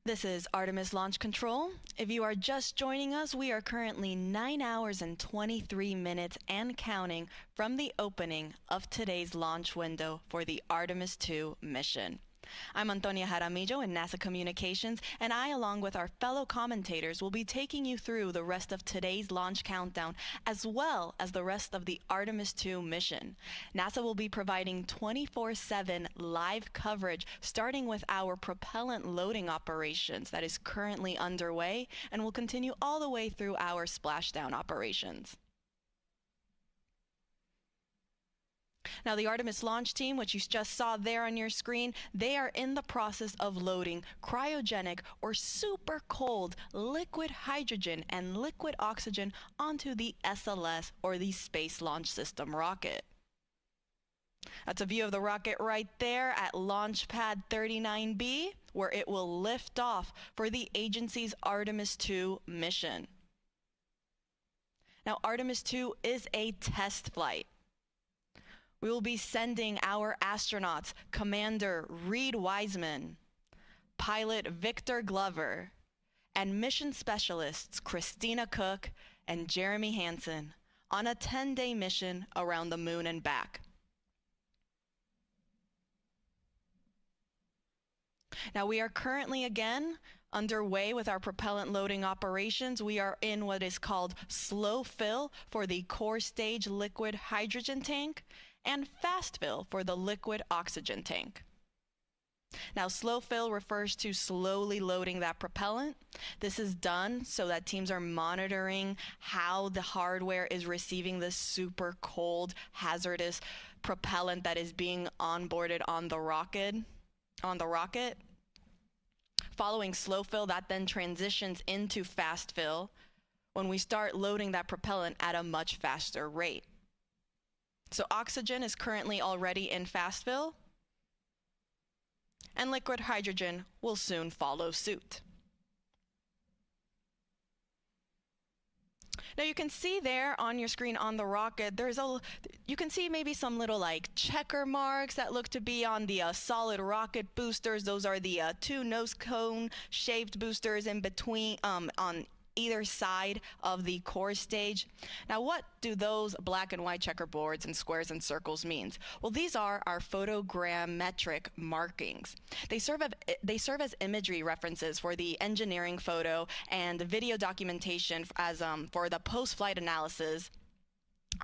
This is Artemis Launch Control. If you are just joining us, we are currently 9 hours and 23 minutes and counting from the opening of today's launch window for the Artemis II mission. I'm Antonia Jaramillo in NASA Communications, and I, along with our fellow commentators, will be taking you through the rest of today's launch countdown, as well as the rest of the Artemis II mission. NASA will be providing 24/7 live coverage, starting with our propellant loading operations that is currently underway and will continue all the way through our splashdown operations. Now, the Artemis launch team, which you just saw there on your screen, they are in the process of loading cryogenic or super cold liquid hydrogen and liquid oxygen onto the SLS, or the Space Launch System rocket. That's a view of the rocket right there at Launch Pad 39B, where it will lift off for the agency's Artemis II mission. Now, Artemis II is a test flight. We will be sending our astronauts, Commander Reed Wiseman, pilot Victor Glover, and mission specialists Christina Cook and Jeremy Hansen on a 10-day mission around the moon and back. Now, we are currently again underway with our propellant loading operations. We are in what is called slow fill for the core stage liquid hydrogen tank and fast fill for the liquid oxygen tank. Now, slow fill refers to slowly loading that propellant. This is done so that teams are monitoring how the hardware is receiving this super cold, hazardous propellant that is being onboarded on the rocket. Following slow fill, that then transitions into fast fill when we start loading that propellant at a much faster rate. So oxygen is currently already in fast fill, and liquid hydrogen will soon follow suit. Now, you can see there on your screen on the rocket, you can see maybe some little like checker marks that look to be on the solid rocket boosters. Those are the two nose cone shaped boosters in between on either side of the core stage. Now, what do those black and white checkerboards and squares and circles mean? Well, these are our photogrammetric markings. They serve as imagery references for the engineering photo and video documentation as for the post-flight analysis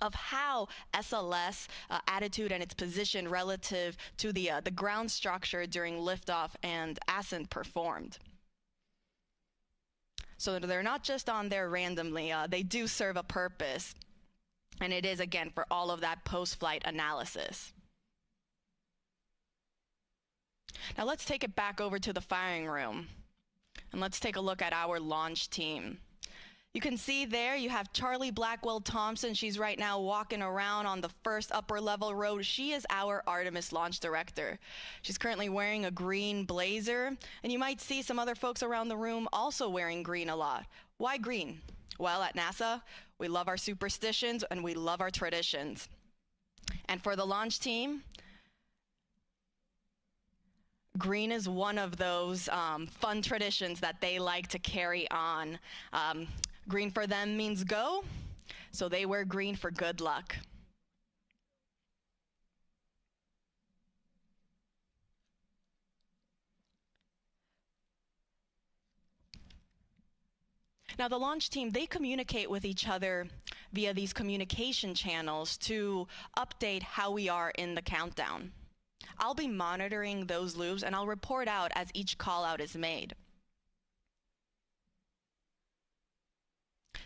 of how SLS attitude and its position relative to the ground structure during liftoff and ascent performed. So they're not just on there randomly, they do serve a purpose. And it is, again, for all of that post-flight analysis. Now let's take it back over to the firing room. And let's take a look at our launch team. You can see there you have Charlie Blackwell Thompson. She's right now walking around on the first upper level row. She is our Artemis launch director. She's currently wearing a green blazer, and you might see some other folks around the room also wearing green a lot. Why green? Well, at NASA, we love our superstitions and we love our traditions. And for the launch team, green is one of those fun traditions that they like to carry on. Green for them means go, so they wear green for good luck. Now, the launch team, they communicate with each other via these communication channels to update how we are in the countdown. I'll be monitoring those loops, and I'll report out as each call out is made.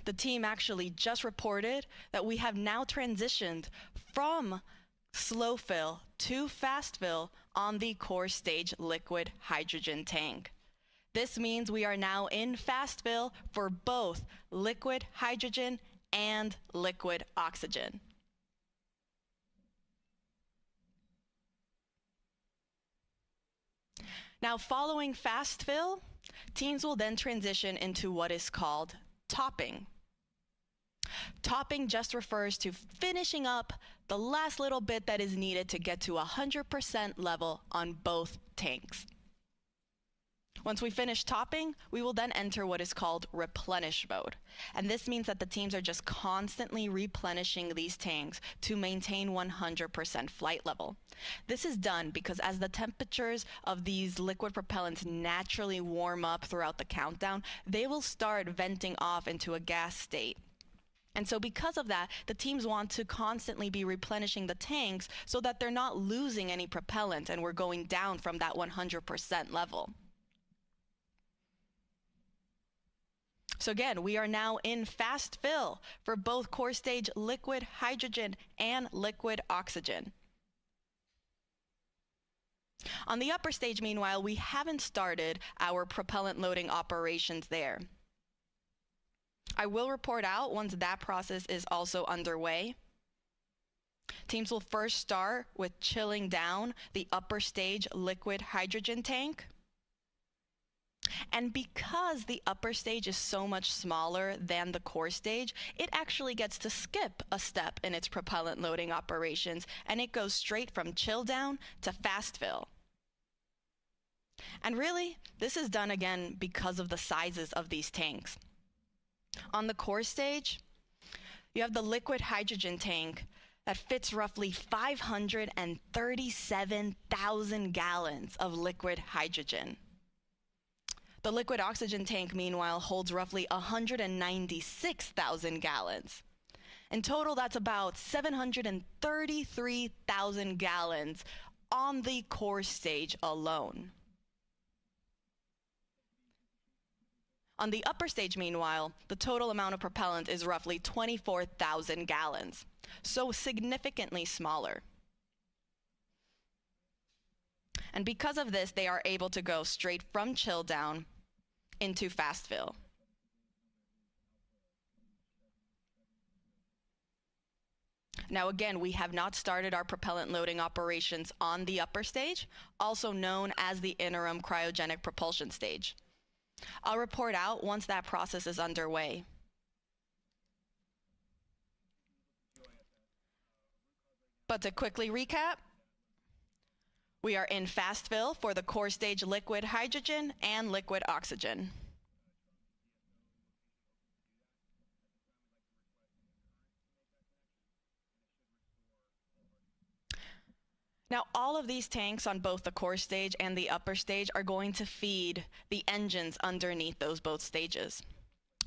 The team actually just reported that we have now transitioned from slow fill to fast fill on the core stage liquid hydrogen tank. This means we are now in fast fill for both liquid hydrogen and liquid oxygen. Now, following fast fill, teams will then transition into what is called topping. Topping just refers to finishing up the last little bit that is needed to get to 100% level on both tanks. Once we finish topping, we will then enter what is called replenish mode. And this means that the teams are just constantly replenishing these tanks to maintain 100% flight level. This is done because as the temperatures of these liquid propellants naturally warm up throughout the countdown, they will start venting off into a gas state. And so because of that, the teams want to constantly be replenishing the tanks so that they're not losing any propellant and we're going down from that 100% level. So again, we are now in fast fill for both core stage liquid hydrogen and liquid oxygen. On the upper stage, meanwhile, we haven't started our propellant loading operations there. I will report out once that process is also underway. Teams will first start with chilling down the upper stage liquid hydrogen tank. And because the upper stage is so much smaller than the core stage, it actually gets to skip a step in its propellant loading operations, and it goes straight from chill down to fast fill. And really, this is done again because of the sizes of these tanks. On the core stage, you have the liquid hydrogen tank that fits roughly 537,000 gallons of liquid hydrogen. The liquid oxygen tank, meanwhile, holds roughly 196,000 gallons. In total, that's about 733,000 gallons on the core stage alone. On the upper stage, meanwhile, the total amount of propellant is roughly 24,000 gallons, so significantly smaller. And because of this, they are able to go straight from chill down into fast fill. Now again, we have not started our propellant loading operations on the upper stage, also known as the interim cryogenic propulsion stage. I'll report out once that process is underway. But to quickly recap, we are in fast fill for the core stage liquid hydrogen and liquid oxygen. Now, all of these tanks on both the core stage and the upper stage are going to feed the engines underneath those both stages.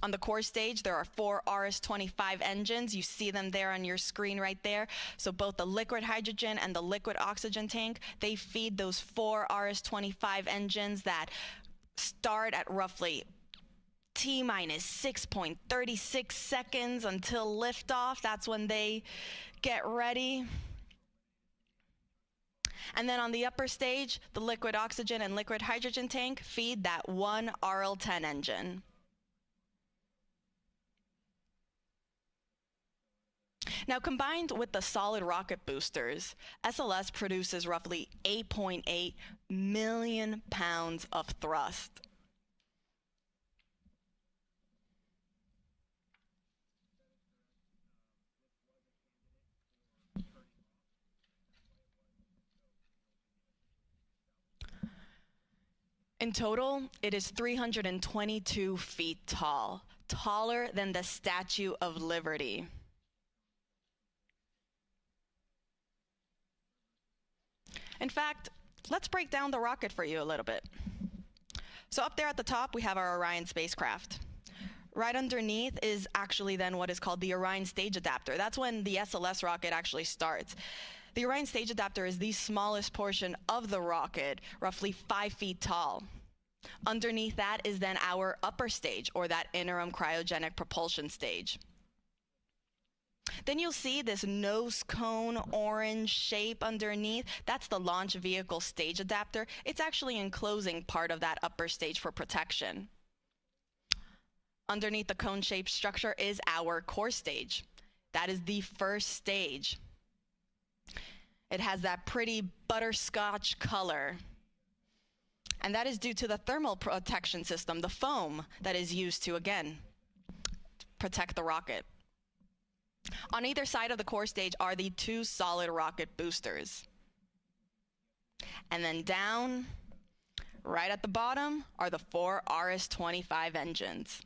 On the core stage, there are 4 RS-25 engines. You see them there on your screen right there. So both the liquid hydrogen and the liquid oxygen tank, they feed those 4 RS-25 engines that start at roughly T-minus 6.36 seconds until liftoff. That's when they get ready. And then on the upper stage, the liquid oxygen and liquid hydrogen tank feed that 1 RL-10 engine. Now, combined with the solid rocket boosters, SLS produces roughly 8.8 million pounds of thrust. In total, it is 322 feet tall, taller than the Statue of Liberty. In fact, let's break down the rocket for you a little bit. So up there at the top, we have our Orion spacecraft. Right underneath is actually then what is called the Orion stage adapter. That's when the SLS rocket actually starts. The Orion stage adapter is the smallest portion of the rocket, roughly 5 feet tall. Underneath that is then our upper stage, or that interim cryogenic propulsion stage. Then you'll see this nose cone orange shape underneath. That's the launch vehicle stage adapter. It's actually enclosing part of that upper stage for protection. Underneath the cone-shaped structure is our core stage. That is the first stage. It has that pretty butterscotch color. And that is due to the thermal protection system, the foam that is used to, again, protect the rocket. On either side of the core stage are the 2 solid rocket boosters. And then down, Right at the bottom are the 4 RS-25 engines.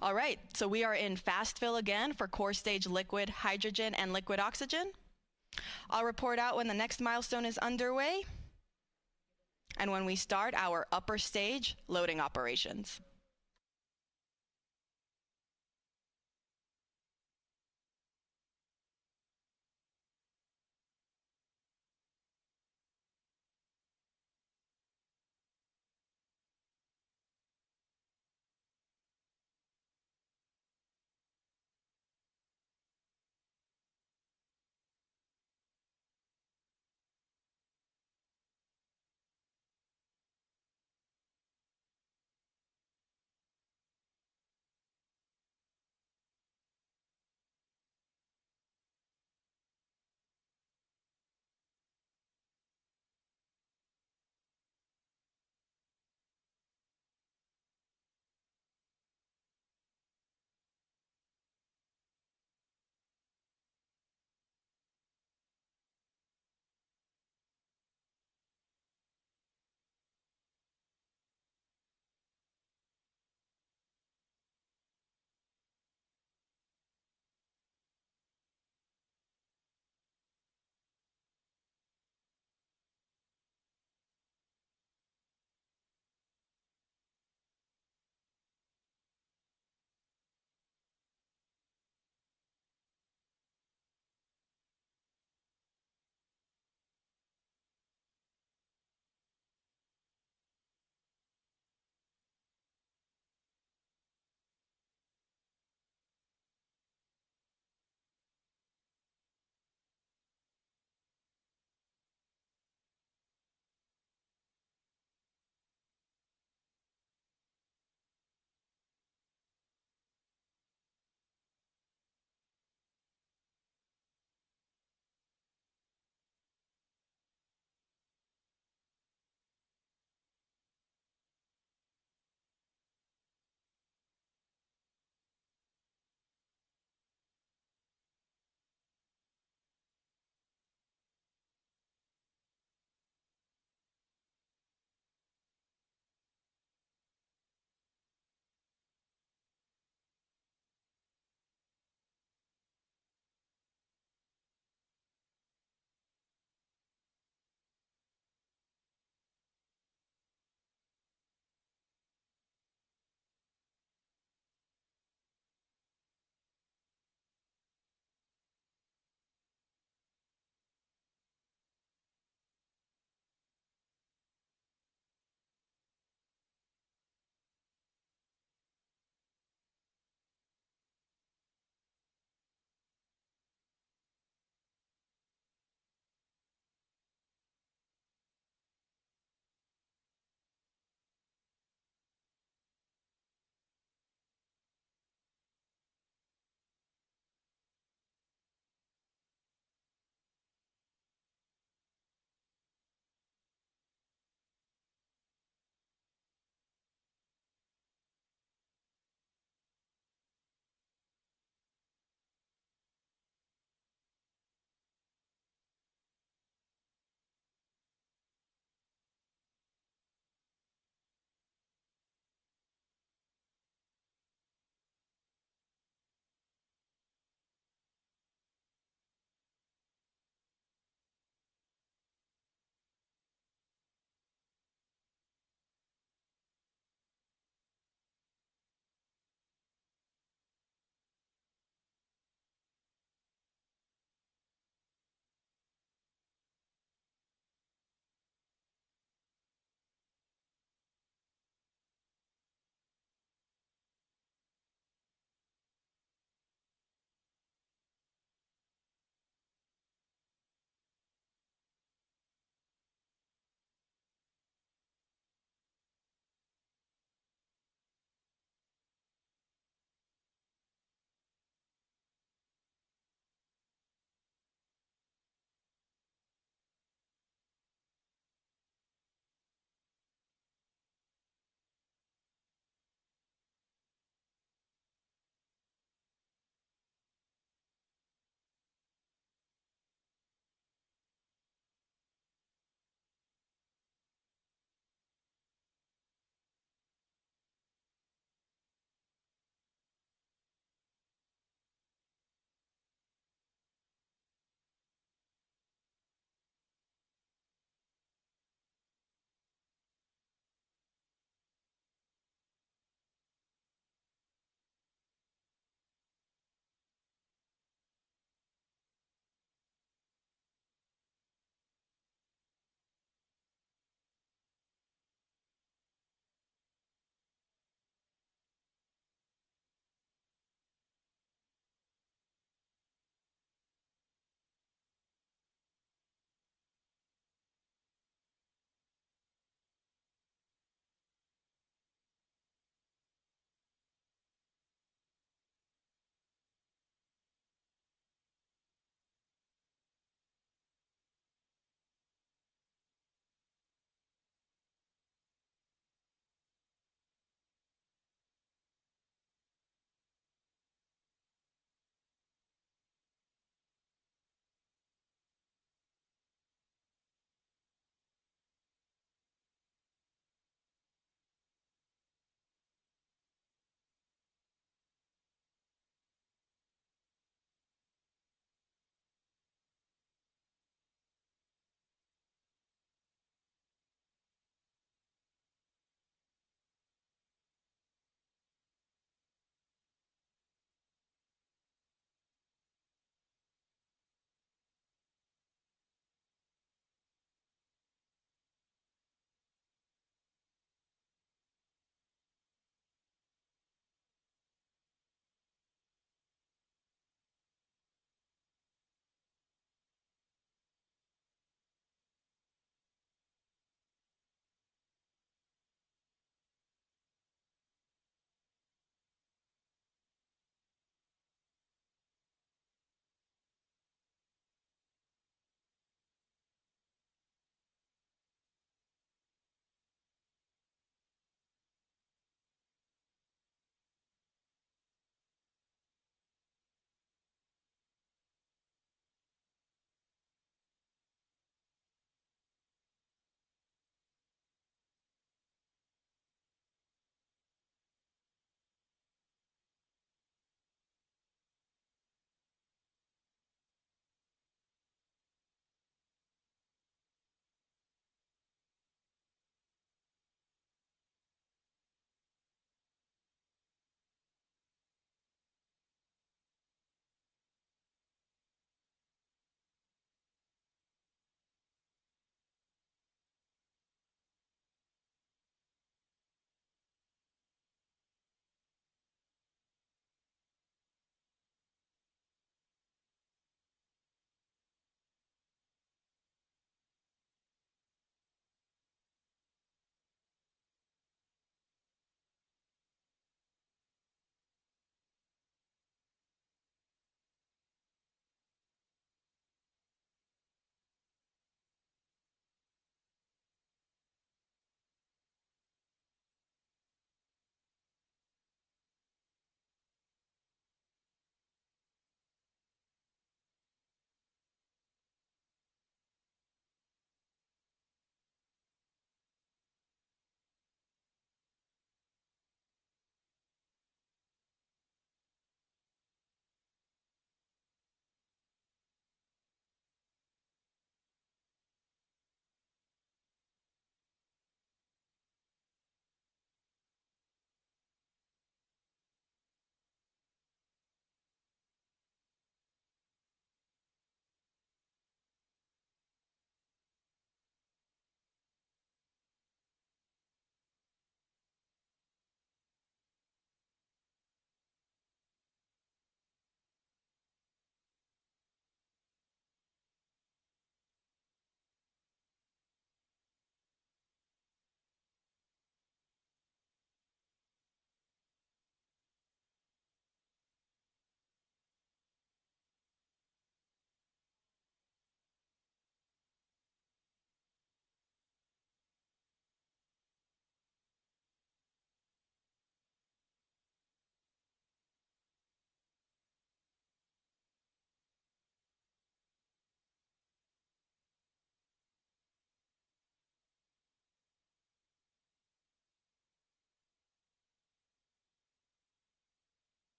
All right, so we are in fast fill again for core stage liquid hydrogen and liquid oxygen. I'll report out when the next milestone is underway and when we start our upper stage loading operations.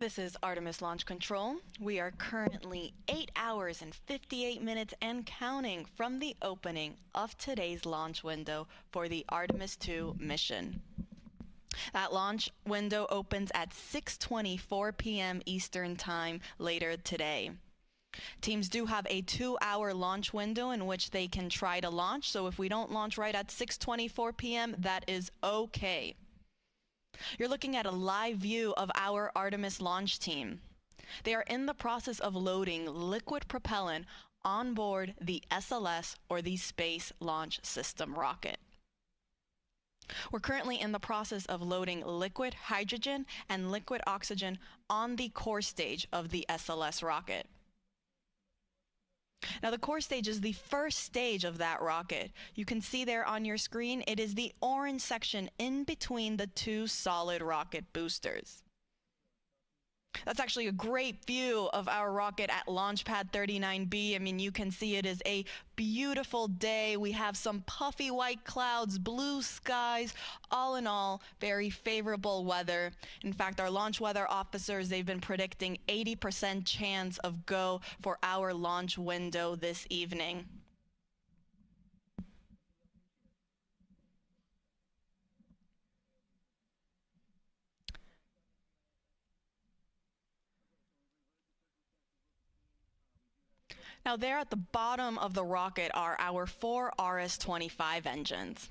This is Artemis Launch Control. We are currently 8 hours and 58 minutes and counting from the opening of today's launch window for the Artemis II mission. That launch window opens at 6:24 p.m. Eastern Time later today. Teams do have a 2-hour launch window in which they can try to launch, so if we don't launch right at 6:24 p.m., that is okay. You're looking at a live view of our Artemis launch team. They are in the process of loading liquid propellant on board the SLS, or the Space Launch System rocket. We're currently in the process of loading liquid hydrogen and liquid oxygen on the core stage of the SLS rocket. Now, the core stage is the first stage of that rocket. You can see there on your screen, it is the orange section in between the two solid rocket boosters. That's actually a great view of our rocket at Launch Pad 39B. I mean, you can see it is a beautiful day. We have some puffy white clouds, blue skies, all in all, very favorable weather. In fact, our launch weather officers, they've been predicting 80% chance of go for our launch window this evening. Now, there at the bottom of the rocket are our 4 RS-25 engines.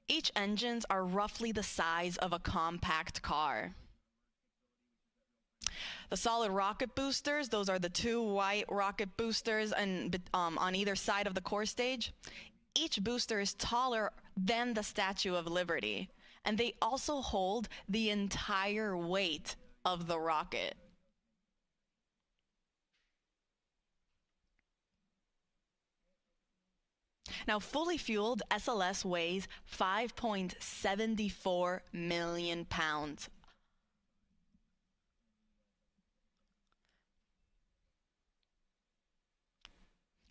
Each engines are roughly the size of a compact car. The solid rocket boosters, those are the 2 white rocket boosters and on either side of the core stage. Each booster is taller than the Statue of Liberty, and they also hold the entire weight of the rocket. Now, fully fueled, SLS weighs 5.74 million pounds.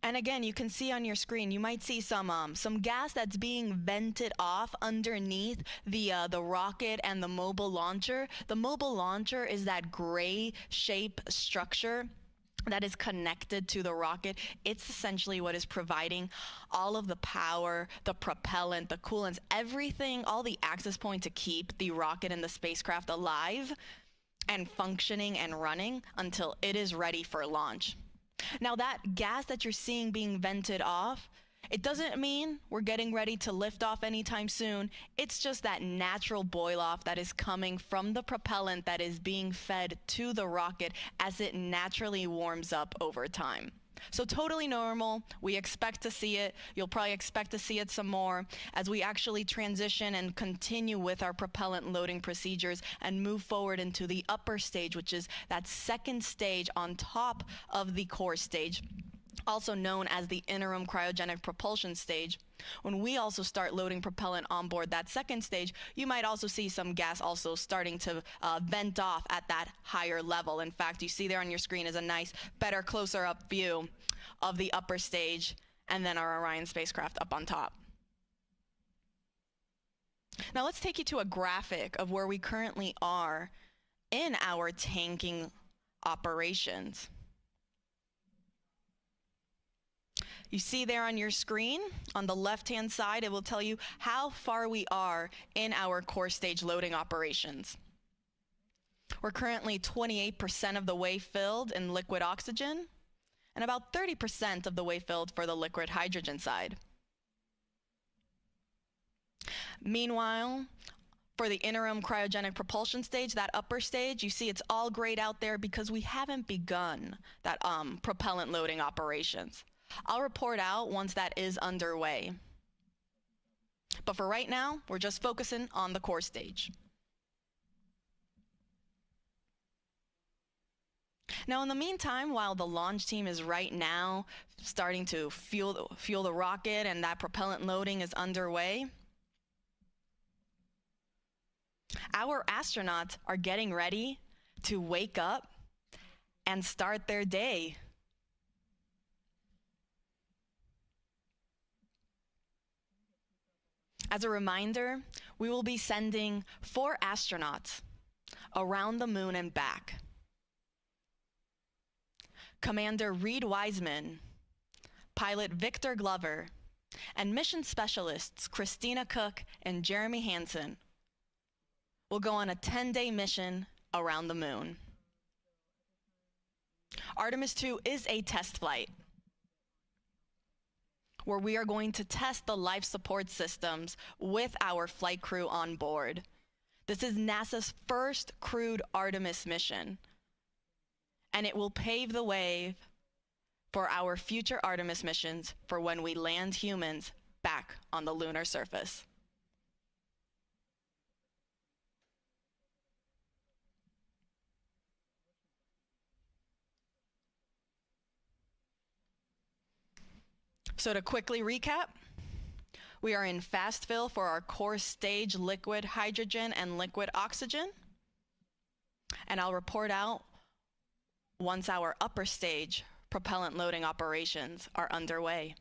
And again, you can see on your screen, you might see some gas that's being vented off underneath the rocket and the mobile launcher. The mobile launcher is that gray shape structure that is connected to the rocket. It's essentially what is providing all of the power, the propellant, the coolants, everything, all the access points to keep the rocket and the spacecraft alive and functioning and running until it is ready for launch. Now, that gas that you're seeing being vented off, it doesn't mean we're getting ready to lift off anytime soon. It's just that natural boil off that is coming from the propellant that is being fed to the rocket as it naturally warms up over time. So totally normal. We expect to see it. You'll probably expect to see it some more as we actually transition and continue with our propellant loading procedures and move forward into the upper stage, which is that second stage on top of the core stage, also known as the interim cryogenic propulsion stage. When we also start loading propellant on board that second stage, you might also see some gas also starting to vent off at that higher level. In fact, you see there on your screen is a nice, better, closer up view of the upper stage and then our Orion spacecraft up on top. Now let's take you to a graphic of where we currently are in our tanking operations. You see there on your screen, on the left-hand side, it will tell you how far we are in our core stage loading operations. We're currently 28% of the way filled in liquid oxygen and about 30% of the way filled for the liquid hydrogen side. Meanwhile, for the interim cryogenic propulsion stage, that upper stage, you see it's all grayed out there because we haven't begun that propellant loading operations. I'll report out once that is underway. But for right now, we're just focusing on the core stage. Now, in the meantime, while the launch team is right now starting to fuel the rocket and that propellant loading is underway, our astronauts are getting ready to wake up and start their day. As a reminder, we will be sending 4 astronauts around the moon and back. Commander Reed Wiseman, pilot Victor Glover, and mission specialists Christina Cook and Jeremy Hansen will go on a 10-day mission around the moon. Artemis II is a test flight where we are going to test the life support systems with our flight crew on board. This is NASA's first crewed Artemis mission, and it will pave the way for our future Artemis missions for when we land humans back on the lunar surface. So to quickly recap, we are in fast fill for our core stage liquid hydrogen and liquid oxygen. And I'll report out once our upper stage propellant loading operations are underway.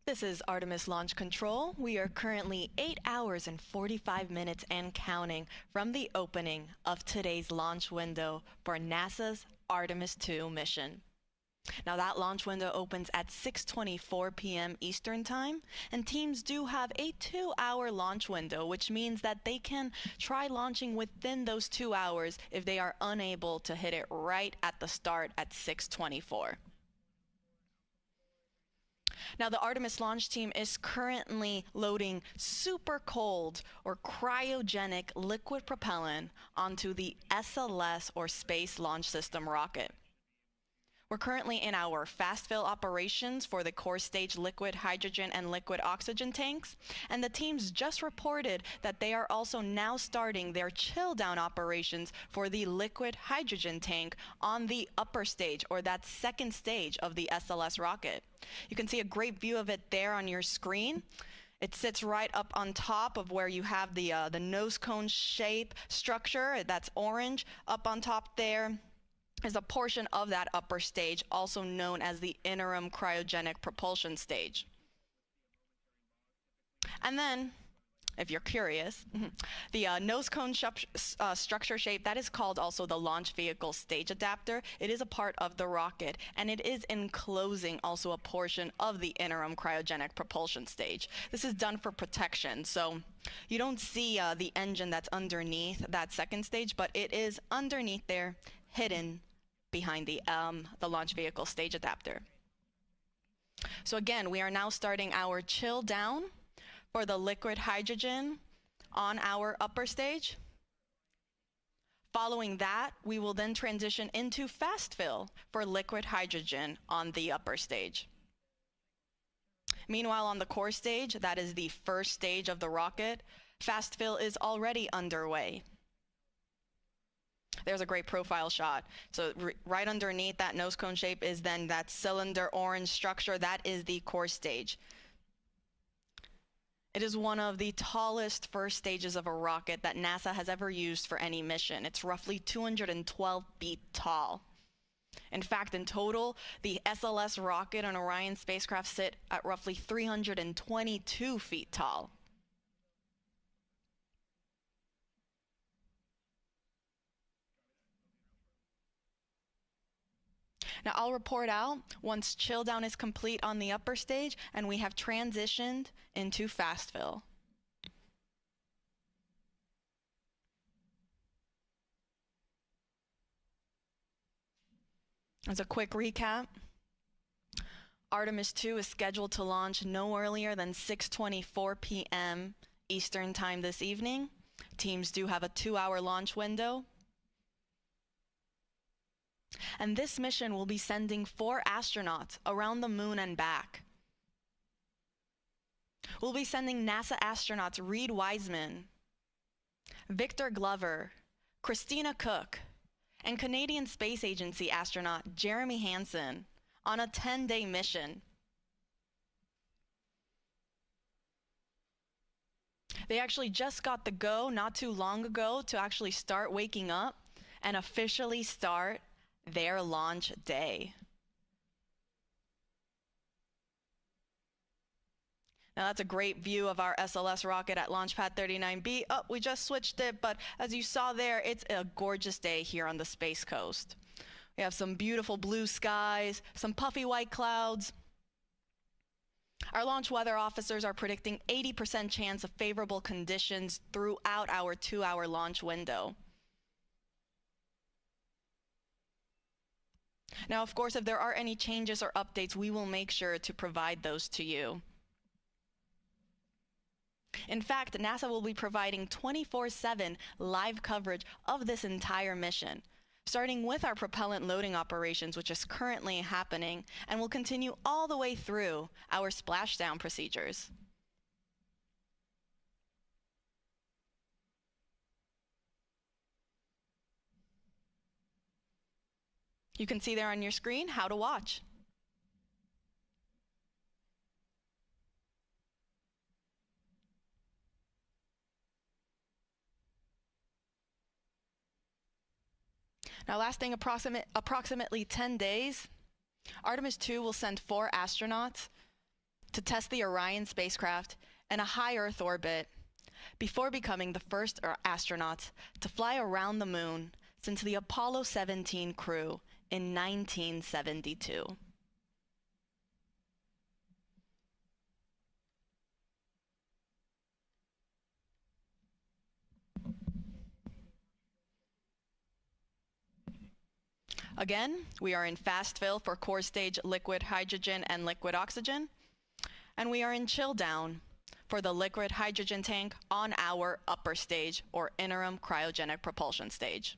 This is Artemis Launch Control. We are currently 8 hours and 45 minutes and counting from the opening of today's launch window for NASA's Artemis II mission. Now that launch window opens at 6:24 p.m. Eastern Time, and teams do have a 2-hour launch window, which means that they can try launching within those 2 hours if they are unable to hit it right at the start at 6:24. Now, the Artemis launch team is currently loading super cold or cryogenic liquid propellant onto the SLS or Space Launch System rocket. We're currently in our fast fill operations for the core stage liquid hydrogen and liquid oxygen tanks, and the teams just reported that they are also now starting their chill down operations for the liquid hydrogen tank on the upper stage, or that second stage of the SLS rocket. You can see a great view of it there on your screen. It sits right up on top of where you have the nose cone shape structure. That's orange. Up on top there is a portion of that upper stage, also known as the interim cryogenic propulsion stage. And then, if you're curious, the nose cone structure shape, that is called also the launch vehicle stage adapter. It is a part of the rocket, and it is enclosing also a portion of the interim cryogenic propulsion stage. This is done for protection, so you don't see the engine that's underneath that second stage, but it is underneath there, hidden behind the launch vehicle stage adapter. So again, we are now starting our chill down for the liquid hydrogen on our upper stage. Following that, we will then transition into fast fill for liquid hydrogen on the upper stage. Meanwhile, on the core stage, that is the first stage of the rocket, fast fill is already underway. There's a great profile shot. So right underneath that nose cone shape is then that cylinder orange structure. That is the core stage. It is one of the tallest first stages of a rocket that NASA has ever used for any mission. It's roughly 212 feet tall. In fact, in total, the SLS rocket and Orion spacecraft sit at roughly 322 feet tall. Now I'll report out once chill down is complete on the upper stage and we have transitioned into fast fill. As a quick recap, Artemis II is scheduled to launch no earlier than 6:24 p.m. Eastern Time this evening. Teams do have a 2-hour launch window. And this mission will be sending 4 astronauts around the moon and back. We'll be sending NASA astronauts Reed Wiseman, Victor Glover, Christina Cook, and Canadian Space Agency astronaut Jeremy Hansen on a 10-day mission. They actually just got the go not too long ago to actually start waking up and officially start their launch day. Now that's a great view of our SLS rocket at Launch Pad 39B. Oh, we just switched it, but as you saw there, it's a gorgeous day here on the Space Coast. We have some beautiful blue skies, some puffy white clouds. Our launch weather officers are predicting 80% chance of favorable conditions throughout our 2-hour launch window. Now, of course, if there are any changes or updates, we will make sure to provide those to you. In fact, NASA will be providing 24/7 live coverage of this entire mission, starting with our propellant loading operations, which is currently happening, and will continue all the way through our splashdown procedures. You can see there on your screen how to watch. Now, lasting approximately 10 days, Artemis II will send 4 astronauts to test the Orion spacecraft in a high Earth orbit before becoming the first astronauts to fly around the moon since the Apollo 17 crew in 1972. Again, we are in fast fill for core stage liquid hydrogen and liquid oxygen, and we are in chill down for the liquid hydrogen tank on our upper stage or interim cryogenic propulsion stage.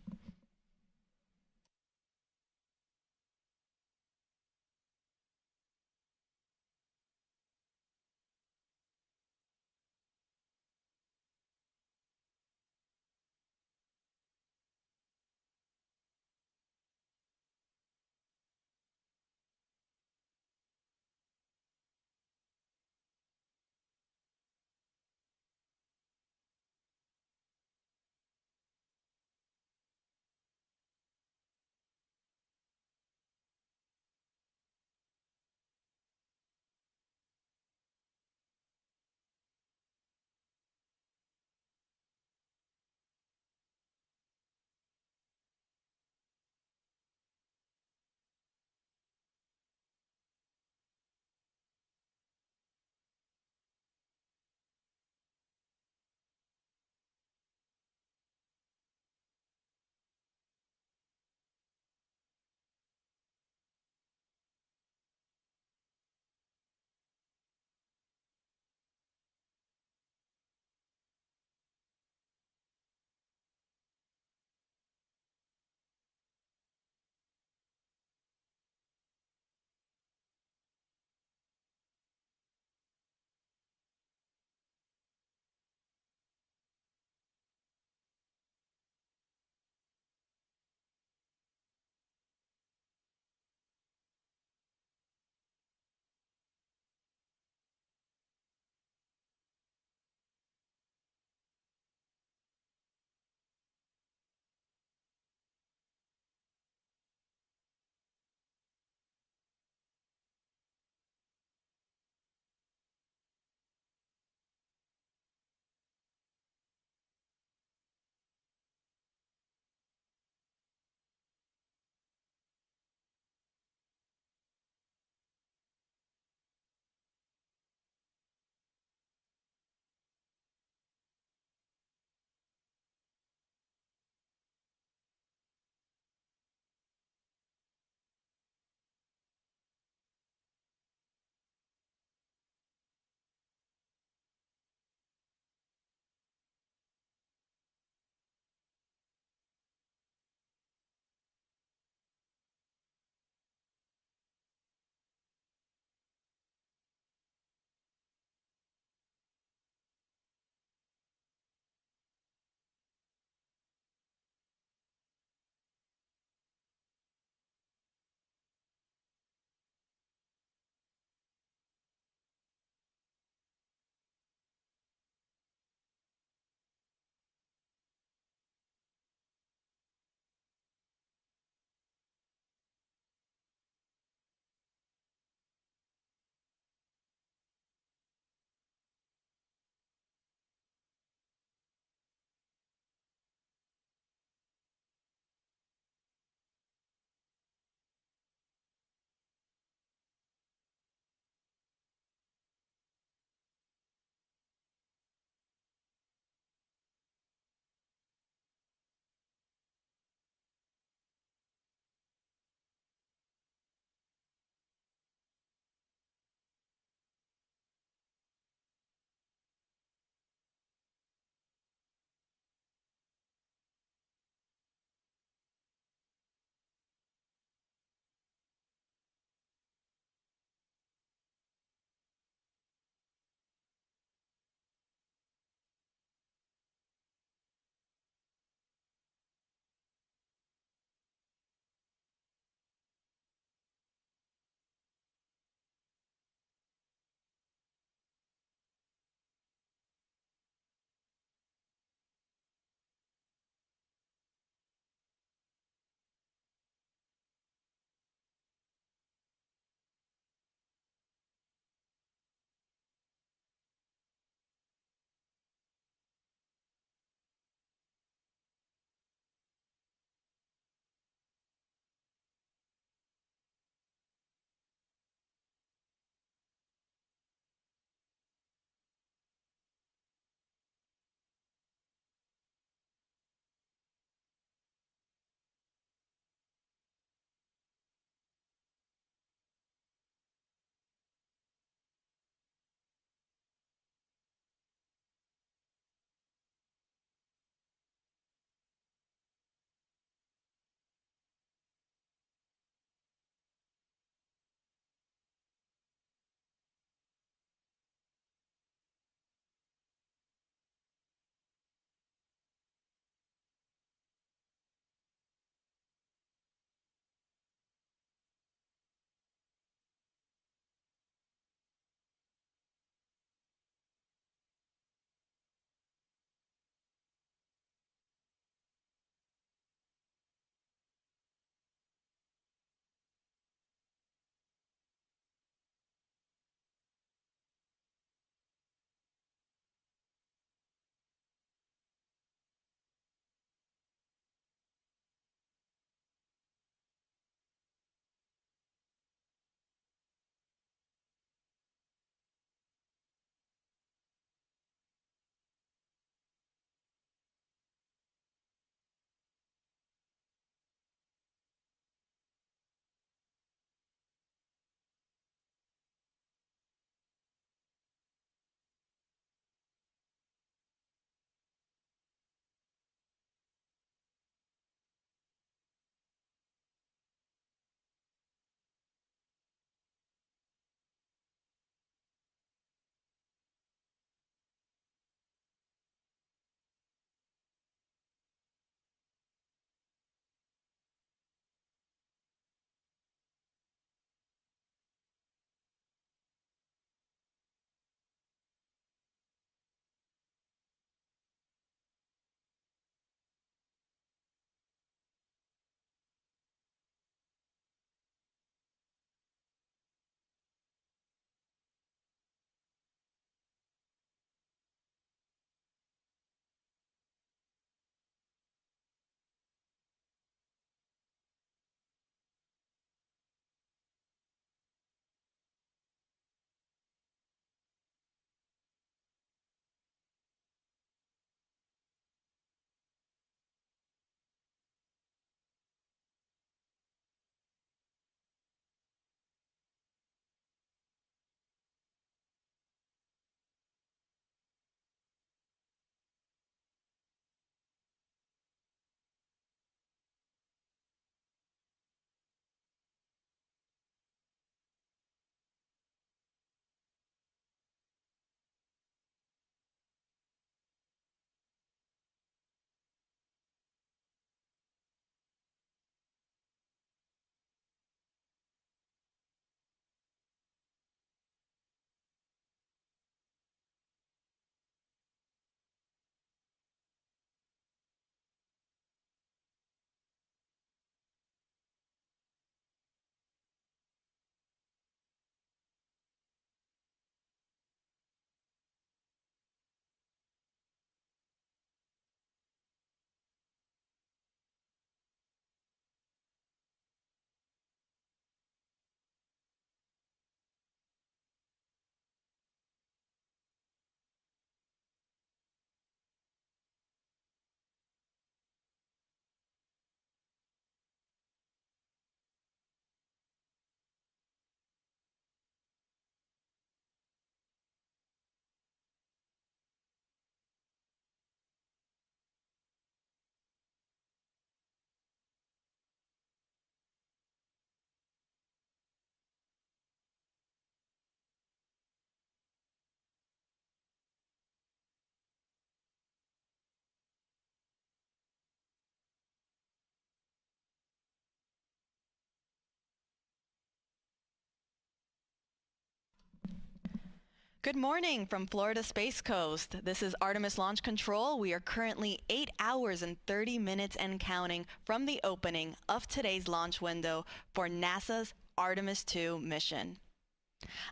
Good morning from Florida Space Coast. This is Artemis Launch Control. We are currently 8 hours and 30 minutes and counting from the opening of today's launch window for NASA's Artemis II mission.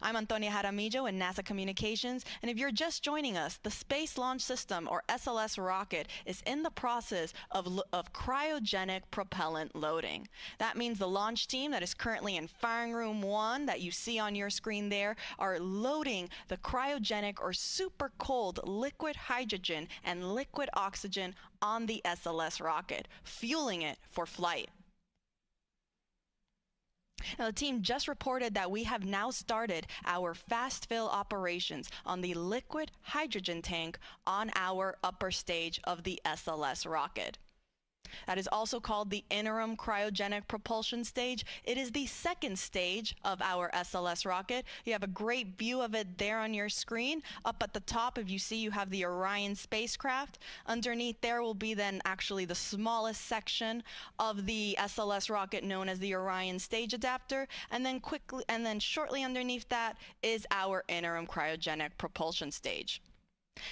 I'm Antonia Jaramillo in NASA Communications, and if you're just joining us, the Space Launch System, or SLS rocket, is in the process of cryogenic propellant loading. That means the launch team that is currently in Firing Room 1 that you see on your screen there are loading the cryogenic or super cold liquid hydrogen and liquid oxygen on the SLS rocket, fueling it for flight. Now, the team just reported that we have now started our fast fill operations on the liquid hydrogen tank on our upper stage of the SLS rocket. That is also called the interim cryogenic propulsion stage. It is the second stage of our SLS rocket. You have a great view of it there on your screen. Up at the top, if you see, you have the Orion spacecraft. Underneath there will be then actually the smallest section of the SLS rocket known as the Orion stage adapter. And then shortly underneath that is our interim cryogenic propulsion stage.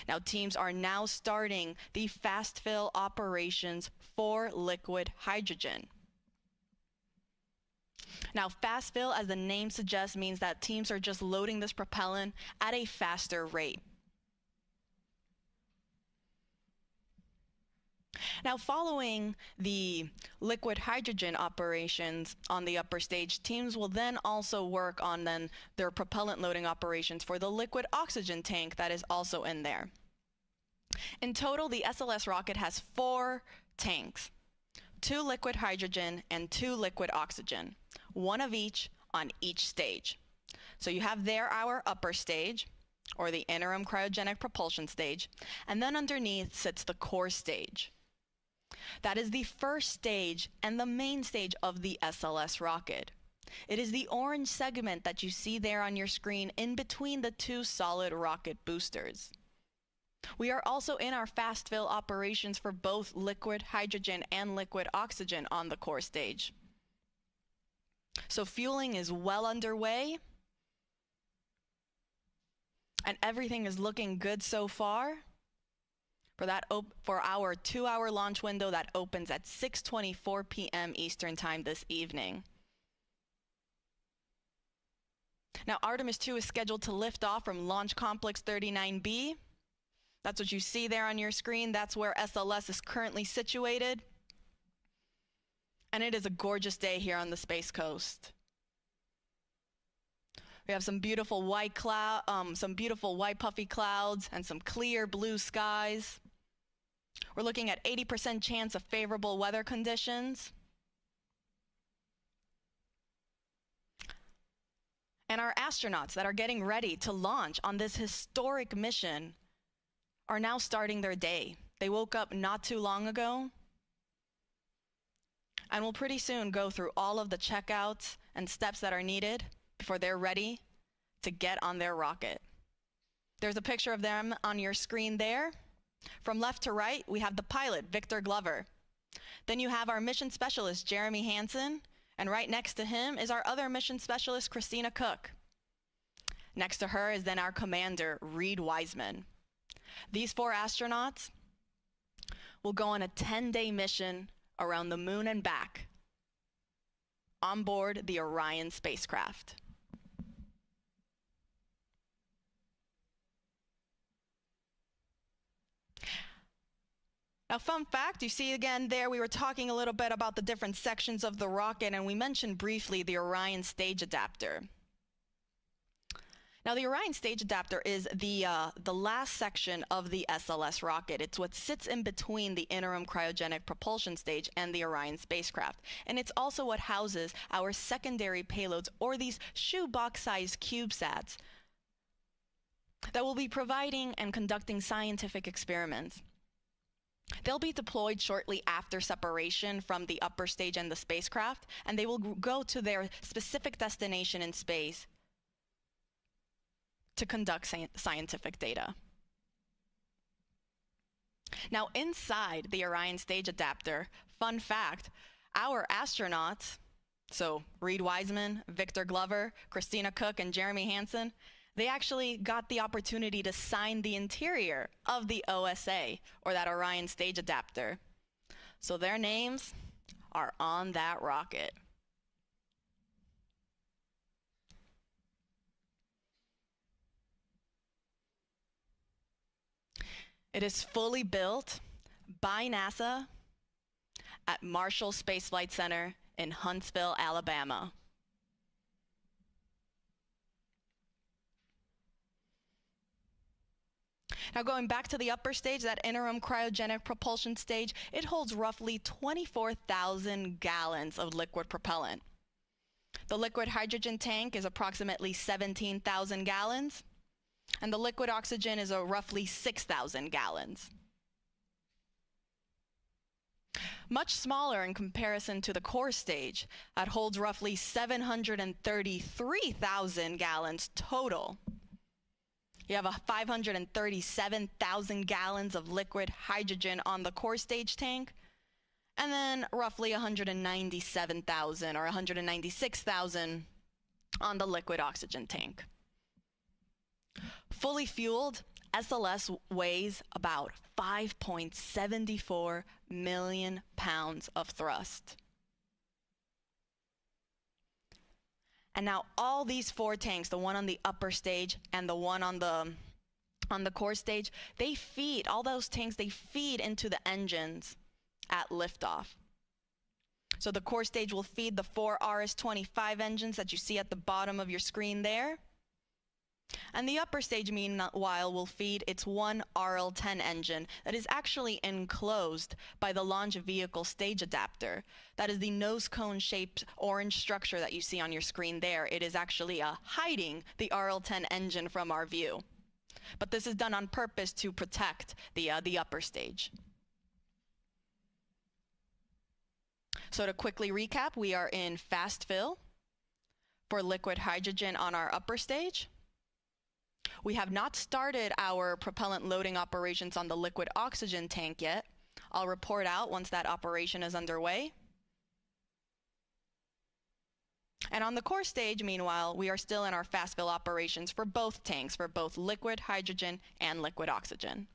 Now, teams are now starting the fast fill operations for liquid hydrogen. Now, fast fill, as the name suggests, means that teams are just loading this propellant at a faster rate. Now, following the liquid hydrogen operations on the upper stage, teams will then also work on their propellant loading operations for the liquid oxygen tank that is also in there. In total, the SLS rocket has 4 tanks, 2 liquid hydrogen and 2 liquid oxygen, one of each on each stage. So you have there our upper stage, or the interim cryogenic propulsion stage, and then underneath sits the core stage. That is the first stage and the main stage of the SLS rocket. It is the orange segment that you see there on your screen in between the 2 solid rocket boosters. We are also in our fast fill operations for both liquid hydrogen and liquid oxygen on the core stage. So fueling is well underway, and everything is looking good so far. For our 2-hour launch window that opens at 6:24 p.m. Eastern Time this evening. Now, Artemis II is scheduled to lift off from Launch Complex 39B. That's what you see there on your screen. That's where SLS is currently situated. And it is a gorgeous day here on the Space Coast. We have some beautiful white puffy clouds and some clear blue skies. We're looking at 80% chance of favorable weather conditions. And our astronauts that are getting ready to launch on this historic mission are now starting their day. They woke up not too long ago and will pretty soon go through all of the checkouts and steps that are needed before they're ready to get on their rocket. There's a picture of them on your screen there. From left to right, we have the pilot, Victor Glover. Then you have our mission specialist, Jeremy Hansen, and right next to him is our other mission specialist, Christina Cook. Next to her is then our commander, Reed Wiseman. These 4 astronauts will go on a 10-day mission around the moon and back on board the Orion spacecraft. Now, fun fact, you see again there, we were talking a little bit about the different sections of the rocket, and we mentioned briefly the Orion stage adapter. Now, the Orion stage adapter is the last section of the SLS rocket. It's what sits in between the interim cryogenic propulsion stage and the Orion spacecraft. And it's also what houses our secondary payloads, or these shoebox-sized CubeSats, that will be providing and conducting scientific experiments. They'll be deployed shortly after separation from the upper stage and the spacecraft, and they will go to their specific destination in space to conduct scientific data. Now, inside the Orion stage adapter, fun fact, our astronauts, so Reed Wiseman, Victor Glover, Christina Cook, and Jeremy Hansen, They actually got the opportunity to sign the interior of the OSA, or that Orion stage adapter. So their names are on that rocket. It is fully built by NASA at Marshall Space Flight Center in Huntsville, Alabama. Now going back to the upper stage, that interim cryogenic propulsion stage, it holds roughly 24,000 gallons of liquid propellant. The liquid hydrogen tank is approximately 17,000 gallons, and the liquid oxygen is roughly 6,000 gallons. Much smaller in comparison to the core stage, that holds roughly 733,000 gallons total. You have 537,000 gallons of liquid hydrogen on the core stage tank, and then roughly 197,000 or 196,000 on the liquid oxygen tank. Fully fueled, SLS weighs about 5.74 million pounds of thrust. And now all these four tanks, the one on the upper stage and the one on the core stage, they feed, all those tanks, they feed into the engines at liftoff. So the core stage will feed the 4 RS-25 engines that you see at the bottom of your screen there. And the upper stage, meanwhile, will feed its one RL-10 engine that is actually enclosed by the launch vehicle stage adapter. That is the nose cone-shaped orange structure that you see on your screen there. It is actually hiding the RL-10 engine from our view. But this is done on purpose to protect the upper stage. So to quickly recap, we are in fast fill for liquid hydrogen on our upper stage. We have not started our propellant loading operations on the liquid oxygen tank yet. I'll report out once that operation is underway. And on the core stage, meanwhile, we are still in our fast fill operations for both tanks, for both liquid hydrogen and liquid oxygen.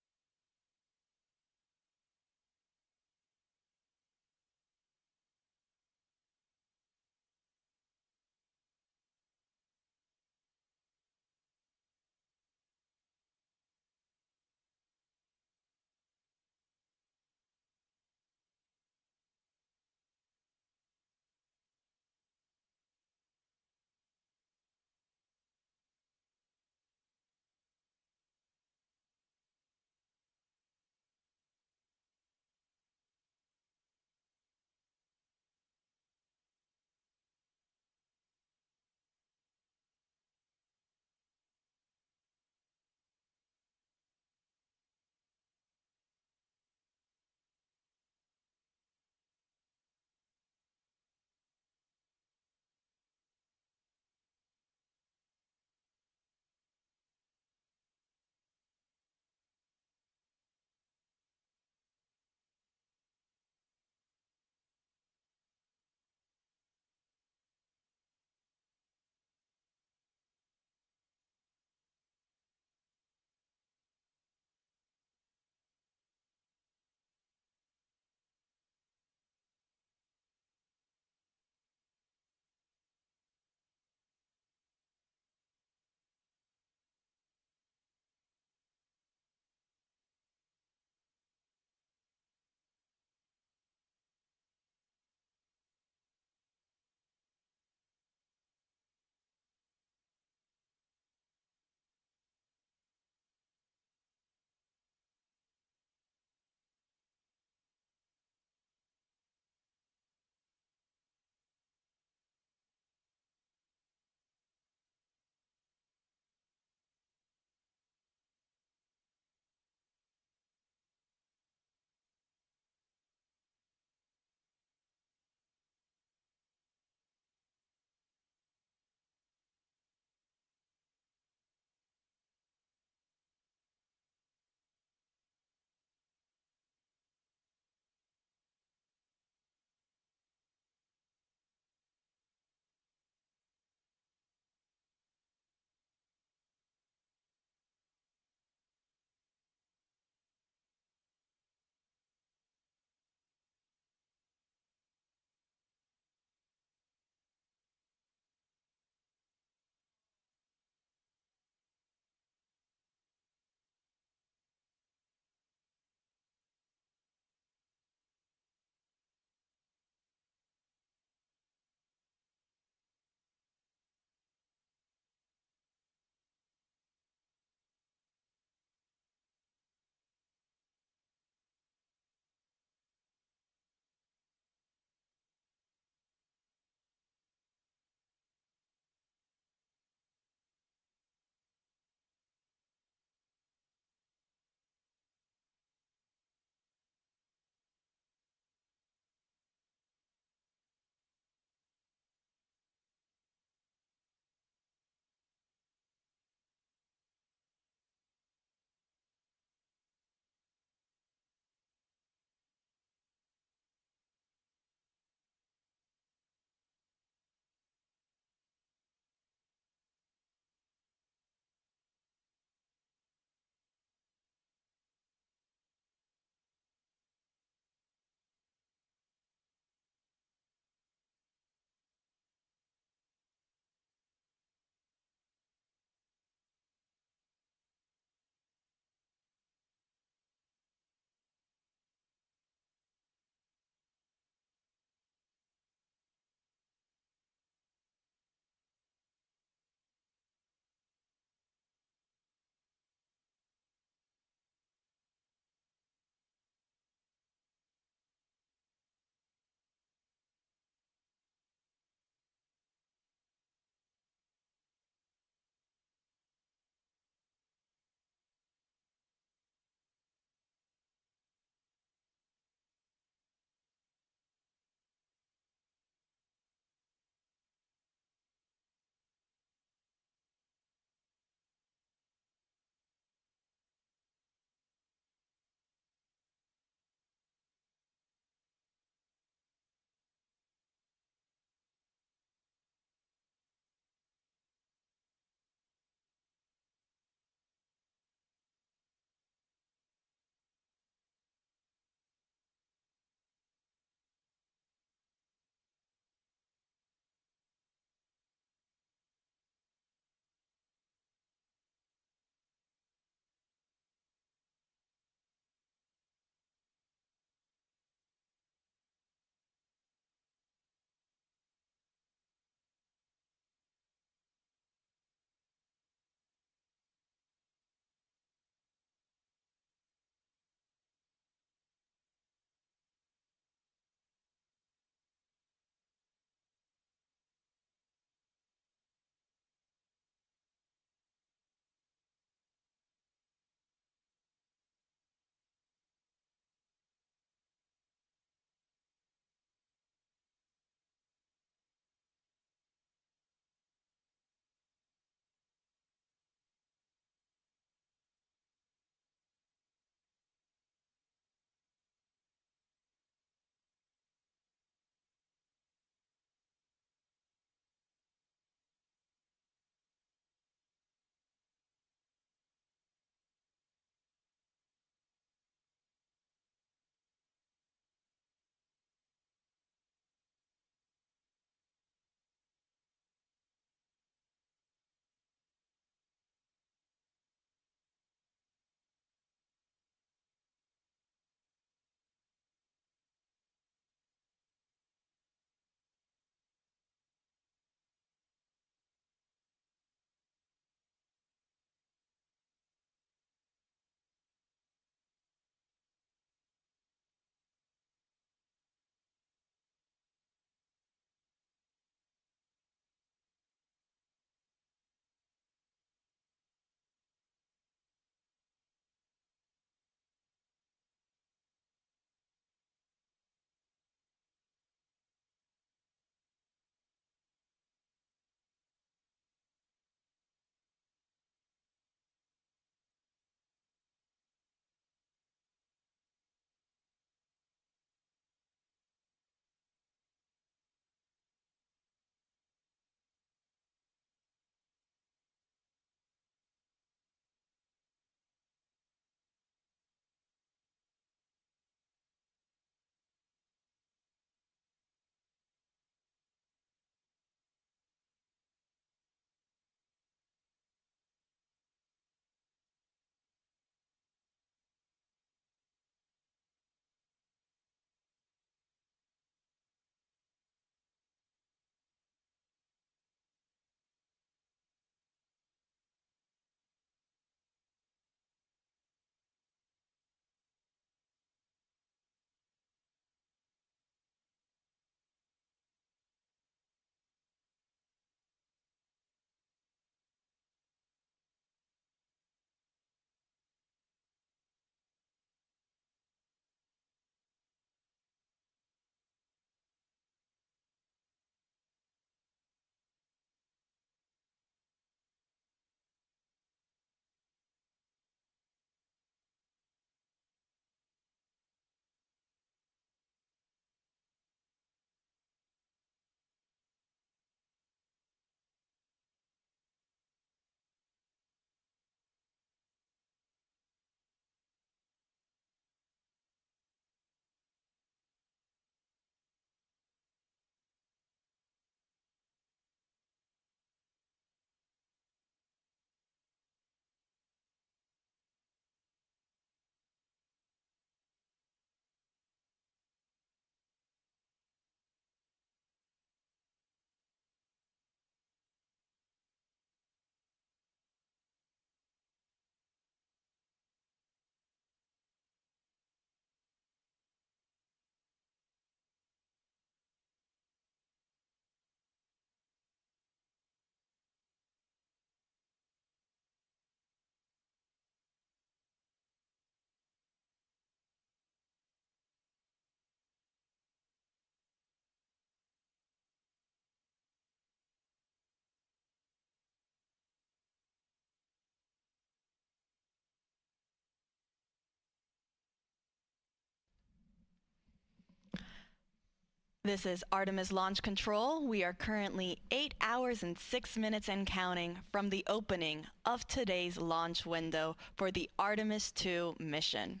This is Artemis Launch Control. We are currently 8 hours and 6 minutes and counting from the opening of today's launch window for the Artemis II mission.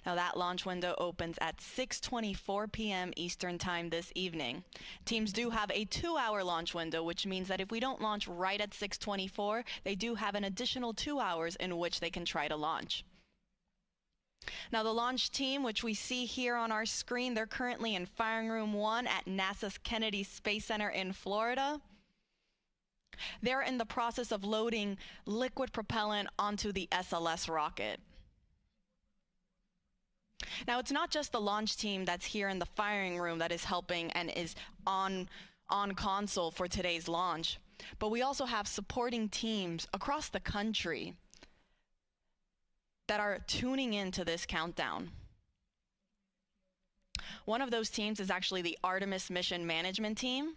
Now that launch window opens at 6:24 p.m. Eastern Time this evening. Teams do have a 2-hour launch window, which means that if we don't launch right at 6:24, they do have an additional 2 hours in which they can try to launch. Now the launch team, which we see here on our screen, they're currently in Firing Room 1 at NASA's Kennedy Space Center in Florida. They're in the process of loading liquid propellant onto the SLS rocket. Now, it's not just the launch team that's here in the firing room that is helping and is on console for today's launch, but we also have supporting teams across the country that are tuning into this countdown. One of those teams is actually the Artemis Mission Management Team.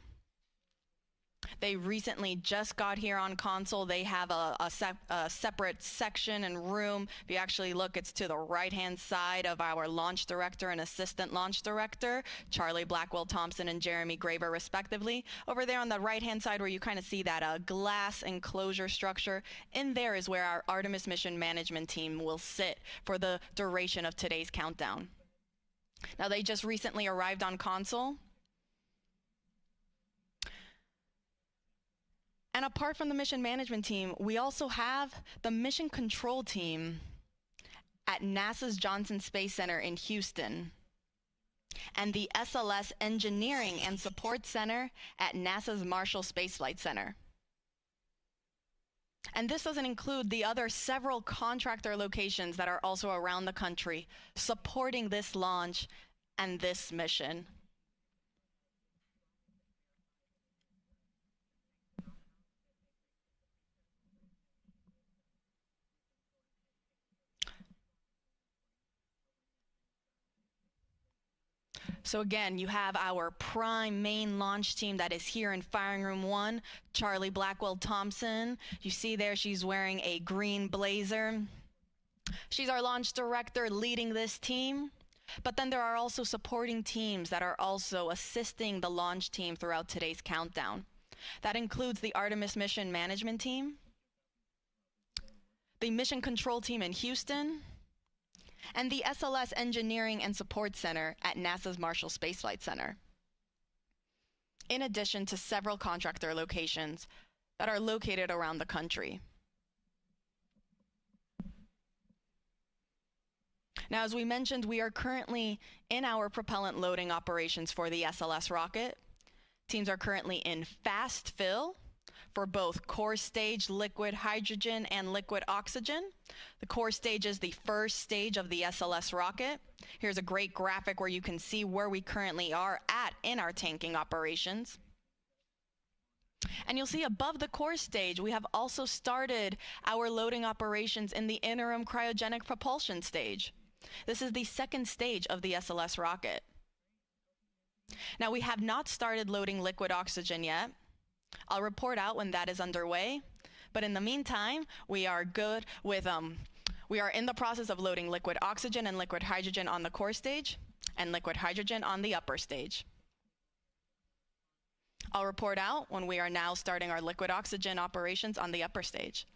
They recently just got here on console. They have a separate section and room. If you actually look, it's to the right-hand side of our launch director and assistant launch director, Charlie Blackwell Thompson and Jeremy Graver, respectively. Over there on the right-hand side where you kind of see that glass enclosure structure, in there is where our Artemis Mission Management Team will sit for the duration of today's countdown. Now, they just recently arrived on console. And apart from the mission management team, we also have the mission control team at NASA's Johnson Space Center in Houston and the SLS Engineering and Support Center at NASA's Marshall Space Flight Center. And this doesn't include the other several contractor locations that are also around the country supporting this launch and this mission. So again, you have our prime main launch team that is here in Firing Room 1, Charlie Blackwell Thompson. You see there she's wearing a green blazer. She's our launch director leading this team. But then there are also supporting teams that are also assisting the launch team throughout today's countdown. That includes the Artemis Mission Management Team, the Mission Control Team in Houston, and the SLS Engineering and Support Center at NASA's Marshall Space Flight Center, in addition to several contractor locations that are located around the country. Now, as we mentioned, we are currently in our propellant loading operations for the SLS rocket. Teams are currently in fast fill for both core stage liquid hydrogen and liquid oxygen. The core stage is the first stage of the SLS rocket. Here's a great graphic where you can see where we currently are at in our tanking operations. And you'll see above the core stage, we have also started our loading operations in the interim cryogenic propulsion stage. This is the second stage of the SLS rocket. Now, we have not started loading liquid oxygen yet. I'll report out when that is underway, but in the meantime, we are good with, we are in the process of loading liquid oxygen and liquid hydrogen on the core stage and liquid hydrogen on the upper stage. I'll report out when we are now starting our liquid oxygen operations on the upper stage.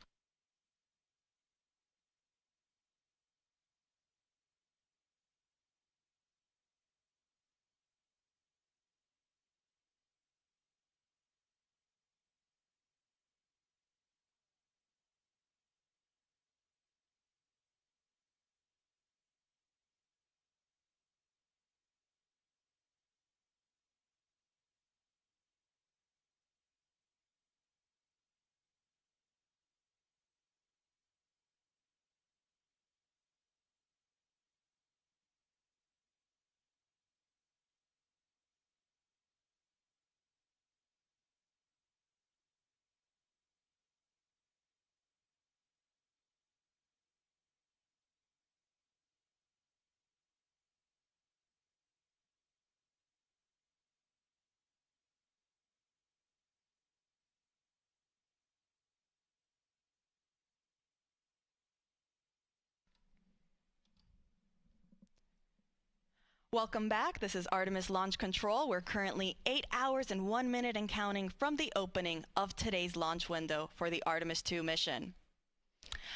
Welcome back. This is Artemis Launch Control. We're currently 8 hours and 1 minute and counting from the opening of today's launch window for the Artemis II mission.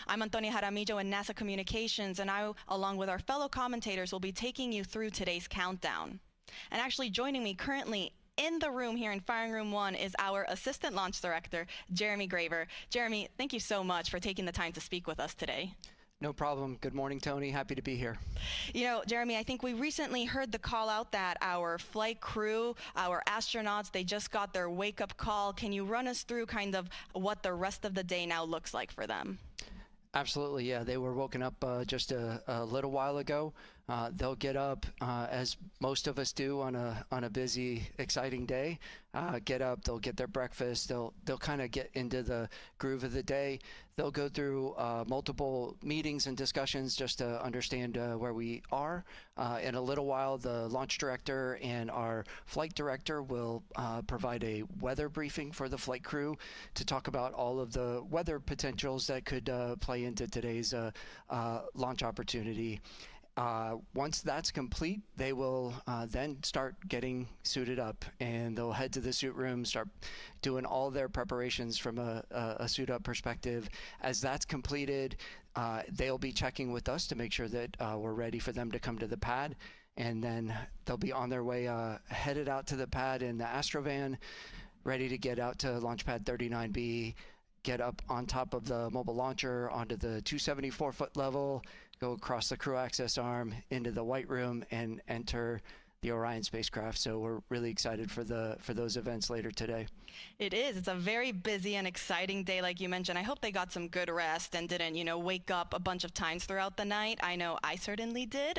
I'm Antonia Jaramillo in NASA Communications, and I, along with our fellow commentators, will be taking you through today's countdown. And actually joining me currently in the room here in Firing Room 1 is our Assistant Launch Director, Jeremy Graver. Jeremy, thank you so much for taking the time to speak with us today. No problem. Good morning, Tony. Happy to be here. You know, Jeremy, I think we recently heard the call out that our flight crew, our astronauts, they just got their wake-up call. Can you run us through kind of what the rest of the day now looks like for them? Absolutely, yeah. They were woken up just a little while ago. They'll get up as most of us do on a busy, exciting day. Get up, they'll get their breakfast. They'll kind of get into the groove of the day. They'll go through multiple meetings and discussions just to understand where we are. In a little while, the launch director and our flight director will provide a weather briefing for the flight crew to talk about all of the weather potentials that could play into today's launch opportunity. Once that's complete, they will then start getting suited up, and they'll head to the suit room, start doing all their preparations from a suit up perspective. As that's completed, they'll be checking with us to make sure that we're ready for them to come to the pad, and then they'll be on their way headed out to the pad in the Astrovan, ready to get out to launch pad 39B, get up on top of the mobile launcher onto the 274-foot level, go across the crew access arm into the white room, and enter the Orion spacecraft. So we're really excited for those events later today. It is. It's a very busy and exciting day, like you mentioned. I hope they got some good rest and didn't, wake up a bunch of times throughout the night. I know I certainly did,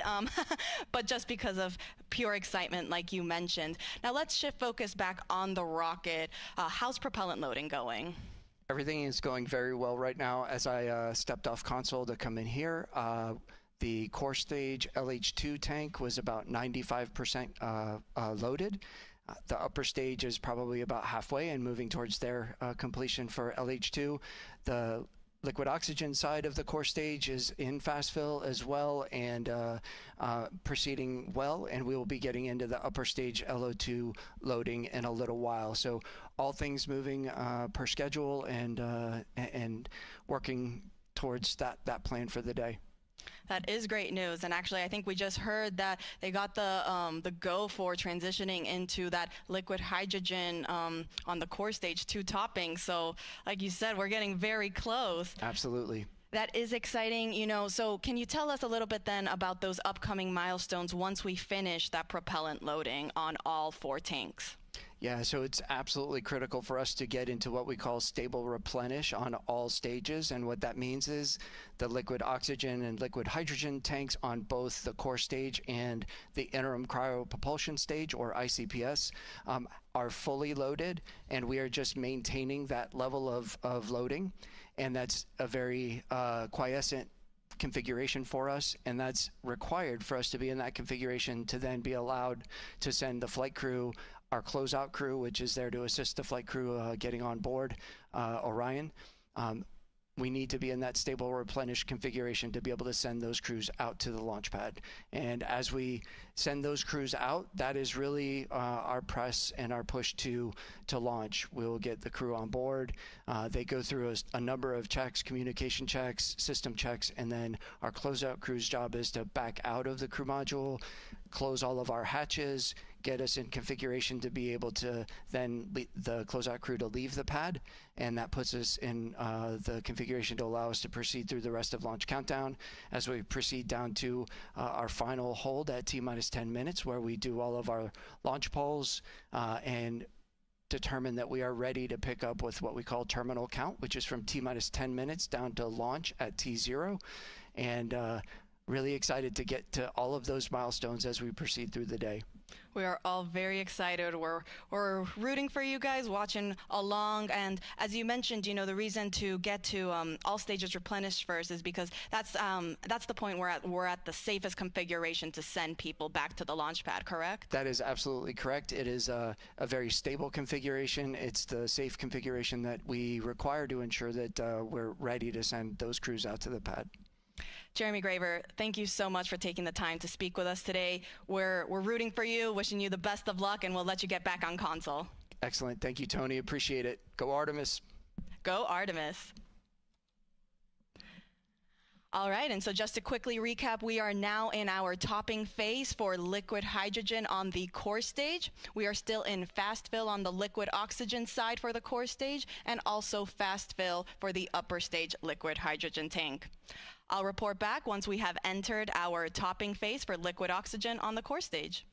but just because of pure excitement, like you mentioned. Now let's shift focus back on the rocket. How's propellant loading going? Everything is going very well right now. As I stepped off console to come in here, the core stage LH2 tank was about 95% loaded. The upper stage is probably about halfway and moving towards their completion for LH2. The liquid oxygen side of the core stage is in fast fill as well, and proceeding well, and we will be getting into the upper stage LO2 loading in a little while. So all things moving per schedule and working towards that plan for the day. That is great news, and actually I think we just heard that they got the go for transitioning into that liquid hydrogen on the core stage 2 topping. So like you said, we're getting very close. Absolutely. That is exciting, so can you tell us a little bit then about those upcoming milestones once we finish that propellant loading on all 4 tanks? Yeah, so it's absolutely critical for us to get into what we call stable replenish on all stages. And what that means is the liquid oxygen and liquid hydrogen tanks on both the core stage and the interim cryopropulsion stage, or ICPS, are fully loaded, and we are just maintaining that level of loading. And that's a very quiescent configuration for us, and that's required for us to be in that configuration to then be allowed to send the flight crew, our closeout crew, which is there to assist the flight crew getting on board Orion. We need to be in that stable replenish configuration to be able to send those crews out to the launch pad. And as we send those crews out, that is really our press and our push to launch. We'll get the crew on board. They go through a number of checks, communication checks, system checks, and then our closeout crew's job is to back out of the crew module, close all of our hatches, get us in configuration to be able to then the closeout crew to leave the pad, and that puts us in the configuration to allow us to proceed through the rest of launch countdown as we proceed down to our final hold at T-minus 10 minutes, where we do all of our launch polls and determine that we are ready to pick up with what we call terminal count, which is from T-minus 10 minutes down to launch at T0. And really excited to get to all of those milestones as we proceed through the day. We are all very excited. We're rooting for you guys, watching along. And as you mentioned, the reason to get to all stages replenished first is because that's the point where we're at the safest configuration to send people back to the launch pad, correct? That is absolutely correct. It is a very stable configuration. It's the safe configuration that we require to ensure that we're ready to send those crews out to the pad. Jeremy Graver, thank you so much for taking the time to speak with us today. We're rooting for you, wishing you the best of luck, and we'll let you get back on console. Excellent. Thank you, Tony. Appreciate it. Go Artemis. Go Artemis. All right, and so just to quickly recap, we are now in our topping phase for liquid hydrogen on the core stage. We are still in fast fill on the liquid oxygen side for the core stage, and also fast fill for the upper stage liquid hydrogen tank. I'll report back once we have entered our topping phase for liquid oxygen on the core stage.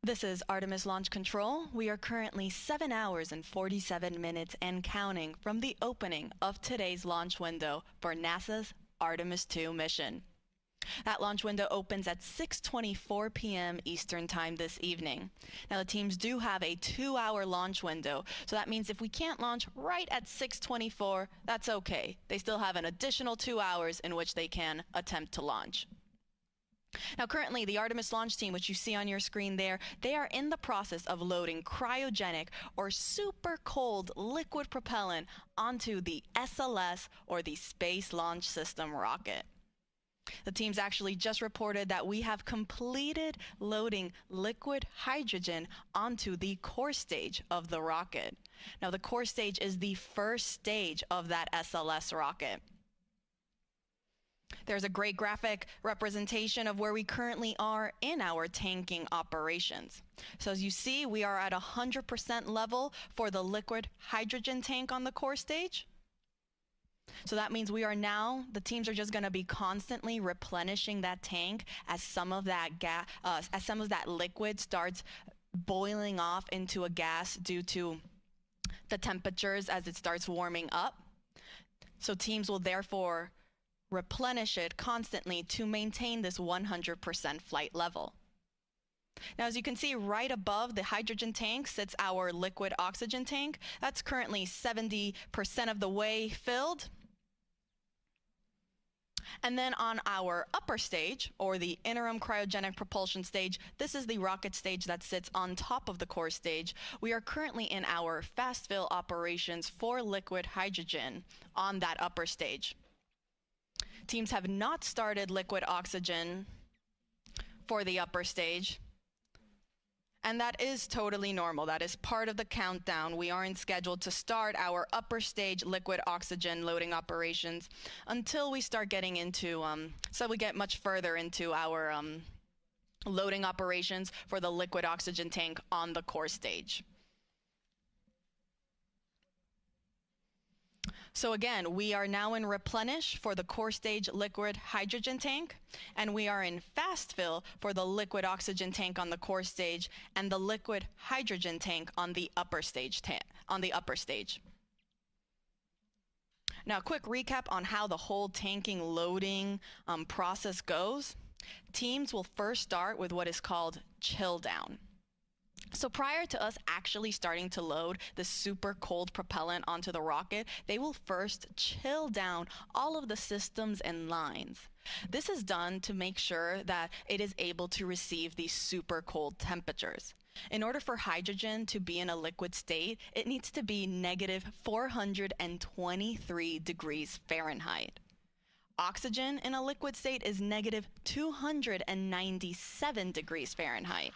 This is Artemis Launch Control. We are currently 7 hours and 47 minutes and counting from the opening of today's launch window for NASA's Artemis II mission. That launch window opens at 6:24 p.m. Eastern Time this evening. Now the teams do have a 2-hour launch window, so that means if we can't launch right at 6:24, that's okay. They still have an additional 2 hours in which they can attempt to launch. Now currently the Artemis launch team, which you see on your screen there, they are in the process of loading cryogenic or super cold liquid propellant onto the SLS or the Space Launch System rocket. The teams actually just reported that we have completed loading liquid hydrogen onto the core stage of the rocket. Now the core stage is the first stage of that SLS rocket. There's a great graphic representation of where we currently are in our tanking operations. So as you see, we are at 100% level for the liquid hydrogen tank on the core stage. So that means we are now, the teams are just going to be constantly replenishing that tank as some of that liquid starts boiling off into a gas due to the temperatures as it starts warming up. So teams will therefore replenish it constantly to maintain this 100% flight level. Now, as you can see, right above the hydrogen tank sits our liquid oxygen tank. That's currently 70% of the way filled. And then on our upper stage, or the interim cryogenic propulsion stage, this is the rocket stage that sits on top of the core stage. We are currently in our fast fill operations for liquid hydrogen on that upper stage. Teams have not started liquid oxygen for the upper stage, and that is totally normal. That is part of the countdown. We aren't scheduled to start our upper stage liquid oxygen loading operations until we start getting into, so we get much further into our loading operations for the liquid oxygen tank on the core stage. So again, we are now in replenish for the core stage liquid hydrogen tank, and we are in fast fill for the liquid oxygen tank on the core stage and the liquid hydrogen tank on the upper stage. Now, a quick recap on how the whole tanking loading process goes. Teams will first start with what is called chill down. So prior to us actually starting to load the super cold propellant onto the rocket, they will first chill down all of the systems and lines. This is done to make sure that it is able to receive these super cold temperatures. In order for hydrogen to be in a liquid state, it needs to be negative 423 degrees Fahrenheit. Oxygen in a liquid state is negative 297 degrees Fahrenheit.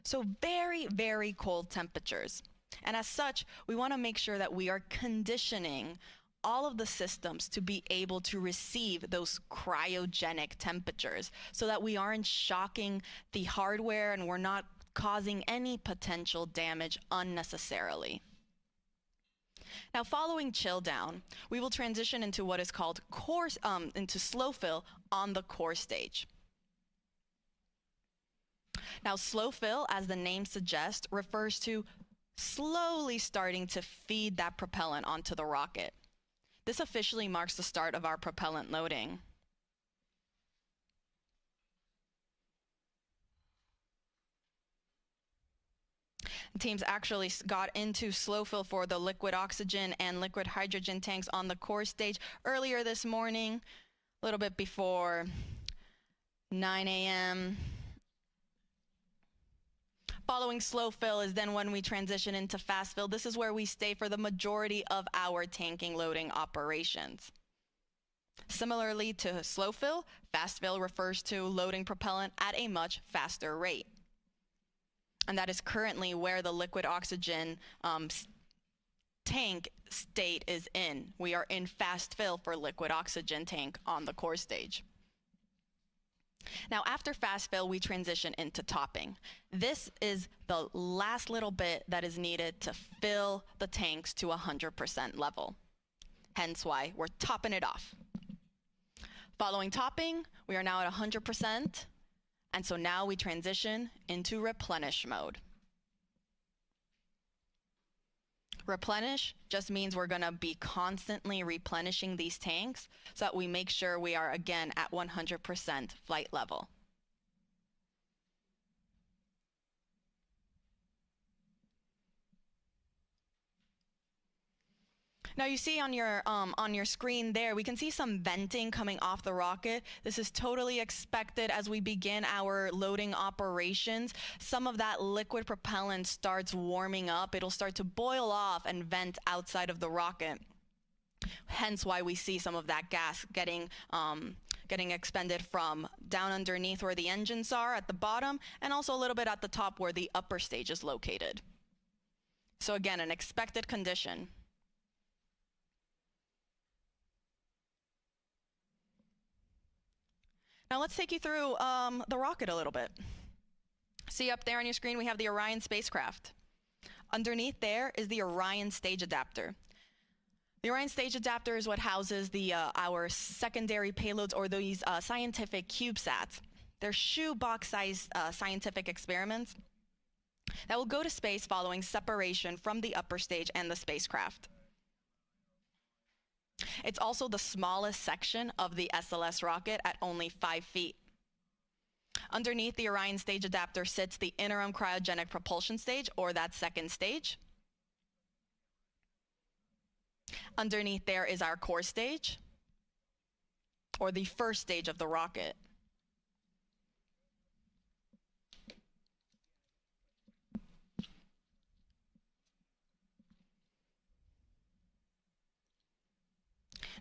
So very, very cold temperatures. And as such, we want to make sure that we are conditioning all of the systems to be able to receive those cryogenic temperatures so that we aren't shocking the hardware and we're not causing any potential damage unnecessarily. Now, following chill down, we will transition into what is called into slow fill on the core stage. Now, slow fill, as the name suggests, refers to slowly starting to feed that propellant onto the rocket. This officially marks the start of our propellant loading. Teams actually got into slow fill for the liquid oxygen and liquid hydrogen tanks on the core stage earlier this morning, a little bit before 9 a.m. Following slow fill is then when we transition into fast fill. This is where we stay for the majority of our tanking loading operations. Similarly to slow fill, fast fill refers to loading propellant at a much faster rate. And that is currently where the liquid oxygen tank state is in. We are in fast fill for liquid oxygen tank on the core stage. Now, after fast fill, we transition into topping. This is the last little bit that is needed to fill the tanks to 100% level. Hence why we're topping it off. Following topping, we are now at 100%. And so now we transition into replenish mode. Replenish just means we're going to be constantly replenishing these tanks so that we make sure we are again at 100% flight level. Now you see on your screen there, we can see some venting coming off the rocket. This is totally expected as we begin our loading operations. Some of that liquid propellant starts warming up. It'll start to boil off and vent outside of the rocket. Hence why we see some of that gas getting expended from down underneath where the engines are at the bottom, and also a little bit at the top where the upper stage is located. So again, an expected condition. Now let's take you through the rocket a little bit. See up there on your screen, we have the Orion spacecraft. Underneath there is the Orion stage adapter. The Orion stage adapter is what houses our secondary payloads, or these scientific CubeSats. They're shoebox-sized scientific experiments that will go to space following separation from the upper stage and the spacecraft. It's also the smallest section of the SLS rocket at only 5 feet. Underneath the Orion stage adapter sits the interim cryogenic propulsion stage, or that second stage. Underneath there is our core stage, or the first stage of the rocket.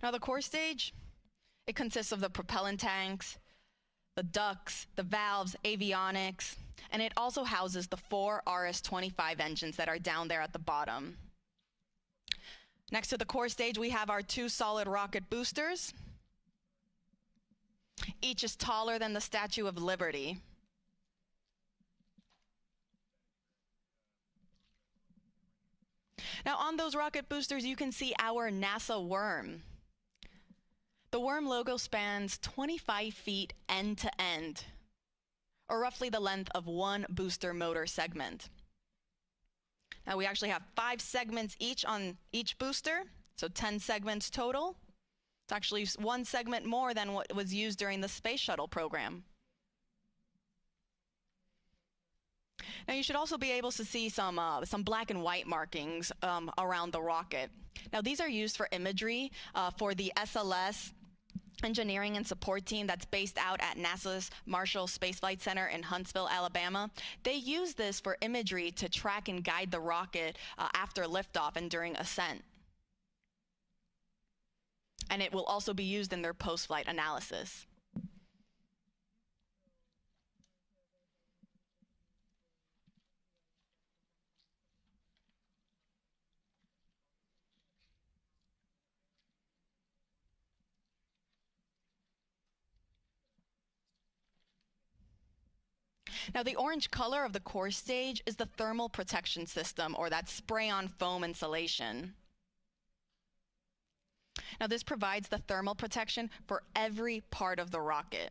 Now the core stage, it consists of the propellant tanks, the ducts, the valves, avionics, and it also houses the 4 RS-25 engines that are down there at the bottom. Next to the core stage, we have our 2 solid rocket boosters. Each is taller than the Statue of Liberty. Now on those rocket boosters, you can see our NASA worm. The worm logo spans 25 feet end to end, or roughly the length of 1 booster motor segment. Now we actually have 5 segments each on each booster, so 10 segments total. It's actually 1 segment more than what was used during the space shuttle program. Now you should also be able to see some black and white markings around the rocket. Now these are used for imagery for the SLS engineering and support team that's based out at NASA's Marshall Space Flight Center in Huntsville, Alabama. They use this for imagery to track and guide the rocket after liftoff and during ascent. And it will also be used in their post-flight analysis. Now the orange color of the core stage is the thermal protection system, or that spray-on foam insulation. Now this provides the thermal protection for every part of the rocket.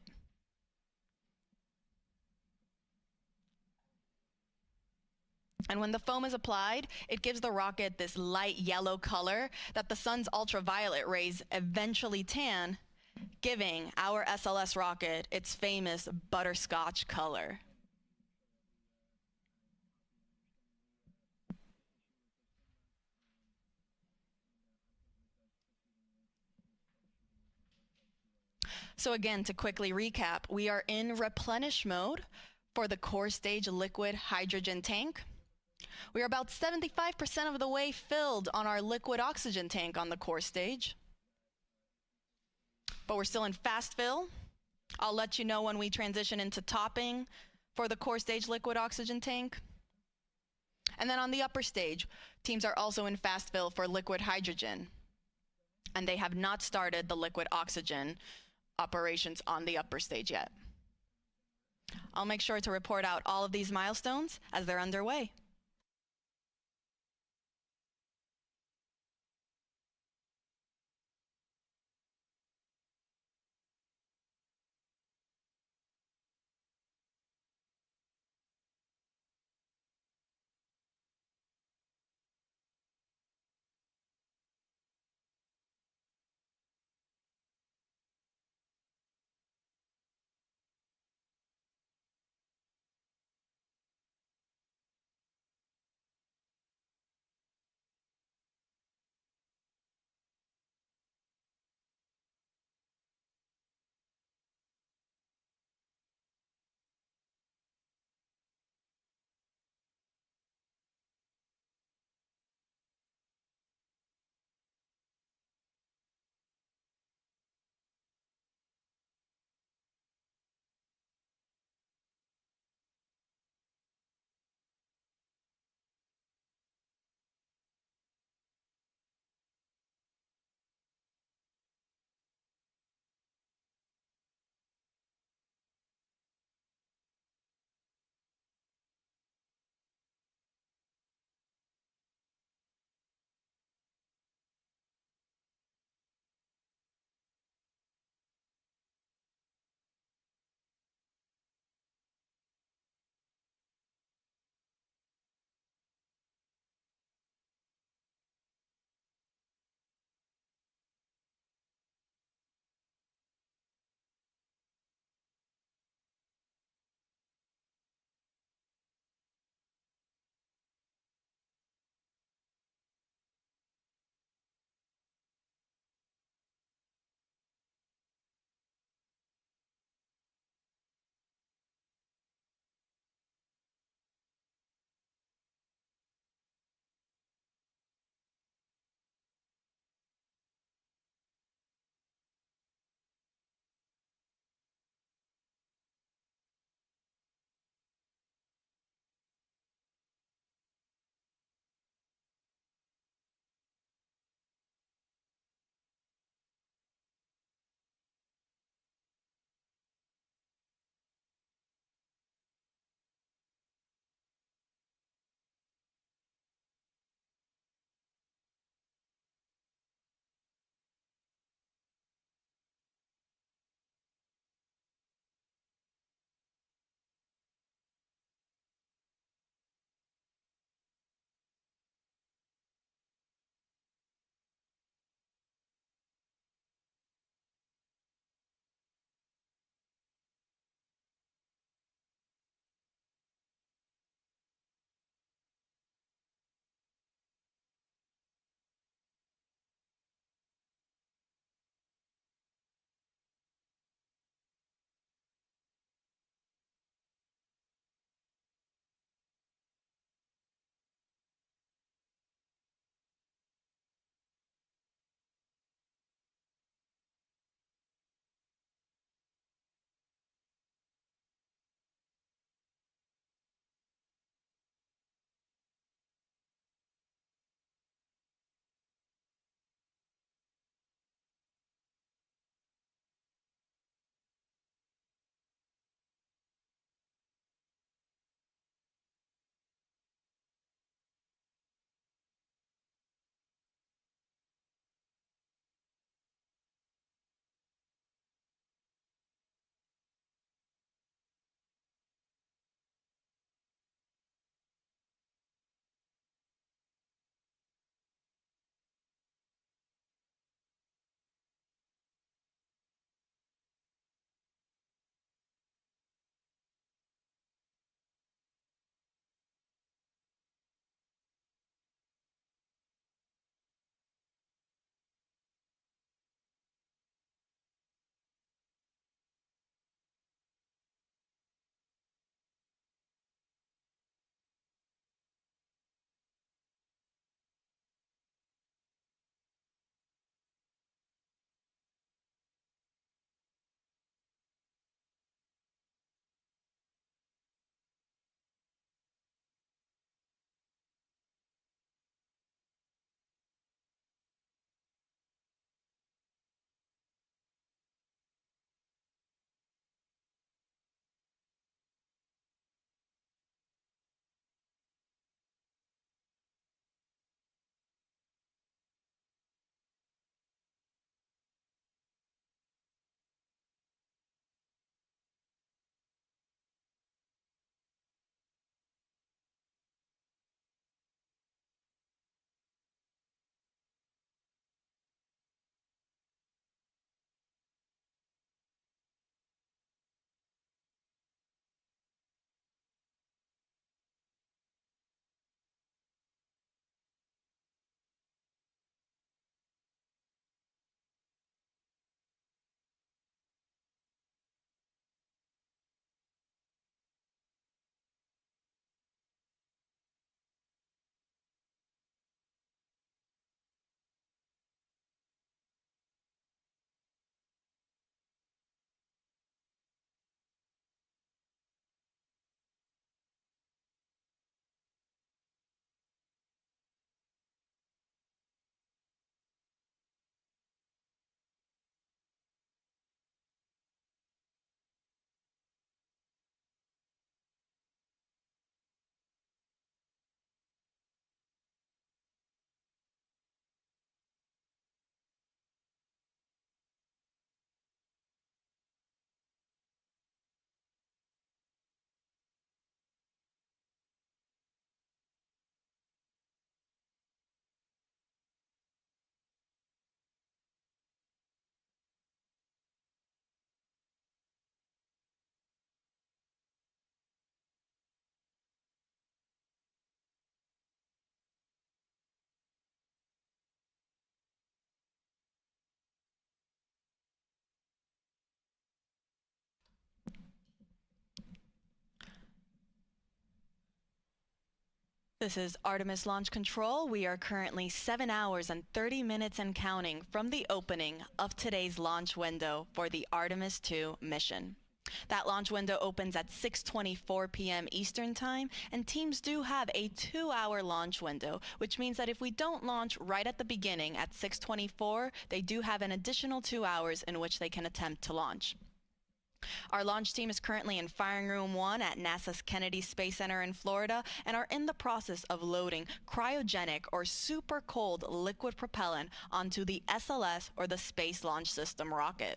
And when the foam is applied, it gives the rocket this light yellow color that the sun's ultraviolet rays eventually tan, giving our SLS rocket its famous butterscotch color. So again, to quickly recap, we are in replenish mode for the core stage liquid hydrogen tank. We are about 75% of the way filled on our liquid oxygen tank on the core stage. But we're still in fast fill. I'll let you know when we transition into topping for the core stage liquid oxygen tank. And then on the upper stage, teams are also in fast fill for liquid hydrogen. And they have not started the liquid oxygen operations on the upper stage yet. I'll make sure to report out all of these milestones as they're underway. This is Artemis Launch Control. We are currently 7 hours and 30 minutes and counting from the opening of today's launch window for the Artemis II mission. That launch window opens at 6:24 p.m. Eastern Time, and teams do have a 2-hour launch window, which means that if we don't launch right at the beginning at 6:24, they do have an additional 2 hours in which they can attempt to launch. Our launch team is currently in Firing Room 1 at NASA's Kennedy Space Center in Florida and are in the process of loading cryogenic or super cold liquid propellant onto the SLS, or the Space Launch System rocket.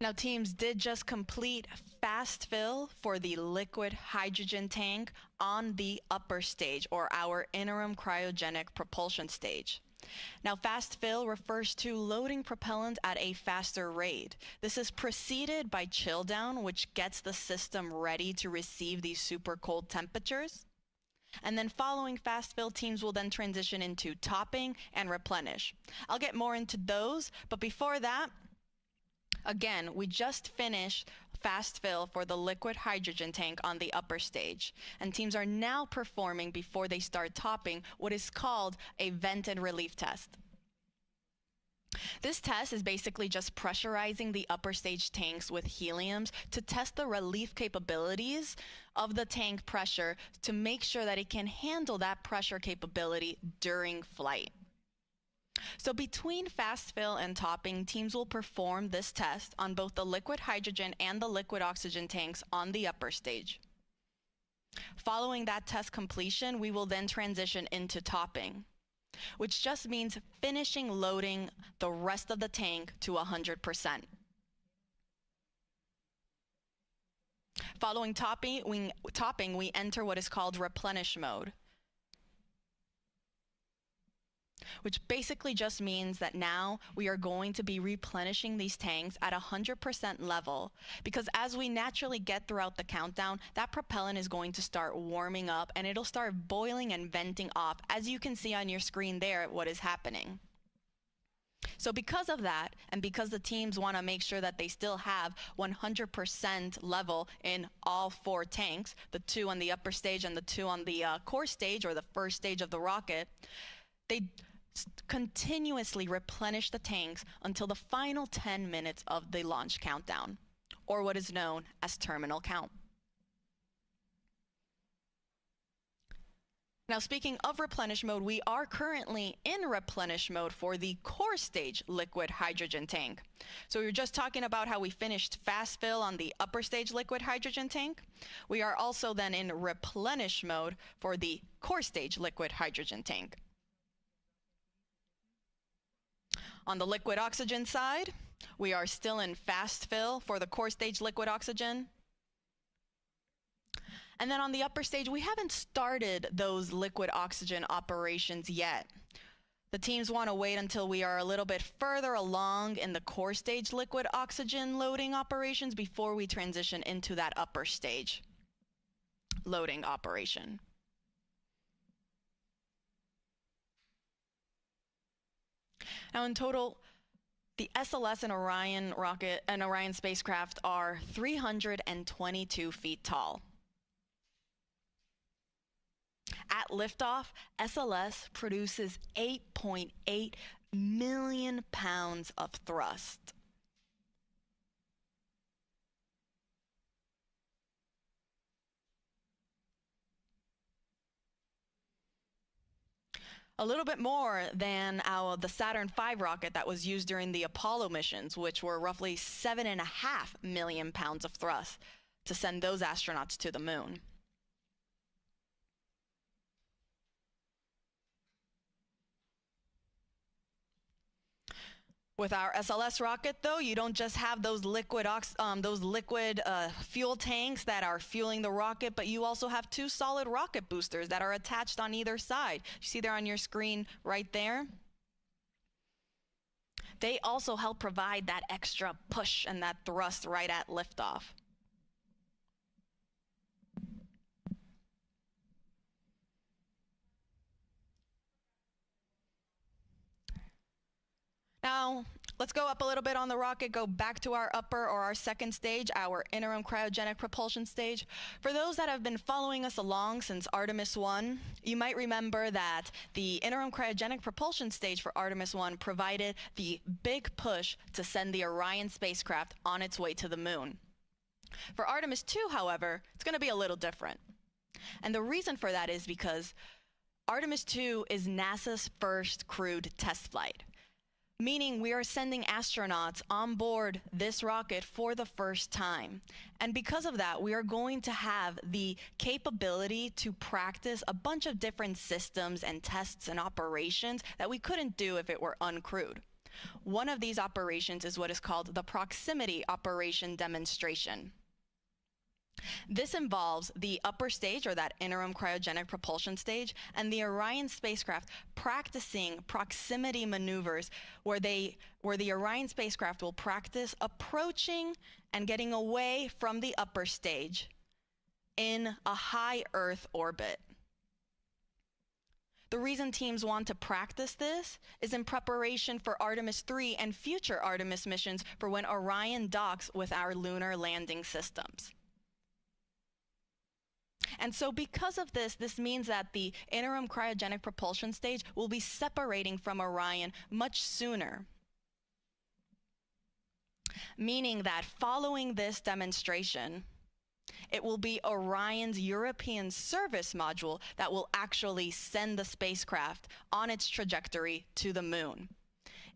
Now, teams did just complete fast fill for the liquid hydrogen tank on the upper stage, or our interim cryogenic propulsion stage. Now, fast fill refers to loading propellant at a faster rate. This is preceded by chill down, which gets the system ready to receive these super cold temperatures. And then following fast fill, teams will then transition into topping and replenish. I'll get more into those, but before that, again, we just finished fast fill for the liquid hydrogen tank on the upper stage, and teams are now performing, before they start topping, what is called a vent and relief test. This test is basically just pressurizing the upper stage tanks with heliums to test the relief capabilities of the tank pressure to make sure that it can handle that pressure capability during flight. So between fast fill and topping, teams will perform this test on both the liquid hydrogen and the liquid oxygen tanks on the upper stage. Following that test completion, we will then transition into topping, which just means finishing loading the rest of the tank to 100%. Following topping, we enter what is called replenish mode, which basically just means that now we are going to be replenishing these tanks at 100% level, because as we naturally get throughout the countdown, that propellant is going to start warming up and it'll start boiling and venting off, as you can see on your screen there what is happening. So because of that, and because the teams want to make sure that they still have 100% level in all 4 tanks, the 2 on the upper stage and the 2 on the core stage, or the first stage of the rocket, they continuously replenish the tanks until the final 10 minutes of the launch countdown, or what is known as terminal count. Now, speaking of replenish mode, we are currently in replenish mode for the core stage liquid hydrogen tank. So we were just talking about how we finished fast fill on the upper stage liquid hydrogen tank. We are also then in replenish mode for the core stage liquid hydrogen tank. On the liquid oxygen side, we are still in fast fill for the core stage liquid oxygen. And then on the upper stage, we haven't started those liquid oxygen operations yet. The teams want to wait until we are a little bit further along in the core stage liquid oxygen loading operations before we transition into that upper stage loading operation. Now, in total, the SLS and Orion rocket and Orion spacecraft are 322 feet tall. At liftoff, SLS produces 8.8 million pounds of thrust. A little bit more than the Saturn V rocket that was used during the Apollo missions, which were roughly 7.5 million pounds of thrust to send those astronauts to the moon. With our SLS rocket, though, you don't just have those liquid fuel tanks that are fueling the rocket, but you also have 2 solid rocket boosters that are attached on either side. You see there on your screen right there? They also help provide that extra push and that thrust right at liftoff. Now, let's go up a little bit on the rocket, go back to our upper or our second stage, our interim cryogenic propulsion stage. For those that have been following us along since Artemis I, you might remember that the interim cryogenic propulsion stage for Artemis I provided the big push to send the Orion spacecraft on its way to the moon. For Artemis II, however, it's going to be a little different. And the reason for that is because Artemis II is NASA's first crewed test flight, meaning we are sending astronauts on board this rocket for the first time. And because of that, we are going to have the capability to practice a bunch of different systems and tests and operations that we couldn't do if it were uncrewed. One of these operations is what is called the proximity operation demonstration. This involves the upper stage, or that interim cryogenic propulsion stage, and the Orion spacecraft practicing proximity maneuvers where the Orion spacecraft will practice approaching and getting away from the upper stage in a high Earth orbit. The reason teams want to practice this is in preparation for Artemis III and future Artemis missions for when Orion docks with our lunar landing systems. And so because of this, this means that the interim cryogenic propulsion stage will be separating from Orion much sooner. Meaning that following this demonstration, it will be Orion's European service module that will actually send the spacecraft on its trajectory to the moon.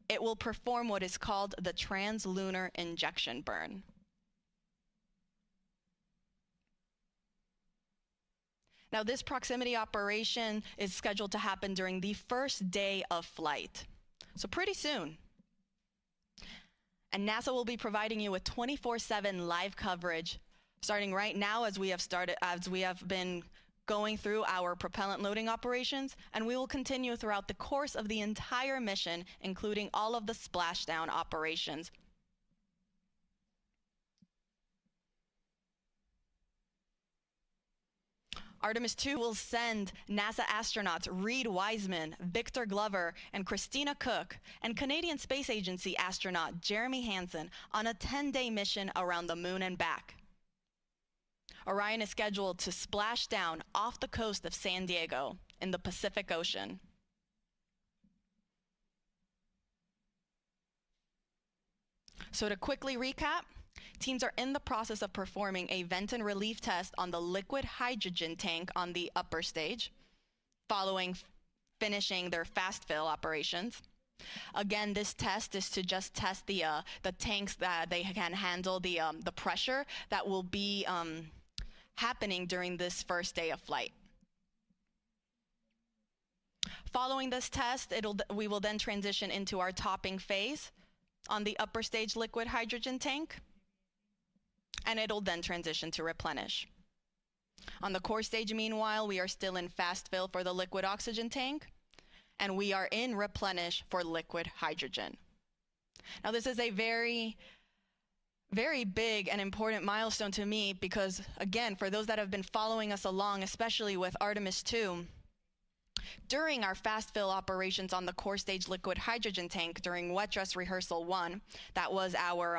It will perform what is called the translunar injection burn. Now, this proximity operation is scheduled to happen during the first day of flight, so pretty soon. And NASA will be providing you with 24/7 live coverage, starting right now as we have been going through our propellant loading operations, and we will continue throughout the course of the entire mission, including all of the splashdown operations. Artemis II will send NASA astronauts Reed Wiseman, Victor Glover, and Christina Cook, and Canadian Space Agency astronaut Jeremy Hansen on a 10-day mission around the moon and back. Orion is scheduled to splash down off the coast of San Diego in the Pacific Ocean. So to quickly recap, teams are in the process of performing a vent and relief test on the liquid hydrogen tank on the upper stage, following finishing their fast fill operations. Again, this test is to just test the tanks that they can handle the pressure that will be happening during this first day of flight. Following this test, we will then transition into our topping phase on the upper stage liquid hydrogen tank, and it'll then transition to replenish. On the core stage, meanwhile, we are still in fast fill for the liquid oxygen tank, and we are in replenish for liquid hydrogen. Now, this is a very, very big and important milestone to me because, again, for those that have been following us along, especially with Artemis II, during our fast fill operations on the core stage liquid hydrogen tank during wet dress rehearsal 1, that was our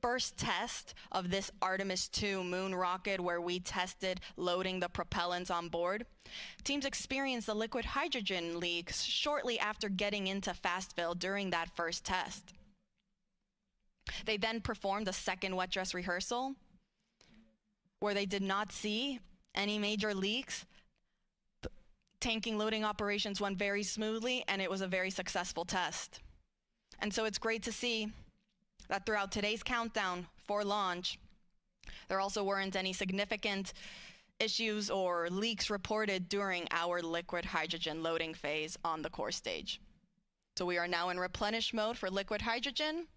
first test of this Artemis II moon rocket where we tested loading the propellants on board. Teams experienced the liquid hydrogen leaks shortly after getting into fast fill during that first test. They then performed a second wet dress rehearsal where they did not see any major leaks. Tanking loading operations went very smoothly, and it was a very successful test. And so it's great to see that throughout today's countdown for launch, there also weren't any significant issues or leaks reported during our liquid hydrogen loading phase on the core stage. So we are now in replenish mode for liquid hydrogen.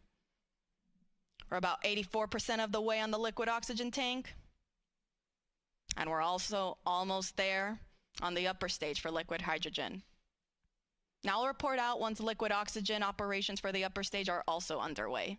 We're about 84% of the way on the liquid oxygen tank. And we're also almost there on the upper stage for liquid hydrogen. Now I'll report out once liquid oxygen operations for the upper stage are also underway.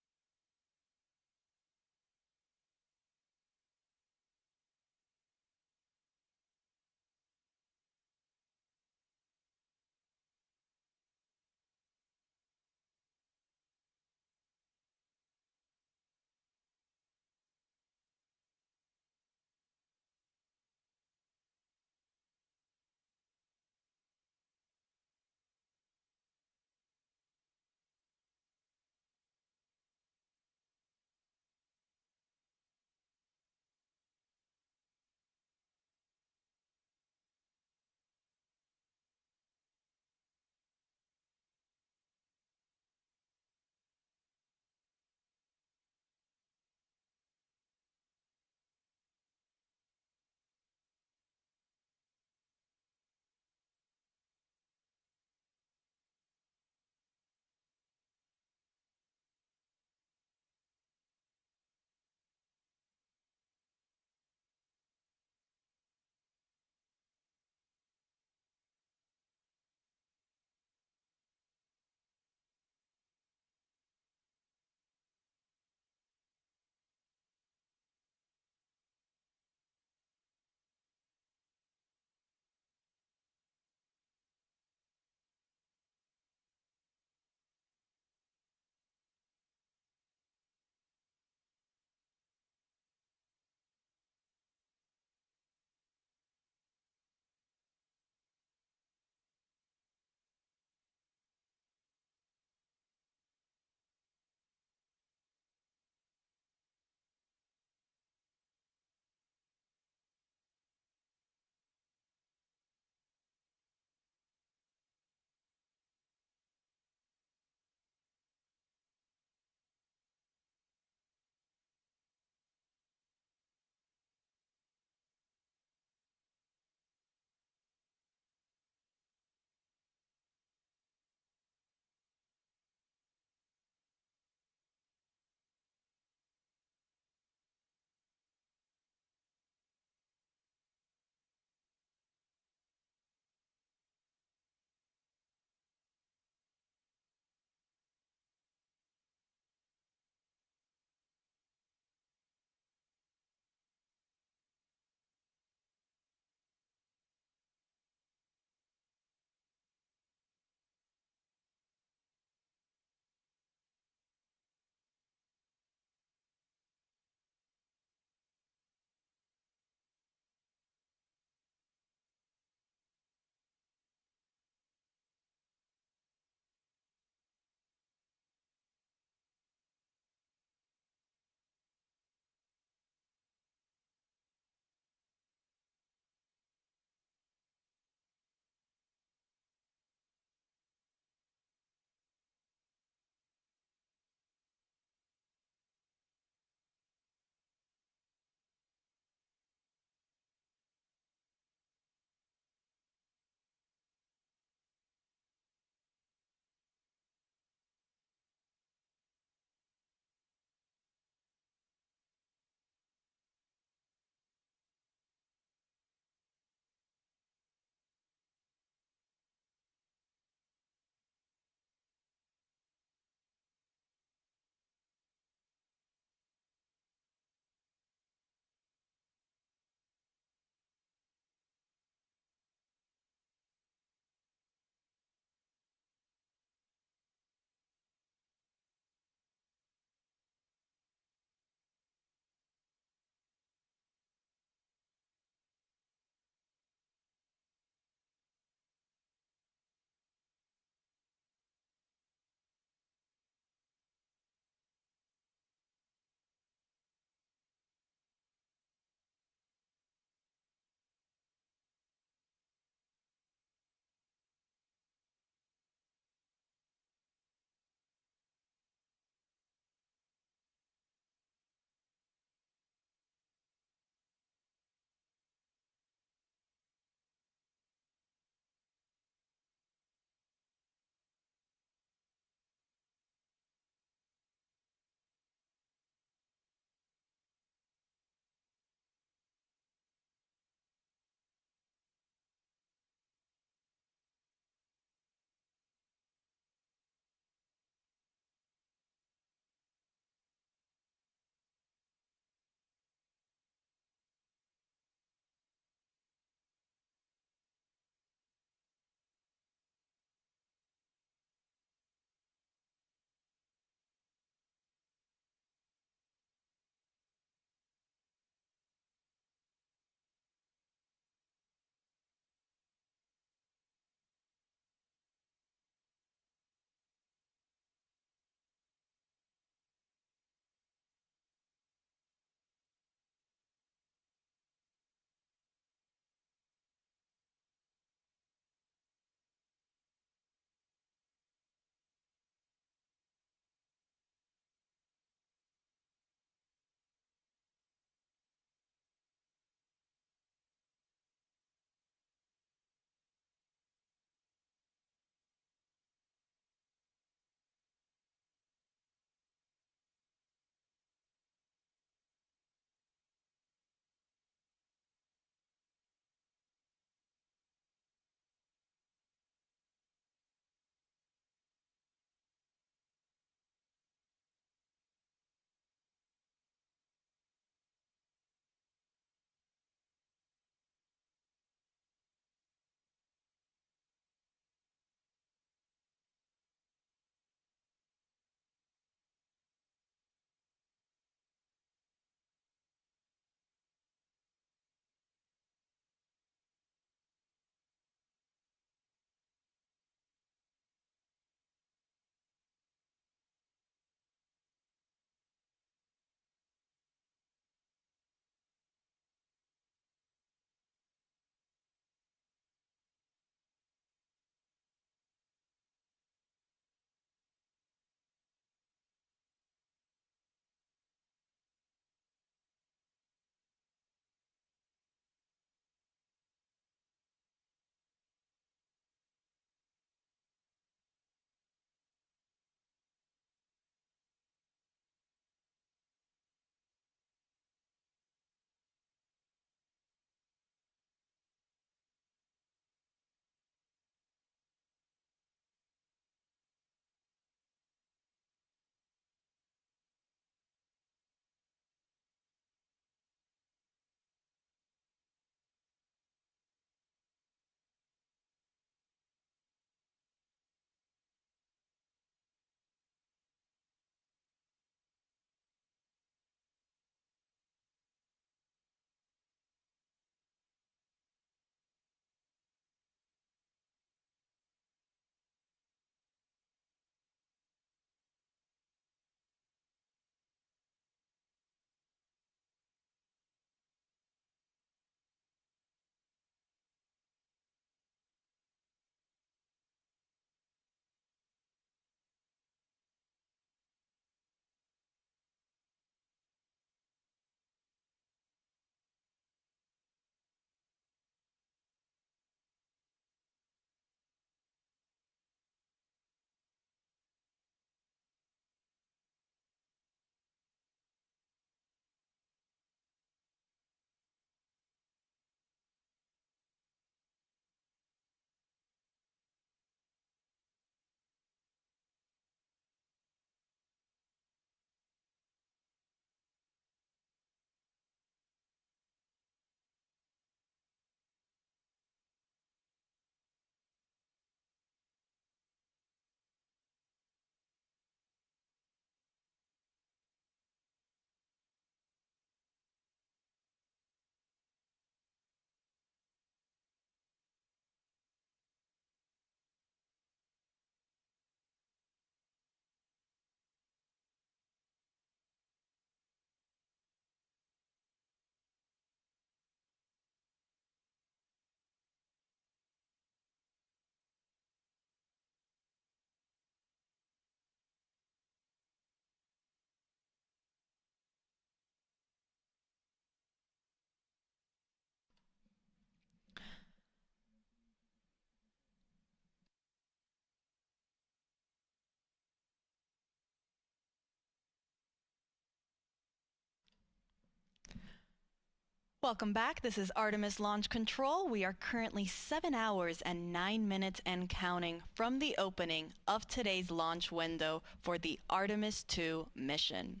Welcome back. This is Artemis Launch Control. We are currently 7 hours and 9 minutes and counting from the opening of today's launch window for the Artemis II mission.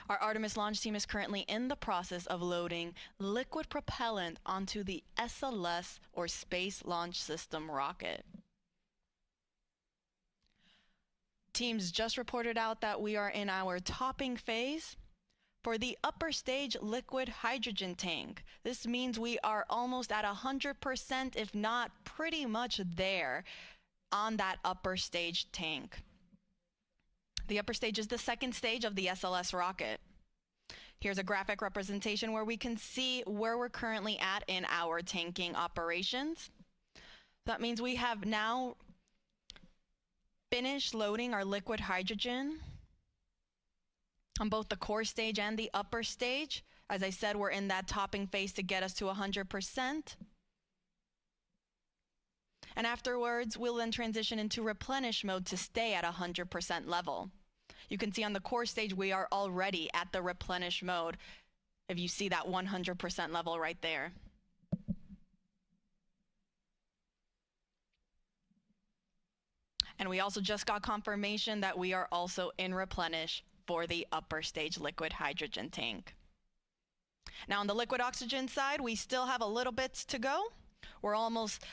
Our Artemis launch team is currently in the process of loading liquid propellant onto the SLS, or Space Launch System, rocket. Teams just reported out that we are in our topping phase. For the upper stage liquid hydrogen tank, this means we are almost at 100%, if not pretty much there on that upper stage tank. The upper stage is the second stage of the SLS rocket. Here's a graphic representation where we can see where we're currently at in our tanking operations. That means we have now finished loading our liquid hydrogen on both the core stage and the upper stage. As I said, we're in that topping phase to get us to 100%. And afterwards, we'll then transition into replenish mode to stay at 100% level. You can see on the core stage, we are already at the replenish mode, if you see that 100% level right there. And we also just got confirmation that we are also in replenish for the upper stage liquid hydrogen tank. Now on the liquid oxygen side, we still have a little bit to go. We're almost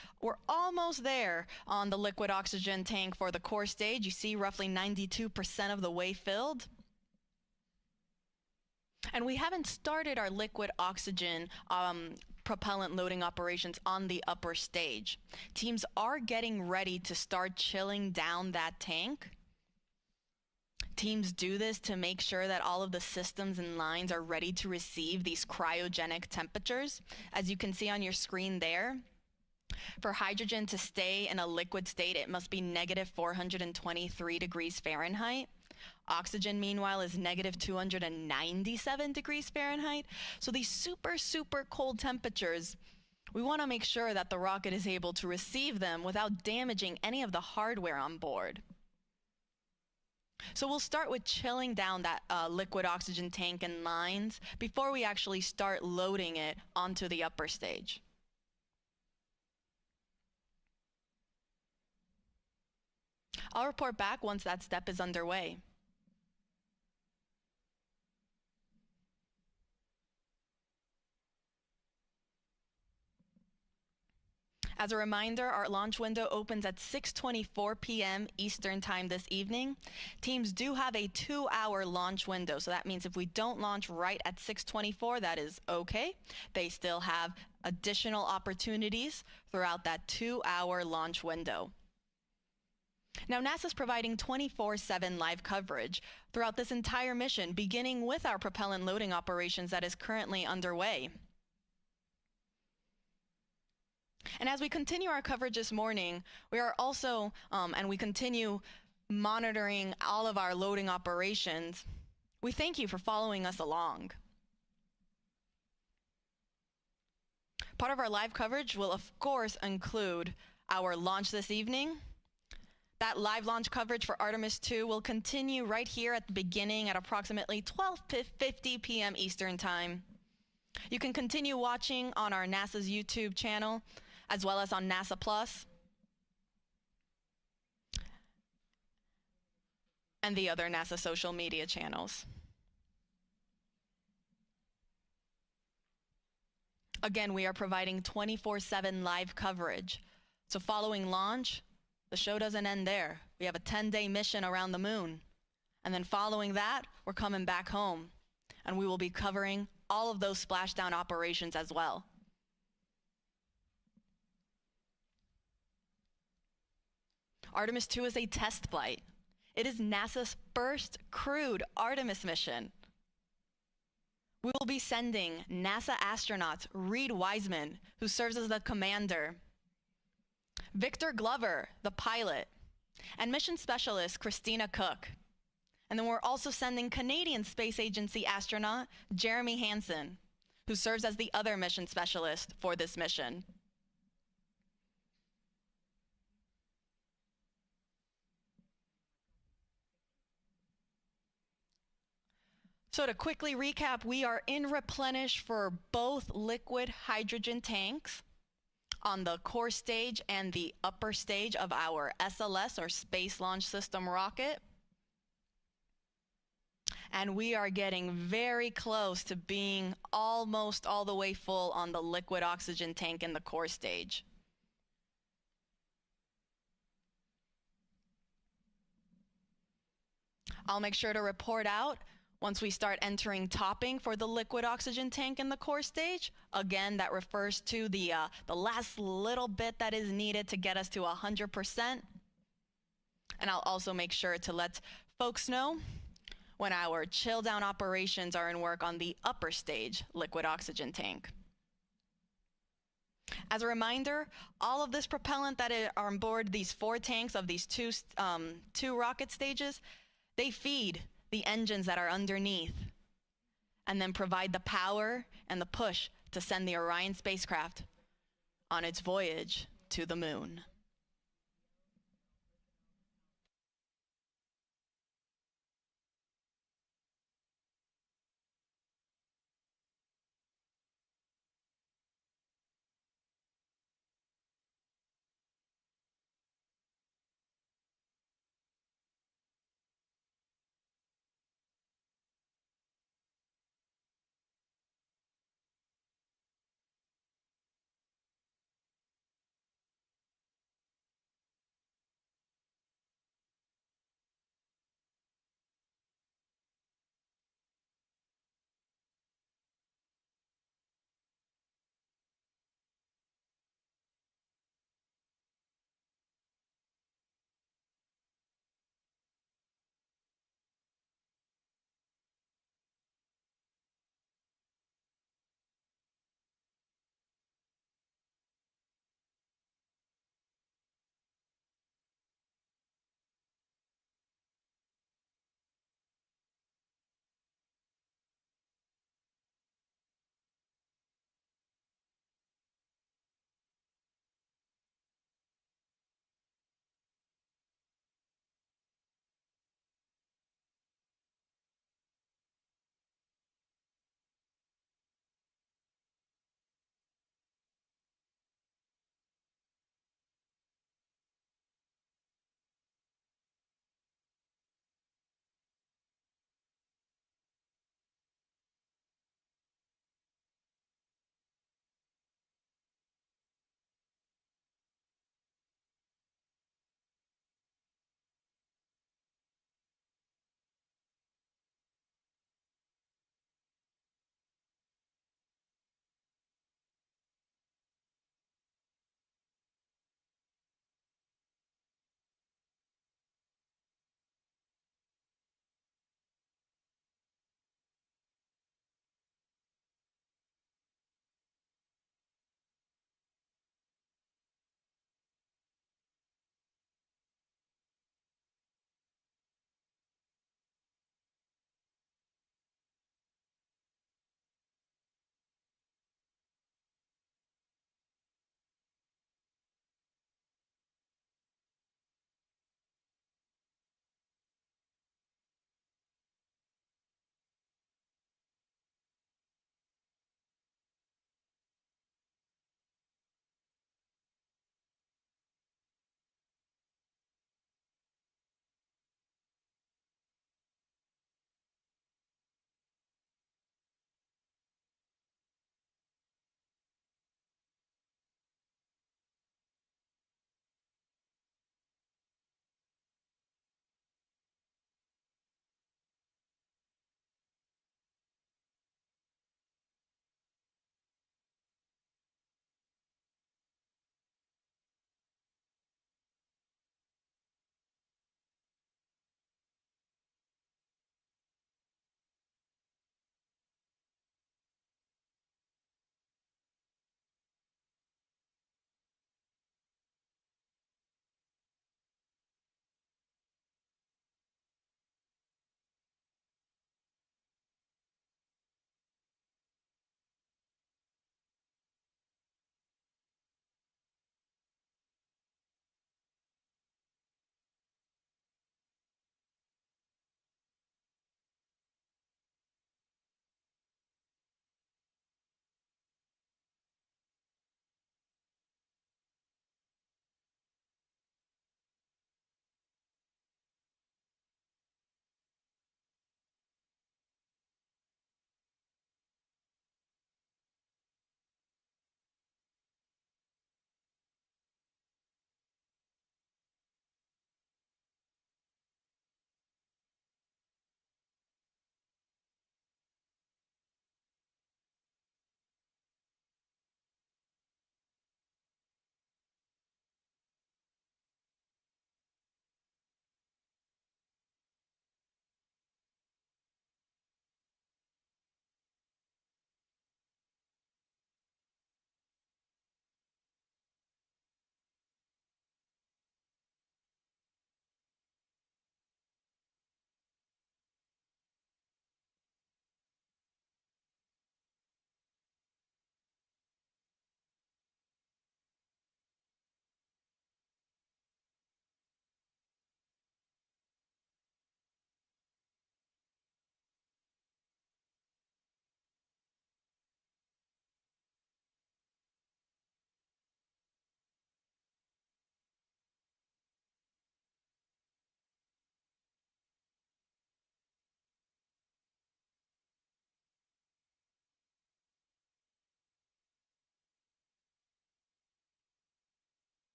there on the liquid oxygen tank for the core stage. You see roughly 92% of the way filled. And we haven't started our liquid oxygen propellant loading operations on the upper stage. Teams are getting ready to start chilling down that tank. Teams do this to make sure that all of the systems and lines are ready to receive these cryogenic temperatures. As you can see on your screen there, for hydrogen to stay in a liquid state, it must be negative 423 degrees Fahrenheit. Oxygen, meanwhile, is negative 297 degrees Fahrenheit. So these super, super cold temperatures, we want to make sure that the rocket is able to receive them without damaging any of the hardware on board. So we'll start with chilling down that liquid oxygen tank and lines before we actually start loading it onto the upper stage. I'll report back once that step is underway. As a reminder, our launch window opens at 6:24 p.m. Eastern Time this evening. Teams do have a 2-hour launch window, so that means if we don't launch right at 6:24, that is okay. They still have additional opportunities throughout that 2-hour launch window. Now, NASA's providing 24/7 live coverage throughout this entire mission, beginning with our propellant loading operations that is currently underway. And as we continue our coverage this morning, we are also, and we continue monitoring all of our loading operations. We thank you for following us along. Part of our live coverage will, of course, include our launch this evening. That live launch coverage for Artemis II will continue right here at the beginning at approximately 12:50 p.m. Eastern Time. You can continue watching on our NASA's YouTube channel, as well as on NASA Plus and the other NASA social media channels. Again, we are providing 24/7 live coverage. So following launch, the show doesn't end there. We have a 10-day mission around the moon. And then following that, we're coming back home. And we will be covering all of those splashdown operations as well. Artemis II is a test flight. It is NASA's first crewed Artemis mission. We will be sending NASA astronaut Reed Wiseman, who serves as the commander, Victor Glover, the pilot, and mission specialist Christina Cook. And then we're also sending Canadian Space Agency astronaut Jeremy Hansen, who serves as the other mission specialist for this mission. So to quickly recap, we are in Replenish for both liquid hydrogen tanks on the core stage and the upper stage of our SLS, or Space Launch System rocket. And we are getting very close to being almost all the way full on the liquid oxygen tank in the core stage. I'll make sure to report out once we start entering topping for the liquid oxygen tank in the core stage. Again, that refers to the last little bit that is needed to get us to 100%. And I'll also make sure to let folks know when our chill down operations are in work on the upper stage liquid oxygen tank. As a reminder, all of this propellant that are on board these 4 tanks of these two rocket stages, they feed the engines that are underneath and then provide the power and the push to send the Orion spacecraft on its voyage to the moon.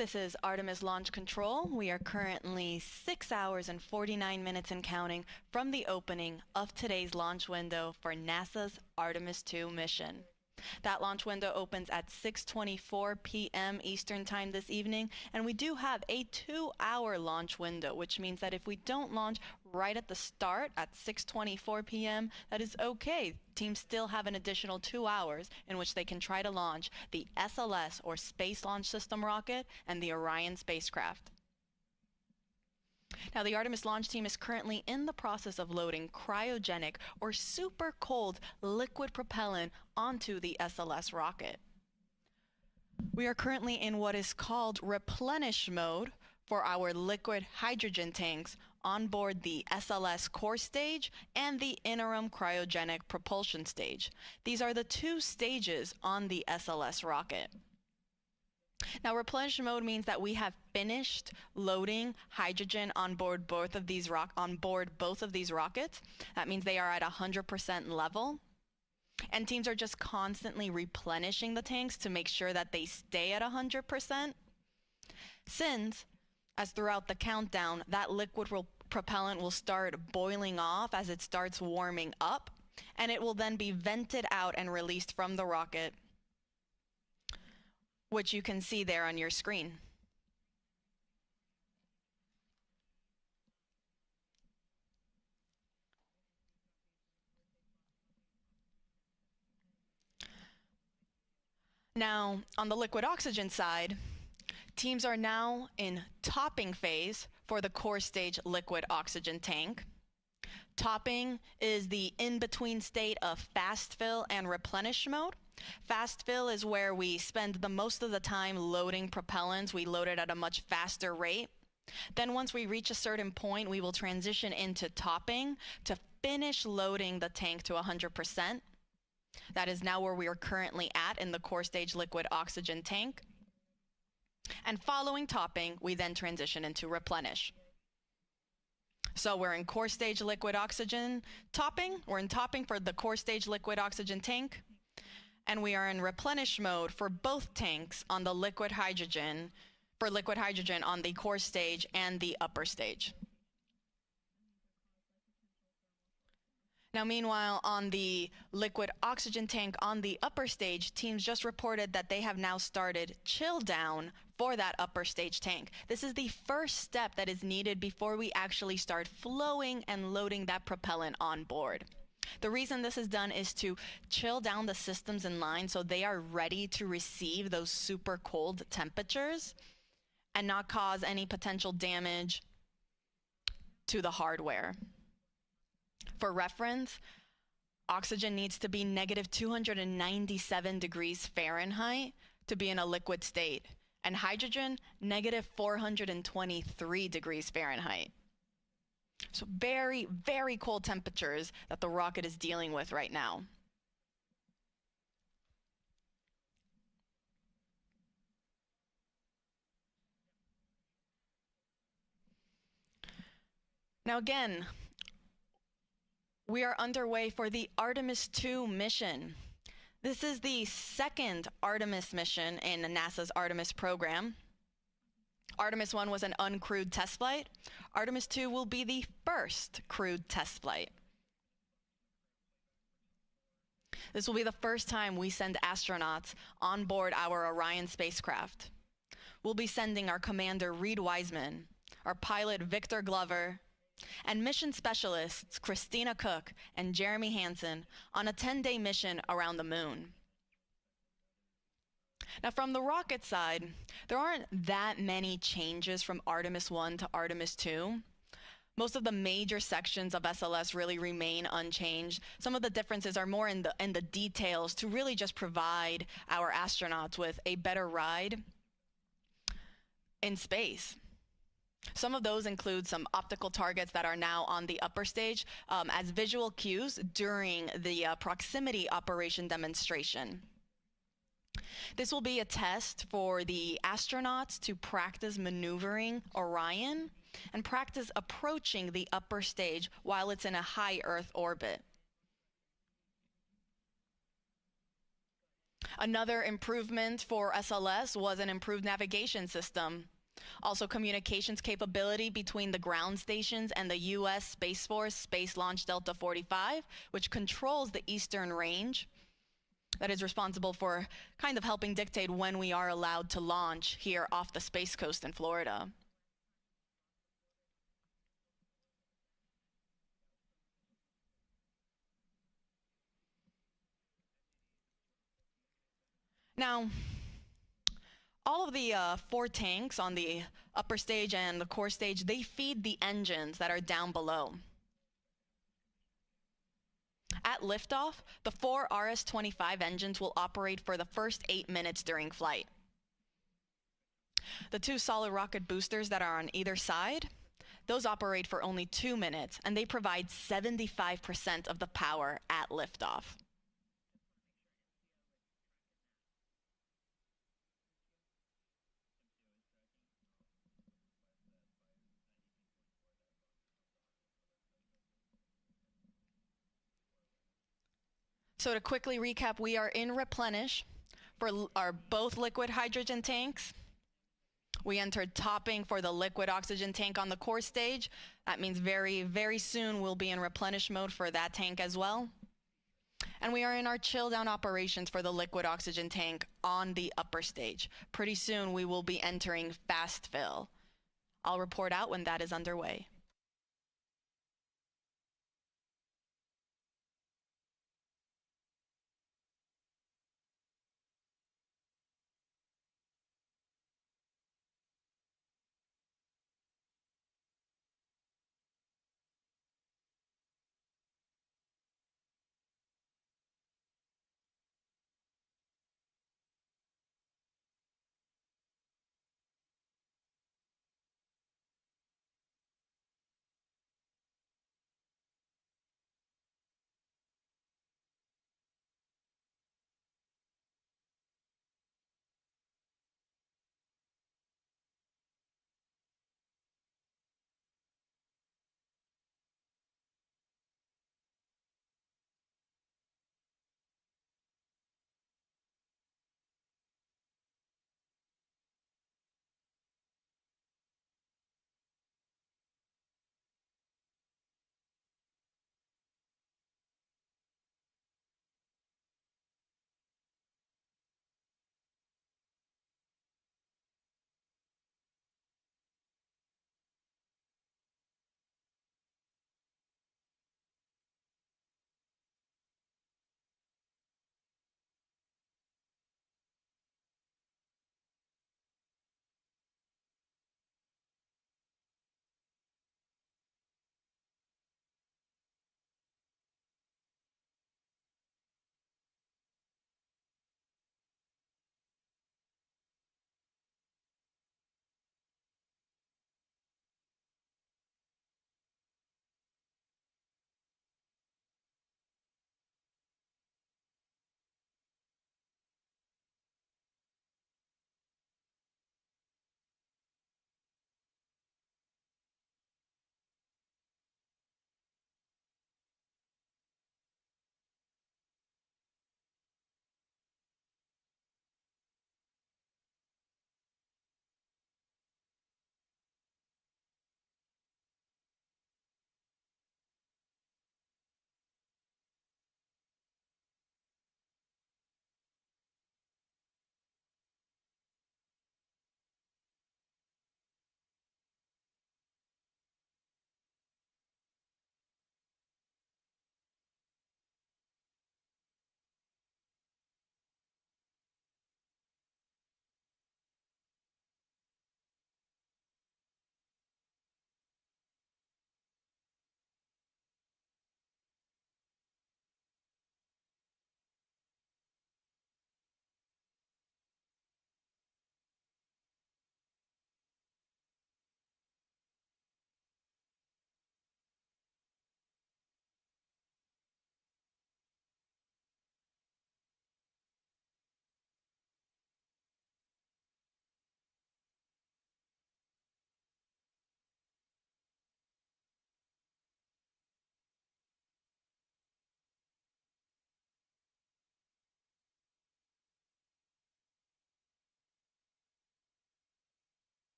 This is Artemis Launch Control. We are currently 6 hours and 49 minutes and counting from the opening of today's launch window for NASA's Artemis II mission. That launch window opens at 6:24 p.m. Eastern Time this evening, and we do have a 2-hour launch window, which means that if we don't launch right at the start at 6:24 p.m., that is okay. Teams still have an additional 2 hours in which they can try to launch the SLS, or Space Launch System rocket, and the Orion spacecraft. Now, the Artemis launch team is currently in the process of loading cryogenic or super cold liquid propellant onto the SLS rocket. We are currently in what is called replenish mode for our liquid hydrogen tanks on board the SLS core stage and the interim cryogenic propulsion stage. These are the two stages on the SLS rocket. Now, replenish mode means that we have finished loading hydrogen on board both of these rockets. That means they are at 100% level. And teams are just constantly replenishing the tanks to make sure that they stay at 100%. Since, as throughout the countdown, that liquid propellant will start boiling off as it starts warming up, and it will then be vented out and released from the rocket, which you can see there on your screen. Now, on the liquid oxygen side, teams are now in topping phase for the core stage liquid oxygen tank. Topping is the in-between state of fast fill and replenish mode. Fast fill is where we spend the most of the time loading propellants. We load it at a much faster rate. Then once we reach a certain point, we will transition into topping to finish loading the tank to 100%. That is now where we are currently at in the core stage liquid oxygen tank. And following topping, we then transition into replenish. So we're in core stage liquid oxygen topping. We're in topping for the core stage liquid oxygen tank. And we are in replenish mode for both tanks on the liquid hydrogen, on the core stage and the upper stage. Now, meanwhile, on the liquid oxygen tank on the upper stage, teams just reported that they have now started chill down for that upper stage tank. This is the first step that is needed before we actually start flowing and loading that propellant on board. The reason this is done is to chill down the systems in line so they are ready to receive those super cold temperatures and not cause any potential damage to the hardware. For reference, oxygen needs to be negative 297 degrees Fahrenheit to be in a liquid state, and hydrogen, negative 423 degrees Fahrenheit. So very, very cold temperatures that the rocket is dealing with right now. Now again, we are underway for the Artemis II mission. This is the second Artemis mission in NASA's Artemis program. Artemis I was an uncrewed test flight. Artemis II will be the first crewed test flight. This will be the first time we send astronauts on board our Orion spacecraft. We'll be sending our commander Reed Wiseman, our pilot Victor Glover, and mission specialists Christina Cook and Jeremy Hansen on a 10-day mission around the moon. Now, from the rocket side, there aren't that many changes from Artemis I to Artemis II. Most of the major sections of SLS really remain unchanged. Some of the differences are more in the details to really just provide our astronauts with a better ride in space. Some of those include some optical targets that are now on the upper stage as visual cues during the proximity operation demonstration. This will be a test for the astronauts to practice maneuvering Orion and practice approaching the upper stage while it's in a high Earth orbit. Another improvement for SLS was an improved navigation system. Also, communications capability between the ground stations and the U.S. Space Force Space Launch Delta 45, which controls the eastern range. That is responsible for kind of helping dictate when we are allowed to launch here off the Space Coast in Florida. Now, all of the 4 tanks on the upper stage and the core stage, they feed the engines that are down below. At liftoff, the 4 RS-25 engines will operate for the first 8 minutes during flight. The 2 solid rocket boosters that are on either side, those operate for only 2 minutes, and they provide 75% of the power at liftoff. So to quickly recap, we are in Replenish for our both liquid hydrogen tanks. We entered topping for the liquid oxygen tank on the core stage. That means very, very soon we'll be in replenish mode for that tank as well. And we are in our chill down operations for the liquid oxygen tank on the upper stage. Pretty soon we will be entering fast fill. I'll report out when that is underway.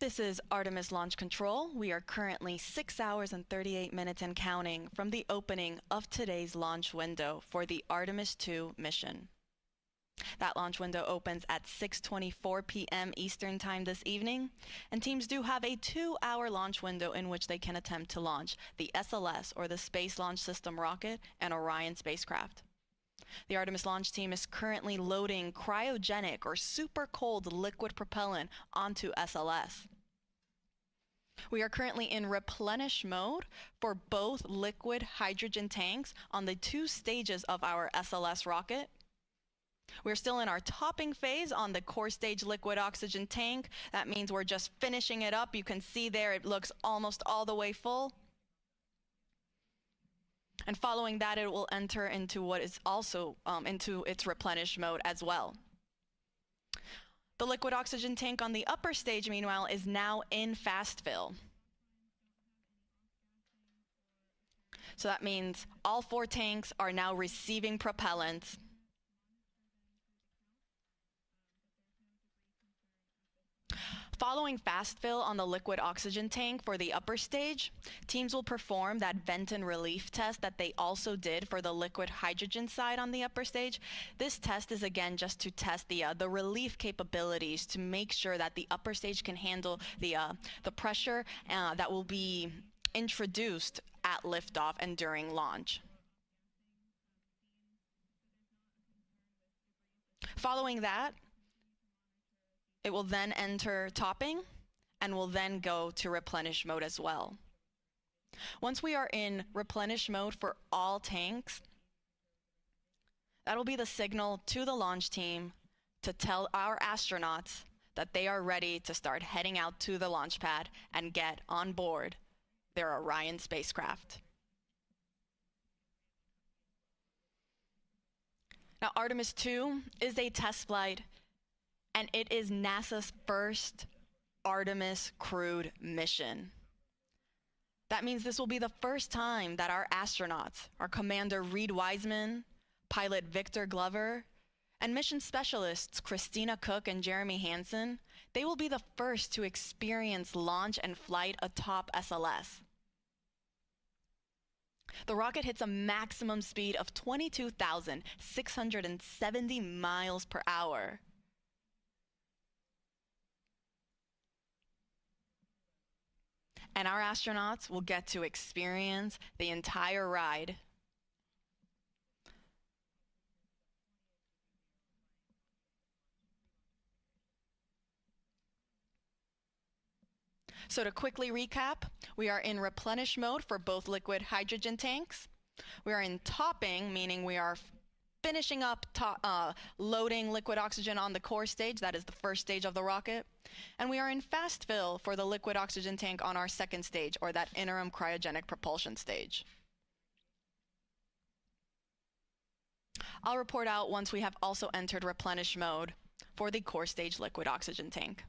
This is Artemis Launch Control. We are currently 6 hours and 38 minutes and counting from the opening of today's launch window for the Artemis II mission. That launch window opens at 6:24 p.m. Eastern Time this evening, and teams do have a 2-hour launch window in which they can attempt to launch the SLS, or the Space Launch System rocket, and Orion spacecraft. The Artemis launch team is currently loading cryogenic or super cold liquid propellant onto SLS. We are currently in replenish mode for both liquid hydrogen tanks on the 2 stages of our SLS rocket. We're still in our topping phase on the core stage liquid oxygen tank. That means we're just finishing it up. You can see there it looks almost all the way full. And following that, it will enter into what is also into its replenish mode as well. The liquid oxygen tank on the upper stage, meanwhile, is now in fast fill. So that means all 4 tanks are now receiving propellant. Following fast fill on the liquid oxygen tank for the upper stage, teams will perform that vent and relief test that they also did for the liquid hydrogen side on the upper stage. This test is again just to test the relief capabilities to make sure that the upper stage can handle the pressure that will be introduced at liftoff and during launch. Following that, it will then enter topping and will then go to replenish mode as well. Once we are in replenish mode for all tanks, that'll be the signal to the launch team to tell our astronauts that they are ready to start heading out to the launch pad and get on board their Orion spacecraft. Now, Artemis II is a test flight, and it is NASA's first Artemis crewed mission. That means this will be the first time that our astronauts, our Commander Reed Wiseman, pilot Victor Glover, and mission specialists Christina Cook and Jeremy Hansen, they will be the first to experience launch and flight atop SLS. The rocket hits a maximum speed of 22,670 miles per hour. And our astronauts will get to experience the entire ride. So to quickly recap, we are in replenish mode for both liquid hydrogen tanks. We are in topping, meaning we are finishing up loading liquid oxygen on the core stage. That is the first stage of the rocket. And we are in fast fill for the liquid oxygen tank on our second stage, or that interim cryogenic propulsion stage. I'll report out once we have also entered replenish mode for the core stage liquid oxygen tank.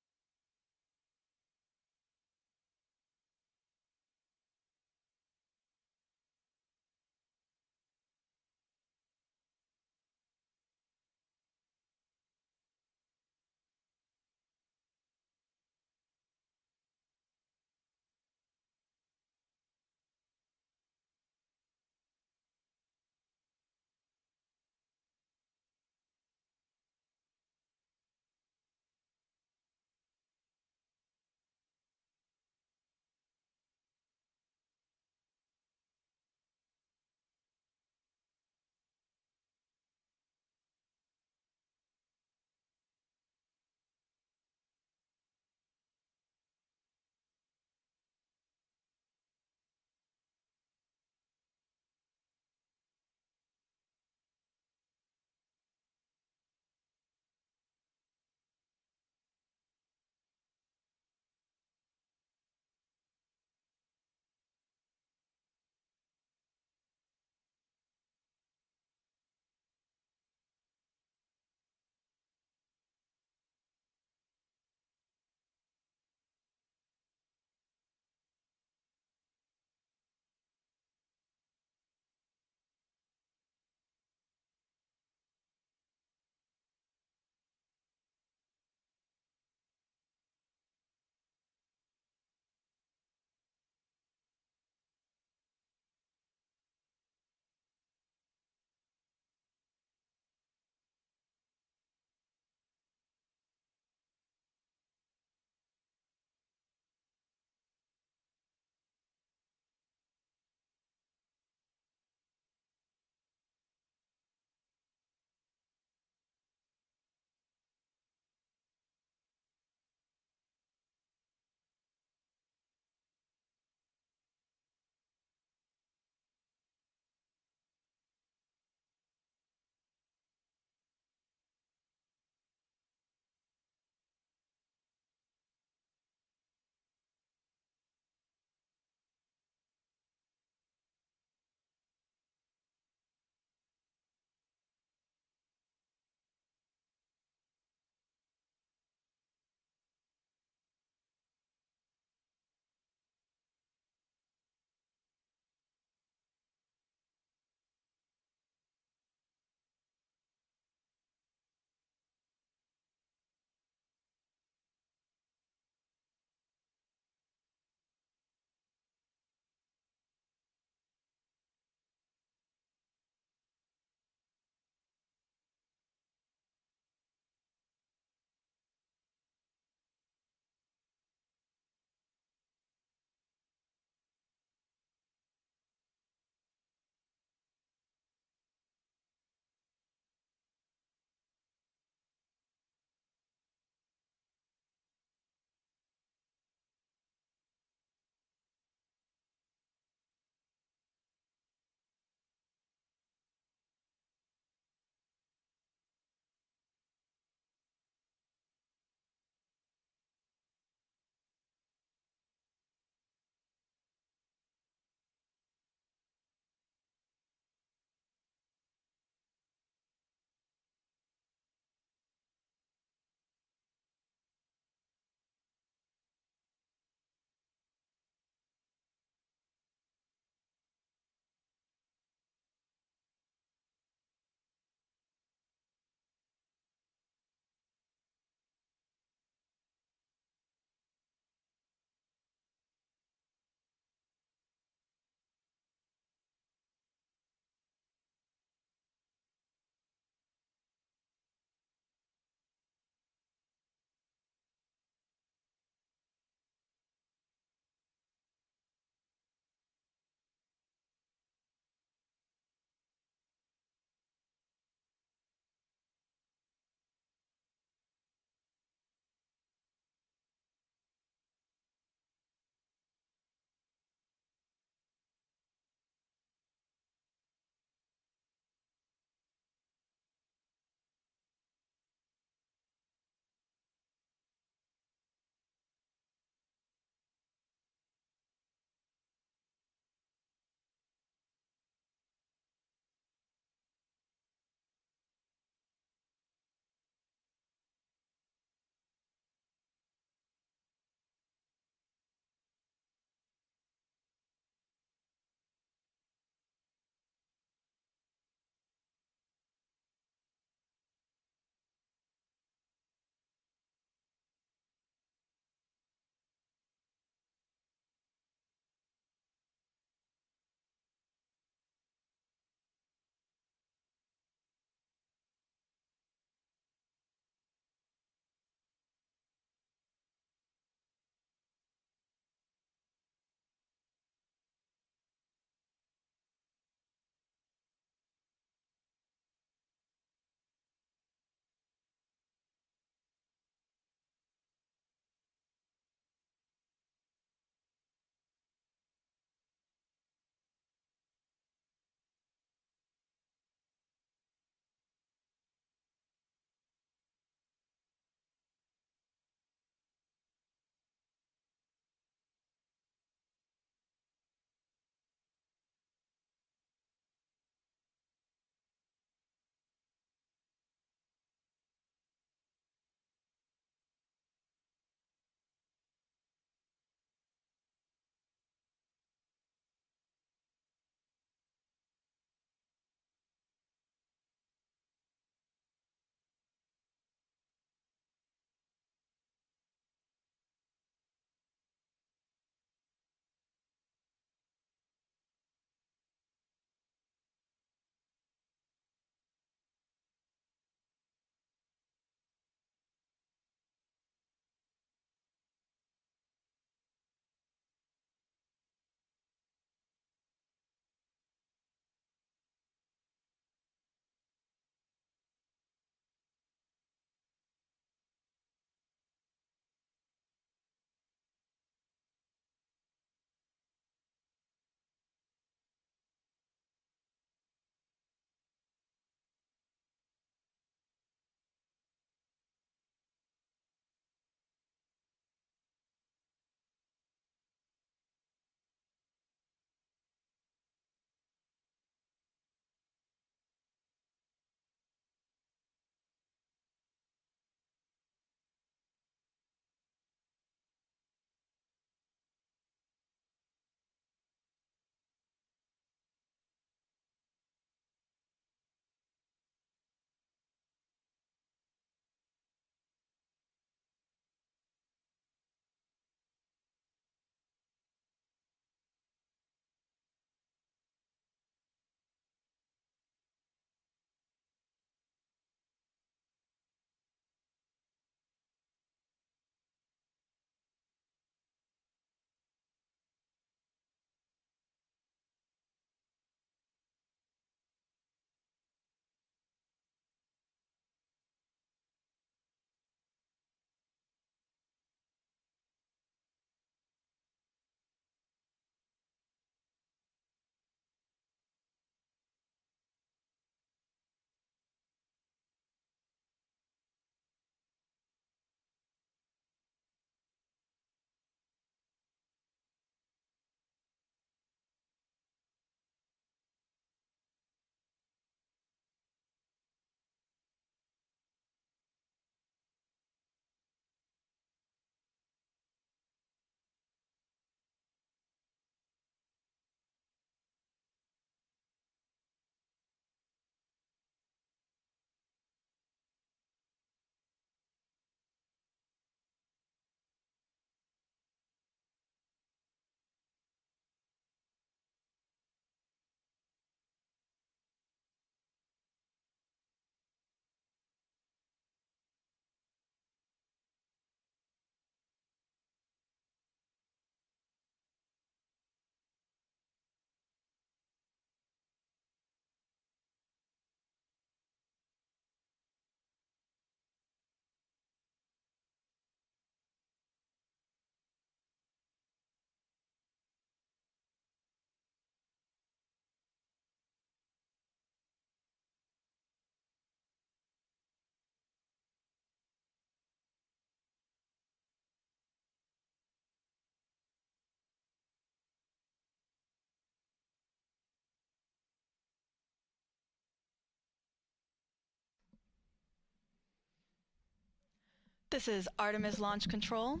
This is Artemis Launch Control.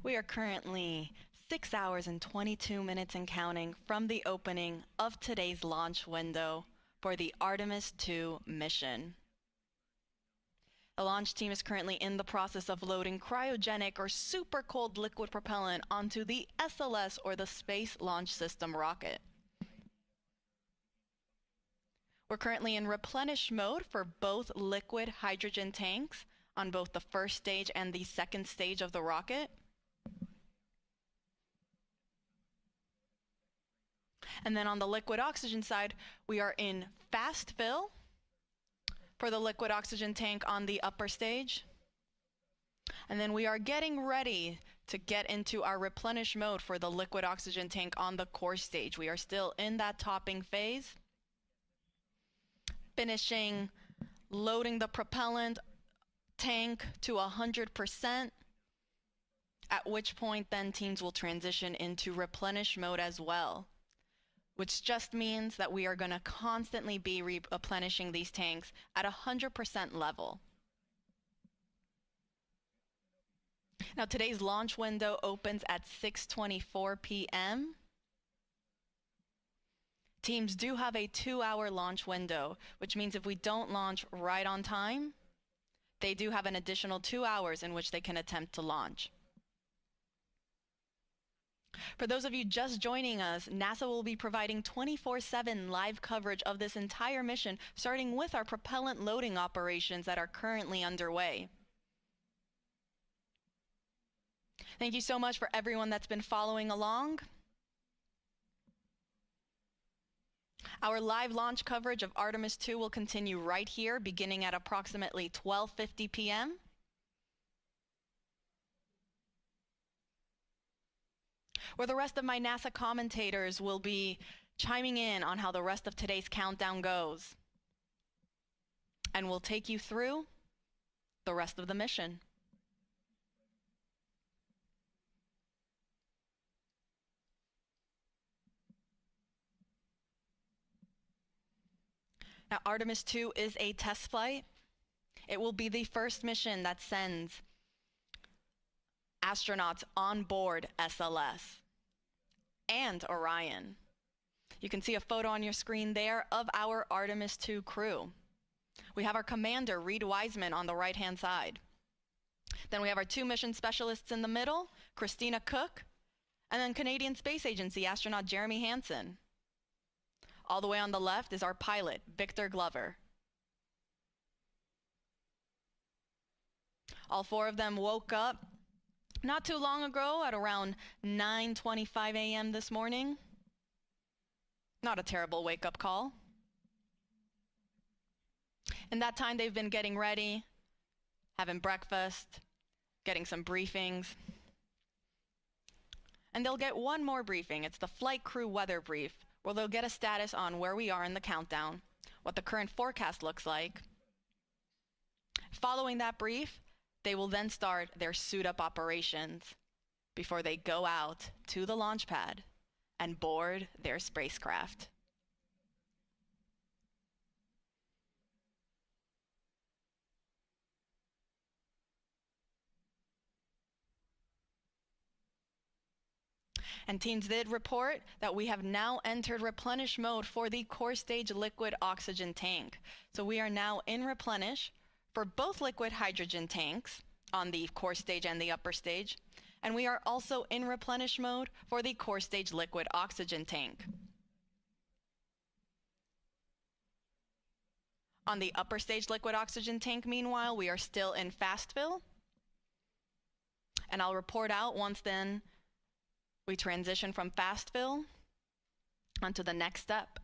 We are currently 6 hours and 22 minutes and counting from the opening of today's launch window for the Artemis II mission. The launch team is currently in the process of loading cryogenic or super cold liquid propellant onto the SLS, or the Space Launch System rocket. We're currently in replenish mode for both liquid hydrogen tanks on both the first stage and the second stage of the rocket. And then on the liquid oxygen side, we are in fast fill for the liquid oxygen tank on the upper stage. And then we are getting ready to get into our replenish mode for the liquid oxygen tank on the core stage. We are still in that topping phase, finishing loading the propellant tank to 100%, at which point then teams will transition into replenish mode as well, which just means that we are going to constantly be replenishing these tanks at 100% level. Now today's launch window opens at 6:24 p.m. Teams do have a 2-hour launch window, which means if we don't launch right on time, they do have an additional 2 hours in which they can attempt to launch. For those of you just joining us, NASA will be providing 24/7 live coverage of this entire mission, starting with our propellant loading operations that are currently underway. Thank you so much for everyone that's been following along. Our live launch coverage of Artemis II will continue right here, beginning at approximately 12:50 p.m. where the rest of my NASA commentators will be chiming in on how the rest of today's countdown goes. And we'll take you through the rest of the mission. Now, Artemis II is a test flight. It will be the first mission that sends astronauts on board SLS and Orion. You can see a photo on your screen there of our Artemis II crew. We have our commander, Reed Wiseman, on the right-hand side. Then we have our 2 mission specialists in the middle, Christina Cook, and then Canadian Space Agency astronaut Jeremy Hansen. All the way on the left is our pilot, Victor Glover. All 4 of them woke up not too long ago at around 9:25 a.m. this morning. Not a terrible wake-up call. In that time, they've been getting ready, having breakfast, getting some briefings. And they'll get one more briefing. It's the flight crew weather brief, where they'll get a status on where we are in the countdown, what the current forecast looks like. Following that brief, they will then start their suit-up operations before they go out to the launch pad and board their spacecraft. And teams did report that we have now entered replenish mode for the core stage liquid oxygen tank. So we are now in replenish for both liquid hydrogen tanks on the core stage and the upper stage. And we are also in replenish mode for the core stage liquid oxygen tank. On the upper stage liquid oxygen tank, meanwhile, we are still in fast fill. And I'll report out once then we transition from fast fill onto the next step,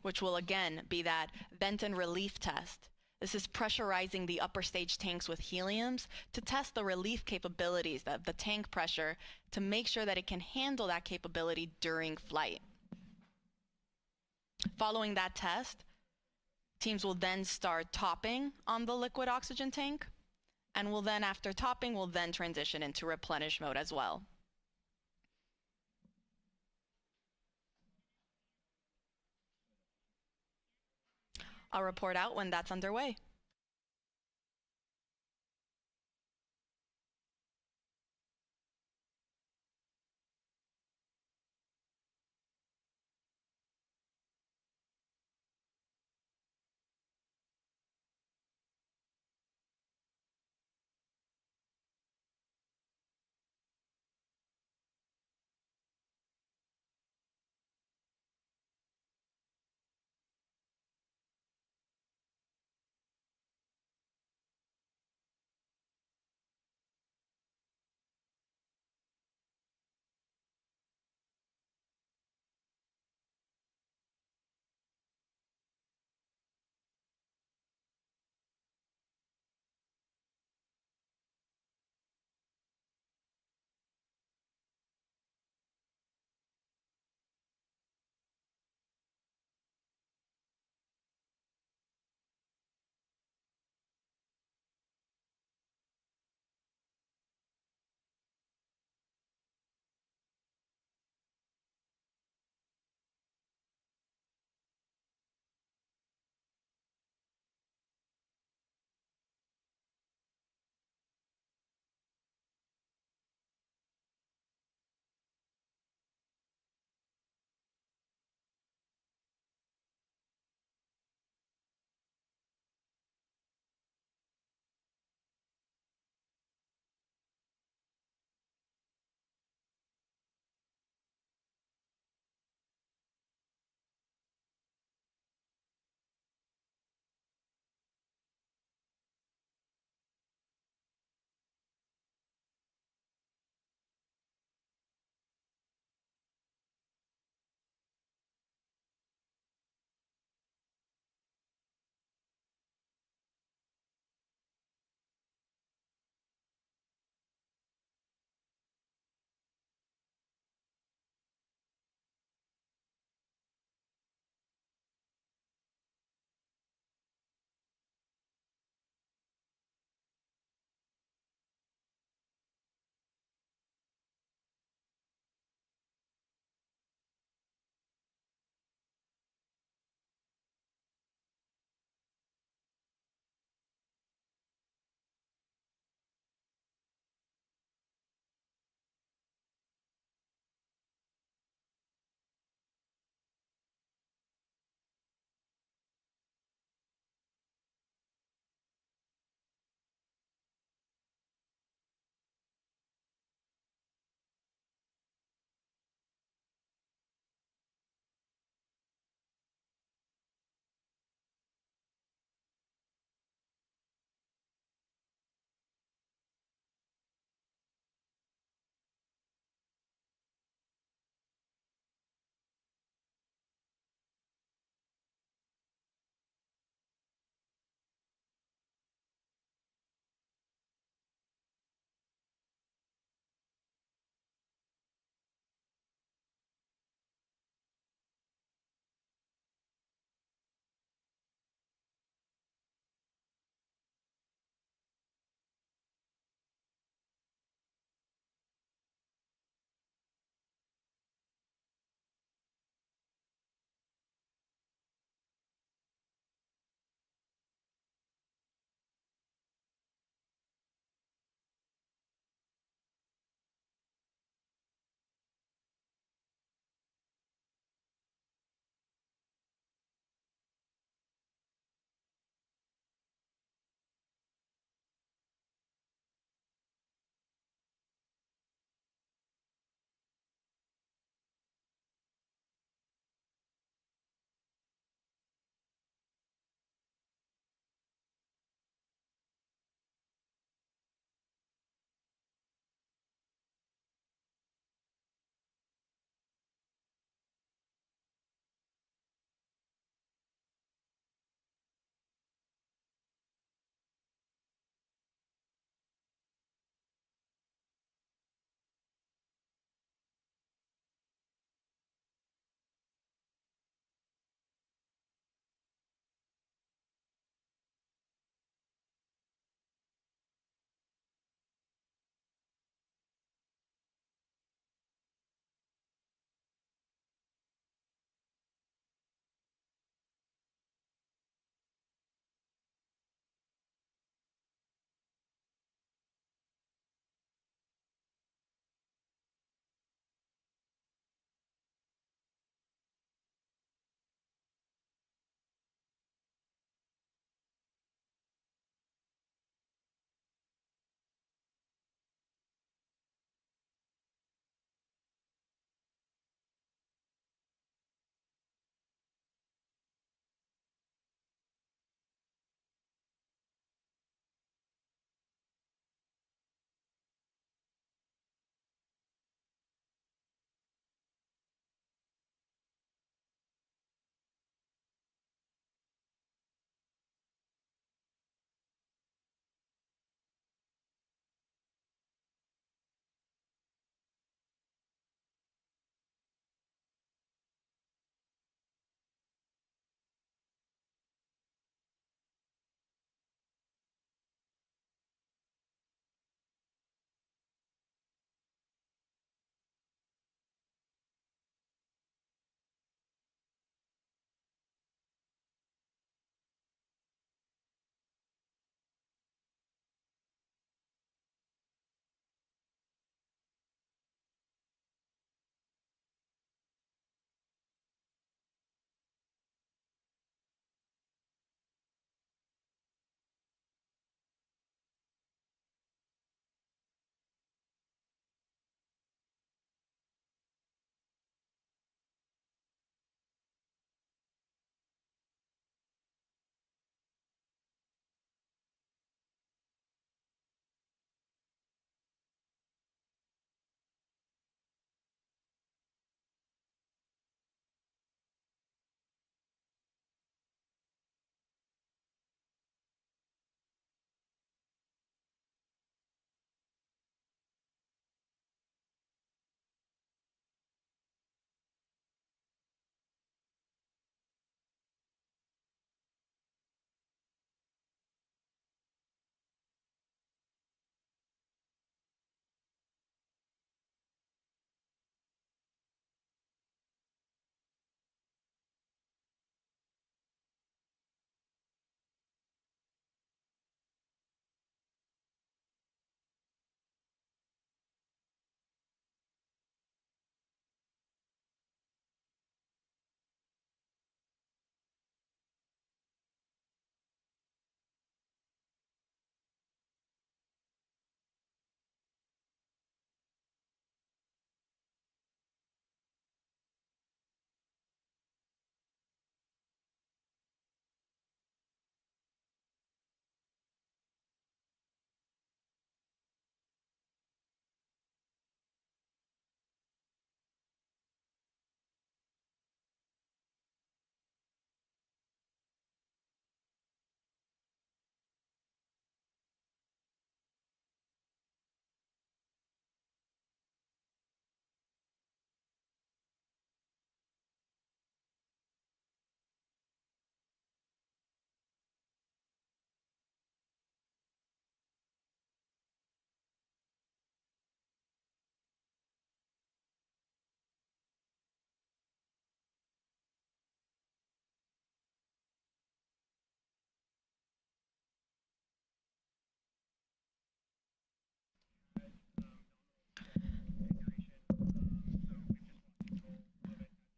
which will again be that vent and relief test. This is pressurizing the upper stage tanks with heliums to test the relief capabilities of the tank pressure to make sure that it can handle that capability during flight. Following that test, teams will then start topping on the liquid oxygen tank, and will then, after topping, will then transition into replenish mode as well. I'll report out when that's underway.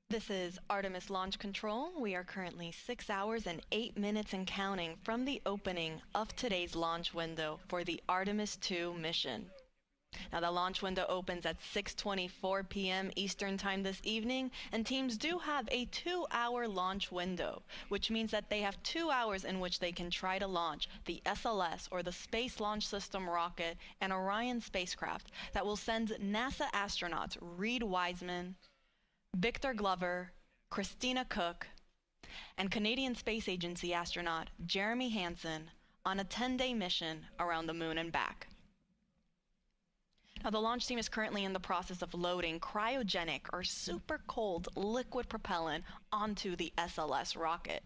This is Artemis Launch Control. We are currently 6 hours and 8 minutes and counting from the opening of today's launch window for the Artemis II mission. Now the launch window opens at 6:24 p.m. Eastern Time this evening, and teams do have a 2-hour launch window, which means that they have 2 hours in which they can try to launch the SLS, or the Space Launch System rocket, and Orion spacecraft that will send NASA astronauts Reed Wiseman, Victor Glover, Christina Cook, and Canadian Space Agency astronaut Jeremy Hansen on a 10-day mission around the moon and back. Now, the launch team is currently in the process of loading cryogenic or super cold liquid propellant onto the SLS rocket.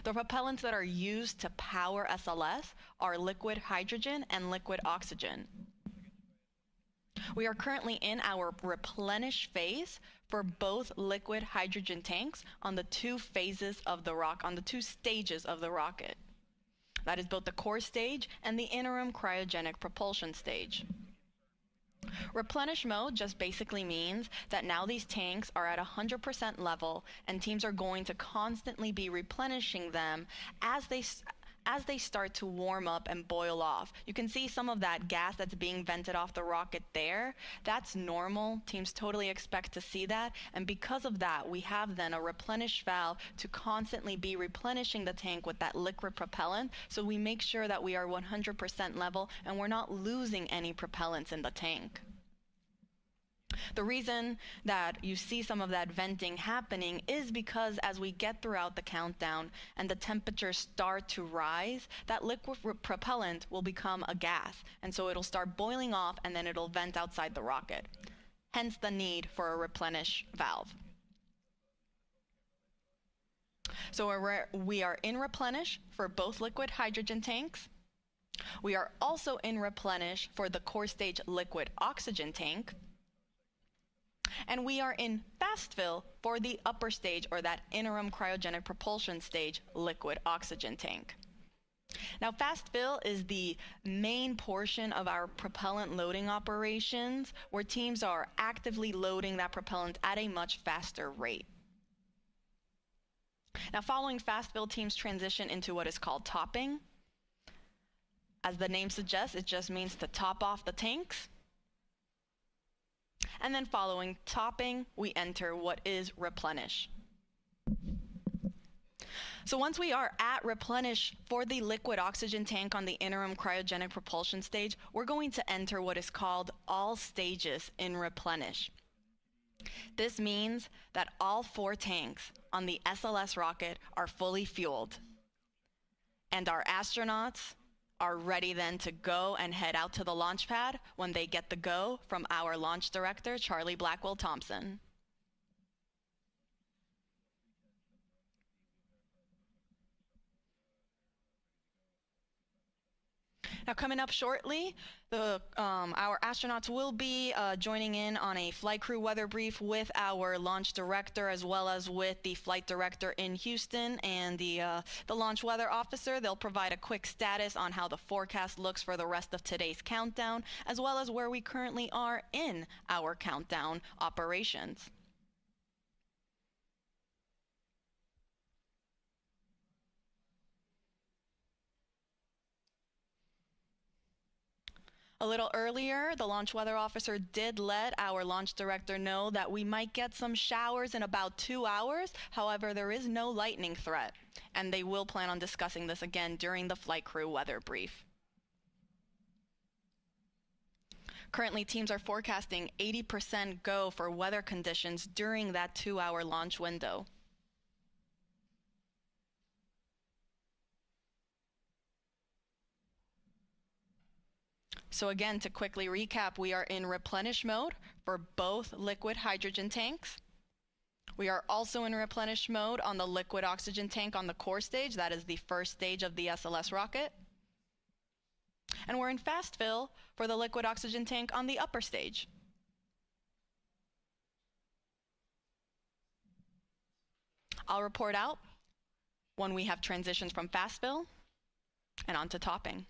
The propellants that are used to power SLS are liquid hydrogen and liquid oxygen. We are currently in our replenish phase for both liquid hydrogen tanks on the 2 phases of the on the 2 stages of the rocket. That is both the core stage and the interim cryogenic propulsion stage. Replenish mode just basically means that now these tanks are at 100% level, and teams are going to constantly be replenishing them as they start to warm up and boil off. You can see some of that gas that's being vented off the rocket there. That's normal. Teams totally expect to see that. And because of that, we have then a replenish valve to constantly be replenishing the tank with that liquid propellant. So we make sure that we are 100% level and we're not losing any propellants in the tank. The reason that you see some of that venting happening is because as we get throughout the countdown and the temperatures start to rise, that liquid propellant will become a gas, and so it'll start boiling off and then it'll vent outside the rocket. Hence the need for a replenish valve. So we are in replenish for both liquid hydrogen tanks. We are also in replenish for the core stage liquid oxygen tank. And we are in fast fill for the upper stage, or that interim cryogenic propulsion stage, liquid oxygen tank. Now, fast fill is the main portion of our propellant loading operations, where teams are actively loading that propellant at a much faster rate. Now, following fast fill, teams transition into what is called topping. As the name suggests, it just means to top off the tanks. And then following topping, we enter what is replenish. So once we are at replenish for the liquid oxygen tank on the interim cryogenic propulsion stage, we're going to enter what is called all stages in replenish. This means that all 4 tanks on the SLS rocket are fully fueled, and our astronauts are ready then to go and head out to the launch pad when they get the go from our launch director, Charlie Blackwell Thompson. Now, coming up shortly, our astronauts will be joining in on a flight crew weather brief with our launch director, as well as with the flight director in Houston and the launch weather officer. They'll provide a quick status on how the forecast looks for the rest of today's countdown, as well as where we currently are in our countdown operations. A little earlier, the launch weather officer did let our launch director know that we might get some showers in about 2 hours. However, there is no lightning threat, and they will plan on discussing this again during the flight crew weather brief. Currently, teams are forecasting 80% go for weather conditions during that 2-hour launch window. So again, to quickly recap, we are in replenish mode for both liquid hydrogen tanks. We are also in replenish mode on the liquid oxygen tank on the core stage. That is the first stage of the SLS rocket. And we're in fast fill for the liquid oxygen tank on the upper stage. I'll report out when we have transitions from fast fill and onto topping.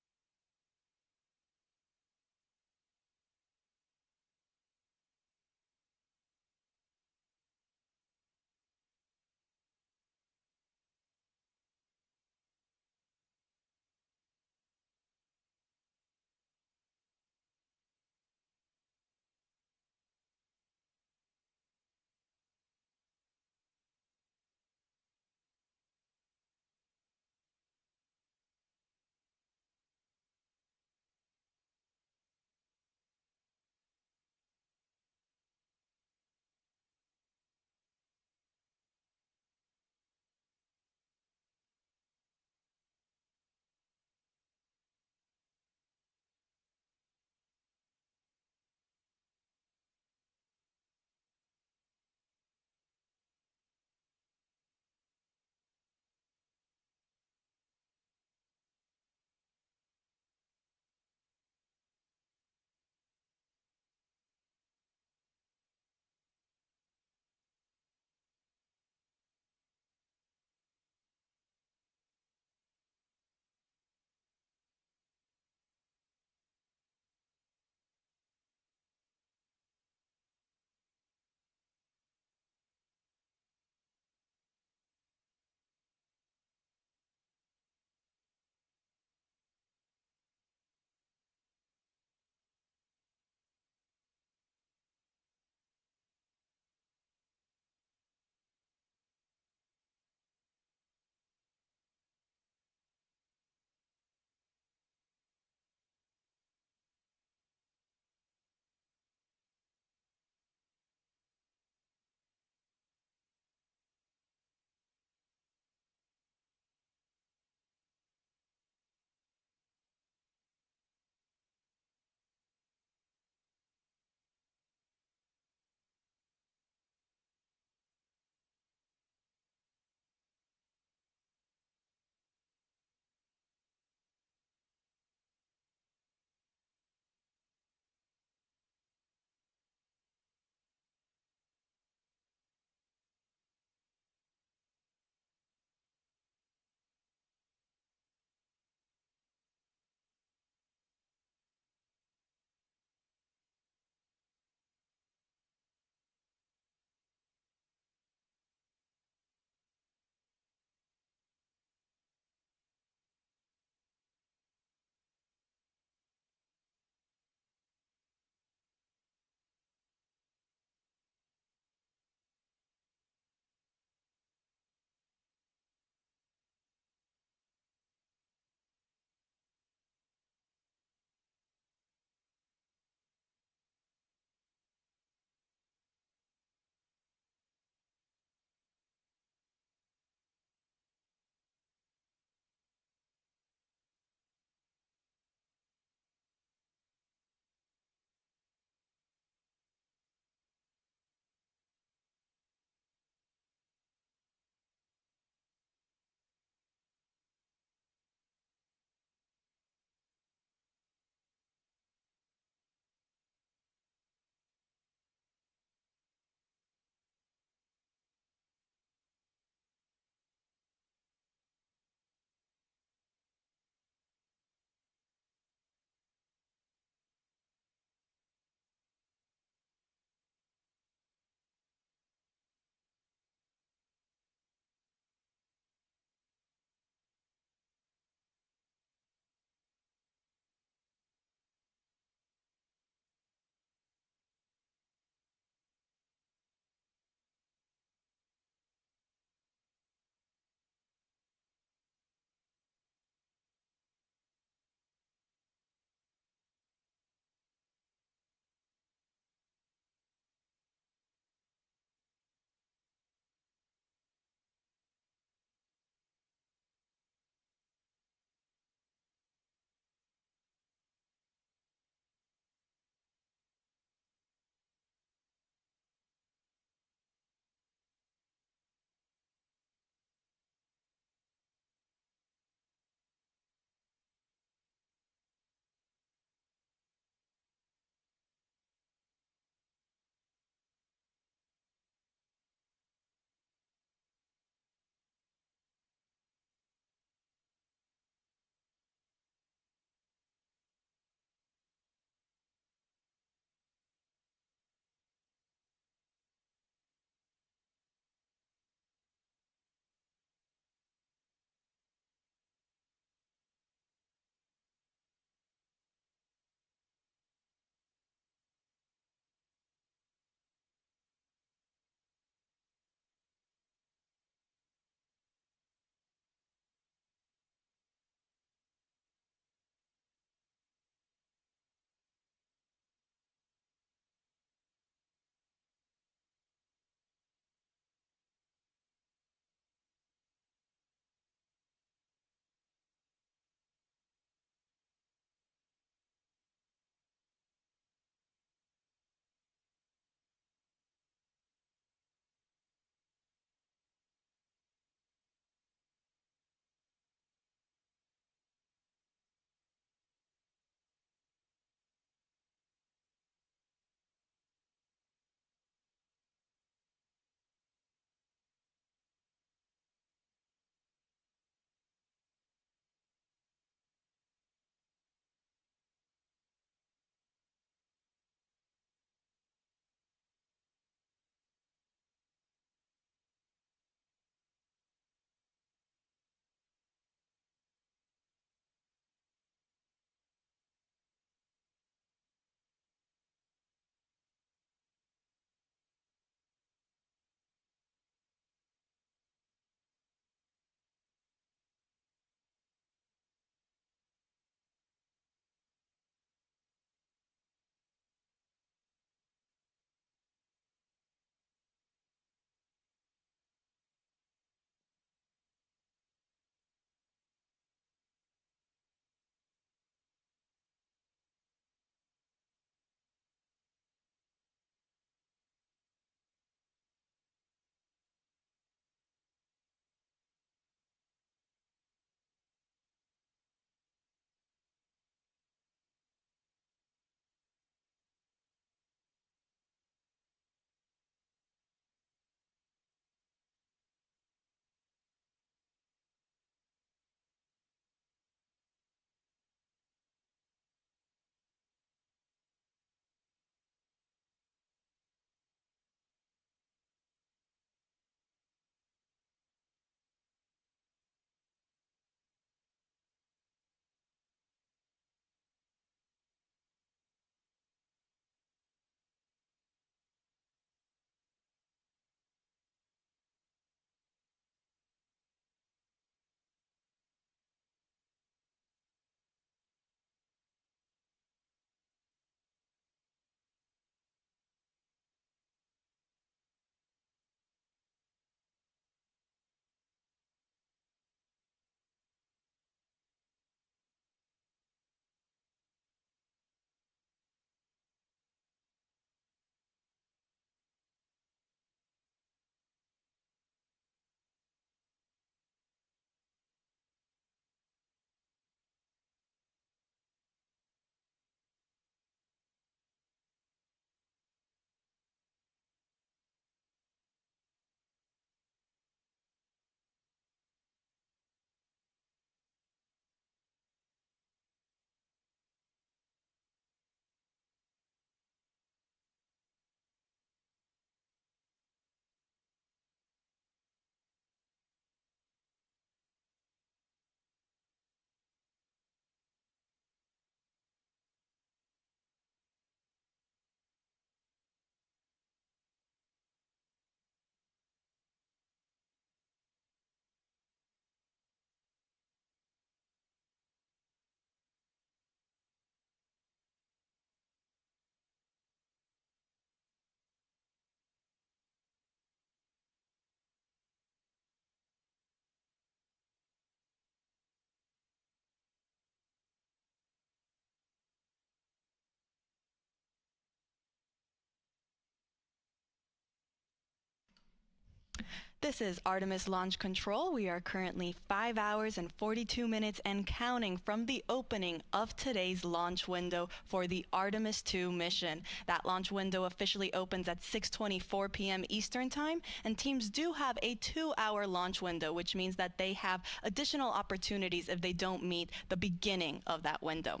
This is Artemis Launch Control. We are currently 5 hours and 42 minutes and counting from the opening of today's launch window for the Artemis II mission. That launch window officially opens at 6:24 p.m. Eastern Time, and teams do have a 2-hour launch window, which means that they have additional opportunities if they don't meet the beginning of that window.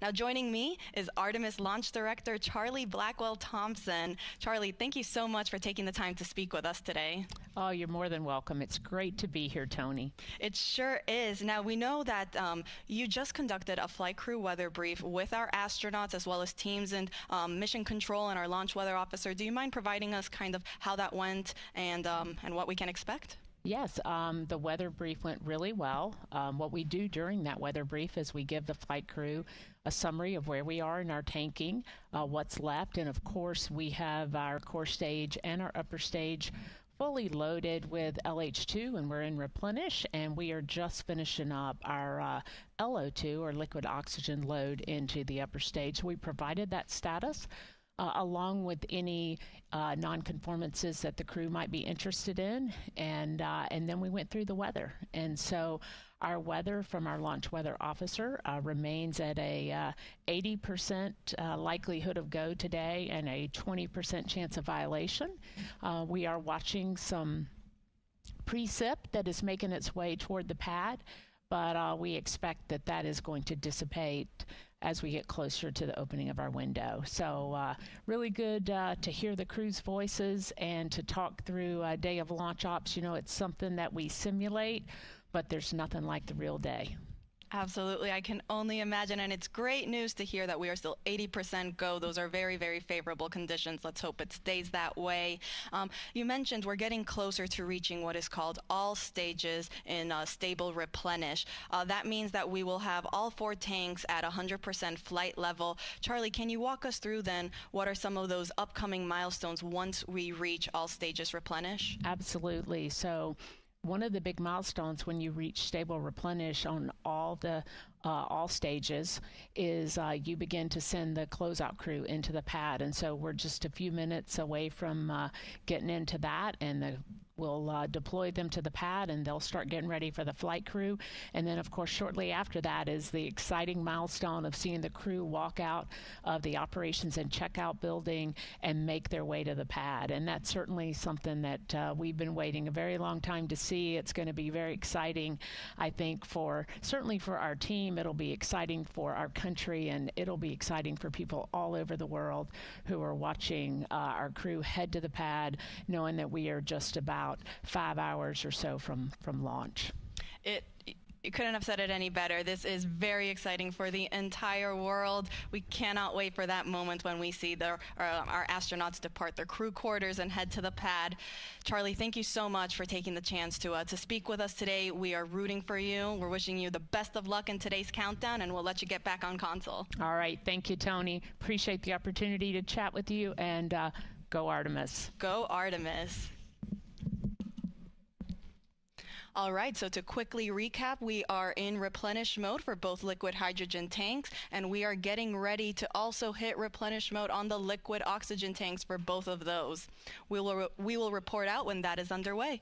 Now joining me is Artemis Launch Director Charlie Blackwell-Thompson. Charlie, thank you so much for taking the time to speak with us today. Oh, you're more than welcome. It's great to be here, Tony. It sure is. Now, we know that you just conducted a flight crew weather brief with our astronauts as well as teams and mission control and our launch weather officer. Do you mind providing us kind of how that went and what we can expect? Yes, the weather brief went really well. What we do during that weather brief is we give the flight crew a summary of where we are in our tanking, what's left, and of course we have our core stage and our upper stage fully loaded with LH2, and we're in Replenish, and we are just finishing up our LO2 or liquid oxygen load into the upper stage. So we provided that status along with any non-conformances that the crew might be interested in, and then we went through the weather. And so our weather from our launch weather officer remains at a 80% likelihood of go today and a 20% chance of violation. We are watching some precip that is making its way toward the pad, but we expect that that is going to dissipate as we get closer to the opening of our window. So really good to hear the crew's voices and to talk through a day of launch ops. You know, it's something that we simulate, but there's nothing like the real day. Absolutely. I can only imagine. And it's great news to hear that we are still 80% go. Those are very, very favorable conditions. Let's hope it stays that way. You mentioned we're getting closer to reaching what is called all stages in stable replenish. That means that we will have all 4 tanks at 100% flight level. Charlie, can you walk us through then what are some of those upcoming milestones once we reach all stages replenish? Absolutely. So one of the big milestones when you reach stable replenish on all stages is you begin to send the closeout crew into the pad, and so we're just a few minutes away from getting into that, and we'll deploy them to the pad, and they'll start getting ready for the flight crew. And then, of course, shortly after that is the exciting milestone of seeing the crew walk out of the operations and checkout building and make their way to the pad. And that's certainly something that we've been waiting a very long time to see. It's going to be very exciting, I think, certainly for our team. It'll be exciting for our country, and it'll be exciting for people all over the world who are watching our crew head to the pad, knowing that we are just about 5 hours or so from launch. You couldn't have said it any better. This is very exciting for the entire world. We cannot wait for that moment when we see our astronauts depart their crew quarters and head to the pad. Charlie, thank you so much for taking the chance to speak with us today. We are rooting for you. We're wishing you the best of luck in today's countdown, and we'll let you get back on console. All right. Thank you, Tony. Appreciate the opportunity to chat with you, and go Artemis. Go Artemis. All right, so to quickly recap, we are in replenish mode for both liquid hydrogen tanks, and we are getting ready to also hit replenish mode on the liquid oxygen tanks for both of those. We will report out when that is underway.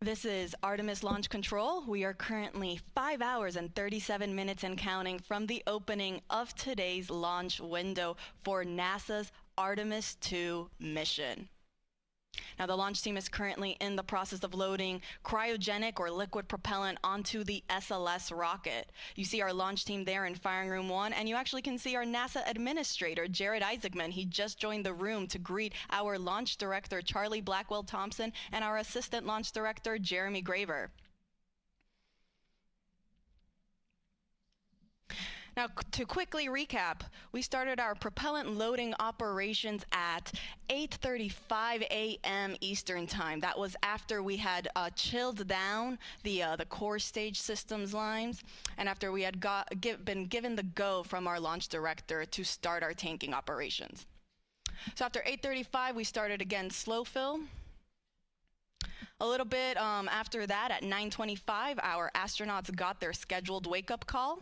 This is Artemis Launch Control. We are currently 5 hours and 37 minutes and counting from the opening of today's launch window for NASA's Artemis II mission. Now, the launch team is currently in the process of loading cryogenic or liquid propellant onto the SLS rocket. You see our launch team there in Firing Room 1, and you actually can see our NASA administrator, Jared Isaacman. He just joined the room to greet our launch director, Charlie Blackwell Thompson, and our assistant launch director, Jeremy Graver. Now, to quickly recap, we started our propellant loading operations at 8:35 a.m. Eastern Time. That was after we had chilled down the core stage systems lines, and after we had been given the go from our launch director to start our tanking operations. So after 8:35, we started again slow fill. A little bit after that, at 9:25, our astronauts got their scheduled wake-up call.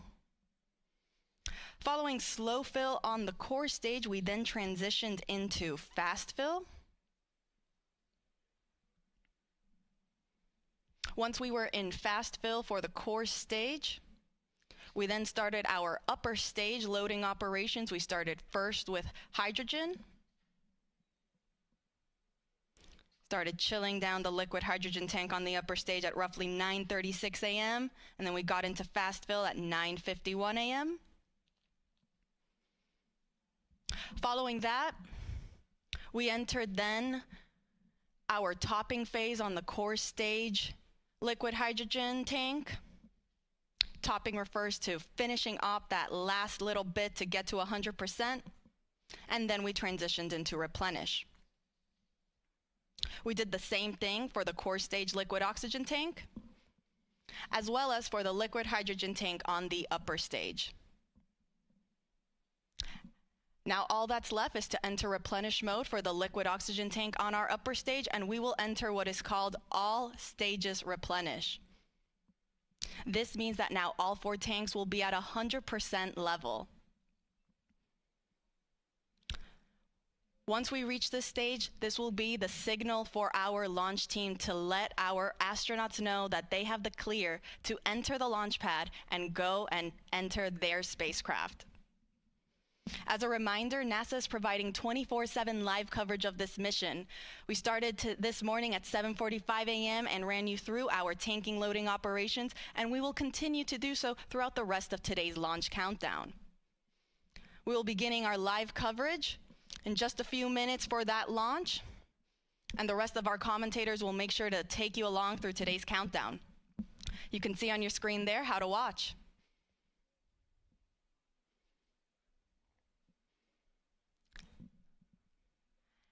Following slow fill on the core stage, we then transitioned into fast fill. Once we were in fast fill for the core stage, we then started our upper stage loading operations. We started first with hydrogen. Started chilling down the liquid hydrogen tank on the upper stage at roughly 9:36 a.m. And then we got into fast fill at 9:51 a.m. Following that, we entered then our topping phase on the core stage liquid hydrogen tank. Topping refers to finishing up that last little bit to get to 100%, and then we transitioned into replenish. We did the same thing for the core stage liquid oxygen tank, as well as for the liquid hydrogen tank on the upper stage. Now all that's left is to enter replenish mode for the liquid oxygen tank on our upper stage, and we will enter what is called all stages replenish. This means that now all 4 tanks will be at 100% level. Once we reach this stage, this will be the signal for our launch team to let our astronauts know that they have the clear to enter the launch pad and go and enter their spacecraft. As a reminder, NASA is providing 24/7 live coverage of this mission. We started this morning at 7:45 a.m. and ran you through our tanking loading operations, and we will continue to do so throughout the rest of today's launch countdown. We will be beginning our live coverage in just a few minutes for that launch, and the rest of our commentators will make sure to take you along through today's countdown. You can see on your screen there how to watch.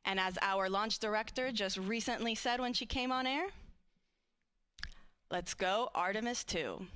And as our launch director just recently said when she came on air, let's go Artemis II.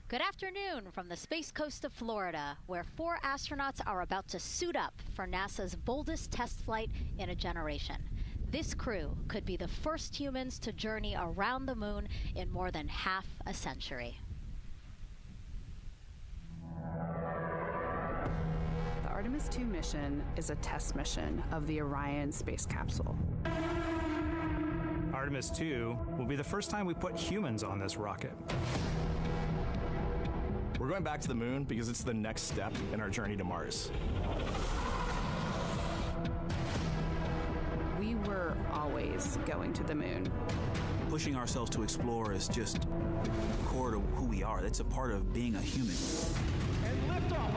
Good afternoon from the Space Coast of Florida, where 4 astronauts are about to suit up for NASA's boldest test flight in a generation. This crew could be the first humans to journey around the moon in more than half a century. The Artemis II mission is a test mission of the Orion space capsule. Artemis II will be the first time we put humans on this rocket. We're going back to the moon because it's the next step in our journey to Mars. We were always going to the moon. Pushing ourselves to explore is just core to who we are. That's a part of being a human. And liftoff.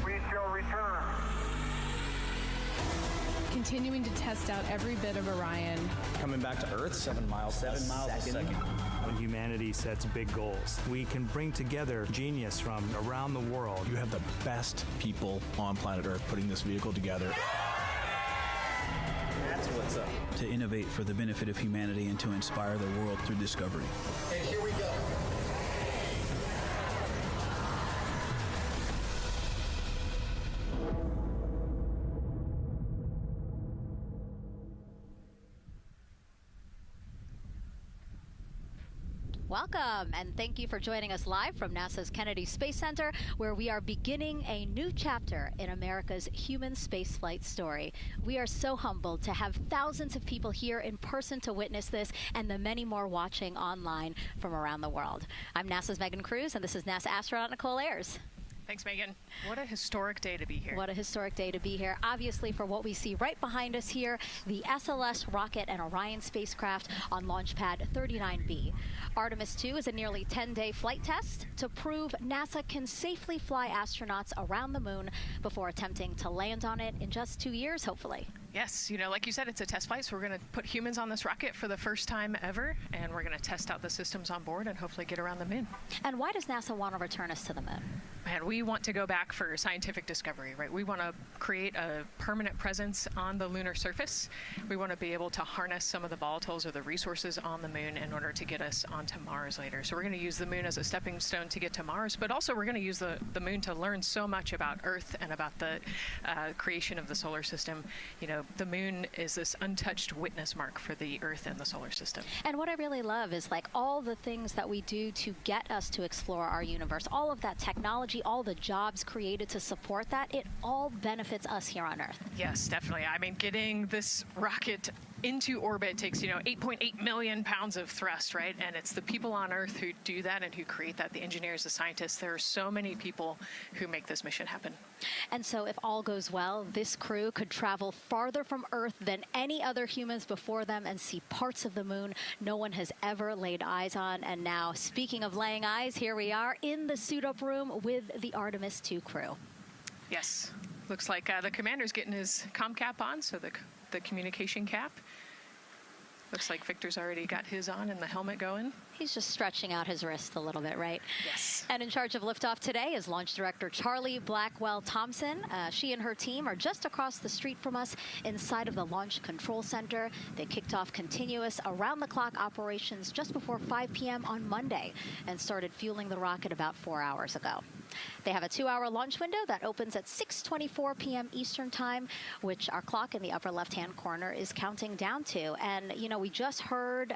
We shall return. Continuing to test out every bit of Orion. Coming back to Earth, 7 miles a second. When humanity sets big goals, we can bring together genius from around the world. You have the best people on planet Earth putting this vehicle together. That's what's up. To innovate for the benefit of humanity and to inspire the world through discovery. And here we go. Welcome, and thank you for joining us live from NASA's Kennedy Space Center, where we are beginning a new chapter in America's human spaceflight story. We are so humbled to have thousands of people here in person to witness this, and the many more watching online from around the world. I'm NASA's Megan Cruz, and this is NASA astronaut Nicole Ayers. Thanks, Megan. What a historic day to be here. What a historic day to be here. Obviously, for what we see right behind us here, the SLS rocket and Orion spacecraft on Launch Pad 39B. Artemis II is a nearly 10-day flight test to prove NASA can safely fly astronauts around the moon before attempting to land on it in just 2 years, hopefully. Yes, like you said, it's a test flight, so we're going to put humans on this rocket for the first time ever, and we're going to test out the systems on board and hopefully get around the moon. And why does NASA want to return us to the moon? Man, we want to go back for scientific discovery, right? We want to create a permanent presence on the lunar surface. We want to be able to harness some of the volatiles or the resources on the moon in order to get us onto Mars later. So we're going to use the moon as a stepping stone to get to Mars, but also we're going to use the moon to learn so much about Earth and about the creation of the solar system. The moon is this untouched witness mark for the Earth and the solar system. And what I really love is like all the things that we do to get us to explore our universe, all of that technology, all the jobs created to support that, it all benefits us here on Earth. Yes, definitely. I mean, getting this rocket into orbit takes, 8.8 million pounds of thrust, right? And it's the people on Earth who do that and who create that, the engineers, the scientists. There are so many people who make this mission happen. And so if all goes well, this crew could travel farther from Earth than any other humans before them and see parts of the moon no one has ever laid eyes on. And now, speaking of laying eyes, here we are in the suit-up room with the Artemis II crew. Yes. Looks like the commander's getting his comm cap on, so the communication cap. Looks like Victor's already got his on and the helmet going. He's just stretching out his wrist a little bit, right? Yes. And in charge of liftoff today is Launch Director Charlie Blackwell-Thompson. She and her team are just across the street from us inside of the Launch Control Center. They kicked off continuous around-the-clock operations just before 5 p.m. on Monday and started fueling the rocket about 4 hours ago. They have a 2-hour launch window that opens at 6:24 p.m. Eastern Time, which our clock in the upper left-hand corner is counting down to. And, we just heard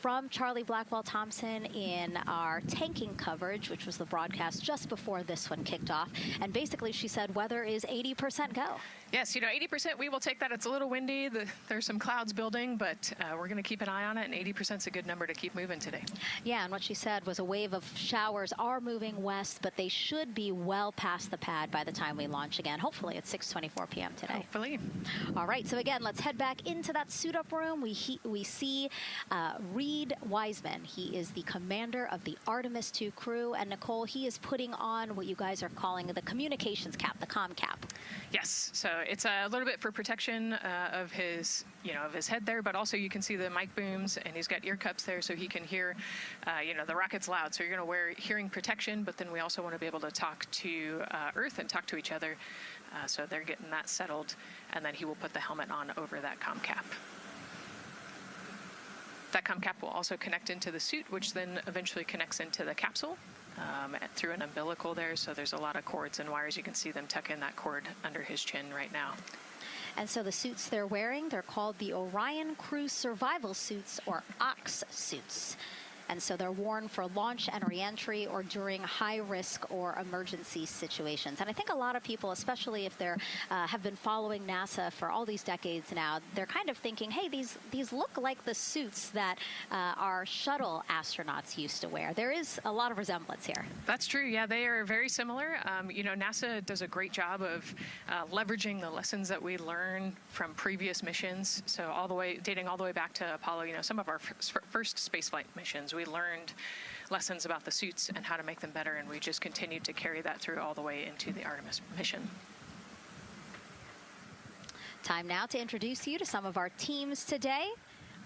from Charlie Blackwell-Thompson in our tanking coverage, which was the broadcast just before this one kicked off. And basically, she said weather is 80% go. Yes, 80%, we will take that. It's a little windy. There's some clouds building, but we're going to keep an eye on it, and 80% is a good number to keep moving today. Yeah, and what she said was a wave of showers are moving west, but they should be well past the pad by the time we launch again. Hopefully at 6:24 p.m. today. Hopefully. All right, so again, let's head back into that suit-up room. We see Reed Wiseman. He is the commander of the Artemis II crew, and Nicole, he is putting on what you guys are calling the communications cap, the comm cap. Yes, so it's a little bit for protection of his, of his head there, but also you can see the mic booms, and he's got ear cups there so he can hear, the rocket's loud. So you're going to wear hearing protection, but then we also want to be able to talk to Earth and talk to each other. So they're getting that settled, and then he will put the helmet on over that comm cap. That comm cap will also connect into the suit, which then eventually connects into the capsule through an umbilical there. So there's a lot of cords and wires. You can see them tuck in that cord under his chin right now. And so the suits they're wearing, they're called the Orion Crew Survival Suits, or OX suits. And so they're worn for launch and reentry or during high-risk or emergency situations. And I think a lot of people, especially if they're have been following NASA for all these decades now, they're kind of thinking, hey, these look like the suits that our shuttle astronauts used to wear. There is a lot of resemblance here. That's true. Yeah, they are very similar. You know, NASA does a great job of leveraging the lessons that we learn from previous missions. So dating all the way back to Apollo, you know, some of our first spaceflight missions, we learned lessons about the suits and how to make them better, and we just continued to carry that through all the way into the Artemis mission. Time now to introduce you to some of our teams today.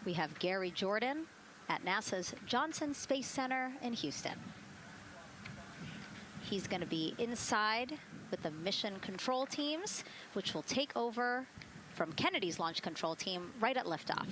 We have Gary Jordan at NASA's Johnson Space Center in Houston. He's going to be inside with the mission control teams, which will take over from Kennedy's launch control team right at liftoff.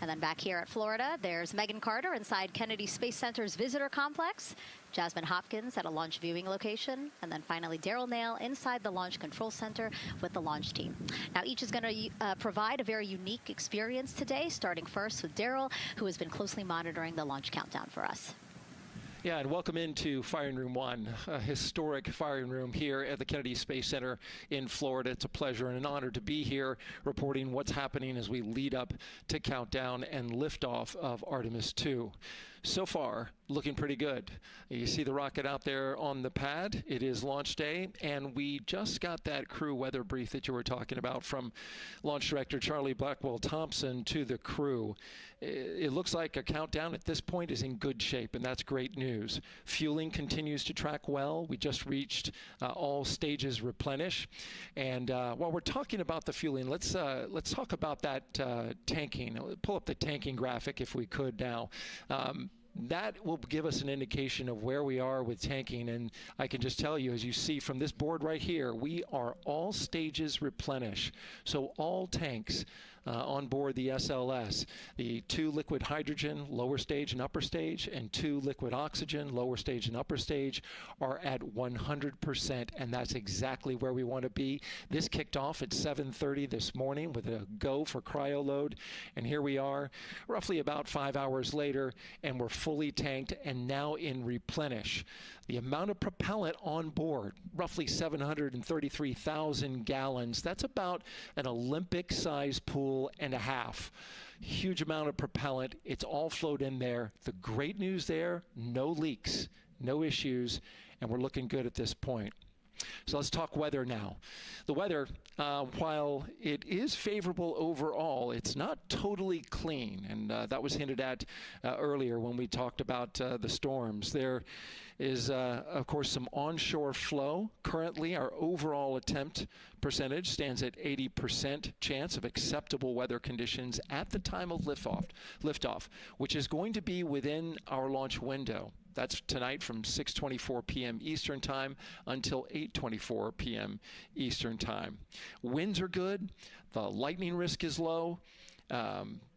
And then back here at Florida, there's Megan Carter inside Kennedy Space Center's visitor complex, Jasmine Hopkins at a launch viewing location, and then finally Daryl Nail inside the launch control center with the launch team. Now each is going to provide a very unique experience today, starting first with Daryl, who has been closely monitoring the launch countdown for us. Yeah, and welcome into Firing Room 1, a historic firing room here at the Kennedy Space Center in Florida. It's a pleasure and an honor to be here reporting what's happening as we lead up to countdown and liftoff of Artemis II. So far, looking pretty good. You see the rocket out there on the pad. It is launch day, and we just got that crew weather brief that you were talking about from Launch Director Charlie Blackwell-Thompson to the crew. It looks like a countdown at this point is in good shape, and that's great news. Fueling continues to track well. We just reached all stages replenish. And while we're talking about the fueling, let's talk about that tanking. Pull up the tanking graphic if we could now. That will give us an indication of where we are with tanking, and I can just tell you, as you see from this board right here, we are all stages replenish. So all tanks on board the SLS, the 2 liquid hydrogen, lower stage and upper stage, and 2 liquid oxygen, lower stage and upper stage, are at 100%, and that's exactly where we want to be. This kicked off at 7:30 this morning with a go for cryo load, and here we are roughly about 5 hours later, and we're fully tanked and now in replenish. The amount of propellant on board, roughly 733,000 gallons. That's about an Olympic-sized pool and a half. Huge amount of propellant. It's all flowed in there. The great news there, no leaks, no issues, and we're looking good at this point. So let's talk weather now. The weather, while it is favorable overall, it's not totally clean, and that was hinted at earlier when we talked about the storms. There is, of course, some onshore flow. Currently, our overall attempt percentage stands at 80% chance of acceptable weather conditions at the time of liftoff, which is going to be within our launch window. That's tonight from 6:24 p.m. Eastern Time until 8:24 p.m. Eastern Time. Winds are good. The lightning risk is low.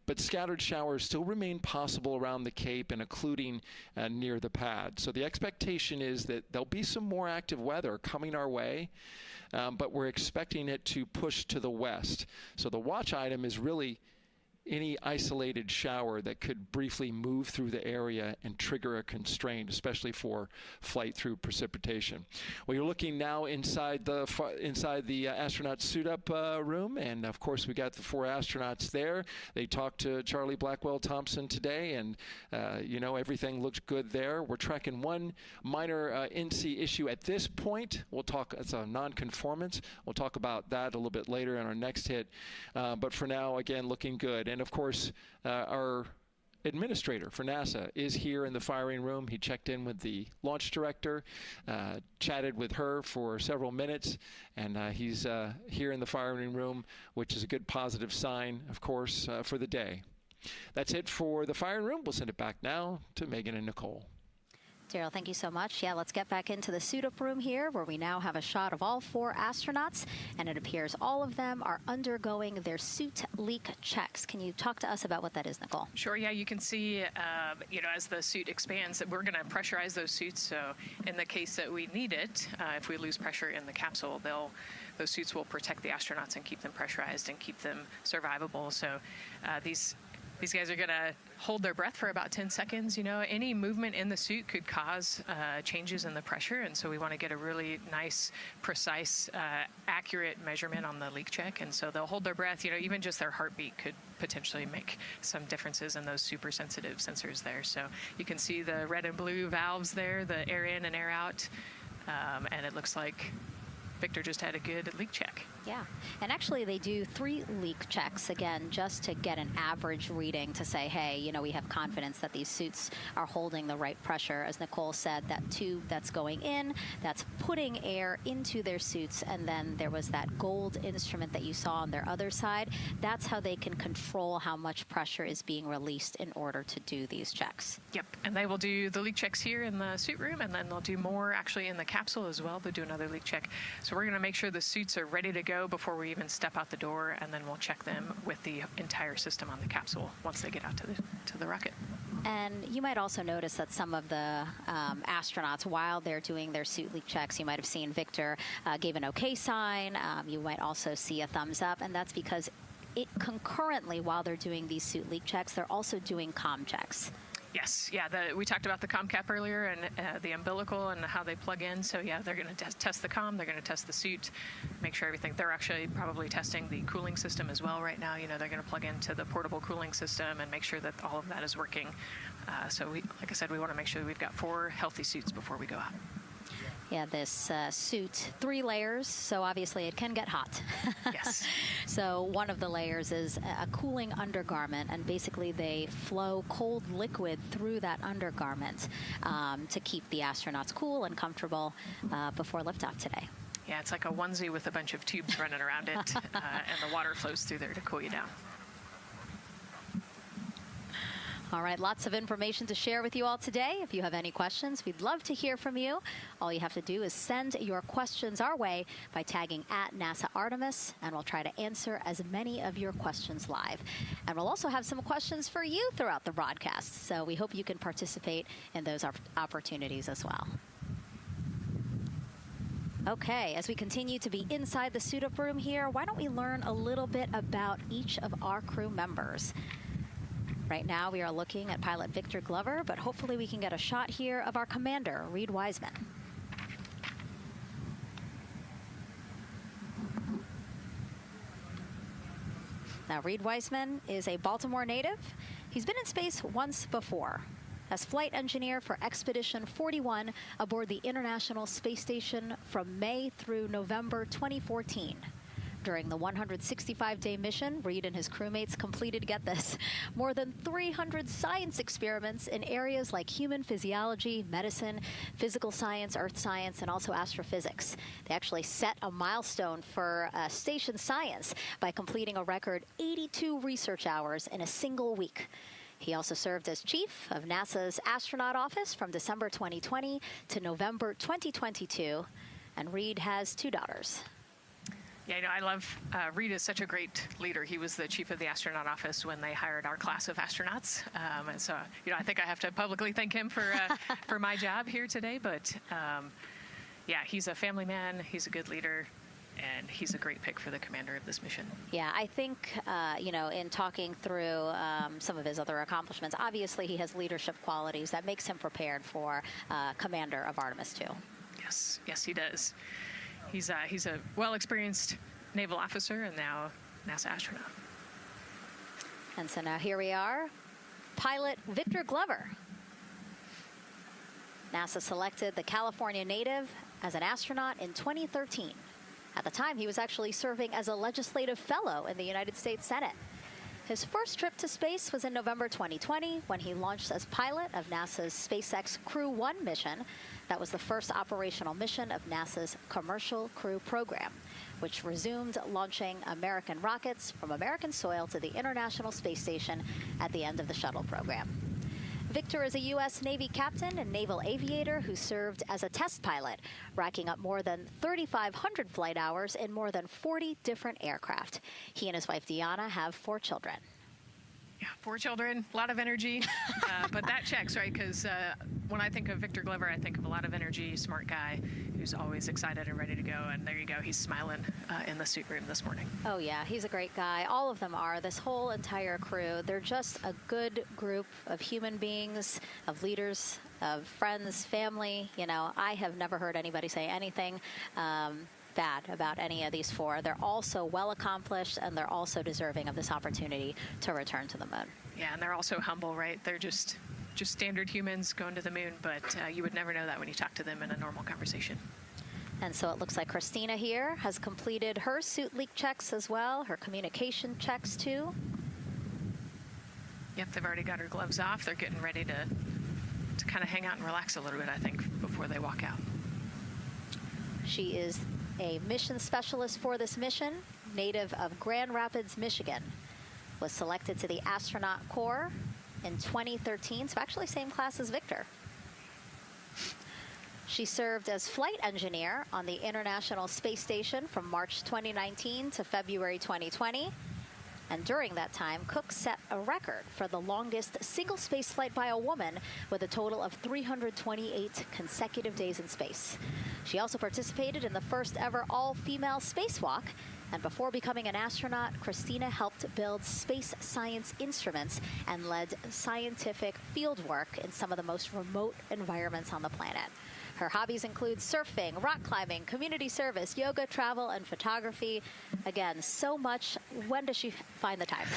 But scattered showers still remain possible around the Cape and including near the pad. So the expectation is that there'll be some more active weather coming our way, but we're expecting it to push to the west. So the watch item is really any isolated shower that could briefly move through the area and trigger a constraint, especially for flight through precipitation. Well, you're looking now inside the astronaut suit-up room, and of course we got the 4 astronauts there. They talked to Charlie Blackwell-Thompson today, and you know, everything looks good there. We're tracking one minor NC issue at this point. We'll talk, it's a non-conformance. We'll talk about that a little bit later in our next hit, but for now, again, looking good. And of course, our administrator for NASA is here in the firing room. He checked in with the launch director, chatted with her for several minutes, and he's here in the firing room, which is a good positive sign, of course, for the day. That's it for the firing room. We'll send it back now to Megan and Nicole. Daryl, thank you so much. Yeah, let's get back into the suit-up room here, where we now have a shot of all 4 astronauts, and it appears all of them are undergoing their suit leak checks. Can you talk to us about what that is, Nicole? Sure, yeah, you can see, as the suit expands, that we're going to pressurize those suits. So in the case that we need it, if we lose pressure in the capsule, those suits will protect the astronauts and keep them pressurized and keep them survivable. So these guys are going to hold their breath for about 10 seconds. Any movement in the suit could cause changes in the pressure, and so we want to get a really nice, precise, accurate measurement on the leak check. And so they'll hold their breath. Even just their heartbeat could potentially make some differences in those super sensitive sensors there. So you can see the red and blue valves there, the air in and air out, and it looks like Victor just had a good leak check. Yeah, and actually they do 3 leak checks, again, just to get an average reading to say, hey, we have confidence that these suits are holding the right pressure. As Nicole said, that tube that's going in, that's putting air into their suits, and then there was that gold instrument that you saw on their other side. That's how they can control how much pressure is being released in order to do these checks. Yep, and they will do the leak checks here in the suit room, and then they'll do more actually in the capsule as well. They'll do another leak check. So we're going to make sure the suits are ready to go before we even step out the door, and then we'll check them with the entire system on the capsule once they get out to the rocket. And you might also notice that some of the astronauts, while they're doing their suit leak checks, you might have seen Victor gave an okay sign. You might also see a thumbs up, and that's because concurrently, while they're doing these suit leak checks, they're also doing comm checks. Yes, yeah, we talked about the comm cap earlier and the umbilical and how they plug in. So yeah, they're going to test the comm, they're going to test the suit, make sure everything. They're actually probably testing the cooling system as well right now. They're going to plug into the portable cooling system and make sure that all of that is working. So like I said, we want to make sure that we've got 4 healthy suits before we go out. Yeah, this suit, 3 layers, so obviously it can get hot. Yes. So one of the layers is a cooling undergarment, and basically they flow cold liquid through that undergarment to keep the astronauts cool and comfortable before liftoff today. Yeah, it's like a onesie with a bunch of tubes running around it, and the water flows through there to cool you down. All right, lots of information to share with you all today. If you have any questions, we'd love to hear from you. All you have to do is send your questions our way by tagging @NASA Artemis, and we'll try to answer as many of your questions live. And we'll also have some questions for you throughout the broadcast, so we hope you can participate in those opportunities as well. Okay, as we continue to be inside the suit-up room here, why don't we learn a little bit about each of our crew members? Right now we are looking at pilot Victor Glover, but hopefully we can get a shot here of our commander, Reed Wiseman. Now, Reed Wiseman is a Baltimore native. He's been in space once before as flight engineer for Expedition 41 aboard the International Space Station from May through November 2014. During the 165-day mission, Reed and his crewmates completed, get this, more than 300 science experiments in areas like human physiology, medicine, physical science, earth science, and also astrophysics. They actually set a milestone for station science by completing a record 82 research hours in a single week. He also served as chief of NASA's astronaut office from December 2020 to November 2022, and Reed has 2 daughters. Yeah, I love, Reed is such a great leader. He was the chief of the astronaut office when they hired our class of astronauts. And so, I think I have to publicly thank him for my job here today. But yeah, he's a family man, he's a good leader, and he's a great pick for the commander of this mission. Yeah, I think, in talking through some of his other accomplishments, obviously he has leadership qualities that makes him prepared for commander of Artemis II. Yes, he does. He's a well-experienced naval officer and now NASA astronaut. And so now here we are, pilot Victor Glover. NASA selected the California native as an astronaut in 2013. At the time, he was actually serving as a legislative fellow in the United States Senate. His first trip to space was in November 2020 when he launched as pilot of NASA's SpaceX Crew 1 mission. That was the first operational mission of NASA's Commercial Crew Program, which resumed launching American rockets from American soil to the International Space Station at the end of the shuttle program. Victor is a U.S. Navy captain and naval aviator who served as a test pilot, racking up more than 3,500 flight hours in more than 40 different aircraft. He and his wife, Deanna, have 4 children. Yeah, 4 children, a lot of energy, but that checks, right? Because when I think of Victor Glover, I think of a lot of energy, smart guy who's always excited and ready to go. And there you go, he's smiling in the suit room this morning. Oh yeah, he's a great guy. All of them are. This whole entire crew. They're just a good group of human beings, of leaders, of friends, family. You know, I have never heard anybody say anything bad about any of these 4. They're also well accomplished, and they're also deserving of this opportunity to return to the moon. Yeah, and they're also humble, right? They're just standard humans going to the moon, but you would never know that when you talk to them in a normal conversation. And so it looks like Christina here has completed her suit leak checks as well, her communication checks too. Yep, they've already got her gloves off. They're getting ready to kind of hang out and relax a little bit, I think, before they walk out. She is a mission specialist for this mission, native of Grand Rapids, Michigan. Was selected to the Astronaut Corps in 2013, so actually same class as Victor. She served as flight engineer on the International Space Station from March 2019 to February 2020. And during that time, Cook set a record for the longest single space flight by a woman with a total of 328 consecutive days in space. She also participated in the first ever all-female spacewalk. And before becoming an astronaut, Christina helped build space science instruments and led scientific field work in some of the most remote environments on the planet. Her hobbies include surfing, rock climbing, community service, yoga, travel, and photography. Again, so much. When does she find the time?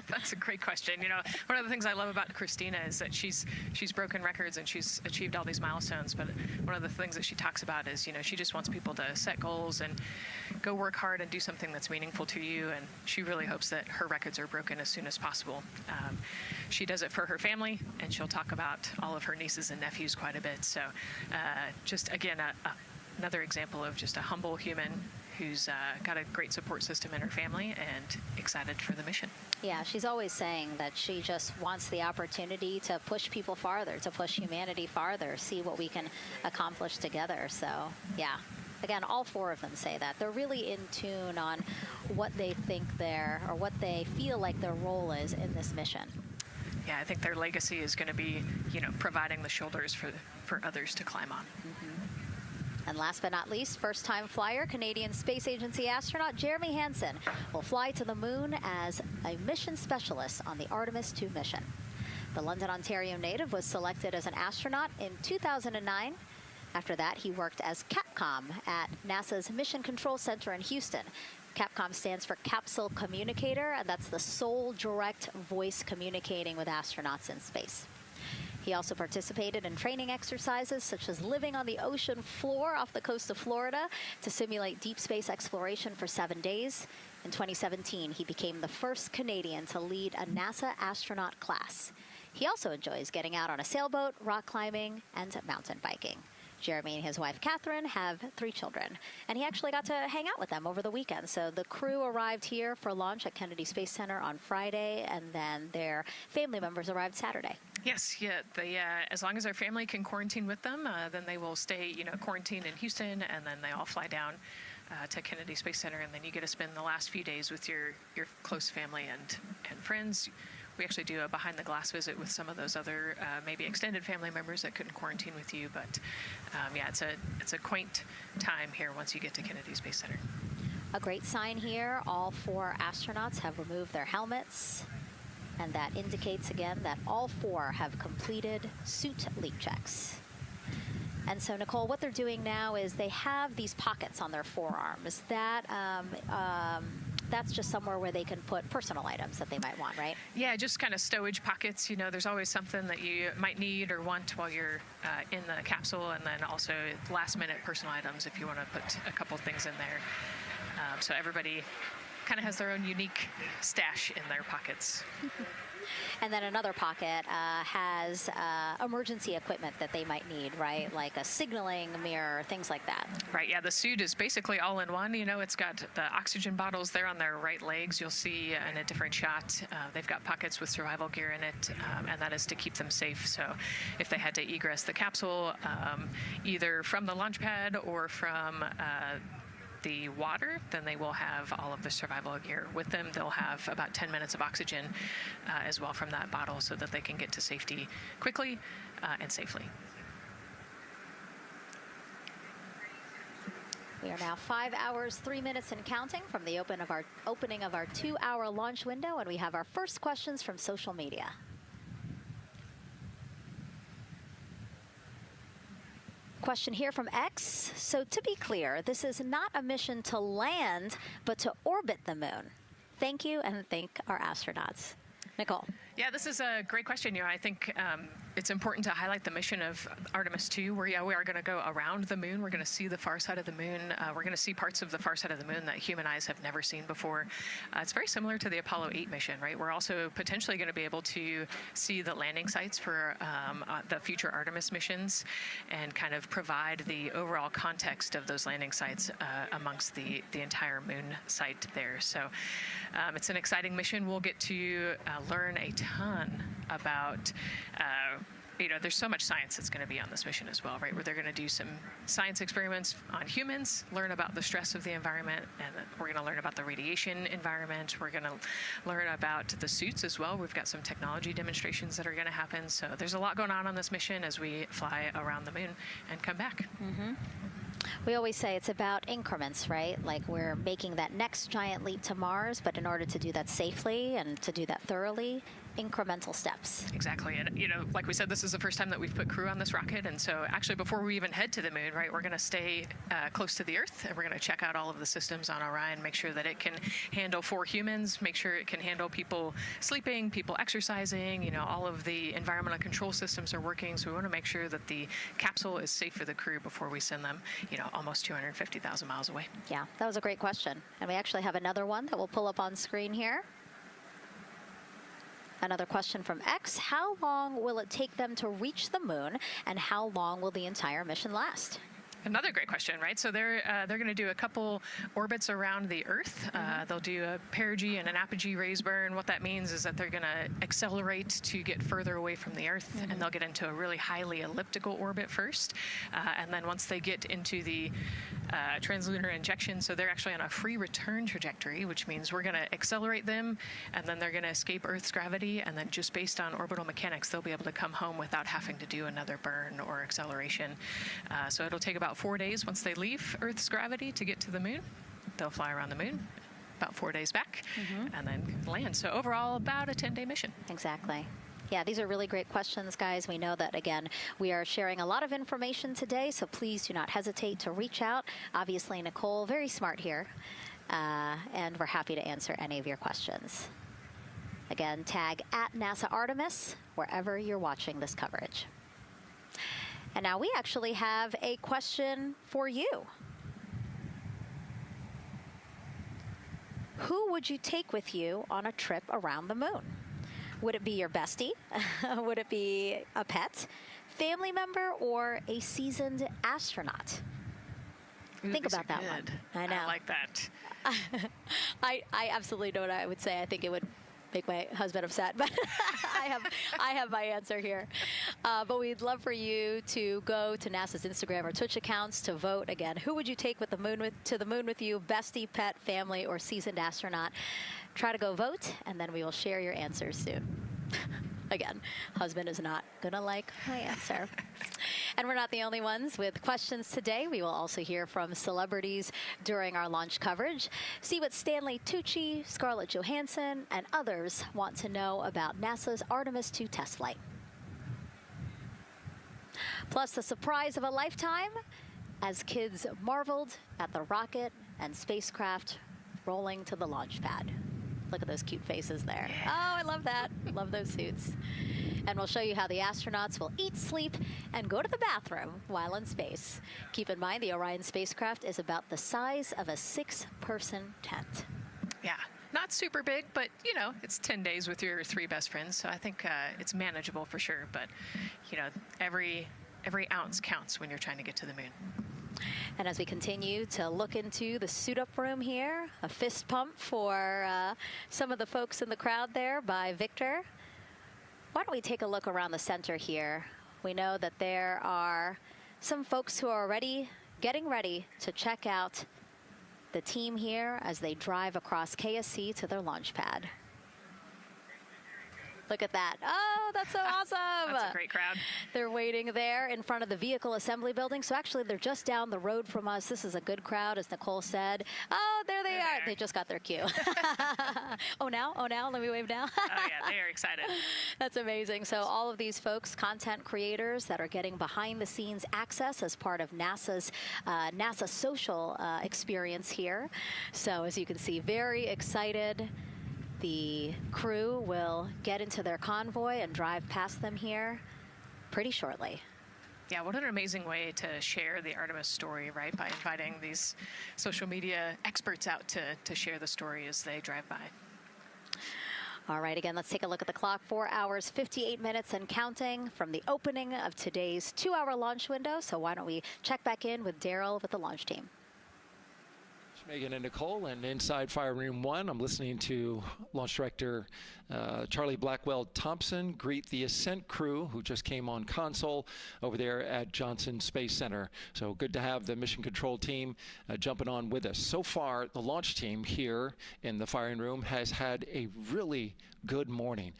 That's a great question. You know, one of the things I love about Christina is that she's broken records and she's achieved all these milestones. But one of the things that she talks about is, you know, she just wants people to set goals and go work hard and do something that's meaningful to you. And she really hopes that her records are broken as soon as possible. She does it for her family, and she'll talk about all of her nieces and nephews quite a bit. So just, again, another example of just a humble human who's got a great support system in her family and excited for the mission. Yeah, she's always saying that she just wants the opportunity to push people farther, to push humanity farther, see what we can accomplish together. So, yeah. Again, all 4 of them say that. They're really in tune on what they think or what they feel like their role is in this mission. Yeah, I think their legacy is going to be, you know, providing the shoulders for others to climb on. And last but not least, first-time flyer, Canadian Space Agency astronaut Jeremy Hansen will fly to the moon as a mission specialist on the Artemis II mission. The London, Ontario native was selected as an astronaut in 2009. After that, he worked as Capcom at NASA's Mission Control Center in Houston. Capcom stands for Capsule Communicator, and that's the sole direct voice communicating with astronauts in space. He also participated in training exercises such as living on the ocean floor off the coast of Florida to simulate deep space exploration for 7 days. In 2017, he became the first Canadian to lead a NASA astronaut class. He also enjoys getting out on a sailboat, rock climbing, and mountain biking. Jeremy and his wife, Catherine, have 3 children, and he actually got to hang out with them over the weekend. So the crew arrived here for launch at Kennedy Space Center on Friday, and then their family members arrived Saturday. Yes, yeah. As long as their family can quarantine with them, then they will stay, you know, quarantined in Houston, and then they all fly down to Kennedy Space Center, and then you get to spend the last few days with your close family and friends. We actually do a behind-the-glass visit with some of those other maybe extended family members that couldn't quarantine with you. But yeah, it's a quaint time here once you get to Kennedy Space Center. A great sign here, all 4 astronauts have removed their helmets. And that indicates, again, that all 4 have completed suit leak checks. And so, Nicole, what they're doing now is they have these pockets on their forearms. That's just somewhere where they can put personal items that they might want, right? Yeah, just kind of stowage pockets. You know, there's always something that you might need or want while you're in the capsule, and then also last-minute personal items if you want to put a couple things in there. So everybody kind of has their own unique stash in their pockets. And then another pocket has emergency equipment that they might need, right? Like a signaling mirror, things like that. Right, yeah, the suit is basically all in one. You know, it's got the oxygen bottles there on their right legs. You'll see in a different shot, they've got pockets with survival gear in it, and that is to keep them safe. So if they had to egress the capsule, either from the launch pad or from the water, then they will have all of the survival gear with them. They'll have about 10 minutes of oxygen as well from that bottle so that they can get to safety quickly and safely. We are now 5 hours, 3 minutes and counting from the opening of our 2-hour launch window, and we have our first questions from social media. Question here from X. So to be clear, this is not a mission to land, but to orbit the moon. Thank you, and thank our astronauts. Nicole. Yeah, this is a great question. You know, I think it's important to highlight the mission of Artemis II, where we are going to go around the moon. We're going to see the far side of the moon. We're going to see parts of the far side of the moon that human eyes have never seen before. It's very similar to the Apollo 8 mission, right? We're also potentially going to be able to see the landing sites for the future Artemis missions and kind of provide the overall context of those landing sites amongst the entire moon site there. So it's an exciting mission. We'll get to learn a ton about you know, there's so much science that's going to be on this mission as well, right? Where they're going to do some science experiments on humans, learn about the stress of the environment, and we're going to learn about the radiation environment. We're going to learn about the suits as well. We've got some technology demonstrations that are going to happen. So there's a lot going on this mission as we fly around the moon and come back. Mm-hmm. We always say it's about increments, right? Like we're making that next giant leap to Mars, but in order to do that safely and to do that thoroughly, incremental steps. Exactly. And, you know, like we said, this is the first time that we've put crew on this rocket. And so actually before we even head to the moon, right, we're going to stay close to the Earth, and we're going to check out all of the systems on Orion, make sure that it can handle 4 humans, make sure it can handle people sleeping, people exercising, you know, all of the environmental control systems are working. So we want to make sure that the capsule is safe for the crew before we send them, you know, almost 250,000 miles away. Yeah, that was a great question. And we actually have another one that we'll pull up on screen here. Another question from X. How long will it take them to reach the moon, and how long will the entire mission last? Another great question, right? So they're going to do a couple orbits around the Earth. They'll do a perigee and an apogee raise burn. What that means is that they're going to accelerate to get further away from the Earth, and they'll get into a really highly elliptical orbit first. And then once they get into the translunar injection, so they're actually on a free return trajectory, which means we're going to accelerate them, and then they're going to escape Earth's gravity, and then just based on orbital mechanics, they'll be able to come home without having to do another burn or acceleration. So it'll take about 4 days once they leave Earth's gravity to get to the moon. They'll fly around the moon, about 4 days back, and then land. So overall, about a 10-day mission. Exactly. Yeah, these are really great questions, guys. We know that, again, we are sharing a lot of information today, so please do not hesitate to reach out. Obviously, Nicole, very smart here, and we're happy to answer any of your questions. Again, tag @NASA Artemis wherever you're watching this coverage. And now we actually have a question for you. Who would you take with you on a trip around the moon? Would it be your bestie? Would it be a pet, family member, or a seasoned astronaut? Think about that one. I know. I like that. I absolutely know what I would say. I think it would make my husband upset, but I have my answer here. But we'd love for you to go to NASA's Instagram or Twitch accounts to vote. Again, who would you take with to the moon with you? Bestie, pet, family, or seasoned astronaut? Try to go vote, and then we will share your answers soon. Again, husband is not going to like my answer. And we're not the only ones with questions today. We will also hear from celebrities during our launch coverage. See what Stanley Tucci, Scarlett Johansson, and others want to know about NASA's Artemis II test flight. Plus, the surprise of a lifetime as kids marveled at the rocket and spacecraft rolling to the launch pad. Look at those cute faces there. Oh, I love that. Love those suits. And we'll show you how the astronauts will eat, sleep, and go to the bathroom while in space. Keep in mind, the Orion spacecraft is about the size of a 6-person tent. Yeah. Not super big, but, you know, it's 10 days with your 3 best friends, so I think it's manageable for sure. But, you know, every ounce counts when you're trying to get to the moon. And as we continue to look into the suit-up room here, a fist pump for some of the folks in the crowd there by Victor. Why don't we take a look around the center here? We know that there are some folks who are already getting ready to check out the team here as they drive across KSC to their launch pad. Look at that. Oh, that's so awesome. That's a great crowd. They're waiting there in front of the vehicle assembly building. So actually, they're just down the road from us. This is a good crowd, as Nicole said. Oh, there they are. They just got their cue. Oh, now? Let me wave now. Oh, yeah, they are excited. That's amazing. So all of these folks, content creators that are getting behind-the-scenes access as part of NASA's NASA social experience here. So as you can see, very excited. The crew will get into their convoy and drive past them here pretty shortly. Yeah, what an amazing way to share the Artemis story, right? By inviting these social media experts out to share the story as they drive by. All right, again, let's take a look at the clock. 4 hours, 58 minutes and counting from the opening of today's 2-hour launch window. So why don't we check back in with Daryl with the launch team. Megan and Nicole, and inside Fire Room 1, I'm listening to Launch Director Charlie Blackwell Thompson greet the Ascent crew who just came on console over there at Johnson Space Center. So good to have the mission control team jumping on with us. So far, the launch team here in the firing room has had a really good morning.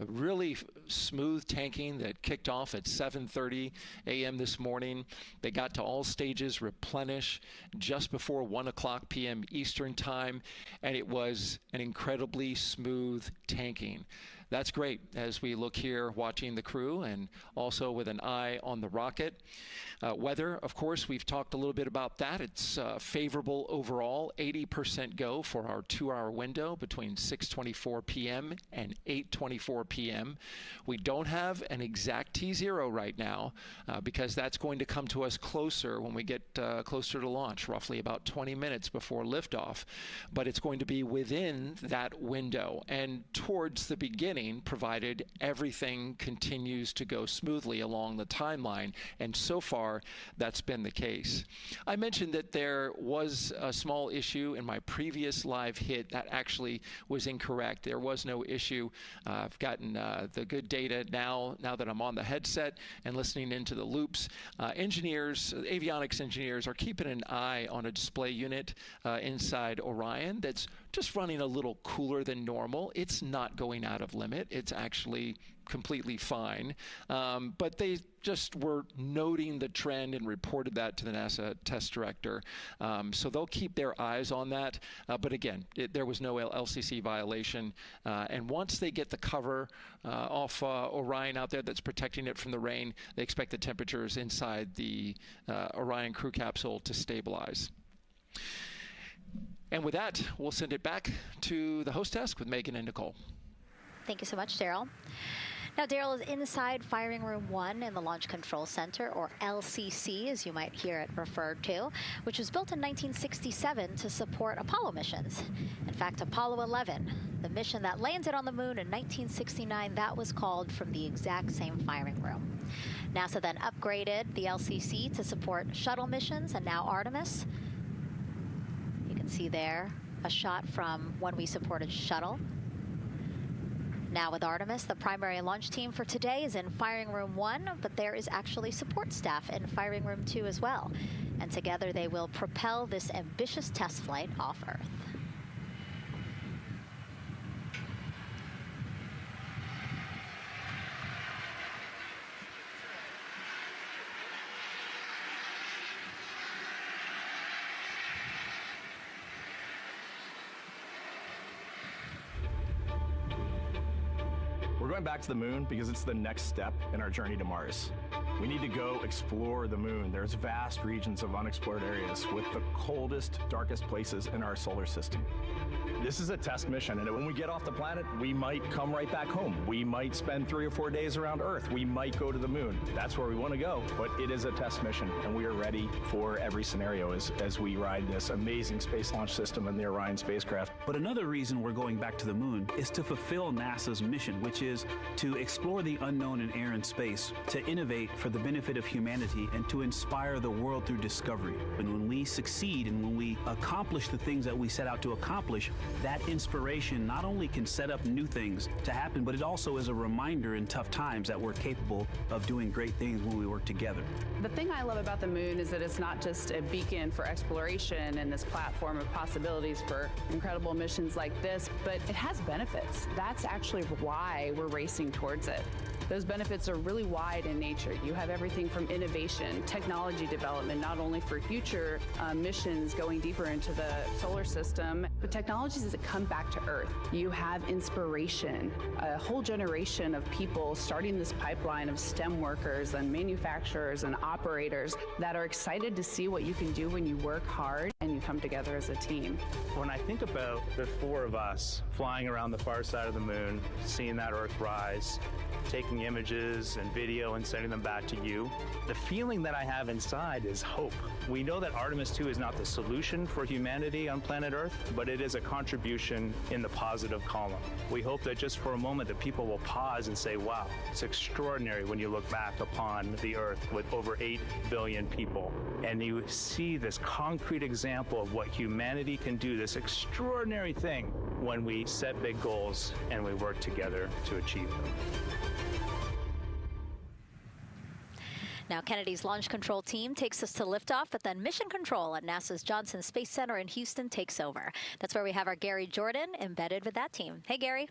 Really smooth tanking that kicked off at 7:30 a.m. this morning. They got to all stages replenish just before 1 o'clock p.m. Eastern time, and it was an incredibly smooth tanking. That's great as we look here watching the crew and also with an eye on the rocket. Weather, of course, we've talked a little bit about that. It's favorable overall, 80% go for our 2-hour window between 6:24 p.m. and 8:24 p.m. We don't have an exact T0 right now because that's going to come to us closer when we get closer to launch, roughly about 20 minutes before liftoff. But it's going to be within that window and towards the beginning, provided everything continues to go smoothly along the timeline, and so far that's been the case. I mentioned that there was a small issue in my previous live hit. That actually was incorrect. There was no issue. I've gotten the good data now that I'm on the headset and listening into the loops. Avionics engineers are keeping an eye on a display unit inside Orion that's just running a little cooler than normal. It's not going out of limit. It's actually completely fine. But they just were noting the trend and reported that to the NASA test director. So they'll keep their eyes on that. But again, there was no LCC violation. And once they get the cover off Orion out there that's protecting it from the rain, they expect the temperatures inside the Orion crew capsule to stabilize. And with that, we'll send it back to the host desk with Megan and Nicole. Thank you so much, Daryl. Now, Daryl is inside Firing Room 1 in the Launch Control Center, or LCC, as you might hear it referred to, which was built in 1967 to support Apollo missions. In fact, Apollo 11, the mission that landed on the moon in 1969, that was called from the exact same firing room. NASA then upgraded the LCC to support shuttle missions, and now Artemis. You can see there a shot from when we supported shuttle. Now with Artemis, the primary launch team for today is in Firing Room 1, but there is actually support staff in Firing Room 2 as well. And together they will propel this ambitious test flight off Earth. We're going back to the moon because it's the next step in our journey to Mars. We need to go explore the moon. There's vast regions of unexplored areas with the coldest, darkest places in our solar system. This is a test mission, and when we get off the planet, we might come right back home. We might spend 3 or 4 days around Earth. We might go to the moon. That's where we want to go, but it is a test mission, and we are ready for every scenario as we ride this amazing space launch system in the Orion spacecraft. But another reason we're going back to the moon is to fulfill NASA's mission, which is to explore the unknown in air and space, to innovate for the benefit of humanity, and to inspire the world through discovery. And when we succeed and when we accomplish the things that we set out to accomplish, that inspiration not only can set up new things to happen, but it also is a reminder in tough times that we're capable of doing great things when we work together. The thing I love about the moon is that it's not just a beacon for exploration and this platform of possibilities for incredible missions like this, but it has benefits. That's actually why we're racing towards it. Those benefits are really wide in nature. You have everything from innovation, technology development, not only for future missions going deeper into the solar system, but technologies that come back to Earth. You have inspiration, a whole generation of people starting this pipeline of STEM workers and manufacturers and operators that are excited to see what you can do when you work hard and you come together as a team. When I think about the 4 of us flying around the far side of the moon, seeing that Earth rise, taking images and video and sending them back to you, the feeling that I have inside is hope. We know that Artemis II is not the solution for humanity on planet Earth, but it is a contribution in the positive column. We hope that just for a moment that people will pause and say, wow, it's extraordinary when you look back upon the Earth with over 8 billion people, and you see this concrete example of what humanity can do, this extraordinary thing when we set big goals and we work together to achieve them. Now, Kennedy's launch control team takes us to liftoff, but then mission control at NASA's Johnson Space Center in Houston takes over. That's where we have our Gary Jordan embedded with that team. Hey, Gary.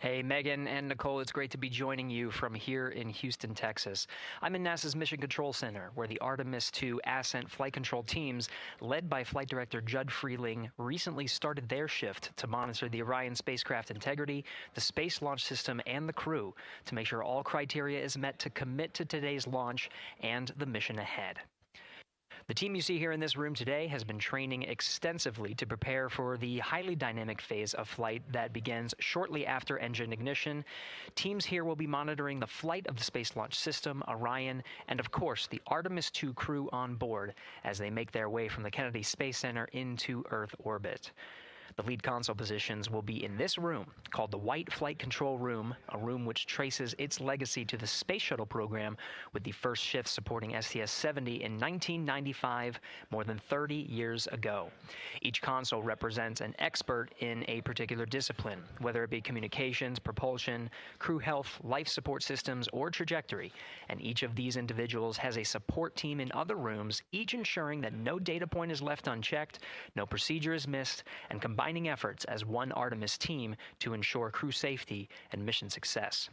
Hey, Megan and Nicole, it's great to be joining you from here in Houston, Texas. I'm in NASA's Mission Control Center, where the Artemis II Ascent flight control teams, led by Flight Director Judd Freeling, recently started their shift to monitor the Orion spacecraft integrity, the Space Launch System, and the crew to make sure all criteria is met to commit to today's launch and the mission ahead. The team you see here in this room today has been training extensively to prepare for the highly dynamic phase of flight that begins shortly after engine ignition. Teams here will be monitoring the flight of the Space Launch System, Orion, and of course the Artemis II crew on board as they make their way from the Kennedy Space Center into Earth orbit. The lead console positions will be in this room, called the White Flight Control Room, a room which traces its legacy to the Space Shuttle program, with the first shift supporting STS-70 in 1995, more than 30 years ago. Each console represents an expert in a particular discipline, whether it be communications, propulsion, crew health, life support systems, or trajectory. And each of these individuals has a support team in other rooms, each ensuring that no data point is left unchecked, no procedure is missed, and combining efforts as one Artemis team to ensure crew safety and mission success.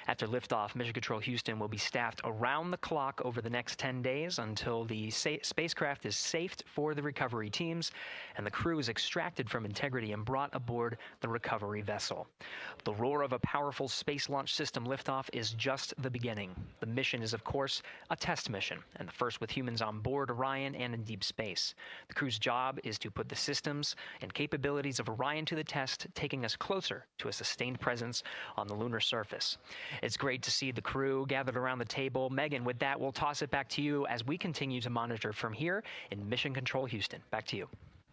After liftoff, Mission Control Houston will be staffed around the clock over the next 10 days until the spacecraft is safed for the recovery teams and the crew is extracted from integrity and brought aboard the recovery vessel. The roar of a powerful Space Launch System liftoff is just the beginning. The mission is, of course, a test mission, and the first with humans on board Orion and in deep space. The crew's job is to put the systems and capabilities of Orion to the test, taking us closer to a sustained presence on the lunar surface. It's great to see the crew gathered around the table. Megan, with that, we'll toss it back to you as we continue to monitor from here in Mission Control Houston. Back to you.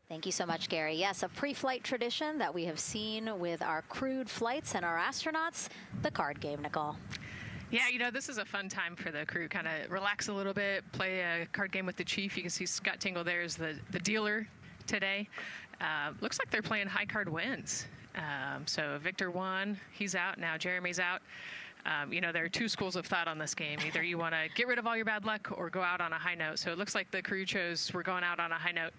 Thank you so much, Gary. Yes, a pre-flight tradition that we have seen with our crewed flights and our astronauts, the card game, Nicole. Yeah, you know, this is a fun time for the crew. Kind of relax a little bit, play a card game with the chief. You can see Scott Tingle there is the dealer today. Looks like they're playing high card wins. So Victor won, he's out, now Jeremy's out. You know, there are two schools of thought on this game. Either you want to get rid of all your bad luck or go out on a high note. So it looks like the crew chose we're going out on a high note.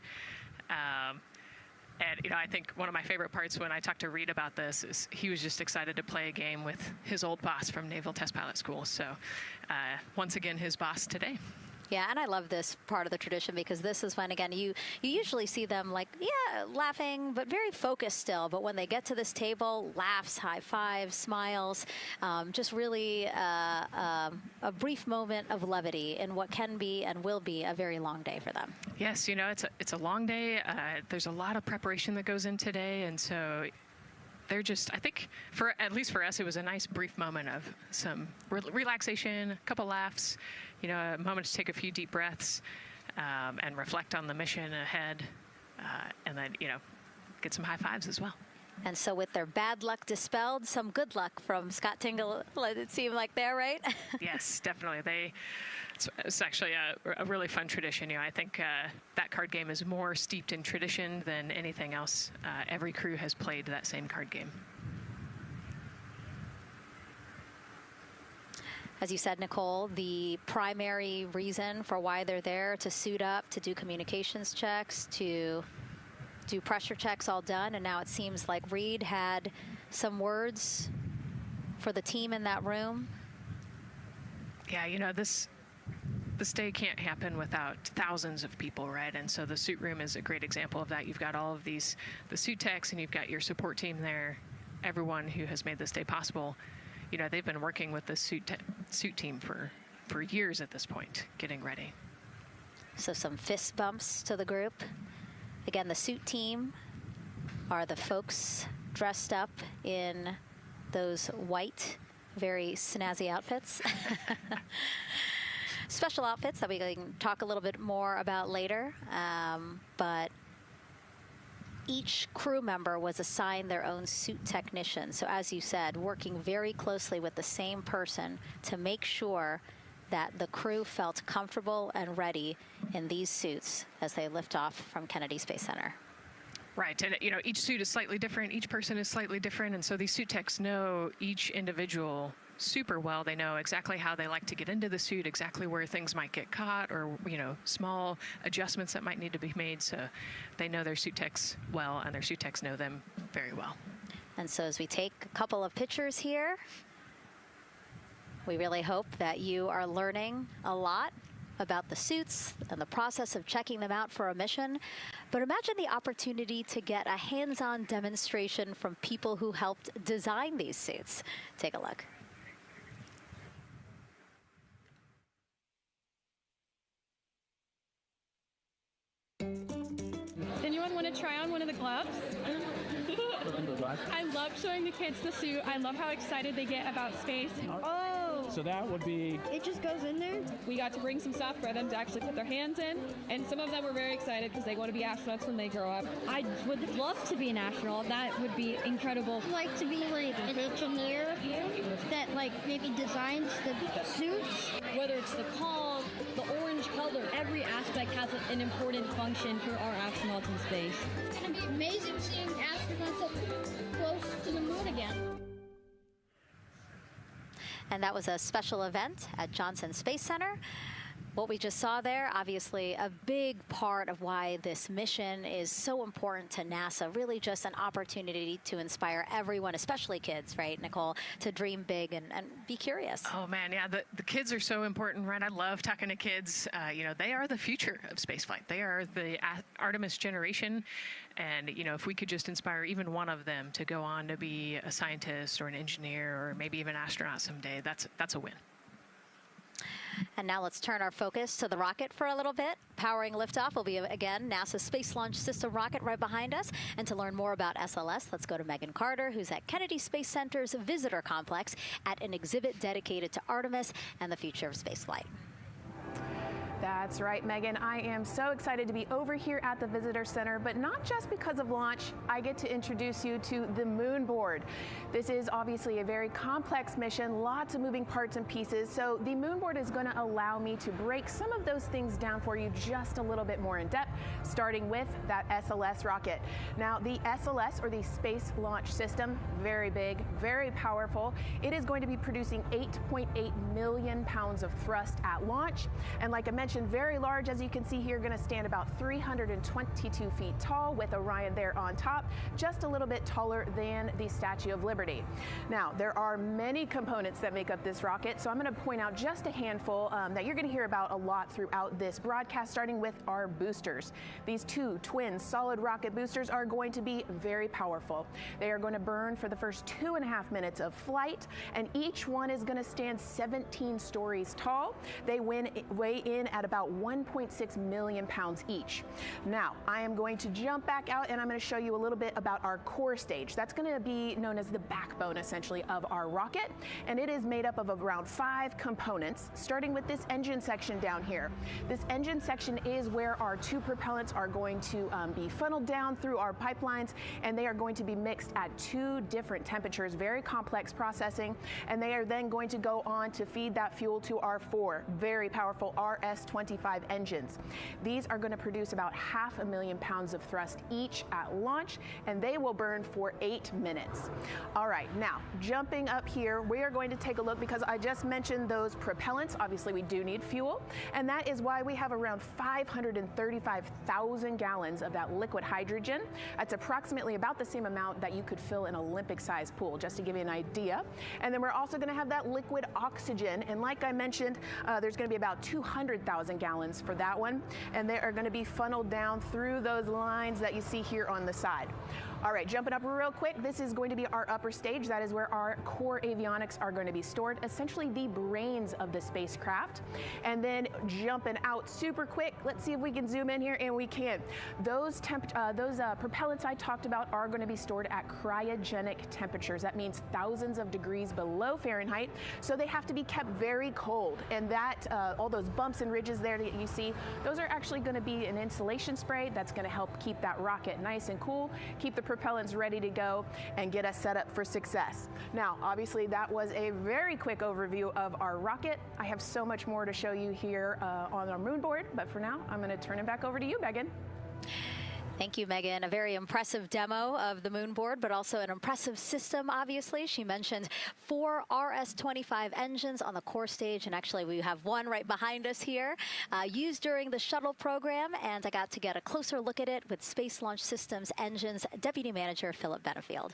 And, you know, I think one of my favorite parts when I talked to Reed about this is he was just excited to play a game with his old boss from Naval Test Pilot School. So once again, his boss today. Yeah, and I love this part of the tradition because this is when, again, you usually see them like, yeah, laughing, but very focused still. But when they get to this table, laughs, high fives, smiles, just really a brief moment of levity in what can be and will be a very long day for them. Yes, you know, it's a long day. There's a lot of preparation that goes in today, and so they're just, I think, at least for us, it was a nice brief moment of some relaxation, a couple laughs, you know, a moment to take a few deep breaths and reflect on the mission ahead, and then, you know, get some high fives as well. And so with their bad luck dispelled, some good luck from Scott Tingle, it seemed like there, right? Yes, definitely. It's actually a really fun tradition. You know, I think that card game is more steeped in tradition than anything else. Every crew has played that same card game. As you said, Nicole, the primary reason for why they're there to suit up, to do communications checks, to do pressure checks all done, and now it seems like Reed had some words for the team in that room. Yeah, you know, this day can't happen without thousands of people, right? And so the suit room is a great example of that. You've got all of the suit techs, and you've got your support team there, everyone who has made this day possible. You know, they've been working with the suit team for years at this point, getting ready. So some fist bumps to the group. Again, the suit team are the folks dressed up in those white, very snazzy outfits. Special outfits that we can talk a little bit more about later, but each crew member was assigned their own suit technician. So as you said, working very closely with the same person to make sure that the crew felt comfortable and ready in these suits as they lift off from Kennedy Space Center. Right, and you know, each suit is slightly different, each person is slightly different, and so these suit techs know each individual super well. They know exactly how they like to get into the suit, exactly where things might get caught, or, you know, small adjustments that might need to be made. So they know their suit techs well, and their suit techs know them very well. And so as we take a couple of pictures here, we really hope that you are learning a lot about the suits and the process of checking them out for a mission. But imagine the opportunity to get a hands-on demonstration from people who helped design these suits. Take a look. Does anyone want to try on one of the gloves? I love showing the kids the suit. I love how excited they get about space. Oh! So that would be... It just goes in there? We got to bring some stuff for them to actually put their hands in, and some of them were very excited because they want to be astronauts when they grow up. I would love to be an astronaut. That would be incredible. I'd like to be like an engineer that like maybe designs the suits. Whether it's the call, the orange color, every aspect has an important function for our astronauts in space. It's going to be amazing seeing astronauts up close to the moon again. And that was a special event at Johnson Space Center. What we just saw there, obviously a big part of why this mission is so important to NASA, really just an opportunity to inspire everyone, especially kids, right, Nicole, to dream big and be curious. Oh man, yeah, the kids are so important, right? I love talking to kids. You know, they are the future of spaceflight. They are the Artemis generation. And, you know, if we could just inspire even one of them to go on to be a scientist or an engineer or maybe even an astronaut someday, that's a win. And now let's turn our focus to the rocket for a little bit. Powering liftoff will be, again, NASA's Space Launch System rocket right behind us. And to learn more about SLS, let's go to Megan Carter, who's at Kennedy Space Center's Visitor Complex at an exhibit dedicated to Artemis and the future of spaceflight. That's right, Megan. I am so excited to be over here at the Visitor Center, but not just because of launch. I get to introduce you to the moon board. This is obviously a very complex mission, lots of moving parts and pieces. So the moon board is going to allow me to break some of those things down for you just a little bit more in depth, starting with that SLS rocket. Now, the SLS, or the Space Launch System, very big, very powerful. It is going to be producing 8.8 million pounds of thrust at launch. And like I mentioned, mentioned, very large, as you can see here, going to stand about 322 feet tall with Orion there on top, just a little bit taller than the Statue of Liberty. Now, there are many components that make up this rocket, so I'm going to point out just a handful that you're going to hear about a lot throughout this broadcast, starting with our boosters. These two twin solid rocket boosters are going to be very powerful. They are going to burn for the first 2.5 minutes of flight, and each one is going to stand 17 stories tall. They weigh in at about 1.6 million pounds each. Now, I am going to jump back out and I'm going to show you a little bit about our core stage. That's going to be known as the backbone, essentially, of our rocket, and it is made up of around 5 components, starting with this engine section down here. This engine section is where our 2 propellants are going to be funneled down through our pipelines, and they are going to be mixed at 2 different temperatures, very complex processing, and they are then going to go on to feed that fuel to our 4 very powerful RS-25 engines. These are going to produce about 500,000 pounds of thrust each at launch, and they will burn for 8 minutes. All right, now jumping up here, we are going to take a look, because I just mentioned those propellants. Obviously, we do need fuel, and that is why we have around 535,000 gallons of that liquid hydrogen. That's approximately about the same amount that you could fill an Olympic-sized pool, just to give you an idea. And then we're also going to have that liquid oxygen, and like I mentioned, there's going to be about 200,000 gallons for that one, and they are going to be funneled down through those lines that you see here on the side. All right, jumping up real quick, this is going to be our upper stage. That is where our core avionics are going to be stored, essentially the brains of the spacecraft. And then jumping out super quick, let's see if we can zoom in here, and we can. Those propellants I talked about are going to be stored at cryogenic temperatures. That means thousands of degrees below Fahrenheit, so they have to be kept very cold. And that, all those bumps and ridges there that you see, those are actually going to be an insulation spray that's going to help keep that rocket nice and cool, keep the propellants ready to go, and get us set up for success. Now, obviously, that was a very quick overview of our rocket. I have so much more to show you here on our moon board, but for now, I'm going to turn it back over to you, Megan. Thank you, Megan. A very impressive demo of the moon board, but also an impressive system, obviously. She mentioned 4 RS-25 engines on the core stage, and actually we have one right behind us here, used during the shuttle program, and I got to get a closer look at it with Space Launch Systems Engines Deputy Manager Philip Benefield.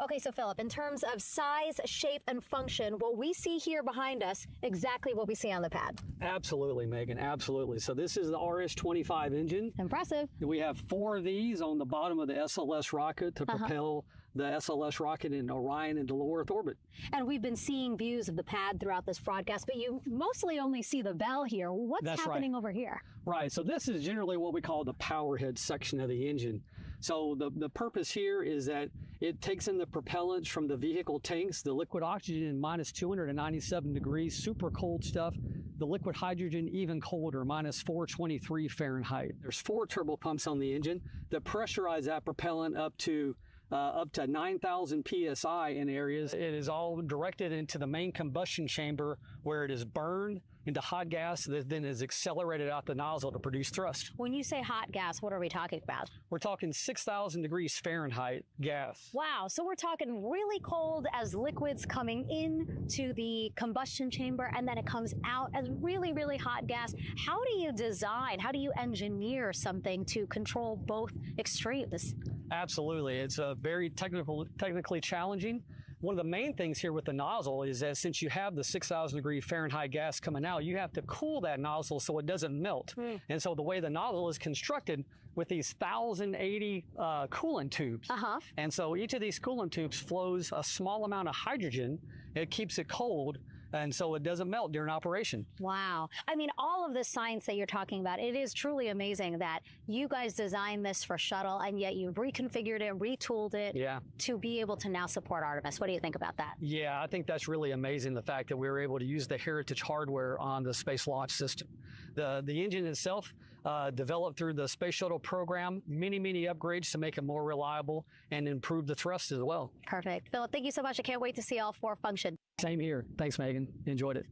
Okay, so Philip, in terms of size, shape, and function, what we see here behind us, exactly what we see on the pad. Absolutely, Megan, absolutely. So this is the RS-25 engine. Impressive. We have 4 of these on the bottom of the SLS rocket to propel the SLS rocket in Orion into low Earth orbit. And we've been seeing views of the pad throughout this broadcast, but you mostly only see the bell here. What's happening over here? Right, so this is generally what we call the power head section of the engine. So the purpose here is that it takes in the propellants from the vehicle tanks, the liquid oxygen minus 297 degrees, super cold stuff. The liquid hydrogen even colder, minus 423 Fahrenheit. There's 4 turbo pumps on the engine that pressurize that propellant up to 9,000 psi in areas. It is all directed into the main combustion chamber, where it is burned into hot gas that then is accelerated out the nozzle to produce thrust. When you say hot gas, what are we talking about? We're talking 6,000 degrees Fahrenheit gas. Wow, so we're talking really cold as liquids coming in to the combustion chamber, and then it comes out as really, really hot gas. How do you design, how do you engineer something to control both extremes? Absolutely, it's very technically challenging. One of the main things here with the nozzle is that since you have the 6,000 degree Fahrenheit gas coming out, you have to cool that nozzle so it doesn't melt. And so the way the nozzle is constructed with these 1,080 coolant tubes. And so each of these coolant tubes flows a small amount of hydrogen. It keeps it cold, and so it doesn't melt during operation. Wow. I mean, all of the science that you're talking about, it is truly amazing that you guys designed this for shuttle, and yet you've reconfigured it, retooled it to be able to now support Artemis. What do you think about that? Yeah, I think that's really amazing, the fact that we were able to use the heritage hardware on the Space Launch System. The engine itself, developed through the Space Shuttle program, many upgrades to make it more reliable and improve the thrust as well. Perfect. Philip, thank you so much. I can't wait to see all 4 function. Same here. Thanks, Megan. Enjoyed it.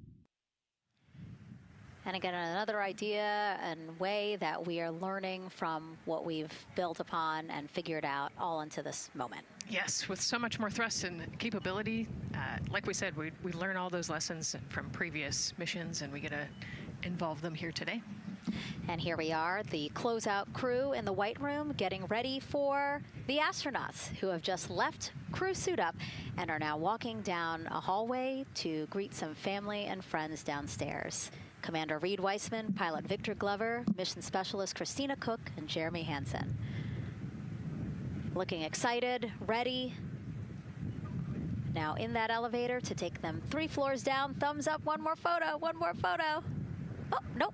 And again, another idea and way that we are learning from what we've built upon and figured out all into this moment. Yes, with so much more thrust and capability, like we said, we learn all those lessons from previous missions, and we get to involve them here today. And here we are, the closeout crew in the White Room, getting ready for the astronauts who have just left crew suit up and are now walking down a hallway to greet some family and friends downstairs. Commander Reed Weissman, Pilot Victor Glover, Mission Specialist Christina Cook, and Jeremy Hansen. Looking excited, ready. Now in that elevator to take them 3 floors down. Thumbs up, one more photo, one more photo. Oh, nope,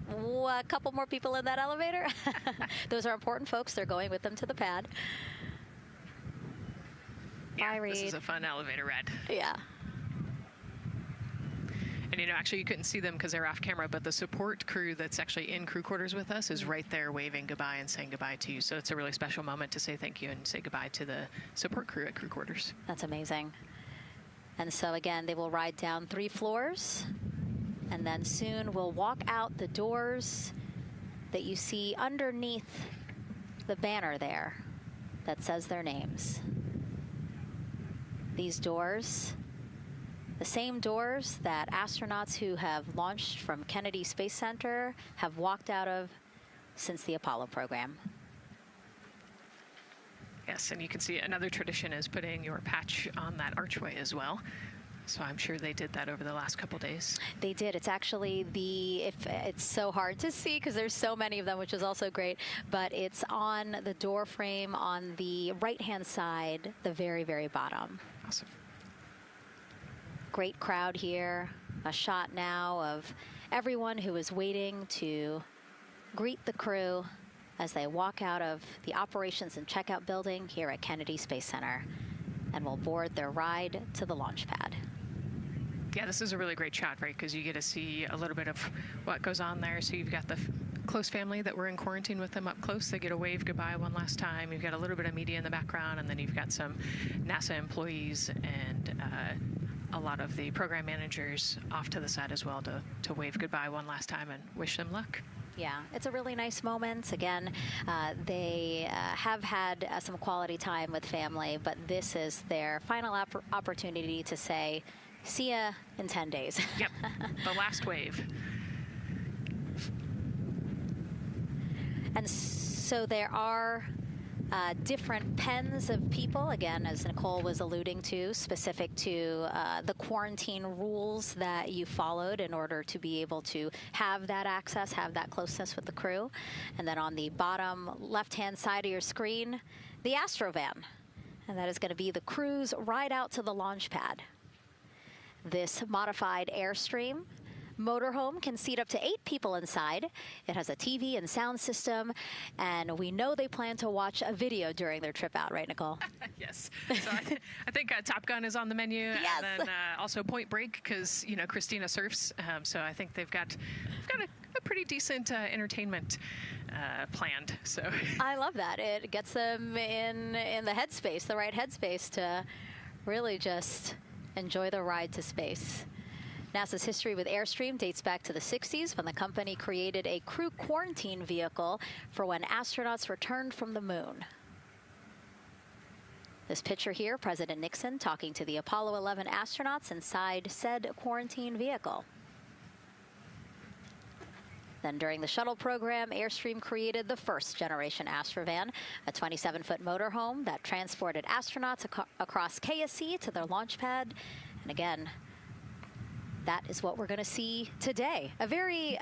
a couple more people in that elevator. Those are important folks. They're going with them to the pad. Yeah, this is a fun elevator ride. Yeah. And, you know, actually you couldn't see them because they're off camera, but the support crew that's actually in crew quarters with us is right there waving goodbye and saying goodbye to you. So it's a really special moment to say thank you and say goodbye to the support crew at crew quarters. That's amazing. And so, again, they will ride down 3 floors. And then soon we'll walk out the doors that you see underneath the banner there that says their names. These doors, the same doors that astronauts who have launched from Kennedy Space Center have walked out of since the Apollo program. Yes, and you can see another tradition is putting your patch on that archway as well. So I'm sure they did that over the last couple days. They did. It's actually it's so hard to see because there's so many of them, which is also great, but it's on the door frame on the right-hand side, the very, very bottom. Awesome. Great crowd here. A shot now of everyone who is waiting to greet the crew as they walk out of the operations and checkout building here at Kennedy Space Center and will board their ride to the launch pad. Yeah, this is a really great shot, right? Because you get to see a little bit of what goes on there. So you've got the close family that were in quarantine with them up close. They get to wave goodbye one last time. You've got a little bit of media in the background, and then you've got some NASA employees and a lot of the program managers off to the side as well to wave goodbye one last time and wish them luck. Yeah, it's a really nice moment. Again, they have had some quality time with family, but this is their final opportunity to say, see ya in 10 days. Yep, the last wave. And so there are different pens of people, again, as Nicole was alluding to, specific to the quarantine rules that you followed in order to be able to have that access, have that closeness with the crew. And then on the bottom left-hand side of your screen, the Astrovan. And that is going to be the crew's ride out to the launch pad. This modified Airstream motorhome can seat up to 8 people inside. It has a TV and sound system, and we know they plan to watch a video during their trip out, right, Nicole? Yes. So I think Top Gun is on the menu, yes. And then also Point Break, because you know Christina surfs, so I think they've got a pretty decent entertainment planned. So I love that. It gets them in the headspace, the right headspace, to really just enjoy the ride to space. NASA's history with Airstream dates back to the 60s when the company created a crew quarantine vehicle for when astronauts returned from the moon. This picture here, President Nixon talking to the Apollo 11 astronauts inside said quarantine vehicle. Then during the shuttle program, Airstream created the first generation Astrovan, a 27-foot motorhome that transported astronauts across KSC to their launch pad. And again, that is what we're going to see today. A very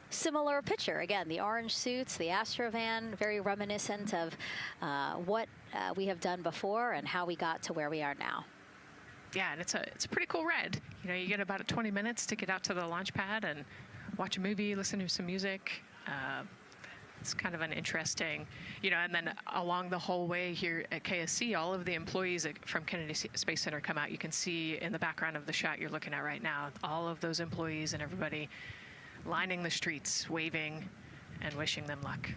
similar picture. Again, the orange suits, the Astrovan, very reminiscent of what we have done before and how we got to where we are now. Yeah, and it's a pretty cool ride. You know, you get about 20 minutes to get out to the launch pad and watch a movie, listen to some music. It's kind of an interesting, you know, and then along the whole way here at KSC, all of the employees from Kennedy Space Center come out. You can see in the background of the shot you're looking at right now, all of those employees and everybody lining the streets, waving and wishing them luck.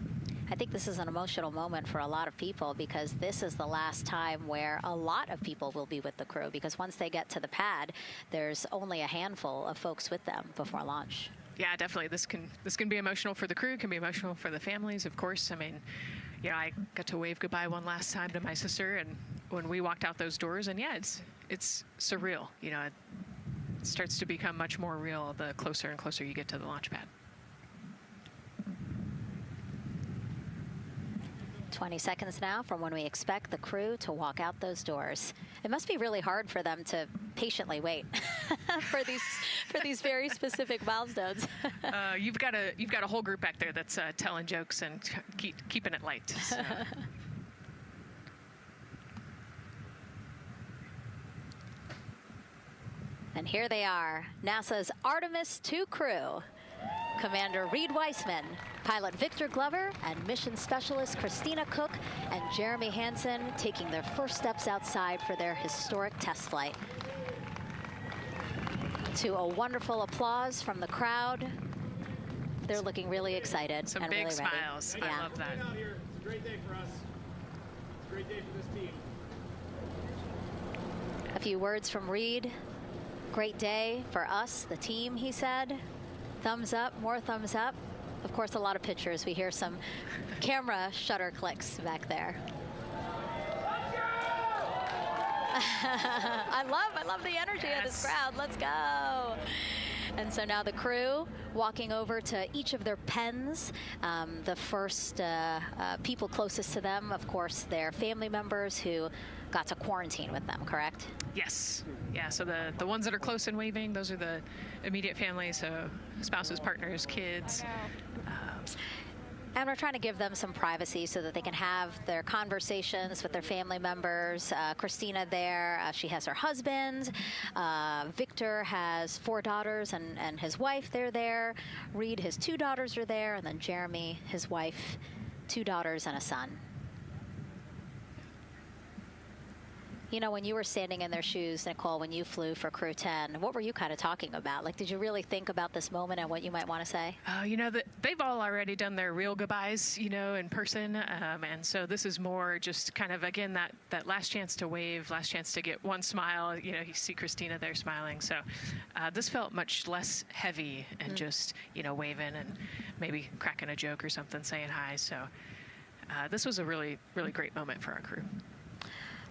I think this is an emotional moment for a lot of people because this is the last time where a lot of people will be with the crew, because once they get to the pad, there's only a handful of folks with them before launch. Yeah, definitely. This can be emotional for the crew, can be emotional for the families, of course. I mean, yeah, I got to wave goodbye one last time to my sister, and when we walked out those doors, and yeah, it's surreal. You know, it starts to become much more real the closer and closer you get to the launch pad. 20 seconds now from when we expect the crew to walk out those doors. It must be really hard for them to patiently wait for these very specific milestones. You've got a whole group back there that's telling jokes and keeping it light. So. And here they are, NASA's Artemis II crew. Commander Reed Weissman, pilot Victor Glover, and mission specialist Christina Cook and Jeremy Hansen taking their first steps outside for their historic test flight. To a wonderful applause from the crowd. They're looking really excited. Some and big really smiles. Ready. I love that. It's a great day for us. It's a great day for this team. A few words from Reed. Great day for us, the team, he said. Thumbs up, more thumbs up. Of course, a lot of pictures. We hear some camera shutter clicks back there. I love the energy of this crowd. Let's go. And so now the crew walking over to each of their pens. The first people closest to them, of course, their family members who got to quarantine with them, correct? Yes. Yeah, so the ones that are close and waving, those are the immediate family, so spouses, partners, kids. And we're trying to give them some privacy so that they can have their conversations with their family members. Christina there, she has her husband. Victor has 4 daughters and his wife, they're there. Reed, his 2 daughters are there. And then Jeremy, his wife, 2 daughters and a son. You know, when you were standing in their shoes, Nicole, when you flew for Crew 10, what were you kind of talking about? Like, did you really think about this moment and what you might want to say? You know, they've all already done their real goodbyes, you know, in person. And so this is more just kind of, again, that last chance to wave, last chance to get one smile. You know, you see Christina there smiling. So this felt much less heavy and just, you know, waving and maybe cracking a joke or something, saying hi. So this was a really, really great moment for our crew.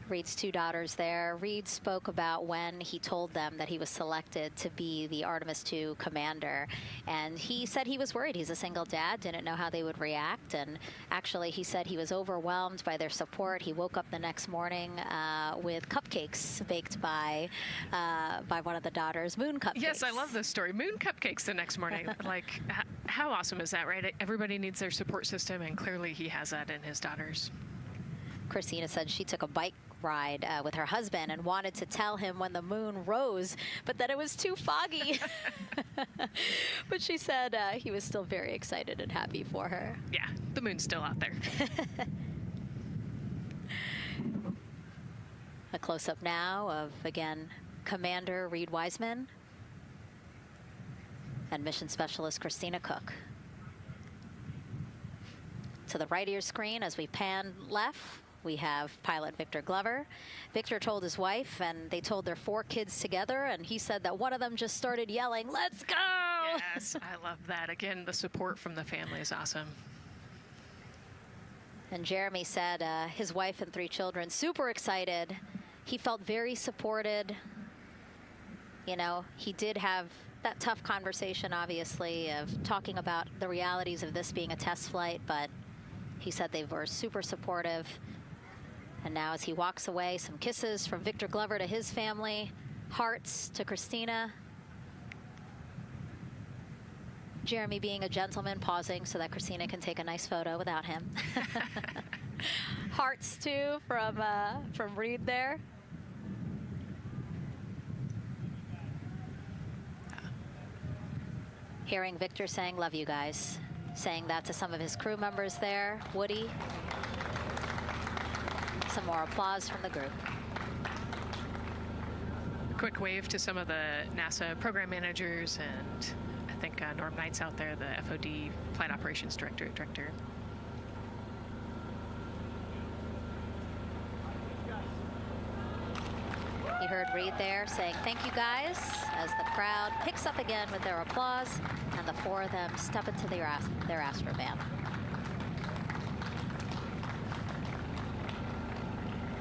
Reed's 2 daughters there. Reed spoke about when he told them that he was selected to be the Artemis II commander. And he said he was worried. He's a single dad, didn't know how they would react. And actually, he said he was overwhelmed by their support. He woke up the next morning with cupcakes baked by one of the daughters, moon cupcakes. Yes, I love this story. Moon cupcakes the next morning. Like, how awesome is that, right? Everybody needs their support system, and clearly he has that in his daughters. Christina said she took a bike ride with her husband and wanted to tell him when the moon rose, but that it was too foggy. But she said he was still very excited and happy for her. Yeah, the moon's still out there. A close-up now of, again, Commander Reed Weissman and Mission Specialist Christina Cook. To the right of your screen, as we pan left, we have pilot Victor Glover. Victor told his wife, and they told their 4 kids together, and he said that one of them just started yelling, "Let's go!" Yes, I love that. Again, the support from the family is awesome. And Jeremy said his wife and 3 children, super excited. He felt very supported. You know, he did have that tough conversation, obviously, of talking about the realities of this being a test flight, but he said they were super supportive. And now as he walks away, some kisses from Victor Glover to his family, hearts to Christina. Jeremy being a gentleman, pausing so that Christina can take a nice photo without him. Hearts too from Reed there. Hearing Victor saying, "Love you guys." Saying that to some of his crew members there. Woody. Some more applause from the group. A quick wave to some of the NASA program managers, and I think Norm Knight's out there, the FOD Flight Operations Director. You heard Reed there saying thank you guys as the crowd picks up again with their applause, and the four of them step into their Astrovan.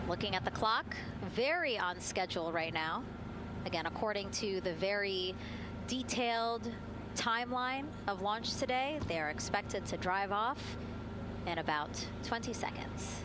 Looking at the clock, very on schedule right now. Again, according to the very detailed timeline of launch today, they are expected to drive off in about 20 seconds.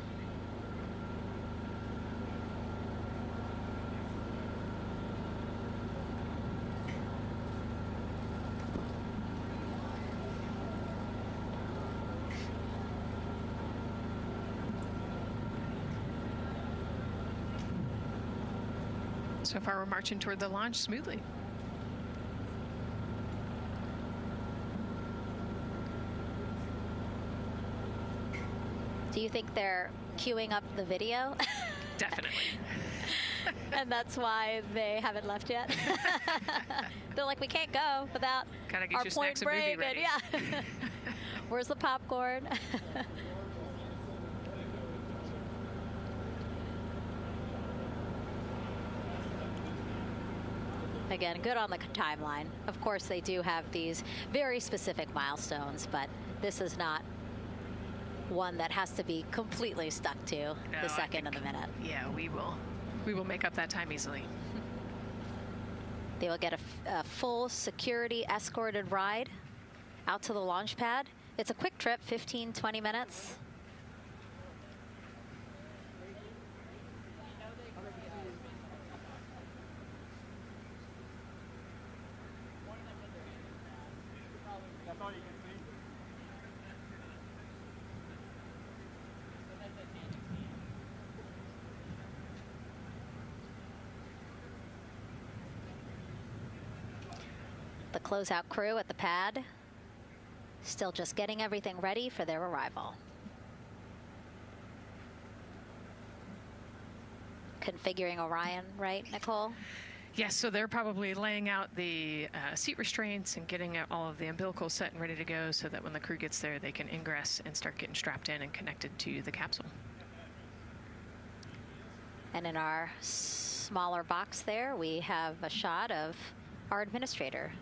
So far, we're marching toward the launch smoothly. Do you think they're queuing up the video? Definitely. And that's why they haven't left yet? They're like, we can't go without Gotta get our your point snacks and movie break. ready. And yeah. Where's the popcorn? Again, good on the timeline. Of course, they do have these very specific milestones, but this is not one that has to be completely stuck to the second and the minute. Yeah, we will make up that time easily. They will get a full security escorted ride out to the launch pad. It's a quick trip, 15, 20 minutes. The closeout crew at the pad still just getting everything ready for their arrival. Configuring Orion, right, Nicole? Yes, so they're probably laying out the seat restraints and getting all of the umbilicals set and ready to go so that when the crew gets there, they can ingress and start getting strapped in and connected to the capsule. And in our smaller box there, we have a shot of our administrator,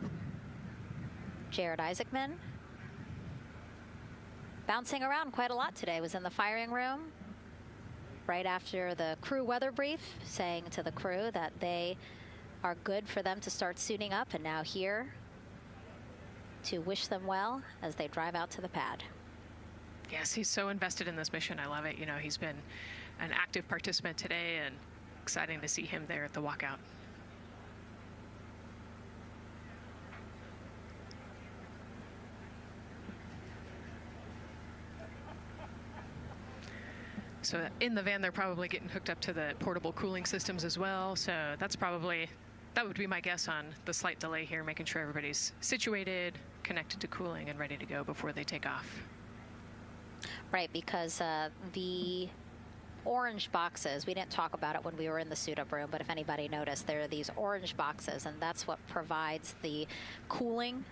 Jared Isaacman. Bouncing around quite a lot today, was in the firing room right after the crew weather brief, saying to the crew that they are good for them to start suiting up, and now here to wish them well as they drive out to the pad. Yes, he's so invested in this mission. I love it. You know, he's been an active participant today, and exciting to see him there at the walkout. So in the van, they're probably getting hooked up to the portable cooling systems as well. So that would be my guess on the slight delay here, making sure everybody's situated, connected to cooling, and ready to go before they take off. Right, because the orange boxes, we didn't talk about it when we were in the suit-up room, but if anybody noticed, there are these orange boxes, and that's what provides the cooling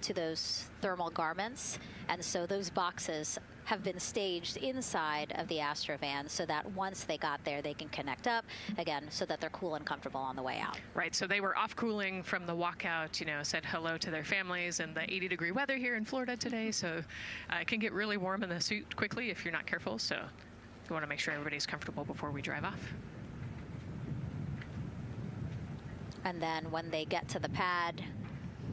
to those thermal garments. And so those boxes have been staged inside of the Astrovan so that once they got there, they can connect up again so that they're cool and comfortable on the way out. Right, so they were off cooling from the walkout, you know, said hello to their families and the 80-degree weather here in Florida today. So it can get really warm in the suit quickly if you're not careful. So we want to make sure everybody's comfortable before we drive off. And then when they get to the pad,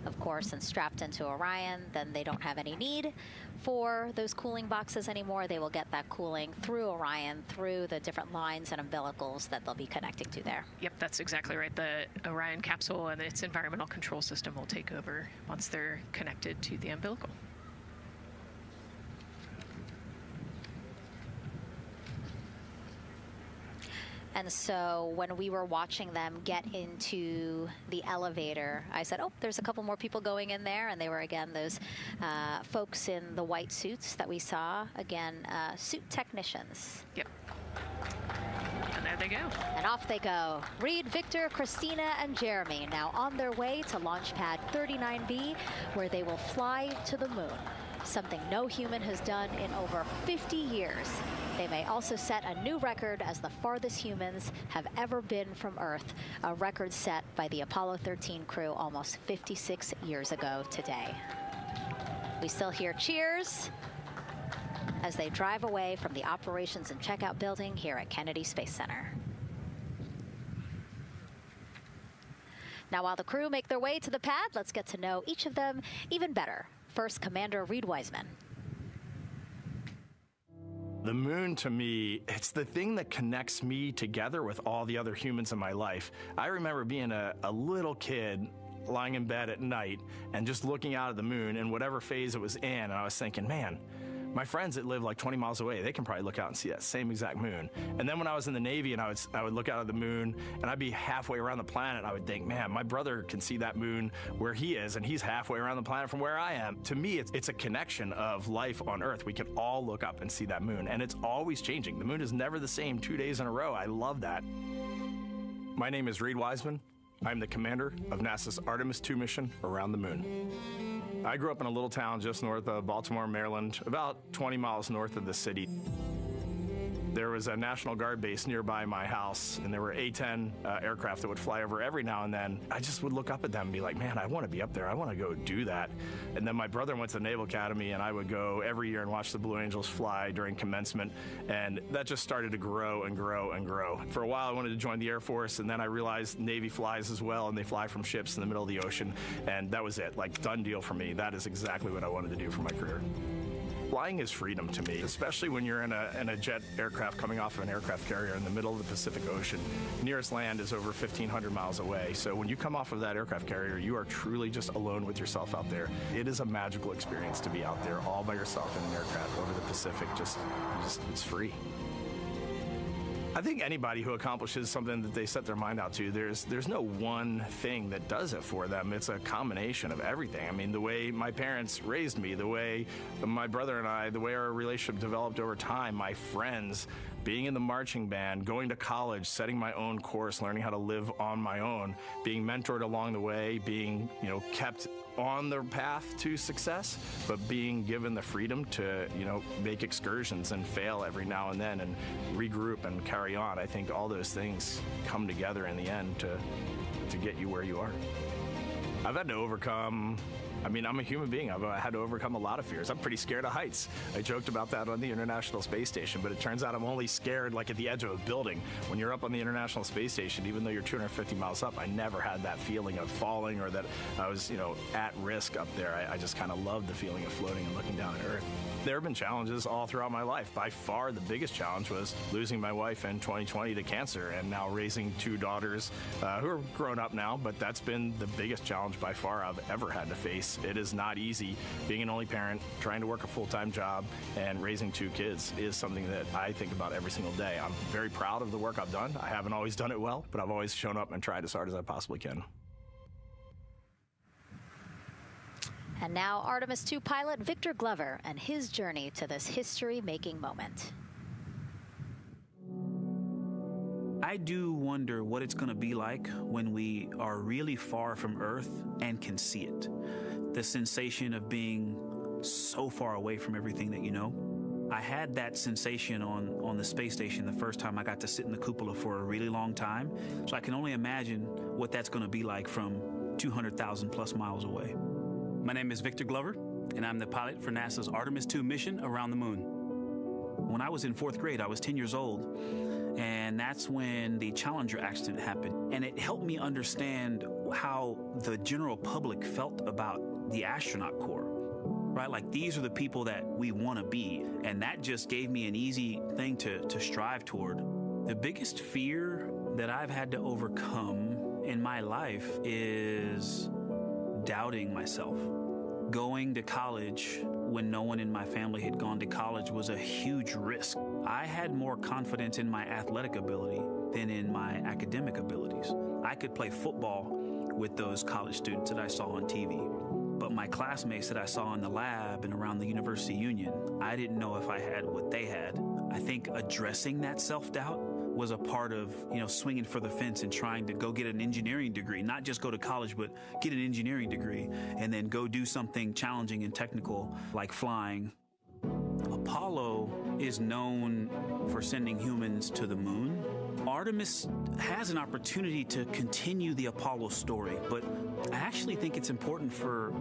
of course, and strapped into Orion, then they don't have any need for those cooling boxes anymore. They will get that cooling through Orion, through the different lines and umbilicals that they'll be connecting to there. Yep, that's exactly right. The Orion capsule and its environmental control system will take over once they're connected to the umbilical. And so when we were watching them get into the elevator, I said, oh, there's a couple more people going in there. And they were, again, those folks in the white suits that we saw. Again, suit technicians. Yep. And there they go. And off they go. Reed, Victor, Christina, and Jeremy now on their way to launch pad 39B, where they will fly to the moon. something no human has done in over 50 years. They may also set a new record as the farthest humans have ever been from Earth, a record set by the Apollo 13 crew almost 56 years ago today. We still hear cheers as they drive away from the operations and checkout building here at Kennedy Space Center. Now, while the crew make their way to the pad, let's get to know each of them even better. First, Commander Reed Wiseman. The moon, to me, it's the thing that connects me together with all the other humans in my life. I remember being a little kid lying in bed at night and just looking out at the moon in whatever phase it was in, and I was thinking, man, my friends that live like 20 miles away, they can probably look out and see that same exact moon. And then when I was in the Navy and I would look out at the moon and I'd be halfway around the planet, I would think, man, my brother can see that moon where he is and he's halfway around the planet from where I am. To me, it's a connection of life on Earth. We can all look up and see that moon, and it's always changing. The moon is never the same 2 days in a row. I love that. My name is Reed Wiseman. I'm the commander of NASA's Artemis II mission around the moon. I grew up in a little town just north of Baltimore, Maryland, about 20 miles north of the city. There was a National Guard base nearby my house, and there were A-10 aircraft that would fly over every now and then. I just would look up at them and be like, man, I want to be up there. I want to go do that. And then my brother went to the Naval Academy, and I would go every year and watch the Blue Angels fly during commencement, and that just started to grow and grow and grow. For a while, I wanted to join the Air Force, and then I realized Navy flies as well, and they fly from ships in the middle of the ocean, and that was it. Like, done deal for me. That is exactly what I wanted to do for my career. Flying is freedom to me, especially when you're in a jet aircraft coming off of an aircraft carrier in the middle of the Pacific Ocean. Nearest land is over 1,500 miles away. So when you come off of that aircraft carrier, you are truly just alone with yourself out there. It is a magical experience to be out there all by yourself in an aircraft over the Pacific. Just it's free. I think anybody who accomplishes something that they set their mind out to, there's no one thing that does it for them. It's a combination of everything. I mean, the way my parents raised me, the way my brother and I, the way our relationship developed over time, my friends, being in the marching band, going to college, setting my own course, learning how to live on my own, being mentored along the way, being, kept on the path to success, but being given the freedom to, make excursions and fail every now and then and regroup and carry on. I think all those things come together in the end to get you where you are. I've had to overcome, I'm a human being. I've had to overcome a lot of fears. I'm pretty scared of heights. I joked about that on the International Space Station, but it turns out I'm only scared like at the edge of a building. When you're up on the International Space Station, even though you're 250 miles up, I never had that feeling of falling or that I was, at risk up there. I just kind of loved the feeling of floating and looking down at Earth. There have been challenges all throughout my life. By far, the biggest challenge was losing my wife in 2020 to cancer and now raising two daughters who are grown up now, but that's been the biggest challenge by far I've ever had to face. It is not easy. Being an only parent, trying to work a full-time job, and raising two kids is something that I think about every single day. I'm very proud of the work I've done. I haven't always done it well, but I've always shown up and tried as hard as I possibly can. And now Artemis II pilot Victor Glover and his journey to this history-making moment. I do wonder what it's going to be like when we are really far from Earth and can see it. The sensation of being so far away from everything that you know. I had that sensation on the space station the first time I got to sit in the cupola for a really long time. So I can only imagine what that's going to be like from 200,000 plus miles away. My name is Victor Glover, and I'm the pilot for NASA's Artemis II mission around the moon. When I was in 4th grade, I was 10 years old, and that's when the Challenger accident happened. And it helped me understand how the general public felt about the astronaut corps, right? Like, these are the people that we want to be, and that just gave me an easy thing to strive toward. The biggest fear that I've had to overcome in my life is doubting myself. Going to college when no one in my family had gone to college was a huge risk. I had more confidence in my athletic ability than in my academic abilities. I could play football with those college students that I saw on TV, but my classmates that I saw in the lab and around the University Union, I didn't know if I had what they had. I think addressing that self-doubt was a part of, swinging for the fence and trying to go get an engineering degree, not just go to college, but get an engineering degree and then go do something challenging and technical like flying. Apollo is known for sending humans to the moon. Artemis has an opportunity to continue the Apollo story, but I actually think it's important for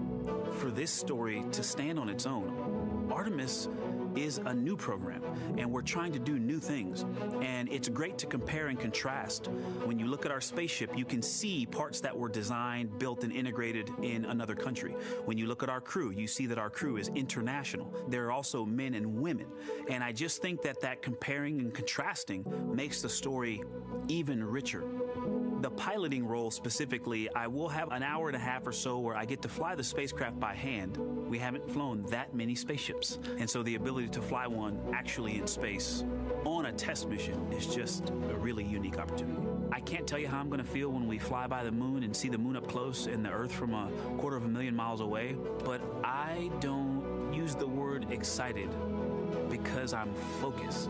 this story to stand on its own. Artemis is a new program, and we're trying to do new things. And it's great to compare and contrast. When you look at our spaceship, you can see parts that were designed, built, and integrated in another country. When you look at our crew, you see that our crew is international. There are also men and women. And I just think that comparing and contrasting makes the story even richer. The piloting role specifically, I will have an hour and a half or so where I get to fly the spacecraft by hand. We haven't flown that many spaceships. And so the ability to fly one actually in space on a test mission is just a really unique opportunity. I can't tell you how I'm going to feel when we fly by the moon and see the moon up close and the Earth from 250,000 miles away, but I don't use the word excited because I'm focused.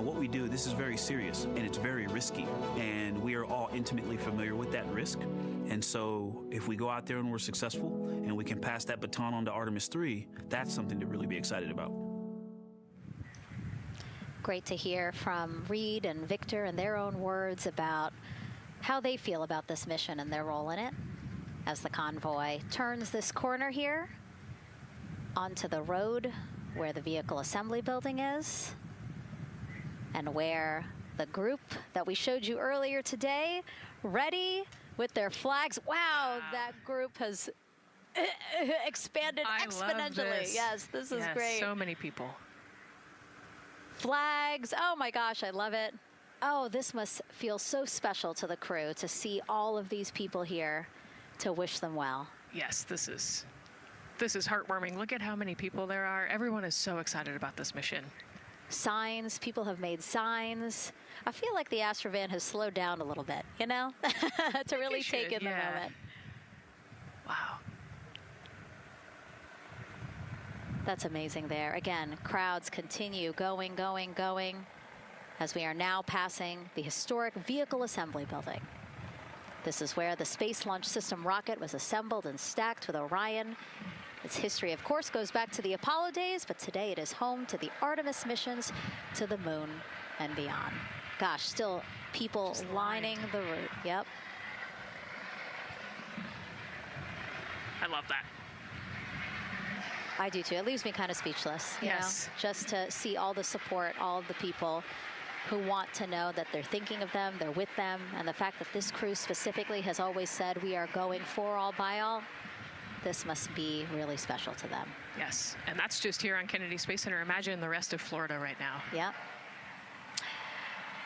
What we do, this is very serious and it's very risky, and we are all intimately familiar with that risk. And so if we go out there and we're successful and we can pass that baton on to Artemis III, that's something to really be excited about. Great to hear from Reed and Victor in their own words about how they feel about this mission and their role in it as the convoy turns this corner here onto the road where the vehicle assembly building is, and where the group that we showed you earlier today, ready with their flags. Wow, that group has expanded exponentially. Love this. Yes, this is great. So many people. Flags, oh my gosh, I love it. Oh, this must feel so special to the crew to see all of these people here to wish them well. Yes, this is heartwarming. Look at how many people there are. Everyone is so excited about this mission. Signs, people have made signs. I feel like the Astrovan has slowed down a little bit, to really take in the moment. Wow. That's amazing there. Again, crowds continue going as we are now passing the historic vehicle assembly building. This is where the Space Launch System rocket was assembled and stacked with Orion. Its history, of course, goes back to the Apollo days, but today it is home to the Artemis missions to the moon and beyond. Gosh, still people lining the route. Yep. I love that. I do too. It leaves me kind of speechless, you know, just to see all the support, all of the people who want to know that they're thinking of them, they're with them, and the fact that this crew specifically has always said we are going for all by all. This must be really special to them. Yes, and that's just here on Kennedy Space Center. Imagine the rest of Florida right now. Yeah.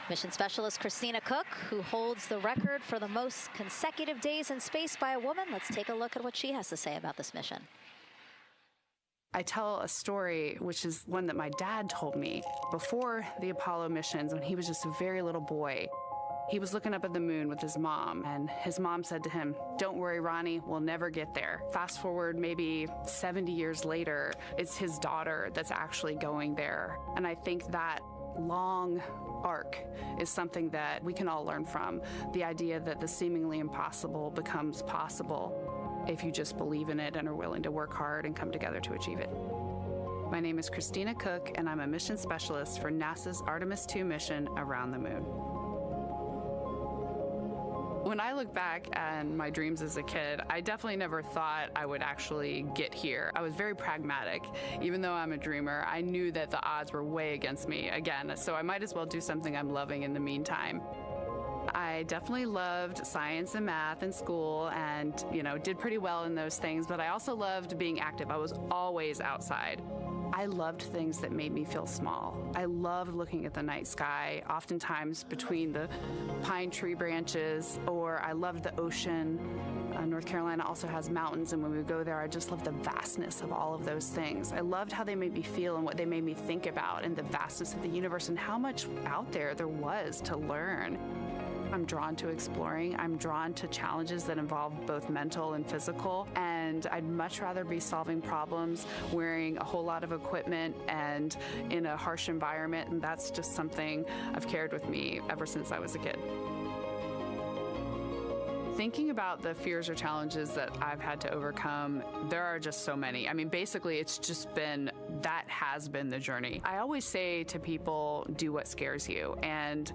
Mission Specialist Christina Cook, who holds the record for the most consecutive days in space by a woman. Let's take a look at what she has to say about this mission. I tell a story, which is one that my dad told me before the Apollo missions when he was just a very little boy. He was looking up at the moon with his mom, and his mom said to him, "Don't worry, Ronnie, we'll never get there." Fast forward maybe 70 years later, it's his daughter that's actually going there. And I think that long arc is something that we can all learn from. The idea that the seemingly impossible becomes possible if you just believe in it and are willing to work hard and come together to achieve it. My name is Christina Cook, and I'm a mission specialist for NASA's Artemis II mission around the moon. When I look back at my dreams as a kid, I definitely never thought I would actually get here. I was very pragmatic. Even though I'm a dreamer, I knew that the odds were way against me again, so I might as well do something I'm loving in the meantime. I definitely loved science and math in school and, did pretty well in those things, but I also loved being active. I was always outside. I loved things that made me feel small. I loved looking at the night sky, oftentimes between the pine tree branches, or I loved the ocean. North Carolina also has mountains, and when we go there, I just loved the vastness of all of those things. I loved how they made me feel and what they made me think about, and the vastness of the universe and how much out there was to learn. I'm drawn to exploring. I'm drawn to challenges that involve both mental and physical, and I'd much rather be solving problems wearing a whole lot of equipment and in a harsh environment, and that's just something I've carried with me ever since I was a kid. Thinking about the fears or challenges that I've had to overcome, there are just so many. I mean, basically, it's just been, that has been the journey. I always say to people, do what scares you, and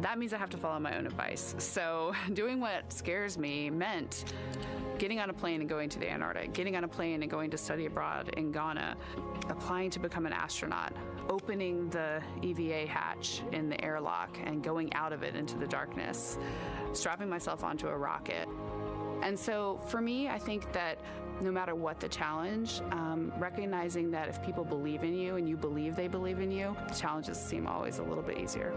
that means I have to follow my own advice. So doing what scares me meant getting on a plane and going to the Antarctic, getting on a plane and going to study abroad in Ghana, applying to become an astronaut, opening the EVA hatch in the airlock and going out of it into the darkness, strapping myself onto a rocket. And so for me, I think that no matter what the challenge, recognizing that if people believe in you and you believe they believe in you, the challenges seem always a little bit easier.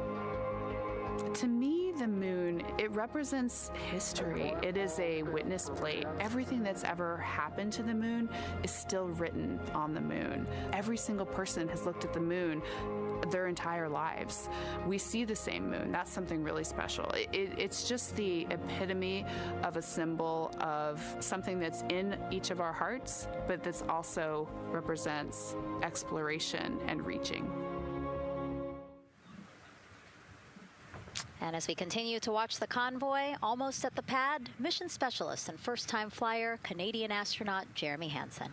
To me, the moon, it represents history. It is a witness plate. Everything that's ever happened to the moon is still written on the moon. Every single person has looked at the moon their entire lives. We see the same moon. That's something really special. It's just the epitome of a symbol of something that's in each of our hearts, but that's also represents exploration and reaching. And as we continue to watch the convoy, almost at the pad, mission specialist and first-time flyer, Canadian astronaut Jeremy Hansen.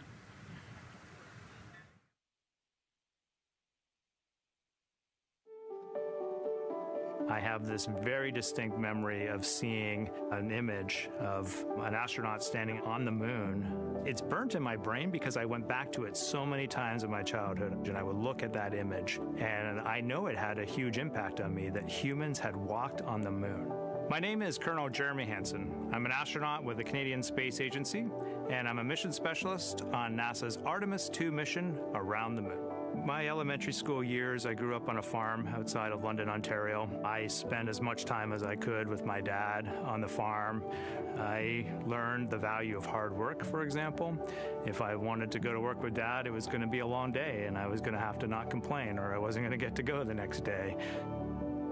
I have this very distinct memory of seeing an image of an astronaut standing on the moon. It's burnt in my brain because I went back to it so many times in my childhood, and I would look at that image, and I know it had a huge impact on me that humans had walked on the moon. My name is Colonel Jeremy Hansen. I'm an astronaut with the Canadian Space Agency, and I'm a mission specialist on NASA's Artemis II mission around the moon. My elementary school years, I grew up on a farm outside of London, Ontario. I spent as much time as I could with my dad on the farm. I learned the value of hard work, for example. If I wanted to go to work with Dad, it was going to be a long day, and I was going to have to not complain, or I wasn't going to get to go the next day.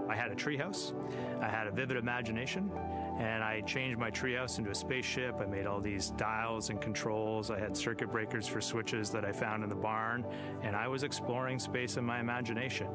I had a treehouse. I had a vivid imagination. And I changed my treehouse into a spaceship. I made all these dials and controls. I had circuit breakers for switches that I found in the barn. And I was exploring space in my imagination.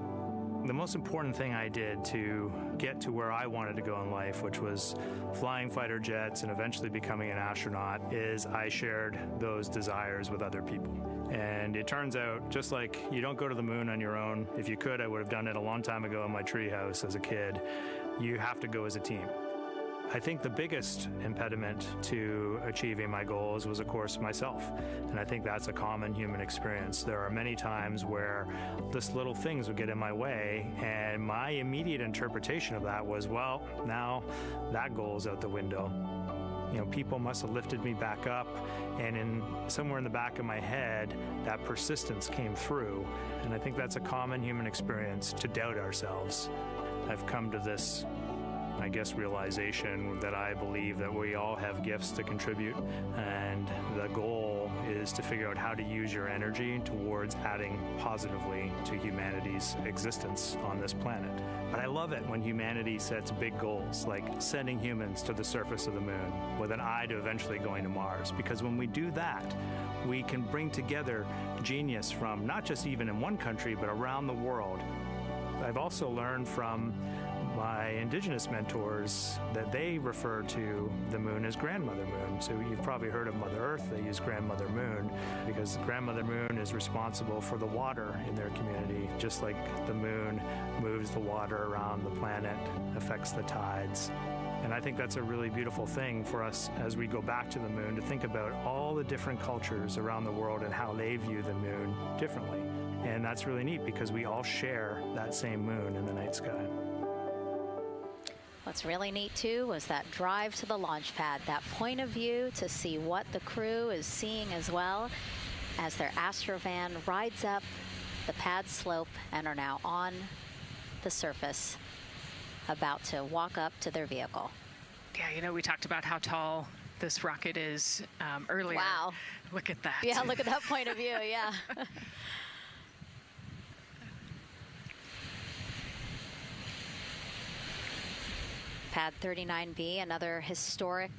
The most important thing I did to get to where I wanted to go in life, which was flying fighter jets and eventually becoming an astronaut, is I shared those desires with other people. And it turns out, just like you don't go to the moon on your own, if you could, I would have done it a long time ago in my treehouse as a kid. You have to go as a team. I think the biggest impediment to achieving my goals was, of course, myself. And I think that's a common human experience. There are many times where just little things would get in my way, and my immediate interpretation of that was, well, now that goal's out the window. You know, people must have lifted me back up, and somewhere in the back of my head, that persistence came through. And I think that's a common human experience, to doubt ourselves. I've come to this, I guess, realization that I believe that we all have gifts to contribute, and the goal is to figure out how to use your energy towards adding positively to humanity's existence on this planet. But I love it when humanity sets big goals, like sending humans to the surface of the moon with an eye to eventually going to Mars, because when we do that, we can bring together genius from not just even in one country, but around the world. I've also learned from my indigenous mentors that they refer to the moon as Grandmother Moon. So you've probably heard of Mother Earth. They use Grandmother Moon because Grandmother Moon is responsible for the water in their community, just like the moon moves the water around the planet, affects the tides. And I think that's a really beautiful thing for us as we go back to the moon, to think about all the different cultures around the world and how they view the moon differently. And that's really neat because we all share that same moon in the night sky. What's really neat, too, was that drive to the launch pad, that point of view to see what the crew is seeing as well as their Astrovan rides up the pad slope and are now on the surface, about to walk up to their vehicle. Yeah, you know, we talked about how tall this rocket is earlier. Wow. Look at that. Yeah, look at that point of view, yeah. Pad 39B, another historic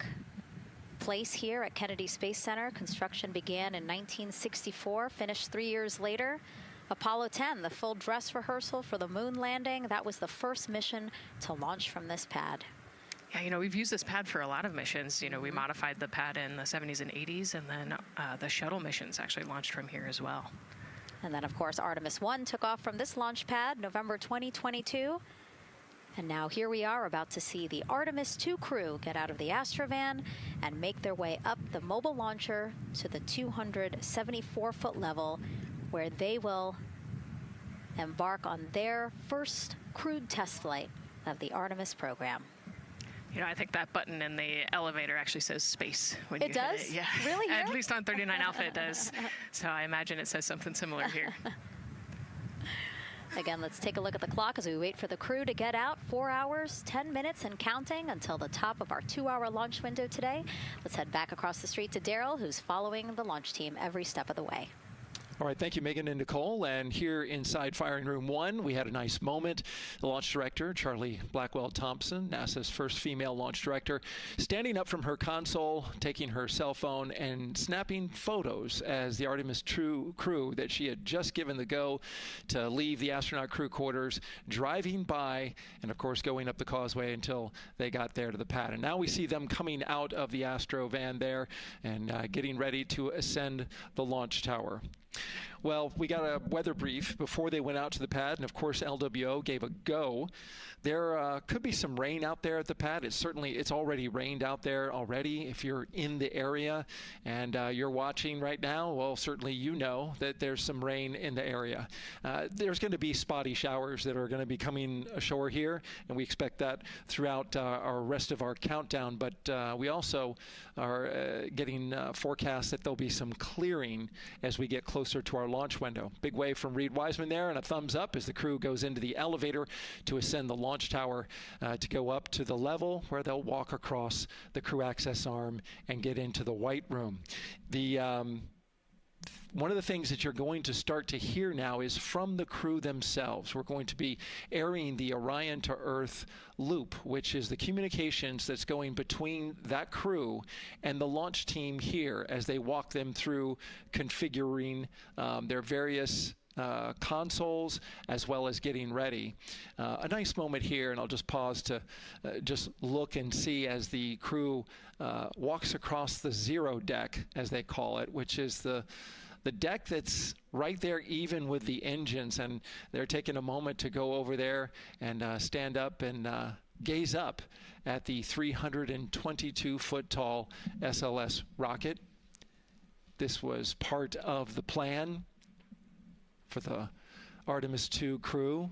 place here at Kennedy Space Center. Construction began in 1964, finished 3 years later. Apollo 10, the full dress rehearsal for the moon landing. That was the first mission to launch from this pad. Yeah, you know, we've used this pad for a lot of missions. You know, we modified the pad in the 70s and 80s, and then the shuttle missions actually launched from here as well. And then, of course, Artemis I took off from this launch pad, November 2022. And now here we are about to see the Artemis II crew get out of the Astrovan and make their way up the mobile launcher to the 274-foot level, where they will embark on their first crewed test flight of the Artemis program. You know, I think that button in the elevator actually says space when you hit it. It. Yeah. Really? At least on 39 Alpha it does. So I imagine it says something similar here. Again, let's take a look at the clock as we wait for the crew to get out. 4 hours, 10 minutes and counting until the top of our 2-hour launch window today. Let's head back across the street to Daryl, who's following the launch team every step of the way. All right, thank you, Megan and Nicole. And here inside Firing Room 1, we had a nice moment. The launch director, Charlie Blackwell-Thompson, NASA's first female launch director, standing up from her console, taking her cell phone and snapping photos as the Artemis II crew that she had just given the go to leave the astronaut crew quarters, driving by, and of course going up the causeway until they got there to the pad. And now we see them coming out of the Astro van there and getting ready to ascend the launch tower. Well, we got a weather brief before they went out to the pad, and of course LWO gave a go. There could be some rain out there at the pad. It's already rained out there already. If you're in the area and you're watching right now, well, certainly you know that there's some rain in the area. There's going to be spotty showers that are going to be coming ashore here, and we expect that throughout our rest of our countdown. But we also are getting forecasts that there'll be some clearing as we get closer to our launch window. Big wave from Reed Wiseman there, and a thumbs up as the crew goes into the elevator to ascend the launch tower to go up to the level where they'll walk across the crew access arm and get into the white room. One of the things that you're going to start to hear now is from the crew themselves. We're going to be airing the Orion to Earth loop, which is the communications that's going between that crew and the launch team here as they walk them through configuring their various consoles as well as getting ready. A nice moment here, and I'll just pause to just look and see as the crew walks across the zero deck, as they call it, which is the deck that's right there even with the engines, and they're taking a moment to go over there and stand up and gaze up at the 322-foot tall SLS rocket. This was part of the plan for the Artemis II crew,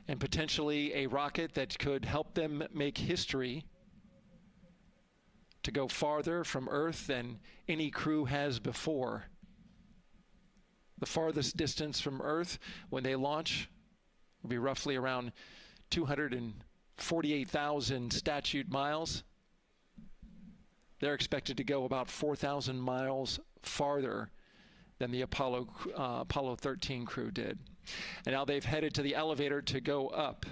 and potentially a rocket that could help them make history to go farther from Earth than any crew has before. The farthest distance from Earth when they launch will be roughly around 248,000 statute miles. They're expected to go about 4,000 miles farther than the Apollo 13 crew did. And now they've headed to the elevator to go up.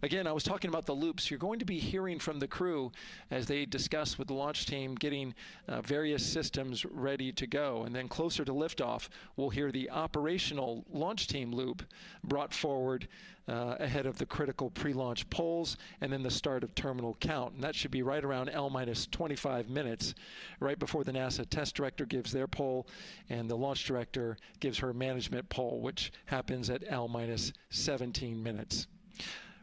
Again, I was talking about the loops. You're going to be hearing from the crew as they discuss with the launch team getting various systems ready to go. And then closer to liftoff, we'll hear the operational launch team loop brought forward ahead of the critical pre-launch polls and then the start of terminal count. And that should be right around L-25 minutes, right before the NASA test director gives their poll and the launch director gives her management poll, which happens at L-17 minutes.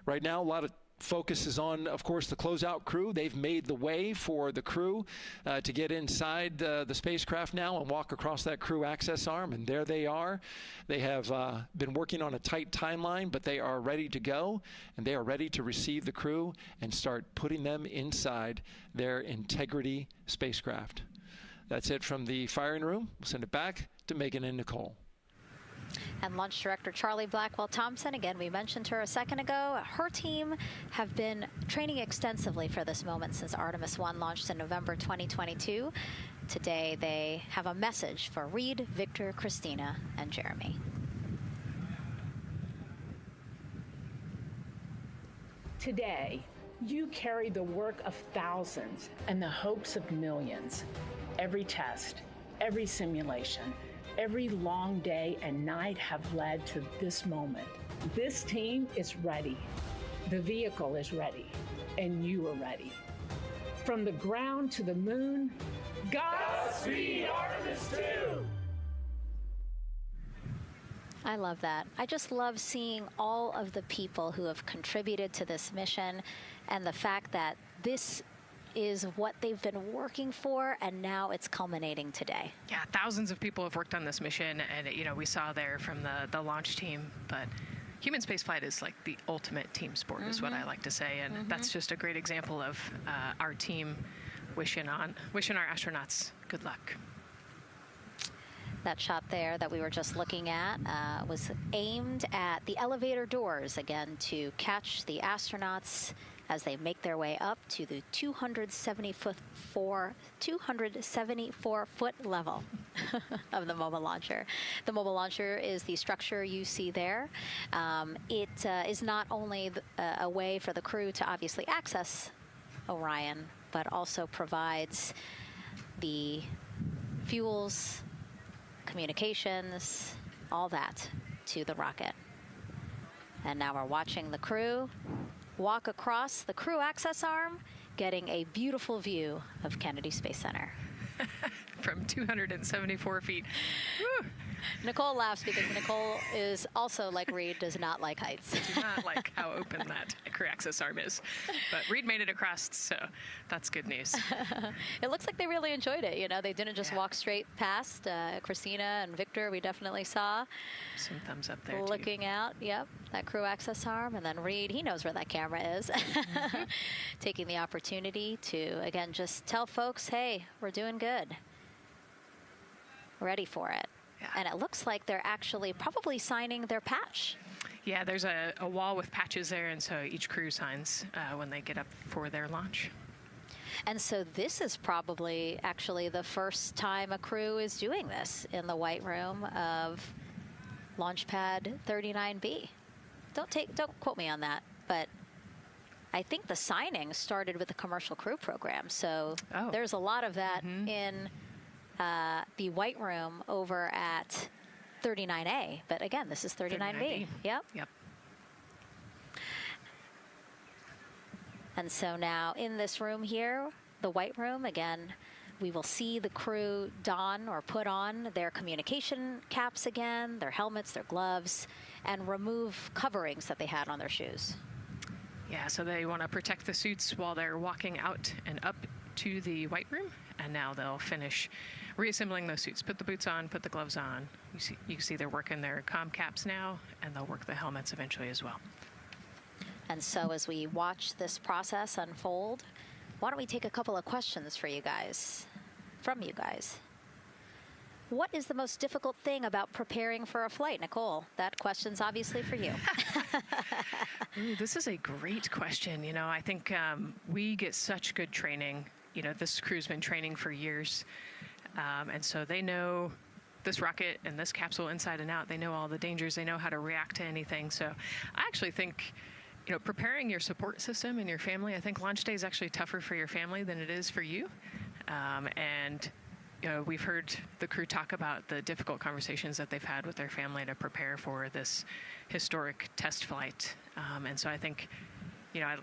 Right now, a lot of focus is on, of course, the closeout crew. They've made the way for the crew to get inside the spacecraft now and walk across that crew access arm, and there they are. They have been working on a tight timeline, but they are ready to go, and they are ready to receive the crew and start putting them inside their Integrity spacecraft. That's it from the firing room. We'll send it back to Megan and Nicole. And Launch Director Charlie Blackwell-Thompson, again, we mentioned her a second ago. Her team have been training extensively for this moment since Artemis I launched in November 2022. Today, they have a message for Reed, Victor, Christina, and Jeremy. Today, you carry the work of thousands and the hopes of millions. Every test, every simulation, every long day and night have led to this moment. This team is ready. The vehicle is ready, and you are ready. From the ground to the moon, Godspeed, Artemis II! I love that. I just love seeing all of the people who have contributed to this mission and the fact that this is what they've been working for, and now it's culminating today. Yeah, thousands of people have worked on this mission, and you know, we saw there from the launch team, but human spaceflight is like the ultimate team sport, is what I like to say, and that's just a great example of our team wishing our astronauts good luck. That shot there that we were just looking at was aimed at the elevator doors, again, to catch the astronauts as they make their way up to the 274-foot level of the mobile launcher. The mobile launcher is the structure you see there. It is not only a way for the crew to obviously access Orion, but also provides the fuels, communications, all that to the rocket. And now we're watching the crew walk across the crew access arm, getting a beautiful view of Kennedy Space Center. From 274 feet. Woo. Nicole laughs because Nicole is also, like Reed, does not like heights. Does not like how open that crew access arm is. But Reed made it across, so that's good news. It looks like they really enjoyed it. You know, they didn't just walk straight past. Christina and Victor, we definitely saw. Some thumbs up there, looking out, yep, that crew access arm. And then Reed, he knows where that camera is. Taking the opportunity to, again, just tell folks, hey, we're doing good. Ready for it. Yeah. And it looks like they're actually probably signing their patch. Yeah, there's a wall with patches there, and so each crew signs when they get up for their launch. And so this is probably actually the first time a crew is doing this in the White Room of Launch Pad 39B. Don't quote me on that, but I think the signing started with the commercial crew program. So there's a lot of that in the White Room over at 39A, but again, this is 39B. Yep. And so now in this room here, the White Room, again, we will see the crew don or put on their communication caps again, their helmets, their gloves, and remove coverings that they had on their shoes. Yeah, so they want to protect the suits while they're walking out and up to the White Room, and now they'll finish reassembling those suits. Put the boots on, put the gloves on. You can see they're working their comm caps now, and they'll work the helmets eventually as well. And so as we watch this process unfold, why don't we take a couple of questions from you guys? What is the most difficult thing about preparing for a flight? Nicole, that question's obviously for you. Ooh, this is a great question. You know, I think we get such good training. You know, this crew's been training for years. And so they know this rocket and this capsule inside and out. They know all the dangers. They know how to react to anything. So I actually think, you know, preparing your support system and your family, I think launch day is actually tougher for your family than it is for you. And, you know, we've heard the crew talk about the difficult conversations that they've had with their family to prepare for this historic test flight. And so I think, you know,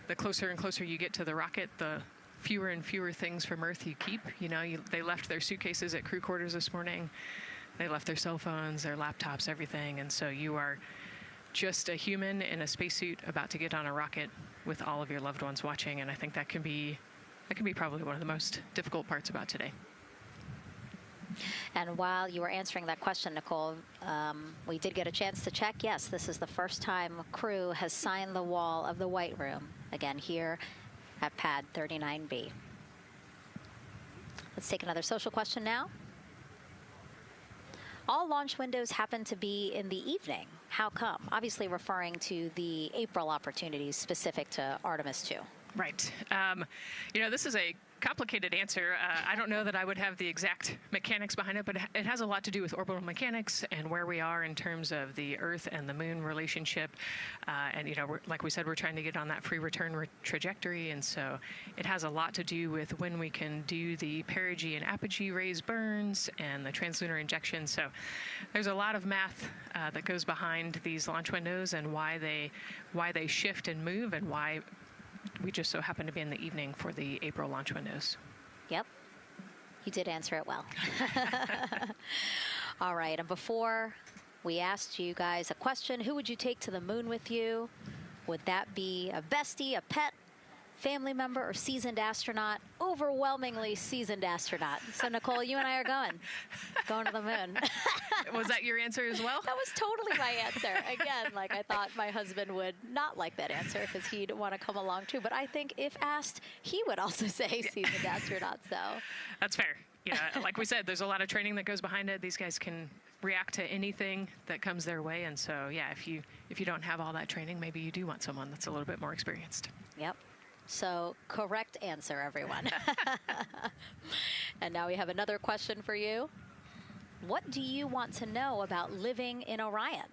the closer and closer you get to the rocket, the fewer and fewer things from Earth you keep. You know, they left their suitcases at crew quarters this morning. They left their cell phones, their laptops, everything. And so you are just a human in a spacesuit about to get on a rocket with all of your loved ones watching. And I think that can be probably one of the most difficult parts about today. And while you were answering that question, Nicole, we did get a chance to check. Yes, this is the first time a crew has signed the wall of the White Room, again here at pad 39B. Let's take another social question now. All launch windows happen to be in the evening. How come? Obviously referring to the April opportunities specific to Artemis II. Right. You know, this is a complicated answer. I don't know that I would have the exact mechanics behind it, but it has a lot to do with orbital mechanics and where we are in terms of the Earth and the Moon relationship. And, you know, like we said, we're trying to get on that free return trajectory. And so it has a lot to do with when we can do the perigee and apogee raised burns and the translunar injection. So there's a lot of math that goes behind these launch windows and why they shift and move, and why we just so happen to be in the evening for the April launch windows. Yep. You did answer it well. All right. And before we asked you guys a question, who would you take to the moon with you? Would that be a bestie, a pet, family member, or seasoned astronaut? Overwhelmingly seasoned astronaut. So Nicole, you and I are going to the moon. Was that your answer as well? That was totally my answer. Again, like, I thought my husband would not like that answer because he'd want to come along too. But I think if asked, he would also say seasoned astronaut. So that's fair. Yeah, like we said, there's a lot of training that goes behind it. These guys can react to anything that comes their way. And so, yeah, if you don't have all that training, maybe you do want someone that's a little bit more experienced. Yep. So correct answer, everyone. And now we have another question for you. What do you want to know about living in Orion?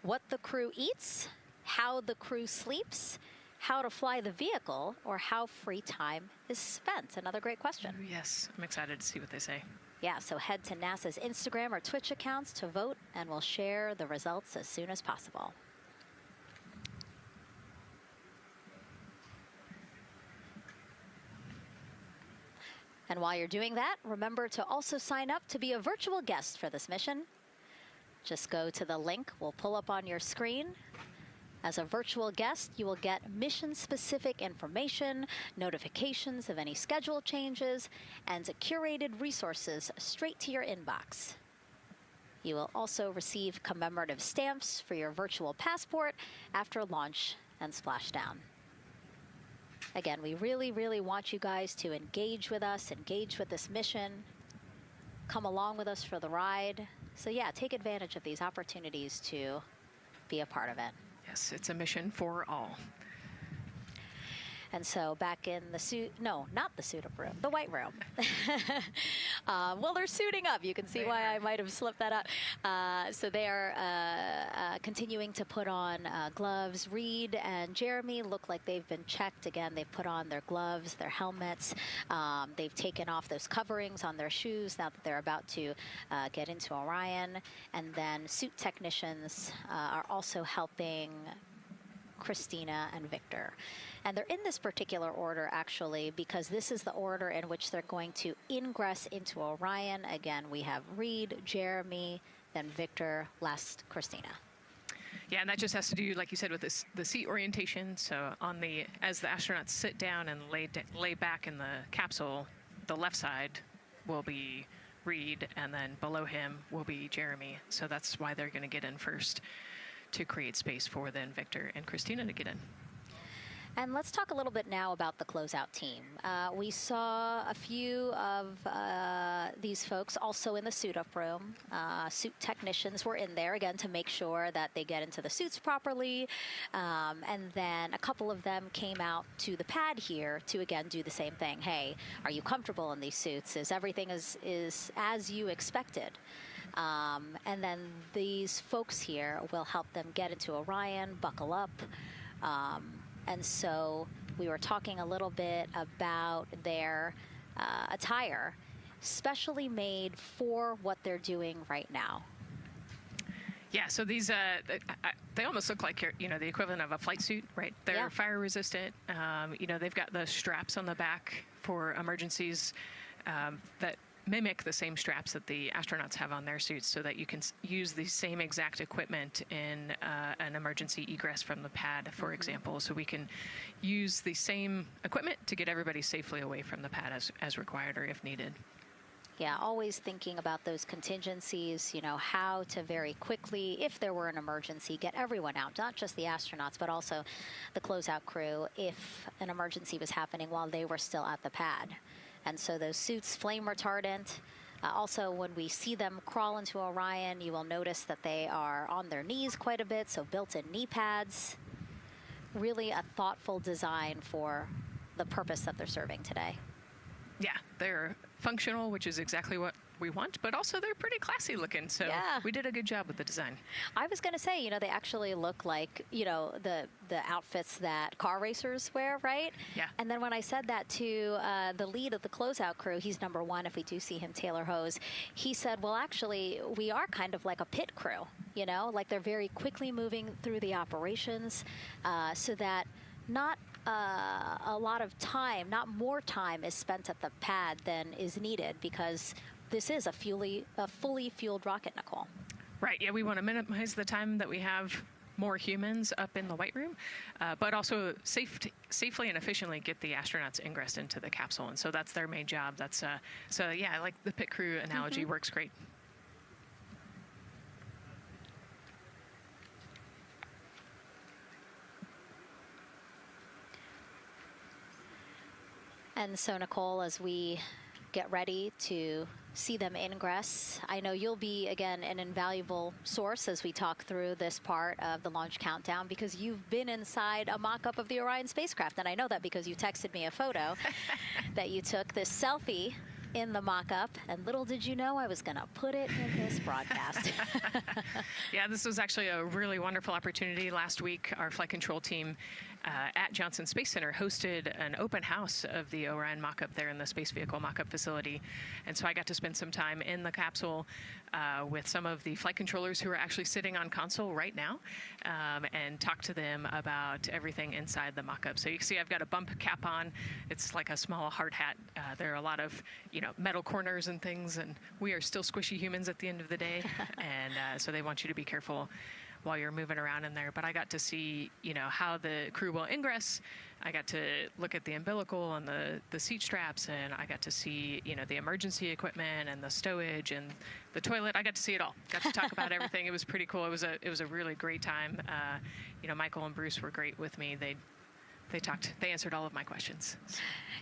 What the crew eats, how the crew sleeps, how to fly the vehicle, or how free time is spent? Another great question. Ooh, yes, I'm excited to see what they say. Yeah, so head to NASA's Instagram or Twitch accounts to vote, and we'll share the results as soon as possible. And while you're doing that, remember to also sign up to be a virtual guest for this mission. Just go to the link we'll pull up on your screen. As a virtual guest, you will get mission-specific information, notifications of any schedule changes, and curated resources straight to your inbox. You will also receive commemorative stamps for your virtual passport after launch and splashdown. Again, we really, really want you guys to engage with us, engage with this mission, come along with us for the ride. So yeah, take advantage of these opportunities to be a part of it. Yes, it's a mission for all. And so back in the suit, no, not the suit-up room, the white room. Well, they're suiting up. You can see why I might have slipped that up. So they are continuing to put on gloves. Reed and Jeremy look like they've been checked. Again, they've put on their gloves, their helmets. They've taken off those coverings on their shoes now that they're about to get into Orion. And then suit technicians are also helping Christina and Victor. And they're in this particular order, actually, because this is the order in which they're going to ingress into Orion. Again, we have Reed, Jeremy, then Victor, last Christina. Yeah, and that just has to do, like you said, with the seat orientation. So as the astronauts sit down and lay back in the capsule, the left side will be Reed, and then below him will be Jeremy. So that's why they're going to get in first, to create space for then Victor and Christina to get in. And let's talk a little bit now about the closeout team. We saw a few of these folks also in the suit-up room. Suit technicians were in there, again, to make sure that they get into the suits properly. And then a couple of them came out to the pad here to, again, do the same thing. Hey, are you comfortable in these suits? Is everything is as you expected? And then these folks here will help them get into Orion, buckle up. And so we were talking a little bit about their attire, specially made for what they're doing right now. Yeah, so these, they almost look like, the equivalent of a flight suit, right? They're fire resistant. They've got the straps on the back for emergencies that mimic the same straps that the astronauts have on their suits, so that you can use the same exact equipment in an emergency egress from the pad, for example. So we can use the same equipment to get everybody safely away from the pad as required or if needed. Yeah, always thinking about those contingencies, how to very quickly, if there were an emergency, get everyone out, not just the astronauts, but also the closeout crew if an emergency was happening while they were still at the pad. And so those suits, flame retardant. Also, when we see them crawl into Orion, you will notice that they are on their knees quite a bit, so built-in knee pads. Really a thoughtful design for the purpose that they're serving today. Yeah, they're functional, which is exactly what we want, but also they're pretty classy looking. So we did a good job with the design. I was going to say, you know, they actually look like, you know, the outfits that car racers wear, right? Yeah. And then when I said that to the lead of the closeout crew, he's number one if we do see him tailor hose, he said, well, actually, we are kind of like a pit crew, you know, like they're very quickly moving through the operations so that not a lot of time, not more time is spent at the pad than is needed, because this is a fully fueled rocket, Nicole. Right, yeah, we want to minimize the time that we have more humans up in the White Room, but also safely and efficiently get the astronauts ingressed into the capsule. And so that's their main job. That's so yeah, I like the pit crew analogy, works great. And so, Nicole, as we get ready to see them ingress, I know you'll be, again, an invaluable source as we talk through this part of the launch countdown, because you've been inside a mock-up of the Orion spacecraft. And I know that because you texted me a photo that you took, this selfie in the mock-up, and little did you know I was going to put it in this broadcast. Yeah, this was actually a really wonderful opportunity. Last week, our flight control team at Johnson Space Center hosted an open house of the Orion mock-up there in the space vehicle mock-up facility. And so I got to spend some time in the capsule with some of the flight controllers who are actually sitting on console right now and talk to them about everything inside the mock-up. So you can see I've got a bump cap on. It's like a small hard hat. There are a lot of, you know, metal corners and things, and we are still squishy humans at the end of the day. And so they want you to be careful while you're moving around in there. But I got to see, you know, how the crew will ingress. I got to look at the umbilical and the seat straps, and I got to see, you know, the emergency equipment and the stowage and the toilet. I got to see it all. Got to talk about everything. It was pretty cool. It was a really great time. You know, Michael and Bruce were great with me. They answered all of my questions.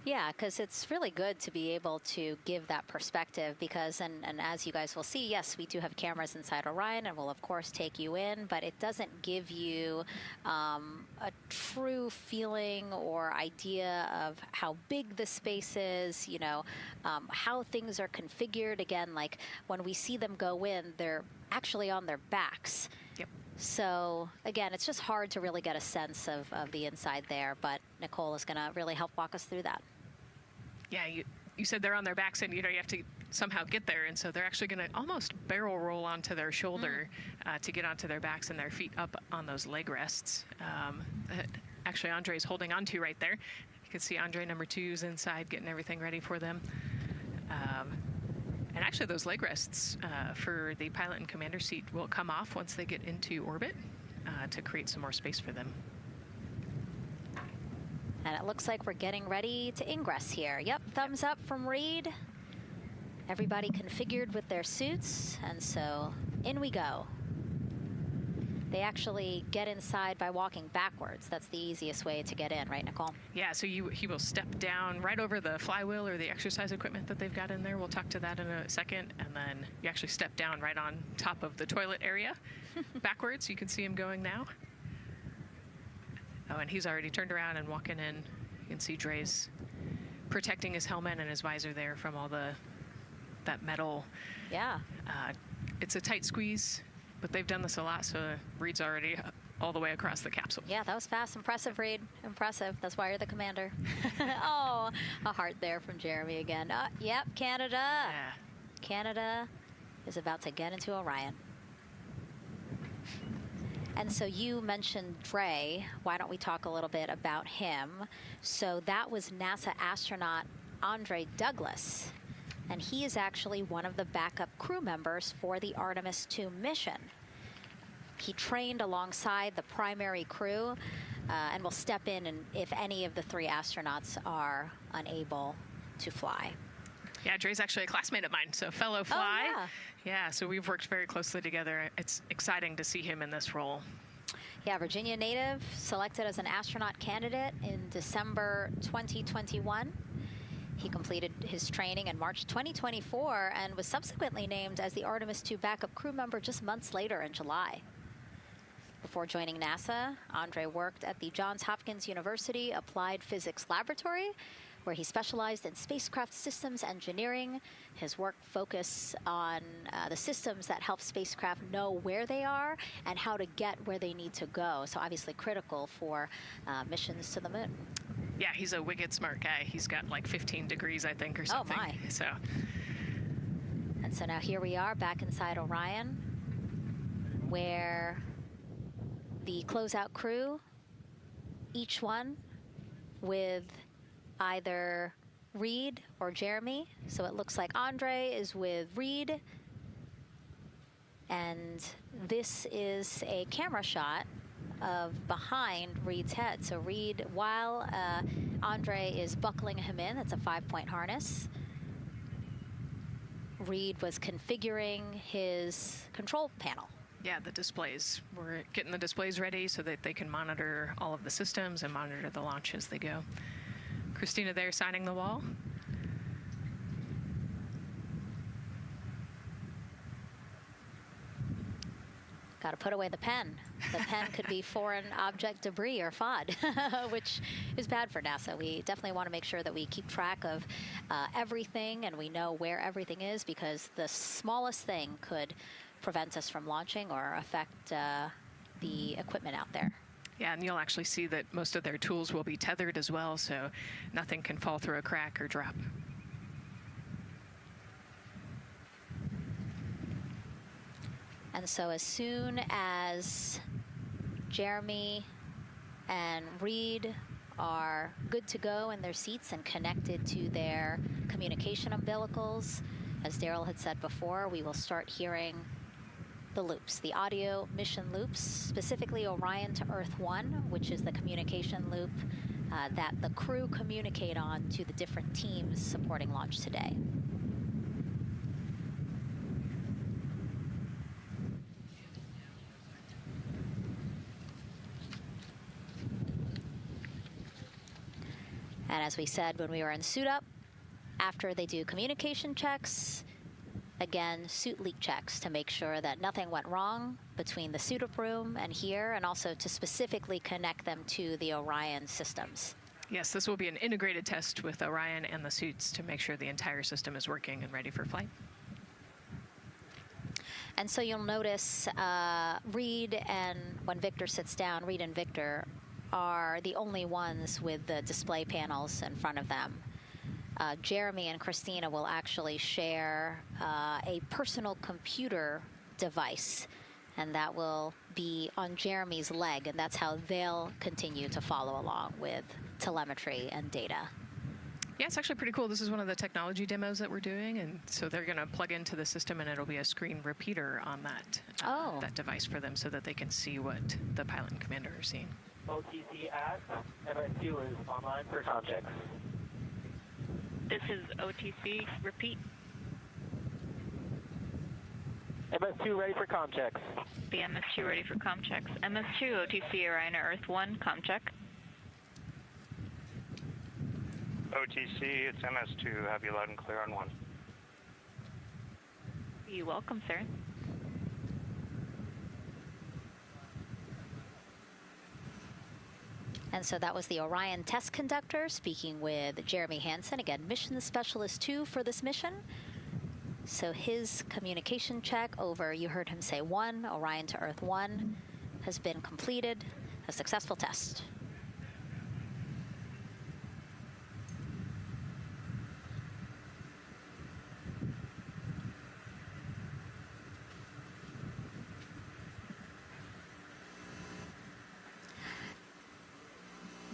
Yeah, because it's really good to be able to give that perspective, because, and as you guys will see, yes, we do have cameras inside Orion and we'll of course take you in, but it doesn't give you a true feeling or idea of how big the space is, you know, how things are configured. Again, like when we see them go in, they're actually on their backs. Yep. So, again, it's just hard to really get a sense of the inside there, but Nicole is going to really help walk us through that. Yeah, you said they're on their backs, and, you know, you have to somehow get there, and so they're actually going to almost barrel roll onto their shoulder to get onto their backs and their feet up on those leg rests. Actually, Andre's holding onto right there. You can see Andre number 2's inside getting everything ready for them. And actually, those leg rests for the pilot and commander seat will come off once they get into orbit to create some more space for them. And it looks like we're getting ready to ingress here. Yep, thumbs up from Reed. Everybody configured with their suits, and so in we go. They actually get inside by walking backwards. That's the easiest way to get in, right, Nicole? Yeah, so he will step down right over the flywheel or the exercise equipment that they've got in there. We'll talk to that in a second. And then you actually step down right on top of the toilet area backwards. You can see him going now. Oh, and he's already turned around and walking in. You can see Dre's protecting his helmet and his visor there from all that metal. Yeah. It's a tight squeeze, but they've done this a lot, so Reed's already all the way across the capsule. Yeah, that was fast. Impressive, Reed. Impressive. That's why you're the commander. Oh, a heart there from Jeremy again. Yep, Canada. Yeah. Canada is about to get into Orion. And so you mentioned Dre. Why don't we talk a little bit about him? So that was NASA astronaut Andre Douglas. And he is actually one of the backup crew members for the Artemis II mission. He trained alongside the primary crew and will step in and if any of the 3 astronauts are unable to fly. Yeah, Dre's actually a classmate of mine, so fellow fly. Oh, yeah. Yeah, so we've worked very closely together. It's exciting to see him in this role. Yeah, Virginia native, selected as an astronaut candidate in December 2021. He completed his training in March 2024 and was subsequently named as the Artemis II backup crew member just months later in July. Before joining NASA, Andre worked at the Johns Hopkins University Applied Physics Laboratory, where he specialized in spacecraft systems engineering. His work focused on the systems that help spacecraft know where they are and how to get where they need to go. So obviously critical for missions to the moon. Yeah, he's a wicked smart guy. He's got like 15 degrees, I think, or something. Oh, my. So. And so now here we are back inside Orion, where the closeout crew, each one with either Reed or Jeremy. So it looks like Andre is with Reed. And this is a camera shot of behind Reed's head. So Reed, while Andre is buckling him in, it's a 5-point harness, Reed was configuring his control panel. Yeah, the displays. We're getting the displays ready so that they can monitor all of the systems and monitor the launch as they go. Christina there signing the wall. Got to put away the pen. The pen could be foreign object debris or FOD, which is bad for NASA. We definitely want to make sure that we keep track of everything and we know where everything is, because the smallest thing could prevent us from launching or affect the equipment out there. Yeah, and you'll actually see that most of their tools will be tethered as well, so nothing can fall through a crack or drop. And so as soon as Jeremy and Reed are good to go in their seats and connected to their communication umbilicals, as Daryl had said before, we will start hearing the loops, the audio mission loops, specifically Orion to Earth 1, which is the communication loop that the crew communicate on to the different teams supporting launch today. And as we said when we were in suit up, after they do communication checks, again, suit leak checks to make sure that nothing went wrong between the suit up room and here, and also to specifically connect them to the Orion systems. Yes, this will be an integrated test with Orion and the suits to make sure the entire system is working and ready for flight. And so you'll notice Reed and when Victor sits down, Reed and Victor are the only ones with the display panels in front of them. Jeremy and Christina will actually share a personal computer device, and that will be on Jeremy's leg, and that's how they'll continue to follow along with telemetry and data. Yeah, it's actually pretty cool. This is one of the technology demos that we're doing, and so they're going to plug into the system, and it'll be a screen repeater on that, that device for them so that they can see what the pilot and commander are seeing. OTC at MS2 is online for sound checks. This is OTC. Repeat. MS2 ready for comm checks. The MS2 ready for comm checks. MS2 OTC Orion Earth 1 comm check. OTC, it's MS2. Have you loud and clear on 1. You're welcome, sir. And so that was the Orion test conductor speaking with Jeremy Hansen, again, mission specialist 2 for this mission. So his communication check over, you heard him say 1, Orion to Earth 1, has been completed, a successful test.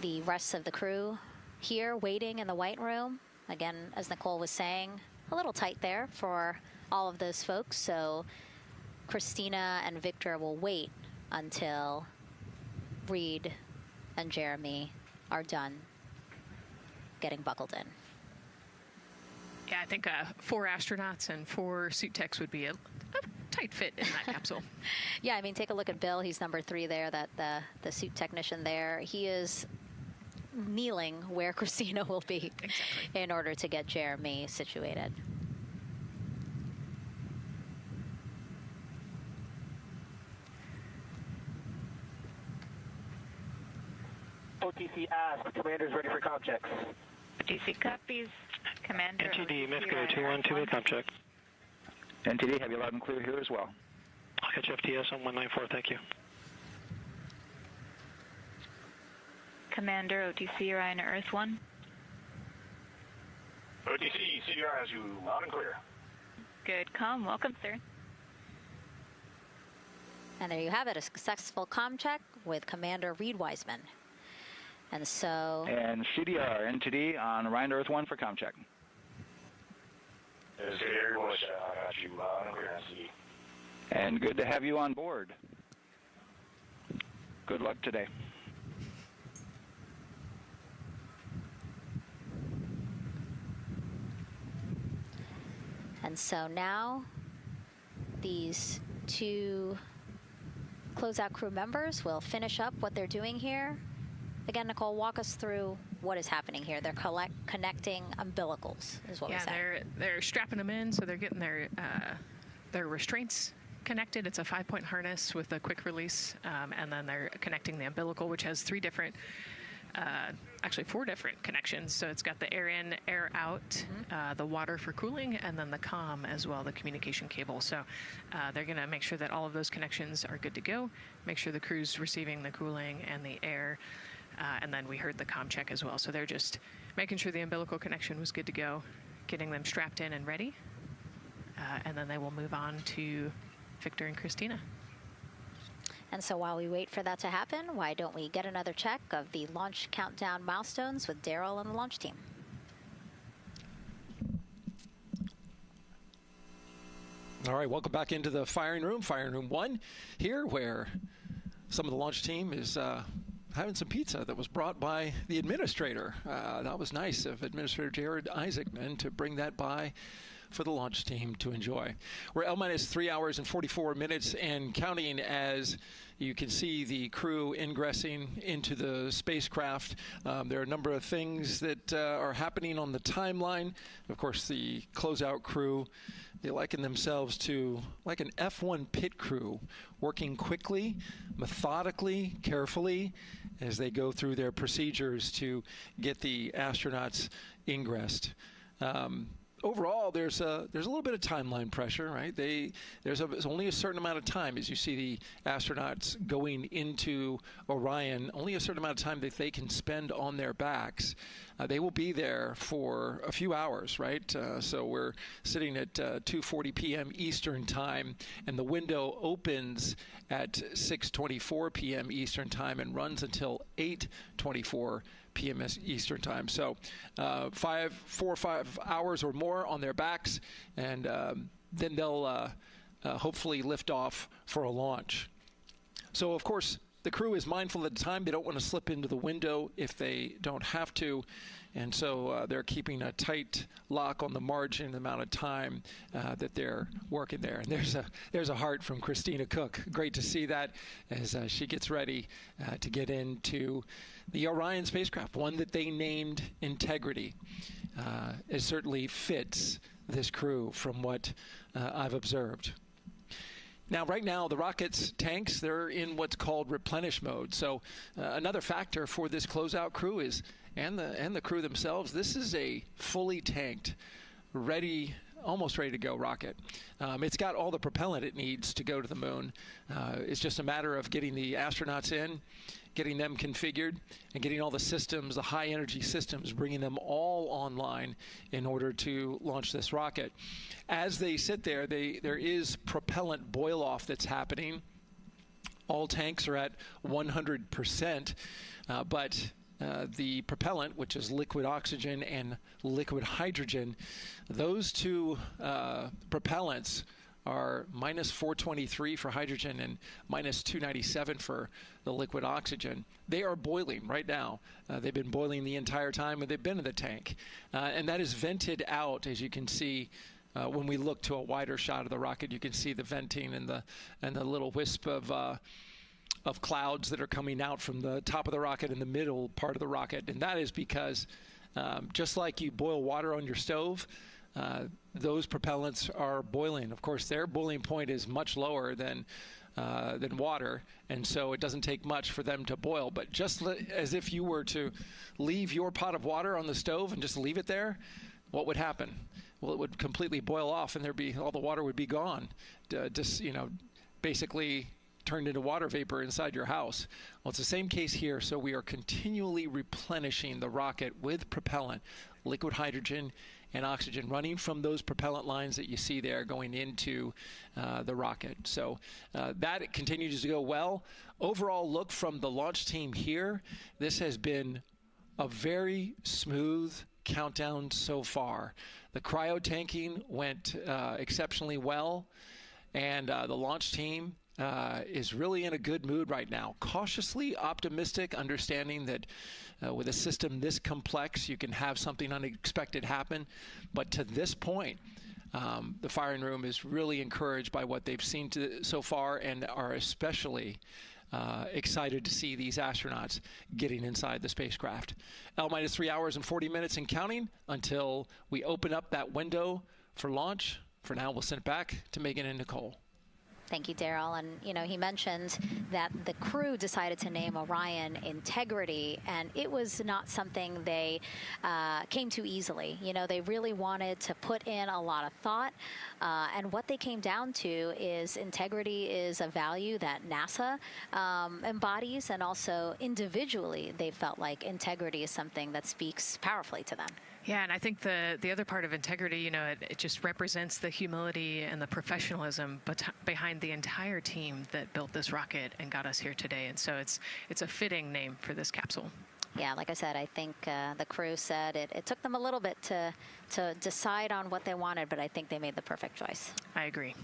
The rest of the crew here waiting in the white room. Again, as Nicole was saying, a little tight there for all of those folks. So Christina and Victor will wait until Reed and Jeremy are done getting buckled in. Yeah, I think 4 astronauts and 4 suit techs would be a tight fit in that capsule. Yeah, I mean, take a look at Bill. He's number 3 there, that the suit technician there. He is kneeling where Christina will be in order to get Jeremy situated. OTC ask, commander's ready for comm checks. OTC copies. Commander. NTD, Mexico 212, com check. NTD, have you loud and clear here as well. I'll catch FTS on 194, thank you. Commander, OTC Orion Earth 1. OTC, CDR has you loud and clear. Good comm, welcome, sir. And there you have it, a successful comm check with Commander Reed Wiseman. And so... And CDR, NTD on Orion Earth 1 for comm check. I got you loud and clear, NTD. And good to have you on board. Good luck today. And so now these two closeout crew members will finish up what they're doing here. Again, Nicole, walk us through what is happening here. They're connecting umbilicals, is what we said. Yeah, they're strapping them in, so they're getting their restraints connected. It's a 5-point harness with a quick release, and then they're connecting the umbilical, which has actually 4 different connections. So it's got the air in, air out, the water for cooling, and then the comm as well, the communication cable. So they're going to make sure that all of those connections are good to go, make sure the crew's receiving the cooling and the air, and then we heard the comm check as well. So they're just making sure the umbilical connection was good to go, getting them strapped in and ready, and then they will move on to Victor and Christina. And so while we wait for that to happen, why don't we get another check of the launch countdown milestones with Daryl and the launch team? All right, welcome back into the firing room 1 here, where some of the launch team is having some pizza that was brought by the administrator. That was nice of Administrator Jared Isaacman to bring that by for the launch team to enjoy. We're L-minus 3 hours and 44 minutes and counting as you can see the crew ingressing into the spacecraft. There are a number of things that are happening on the timeline. Of course, the closeout crew, they liken themselves to like an F1 pit crew, working quickly, methodically, carefully as they go through their procedures to get the astronauts ingressed. Overall, there's a little bit of timeline pressure, right? There's only a certain amount of time as you see the astronauts going into Orion, only a certain amount of time that they can spend on their backs. They will be there for a few hours, right? So we're sitting at 2:40 p.m. Eastern time, and the window opens at 6:24 p.m. Eastern time and runs until 8:24 p.m. Eastern time. So 4 or 5 hours or more on their backs, and then they'll hopefully lift off for a launch. So of course the crew is mindful at the time. They don't want to slip into the window if they don't have to, and so they're keeping a tight lock on the margin, the amount of time that they're working there. And there's a heart from Christina Cook. Great to see that as she gets ready to get into the Orion spacecraft, one that they named Integrity. It certainly fits this crew from what I've observed. Now, right now, the rocket's tanks, they're in what's called replenish mode. So another factor for this closeout crew is, and the crew themselves, this is a fully tanked, almost ready to go rocket. It's got all the propellant it needs to go to the moon. It's just a matter of getting the astronauts in, getting them configured, and getting all the systems, the high energy systems, bringing them all online in order to launch this rocket. As they sit there, there is propellant boil off that's happening. All tanks are at 100%, but the propellant, which is liquid oxygen and liquid hydrogen, those two propellants are minus 423 for hydrogen and minus 297 for the liquid oxygen. They are boiling right now. They've been boiling the entire time when they've been in the tank. And that is vented out, as you can see. When we look to a wider shot of the rocket, you can see the venting and the little wisp of clouds that are coming out from the top of the rocket and the middle part of the rocket. And that is because just like you boil water on your stove, those propellants are boiling. Of course, their boiling point is much lower than than water, and so it doesn't take much for them to boil. But just as if you were to leave your pot of water on the stove and just leave it there, what would happen? Well, it would completely boil off, and all the water would be gone. Just basically turned into water vapor inside your house. Well, it's the same case here. So we are continually replenishing the rocket with propellant, liquid hydrogen and oxygen, running from those propellant lines that you see there going into the rocket. So that continues to go well. Overall look from the launch team here, this has been a very smooth countdown so far. The cryo tanking went exceptionally well, and the launch team is really in a good mood right now. Cautiously optimistic, understanding that with a system this complex, you can have something unexpected happen. But to this point, the firing room is really encouraged by what they've seen so far, and are especially excited to see these astronauts getting inside the spacecraft. L-minus 3 hours and 40 minutes and counting until we open up that window for launch. For now, we'll send it back to Megan and Nicole. Thank you, Daryl. And, he mentioned that the crew decided to name Orion Integrity, and it was not something they came to easily. They really wanted to put in a lot of thought, and what they came down to is integrity is a value that NASA embodies, and also individually they felt like integrity is something that speaks powerfully to them. Yeah, and I think the other part of integrity, it just represents the humility and the professionalism behind the entire team that built this rocket and got us here today. And so it's a fitting name for this capsule. Yeah, like I said, I think the crew said it took them a little bit to decide on what they wanted, but I think they made the perfect choice. I agree.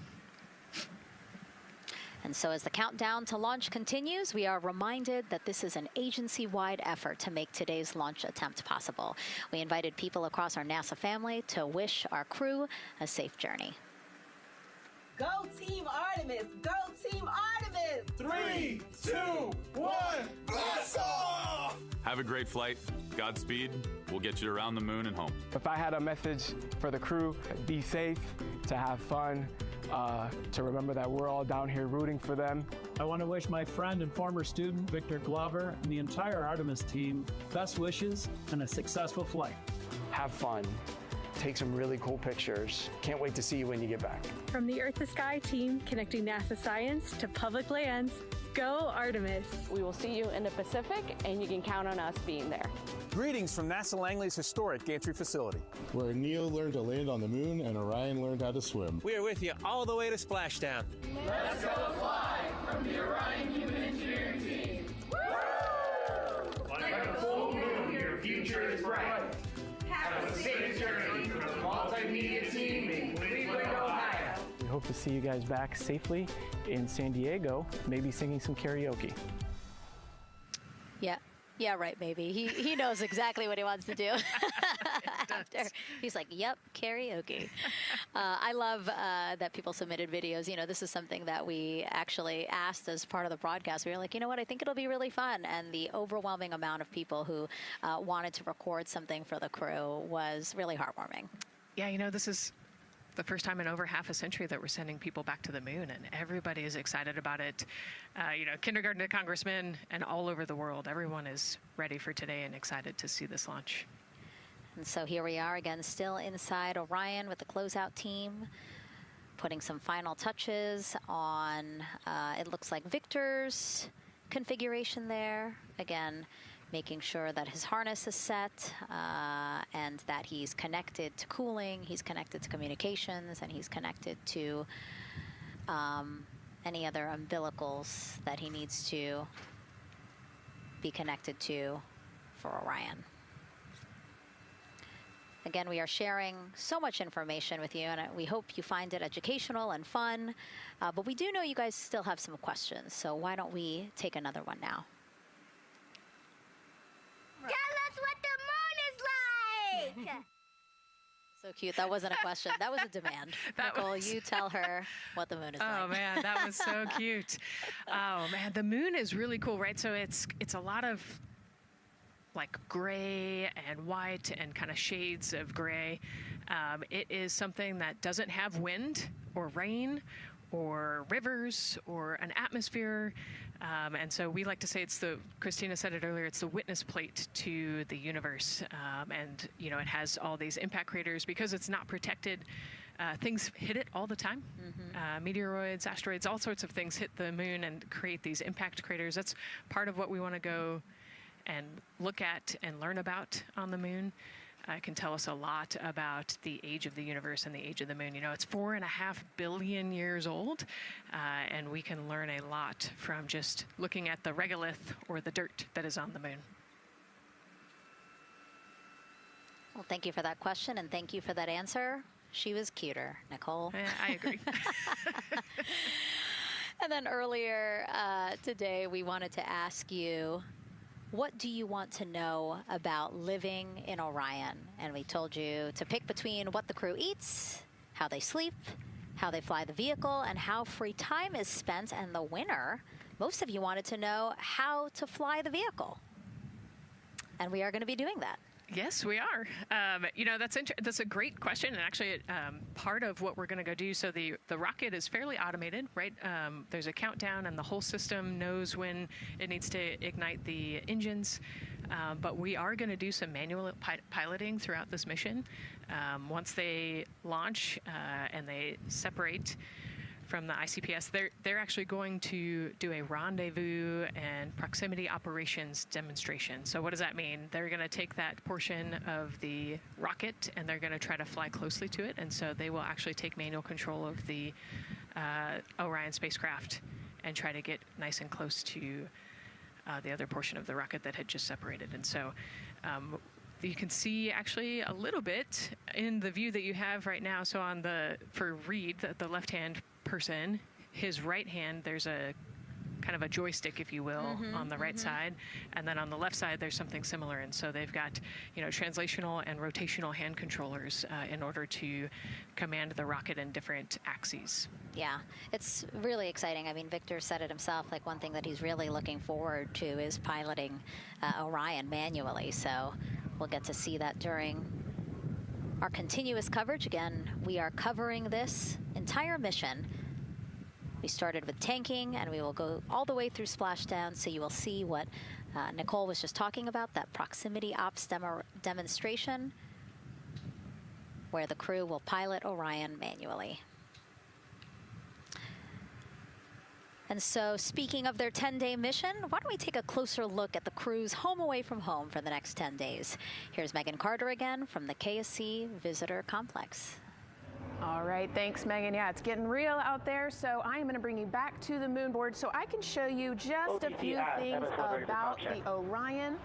And so as the countdown to launch continues, we are reminded that this is an agency-wide effort to make today's launch attempt possible. We invited people across our NASA family to wish our crew a safe journey. Go Team Artemis! Go Team Artemis! 3, 2, 1, blast off! Have a great flight. Godspeed. We'll get you around the moon and home. If I had a message for the crew, be safe, to have fun, to remember that we're all down here rooting for them. I want to wish my friend and former student, Victor Glover, and the entire Artemis team best wishes and a successful flight. Have fun. Take some really cool pictures. Can't wait to see you when you get back. From the Earth to Sky team connecting NASA science to public lands, go Artemis. We will see you in the Pacific, and you can count on us being there. Greetings from NASA Langley's historic gantry facility, where Neil learned to land on the moon and Orion learned how to swim. We are with you all the way to splashdown. Let's go fly from the Orion Human Engineering team. Woo! Like a full moon, your future is bright. Have a safe journey from the multimedia team in Cleveland, Ohio. We hope to see you guys back safely in San Diego, maybe singing some karaoke. Yeah, right, maybe. He knows exactly what he wants to do. After he's like, yep, karaoke. I love that people submitted videos. This is something that we actually asked as part of the broadcast. We were like, what, I think it'll be really fun. And the overwhelming amount of people who wanted to record something for the crew was really heartwarming. Yeah, this is the first time in over half a century that we're sending people back to the moon, and everybody is excited about it. Kindergarten to congressmen and all over the world, everyone is ready for today and excited to see this launch. And so here we are again, still inside Orion with the closeout team, putting some final touches on, it looks like Victor's configuration there. Again, making sure that his harness is set and that he's connected to cooling, he's connected to communications, and he's connected to any other umbilicals that he needs to be connected to for Orion. Again, we are sharing so much information with you, and we hope you find it educational and fun. But we do know you guys still have some questions, so why don't we take another one now? Tell us what the moon is like! So cute. That wasn't a question. That was a demand. Nicole, you tell her what the moon is like. Oh, man, that was so cute. Oh, man, the moon is really cool, right? So it's a lot of like gray and white and kind of shades of gray. It is something that doesn't have wind or rain or rivers or an atmosphere. And so we like to say Christina said it earlier, it's the witness plate to the universe. And, you know, it has all these impact craters because it's not protected. Things hit it all the time. Meteoroids, asteroids, all sorts of things hit the moon and create these impact craters. That's part of what we want to go and look at and learn about on the moon. It can tell us a lot about the age of the universe and the age of the moon. You know, it's 4.5 billion years old, and we can learn a lot from just looking at the regolith or the dirt that is on the moon. Well, thank you for that question, and thank you for that answer. She was cuter, Nicole. I agree. And then earlier today, we wanted to ask you, what do you want to know about living in Orion? And we told you to pick between what the crew eats, how they sleep, how they fly the vehicle, and how free time is spent. And the winner, most of you wanted to know how to fly the vehicle. And we are going to be doing that. Yes, we are. You know, that's a great question, and actually part of what we're going to go do. So the rocket is fairly automated, right? There's a countdown, and the whole system knows when it needs to ignite the engines. But we are going to do some manual piloting throughout this mission. Once they launch and they separate from the ICPS, they're actually going to do a rendezvous and proximity operations demonstration. So what does that mean? They're going to take that portion of the rocket and they're going to try to fly closely to it. And so they will actually take manual control of the Orion spacecraft and try to get nice and close to the other portion of the rocket that had just separated. And so you can see actually a little bit in the view that you have right now. So for Reed, the left-hand person, his right hand, there's a kind of a joystick, if you will, on the right side, and then on the left side there's something similar. And so they've got, you know, translational and rotational hand controllers in order to command the rocket in different axes. Yeah, it's really exciting. I mean, Victor said it himself, like one thing that he's really looking forward to is piloting Orion manually. So we'll get to see that during our continuous coverage. Again, we are covering this entire mission. We started with tanking, and we will go all the way through splashdown, so you will see what Nicole was just talking about, that proximity ops demonstration, where the crew will pilot Orion manually. And so, speaking of their 10-day mission, why don't we take a closer look at the crew's home away from home for the next 10 days. Here's Megan Carter again from the KSC Visitor Complex. All right, thanks, Megan. Yeah, it's getting real out there, so I am going to bring you back to the moon board so I can show you just a few things about the Orion.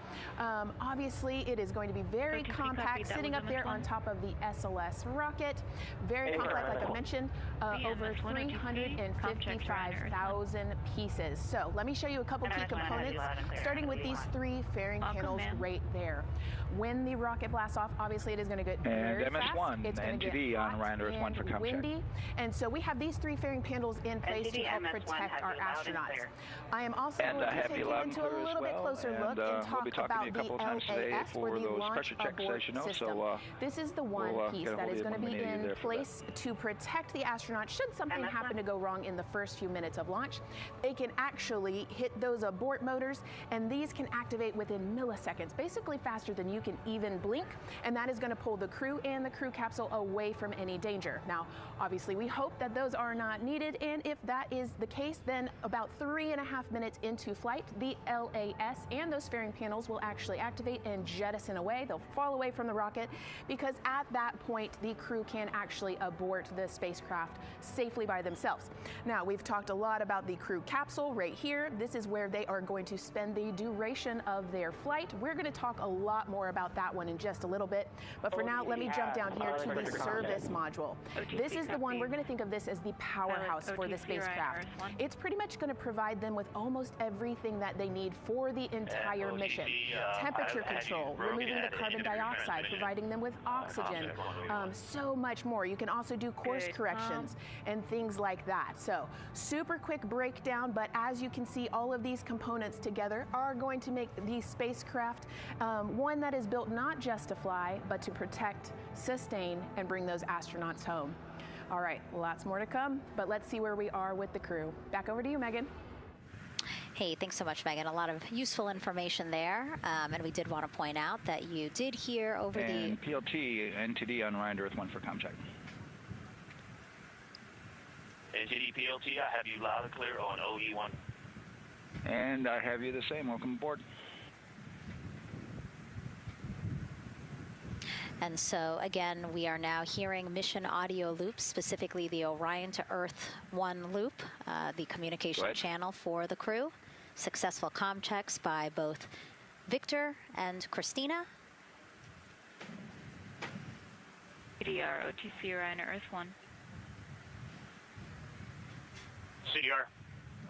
Obviously, it is going to be very compact, sitting up there on top of the SLS rocket. Very compact, like I mentioned, over 355,000 pieces. So let me show you a couple key components, starting with these three fairing panels right there. When the rocket blasts off, obviously it is going to get very fast. MS1, it's going to NDTV get on Orion Earth 1 for ComCheck. windy, and so we have these three fairing panels in place to help protect our astronauts. I am also going to take you into a little bit closer look and talk about the LAS, or the Launch Abort System. This is the one piece that is going to be in place to protect the astronauts should something happen to go wrong in the first few minutes of launch. They can actually hit those abort motors, and these can activate within milliseconds, basically faster than you can even blink, and that is going to pull the crew and the crew capsule away from any danger. Now, obviously, we hope that those are not needed, and if that is the case, then about 3.5 minutes into flight, the LAS and those fairing panels will actually activate and jettison away. They'll fall away from the rocket, because at that point, the crew can actually abort the spacecraft safely by themselves. Now, we've talked a lot about the crew capsule right here. This is where they are going to spend the duration of their flight. We're going to talk a lot more about that one in just a little bit, but for now, let me jump down here to the service module. This is the one, we're going to think of this as the powerhouse for the spacecraft. It's pretty much going to provide them with almost everything that they need for the entire mission. Temperature control, removing the carbon dioxide, providing them with oxygen, so much more. You can also do course corrections and things like that. So super quick breakdown, but as you can see, all of these components together are going to make the spacecraft one that is built not just to fly, but to protect, sustain, and bring those astronauts home. All right, lots more to come, but let's see where we are with the crew. Back over to you, Megan. Hey, thanks so much, Megan. A lot of useful information there. And we did want to point out that you did hear over and the... PLT, NTD on Orion to Earth 1 for comm check. NTD PLT, I have you loud and clear on OE1. And I have you the same. Welcome aboard. And so, again, we are now hearing mission audio loops, specifically the Orion to Earth 1 loop, the communication channel for the crew. Successful comm checks by both Victor and Christina. CDR, OTC Orion to Earth 1. CDR.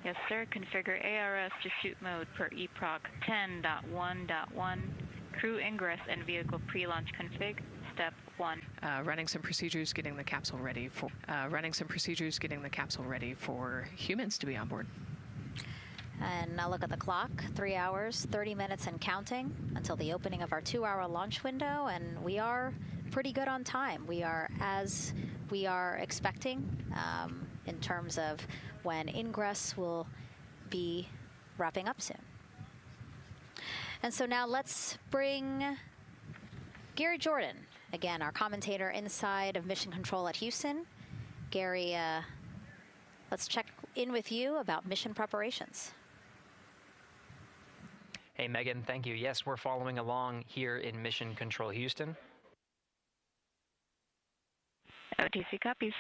Yes, sir. Configure ARS to shoot mode per EPROC 10.1.1. Crew ingress and vehicle pre-launch config. Step 1. Running some procedures, getting the capsule ready for humans to be on board. And now look at the clock, 3 hours, 30 minutes and counting until the opening of our 2-hour launch window, and we are pretty good on time. We are as we are expecting in terms of when ingress will be wrapping up soon. And so now let's bring Gary Jordan, again, our commentator inside of Mission Control at Houston. Gary, let's check in with you about mission preparations. Hey, Megan, thank you. Yes, we're following along here in Mission Control Houston. OTC copies.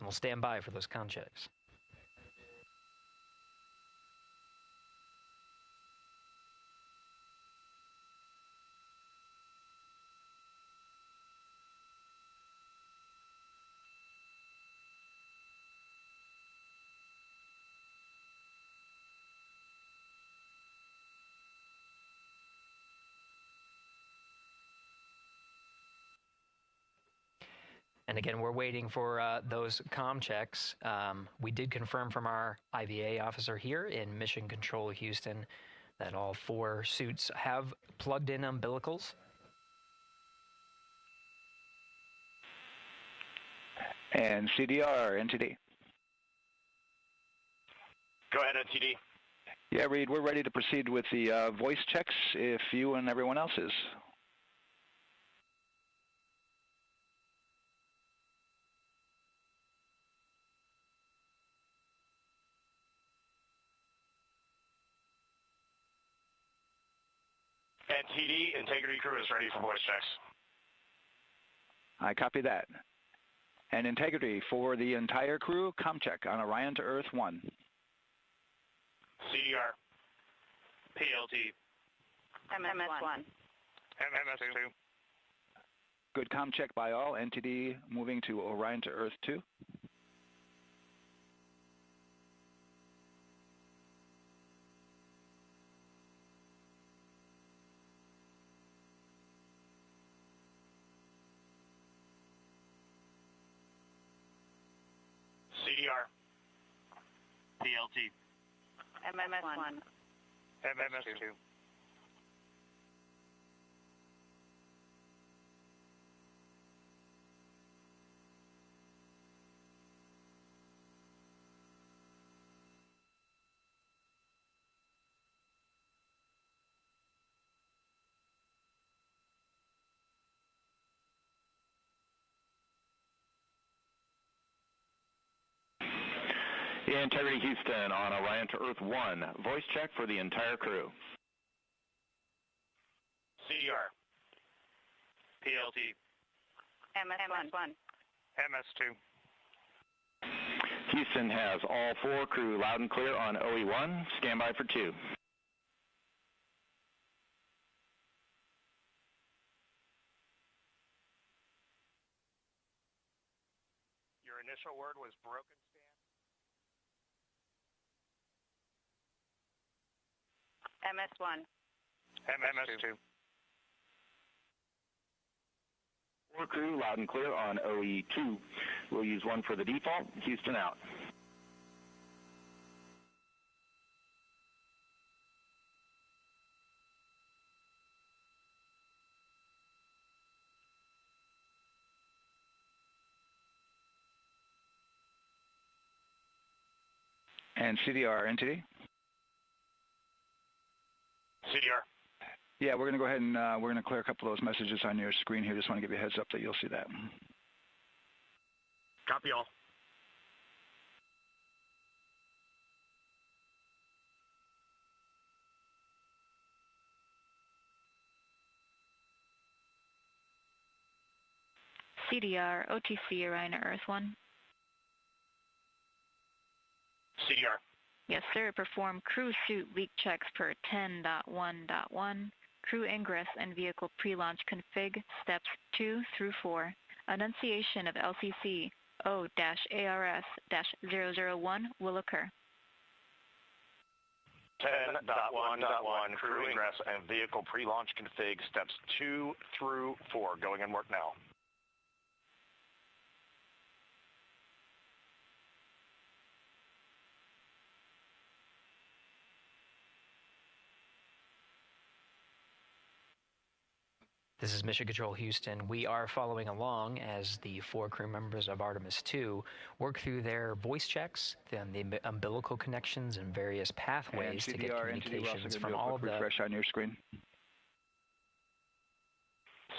And we'll stand by for those comm checks. And again, we're waiting for those comm checks. We did confirm from our IVA officer here in Mission Control Houston that all 4 suits have plugged in umbilicals. And CDR, NTD. Go ahead, NTD. Yeah, Reed, we're ready to proceed with the voice checks if you and everyone else is. NTD, Integrity Crew is ready for voice checks. I copy that. And Integrity for the entire crew, comm check on Orion to Earth 1. CDR. PLT. MS1. MS2. Good comm check by all. NTD moving to Orion to Earth 2. CDR. PLT. MS1. MS2. Integrity Houston on Orion to Earth 1. Voice check for the entire crew. CDR. PLT. MS1. MS2. Houston has all 4 crew loud and clear on OE1. Stand by for 2. Your initial word was broken. MS1. MS2. 4 crew loud and clear on OE2. We'll use 1 for the default. Houston out. And CDR, NTD? CDR. Yeah, we're going to go ahead and we're going to clear a couple of those messages on your screen here. Just want to give you a heads up that you'll see that. Copy all. CDR, OTC, Orion to Earth 1. CDR. Yes, sir. Perform crew suit leak checks per 10.1.1. Crew ingress and vehicle pre-launch config steps 2 through 4. Annunciation of LCC O-ARS-001 will occur. 10.1.1 crew ingress and vehicle pre-launch config steps 2 through 4. Going in work now. This is Mission Control Houston. We are following along as the 4 crew members of Artemis II work through their voice checks, then the umbilical connections and various pathways to get communications from all of the... refresh on your screen.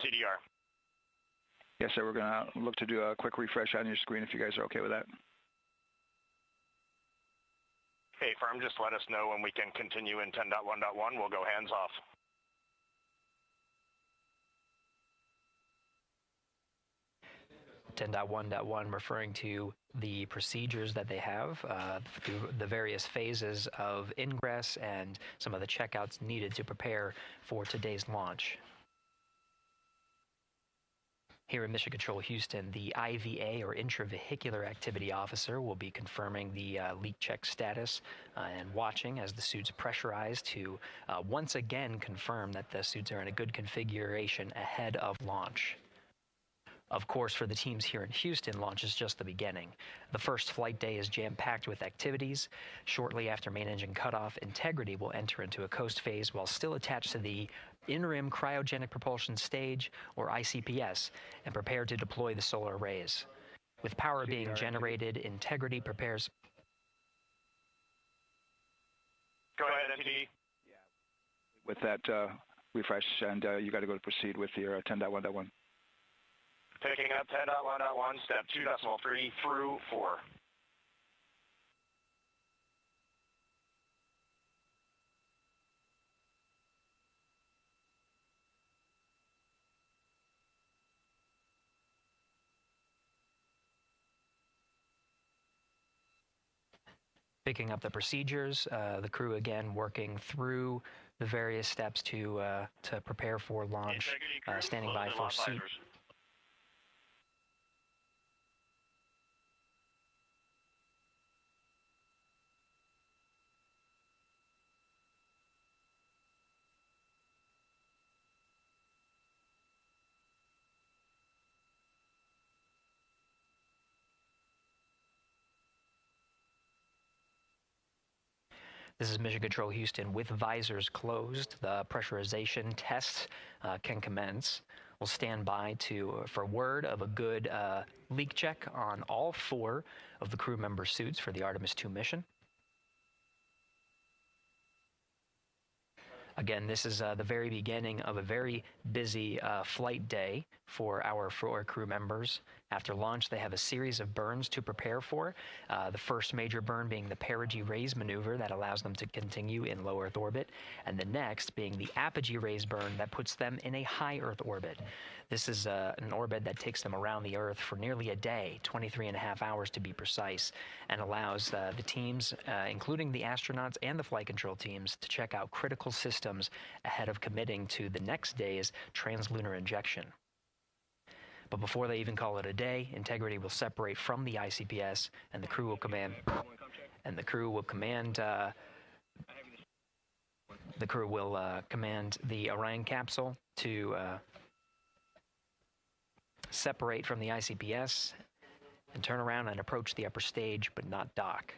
CDR. Yes, sir. We're going to look to do a quick refresh on your screen if you guys are okay with that. Hey, firm, just let us know when we can continue in 10.1.1. We'll go hands off. .1.1 referring to the procedures that they have through the various phases of ingress and some of the checkouts needed to prepare for today's launch. Here in Mission Control Houston, the IVA or Intravehicular Activity Officer will be confirming the leak check status and watching as the suits pressurize to once again confirm that the suits are in a good configuration ahead of launch. Of course, for the teams here in Houston, launch is just the beginning. The first flight day is jam-packed with activities. Shortly after main engine cutoff, Integrity will enter into a coast phase while still attached to the Interim Cryogenic Propulsion Stage, or ICPS, and prepare to deploy the solar arrays. With power being generated, Integrity prepares... Go ahead, NTD. With that refresh, and you got to go to proceed with your 10.1.1. Picking up 10.1.1, step 2.3 through 4. Picking up the procedures, the crew again working through the various steps to prepare for launch, standing by for suit. This is Mission Control Houston. With visors closed, the pressurization tests can commence. We'll stand by for word of a good leak check on all 4 of the crew member suits for the Artemis II mission. Again, this is the very beginning of a very busy flight day for our 4 crew members. After launch, they have a series of burns to prepare for. The first major burn being the Perigee raise maneuver that allows them to continue in low Earth orbit, and the next being the Apogee raise burn that puts them in a high Earth orbit. This is an orbit that takes them around the Earth for nearly a day, 23.5 hours to be precise, and allows the teams, including the astronauts and the flight control teams, to check out critical systems ahead of committing to the next day's translunar injection. But before they even call it a day, Integrity will separate from the ICPS, and the crew will command. And the crew will command. The crew will command the Orion capsule to separate from the ICPS and turn around and approach the upper stage, but not dock.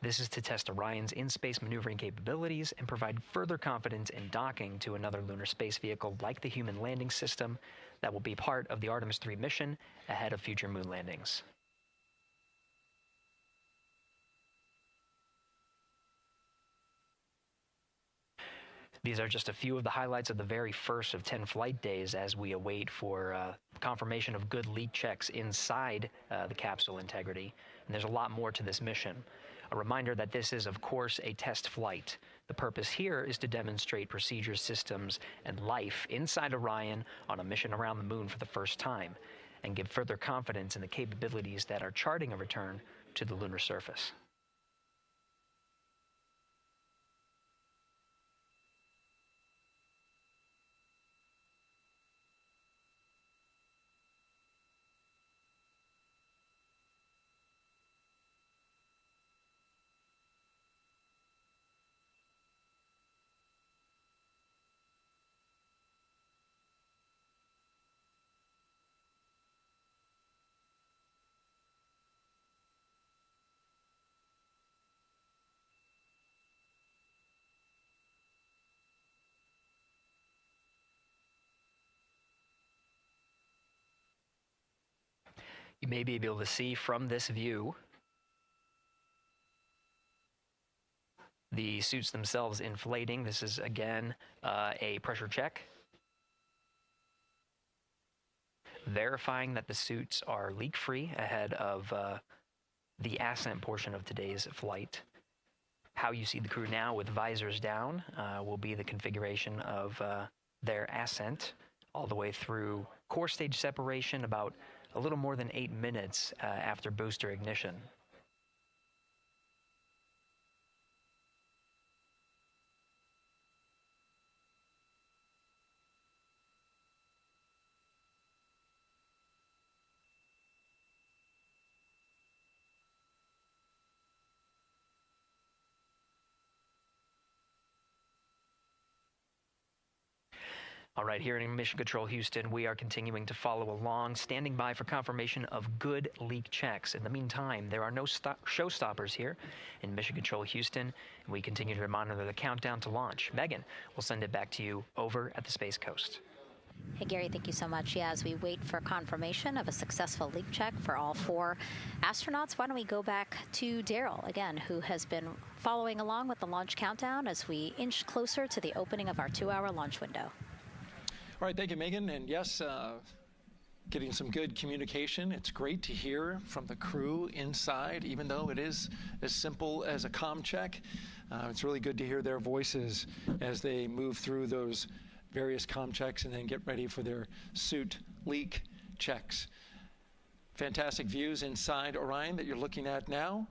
This is to test Orion's in-space maneuvering capabilities and provide further confidence in docking to another lunar space vehicle like the Human Landing System that will be part of the Artemis III mission ahead of future moon landings. These are just a few of the highlights of the very first of 10 flight days as we await for confirmation of good leak checks inside the capsule integrity. And there's a lot more to this mission. A reminder that this is, of course, a test flight. The purpose here is to demonstrate procedures, systems, and life inside Orion on a mission around the moon for the first time, and give further confidence in the capabilities that are charting a return to the lunar surface. You may be able to see from this view the suits themselves inflating. This is, again, a pressure check, verifying that the suits are leak-free ahead of the Ascent portion of today's flight. How you see the crew now with visors down will be the configuration of their Ascent all the way through core stage separation, about a little more than 8 minutes after booster ignition. All right, here in Mission Control Houston, we are continuing to follow along, standing by for confirmation of good leak checks. In the meantime, there are no showstoppers here in Mission Control Houston, and we continue to monitor the countdown to launch. Megan, we'll send it back to you over at the Space Coast. Hey, Gary, thank you so much. Yeah, as we wait for confirmation of a successful leak check for all 4 astronauts, why don't we go back to Daryl, again, who has been following along with the launch countdown as we inch closer to the opening of our 2-hour launch window. All right, thank you, Megan. And yes, getting some good communication. It's great to hear from the crew inside, even though it is as simple as a comm check. It's really good to hear their voices as they move through those various comm checks and then get ready for their suit leak checks. Fantastic views inside Orion that you're looking at now.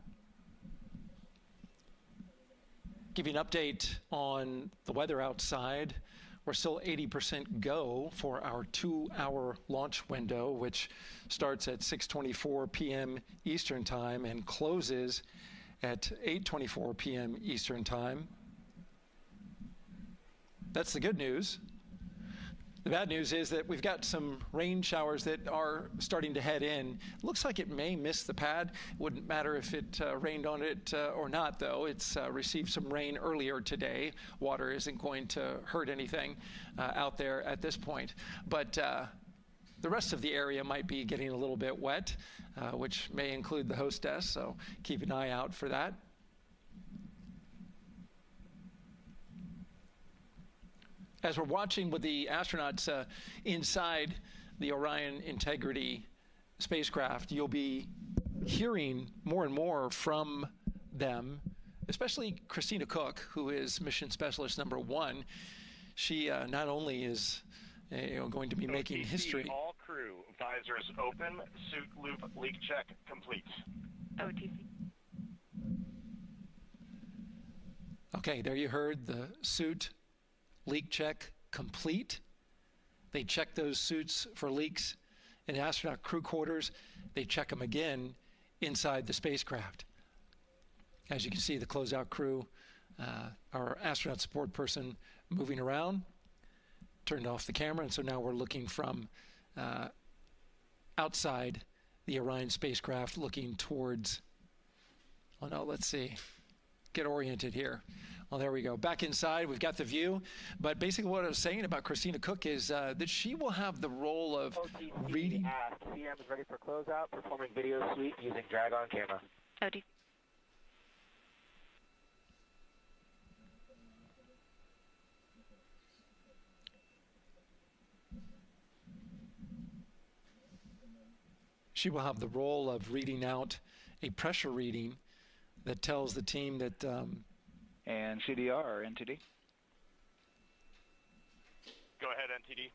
Give you an update on the weather outside. We're still 80% go for our 2-hour launch window, which starts at 6:24 p.m. Eastern Time and closes at 8:24 p.m. Eastern Time. That's the good news. The bad news is that we've got some rain showers that are starting to head in. Looks like it may miss the pad. Wouldn't matter if it rained on it or not, though. It's received some rain earlier today. Water isn't going to hurt anything out there at this point. But the rest of the area might be getting a little bit wet, which may include the hostess, so keep an eye out for that. As we're watching with the astronauts inside the Orion Integrity spacecraft, you'll be hearing more and more from them, especially Christina Cook, who is mission specialist number 1. She not only is going to be making history. All crew, visors open, suit loop leak check complete. OTC. Okay, there you heard the suit leak check complete. They check those suits for leaks in astronaut crew quarters. They check them again inside the spacecraft. As you can see, the closeout crew, our astronaut support person moving around, turned off the camera, and so now we're looking from outside the Orion spacecraft, looking towards, oh no, let's see, get oriented here. Well, there we go. Back inside, we've got the view. But basically what I was saying about Christina Cook is that she will have the role of reading. CM is ready for closeout, performing video sweep using drag-on camera. OTC. she will have the role of reading out a pressure reading that tells the team that... and CDR or NTD? Go ahead, NTD.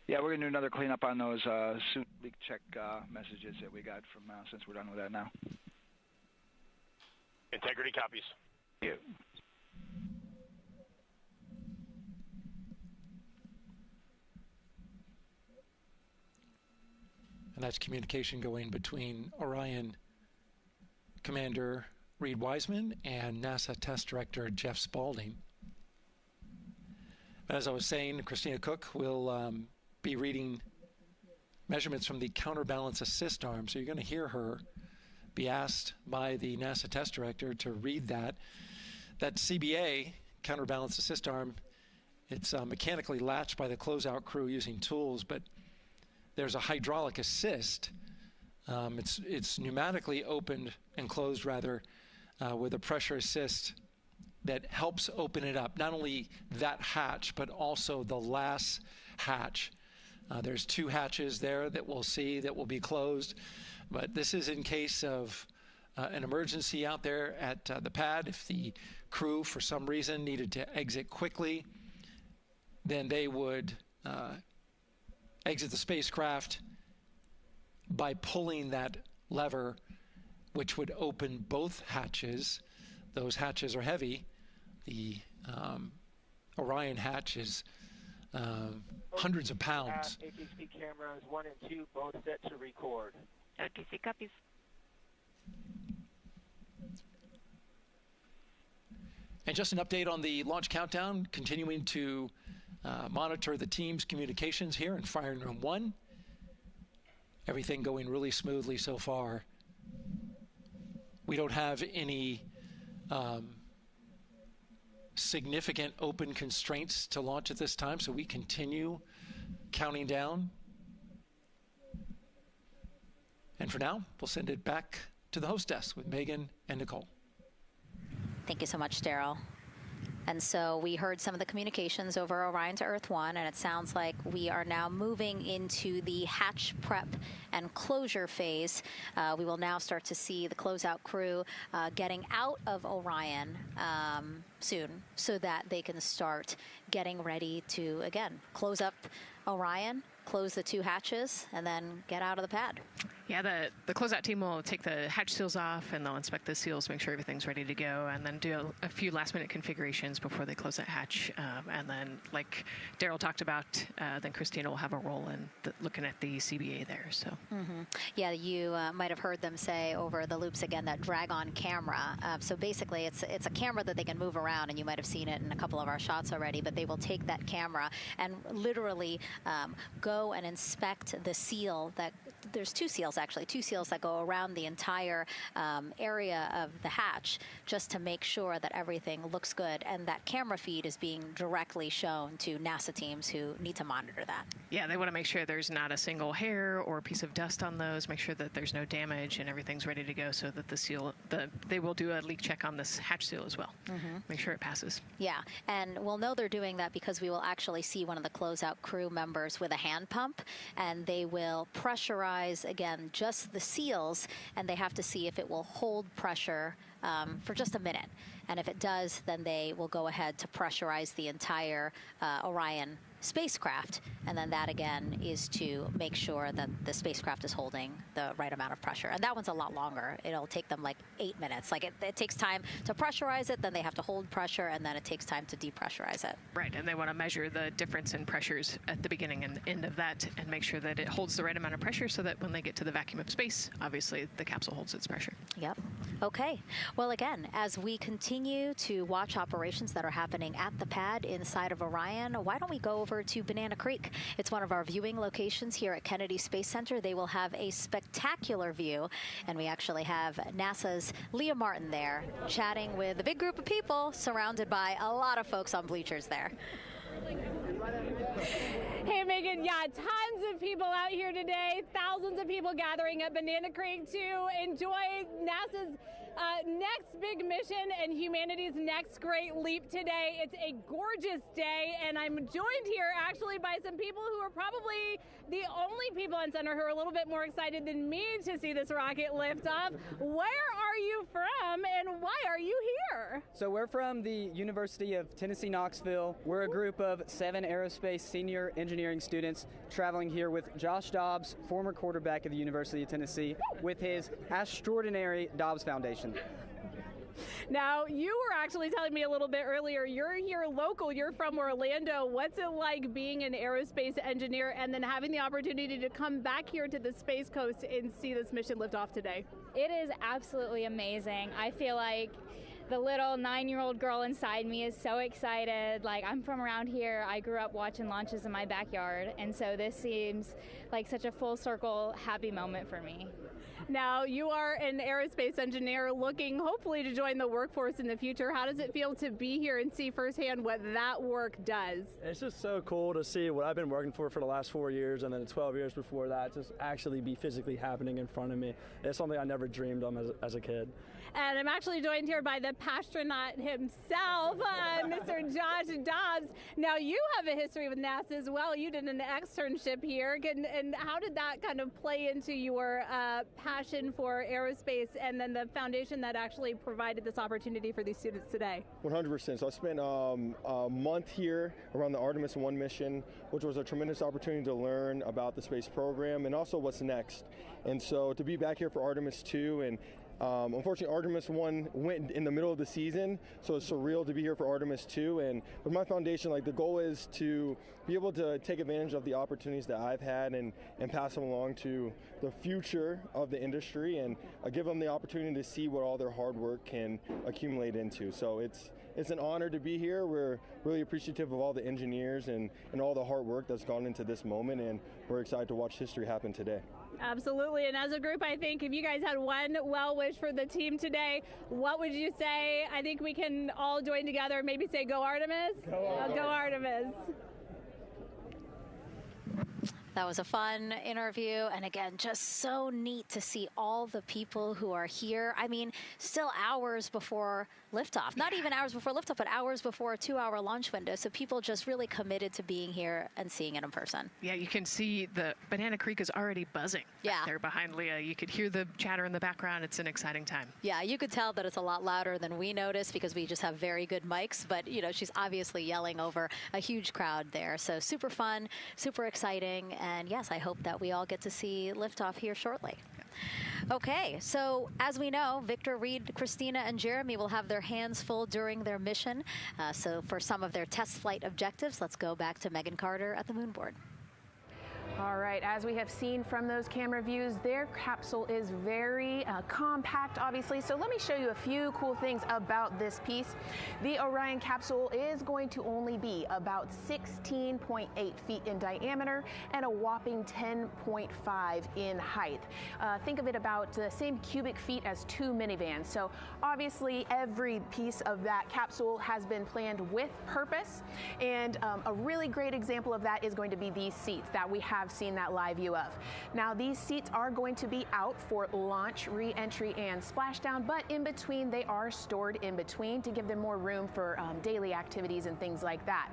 Yeah, we're going to do another cleanup on those suit leak check messages that we got from since we're done with that now. Integrity copies. Yeah. And that's communication going between Orion Commander Reed Wiseman and NASA Test Director Jeff Spaulding. As I was saying, Christina Cook will be reading measurements from the counterbalance assist arm. So you're going to hear her be asked by the NASA Test Director to read that. That CBA, counterbalance assist arm, it's mechanically latched by the closeout crew using tools, but there's a hydraulic assist. It's pneumatically opened and closed, rather, with a pressure assist that helps open it up. Not only that hatch, but also the last hatch. There's 2 hatches there that we'll see that will be closed, but this is in case of an emergency out there at the pad. If the crew, for some reason, needed to exit quickly, then they would exit the spacecraft by pulling that lever, which would open both hatches. Those hatches are heavy. The Orion hatch is hundreds of pounds. ATC cameras 1 and 2 both set to record. ATC copies. And just an update on the launch countdown, continuing to monitor the team's communications here in Firing Room 1. Everything going really smoothly so far. We don't have any significant open constraints to launch at this time, so we continue counting down. And for now, we'll send it back to the host desk with Megan and Nicole. Thank you so much, Daryl. And so we heard some of the communications over Orion to Earth 1, and it sounds like we are now moving into the hatch prep and closure phase. We will now start to see the closeout crew getting out of Orion soon so that they can start getting ready to, again, close up Orion, close the 2 hatches, and then get out of the pad. Yeah, the closeout team will take the hatch seals off, and they'll inspect the seals, make sure everything's ready to go, and then do a few last-minute configurations before they close that hatch. And then, like Daryl talked about, then Christina will have a role in looking at the CBA there. So. Yeah, you might have heard them say over the loops again that drag-on camera. So basically, it's a camera that they can move around, and you might have seen it in a couple of our shots already. But they will take that camera and literally go and inspect the seal that. There's 2 seals, actually, 2 seals that go around the entire area of the hatch just to make sure that everything looks good. And that camera feed is being directly shown to NASA teams who need to monitor that. Yeah, they want to make sure there's not a single hair or piece of dust on those, make sure that there's no damage and everything's ready to go so that the seal, they will do a leak check on this hatch seal as well. Make sure it passes. Yeah, and we'll know they're doing that because we will actually see one of the closeout crew members with a hand pump, and they will pressurize, again, just the seals, and they have to see if it will hold pressure for just a minute. And if it does, then they will go ahead to pressurize the entire Orion spacecraft, and then that again is to make sure that the spacecraft is holding the right amount of pressure. And that one's a lot longer. It'll take them like 8 minutes. Like it takes time to pressurize it, then they have to hold pressure, and then it takes time to depressurize it. Right, and they want to measure the difference in pressures at the beginning and end of that and make sure that it holds the right amount of pressure so that when they get to the vacuum of space, obviously the capsule holds its pressure. Yep. Okay. Well, again, as we continue to watch operations that are happening at the pad inside of Orion, why don't we go over to Banana Creek? It's one of our viewing locations here at Kennedy Space Center. They will have a spectacular view, and we actually have NASA's Leah Martin there chatting with a big group of people surrounded by a lot of folks on bleachers there. Hey, Megan, yeah, tons of people out here today, thousands of people gathering at Banana Creek to enjoy NASA's Next big mission and humanity's next great leap today. It's a gorgeous day, and I'm joined here actually by some people who are probably the only people on center who are a little bit more excited than me to see this rocket lift off. Where are you from, and why are you here? So we're from the University of Tennessee, Knoxville. We're a group of 7 aerospace senior engineering students traveling here with Josh Dobbs, former quarterback of the University of Tennessee, with his extraordinary Dobbs Foundation. Now, you were actually telling me a little bit earlier, you're here local, you're from Orlando. What's it like being an aerospace engineer and then having the opportunity to come back here to the Space Coast and see this mission lift off today? It is absolutely amazing. I feel like the little 9-year-old girl inside me is so excited. Like, I'm from around here. I grew up watching launches in my backyard, and so this seems like such a full circle happy moment for me. Now, you are an aerospace engineer looking hopefully to join the workforce in the future. How does it feel to be here and see firsthand what that work does? It's just so cool to see what I've been working for the last 4 years and then 12 years before that just actually be physically happening in front of me. It's something I never dreamed of as a kid. And I'm actually joined here by the pastronaut himself, Mr. Josh Dobbs. Now, you have a history with NASA as well. You did an externship here. And how did that kind of play into your passion for aerospace and then the foundation that actually provided this opportunity for these students today? 100%. So I spent a month here around the Artemis I mission, which was a tremendous opportunity to learn about the space program and also what's next. And so to be back here for Artemis II, and unfortunately, Artemis I went in the middle of the season, so it's surreal to be here for Artemis II. And with my foundation, like, the goal is to be able to take advantage of the opportunities that I've had and pass them along to the future of the industry and give them the opportunity to see what all their hard work can accumulate into. So it's an honor to be here. We're really appreciative of all the engineers and all the hard work that's gone into this moment, and we're excited to watch history happen today. Absolutely, and as a group, I think if you guys had one well wish for the team today, what would you say? I think we can all join together and maybe say, go Artemis? Go Artemis. That was a fun interview, and again, just so neat to see all the people who are here. I mean, still hours before liftoff. Not even hours before liftoff, but hours before a 2-hour launch window. So people just really committed to being here and seeing it in person. Yeah, you can see the Banana Creek is already buzzing. Yeah. Back there behind Leah. You could hear the chatter in the background. It's an exciting time. Yeah, you could tell that it's a lot louder than we noticed because we just have very good mics. But, you know, she's obviously yelling over a huge crowd there. So super fun, super exciting. And yes, I hope that we all get to see liftoff here shortly. Okay, so as we know, Victor, Reed, Christina, and Jeremy will have their hands full during their mission. So for some of their test flight objectives, let's go back to Megan Carter at the moon board. All right, as we have seen from those camera views, their capsule is very compact, obviously. So let me show you a few cool things about this piece. The Orion capsule is going to only be about 16.8 feet in diameter and a whopping 10.5 in height. Think of it about the same cubic feet as 2 minivans. So obviously every piece of that capsule has been planned with purpose. And a really great example of that is going to be these seats that we have seen that live view of. Now, these seats are going to be out for launch, re-entry, and splashdown, but in between, they are stored in between to give them more room for daily activities and things like that.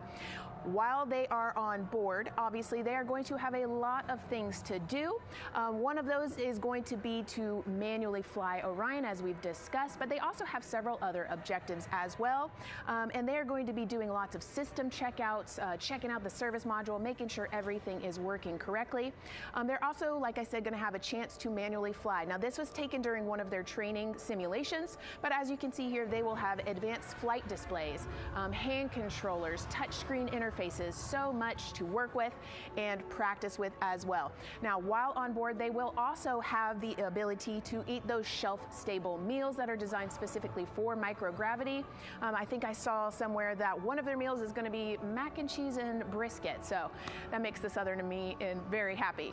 While they are on board, obviously they are going to have a lot of things to do. One of those is going to be to manually fly Orion, as we've discussed, but they also have several other objectives as well. And they are going to be doing lots of system checkouts, checking out the service module, making sure everything is working correctly. They're also, like I said, going to have a chance to manually fly. Now, this was taken during one of their training simulations, but as you can see here, they will have advanced flight displays, hand controllers, touchscreen interfaces, so much to work with and practice with as well. Now, while on board, they will also have the ability to eat those shelf-stable meals that are designed specifically for microgravity. I think I saw somewhere that one of their meals is going to be mac and cheese and brisket, so that makes the Southern in me very happy.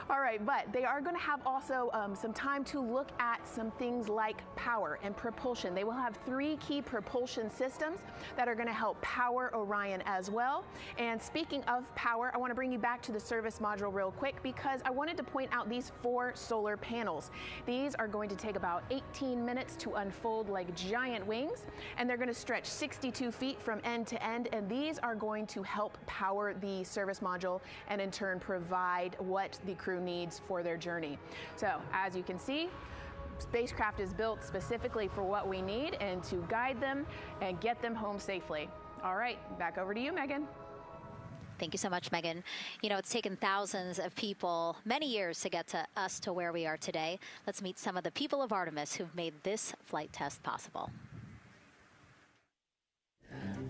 All right, but they are going to have also some time to look at some things like power and propulsion. They will have 3 key propulsion systems that are going to help power Orion as well. And speaking of power, I want to bring you back to the service module real quick because I wanted to point out these 4 solar panels. These are going to take about 18 minutes to unfold like giant wings, and they're going to stretch 62 feet from end to end, and these are going to help power the service module and in turn provide what the crew needs for their journey. So as you can see, spacecraft is built specifically for what we need and to guide them and get them home safely. All right, back over to you, Megan. Thank you so much, Megan. You know, it's taken thousands of people many years to get to us to where we are today. Let's meet some of the people of Artemis who've made this flight test possible.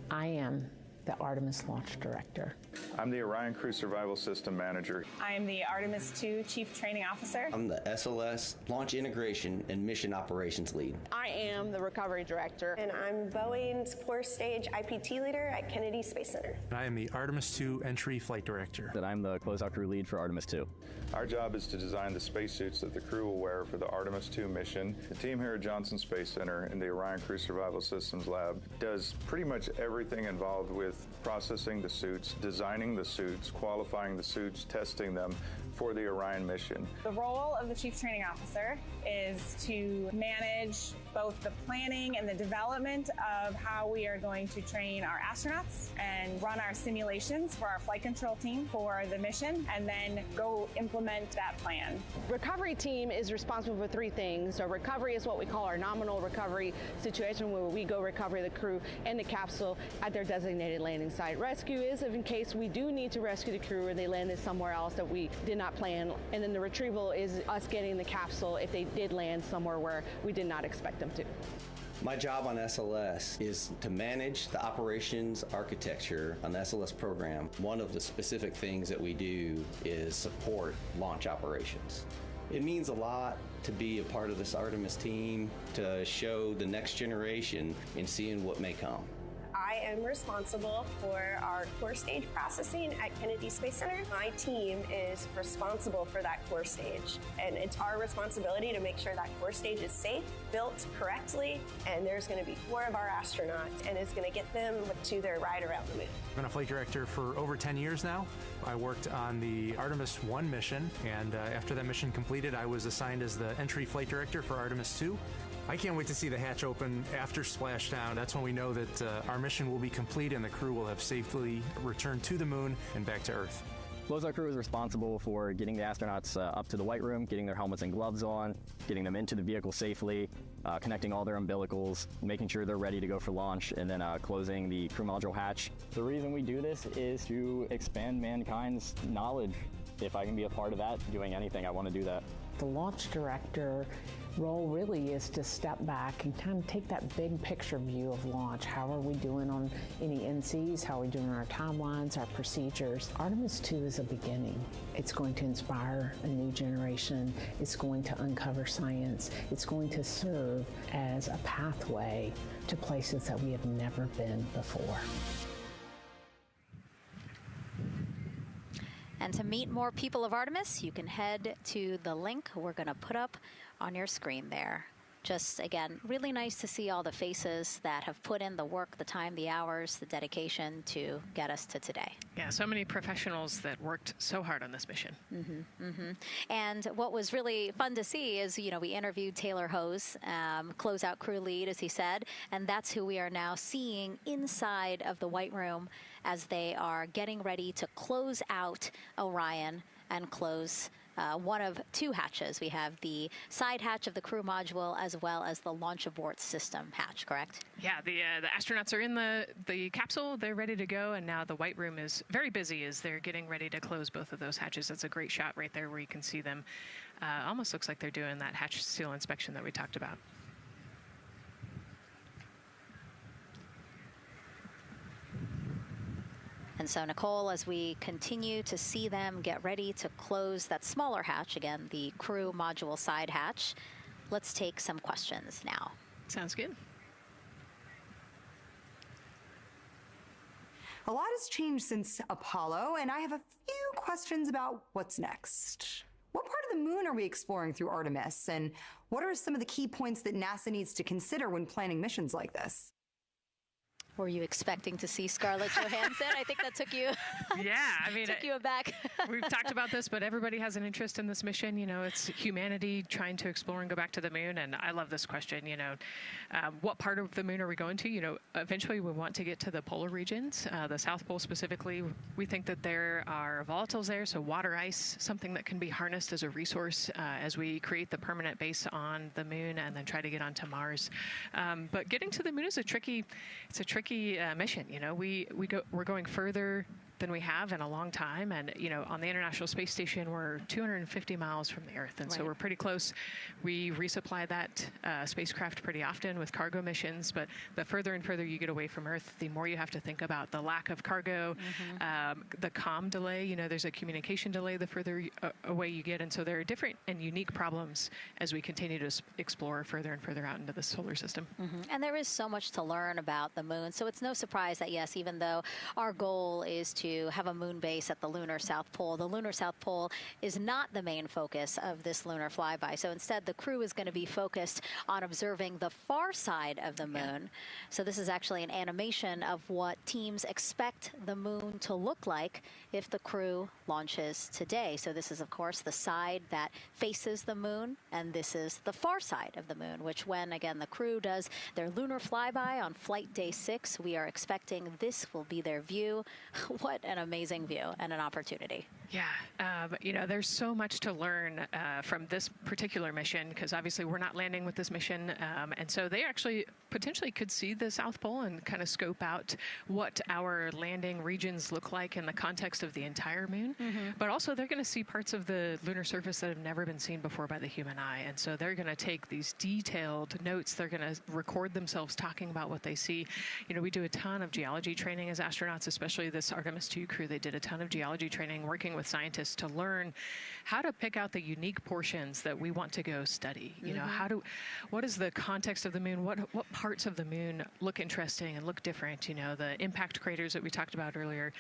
I am the Artemis Launch Director. I'm the Orion Crew Survival System Manager. I'm the Artemis II Chief Training Officer. I'm the SLS Launch Integration and Mission Operations Lead. I am the Recovery Director. And I'm Boeing's Core Stage IPT Leader at Kennedy Space Center. I am the Artemis II Entry Flight Director. And I'm the Closeout Crew Lead for Artemis II. Our job is to design the spacesuits that the crew will wear for the Artemis II mission. The team here at Johnson Space Center in the Orion Crew Survival Systems Lab does pretty much everything involved with processing the suits, designing the suits, qualifying the suits, testing them for the Orion mission. The role of the Chief Training Officer is to manage both the planning and the development of how we are going to train our astronauts and run our simulations for our flight control team for the mission, and then go implement that plan. Recovery team is responsible for 3 things. So recovery is what we call our nominal recovery situation, where we go recover the crew and the capsule at their designated landing site. Rescue is in case we do need to rescue the crew or they landed somewhere else that we did not plan. And then the retrieval is us getting the capsule if they did land somewhere where we did not expect them to. My job on SLS is to manage the operations architecture on the SLS program. One of the specific things that we do is support launch operations. It means a lot to be a part of this Artemis team, to show the next generation in seeing what may come. I am responsible for our core stage processing at Kennedy Space Center. My team is responsible for that core stage, and it's our responsibility to make sure that core stage is safe, built correctly, and there's going to be 4 of our astronauts, and it's going to get them to their ride around the moon. I've been a flight director for over 10 years now. I worked on the Artemis I mission, and after that mission completed, I was assigned as the entry flight director for Artemis II. I can't wait to see the hatch open after splashdown. That's when we know that our mission will be complete and the crew will have safely returned to the moon and back to Earth. Closeout Crew is responsible for getting the astronauts up to the white room, getting their helmets and gloves on, getting them into the vehicle safely, connecting all their umbilicals, making sure they're ready to go for launch, and then closing the crew module hatch. The reason we do this is to expand mankind's knowledge. If I can be a part of that, doing anything, I want to do that. The launch director role really is to step back and kind of take that big picture view of launch. How are we doing on any NCs? How are we doing on our timelines, our procedures? Artemis II is a beginning. It's going to inspire a new generation. It's going to uncover science. It's going to serve as a pathway to places that we have never been before. And to meet more people of Artemis, you can head to the link we're going to put up on your screen there. Just, again, really nice to see all the faces that have put in the work, the time, the hours, the dedication to get us to today. Yeah, so many professionals that worked so hard on this mission. And what was really fun to see is, you know, we interviewed Taylor Hose, closeout crew lead, as he said, and that's who we are now seeing inside of the White Room as they are getting ready to close out Orion and close one of 2 hatches. We have the side hatch of the crew module as well as the launch abort system hatch, correct? Yeah, the astronauts are in the capsule. They're ready to go, and now the White Room is very busy as they're getting ready to close both of those hatches. That's a great shot right there where you can see them. Almost looks like they're doing that hatch seal inspection that we talked about. And so, Nicole, as we continue to see them get ready to close that smaller hatch, again, the crew module side hatch, let's take some questions now. Sounds good. A lot has changed since Apollo, and I have a few questions about what's next. What part of the moon are we exploring through Artemis, and what are some of the key points that NASA needs to consider when planning missions like this? Were you expecting to see Scarlett Johansson? I think that took you. Yeah, I mean, took you aback. We've talked about this, but everybody has an interest in this mission. You know, it's humanity trying to explore and go back to the moon. And I love this question. You know, what part of the moon are we going to? You know, eventually we want to get to the polar regions, the South Pole specifically. We think that there are volatiles there, so water ice, something that can be harnessed as a resource as we create the permanent base on the moon and then try to get onto Mars. But getting to the moon is a tricky mission. You know, we're going further than we have in a long time. And, you know, on the International Space Station, we're 250 miles from the Earth. And so we're pretty close. We resupply that spacecraft pretty often with cargo missions. But the further and further you get away from Earth, the more you have to think about the lack of cargo, the comm delay. You know, there's a communication delay the further away you get. And so there are different and unique problems as we continue to explore further and further out into the solar system. And there is so much to learn about the moon. So it's no surprise that, yes, even though our goal is to have a moon base at the lunar South Pole, the lunar South Pole is not the main focus of this lunar flyby. So instead, the crew is going to be focused on observing the far side of the moon. So this is actually an animation of what teams expect the moon to look like if the crew launches today. So this is, of course, the side that faces the moon, and this is the far side of the moon, which when, again, the crew does their lunar flyby on flight day 6, we are expecting this will be their view. What an amazing view and an opportunity. Yeah, you know, there's so much to learn from this particular mission, because obviously we're not landing with this mission. And so they actually potentially could see the South Pole and kind of scope out what our landing regions look like in the context of the entire moon. But also they're going to see parts of the lunar surface that have never been seen before by the human eye. And so they're going to take these detailed notes. They're going to record themselves talking about what they see. You know, we do a ton of geology training as astronauts, especially this Artemis II crew. They did a ton of geology training working with scientists to learn how to pick out the unique portions that we want to go study. You know, what is the context of the moon? What parts of the moon look interesting and look different? You know, the impact craters that we talked about earlier.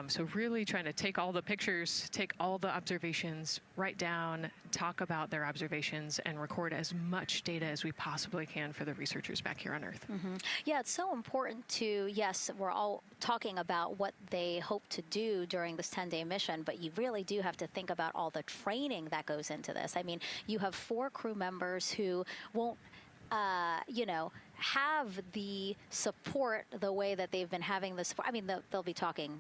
So really trying to take all the pictures, take all the observations, write down, talk about their observations, and record as much data as we possibly can for the researchers back here on Earth. Yeah, it's so important to, yes, we're all talking about what they hope to do during this 10-day mission, but you really do have to think about all the training that goes into this. I mean, you have 4 crew members who won't, you know, have the support the way that they've been having the support. I mean, they'll be talking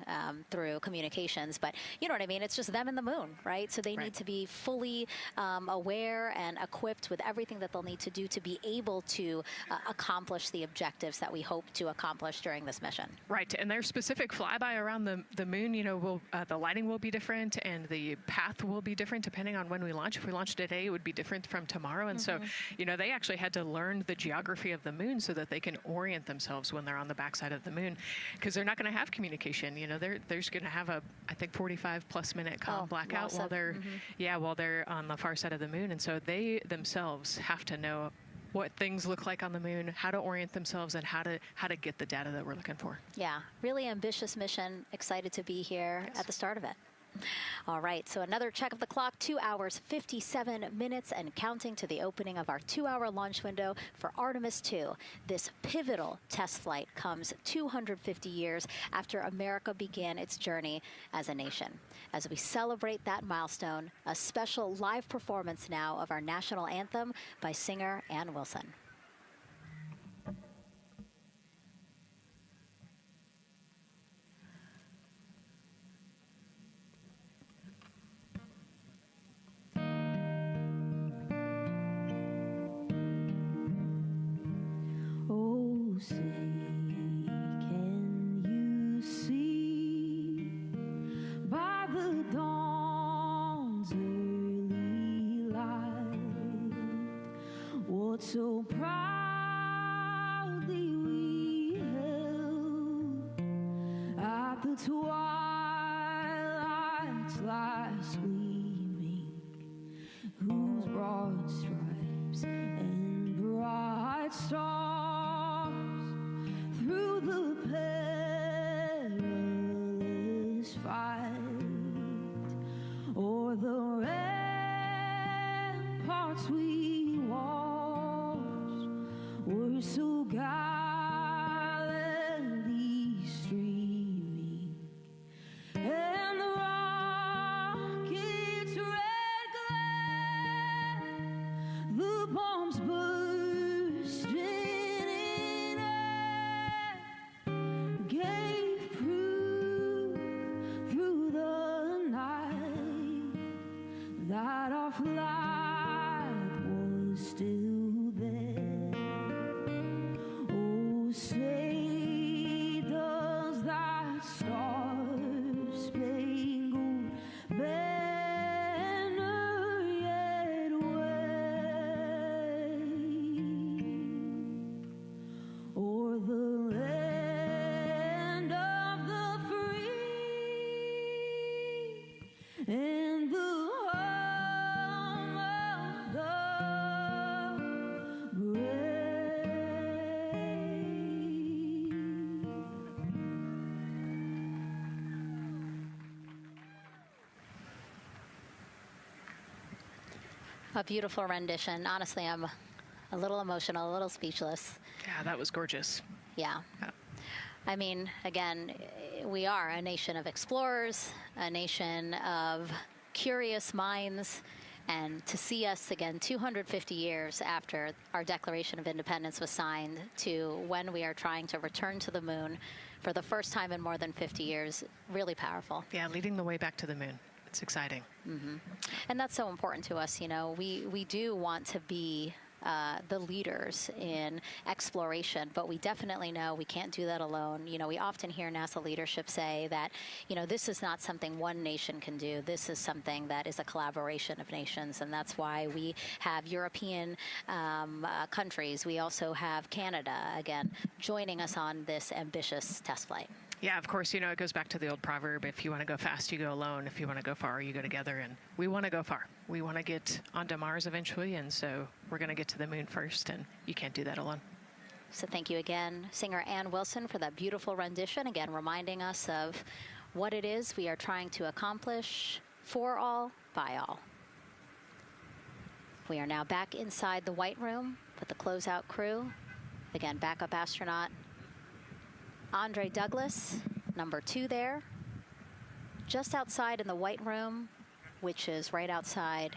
through communications, but you know what I mean? It's just them and the moon, right? So they need to be fully aware and equipped with everything that they'll need to do to be able to accomplish the objectives that we hope to accomplish during this mission. Right, and their specific flyby around the moon, you know, the lighting will be different and the path will be different depending on when we launch. If we launch today, it would be different from tomorrow. And so, you know, they actually had to learn the geography of the moon so that they can orient themselves when they're on the backside of the moon, because they're not going to have communication. You know, they're going to have a, I think, 45+ minute comm blackout while they're while they're on the far side of the moon. And so they themselves have to know what things look like on the moon, how to orient themselves, and how to get the data that we're looking for. Yeah, really ambitious mission. Excited to be here at the start of it. All right, so another check of the clock, 2 hours, 57 minutes and counting to the opening of our 2-hour launch window for Artemis II. This pivotal test flight comes 250 years after America began its journey as a nation. As we celebrate that milestone, a special live performance now of our national anthem by singer Ann Wilson. Say, can you see by the dawn's early light what so proudly we held at the twilight's last gleaming, whose broad stripes and bright stars through the perilous fight, o'er the ramparts we watched, were so gallantly A beautiful rendition. Honestly, I'm a little emotional, a little speechless. Yeah, that was gorgeous. Yeah. I mean, again, we are a nation of explorers, a nation of curious minds, and to see us again 250 years after our Declaration of Independence was signed to when we are trying to return to the moon for the first time in more than 50 years, really powerful. Yeah, leading the way back to the moon. It's exciting. Mm-hmm. And that's so important to us. You know, we do want to be the leaders in exploration, but we definitely know we can't do that alone. You know, we often hear NASA leadership say that, you know, this is not something one nation can do. This is something that is a collaboration of nations, and that's why we have European countries. We also have Canada, again, joining us on this ambitious test flight. Yeah, of course, you know, it goes back to the old proverb, if you want to go fast, you go alone. If you want to go far, you go together. And we want to go far. We want to get onto Mars eventually, and so we're going to get to the moon first, and you can't do that alone. So thank you again, singer Ann Wilson, for that beautiful rendition, again reminding us of what it is we are trying to accomplish for all, by all. We are now back inside the White Room with the closeout crew. Again, backup astronaut Andre Douglas, number 2 there, just outside in the White Room, which is right outside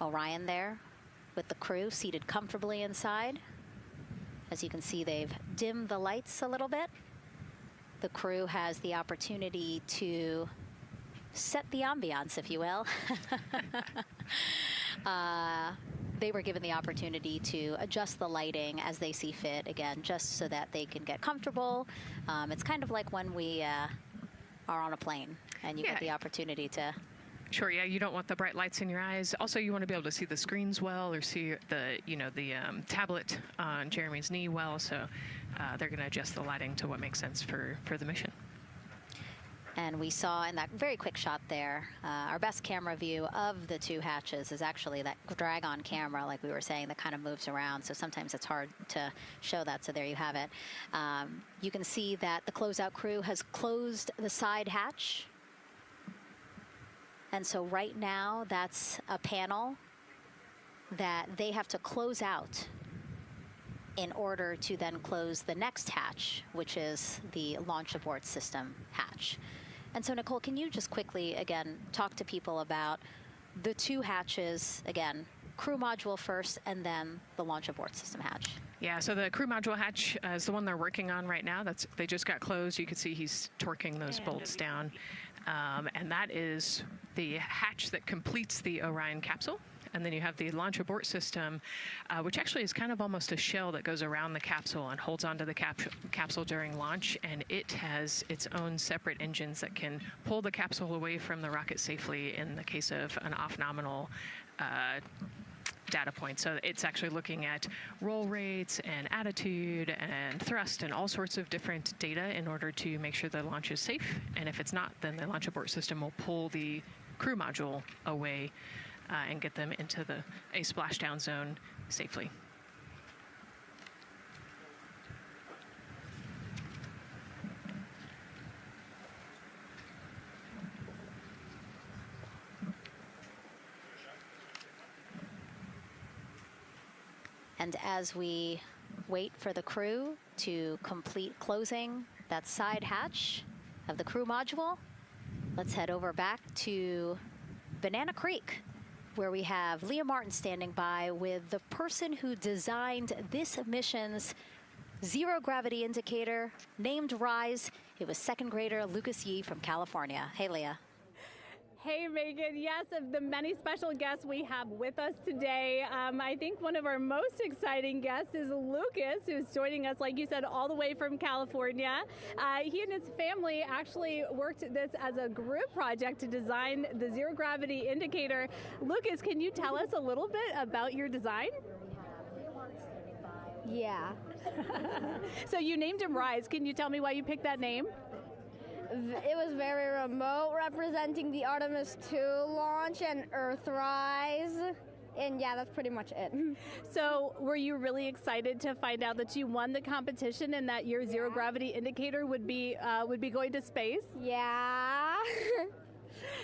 Orion there, with the crew seated comfortably inside. As you can see, they've dimmed the lights a little bit. The crew has the opportunity to set the ambiance, if you will. They were given the opportunity to adjust the lighting as they see fit, again, just so that they can get comfortable. It's kind of like when we are on a plane and you get the opportunity to... Sure, yeah, you don't want the bright lights in your eyes. Also, you want to be able to see the screens well, or see the, you know, the tablet on Jeremy's knee well, so they're going to adjust the lighting to what makes sense for the mission. And we saw in that very quick shot there, our best camera view of the 2 hatches is actually that drag-on camera, like we were saying, that kind of moves around. So sometimes it's hard to show that. So there you have it. You can see that the closeout crew has closed the side hatch. And so right now, that's a panel that they have to close out in order to then close the next hatch, which is the launch abort system hatch. And so, Nicole, can you just quickly, again, talk to people about the 2 hatches, again, crew module first, and then the launch abort system hatch? Yeah, so the crew module hatch is the one they're working on right now. They just got closed. You can see he's torquing those bolts down. And that is the hatch that completes the Orion capsule. And then you have the launch abort system, which actually is kind of almost a shell that goes around the capsule and holds onto the capsule during launch. And it has its own separate engines that can pull the capsule away from the rocket safely in the case of an off-nominal data point. So it's actually looking at roll rates and attitude and thrust and all sorts of different data in order to make sure the launch is safe. And if it's not, then the launch abort system will pull the crew module away and get them into a splashdown zone safely. And as we wait for the crew to complete closing that side hatch of the crew module, let's head over back to Banana Creek, where we have Leah Martin standing by with the person who designed this mission's zero-gravity indicator, named RISE. It was 2nd grader Lucas Yee from California. Hey, Leah. Hey, Megan. Yes, of the many special guests we have with us today, I think one of our most exciting guests is Lucas, who's joining us, like you said, all the way from California. He and his family actually worked this as a group project to design the zero-gravity indicator. Lucas, can you tell us a little bit about your design? Yeah. So you named him RISE. Can you tell me why you picked that name? It was very remote, representing the Artemis II launch and Earthrise. And yeah, that's pretty much it. So were you really excited to find out that you won the competition and that your zero gravity indicator would be going to space? Yeah.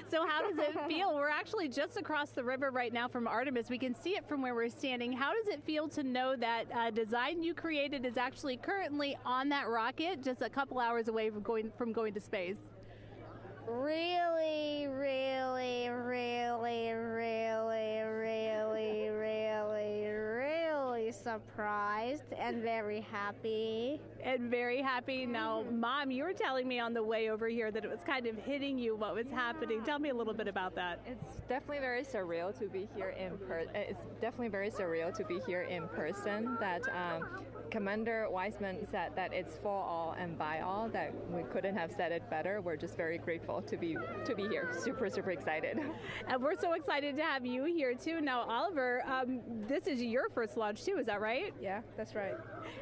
So how does it feel? We're actually just across the river right now from Artemis. We can see it from where we're standing. How does it feel to know that design you created is actually currently on that rocket just a couple hours away from going to space? Really, really, really, really, really, really, really surprised and very happy. And very happy. Now, Mom, you were telling me on the way over here that it was kind of hitting you what was happening. Tell me a little bit about that. It's definitely very surreal to be here in person. It's definitely very surreal to be here in person. That Commander Weissman said that it's for all and by all. That we couldn't have said it better. We're just very grateful to be here. Super, super excited. And we're so excited to have you here too. Now, Oliver, this is your first launch too. Is that right? Yeah, that's right.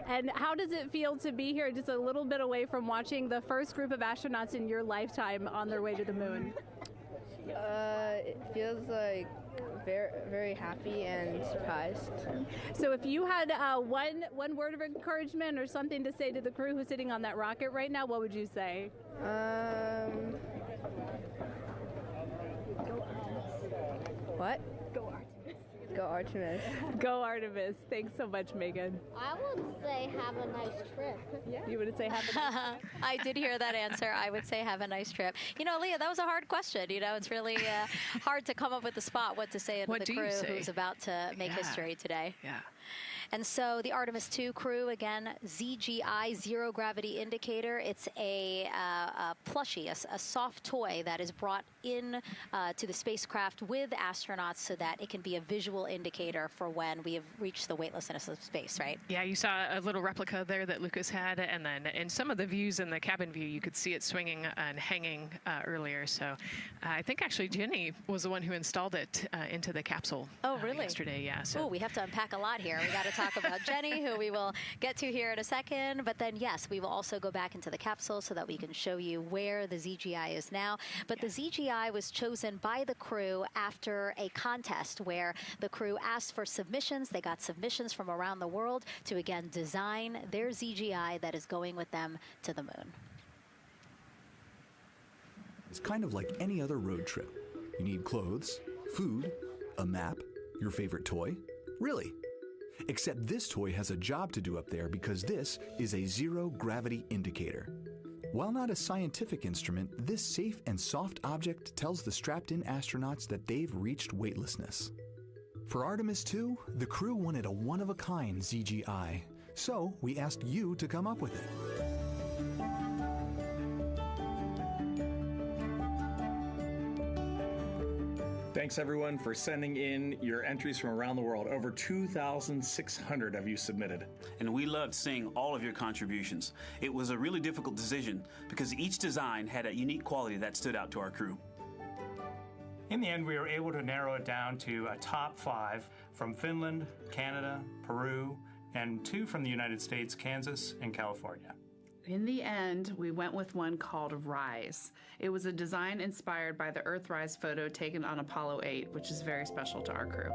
And how does it feel to be here just a little bit away from watching the first group of astronauts in your lifetime on their way to the moon? It feels like very, very happy and surprised. So if you had one word of encouragement or something to say to the crew who's sitting on that rocket right now, what would you say? What? Go Artemis. Go Artemis. Go Artemis. Thanks so much, Megan. I would say have a nice trip. Yeah. You would say have a nice trip? I did hear that answer. I would say have a nice trip. You know, Leah, that was a hard question. You know, it's really hard to come up with the spot what to say to the crew who's about to make history today. Yeah. And so the Artemis II crew, again, ZGI, Zero Gravity Indicator. It's a plushie, a soft toy that is brought in to the spacecraft with astronauts so that it can be a visual indicator for when we have reached the weightlessness of space, right? Yeah, you saw a little replica there that Lucas had, and then in some of the views in the cabin view, you could see it swinging and hanging earlier. So I think actually Jenny was the one who installed it into the capsule. Oh, really? Yesterday, yeah. So. Oh, we have to unpack a lot here. We got to talk about Jenny, who we will get to here in a second. But then, yes, we will also go back into the capsule so that we can show you where the ZGI is now. But the ZGI was chosen by the crew after a contest where the crew asked for submissions. They got submissions from around the world to, again, design their ZGI that is going with them to the moon. It's kind of like any other road trip. You need clothes, food, a map, your favorite toy. Really. Except this toy has a job to do up there because this is a zero-gravity indicator. While not a scientific instrument, this safe and soft object tells the strapped-in astronauts that they've reached weightlessness. For Artemis II, the crew wanted a one-of-a-kind ZGI, so we asked you to come up with it. Thanks everyone for sending in your entries from around the world. Over 2,600 of you submitted. And we loved seeing all of your contributions. It was a really difficult decision because each design had a unique quality that stood out to our crew. In the end, we were able to narrow it down to a top 5 from Finland, Canada, Peru, and 2 from the United States, Kansas and California. In the end, we went with one called Rise. It was a design inspired by the Earthrise photo taken on Apollo 8, which is very special to our crew.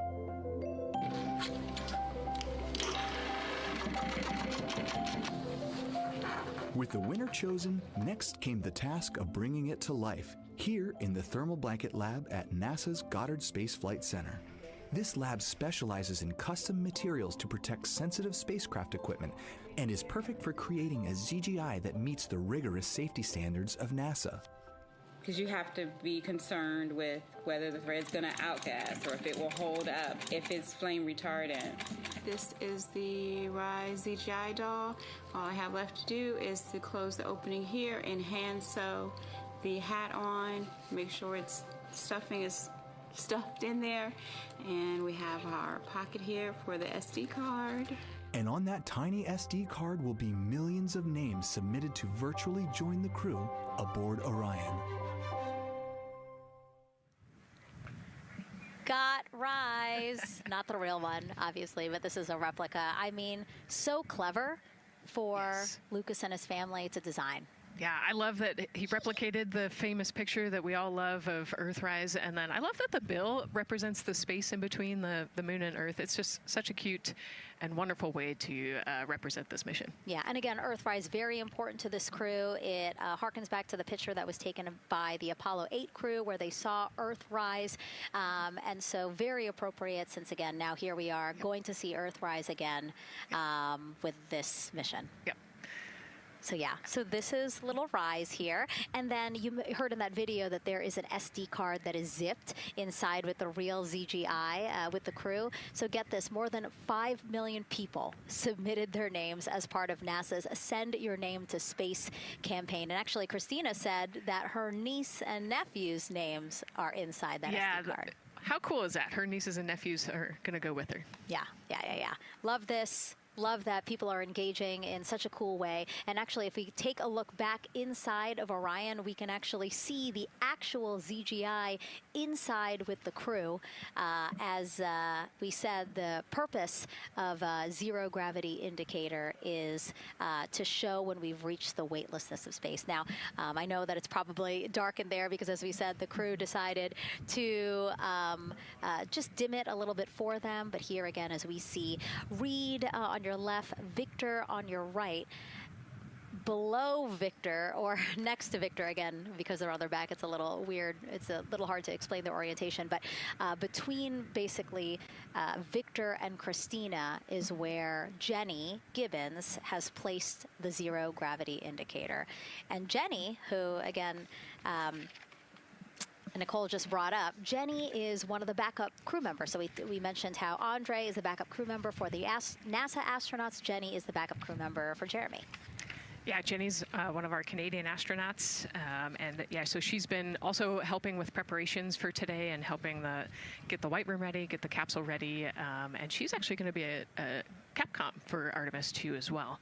With the winner chosen, next came the task of bringing it to life here in the Thermal Blanket Lab at NASA's Goddard Space Flight Center. This lab specializes in custom materials to protect sensitive spacecraft equipment and is perfect for creating a ZGI that meets the rigorous safety standards of NASA. Because you have to be concerned with whether the thread's going to outgas or if it will hold up, if it's flame retardant. This is the Rise ZGI doll. All I have left to do is to close the opening here and hand sew the hat on, make sure its stuffing is stuffed in there, and we have our pocket here for the SD card. And on that tiny SD card will be millions of names submitted to virtually join the crew aboard Orion. Got Rise. Not the real one, obviously, but this is a replica. I mean, so clever for Lucas and his family to design. Yeah, I love that he replicated the famous picture that we all love of Earthrise, and then I love that the bill represents the space in between the moon and Earth. It's just such a cute and wonderful way to represent this mission. Yeah, and again, Earthrise, very important to this crew. It harkens back to the picture that was taken by the Apollo 8 crew where they saw Earthrise, and so very appropriate since, again, now here we are going to see Earthrise again with this mission. Yep. So yeah, so this is little Rise here. And then you heard in that video that there is an SD card that is zipped inside with the real ZGI with the crew. So get this, more than 5 million people submitted their names as part of NASA's Send Your Name to Space campaign. And actually, Christina said that her niece and nephew's names are inside that SD card. How cool is that? Her nieces and nephews are going to go with her. Yeah. Love this. Love that people are engaging in such a cool way. And actually, if we take a look back inside of Orion, we can actually see the actual ZGI inside with the crew. As we said, the purpose of a zero gravity indicator is to show when we've reached the weightlessness of space. Now, I know that it's probably dark in there because, as we said, the crew decided to just dim it a little bit for them. But here again, as we see, Reed on your left, Victor on your right. Below Victor, or next to Victor, again, because they're on their back, it's a little weird. It's a little hard to explain their orientation. But between basically Victor and Christina is where Jenny Gibbons has placed the zero gravity indicator. And Jenny, who, again, Nicole just brought up, Jenny is one of the backup crew members. So we mentioned how Andre is the backup crew member for the NASA astronauts. Jenny is the backup crew member for Jeremy. Yeah, Jenny's one of our Canadian astronauts, and yeah, so she's been also helping with preparations for today and helping get the White Room ready, get the capsule ready, and she's actually going to be a Capcom for Artemis II as well.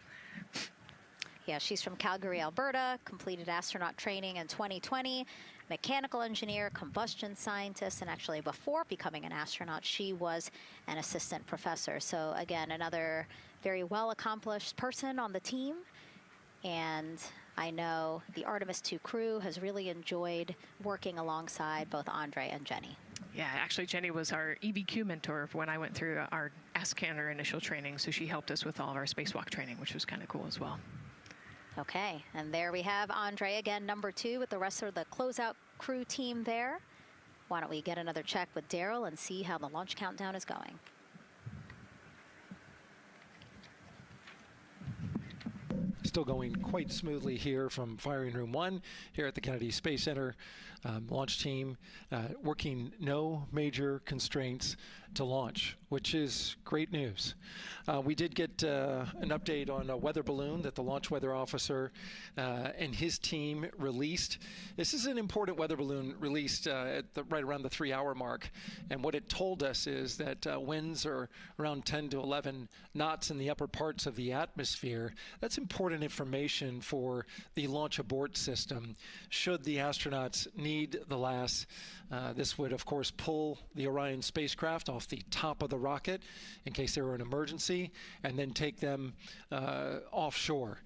Yeah, she's from Calgary, Alberta, completed astronaut training in 2020, mechanical engineer, combustion scientist, and actually before becoming an astronaut, she was an assistant professor. So again, another very well-accomplished person on the team. And I know the Artemis II crew has really enjoyed working alongside both Andre and Jenny. Yeah, actually, Jenny was our EBQ mentor when I went through our Ascent initial training, so she helped us with all of our spacewalk training, which was kind of cool as well. Okay, and there we have Andre again, number 2, with the rest of the closeout crew team there. Why don't we get another check with Daryl and see how the launch countdown is going. Still going quite smoothly here from Firing Room 1 here at the Kennedy Space Center. Launch team working no major constraints to launch, which is great news. We did get an update on a weather balloon that the launch weather officer and his team released. This is an important weather balloon released right around the 3-hour mark. And what it told us is that winds are around 10 to 11 knots in the upper parts of the atmosphere. That's important information for the launch abort system should the astronauts need the LAS. This would, of course, pull the Orion spacecraft off the top of the rocket in case there were an emergency, and then take them offshore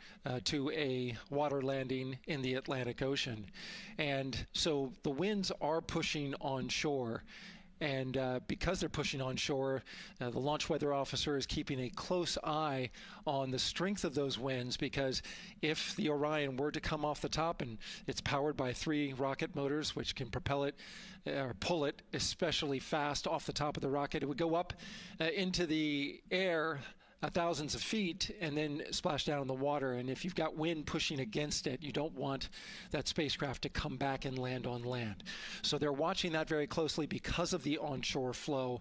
to a water landing in the Atlantic Ocean. And so the winds are pushing onshore. And because they're pushing onshore, the launch weather officer is keeping a close eye on the strength of those winds, because if the Orion were to come off the top, and it's powered by 3 rocket motors which can propel it or pull it especially fast off the top of the rocket, it would go up into the air thousands of feet and then splash down in the water. And if you've got wind pushing against it, you don't want that spacecraft to come back and land on land. So they're watching that very closely because of the onshore flow.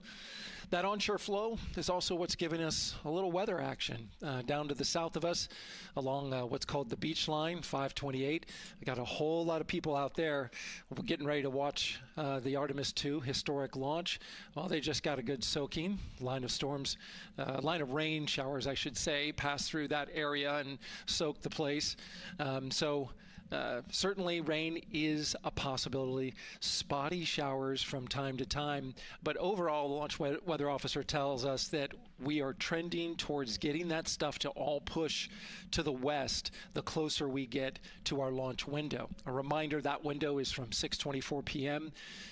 That onshore flow is also what's giving us a little weather action down to the south of us along what's called the beach line, 528. We got a whole lot of people out there. We're getting ready to watch the Artemis II historic launch. Well, they just got a good soaking. Line of rain showers, I should say, passed through that area and soaked the place. Certainly rain is a possibility, spotty showers from time to time, but overall the launch weather officer tells us that we are trending towards getting that stuff to all push to the west the closer we get to our launch window. A reminder, that window is from 6:24 p.m.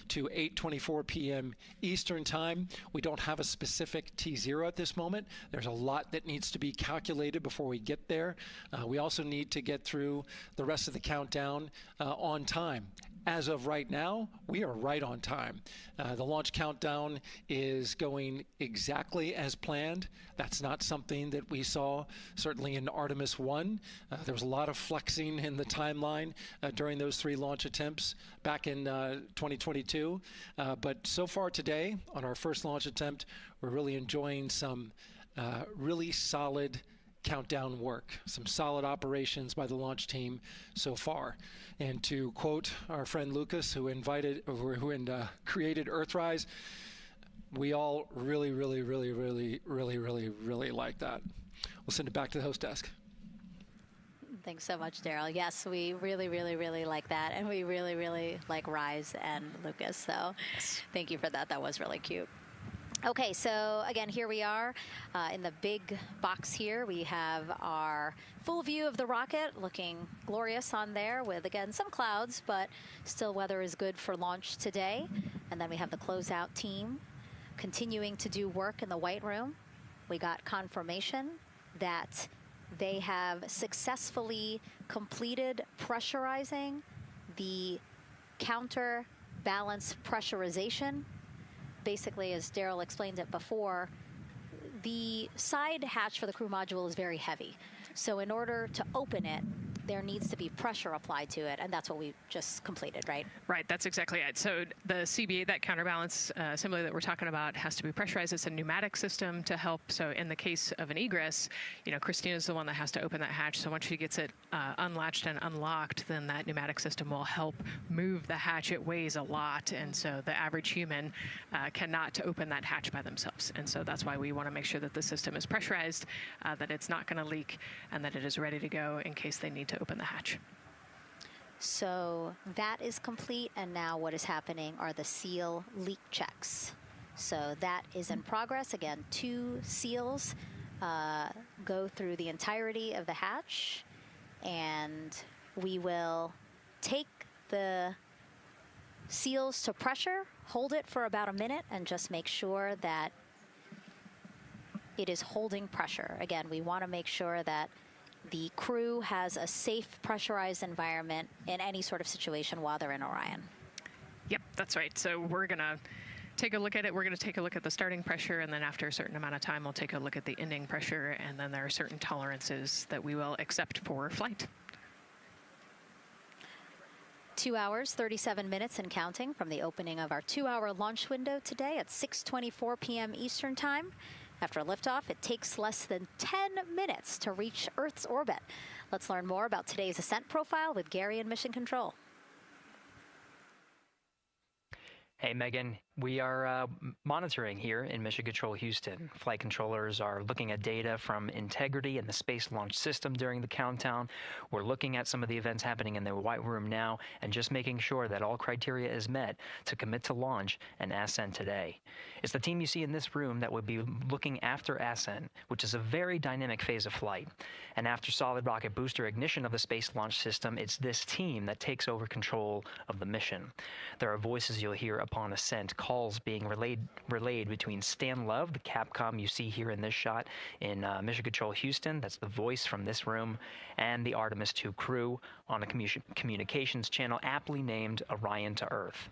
to 8:24 p.m. Eastern Time. We don't have a specific T0 at this moment. There's a lot that needs to be calculated before we get there. We also need to get through the rest of the countdown on time. As of right now, we are right on time. The launch countdown is going exactly as planned. That's not something that we saw certainly in Artemis I. There was a lot of flexing in the timeline during those 3 launch attempts back in 2022. But so far today, on our first launch attempt, we're really enjoying some really solid countdown work, some solid operations by the launch team so far. And to quote our friend Lucas, who created Earthrise, we all really like that. We'll send it back to the host desk. Thanks so much, Daryl. Yes, we really like that, and we really like Rise and Lucas. So thank you for that. That was really cute. Okay, so again, here we are in the big box here. We have our full view of the rocket, looking glorious on there with, again, some clouds, but still weather is good for launch today. And then we have the closeout team continuing to do work in the White Room. We got confirmation that they have successfully completed pressurizing the counterbalance pressurization. Basically, as Daryl explained it before, the side hatch for the crew module is very heavy. So in order to open it, there needs to be pressure applied to it, and that's what we just completed, right? Right, that's exactly it. So the CB, that counterbalance assembly that we're talking about, has to be pressurized. It's a pneumatic system to help. So in the case of an egress, you know, Christina's the one that has to open that hatch. So once she gets it unlatched and unlocked, then that pneumatic system will help move the hatch. It weighs a lot, and so the average human cannot open that hatch by themselves. And so that's why we want to make sure that the system is pressurized, that it's not going to leak, and that it is ready to go in case they need to open the hatch. So that is complete, and now what is happening are the seal leak checks. So that is in progress. Again, 2 seals go through the entirety of the hatch, and we will take the seals to pressure, hold it for about a minute, and just make sure that it is holding pressure. Again, we want to make sure that the crew has a safe, pressurized environment in any sort of situation while they're in Orion. Yep, that's right. So we're going to take a look at it. We're going to take a look at the starting pressure, and then after a certain amount of time, we'll take a look at the ending pressure, and then there are certain tolerances that we will accept for flight. 2 hours, 37 minutes and counting from the opening of our 2-hour launch window today at 6:24 p.m. Eastern Time. After liftoff, it takes less than 10 minutes to reach Earth's orbit. Let's learn more about today's Ascent profile with Gary in Mission Control. Hey, Megan. We are monitoring here in Mission Control Houston. Flight controllers are looking at data from integrity in the Space Launch System during the countdown. We're looking at some of the events happening in the White Room now and just making sure that all criteria is met to commit to launch and Ascent today. It's the team you see in this room that would be looking after Ascent, which is a very dynamic phase of flight. And after solid rocket booster ignition of the Space Launch System, it's this team that takes over control of the mission. There are voices you'll hear upon ascent, calls being relayed between Stan Love, the Capcom you see here in this shot in Mission Control Houston, that's the voice from this room, and the Artemis II crew on a communications channel aptly named Orion to Earth.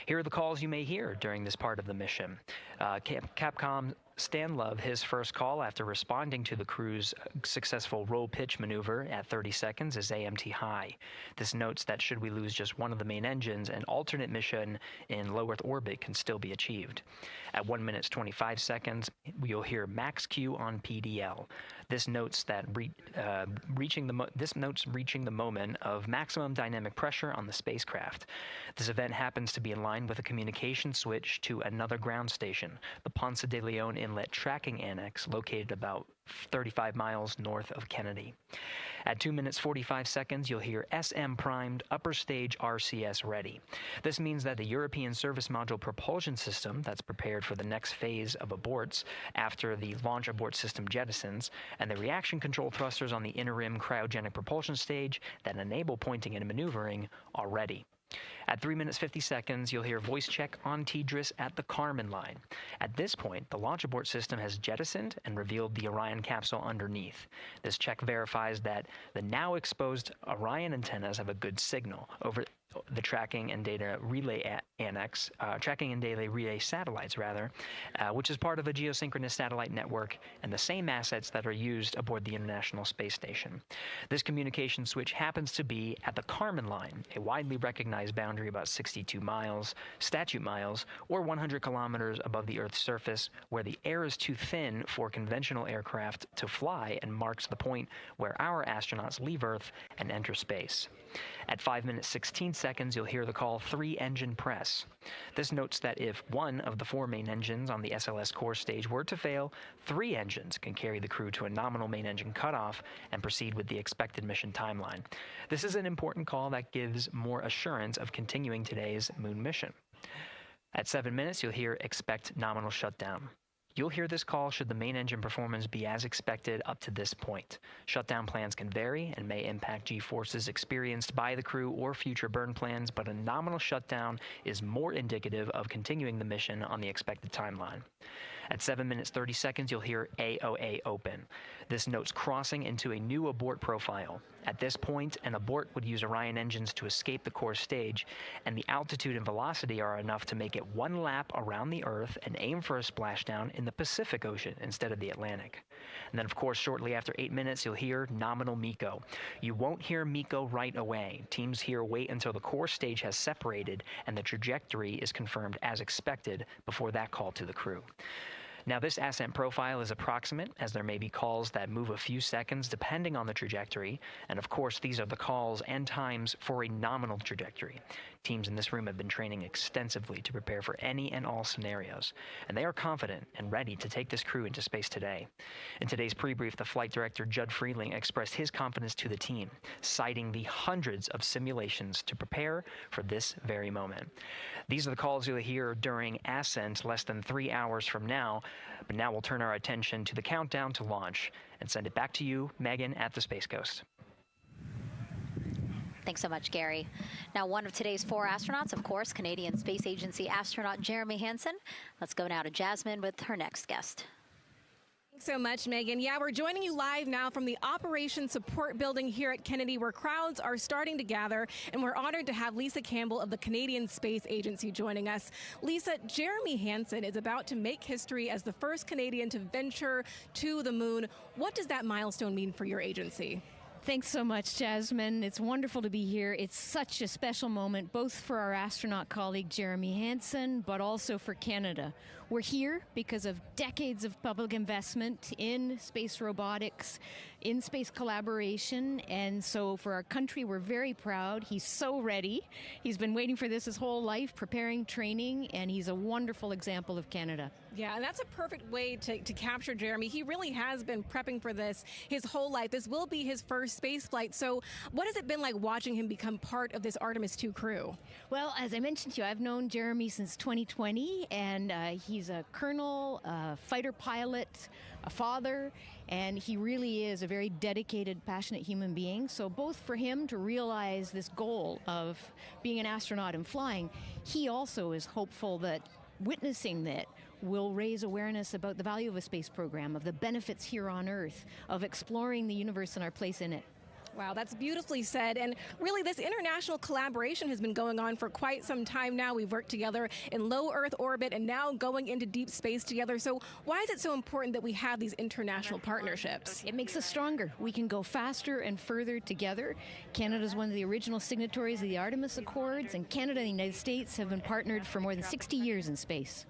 Here are the calls you may hear during this part of the mission. Capcom Stan Love, his first call after responding to the crew's successful roll pitch maneuver at 30 seconds is AMT high. This notes that should we lose just one of the main engines, an alternate mission in low Earth orbit can still be achieved. At 1 minute 25 seconds, you'll hear max Q on PDL. This notes that reaching the moment of maximum dynamic pressure on the spacecraft. This event happens to be in line with a communication switch to another ground station, the Ponce de Leon Inlet Inlet tracking annex located about 35 miles north of Kennedy. At 2 minutes 45 seconds, you'll hear SM primed, upper stage RCS ready. This means that the European Service Module propulsion system that's prepared for the next phase of aborts after the launch abort system jettisons, and the reaction control thrusters on the inner rim cryogenic propulsion stage that enable pointing and maneuvering are ready. At 3 minutes 50 seconds, you'll hear voice check on TDRS at the Kármán line. At this point, the launch abort system has jettisoned and revealed the Orion capsule underneath. This check verifies that the now exposed Orion antennas have a good signal over the tracking and data relay annex, tracking and data relay satellites rather, which is part of a geosynchronous satellite network and the same assets that are used aboard the International Space Station. This communication switch happens to be at the Kármán line, a widely recognized boundary about 62 miles, statute miles, or 100 kilometers above the Earth's surface, where the air is too thin for conventional aircraft to fly and marks the point where our astronauts leave Earth and enter space. At 5 minutes 16 seconds, you'll hear the call 3-engine press. This notes that if one of the 4 main engines on the SLS core stage were to fail, 3 engines can carry the crew to a nominal main engine cutoff and proceed with the expected mission timeline. This is an important call that gives more assurance of continuing today's moon mission. At 7 minutes, you'll hear expect nominal shutdown. You'll hear this call should the main engine performance be as expected up to this point. Shutdown plans can vary and may impact G-forces experienced by the crew or future burn plans, but a nominal shutdown is more indicative of continuing the mission on the expected timeline. At 7 minutes 30 seconds, you'll hear AOA open. This notes crossing into a new abort profile. At this point, an abort would use Orion engines to escape the core stage, and the altitude and velocity are enough to make it 1 lap around the Earth and aim for a splashdown in the Pacific Ocean instead of the Atlantic. And then, of course, shortly after 8 minutes, you'll hear nominal MECO. You won't hear MECO right away. Teams here wait until the core stage has separated and the trajectory is confirmed as expected before that call to the crew. Now, this ascent profile is approximate, as there may be calls that move a few seconds depending on the trajectory, and of course these are the calls and times for a nominal trajectory. Teams in this room have been training extensively to prepare for any and all scenarios, and they are confident and ready to take this crew into space today. In today's pre-brief, the flight director, Judd Freeling, expressed his confidence to the team, citing the hundreds of simulations to prepare for this very moment. These are the calls you'll hear during Ascent less than 3 hours from now, but now we'll turn our attention to the countdown to launch and send it back to you, Megan, at the Space Coast. Thanks so much, Gary. Now, one of today's 4 astronauts, of course, Canadian Space Agency astronaut Jeremy Hansen. Let's go now to Jasmine with her next guest. Thanks so much, Megan. Yeah, we're joining you live now from the Operations Support Building here at Kennedy, where crowds are starting to gather, and we're honored to have Lisa Campbell of the Canadian Space Agency joining us. Lisa, Jeremy Hansen is about to make history as the first Canadian to venture to the moon. What does that milestone mean for your agency? Thanks so much, Jasmine. It's wonderful to be here. It's such a special moment, both for our astronaut colleague Jeremy Hansen, but also for Canada. We're here because of decades of public investment in space robotics, in space collaboration, and so for our country, we're very proud. He's so ready. He's been waiting for this his whole life, preparing, training, and he's a wonderful example of Canada. Yeah, and that's a perfect way to capture Jeremy. He really has been prepping for this his whole life. This will be his first space flight. So what has it been like watching him become part of this Artemis II crew? Well, as I mentioned to you, I've known Jeremy since 2020, and he's a colonel, a fighter pilot, a father, and he really is a very dedicated, passionate human being. So both for him to realize this goal of being an astronaut and flying, he also is hopeful that witnessing that will raise awareness about the value of a space program, of the benefits here on Earth, of exploring the universe and our place in it. Wow, that's beautifully said. And really, this international collaboration has been going on for quite some time now. We've worked together in low Earth orbit and now going into deep space together. So why is it so important that we have these international partnerships? It makes us stronger. We can go faster and further together. Canada is one of the original signatories of the Artemis Accords, and Canada and the United States have been partnered for more than 60 years in space.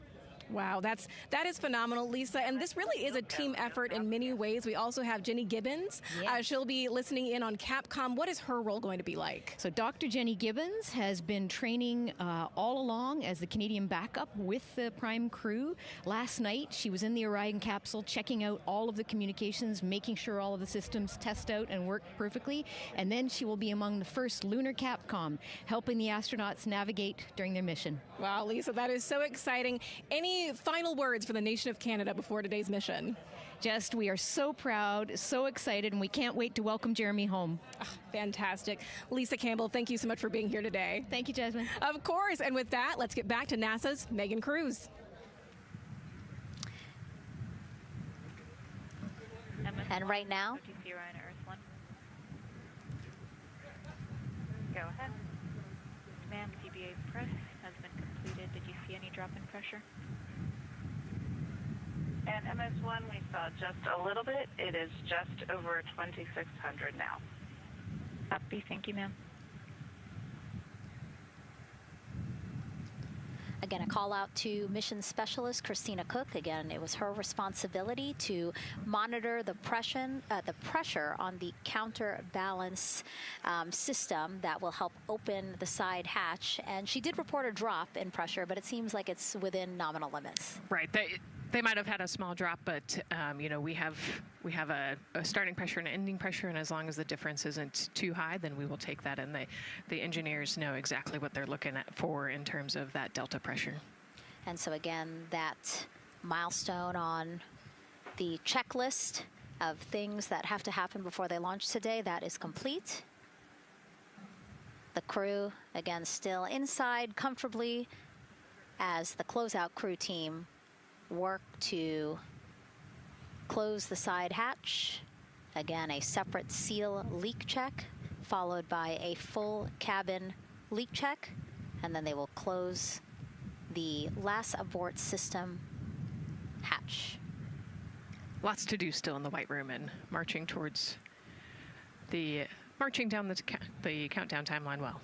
Wow, that is phenomenal, Lisa. And this really is a team effort in many ways. We also have Jenny Gibbons. Yes. She'll be listening in on Capcom. What is her role going to be like? So Dr. Jenny Gibbons has been training all along as the Canadian backup with the Prime crew. Last night, she was in the Orion capsule checking out all of the communications, making sure all of the systems test out and work perfectly. And then she will be among the first lunar Capcom, helping the astronauts navigate during their mission. Wow, Lisa, that is so exciting. Any final words for the nation of Canada before today's mission? Just, we are so proud, so excited, and we can't wait to welcome Jeremy home. Fantastic. Lisa Campbell, thank you so much for being here today. Thank you, Jasmine. Of course. And with that, let's get back to NASA's Megan Cruz. And right now, Orion, Earth 1. Go ahead. Ma'am, TBA press has been completed. Did you see any drop in pressure? And MS1, we saw just a little bit. It is just over 2,600 now. Copy. Thank you, ma'am. again, a call out to mission specialist Christina Cook. Again, it was her responsibility to monitor the pressure on the counterbalance system that will help open the side hatch. And she did report a drop in pressure, but it seems like it's within nominal limits. Right. They might have had a small drop, but you know, we have a starting pressure and an ending pressure, and as long as the difference isn't too high, then we will take that, and the engineers know exactly what they're looking at for in terms of that delta pressure. And so again, that milestone on the checklist of things that have to happen before they launch today, that is complete. The crew, again, still inside comfortably as the closeout crew team work to close the side hatch. Again, a separate seal leak check, followed by a full cabin leak check, and then they will close the last abort system hatch. Lots to do still in the White Room and marching down the countdown timeline well.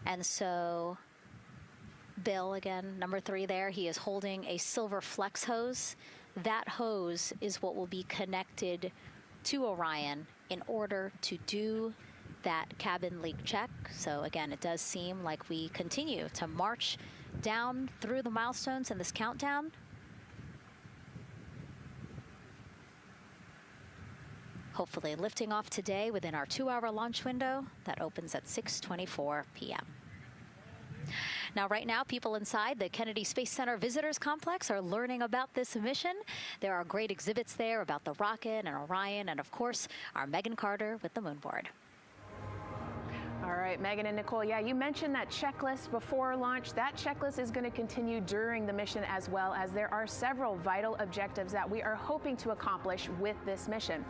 And so Bill, again, number 3 there, he is holding a silver flex hose. That hose is what will be connected to Orion in order to do that cabin leak check. So again, it does seem like we continue to march down through the milestones in this countdown. Hopefully lifting off today within our 2-hour launch window that opens at 6:24 p.m. Now, right now, people inside the Kennedy Space Center Visitors Complex are learning about this mission. There are great exhibits there about the rocket and Orion, and of course, our Megan Carter with the Moonboard. All right, Megan and Nicole, yeah, you mentioned that checklist before launch. That checklist is going to continue during the mission, as well as there are several vital objectives that we are hoping to accomplish with this mission.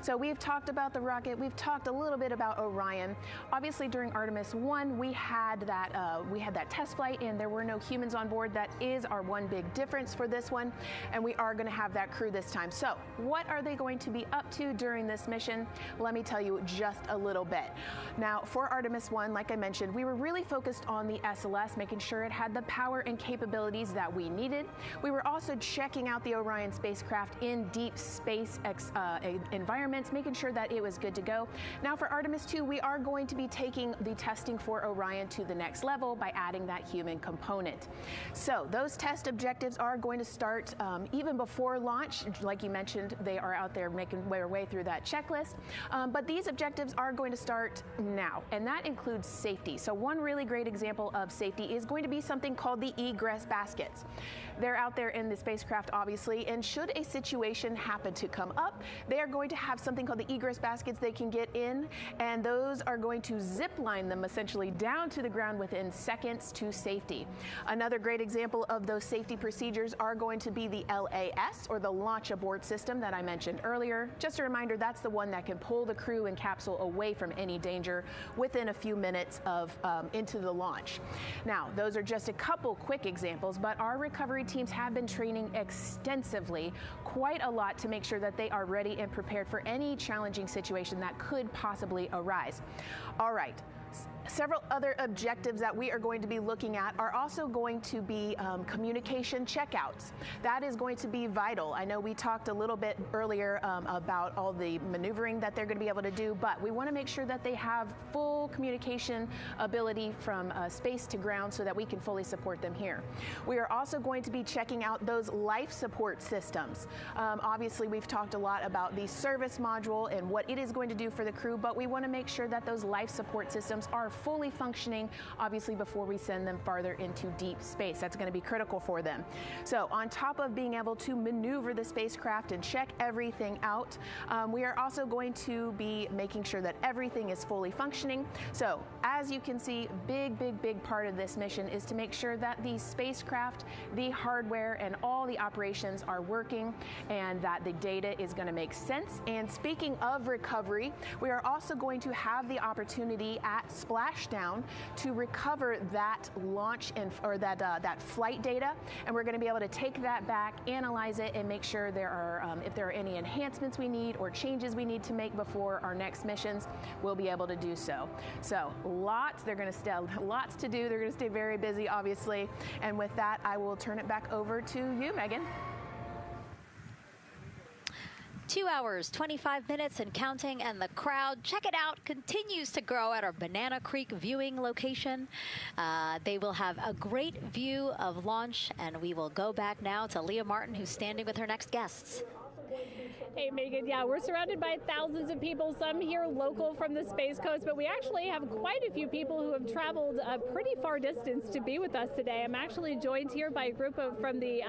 So we've talked about the rocket. We've talked a little bit about Orion. Obviously, during Artemis I, we had that test flight, and there were no humans on board. That is our one big difference for this one, and we are going to have that crew this time. So what are they going to be up to during this mission? Let me tell you just a little bit. Now, for Artemis I, like I mentioned, we were really focused on the SLS, making sure it had the power and capabilities that we needed. We were also checking out the Orion spacecraft in deep space environments, making sure that it was good to go. Now for Artemis II, we are going to be taking the testing for Orion to the next level by adding that human component. So those test objectives are going to start even before launch. Like you mentioned, they are out there making their way through that checklist. But these objectives are going to start now, and that includes safety. So one really great example of safety is going to be something called the egress baskets. They're out there in the spacecraft, obviously, and should a situation happen to come up, they are going to have something called the egress baskets they can get in, and those are going to zip line them essentially down to the ground within seconds to safety. Another great example of those safety procedures are going to be the LAS, or the launch abort system that I mentioned earlier. Just a reminder, that's the one that can pull the crew and capsule away from any danger within a few minutes of into the launch. Now, those are just a couple quick examples, but our recovery teams have been training extensively, quite a lot, to make sure that they are ready and prepared for any challenging situation that could possibly arise. All right. Several other objectives that we are going to be looking at are also going to be communication checkouts. That is going to be vital. I know we talked a little bit earlier about all the maneuvering that they're going to be able to do, but we want to make sure that they have full communication ability from space to ground so that we can fully support them here. We are also going to be checking out those life support systems. Obviously, we've talked a lot about the service module and what it is going to do for the crew, but we want to make sure that those life support systems are fully functioning, obviously, before we send them farther into deep space. That's going to be critical for them. So on top of being able to maneuver the spacecraft and check everything out, we are also going to be making sure that everything is fully functioning. So as you can see, big part of this mission is to make sure that the spacecraft, the hardware, and all the operations are working and that the data is going to make sense. And speaking of recovery, we are also going to have the opportunity at splashdown to recover that launch or that flight data, and we're going to be able to take that back, analyze it, and make sure there are if there are any enhancements we need or changes we need to make before our next missions, we'll be able to do so. So lots to do. They're going to stay very busy, obviously. And with that, I will turn it back over to you, Megan. 2 hours, 25 minutes and counting, and the crowd, check it out, continues to grow at our Banana Creek viewing location. They will have a great view of launch, and we will go back now to Leah Martin, who's standing with her next guests. Hey, Megan, yeah, we're surrounded by thousands of people, some here local from the Space Coast, but we actually have quite a few people who have traveled a pretty far distance to be with us today. I'm actually joined here by a group from the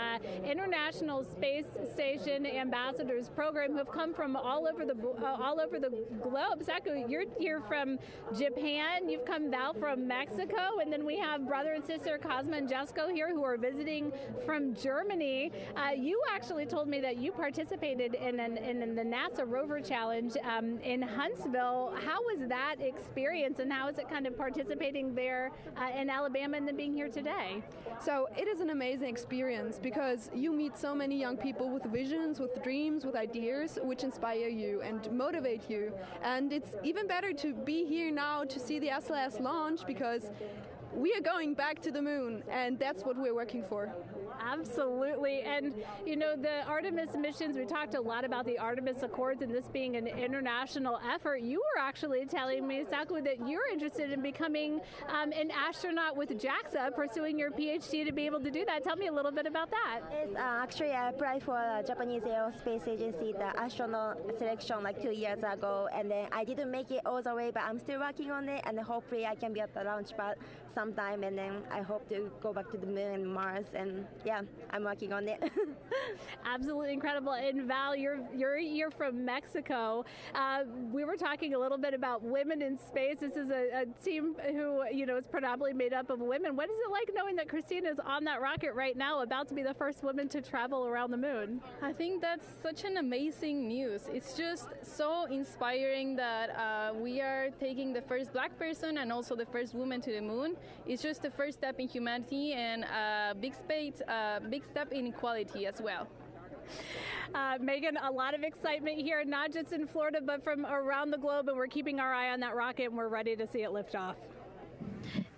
International Space Station Ambassadors Program who have come from all over the globe. Saku, you're here from Japan, you've come Val from Mexico, and then we have brother and sister Cosma and Jesco here who are visiting from Germany. You actually told me that you participated in the NASA Rover Challenge in Huntsville. How was that experience, and how is it kind of participating there in Alabama and then being here today? So it is an amazing experience because you meet so many young people with visions, with dreams, with ideas which inspire you and motivate you. And it's even better to be here now to see the SLS launch because we are going back to the moon, and that's what we're working for. Absolutely. And, you know, the Artemis missions, we talked a lot about the Artemis Accords and this being an international effort. You were actually telling me, Saku, that you're interested in becoming an astronaut with JAXA, pursuing your PhD to be able to do that. Tell me a little bit about that. Yes, actually, I applied for Japanese Aerospace Agency, the astronaut selection like 2 years ago, and then I didn't make it all the way, but I'm still working on it, and hopefully I can be at the launch pad sometime, and then I hope to go back to the moon and Mars, and yeah, I'm working on it. Absolutely incredible. And Val, you're from Mexico. We were talking a little bit about women in space. This is a team who, you know, is predominantly made up of women. What is it like knowing that Christina is on that rocket right now, about to be the first woman to travel around the moon? I think that's such an amazing news. It's just so inspiring that we are taking the first black person and also the first woman to the moon. It's just the first step in humanity and a big step in equality as well. Megan, a lot of excitement here, not just in Florida, but from around the globe, and we're keeping our eye on that rocket, and we're ready to see it lift off.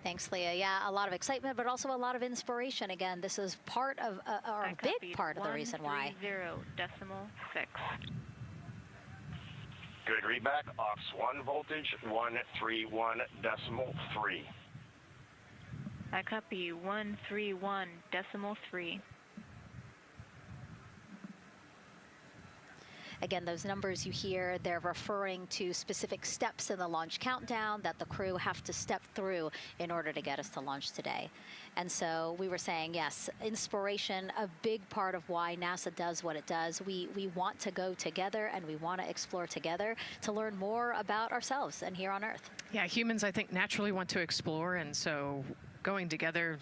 Thanks, Leah. Yeah, a lot of excitement, but also a lot of inspiration. Again, this is part of, or a big part of the reason why. 130.6. Good readback. Aux 1 voltage, 131.3. I copy 131.3. Again, those numbers you hear, they're referring to specific steps in the launch countdown that the crew have to step through in order to get us to launch today. And so we were saying, yes, inspiration, a big part of why NASA does what it does. We want to go together, and we want to explore together to learn more about ourselves and here on Earth. Yeah, humans, I think, naturally want to explore, and so going together,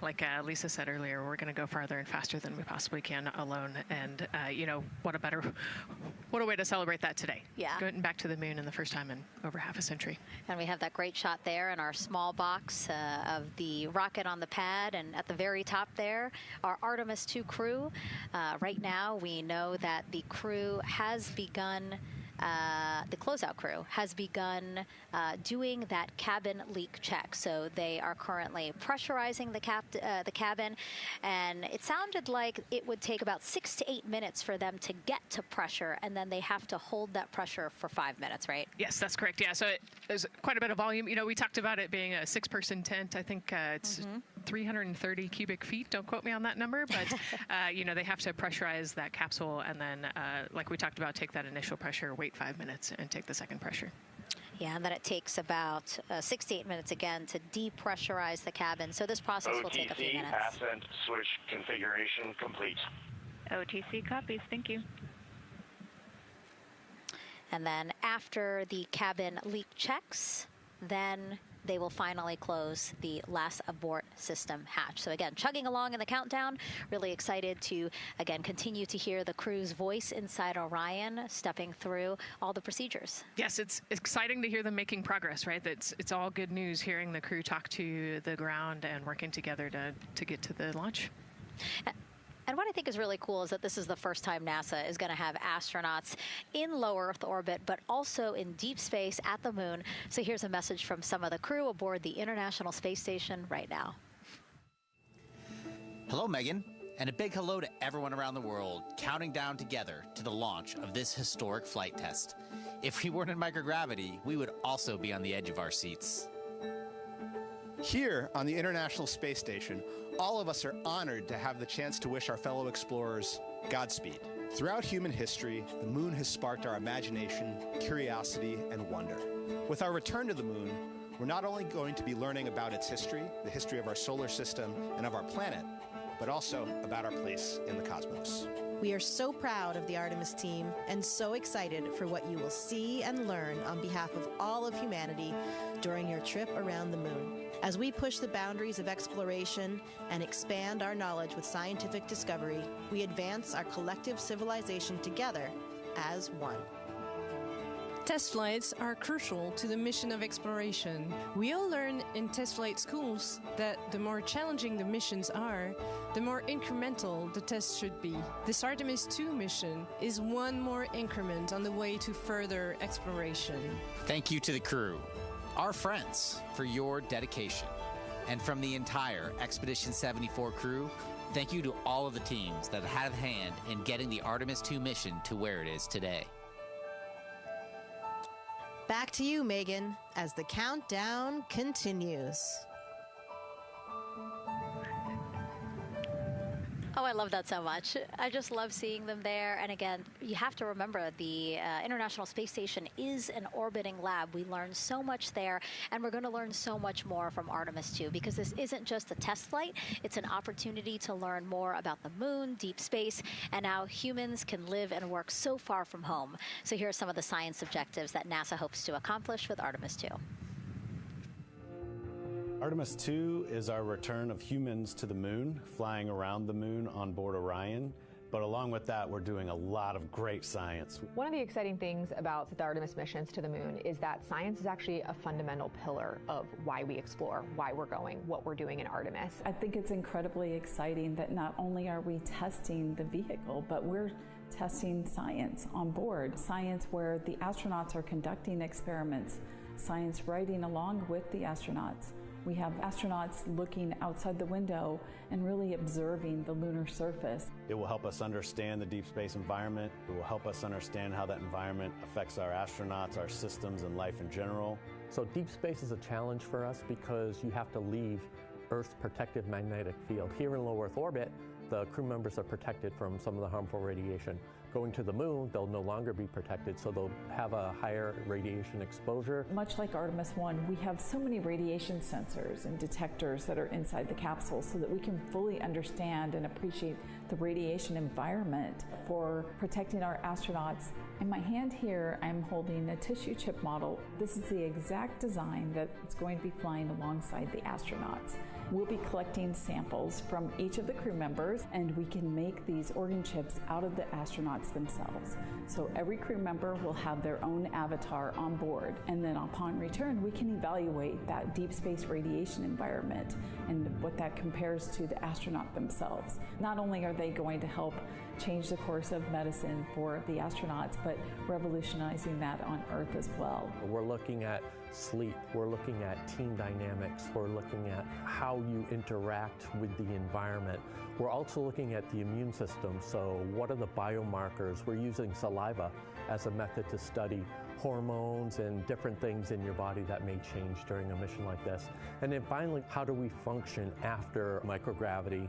like Lisa said earlier, we're going to go farther and faster than we possibly can alone. And, you know, what a way to celebrate that today. Yeah. Going back to the moon in the first time in over half a century. And we have that great shot there in our small box of the rocket on the pad. And at the very top there, our Artemis II crew. Right now, we know that the crew has begun the closeout crew, has begun doing that cabin leak check. So they are currently pressurizing the cabin, and it sounded like it would take about 6 to 8 minutes for them to get to pressure, and then they have to hold that pressure for 5 minutes, right? Yes, that's correct. Yeah, so there's quite a bit of volume. You know, we talked about it being a 6-person tent. I think it's 330 cubic feet. Don't quote me on that number, but you know, they have to pressurize that capsule, and then, like we talked about, take that initial pressure, wait 5 minutes, and take the second pressure. Yeah, and then it takes about 6 to 8 minutes again to depressurize the cabin. So this process will take a few minutes. Ascent switch configuration complete. OTC copies. Thank you. And then after the cabin leak checks, then they will finally close the last abort system hatch. So again, chugging along in the countdown, really excited to, again, continue to hear the crew's voice inside Orion, stepping through all the procedures. Yes, it's exciting to hear them making progress, right? It's all good news hearing the crew talk to the ground and working together to get to the launch. And what I think is really cool is that this is the first time NASA is going to have astronauts in low Earth orbit, but also in deep space at the moon. So here's a message from some of the crew aboard the International Space Station right now. Hello, Megan, and a big hello to everyone around the world counting down together to the launch of this historic flight test. If we weren't in microgravity, we would also be on the edge of our seats. Here on the International Space Station, all of us are honored to have the chance to wish our fellow explorers Godspeed. Throughout human history, the moon has sparked our imagination, curiosity, and wonder. With our return to the moon, we're not only going to be learning about its history, the history of our solar system and of our planet, but also about our place in the cosmos. We are so proud of the Artemis team and so excited for what you will see and learn on behalf of all of humanity during your trip around the moon. As we push the boundaries of exploration and expand our knowledge with scientific discovery, we advance our collective civilization together as one. Test flights are crucial to the mission of exploration. We all learn in test flight schools that the more challenging the missions are, the more incremental the tests should be. This Artemis II mission is one more increment on the way to further exploration. Thank you to the crew, our friends, for your dedication. And from the entire Expedition 74 crew, thank you to all of the teams that had a hand in getting the Artemis II mission to where it is today. Back to you, Megan, as the countdown continues. Oh, I love that so much. I just love seeing them there. And again, you have to remember the International Space Station is an orbiting lab. We learn so much there, and we're going to learn so much more from Artemis II, because this isn't just a test flight. It's an opportunity to learn more about the moon, deep space, and how humans can live and work so far from home. So here are some of the science objectives that NASA hopes to accomplish with Artemis II. Artemis II is our return of humans to the moon, flying around the moon on board Orion. But along with that, we're doing a lot of great science. One of the exciting things about the Artemis missions to the moon is that science is actually a fundamental pillar of why we explore, why we're going, what we're doing in Artemis. I think it's incredibly exciting that not only are we testing the vehicle, but we're testing science on board. Science where the astronauts are conducting experiments, science riding along with the astronauts. We have astronauts looking outside the window and really observing the lunar surface. It will help us understand the deep space environment. It will help us understand how that environment affects our astronauts, our systems, and life in general. So deep space is a challenge for us because you have to leave Earth's protective magnetic field. Here in low Earth orbit, the crew members are protected from some of the harmful radiation. Going to the moon, they'll no longer be protected, so they'll have a higher radiation exposure. Much like Artemis I, we have so many radiation sensors and detectors that are inside the capsule so that we can fully understand and appreciate the radiation environment for protecting our astronauts. In my hand here, I'm holding a tissue chip model. This is the exact design that's going to be flying alongside the astronauts. We'll be collecting samples from each of the crew members, and we can make these organ chips out of the astronauts themselves. So every crew member will have their own avatar on board, and then upon return, we can evaluate that deep space radiation environment and what that compares to the astronaut themselves. Not only are they going to help change the course of medicine for the astronauts, but revolutionizing that on Earth as well. We're looking at sleep, we're looking at team dynamics, we're looking at how you interact with the environment. We're also looking at the immune system, so what are the biomarkers? We're using saliva as a method to study hormones and different things in your body that may change during a mission like this. And then finally, how do we function after microgravity,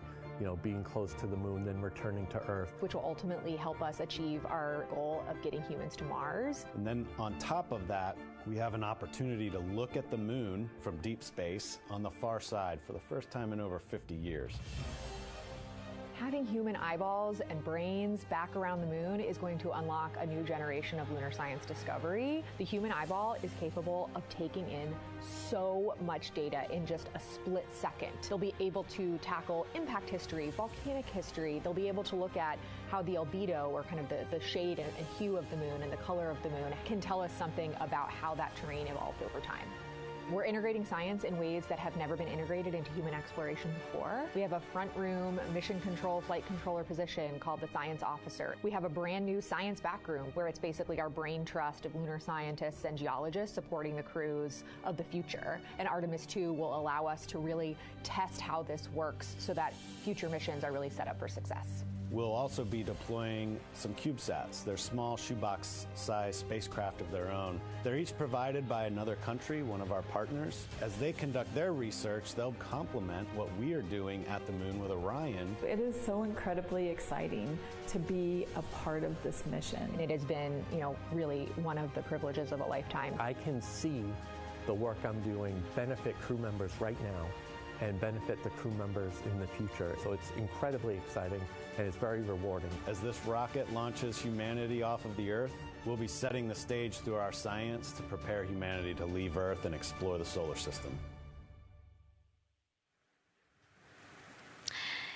being close to the moon, then returning to Earth? Which will ultimately help us achieve our goal of getting humans to Mars. And then on top of that, we have an opportunity to look at the moon from deep space on the far side for the first time in over 50 years. Having human eyeballs and brains back around the moon is going to unlock a new generation of lunar science discovery. The human eyeball is capable of taking in so much data in just a split second. They'll be able to tackle impact history, volcanic history. They'll be able to look at how the albedo, or kind of the shade and hue of the moon and the color of the moon, can tell us something about how that terrain evolved over time. We're integrating science in ways that have never been integrated into human exploration before. We have a front room mission control flight controller position called the Science Officer. We have a brand new science back room where it's basically our brain trust of lunar scientists and geologists supporting the crews of the future. And Artemis II will allow us to really test how this works so that future missions are really set up for success. We'll also be deploying some CubeSats. They're small shoebox-sized spacecraft of their own. They're each provided by another country, one of our partners. As they conduct their research, they'll complement what we are doing at the moon with Orion. It is so incredibly exciting to be a part of this mission. And it has been, really one of the privileges of a lifetime. I can see the work I'm doing benefit crew members right now and benefit the crew members in the future. So it's incredibly exciting and it's very rewarding. As this rocket launches humanity off of the Earth, we'll be setting the stage through our science to prepare humanity to leave Earth and explore the solar system.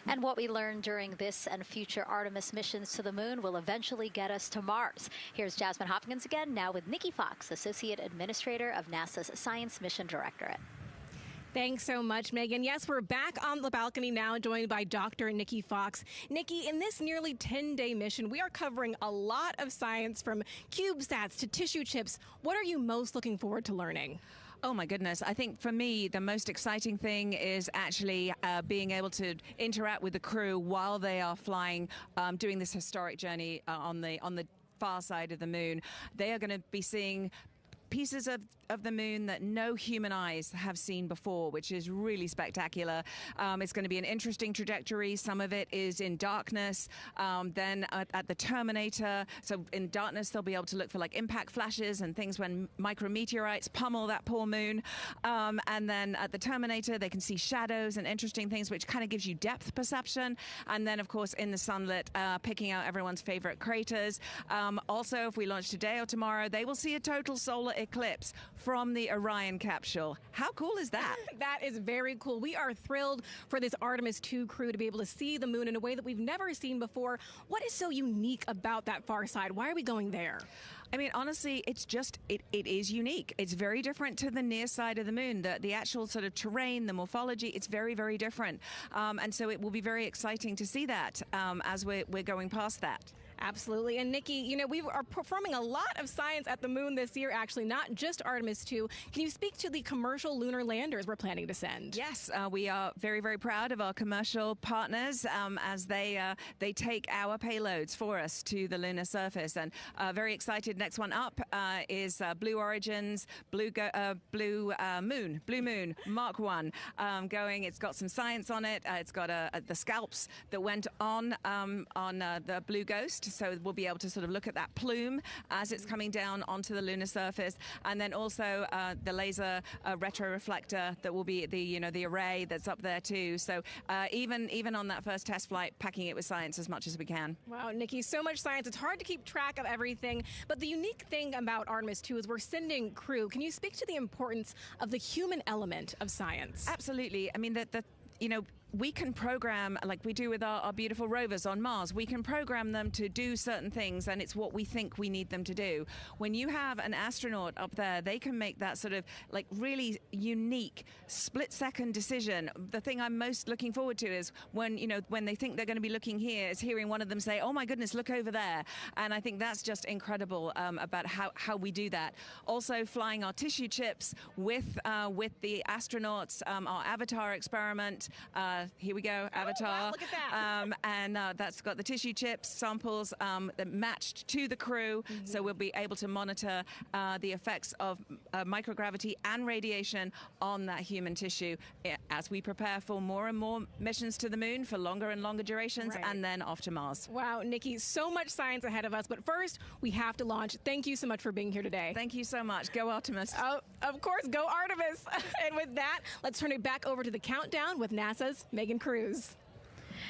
And what we learn during this and future Artemis missions to the moon will eventually get us to Mars. Here's Jasmine Hopkins again, now with Nikki Fox, Associate Administrator of NASA's Science Mission Directorate. Thanks so much, Megan. Yes, we're back on the balcony now, joined by Dr. Nikki Fox. Nikki, in this nearly 10-day mission, we are covering a lot of science, from CubeSats to tissue chips. What are you most looking forward to learning? Oh my goodness. I think for me, the most exciting thing is actually being able to interact with the crew while they are flying, doing this historic journey on the far side of the moon. They are going to be seeing pieces of the moon that no human eyes have seen before, which is really spectacular. It's going to be an interesting trajectory. Some of it is in darkness. Then at the terminator, so in darkness, they'll be able to look for like impact flashes and things when micrometeorites pummel that poor moon. And then at the terminator, they can see shadows and interesting things, which kind of gives you depth perception. And then, of course, in the sunlit, picking out everyone's favorite craters. Also, if we launch today or tomorrow, they will see a total solar eclipse from the Orion capsule. How cool is that? That is very cool. We are thrilled for this Artemis II crew to be able to see the moon in a way that we've never seen before. What is so unique about that far side? Why are we going there? I mean, honestly, it's just, it is unique. It's very different to the near side of the moon. The actual sort of terrain, the morphology, it's very, very different. And so it will be very exciting to see that as we're going past that. Absolutely. And Nikki, we are performing a lot of science at the moon this year, actually, not just Artemis II. Can you speak to the commercial lunar landers we're planning to send? Yes, we are very, very proud of our commercial partners as they take our payloads for us to the lunar surface. And very excited. Next one up is Blue Origin's Blue Moon Mark 1 going. It's got some science on it. It's got the scalps that went on the Blue Ghost. So we'll be able to sort of look at that plume as it's coming down onto the lunar surface, and then also the laser retroreflector that will be the array that's up there too. So even on that first test flight, packing it with science as much as we can. Wow, Nikki, so much science. It's hard to keep track of everything. But the unique thing about Artemis II is we're sending crew. Can you speak to the importance of the human element of science? Absolutely. I mean, we can program, like we do with our beautiful rovers on Mars, we can program them to do certain things, and it's what we think we need them to do. When you have an astronaut up there, they can make that sort of like really unique split-second decision. The thing I'm most looking forward to is when, you know, when they think they're going to be looking here, is hearing one of them say, "Oh my goodness, look over there." And I think that's just incredible about how we do that. Also, flying our tissue chips with the astronauts, our Avatar experiment. Here we go, Avatar. Wow, look at that. And that's got the tissue chips samples that matched to the crew, so we'll be able to monitor the effects of microgravity and radiation on that human tissue as we prepare for more and more missions to the moon for longer and longer durations, and then off to Mars. Wow, Nikki, so much science ahead of us, but first we have to launch. Thank you so much for being here today. Thank you so much. Go Artemis. Oh, of course, go Artemis. And with that, let's turn it back over to the countdown with NASA's Megan Cruz.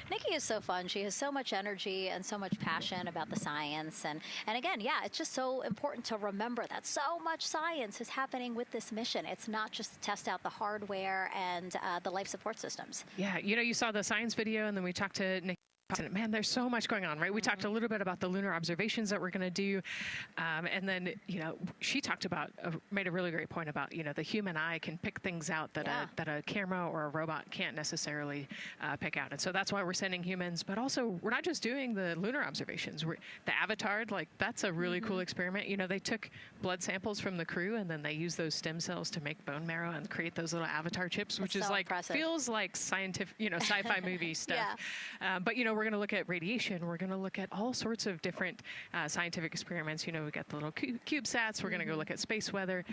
Nikki is so fun. She has so much energy and so much passion about the science. And again, yeah, it's just so important to remember that so much science is happening with this mission. It's not just to test out the hardware and the life support systems. Yeah, you know, you saw the science video, and then we talked to Nikki. Man, there's so much going on, right? We talked a little bit about the lunar observations that we're going to do. And then, you know, she talked about, made a really great point about, you know, the human eye can pick things out that, that a camera or a robot can't necessarily pick out. And so that's why we're sending humans. But also, we're not just doing the lunar observations. The Avatar, like, that's a really cool experiment. You know, they took blood samples from the crew, and then they used those stem cells to make bone marrow and create those little Avatar chips, which is so like, impressive. feels like scientific, you know, sci-fi movie stuff. But, you know, we're going to look at radiation. We're going to look at all sorts of different scientific experiments. You know, we got the little CubeSats. We're going to go look at space weather.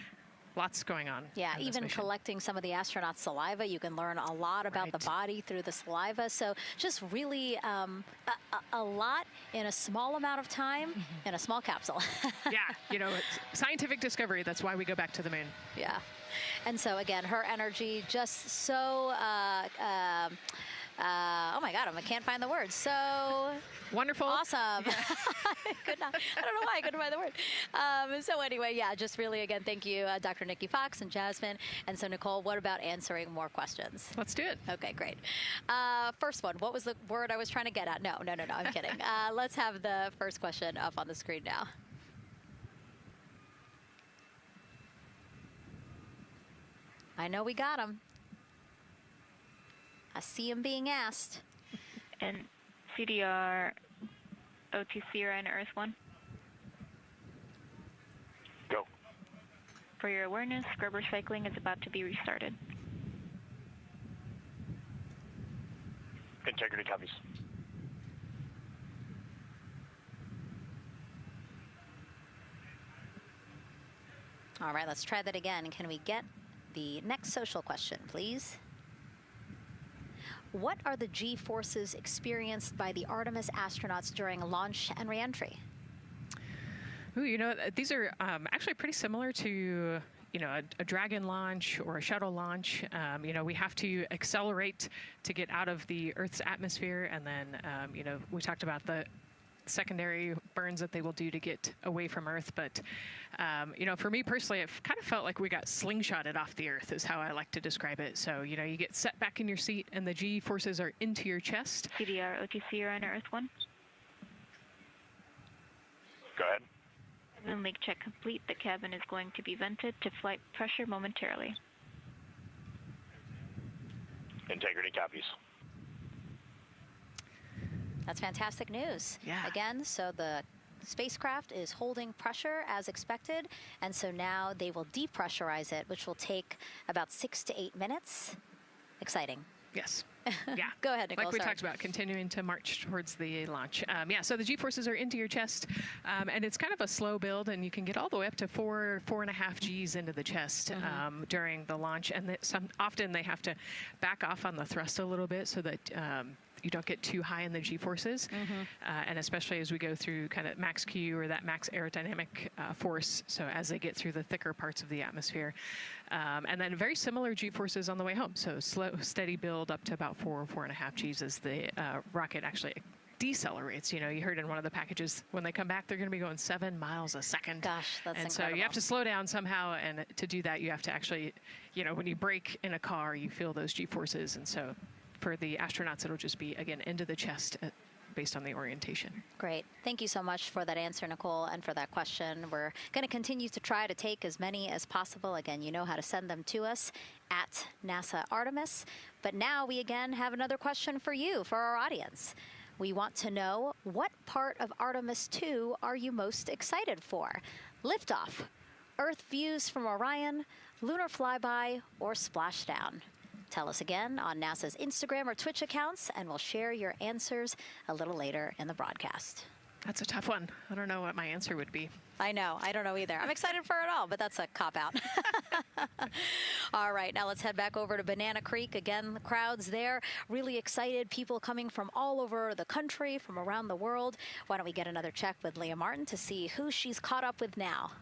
Lots going on. Yeah, even collecting some of the astronauts' saliva. You can learn a lot about the body through the saliva. So just really a lot in a small amount of time in a small capsule. Yeah, you know, it's scientific discovery. That's why we go back to the moon. Yeah. And so, again, her energy just so... oh my God, I can't find the words. So wonderful, awesome. Could not. I don't know why I couldn't find the word. So anyway, yeah, just really again, thank you, Dr. Nikki Fox and Jasmine. And so Nicole, what about answering more questions? Let's do it. Okay, great. First one. What was the word I was trying to get at? No, I'm kidding. Let's have the first question up on the screen now. I know we got them. I see him being asked. And CDR OTC Orion Earth 1. Go. For your awareness, scrubber cycling is about to be restarted. Integrity copies. All right, let's try that again. Can we get the next social question, please? What are the G-forces experienced by the Artemis astronauts during launch and reentry? Ooh, you know, these are actually pretty similar to, you know, a Dragon launch or a shuttle launch. You know, we have to accelerate to get out of the Earth's atmosphere, and then, you know, we talked about the secondary burns that they will do to get away from Earth. But, you know, for me personally, it kind of felt like we got slingshotted off the Earth is how I like to describe it. So, you know, you get set back in your seat and the G forces are into your chest. CDR OTC Orion Earth 1. Go ahead. Cabin leak check complete. The cabin is going to be vented to flight pressure momentarily. Integrity copies. That's fantastic news. Yeah. Again, so the spacecraft is holding pressure as expected, and so now they will depressurize it, which will take about 6 to 8 minutes. Exciting. Yes. Yeah. Go ahead, Nicole. Like we sorry. talked about, continuing to march towards the launch. Yeah, so the G-forces are into your chest, and it's kind of a slow build, and you can get all the way up to 4.5 Gs into the chest during the launch, and often they have to back off on the thrust a little bit so that you don't get too high in the G-forces, and especially as we go through kind of max Q or that max aerodynamic force, so as they get through the thicker parts of the atmosphere. And then very similar G-forces on the way home, so slow, steady build up to about 4.5 Gs as the rocket actually decelerates. You know, you heard in one of the packages, when they come back, they're going to be going 7 miles a second. Gosh, that's and incredible. So you have to slow down somehow, and to do that, you have to actually, you know, when you brake in a car, you feel those G-forces, and so for the astronauts, it'll just be, again, into the chest based on the orientation. Great. Thank you so much for that answer, Nicole, and for that question. We're going to continue to try to take as many as possible. Again, you know how to send them to us at NASA Artemis. But now we again have another question for you, for our audience. We want to know, what part of Artemis II are you most excited for? Liftoff, Earth views from Orion, lunar flyby, or splashdown? Tell us again on NASA's Instagram or Twitch accounts, and we'll share your answers a little later in the broadcast. That's a tough one. I don't know what my answer would be. I know. I don't know either. I'm excited for it all, but that's a cop-out. All right, now let's head back over to Banana Creek. Again, the crowds there, really excited. People coming from all over the country, from around the world. Why don't we get another check with Leah Martin to see who she's caught up with now.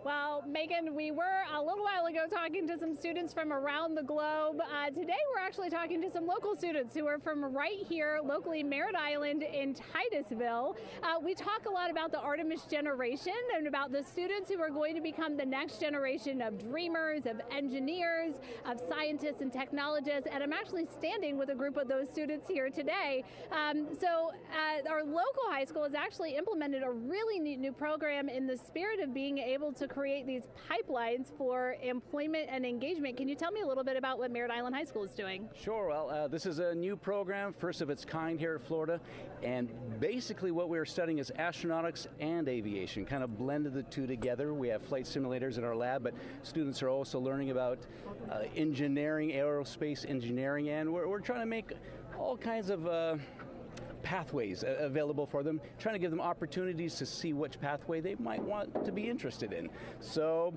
Well, Megan, we were a little while ago talking to some students from around the globe. Today, we're actually talking to some local students who are from right here, locally, Merritt Island in Titusville. We talk a lot about the Artemis generation and about the students who are going to become the next generation of dreamers, of engineers, of scientists and technologists. And I'm actually standing with a group of those students here today. Our local high school has actually implemented a really neat new program in the spirit of being able to create these pipelines for employment and engagement. Can you tell me a little bit about what Merritt Island High School is doing? Sure. Well, this is a new program, first of its kind here in Florida, and basically what we're studying is astronautics and aviation, kind of blended the two together. We have flight simulators in our lab, but students are also learning about engineering, aerospace engineering, and we're trying to make all kinds of pathways available for them, trying to give them opportunities to see which pathway they might want to be interested in. So,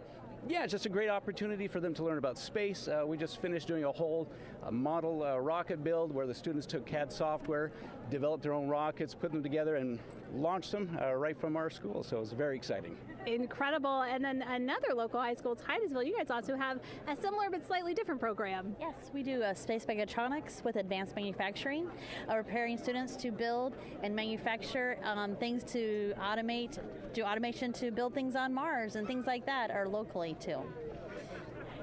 yeah, it's just a great opportunity for them to learn about space. We just finished doing a whole model rocket build where the students took CAD software, developed their own rockets, put them together, and launched them right from our school. So it was very exciting. Incredible. And then another local high school, Titusville, you guys also have a similar but slightly different program. Yes, we do space mechatronics with advanced manufacturing, preparing students to build and manufacture things to automate, do automation to build things on Mars and things like that, or locally too.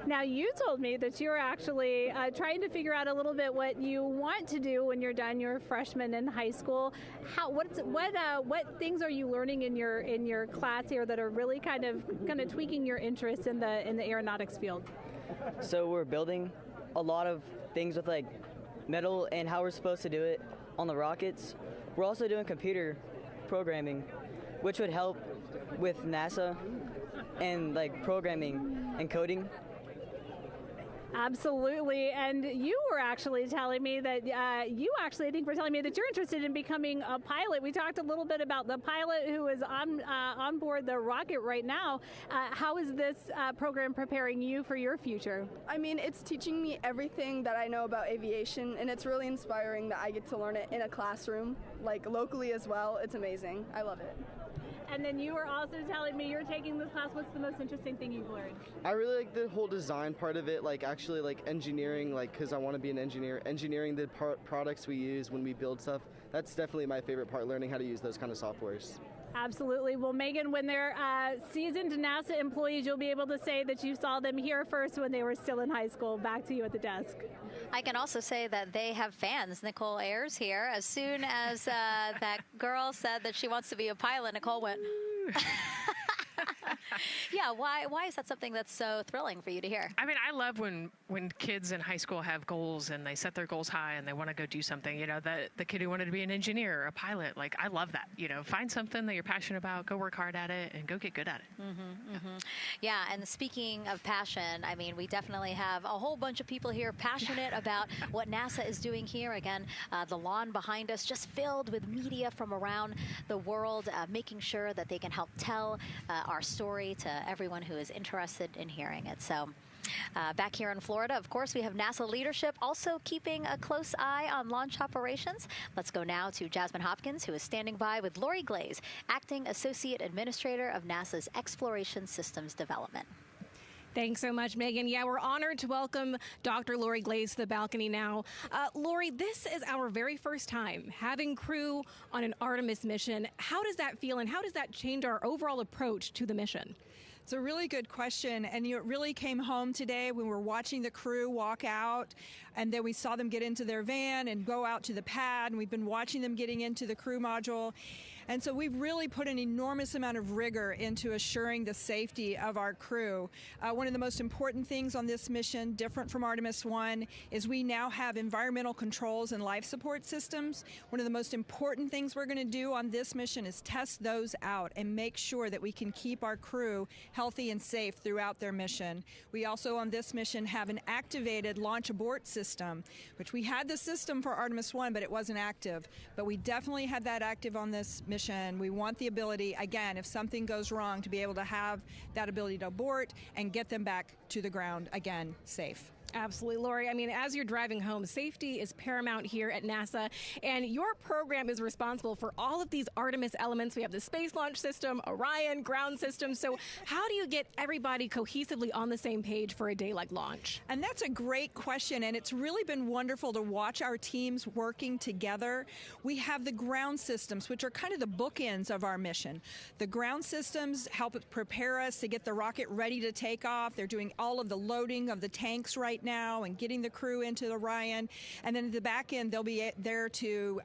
Now, you told me that you're actually trying to figure out a little bit what you want to do when you're done. You're a freshman in high school. What things are you learning in your class here that are really kind of tweaking your interest in the aeronautics field? So we're building a lot of things with like metal and how we're supposed to do it on the rockets. We're also doing computer programming, which would help with NASA and like programming and coding. Absolutely. And you were actually telling me that I think were telling me that you're interested in becoming a pilot. We talked a little bit about the pilot who is on board the rocket right now. How is this program preparing you for your future? I mean, it's teaching me everything that I know about aviation, and it's really inspiring that I get to learn it in a classroom, like locally as well. It's amazing. I love it. And then you were also telling me you're taking this class. What's the most interesting thing you've learned? I really like the whole design part of it, like actually like engineering, like because I want to be an engineer. Engineering the products we use when we build stuff, that's definitely my favorite part, learning how to use those kind of softwares. Absolutely. Well, Megan, when they're seasoned NASA employees, you'll be able to say that you saw them here first when they were still in high school. Back to you at the desk. I can also say that they have fans. Nicole Ayers here. As soon as that girl said that she wants to be a pilot, Nicole went, yeah, why is that something that's so thrilling for you to hear? I mean, I love when kids in high school have goals and they set their goals high and they want to go do something. You know, the kid who wanted to be an engineer or a pilot, like, I love that. You know, find something that you're passionate about, go work hard at it, and go get good at it. Yeah, and speaking of passion, I mean, we definitely have a whole bunch of people here passionate about what NASA is doing here. Again, the lawn behind us just filled with media from around the world, making sure that they can help tell our story to everyone who is interested in hearing it. So back here in Florida, of course, we have NASA leadership also keeping a close eye on launch operations. Let's go now to Jasmine Hopkins, who is standing by with Lori Glaze, Acting Associate Administrator of NASA's Exploration Systems Development. Thanks so much, Megan. Yeah, we're honored to welcome Dr. Lori Glaze to the balcony now. Lori, this is our very first time having crew on an Artemis mission. How does that feel, and how does that change our overall approach to the mission? It's a really good question, and it really came home today when we were watching the crew walk out, and then we saw them get into their van and go out to the pad, and we've been watching them getting into the crew module. And so we've really put an enormous amount of rigor into assuring the safety of our crew. One of the most important things on this mission, different from Artemis I, is we now have environmental controls and life support systems. One of the most important things we're going to do on this mission is test those out and make sure that we can keep our crew healthy and safe throughout their mission. We also on this mission have an activated launch abort system, which we had the system for Artemis I, but it wasn't active. But we definitely had that active on this mission. We want the ability, again, if something goes wrong, to be able to have that ability to abort and get them back to the ground again, safe. Absolutely, Lori. I mean, as you're driving home, safety is paramount here at NASA, and your program is responsible for all of these Artemis elements. We have the Space Launch System, Orion, ground system. So how do you get everybody cohesively on the same page for a day like launch? And that's a great question, and it's really been wonderful to watch our teams working together. We have the ground systems, which are kind of the bookends of our mission. The ground systems help prepare us to get the rocket ready to take off. They're doing all of the loading of the tanks right now and getting the crew into Orion. And then at the back end, they'll be there to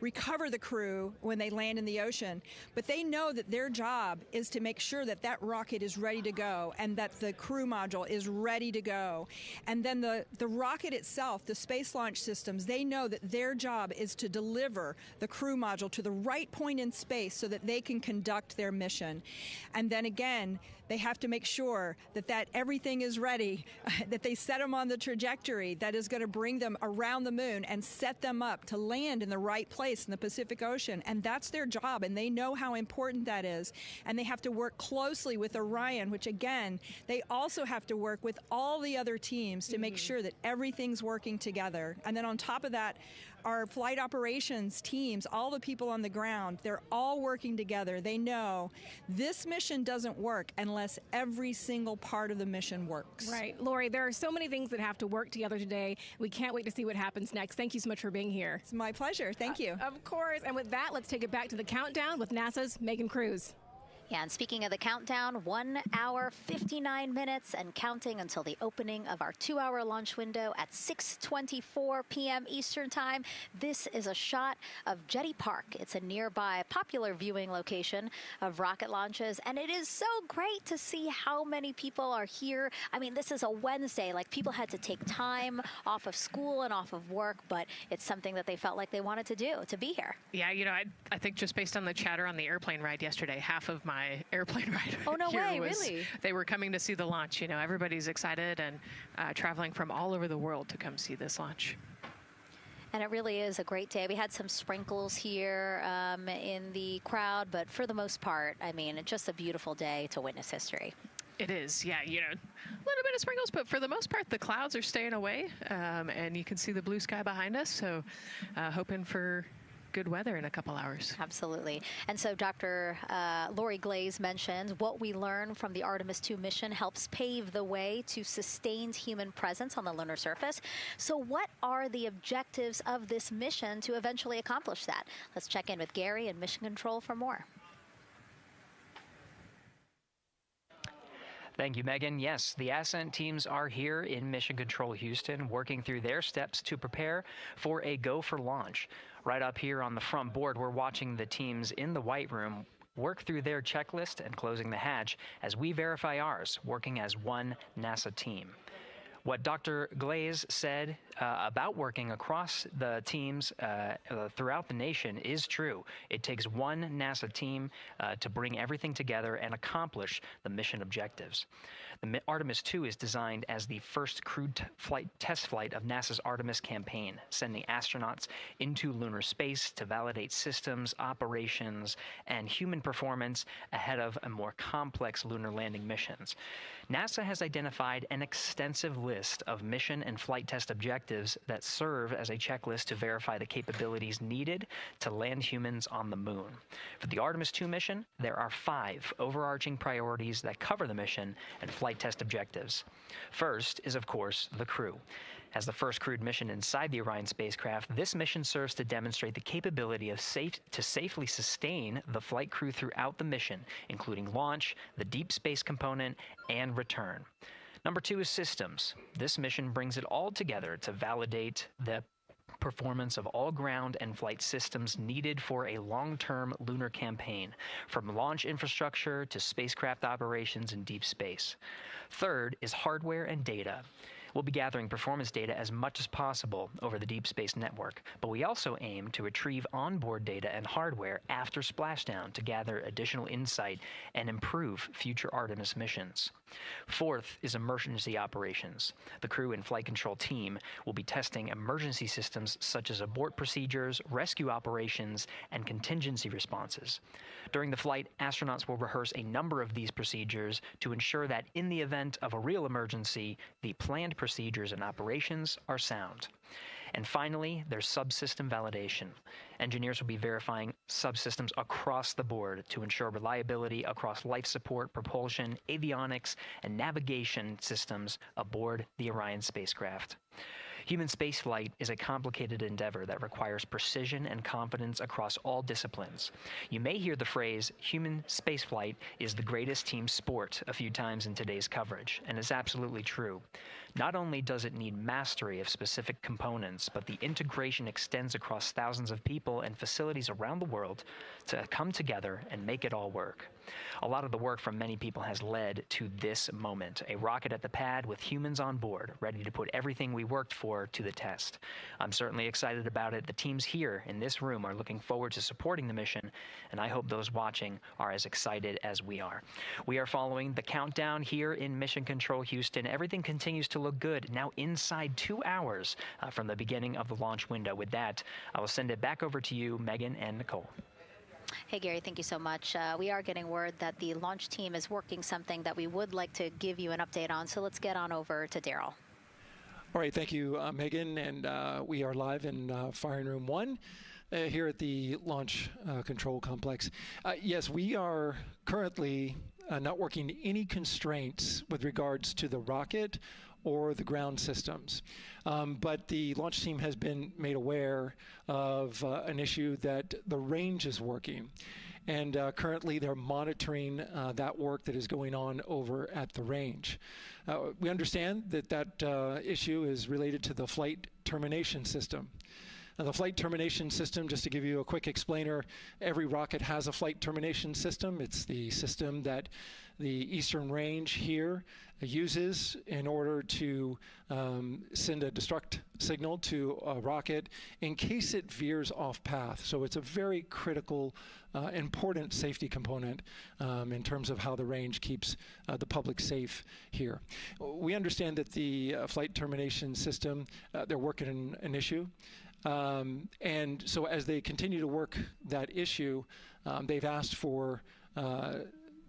recover the crew when they land in the ocean. But they know that their job is to make sure that that rocket is ready to go and that the crew module is ready to go. And then the rocket itself, the space launch systems, they know that their job is to deliver the crew module to the right point in space so that they can conduct their mission. And then again, they have to make sure that everything is ready, that they set them on the trajectory that is going to bring them around the moon and set them up to land in the right place in the Pacific Ocean. And that's their job, and they know how important that is. And they have to work closely with Orion, which again, they also have to work with all the other teams to make sure that everything's working together. And then on top of that, our flight operations teams, all the people on the ground, they're all working together. They know this mission doesn't work unless every single part of the mission works. Right. Lori, there are so many things that have to work together today. We can't wait to see what happens next. Thank you so much for being here. It's my pleasure. Thank you. Of course. And with that, let's take it back to the countdown with NASA's Megan Cruz. Yeah, and speaking of the countdown, 1 hour, 59 minutes and counting until the opening of our 2-hour launch window at 6:24 p.m. Eastern Time. This is a shot of Jetty Park. It's a nearby popular viewing location of rocket launches, and it is so great to see how many people are here. I mean, this is a Wednesday. Like, people had to take time off of school and off of work, but it's something that they felt like they wanted to do, to be here. Yeah, you know, I think just based on the chatter on the airplane ride yesterday, half of my airplane ride here was, really? They were coming to see the launch. You know, everybody's excited and traveling from all over the world to come see this launch. And it really is a great day. We had some sprinkles here in the crowd, but for the most part, I mean, it's just a beautiful day to witness history. It is, yeah, you know, a little bit of sprinkles, but for the most part, the clouds are staying away, and you can see the blue sky behind us, so hoping for good weather in a couple hours. Absolutely. And so Dr. Lori Glaze mentioned what we learned from the Artemis II mission helps pave the way to sustained human presence on the lunar surface. So what are the objectives of this mission to eventually accomplish that? Let's check in with Gary in Mission Control for more. Thank you, Megan. Yes, the Ascent teams are here in Mission Control Houston, working through their steps to prepare for a go for launch. Right up here on the front board, we're watching the teams in the White Room work through their checklist and closing the hatch as we verify ours, working as one NASA team. What Dr. Glaze said about working across the teams throughout the nation is true. It takes one NASA team to bring everything together and accomplish the mission objectives. The Artemis II is designed as the first crewed test flight of NASA's Artemis campaign, sending astronauts into lunar space to validate systems, operations, and human performance ahead of a more complex lunar landing missions. NASA has identified an extensive list of mission and flight test objectives objectives that serve as a checklist to verify the capabilities needed to land humans on the moon. For the Artemis II mission, there are 5 overarching priorities that cover the mission and flight test objectives. First is, of course, the crew. As the first crewed mission inside the Orion spacecraft, this mission serves to demonstrate the capability of safely sustain the flight crew throughout the mission, including launch, the deep space component, and return. Number 2 is systems. This mission brings it all together to validate the performance of all ground and flight systems needed for a long-term lunar campaign, from launch infrastructure to spacecraft operations in deep space. Third is hardware and data. We'll be gathering performance data as much as possible over the Deep Space Network, but we also aim to retrieve onboard data and hardware after splashdown to gather additional insight and improve future Artemis missions. Fourth is emergency operations. The crew and flight control team will be testing emergency systems such as abort procedures, rescue operations, and contingency responses. During the flight, astronauts will rehearse a number of these procedures to ensure that in the event of a real emergency, the planned procedures and operations are sound. And finally, there's subsystem validation. Engineers will be verifying subsystems across the board to ensure reliability across life support, propulsion, avionics, and navigation systems aboard the Orion spacecraft. Human spaceflight is a complicated endeavor that requires precision and confidence across all disciplines. You may hear the phrase, human spaceflight is the greatest team sport, a few times in today's coverage, and it's absolutely true. Not only does it need mastery of specific components, but the integration extends across thousands of people and facilities around the world to come together and make it all work. A lot of the work from many people has led to this moment, a rocket at the pad with humans on board, ready to put everything we worked for to the test. I'm certainly excited about it. The teams here in this room are looking forward to supporting the mission, and I hope those watching are as excited as we are. We are following the countdown here in Mission Control Houston. Everything continues to look good. Now inside 2 hours from the beginning of the launch window. With that, I will send it back over to you, Megan and Nicole. Hey, Gary, thank you so much. We are getting word that the launch team is working something that we would like to give you an update on, so let's get on over to Daryl. All right, thank you, Megan, and we are live in Firing Room 1 here at the Launch Control Complex. Yes, we are currently not working any constraints with regards to the rocket or the ground systems. But the launch team has been made aware of an issue that the range is working. And currently they're monitoring that work that is going on over at the range. We understand that that issue is related to the flight termination system. Now, the flight termination system, just to give you a quick explainer, every rocket has a flight termination system. It's the system that the Eastern Range here uses in order to send a destruct signal to a rocket in case it veers off path. So it's a very critical, important safety component in terms of how the range keeps the public safe here. We understand that the flight termination system, they're working an issue. And so as they continue to work that issue, they've asked for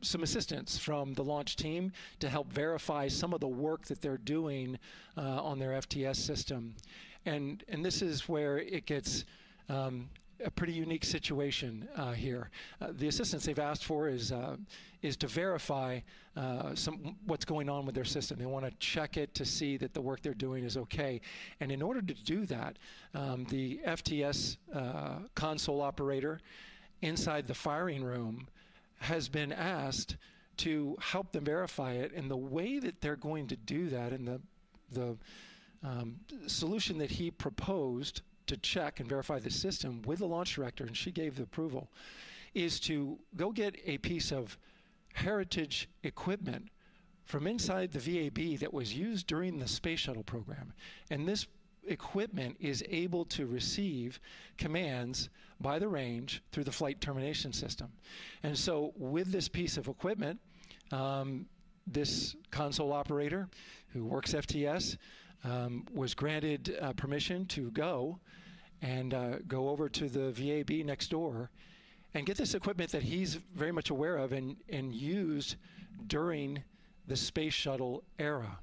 some assistance from the launch team to help verify some of the work that they're doing on their FTS system. And this is where it gets a pretty unique situation here. The assistance they've asked for is to verify what's going on with their system. They want to check it to see that the work they're doing is okay. And in order to do that, the FTS console operator inside the firing room has been asked to help them verify it. And the way that they're going to do that, and the solution that he proposed to check and verify the system with the launch director, and she gave the approval, is to go get a piece of heritage equipment from inside the VAB that was used during the space shuttle program. And this equipment is able to receive commands by the range through the flight termination system. And so with this piece of equipment, this console operator who works FTS was granted permission to go go over to the VAB next door and get this equipment that he's very much aware of and used during the space shuttle era.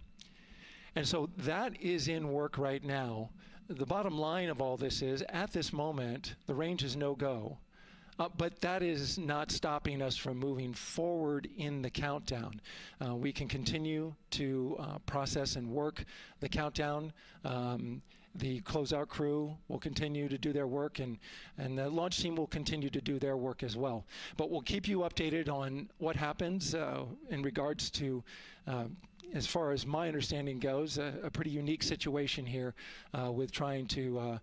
And so that is in work right now. The bottom line of all this is, at this moment, the range is no-go. But that is not stopping us from moving forward in the countdown. We can continue to process and work the countdown. The closeout crew will continue to do their work, and the launch team will continue to do their work as well. But we'll keep you updated on what happens in regards to, as far as my understanding goes, a pretty unique situation here with trying to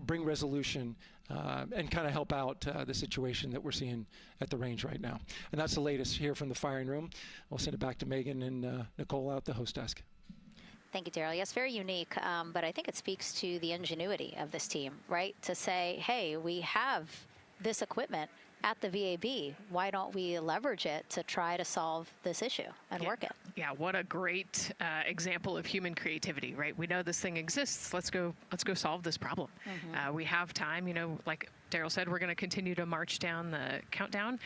bring resolution and kind of help out the situation that we're seeing at the range right now. And that's the latest here from the firing room. We'll send it back to Megan and Nicole out the host desk. Thank you, Daryl. Yes, very unique, but I think it speaks to the ingenuity of this team, right? To say, hey, we have this equipment at the VAB. Why don't we leverage it to try to solve this issue and work it? Yeah, what a great example of human creativity, right? We know this thing exists. Let's go solve this problem. We have time, you know, like Daryl said, we're going to continue to march down the countdown.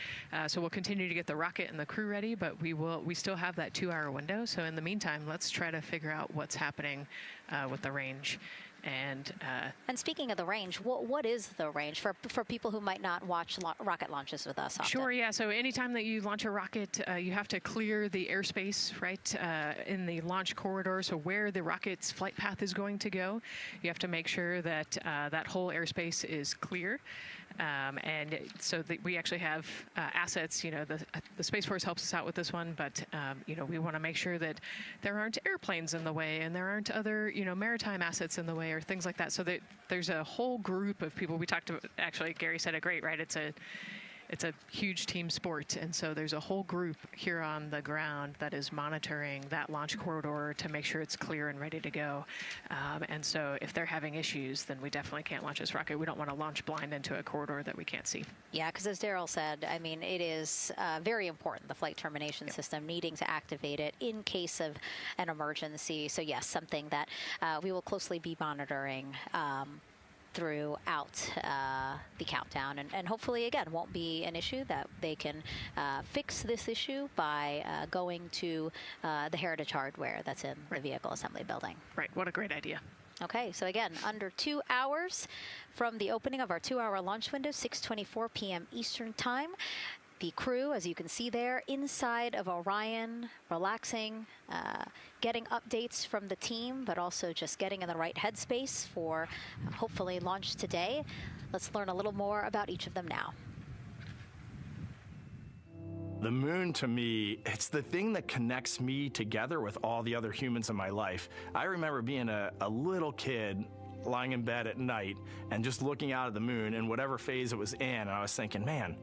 So we'll continue to get the rocket and the crew ready, but we still have that 2-hour window. So in the meantime, let's try to figure out what's happening with the range. And speaking of the range, what is the range for people who might not watch rocket launches with us often? Sure, yeah. So anytime that you launch a rocket, you have to clear the airspace, right, in the launch corridor. So where the rocket's flight path is going to go, you have to make sure that that whole airspace is clear. And so we actually have assets, you know, the Space Force helps us out with this one, but, you know, we want to make sure that there aren't airplanes in the way and there aren't other, you know, maritime assets in the way or things like that. So that there's a whole group of people. We talked about, actually, Gary said it great, right? It's a huge team sport, and so there's a whole group here on the ground that is monitoring that launch corridor to make sure it's clear and ready to go. And so if they're having issues, then we definitely can't launch this rocket. We don't want to launch blind into a corridor that we can't see. Yeah, because as Daryl said, I mean, it is very important, the flight termination system, needing to activate it in case of an emergency. So yes, something that we will closely be monitoring throughout the countdown, and hopefully again won't be an issue, that they can fix this issue by going to the Heritage Hardware that's in the vehicle assembly building. Right, what a great idea. Okay, so again, under 2 hours from the opening of our 2-hour launch window, 6:24 p.m. Eastern Time. The crew, as you can see there, inside of Orion, relaxing, getting updates from the team, but also just getting in the right headspace for hopefully launch today. Let's learn a little more about each of them now. The moon, to me, it's the thing that connects me together with all the other humans in my life. I remember being a little kid lying in bed at night and just looking out at the moon in whatever phase it was in, and I was thinking, man,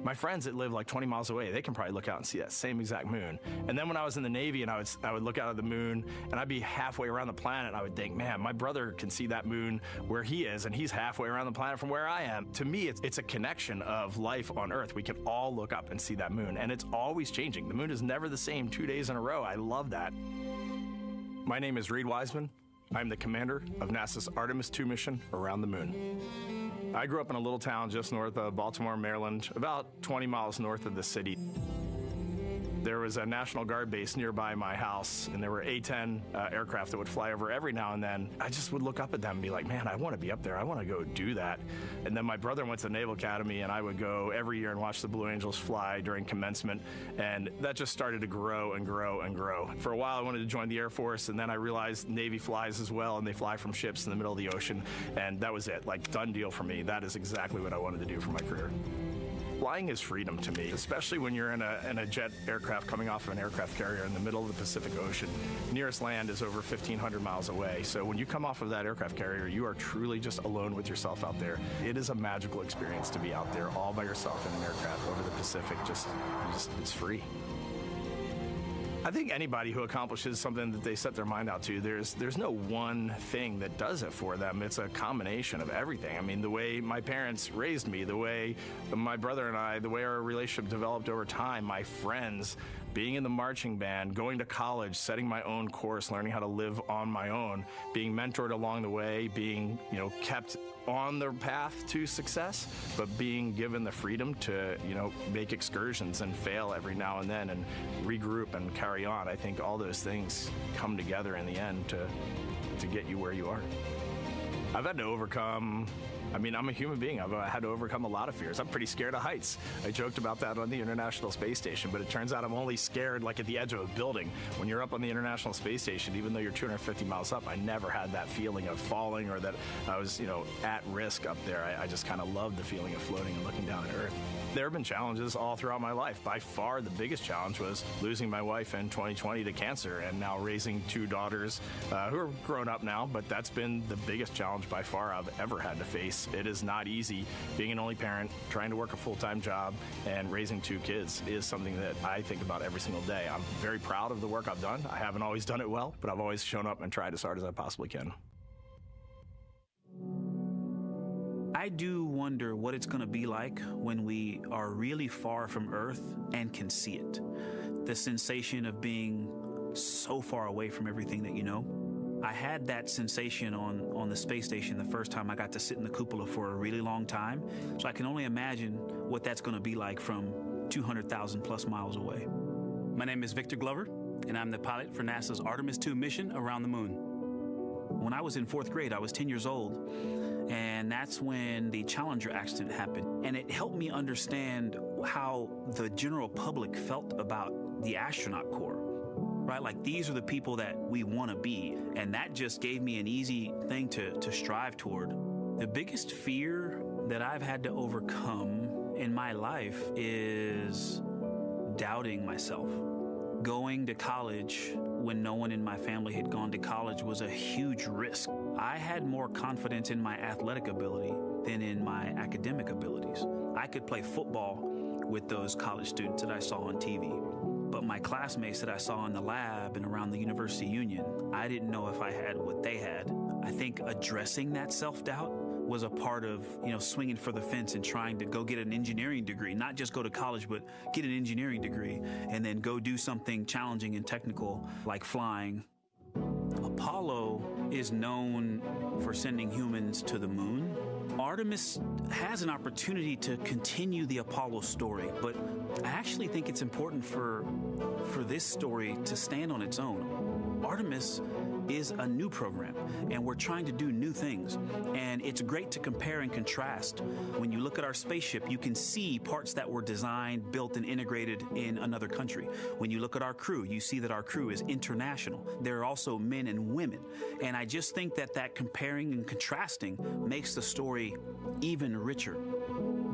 my friends that live like 20 miles away, they can probably look out and see that same exact moon. And then when I was in the Navy and I would look out at the moon and I'd be halfway around the planet, and I would think, man, my brother can see that moon where he is, and he's halfway around the planet from where I am. To me, it's a connection of life on Earth. We can all look up and see that moon, and it's always changing. The moon is never the same 2 days in a row. I love that. My name is Reed Wiseman. I'm the commander of NASA's Artemis II mission around the moon. I grew up in a little town just north of Baltimore, Maryland, about 20 miles north of the city. There was a National Guard base nearby my house, and there were A-10 aircraft that would fly over every now and then. I just would look up at them and be like, man, I want to be up there. I want to go do that. And then my brother went to the Naval Academy, and I would go every year and watch the Blue Angels fly during commencement. And that just started to grow and grow and grow. For a while, I wanted to join the Air Force, and then I realized Navy flies as well, and they fly from ships in the middle of the ocean. And that was it, like, done deal for me. That is exactly what I wanted to do for my career. Flying is freedom to me, especially when you're in a jet aircraft coming off of an aircraft carrier in the middle of the Pacific Ocean. Nearest land is over 1,500 miles away. So when you come off of that aircraft carrier, you are truly just alone with yourself out there. It is a magical experience to be out there all by yourself in an aircraft over the Pacific. Just it's free. I think anybody who accomplishes something that they set their mind out to, there's no one thing that does it for them. It's a combination of everything. I mean, the way my parents raised me, the way my brother and I, the way our relationship developed over time, my friends, being in the marching band, going to college, setting my own course, learning how to live on my own, being mentored along the way, being, kept on the path to success, but being given the freedom to, make excursions and fail every now and then and regroup and carry on. I think all those things come together in the end to get you where you are. I've had to overcome, I'm a human being. I've had to overcome a lot of fears. I'm pretty scared of heights. I joked about that on the International Space Station, but it turns out I'm only scared like at the edge of a building. When you're up on the International Space Station, even though you're 250 miles up, I never had that feeling of falling or that I was, at risk up there. I just kind of loved the feeling of floating and looking down at Earth. There have been challenges all throughout my life. By far, the biggest challenge was losing my wife in 2020 to cancer and now raising two daughters who are grown up now, but that's been the biggest challenge by far I've ever had to face. It is not easy being an only parent, trying to work a full-time job, and raising two kids is something that I think about every single day. I'm very proud of the work I've done. I haven't always done it well, but I've always shown up and tried as hard as I possibly can. I do wonder what it's going to be like when we are really far from Earth and can see it. The sensation of being so far away from everything that you know. I had that sensation on the space station the first time I got to sit in the cupola for a really long time. So I can only imagine what that's going to be like from 200,000 plus miles away. My name is Victor Glover, and I'm the pilot for NASA's Artemis II mission around the moon. When I was in 4th grade, I was 10 years old, and that's when the Challenger accident happened. And it helped me understand how the general public felt about the astronaut corps, right? Like, these are the people that we want to be, and that just gave me an easy thing to strive toward. The biggest fear that I've had to overcome in my life is doubting myself. Going to college when no one in my family had gone to college was a huge risk. I had more confidence in my athletic ability than in my academic abilities. I could play football with those college students that I saw on TV, but my classmates that I saw in the lab and around the University Union, I didn't know if I had what they had. I think addressing that self-doubt was a part of, swinging for the fence and trying to go get an engineering degree, not just go to college, but get an engineering degree and then go do something challenging and technical like flying. Apollo is known for sending humans to the moon. Artemis has an opportunity to continue the Apollo story, but I actually think it's important for this story to stand on its own. Artemis is a new program, and we're trying to do new things. And it's great to compare and contrast. When you look at our spaceship, you can see parts that were designed, built, and integrated in another country. When you look at our crew, you see that our crew is international. There are also men and women. And I just think that comparing and contrasting makes the story even richer.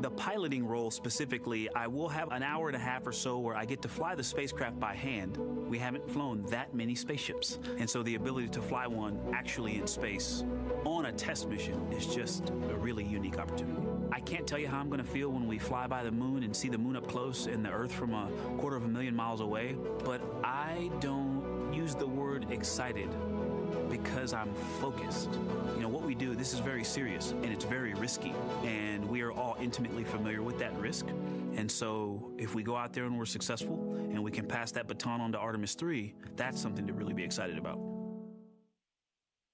The piloting role specifically, I will have an hour and a half or so where I get to fly the spacecraft by hand. We haven't flown that many spaceships. And so the ability to fly one actually in space on a test mission is just a really unique opportunity. I can't tell you how I'm going to feel when we fly by the moon and see the moon up close and the Earth from 250,000 miles away, but I don't use the word excited because I'm focused. What we do, this is very serious and it's very risky, and we are all intimately familiar with that risk. And so if we go out there and we're successful and we can pass that baton on to Artemis III, that's something to really be excited about.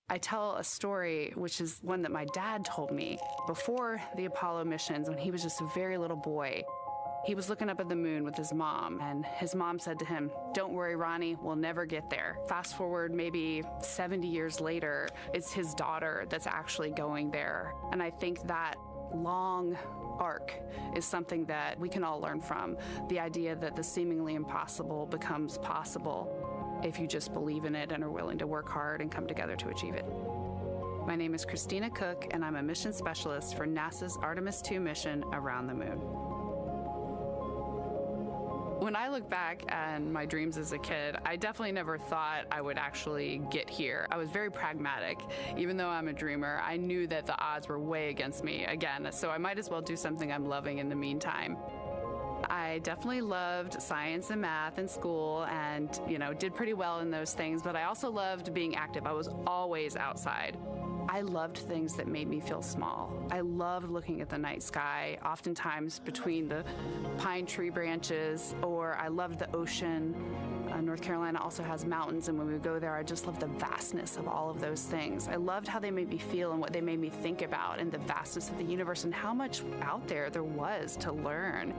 I tell a story, which is one that my dad told me before the Apollo missions when he was just a very little boy. He was looking up at the moon with his mom, and his mom said to him, "Don't worry, Ronnie, we'll never get there." Fast forward maybe 70 years later, it's his daughter that's actually going there. And I think that long arc is something that we can all learn from. The idea that the seemingly impossible becomes possible if you just believe in it and are willing to work hard and come together to achieve it. My name is Christina Cook, and I'm a mission specialist for NASA's Artemis II mission around the moon. When I look back at my dreams as a kid, I definitely never thought I would actually get here. I was very pragmatic. Even though I'm a dreamer, I knew that the odds were way against me again, so I might as well do something I'm loving in the meantime. I definitely loved science and math in school and, did pretty well in those things, but I also loved being active. I was always outside. I loved things that made me feel small. I loved looking at the night sky, oftentimes between the pine tree branches, or I loved the ocean. North Carolina also has mountains, and when we would go there, I just loved the vastness of all of those things. I loved how they made me feel and what they made me think about, and the vastness of the universe and how much out there was to learn.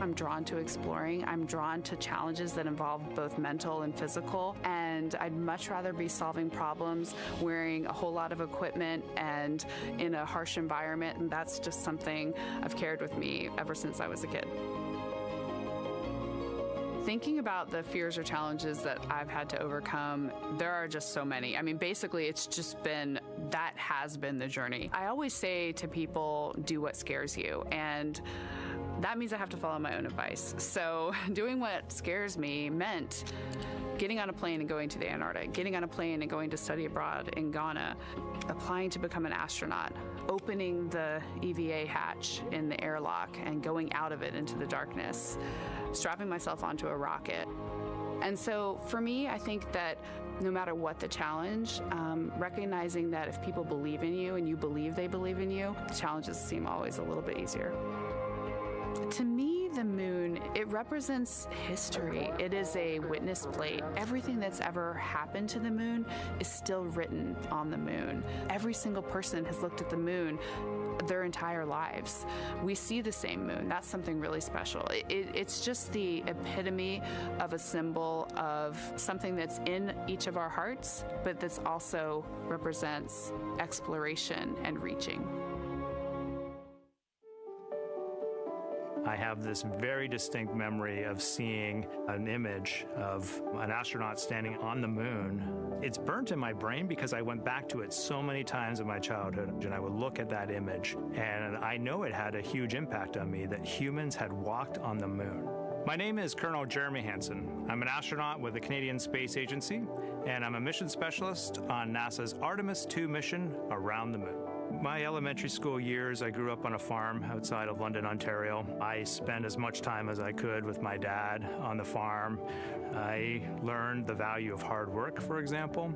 I'm drawn to exploring. I'm drawn to challenges that involve both mental and physical, and I'd much rather be solving problems wearing a whole lot of equipment and in a harsh environment, and that's just something I've carried with me ever since I was a kid. Thinking about the fears or challenges that I've had to overcome, there are just so many. I mean, basically, that has been the journey. I always say to people, do what scares you, and that means I have to follow my own advice. So doing what scares me meant getting on a plane and going to the Antarctic, getting on a plane and going to study abroad in Ghana, applying to become an astronaut, opening the EVA hatch in the airlock and going out of it into the darkness, strapping myself onto a rocket. And so for me, I think that no matter what the challenge, recognizing that if people believe in you and you believe they believe in you, the challenges seem always a little bit easier. To me, the moon, it represents history. It is a witness plate. Everything that's ever happened to the moon is still written on the moon. Every single person has looked at the moon their entire lives. We see the same moon. That's something really special. It's just the epitome of a symbol of something that's in each of our hearts, but that's also represents exploration and reaching. I have this very distinct memory of seeing an image of an astronaut standing on the moon. It's burnt in my brain because I went back to it so many times in my childhood, and I would look at that image, and I know it had a huge impact on me that humans had walked on the moon. My name is Colonel Jeremy Hansen. I'm an astronaut with the Canadian Space Agency, and I'm a mission specialist on NASA's Artemis II mission around the moon. My elementary school years, I grew up on a farm outside of London, Ontario. I spent as much time as I could with my dad on the farm. I learned the value of hard work, for example.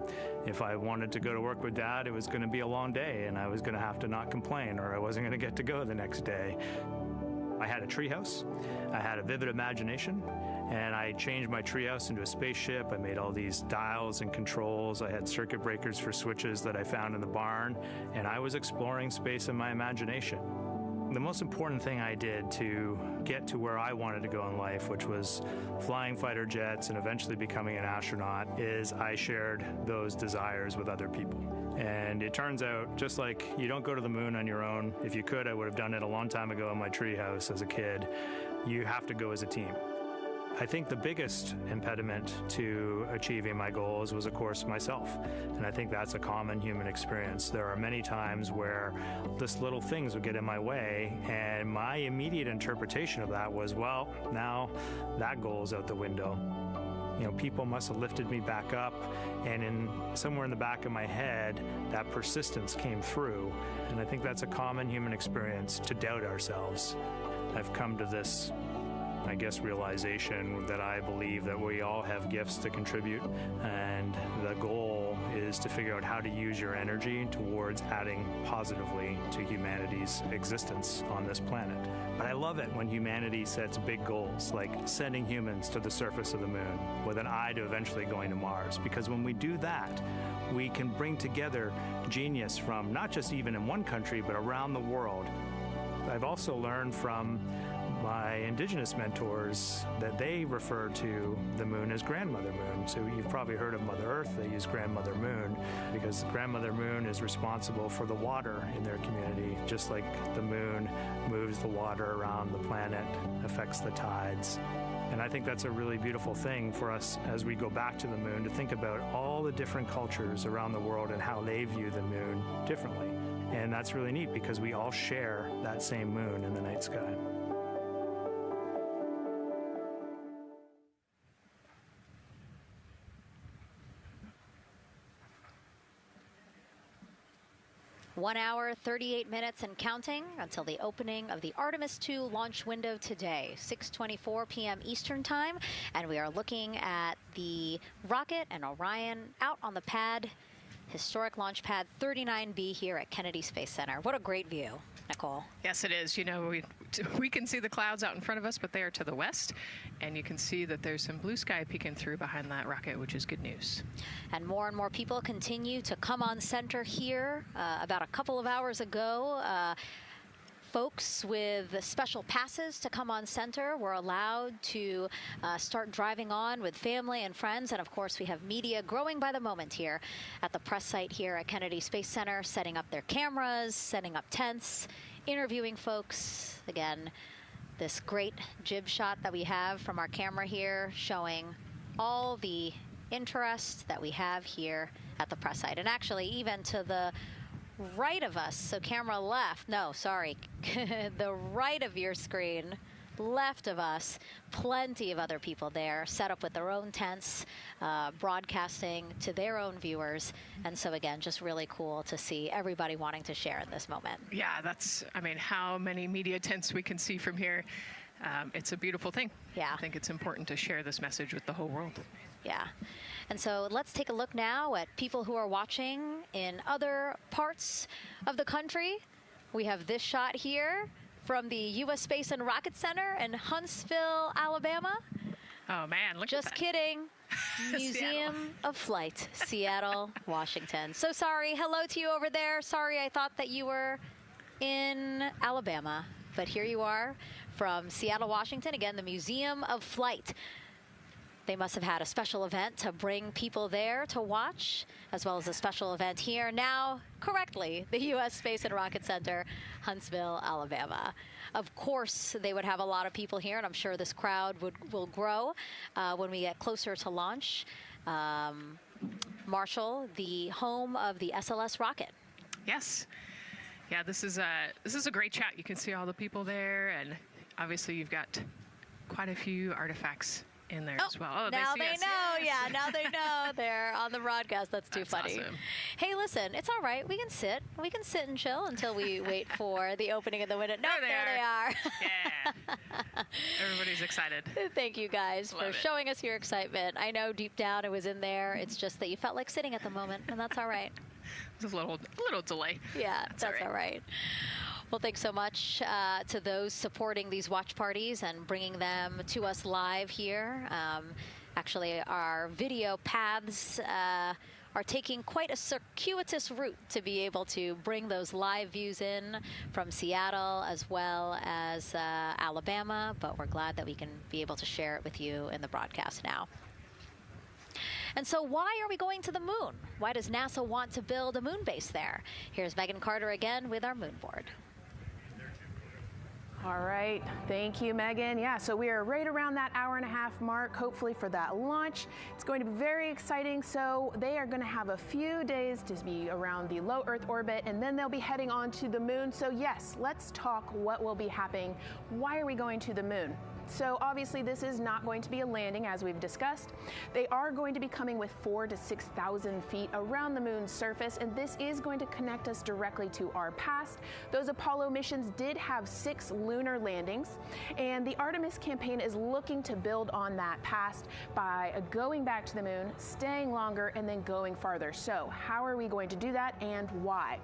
If I wanted to go to work with Dad, it was going to be a long day, and I was going to have to not complain, or I wasn't going to get to go the next day. I had a treehouse. I had a vivid imagination, and I changed my treehouse into a spaceship. I made all these dials and controls. I had circuit breakers for switches that I found in the barn, and I was exploring space in my imagination. The most important thing I did to get to where I wanted to go in life, which was flying fighter jets and eventually becoming an astronaut, is I shared those desires with other people. And it turns out, just like you don't go to the moon on your own, if you could, I would have done it a long time ago in my treehouse as a kid, you have to go as a team. I think the biggest impediment to achieving my goals was, of course, myself. And I think that's a common human experience. There are many times where just little things would get in my way, and my immediate interpretation of that was, well, now that goal's out the window. People must have lifted me back up, and somewhere in the back of my head, that persistence came through. And I think that's a common human experience, to doubt ourselves. I've come to this realization that I believe that we all have gifts to contribute, and the goal is to figure out how to use your energy towards adding positively to humanity's existence on this planet. But I love it when humanity sets big goals, like sending humans to the surface of the moon with an eye to eventually going to Mars, because when we do that, we can bring together genius from not just even in one country, but around the world. I've also learned from my indigenous mentors that they refer to the moon as Grandmother Moon. So you've probably heard of Mother Earth. They use Grandmother Moon because Grandmother Moon is responsible for the water in their community, just like the moon moves the water around the planet, affects the tides. And I think that's a really beautiful thing for us as we go back to the moon, to think about all the different cultures around the world and how they view the moon differently. And that's really neat because we all share that same moon in the night sky. 1 hour, 38 minutes and counting until the opening of the Artemis II launch window today, 6:24 p.m. Eastern Time. And we are looking at the rocket and Orion out on the pad, historic launch pad 39B here at Kennedy Space Center. What a great view, Nicole. Yes, it is. You know, we can see the clouds out in front of us, but they are to the west. And you can see that there's some blue sky peeking through behind that rocket, which is good news. And more people continue to come on center here. About a couple of hours ago, folks with special passes to come on center were allowed to start driving on with family and friends. And of course, we have media growing by the moment here at the press site here at Kennedy Space Center, setting up their cameras, setting up tents, interviewing folks. Again, this great jib shot that we have from our camera here showing all the interest that we have here at the press site. And actually, even to the right of us, so camera left, no, sorry, the right of your screen, left of us, plenty of other people there set up with their own tents, broadcasting to their own viewers. And so again, just really cool to see everybody wanting to share in this moment. Yeah, that's, I mean, how many media tents we can see from here. It's a beautiful thing. Yeah. I think it's important to share this message with the whole world. Yeah. And so let's take a look now at people who are watching in other parts of the country. We have this shot here from the U.S. Space and Rocket Center in Huntsville, Alabama. Oh, man, look Just at that. kidding. Museum of Flight, Seattle, Washington. So sorry. Hello to you over there. Sorry, I thought that you were in Alabama. But here you are from Seattle, Washington. Again, the Museum of Flight. They must have had a special event to bring people there to watch, as well as a special event here. Now, correctly, the U.S. Space and Rocket Center, Huntsville, Alabama. Of course, they would have a lot of people here, and I'm sure this crowd will grow when we get closer to launch. Marshall, the home of the SLS rocket. Yes. Yeah, this is a great shot. You can see all the people there, and obviously you've got quite a few artifacts in there as well. Oh, now they us. know. Yes. Yeah, now they know. They're on the broadcast. That's too funny. Awesome. Hey, listen, it's all right. We can sit. We can sit and chill until we wait for the opening of the window. No, there they are. Yeah. Everybody's excited. Thank you guys for showing us your excitement. I know deep down it was in there. It's just that you felt like sitting at the moment, and that's all right. There's a little delay. Yeah, that's all right. Well, thanks so much to those supporting these watch parties and bringing them to us live here. Actually, our video paths are taking quite a circuitous route to be able to bring those live views in from Seattle as well as Alabama, but we're glad that we can be able to share it with you in the broadcast now. And so why are we going to the moon? Why does NASA want to build a moon base there? Here's Megan Carter again with our moon board. All right, thank you, Megan. Yeah, so we are right around that hour-and-a-half mark, hopefully for that launch. It's going to be very exciting. So they are going to have a few days to be around the low Earth orbit, and then they'll be heading on to the moon. So yes, let's talk what will be happening. Why are we going to the moon? So obviously this is not going to be a landing, as we've discussed. They are going to be coming with 4,000 to 6,000 feet around the moon's surface, and this is going to connect us directly to our past. Those Apollo missions did have 6 lunar landings, and the Artemis campaign is looking to build on that past by going back to the moon, staying longer, and then going farther. So how are we going to do that, and why?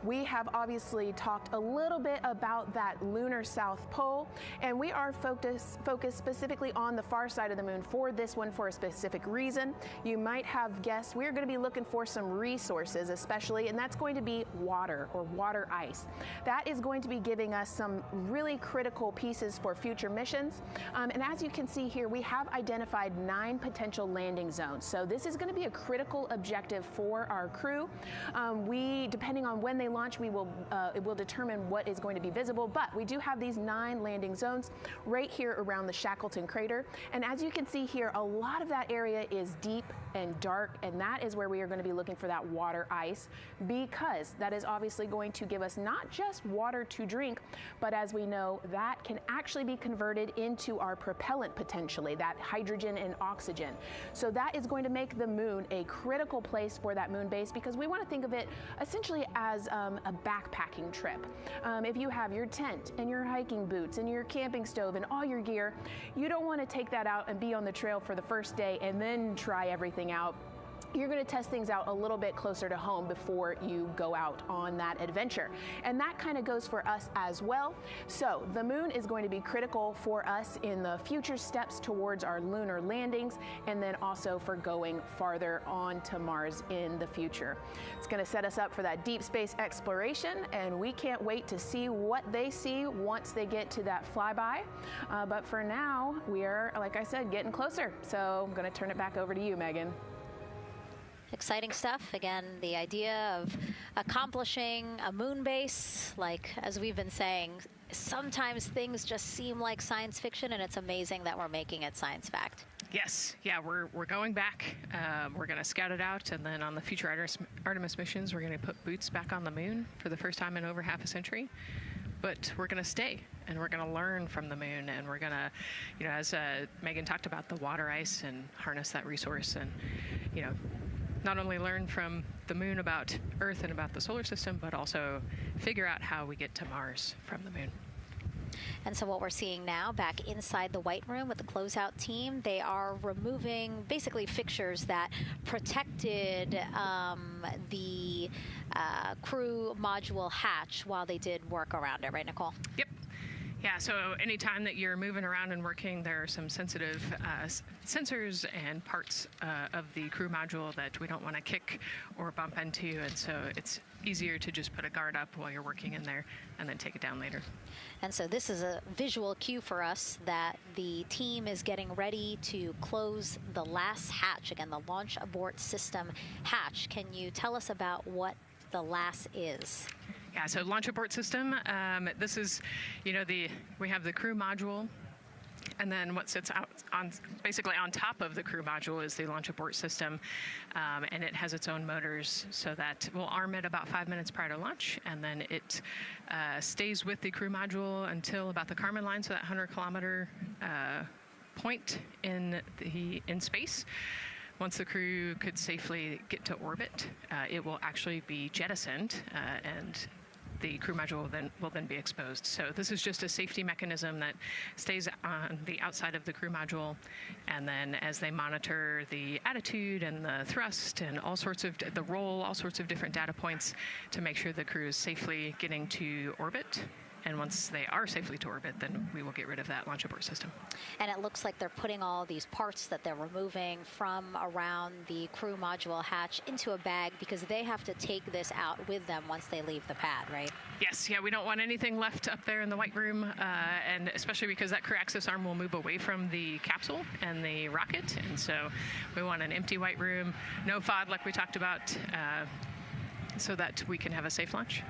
We have obviously talked a little bit about that lunar South Pole, and we are focused specifically on the far side of the moon for this one for a specific reason. You might have guessed we're going to be looking for some resources especially, and that's going to be water or water ice. That is going to be giving us some really critical pieces for future missions. And as you can see here, we have identified 9 potential landing zones. So this is going to be a critical objective for our crew. Depending on when they launch, it will determine what is going to be visible, but we do have these 9 landing zones right here around the Shackleton crater. And as you can see here, a lot of that area is deep and dark, and that is where we are going to be looking for that water ice, because that is obviously going to give us not just water to drink, but as we know, that can actually be converted into our propellant potentially, that hydrogen and oxygen. So that is going to make the moon a critical place for that moon base, because we want to think of it essentially as a backpacking trip. If you have your tent and your hiking boots and your camping stove and all your gear, you don't want to take that out and be on the trail for the first day and then try everything out. You're going to test things out a little bit closer to home before you go out on that adventure. And that kind of goes for us as well. So the moon is going to be critical for us in the future steps towards our lunar landings, and then also for going farther on to Mars in the future. It's going to set us up for that deep space exploration, and we can't wait to see what they see once they get to that flyby. But for now, we are, like I said, getting closer. So I'm going to turn it back over to you, Megan. Exciting stuff. Again, the idea of accomplishing a moon base, like as we've been saying, sometimes things just seem like science fiction, and it's amazing that we're making it science fact. Yes, yeah, we're going back. We're going to scout it out, and then on the future Artemis missions, we're going to put boots back on the moon for the first time in over half a century. But we're going to stay, and we're going to learn from the moon, and we're going to, you know, as Megan talked about, the water ice, and harness that resource, and, you know, not only learn from the moon about Earth and about the solar system, but also figure out how we get to Mars from the moon. And so what we're seeing now back inside the White Room with the closeout team, they are removing basically fixtures that protected the crew module hatch while they did work around it, right, Nicole? Yep. Yeah, so anytime that you're moving around and working, there are some sensitive sensors and parts of the crew module that we don't want to kick or bump into, and so it's easier to just put a guard up while you're working in there and then take it down later. And so this is a visual cue for us that the team is getting ready to close the last hatch, again, the launch abort system hatch. Can you tell us about what the LAS is? Yeah, so launch abort system, this is, you know, we have the crew module, and then what sits out basically on top of the crew module is the launch abort system, and it has its own motors, so that we'll arm it about 5 minutes prior to launch, and then it stays with the crew module until about the Kármán line, so that 100-kilometer point in space. Once the crew could safely get to orbit, it will actually be jettisoned, and the crew module will then be exposed. So this is just a safety mechanism that stays on the outside of the crew module, and then as they monitor the attitude and the thrust and all sorts of the roll, all sorts of different data points to make sure the crew is safely getting to orbit. And once they are safely to orbit, then we will get rid of that launch abort system. And it looks like they're putting all these parts that they're removing from around the crew module hatch into a bag, because they have to take this out with them once they leave the pad, right? Yes, yeah, we don't want anything left up there in the White Room, and especially because that crew access arm will move away from the capsule and the rocket, and so we want an empty White Room, no FOD like we talked about, so that we can have a safe launch.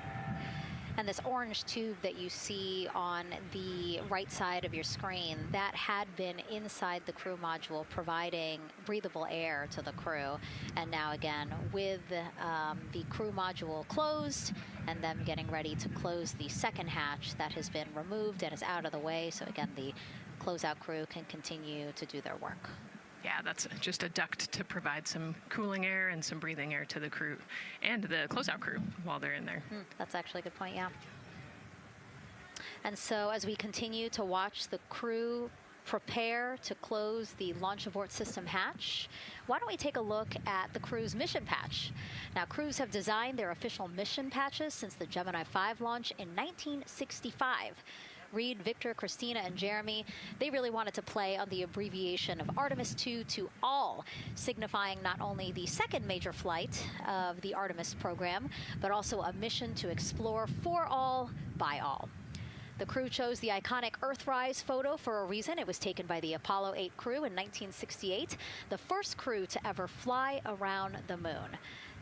And this orange tube that you see on the right side of your screen, that had been inside the crew module providing breathable air to the crew. And now again, with the crew module closed and them getting ready to close the second hatch, that has been removed and is out of the way. So again, the closeout crew can continue to do their work. Yeah, that's just a duct to provide some cooling air and some breathing air to the crew and the closeout crew while they're in there. That's actually a good point, yeah. And so as we continue to watch the crew prepare to close the launch abort system hatch, why don't we take a look at the crew's mission patch? Now, crews have designed their official mission patches since the Gemini 5 launch in 1965. Reed, Victor, Christina, and Jeremy, they really wanted to play on the abbreviation of Artemis II to all, signifying not only the second major flight of the Artemis program, but also a mission to explore for all, by all. The crew chose the iconic Earthrise photo for a reason. It was taken by the Apollo 8 crew in 1968, the first crew to ever fly around the moon.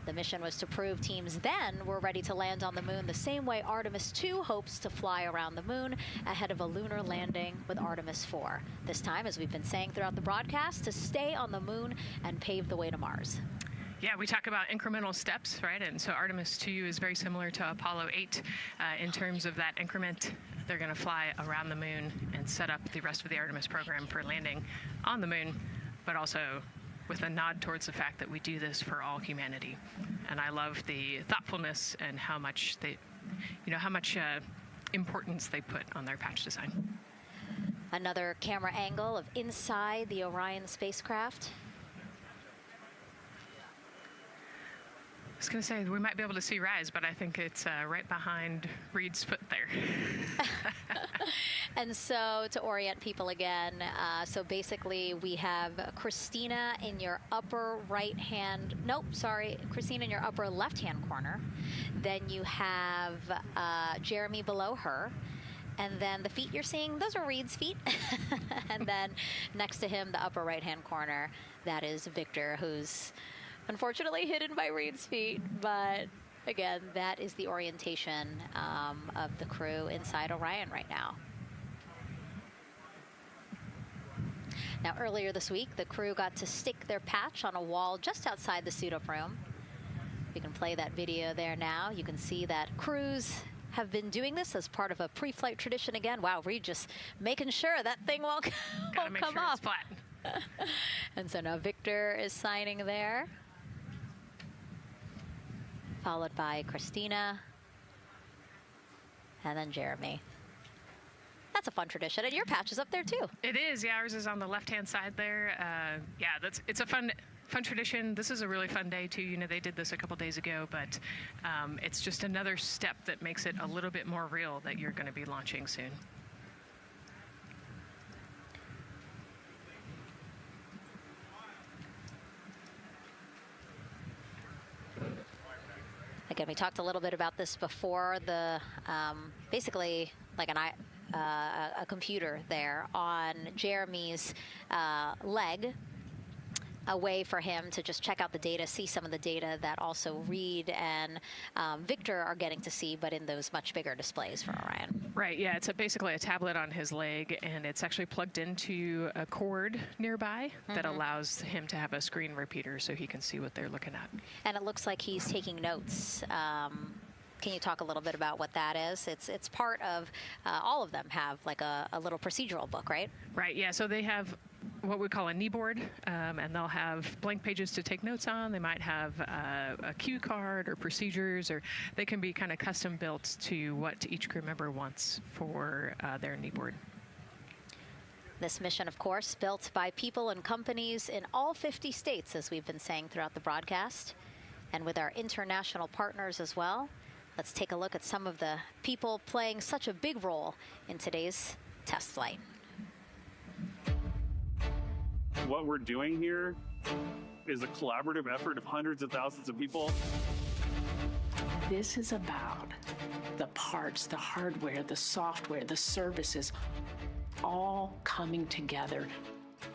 The mission was to prove teams then were ready to land on the moon the same way Artemis II hopes to fly around the moon ahead of a lunar landing with Artemis IV. This time, as we've been saying throughout the broadcast, to stay on the moon and pave the way to Mars. Yeah, we talk about incremental steps, right? And so Artemis II is very similar to Apollo 8 in terms of that increment. They're going to fly around the moon and set up the rest of the Artemis program for landing on the moon, but also with a nod towards the fact that we do this for all humanity. And I love the thoughtfulness and how much importance they put on their patch design. Another camera angle of inside the Orion spacecraft. I was going to say, we might be able to see Rise, but I think it's right behind Reed's foot there. And so to orient people again, so basically we have Christina in your upper right-hand, Christina in your upper left-hand corner. Then you have Jeremy below her. And then the feet you're seeing, those are Reed's feet. And then next to him, the upper right-hand corner, that is Victor, who's unfortunately hidden by Reed's feet, but again, that is the orientation of the crew inside Orion right now. Now, earlier this week, the crew got to stick their patch on a wall just outside the suit-up room. You can play that video there now. You can see that crews have been doing this as part of a pre-flight tradition again. Wow, Reed just making sure that thing won't come sure off. It's flat. And so now Victor is signing there, followed by Christina, and then Jeremy. That's a fun tradition, and your patch is up there too. It is, yeah, ours is on the left-hand side there. It's a fun tradition. This is a really fun day too. You know, they did this a couple days ago, but it's just another step that makes it a little bit more real that you're going to be launching soon. Again, we talked a little bit about this before. The basically like a computer there on Jeremy's leg, a way for him to just check out the data, see some of the data that also Reed and Victor are getting to see, but in those much bigger displays for Orion. Right, yeah, it's basically a tablet on his leg, and it's actually plugged into a cord nearby that allows him to have a screen repeater so he can see what they're looking at. And it looks like he's taking notes. Can you talk a little bit about what that is? It's part of, all of them have like a little procedural book, right? Right, yeah, so they have what we call a knee board, and they'll have blank pages to take notes on. They might have a cue card or procedures, or they can be kind of custom built to what each crew member wants for their knee board. This mission, of course, built by people and companies in all 50 states, as we've been saying throughout the broadcast, and with our international partners as well. Let's take a look at some of the people playing such a big role in today's test flight. What we're doing here is a collaborative effort of hundreds of thousands of people. This is about the parts, the hardware, the software, the services, all coming together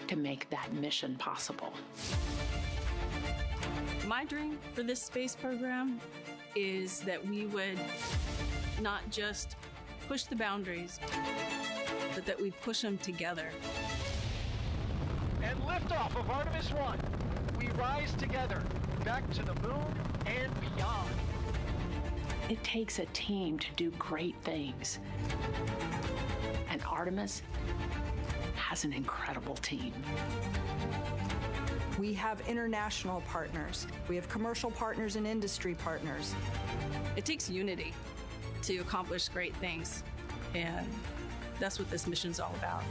to make that mission possible. My dream for this space program is that we would not just push the boundaries, but that we push them together. And liftoff of Artemis I. We rise together, back to the moon and beyond. It takes a team to do great things. And Artemis has an incredible team. We have international partners. We have commercial partners and industry partners. It takes unity to accomplish great things, and that's what this mission's all about.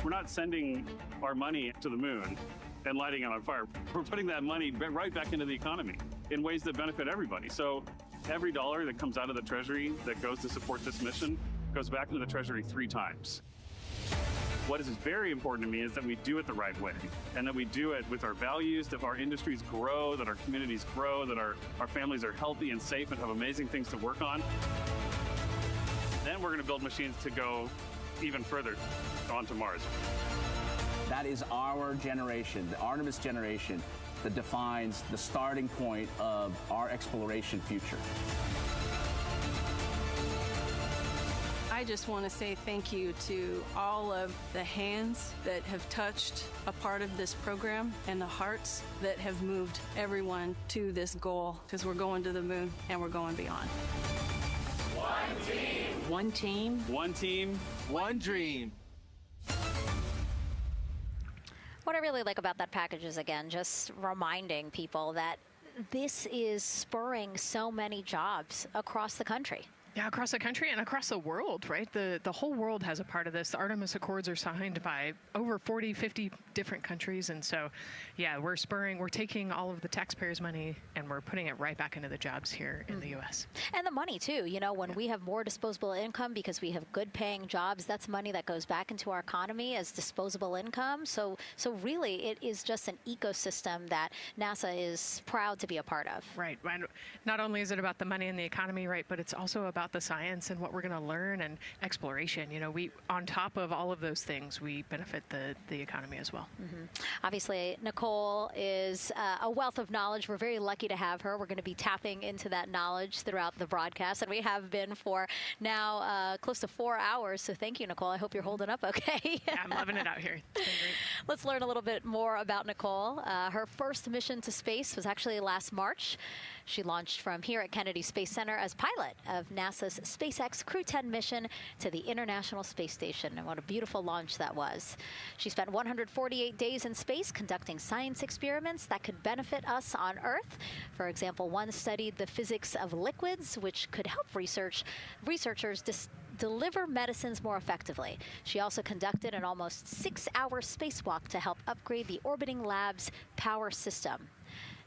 We're not sending our money to the moon and lighting it on fire. We're putting that money right back into the economy in ways that benefit everybody. So every dollar that comes out of the Treasury that goes to support this mission goes back into the Treasury 3 times. What is very important to me is that we do it the right way, and that we do it with our values, that our industries grow, that our communities grow, that our families are healthy and safe and have amazing things to work on. Then we're going to build machines to go even further onto Mars. That is our generation, the Artemis generation, that defines the starting point of our exploration future. I just want to say thank you to all of the hands that have touched a part of this program and the hearts that have moved everyone to this goal, because we're going to the moon and we're going beyond. One team. One team. One team. One dream. What I really like about that package is, again, just reminding people that this is spurring so many jobs across the country. Yeah, across the country and across the world, right? The whole world has a part of this. The Artemis Accords are signed by over 40, 50 different countries. And so, yeah, we're taking all of the taxpayers' money and we're putting it right back into the jobs here in the U.S. And the money, too. You know, when we have more disposable income because we have good paying jobs, that's money that goes back into our economy as disposable income. So really, it is just an ecosystem that NASA is proud to be a part of. Right. Not only is it about the money and the economy, right, but it's also about the science and what we're going to learn and exploration. You know, on top of all of those things, we benefit the economy as well. Obviously, Nicole is a wealth of knowledge. We're very lucky to have her. We're going to be tapping into that knowledge throughout the broadcast, and we have been for now close to 4 hours. So thank you, Nicole. I hope you're holding up okay. Yeah, I'm loving it out here. It's been great. Let's learn a little bit more about Nicole. Her first mission to space was actually last March. She launched from here at Kennedy Space Center as pilot of NASA's SpaceX Crew 10 mission to the International Space Station. And what a beautiful launch that was. She spent 148 days in space conducting science experiments that could benefit us on Earth. For example, one studied the physics of liquids, which could help researchers deliver medicines more effectively. She also conducted an almost 6-hour spacewalk to help upgrade the orbiting lab's power system.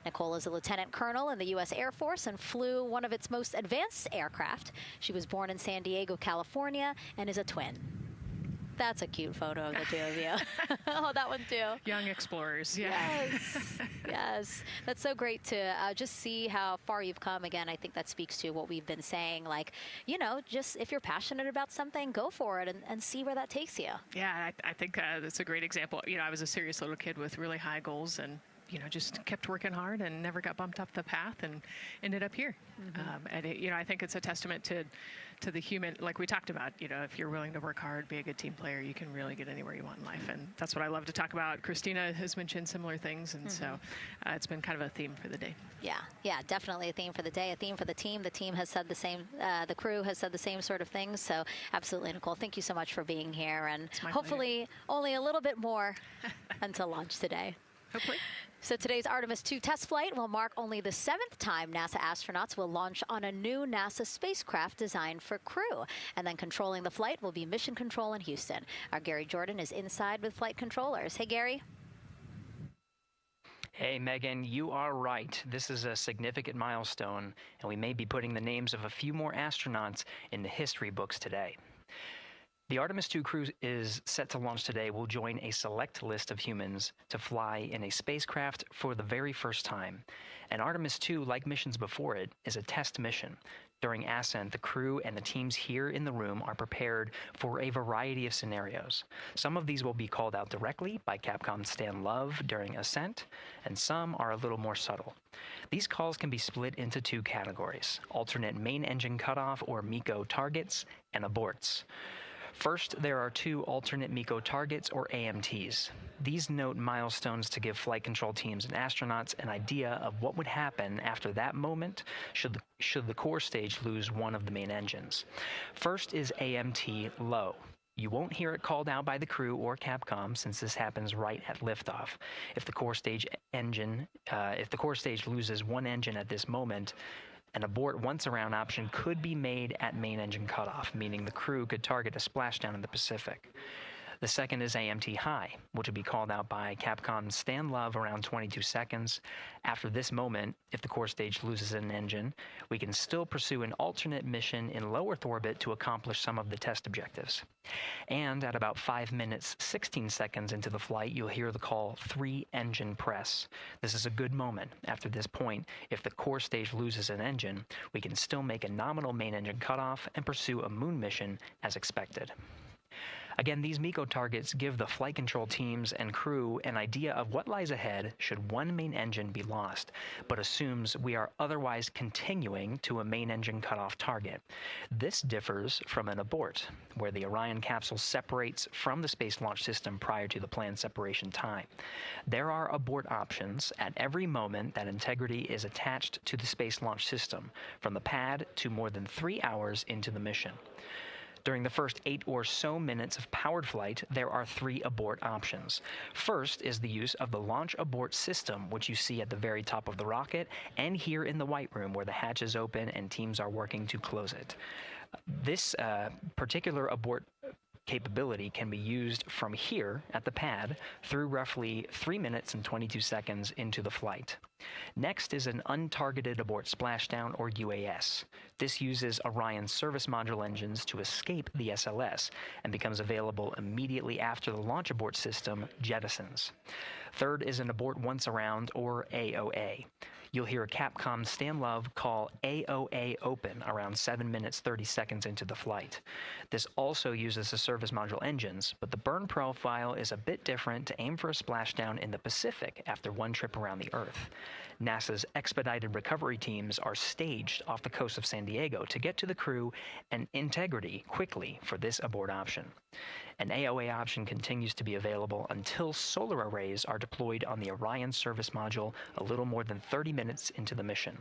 Nicole is a lieutenant colonel in the U.S. Air Force and flew one of its most advanced aircraft. She was born in San Diego, California, and is a twin. That's a cute photo of the two of you. Oh, that one too. Young explorers, yeah. Yes, yes. That's so great to just see how far you've come. Again, I think that speaks to what we've been saying. Like, you know, just if you're passionate about something, go for it and see where that takes you. Yeah, I think that's a great example. You know, I was a serious little kid with really high goals and, you know, just kept working hard and never got bumped off the path and ended up here. And, you know, I think it's a testament to the human, like we talked about, you know, if you're willing to work hard, be a good team player, you can really get anywhere you want in life. And that's what I love to talk about. Christina has mentioned similar things. And so it's been kind of a theme for the day. Yeah, definitely a theme for the day, a theme for the team. The team has said the same, the crew has said the same sort of things. So absolutely, Nicole, thank you so much for being here. And hopefully only a little bit more until launch today. Hopefully. So today's Artemis II test flight will mark only the 7th time NASA astronauts will launch on a new NASA spacecraft designed for crew. And then controlling the flight will be Mission Control in Houston. Our Gary Jordan is inside with flight controllers. Hey, Gary. Hey, Megan, you are right. This is a significant milestone, and we may be putting the names of a few more astronauts in the history books today. The Artemis II crew is set to launch today will join a select list of humans to fly in a spacecraft for the very first time. And Artemis II, like missions before it, is a test mission. During Ascent, the crew and the teams here in the room are prepared for a variety of scenarios. Some of these will be called out directly by Capcom's Stan Love during Ascent, and some are a little more subtle. These calls can be split into 2 categories: alternate main engine cutoff or MECO targets and aborts. First, there are 2 alternate MECO targets, or AMTs. These note milestones to give flight control teams and astronauts an idea of what would happen after that moment should the core stage lose one of the main engines. First is AMT low. You won't hear it called out by the crew or Capcom since this happens right at liftoff. If the core stage loses one engine at this moment, an abort once around option could be made at main engine cutoff, meaning the crew could target a splashdown in the Pacific. The second is AMT high, which would be called out by Capcom's Stan Love around 22 seconds. After this moment, if the core stage loses an engine, we can still pursue an alternate mission in low Earth orbit to accomplish some of the test objectives. And at about 5 minutes, 16 seconds into the flight, you'll hear the call 3-engine press. This is a good moment. After this point, if the core stage loses an engine, we can still make a nominal main engine cutoff and pursue a moon mission as expected. Again, these MECO targets give the flight control teams and crew an idea of what lies ahead should one main engine be lost, but assumes we are otherwise continuing to a main engine cutoff target. This differs from an abort, where the Orion capsule separates from the Space Launch System prior to the planned separation time. There are abort options at every moment that integrity is attached to the Space Launch System, from the pad to more than 3 hours into the mission. During the first 8 or so minutes of powered flight, there are 3 abort options. First is the use of the launch abort system, which you see at the very top of the rocket, and here in the White Room where the hatch is open and teams are working to close it. This particular abort capability can be used from here at the pad through roughly 3 minutes and 22 seconds into the flight. Next is an untargeted abort splashdown, or UAS. This uses Orion service module engines to escape the SLS and becomes available immediately after the launch abort system jettisons. Third is an abort once around, or AOA. You'll hear a Capcom Stan Love call AOA open around 7 minutes 30 seconds into the flight. This also uses the service module engines, but the burn profile is a bit different to aim for a splashdown in the Pacific after one trip around the Earth. NASA's expedited recovery teams are staged off the coast of San Diego to get to the crew and integrity quickly for this abort option. An AOA option continues to be available until solar arrays are deployed on the Orion service module a little more than 30 minutes into the mission.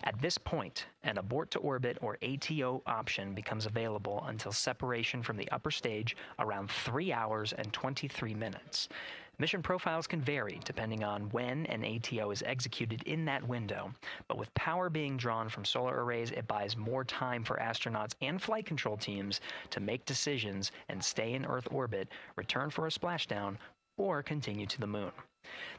At this point, an abort to orbit, or ATO option, becomes available until separation from the upper stage around 3 hours and 23 minutes. Mission profiles can vary depending on when an ATO is executed in that window, but with power being drawn from solar arrays, it buys more time for astronauts and flight control teams to make decisions and stay in Earth orbit, return for a splashdown, or continue to the moon.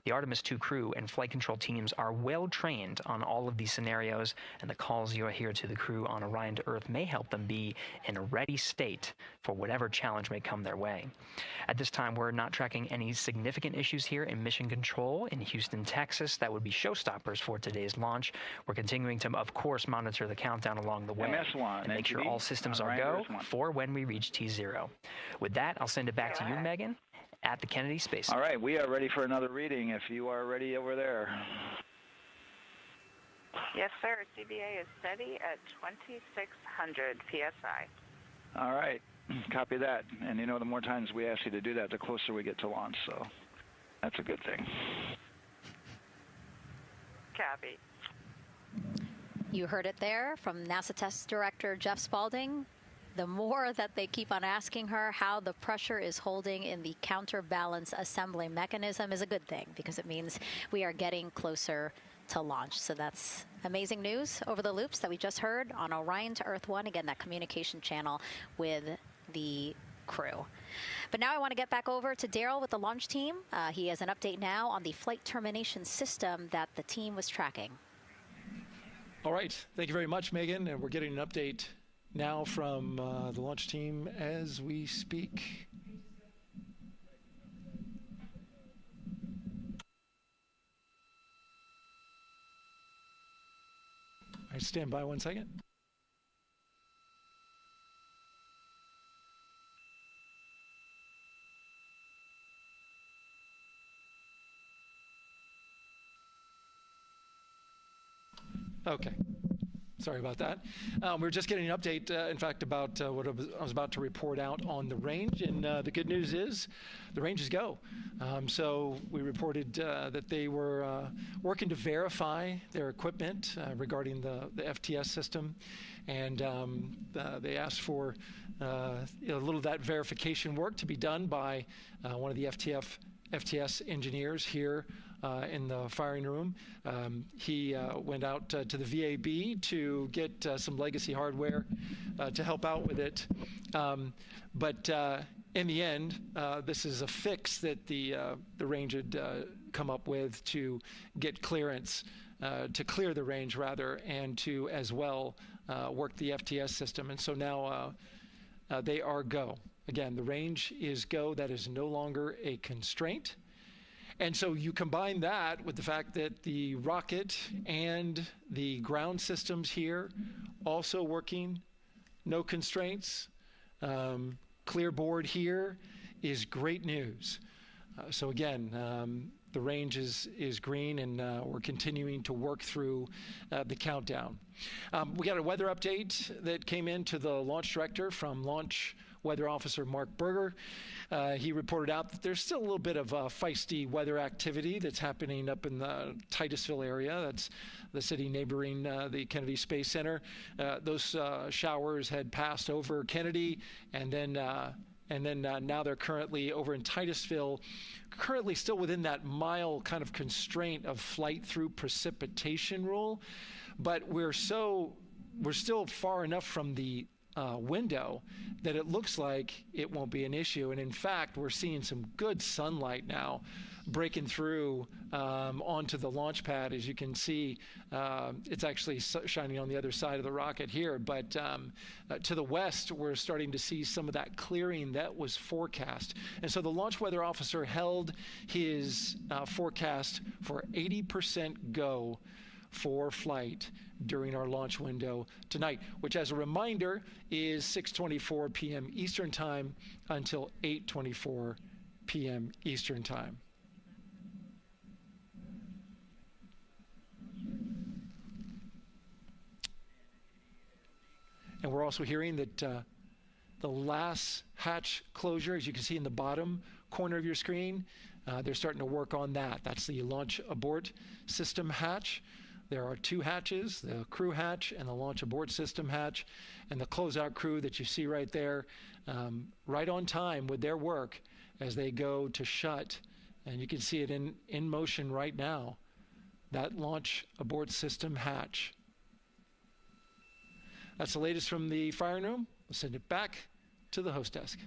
The Artemis II crew and flight control teams are well trained on all of these scenarios, and the calls you hear to the crew on Orion to Earth may help them be in a ready state for whatever challenge may come their way. At this time, we're not tracking any significant issues here in mission control in Houston, Texas. That would be showstoppers for today's launch. We're continuing to, of course, monitor the countdown along the way and make sure all systems are go for when we reach T0. With that, I'll send it back to you, Megan, at the Kennedy Space Center. All right, we are ready for another reading if you are ready over there. Yes, sir. CBA is steady at 2,600 PSI. All right, copy that. And you know, the more times we ask you to do that, the closer we get to launch, so that's a good thing. Copy. You heard it there from NASA Test Director Jeff Spaulding. The more that they keep on asking her how the pressure is holding in the counterbalance assembly mechanism is a good thing, because it means we are getting closer to launch. So that's amazing news over the loops that we just heard on Orion to Earth 1. Again, that communication channel with the crew. But now I want to get back over to Daryl with the launch team. He has an update now on the flight termination system that the team was tracking. All right. Thank you very much, Megan. And we're getting an update now from the launch team as we speak. All right, stand by 1 second. Okay. Sorry about that. We're just getting an update, in fact, about what I was about to report out on the range. And the good news is the range is go. So we reported that they were working to verify their equipment regarding the FTS system. And they asked for a little of that verification work to be done by one of the FTS engineers here in the firing room. He went out to the VAB to get some legacy hardware to help out with it. But in the end, this is a fix that the range had come up with to get clearance, to clear the range rather, and to as well work the FTS system. And so now they are go. Again, the range is go. That is no longer a constraint. And so you combine that with the fact that the rocket and the ground systems here also working, no constraints, clear board here is great news. So again, the range is green, and we're continuing to work through the countdown. We got a weather update that came in to the launch director from Launch Weather Officer Mark Berger. He reported out that there's still a little bit of feisty weather activity that's happening up in the Titusville area. That's the city neighboring the Kennedy Space Center. Those showers had passed over Kennedy, and then now they're currently over in Titusville, currently still within that mile kind of constraint of flight through precipitation rule. But we're still far enough from the window that it looks like it won't be an issue. And in fact, we're seeing some good sunlight now breaking through onto the launch pad. As you can see, it's actually shining on the other side of the rocket here. But to the west, we're starting to see some of that clearing that was forecast. And so the launch weather officer held his forecast for 80% go for flight during our launch window tonight, which, as a reminder, is 6:24 p.m. Eastern Time until 8:24 p.m. Eastern Time. And we're also hearing that the last hatch closure, as you can see in the bottom corner of your screen, they're starting to work on that. That's the launch abort system hatch. There are two hatches, the crew hatch and the launch abort system hatch, and the closeout crew that you see right there, right on time with their work as they go to shut. And you can see it in motion right now, that launch abort system hatch. That's the latest from the firing room. We'll send it back to the host desk.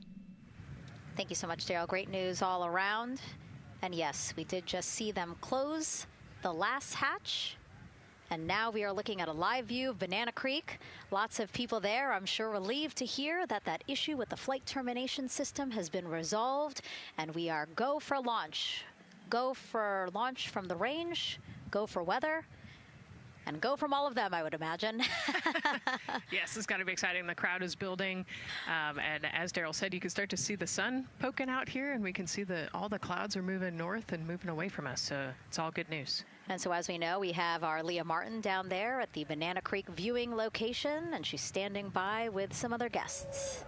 Thank you so much, Daryl. Great news all around. And yes, we did just see them close the last hatch. And now we are looking at a live view of Banana Creek. Lots of people there, I'm sure, relieved to hear that that issue with the flight termination system has been resolved. And we are go for launch. Go for launch from the range, go for weather, and go from all of them, I would imagine. Yes, it's got to be exciting. The crowd is building. And as Daryl said, you can start to see the sun poking out here, and we can see all the clouds are moving north and moving away from us. So it's all good news. And so as we know, we have our Leah Martin down there at the Banana Creek viewing location, and she's standing by with some other guests.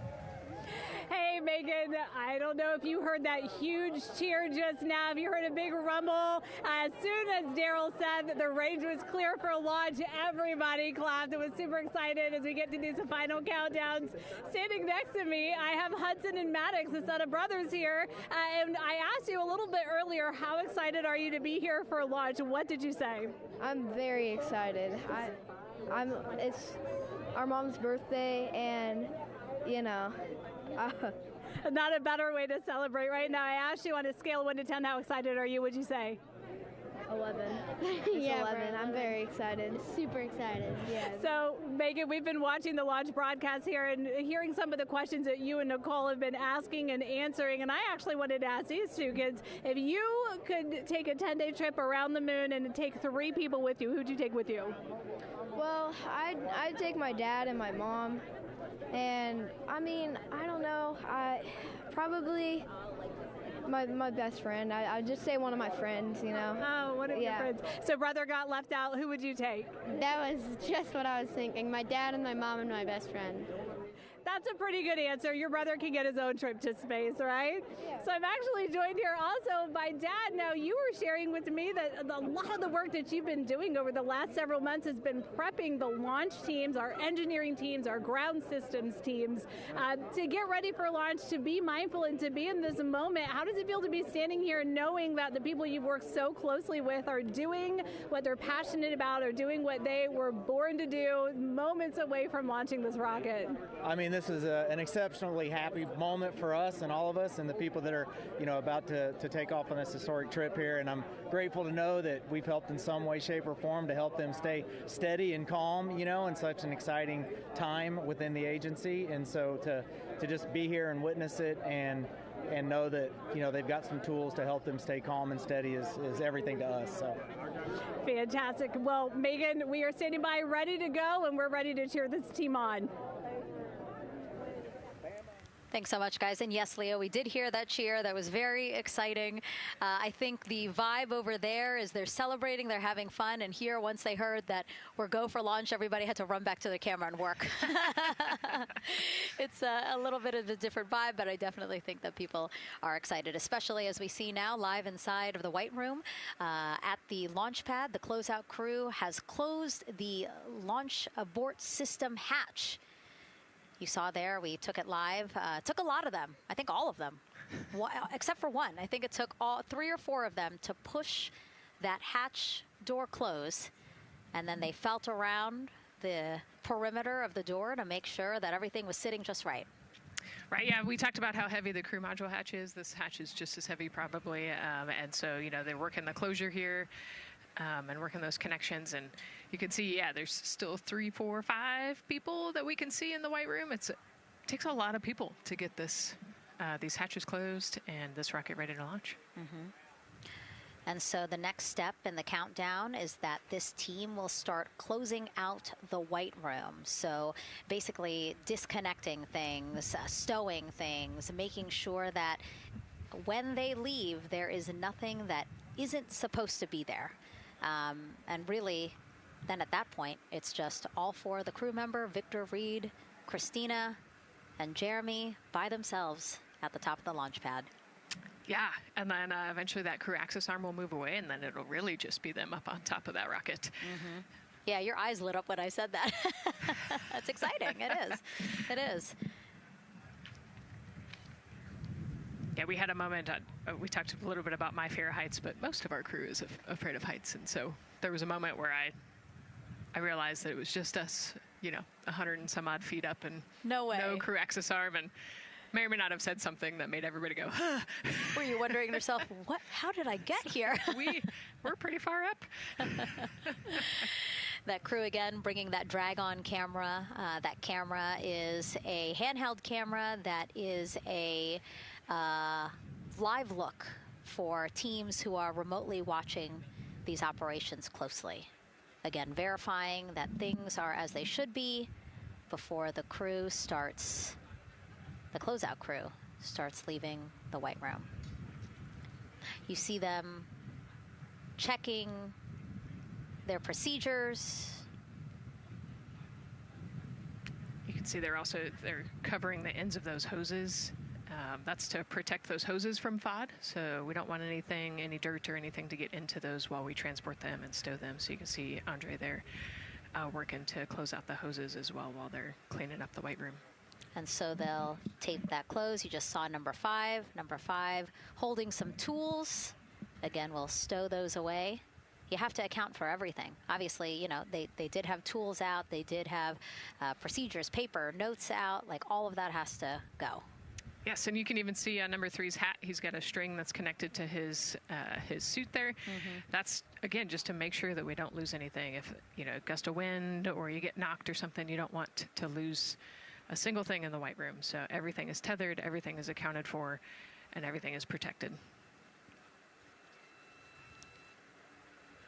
Hey, Megan, I don't know if you heard that huge cheer just now. If you heard a big rumble, as soon as Daryl said that the range was clear for launch, everybody clapped. It was super excited as we get to do some final countdowns. Standing next to me, I have Hudson and Maddox, the son of brothers here. And I asked you a little bit earlier, how excited are you to be here for launch? What did you say? I'm very excited. It's our mom's birthday, and, you know, not a better way to celebrate right now. I asked you on a scale of 1 to 10, how excited are you? Would you say? 11. Yeah, 11. I'm very excited. Super excited. Yeah. So, Megan, we've been watching the launch broadcast here and hearing some of the questions that you and Nicole have been asking and answering. And I actually wanted to ask these two kids, if you could take a 10-day trip around the moon and take 3 people with you, who'd you take with you? Well, I'd take my dad and my mom. And I mean, I don't know, probably my best friend. I'd just say one of my friends, you know. Oh, one of your friends. So brother got left out. Who would you take? That was just what I was thinking. My dad and my mom and my best friend. That's a pretty good answer. Your brother can get his own trip to space, right? Yeah. So I'm actually joined here also by Dad. Now, you were sharing with me that a lot of the work that you've been doing over the last several months has been prepping the launch teams, our engineering teams, our ground systems teams, to get ready for launch, to be mindful and to be in this moment. How does it feel to be standing here knowing that the people you've worked so closely with are doing what they're passionate about, or doing what they were born to do, moments away from launching this rocket? I mean, this is an exceptionally happy moment for us and all of us and the people that are, you know, about to take off on this historic trip here. And I'm grateful to know that we've helped in some way, shape, or form to help them stay steady and calm, you know, in such an exciting time within the agency. And so to just be here and witness it and know that, you know, they've got some tools to help them stay calm and steady is everything to us. So fantastic. Well, Megan, we are standing by ready to go, and we're ready to cheer this team on. Thanks so much, guys. And yes, Leo, we did hear that cheer. That was very exciting. I think the vibe over there is they're celebrating, they're having fun. And here, once they heard that we're go for launch, everybody had to run back to the camera and work. It's a little bit of a different vibe, but I definitely think that people are excited, especially as we see now live inside of the White Room at the launch pad. The closeout crew has closed the launch abort system hatch. You saw there, we took it live. Took a lot of them, I think all of them, except for one. I think it took all 3 or 4 of them to push that hatch door close, and then they felt around the perimeter of the door to make sure that everything was sitting just right. Right, yeah, we talked about how heavy the crew module hatch is. This hatch is just as heavy probably, and so, you know, they're working the closure here. And working those connections, and you can see, yeah, there's still 3, 4, 5 people that we can see in the White Room. It takes a lot of people to get this these hatches closed and this rocket ready to launch. Mm-hmm. And so the next step in the countdown is that this team will start closing out the White Room. So basically disconnecting things, stowing things, making sure that when they leave, there is nothing that isn't supposed to be there. And really, then at that point, it's just all 4 of the crew member, Victor, Reed, Christina, and Jeremy by themselves at the top of the launch pad. Yeah, and then eventually that crew access arm will move away, and then it'll really just be them up on top of that rocket. Mm-hmm. Yeah, your eyes lit up when I said that. That's exciting. It is. It is. Yeah, we had a moment, we talked a little bit about my fear of heights, but most of our crew is afraid of heights. And so there was a moment where I realized that it was just us, you know, 100 and some odd feet up and no crew access arm, and may or may not have said something that made everybody go, huh. Were you wondering to yourself, how did I get here? We're pretty far up. That crew again bringing that drag-on camera. That camera is a handheld camera that is a live look for teams who are remotely watching these operations closely. Again, verifying that things are as they should be before the crew starts, the closeout crew starts leaving the White Room. You see them checking their procedures. You can see they're covering the ends of those hoses. That's to protect those hoses from FOD, so we don't want any dirt or anything to get into those while we transport them and stow them. So you can see Andre there working to close out the hoses as well while they're cleaning up the White Room. And so they'll tape that close. You just saw number 5. Number 5 holding some tools. Again, we'll stow those away. You have to account for everything. Obviously, you know, they did have tools out. They did have procedures, paper, notes out. Like, all of that has to go. Yes, and you can even see on number 3's hat, he's got a string that's connected to his suit there. Mm-hmm. That's, again, just to make sure that we don't lose anything. If, you know, gust of wind or you get knocked or something, you don't want to lose a single thing in the White Room. So everything is tethered, everything is accounted for, and everything is protected.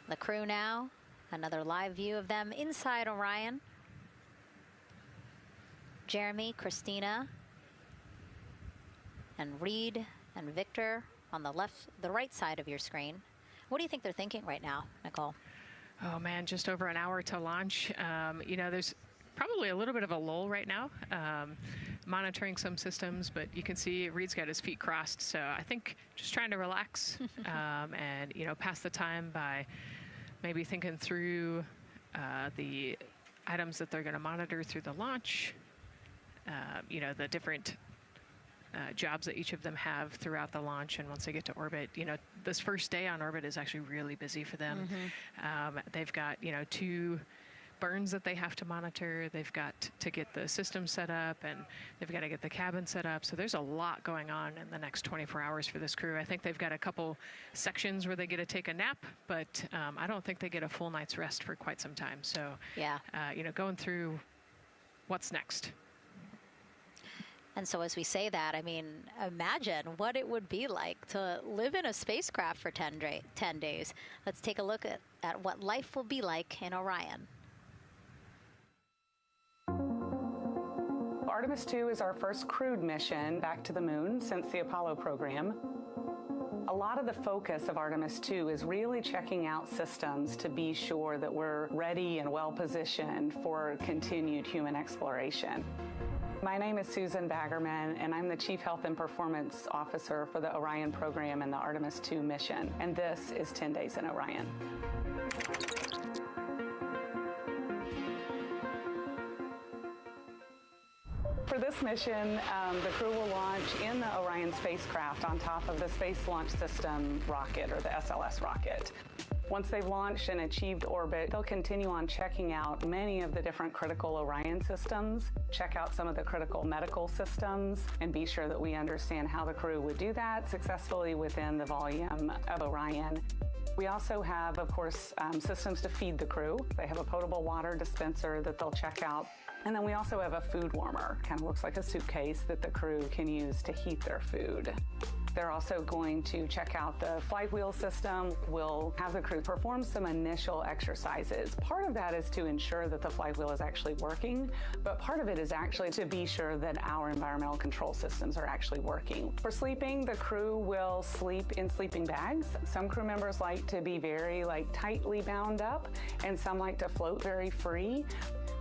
The crew now, another live view of them inside Orion. Jeremy, Christina, and Reed and Victor on the right side of your screen. What do you think they're thinking right now, Nicole? Oh man, just over an hour to launch. You know, there's probably a little bit of a lull right now, monitoring some systems, but you can see Reed's got his feet crossed. So I think just trying to relax and, you know, pass the time by maybe thinking through the items that they're going to monitor through the launch, you know, the different jobs that each of them have throughout the launch. And once they get to orbit, you know, this first day on orbit is actually really busy for them. Mm-hmm. They've got, you know, 2 burns that they have to monitor. They've got to get the system set up, and they've got to get the cabin set up. So there's a lot going on in the next 24 hours for this crew. I think they've got a couple sections where they get to take a nap, but I don't think they get a full night's rest for quite some time. So, yeah, you know, going through what's next. And so as we say that, I mean, imagine what it would be like to live in a spacecraft for 10 days. Let's take a look at what life will be like in Orion. Artemis II is our first crewed mission back to the moon since the Apollo program. A lot of the focus of Artemis II is really checking out systems to be sure that we're ready and well positioned for continued human exploration. My name is Susan Baggerman, and I'm the Chief Health and Performance Officer for the Orion program and the Artemis II mission, and this is 10 Days in Orion. For this mission, the crew will launch in the Orion spacecraft on top of the Space Launch System rocket, or the SLS rocket. Once they've launched and achieved orbit, they'll continue on checking out many of the different critical Orion systems, check out some of the critical medical systems, and be sure that we understand how the crew would do that successfully within the volume of Orion. We also have, of course, systems to feed the crew. They have a potable water dispenser that they'll check out. And then we also have a food warmer, kind of looks like a suitcase that the crew can use to heat their food. They're also going to check out the flywheel system. We'll have the crew perform some initial exercises. Part of that is to ensure that the flywheel is actually working, but part of it is actually to be sure that our environmental control systems are actually working. For sleeping, the crew will sleep in sleeping bags. Some crew members like to be very tightly bound up, and some like to float very free.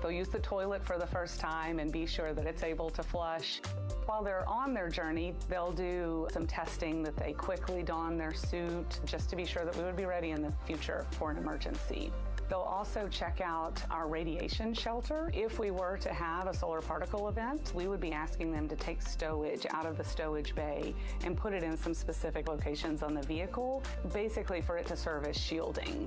They'll use the toilet for the first time and be sure that it's able to flush. While they're on their journey, they'll do some testing that they quickly don their suit just to be sure that we would be ready in the future for an emergency. They'll also check out our radiation shelter. If we were to have a solar particle event, we would be asking them to take stowage out of the stowage bay and put it in some specific locations on the vehicle, basically for it to serve as shielding.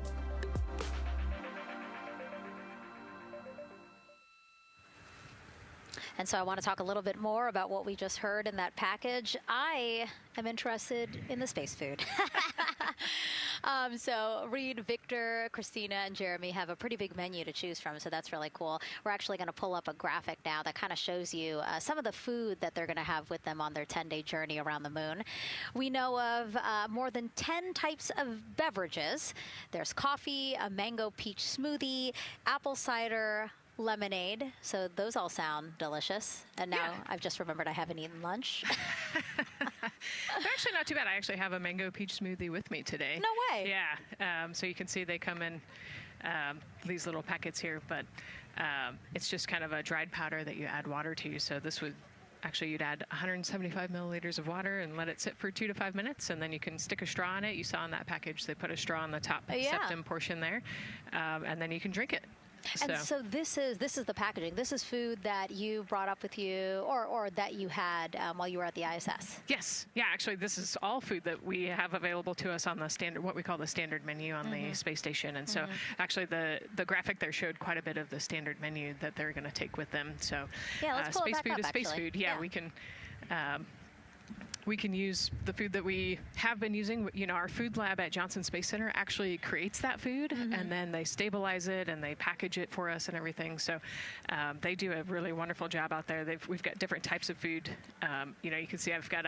And so I want to talk a little bit more about what we just heard in that package. I am interested in the space food. So Reed, Victor, Christina, and Jeremy have a pretty big menu to choose from, so that's really cool. We're actually going to pull up a graphic now that kind of shows you some of the food that they're going to have with them on their 10-day journey around the moon. We know of more than 10 types of beverages. There's coffee, a mango peach smoothie, apple cider, lemonade. So those all sound delicious. And now I've just remembered I haven't eaten lunch. They're actually not too bad. I actually have a mango peach smoothie with me today. No way. Yeah. So you can see they come in these little packets here, but it's just kind of a dried powder that you add water to. So this would actually, you'd add 175 milliliters of water and let it sit for 2 to 5 minutes, and then you can stick a straw in it. You saw in that package they put a straw on the top septum portion there, and then you can drink it. And so this is the packaging. This is food that you brought up with you, or that you had while you were at the ISS. Yes. Yeah. Actually, this is all food that we have available to us on the standard, what we call the standard menu on the space station. And so, actually, the graphic there showed quite a bit of the standard menu that they're going to take with them. So, yeah, let's pull space it back food up, is space actually. food. Yeah, we can. We can use the food that we have been using. You know, our food lab at Johnson Space Center actually creates that food, and then they stabilize it and they package it for us and everything. So they do a really wonderful job out there. We've got different types of food. You know, you can see I've got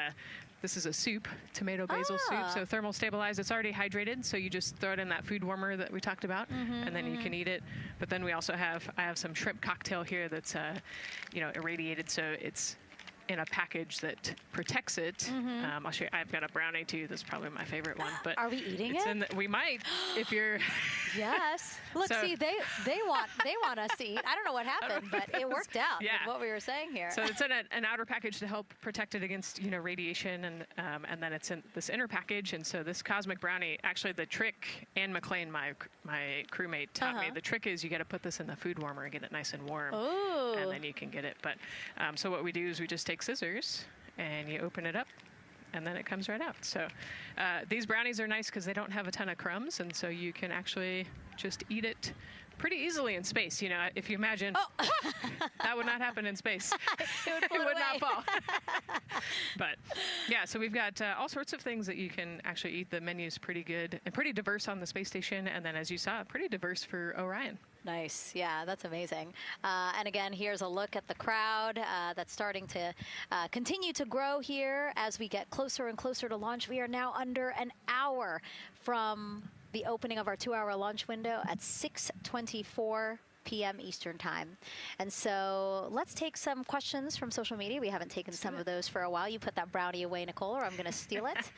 this is a soup, tomato basil soup, so thermal stabilized. It's already hydrated, so you just throw it in that food warmer that we talked about, and then you can eat it. But then we also I have some shrimp cocktail here that's, you know, irradiated, so it's in a package that protects it. I'll show you. I've got a brownie too. That's probably my favorite one. But are we eating it? We might, if you're. Yes. Look, see, they want us to eat. I don't know what happened, but it worked out. Yeah. With what we were saying here. So it's in an outer package to help protect it against, you know, radiation, and then it's in this inner package. And so this cosmic brownie, actually, the trick, Anne McLean, my crewmate, taught me. The trick is you got to put this in the food warmer and get it nice and warm, and then you can get it. But so what we do is we just take scissors and you open it up, and then it comes right out. So these brownies are nice because they don't have a ton of crumbs, and so you can actually just eat it pretty easily in space. You know, if you imagine, that would not happen in space. It would not fall. But yeah, so we've got all sorts of things that you can actually eat. The menu's pretty good and pretty diverse on the space station, and then as you saw, pretty diverse for Orion. Nice. Yeah, that's amazing. And again, here's a look at the crowd that's starting to continue to grow here as we get closer and closer to launch. We are now under an hour from the opening of our 2-hour launch window at 6:24 p.m. Eastern Time. And so let's take some questions from social media. We haven't taken some of those for a while. You put that brownie away, Nicole, or I'm going to steal it.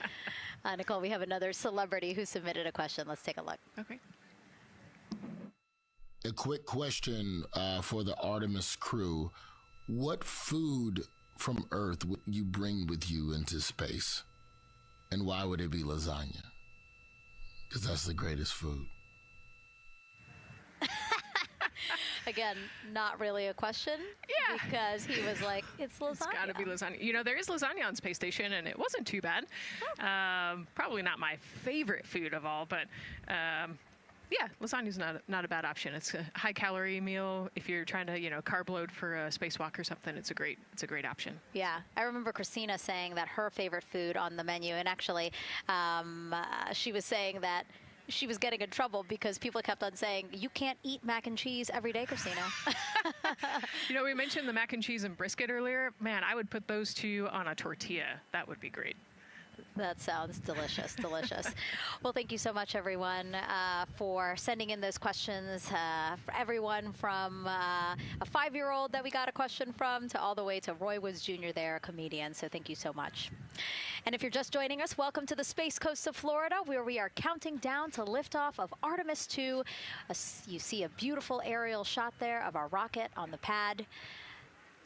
Nicole, we have another celebrity who submitted a question. Let's take a look. Okay. A quick question for the Artemis crew. What food from Earth would you bring with you into space? And why would it be lasagna? Because that's the greatest food. Again, not really a question. Yeah. Because he was like, it's lasagna. It's got to be lasagna. You know, there is lasagna on Space Station, and it wasn't too bad. Probably not my favorite food of all, but yeah, lasagna's not a bad option. It's a high-calorie meal. If you're trying to, carb load for a spacewalk or something, it's a great option. Yeah, I remember Christina saying that her favorite food on the menu, and actually, she was saying that she was getting in trouble because people kept on saying, you can't eat mac and cheese every day, Christina. We mentioned the mac and cheese and brisket earlier. Man, I would put those two on a tortilla. That would be great. That sounds delicious, delicious. Well, thank you so much, everyone, for sending in those questions. For everyone from a 5-year-old that we got a question from to all the way to Roy Woods Jr. there, a comedian. So thank you so much. And if you're just joining us, welcome to the Space Coast of Florida, where we are counting down to liftoff of Artemis II. You see a beautiful aerial shot there of our rocket on the pad.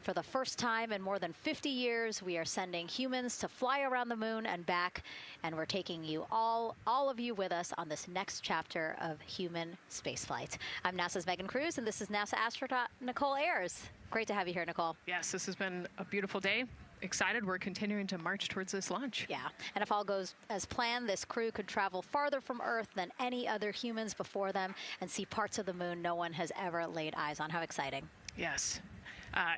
For the first time in more than 50 years, we are sending humans to fly around the moon and back, and we're taking you all of you with us on this next chapter of human spaceflight. I'm NASA's Megan Cruz, and this is NASA astronaut Nicole Ayers. Great to have you here, Nicole. Yes, this has been a beautiful day. Excited. We're continuing to march towards this launch. Yeah, and if all goes as planned, this crew could travel farther from Earth than any other humans before them and see parts of the moon no one has ever laid eyes on. How exciting. Yes.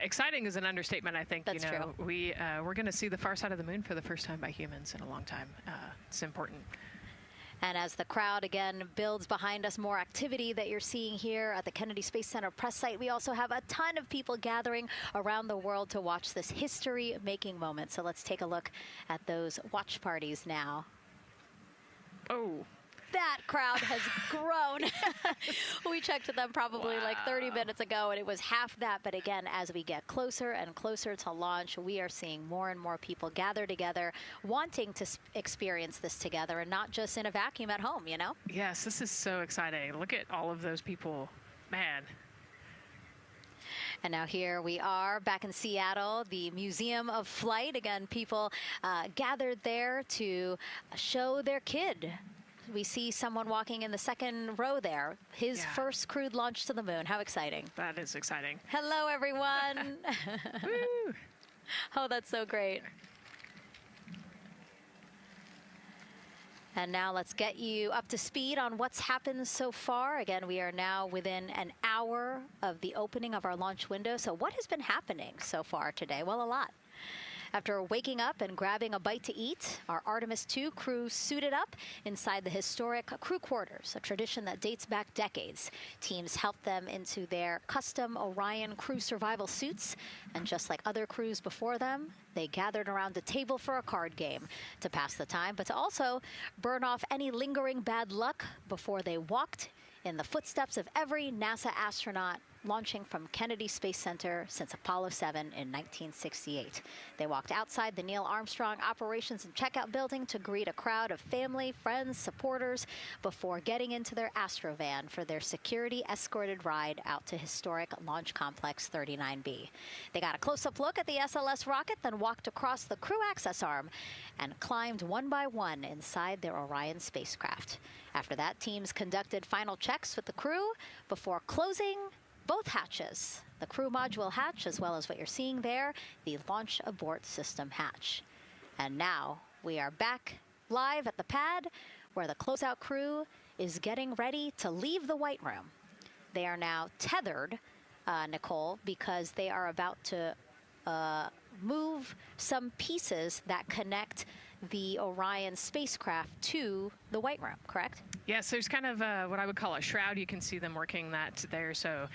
Exciting is an understatement, I think. That's true. We're going to see the far side of the moon for the first time by humans in a long time. It's important. And as the crowd again builds behind us, more activity that you're seeing here at the Kennedy Space Center press site. We also have a ton of people gathering around the world to watch this history-making moment. So let's take a look at those watch parties now. Oh. That crowd has grown. We checked them probably like 30 minutes ago, and it was half that. But again, as we get closer and closer to launch, we are seeing more and more people gather together, wanting to experience this together and not just in a vacuum at home, Yes, this is so exciting. Look at all of those people. Man. And now here we are back in Seattle, the Museum of Flight. Again, people gathered there to show their kid. We see someone walking in the second row there. His first crewed launch to the moon. How exciting. That is exciting. Hello, everyone. Woo. Oh, that's so great. And now let's get you up to speed on what's happened so far. Again, we are now within an hour of the opening of our launch window. So what has been happening so far today? Well, a lot. After waking up and grabbing a bite to eat, our Artemis II crew suited up inside the historic crew quarters, a tradition that dates back decades. Teams helped them into their custom Orion crew survival suits, and just like other crews before them, they gathered around a table for a card game to pass the time, but to also burn off any lingering bad luck before they walked in the footsteps of every NASA astronaut launching from Kennedy Space Center since Apollo 7 in 1968. They walked outside the Neil Armstrong Operations and Checkout Building to greet a crowd of family, friends, supporters before getting into their Astrovan for their security-escorted ride out to historic Launch Complex 39B. They got a close-up look at the SLS rocket, then walked across the crew access arm and climbed one by one inside their Orion spacecraft. After that, teams conducted final checks with the crew before closing both hatches, the crew module hatch, as well as what you're seeing there, the launch abort system hatch. And now we are back live at the pad where the closeout crew is getting ready to leave the White Room. They are now tethered, Nicole, because they are about to move some pieces that connect the Orion spacecraft to the White Room, correct? Yes, there's kind of what I would call a shroud. You can see them working that there. So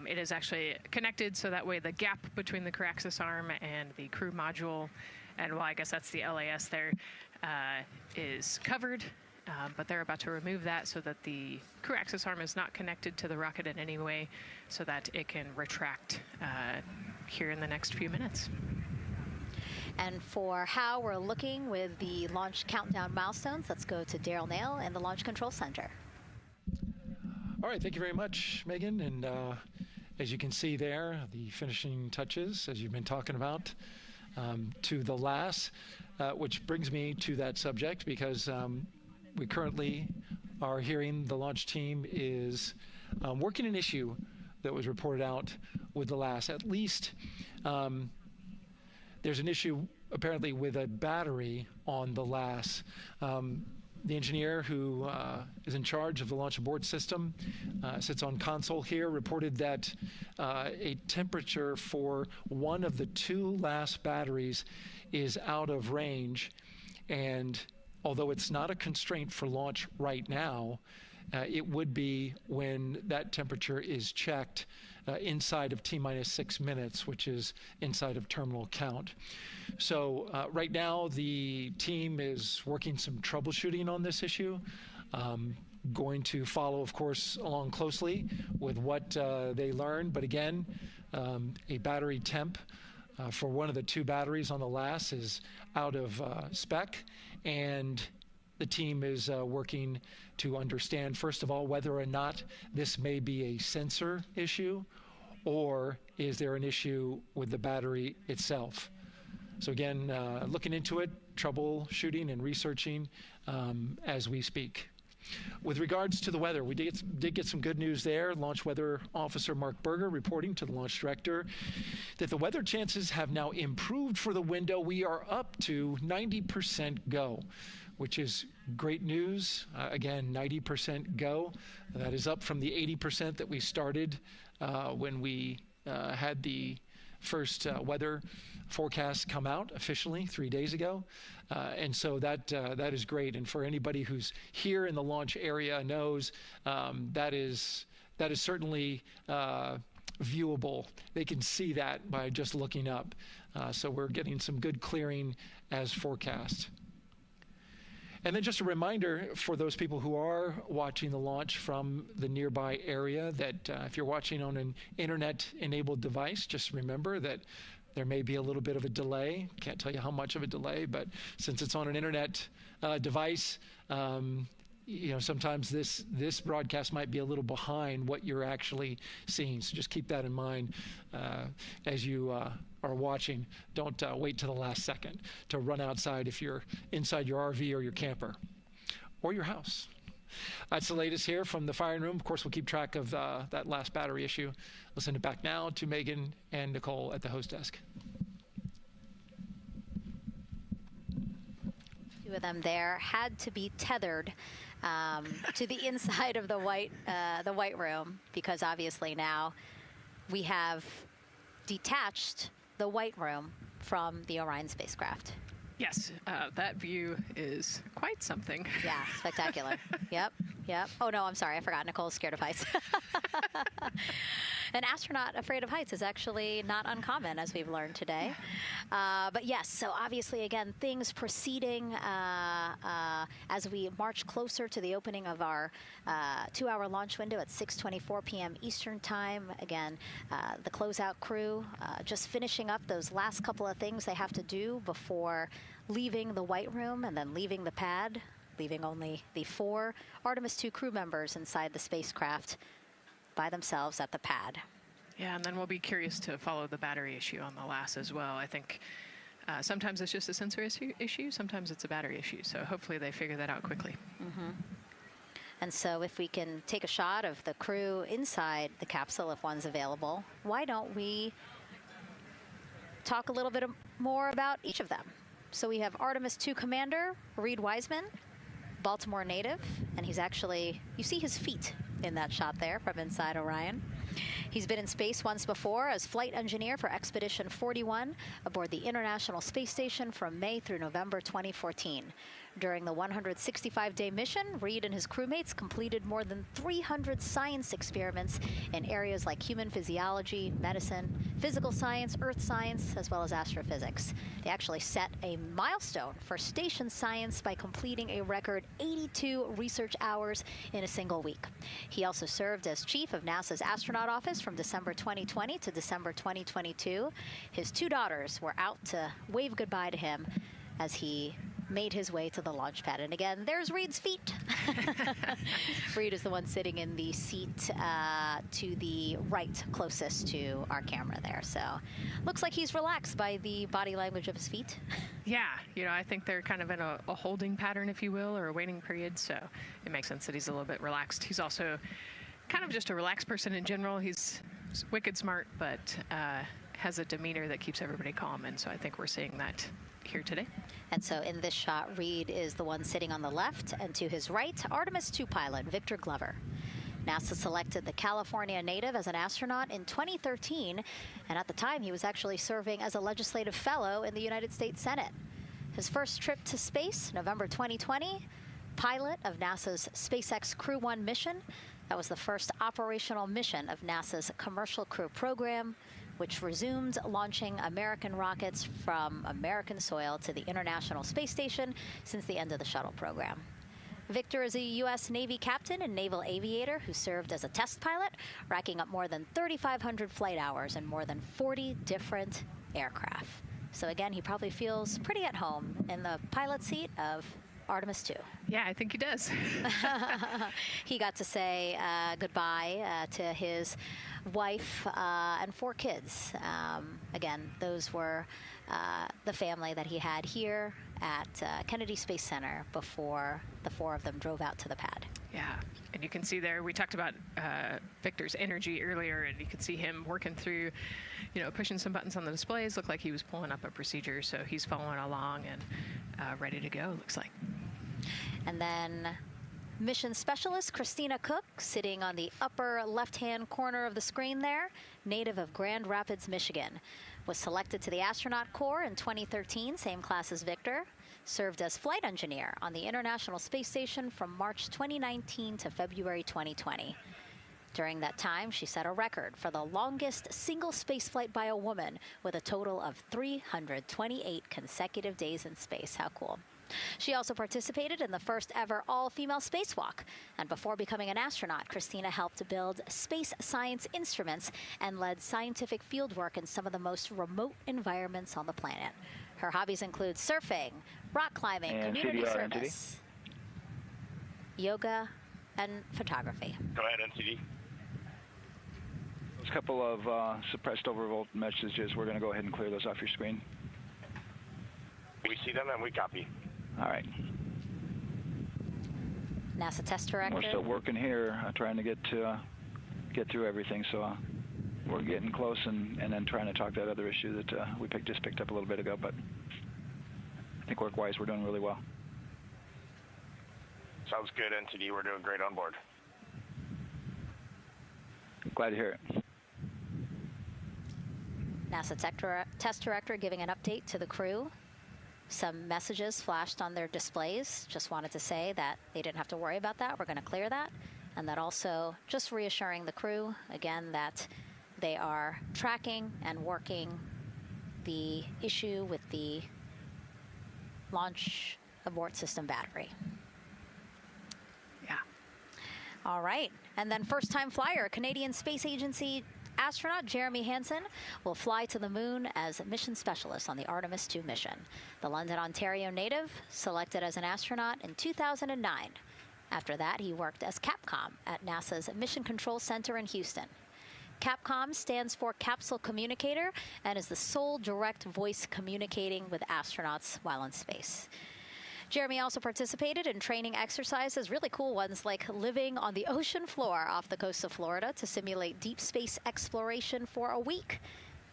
it is actually connected, so that way the gap between the crew access arm and the crew module, and well, I guess that's the LAS there, is covered. but they're about to remove that so that the crew access arm is not connected to the rocket in any way, so that it can retract here in the next few minutes. And for how we're looking with the launch countdown milestones, let's go to Daryl Nail in the Launch Control Center. All right, thank you very much, Megan. And as you can see there, the finishing touches, as you've been talking about, to the LAS, which brings me to that subject, because we currently are hearing the launch team is working an issue that was reported out with the LAS. At least there's an issue apparently with a battery on the LAS. The engineer who is in charge of the launch abort system sits on console here, reported that a temperature for one of the two LAS batteries is out of range, and although it's not a constraint for launch right now, it would be when that temperature is checked inside of T-minus 6 minutes, which is inside of terminal count. So right now the team is working some troubleshooting on this issue. Going to follow, of course, along closely with what they learn. But again, a battery temp for one of the two batteries on the LAS is out of spec, and the team is working to understand, first of all, whether or not this may be a sensor issue, or is there an issue with the battery itself. So again, looking into it, troubleshooting and researching as we speak. With regards to the weather, we did get some good news there. Launch Weather Officer Mark Berger reporting to the launch director that the weather chances have now improved for the window. We are up to 90% go, which is great news. Again, 90% go. That is up from the 80% that we started when we had the first weather forecast come out officially 3 days ago. And so that is great. And for anybody who's here in the launch area knows that is certainly viewable. They can see that by just looking up. So we're getting some good clearing as forecast. And then just a reminder for those people who are watching the launch from the nearby area that if you're watching on an internet-enabled device, just remember that there may be a little bit of a delay. Can't tell you how much of a delay, but since it's on an internet device, sometimes this broadcast might be a little behind what you're actually seeing. So just keep that in mind as you are watching. Don't wait till the last second to run outside if you're inside your RV or your camper or your house. That's the latest here from the firing room. Of course, we'll keep track of that last battery issue. We'll send it back now to Megan and Nicole at the host desk. Two of them there had to be tethered to the inside of the white room, because obviously now we have detached the white room from the Orion spacecraft. Yes, that view is quite something. Yeah, spectacular. Yep. Oh, no, I'm sorry. I forgot. Nicole's scared of heights. An astronaut afraid of heights is actually not uncommon, as we've learned today. But yes, so obviously, again, things proceeding as we march closer to the opening of our 2-hour launch window at 6:24 p.m. Eastern Time. Again, the closeout crew just finishing up those last couple of things they have to do before leaving the white room and then leaving the pad, leaving only the 4 Artemis II crew members inside the spacecraft by themselves at the pad. Yeah, and then we'll be curious to follow the battery issue on the LAS as well. I think sometimes it's just a sensor issue, sometimes it's a battery issue. So hopefully they figure that out quickly. Mm-hmm. And so if we can take a shot of the crew inside the capsule, if one's available, why don't we talk a little bit more about each of them? So we have Artemis II Commander Reed Wiseman, Baltimore native, and he's actually, you see his feet in that shot there from inside Orion. He's been in space once before as flight engineer for Expedition 41 aboard the International Space Station from May through November 2014. During the 165-day mission, Reed and his crewmates completed more than 300 science experiments in areas like human physiology, medicine, physical science, earth science, as well as astrophysics. They actually set a milestone for station science by completing a record 82 research hours in a single week. He also served as chief of NASA's astronaut office from December 2020 to December 2022. His two daughters were out to wave goodbye to him as he made his way to the launch pad. And again, there's Reed's feet. Reed is the one sitting in the seat to the right, closest to our camera there. So looks like he's relaxed by the body language of his feet. Yeah, you know, I think they're kind of in a holding pattern, if you will, or a waiting period. So it makes sense that he's a little bit relaxed. He's also kind of just a relaxed person in general. He's wicked smart, but has a demeanor that keeps everybody calm. And so I think we're seeing that here today. And so in this shot, Reed is the one sitting on the left, and to his right, Artemis II pilot Victor Glover. NASA selected the California native as an astronaut in 2013, and at the time he was actually serving as a legislative fellow in the United States Senate. His first trip to space, November 2020, pilot of NASA's SpaceX Crew 1 mission. That was the first operational mission of NASA's Commercial Crew program, which resumed launching American rockets from American soil to the International Space Station since the end of the shuttle program. Victor is a U.S. Navy captain and naval aviator who served as a test pilot, racking up more than 3,500 flight hours in more than 40 different aircraft. So again, he probably feels pretty at home in the pilot seat of Artemis II. Yeah, I think he does. He got to say goodbye to his wife and 4 kids. Again, those were the family that he had here at Kennedy Space Center before the 4 of them drove out to the pad. Yeah, and you can see there, we talked about Victor's energy earlier, and you can see him working through, you know, pushing some buttons on the displays. Looked like he was pulling up a procedure, so he's following along and ready to go, looks like. And then mission specialist Christina Cook, sitting on the upper left-hand corner of the screen there, native of Grand Rapids, Michigan, was selected to the Astronaut Corps in 2013, same class as Victor, served as flight engineer on the International Space Station from March 2019 to February 2020. During that time, she set a record for the longest single spaceflight by a woman with a total of 328 consecutive days in space. How cool. She also participated in the first ever all-female spacewalk. And before becoming an astronaut, Christina helped build space science instruments and led scientific fieldwork in some of the most remote environments on the planet. Her hobbies include surfing, rock climbing, and community CDR, service, yoga, and photography. Go ahead, NTD. There's a couple of suppressed overvolt messages. We're going to go ahead and clear those off your screen. We see them and we copy. All right. NASA test director. We're still working here, trying to get through everything. So we're getting close, and then trying to talk that other issue that we just picked up a little bit ago. But I think work-wise, we're doing really well. Sounds good, NTD. We're doing great on board. Glad to hear it. NASA test director giving an update to the crew. Some messages flashed on their displays. Just wanted to say that they didn't have to worry about that. We're going to clear that. And that also just reassuring the crew, again, that they are tracking and working the issue with the launch abort system battery. Yeah. All right. And then first-time flyer, Canadian Space Agency astronaut Jeremy Hansen will fly to the moon as mission specialist on the Artemis II mission. The London, Ontario native selected as an astronaut in 2009. After that, he worked as Capcom at NASA's Mission Control Center in Houston. Capcom stands for Capsule Communicator and is the sole direct voice communicating with astronauts while in space. Jeremy also participated in training exercises, really cool ones like living on the ocean floor off the coast of Florida to simulate deep space exploration for a week.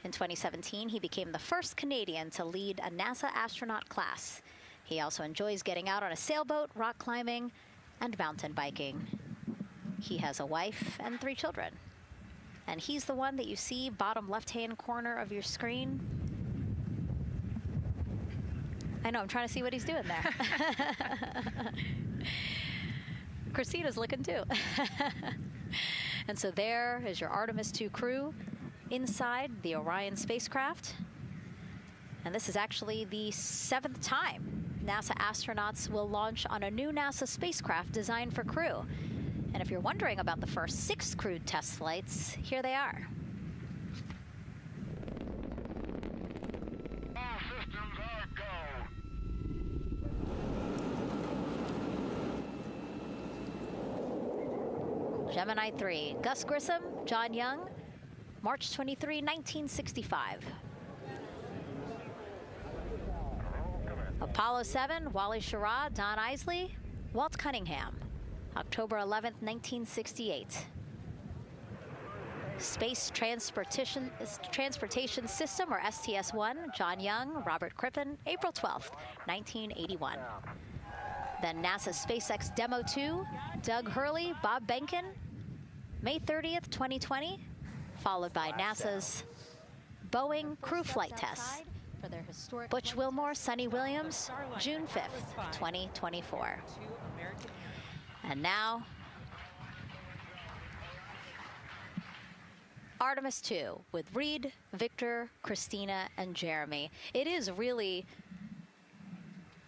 In 2017, he became the first Canadian to lead a NASA astronaut class. He also enjoys getting out on a sailboat, rock climbing, and mountain biking. He has a wife and 3 children. And he's the one that you see bottom left-hand corner of your screen. I know, I'm trying to see what he's doing there. Christina's looking too. And so there is your Artemis II crew inside the Orion spacecraft. And this is actually the 7th time NASA astronauts will launch on a new NASA spacecraft designed for crew. And if you're wondering about the first 6 crewed test flights, here they are. Gemini 3, Gus Grissom, John Young, March 23, 1965. Apollo 7, Wally Schirra, Don Isley, Walt Cunningham, October 11, 1968. Space Transportation System, or STS-1, John Young, Robert Crippen, April 12, 1981. Then NASA's SpaceX Demo 2, Doug Hurley, Bob Behnken, May 30th, 2020, followed by NASA's Boeing crew flight tests. Butch Wilmore, Sonny Williams, June 5th, 2024. And now, Artemis II with Reed, Victor, Christina, and Jeremy. It is really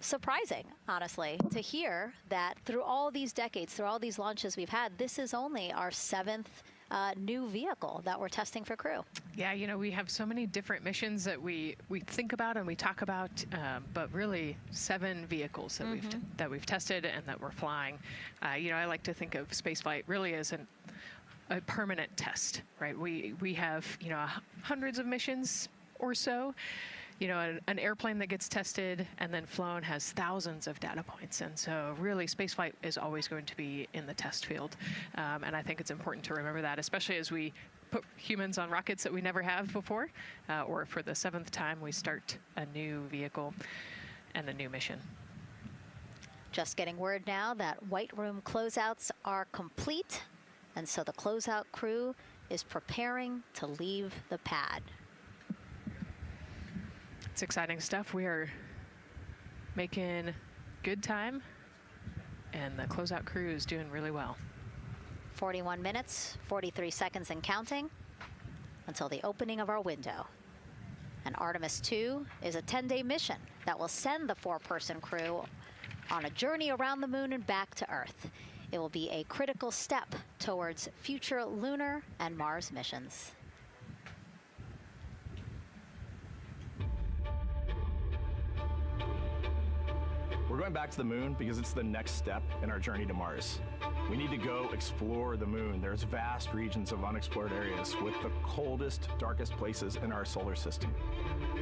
surprising, honestly, to hear that through all these decades, through all these launches we've had, this is only our 7th new vehicle that we're testing for crew. Yeah, you know, we have so many different missions that we think about and we talk about, but really 7 vehicles that we've tested and that we're flying. You know, I like to think of spaceflight really as a permanent test, right? We have, you know, hundreds of missions or so. You know, an airplane that gets tested and then flown has thousands of data points. And so really spaceflight is always going to be in the test field. And I think it's important to remember that, especially as we put humans on rockets that we never have before, or for the 7th time we start a new vehicle and a new mission. Just getting word now that White Room closeouts are complete. And so the closeout crew is preparing to leave the pad. It's exciting stuff. We are making good time, and the closeout crew is doing really well. 41 minutes, 43 seconds and counting until the opening of our window. And Artemis II is a 10-day mission that will send the 4-person crew on a journey around the moon and back to Earth. It will be a critical step towards future lunar and Mars missions. We're going back to the moon because it's the next step in our journey to Mars. We need to go explore the moon. There's vast regions of unexplored areas with the coldest, darkest places in our solar system.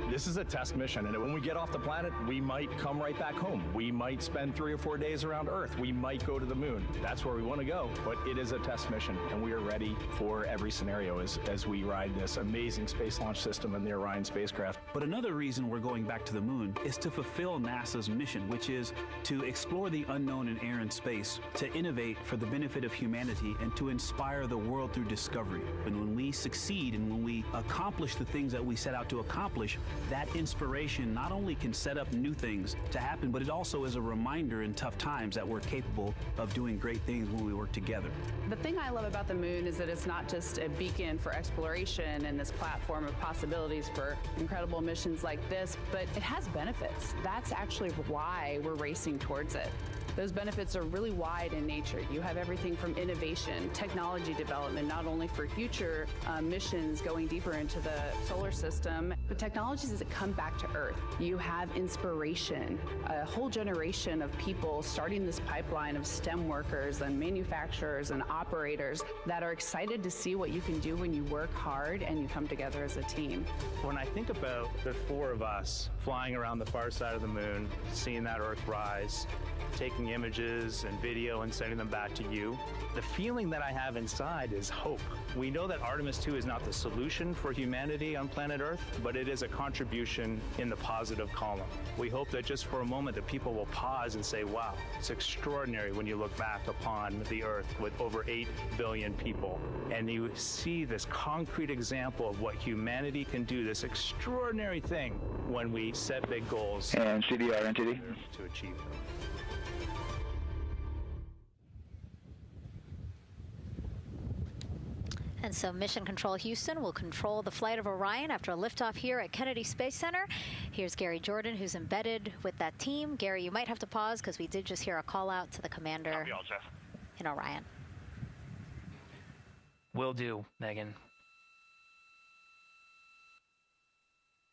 This is a test mission, and when we get off the planet, we might come right back home. We might spend 3 or 4 days around Earth. We might go to the moon. That's where we want to go, but it is a test mission, and we are ready for every scenario as we ride this amazing space launch system in the Orion spacecraft. But another reason we're going back to the moon is to fulfill NASA's mission, which is to explore the unknown in air and space, to innovate for the benefit of humanity, and to inspire the world through discovery. And when we succeed and when we accomplish the things that we set out to accomplish, that inspiration not only can set up new things to happen, but it also is a reminder in tough times that we're capable of doing great things when we work together. The thing I love about the moon is that it's not just a beacon for exploration and this platform of possibilities for incredible missions like this, but it has benefits. That's actually why we're racing towards it. Those benefits are really wide in nature. You have everything from innovation, technology development, not only for future missions going deeper into the solar system, but technologies that come back to Earth. You have inspiration, a whole generation of people starting this pipeline of STEM workers and manufacturers and operators that are excited to see what you can do when you work hard and you come together as a team. When I think about the 4 of us flying around the far side of the moon, seeing that Earth rise, taking images and video and sending them back to you. The feeling that I have inside is hope. We know that Artemis II is not the solution for humanity on planet Earth, but it is a contribution in the positive column. We hope that just for a moment that people will pause and say, wow, it's extraordinary when you look back upon the Earth with over 8 billion people, and you see this concrete example of what humanity can do, this extraordinary thing when we set big goals and CDR NTD to achieve them. And so Mission Control Houston will control the flight of Orion after a liftoff here at Kennedy Space Center. Here's Gary Jordan, who's embedded with that team. Gary, you might have to pause because we did just hear a call out to the commander in Orion. Will do, Megan.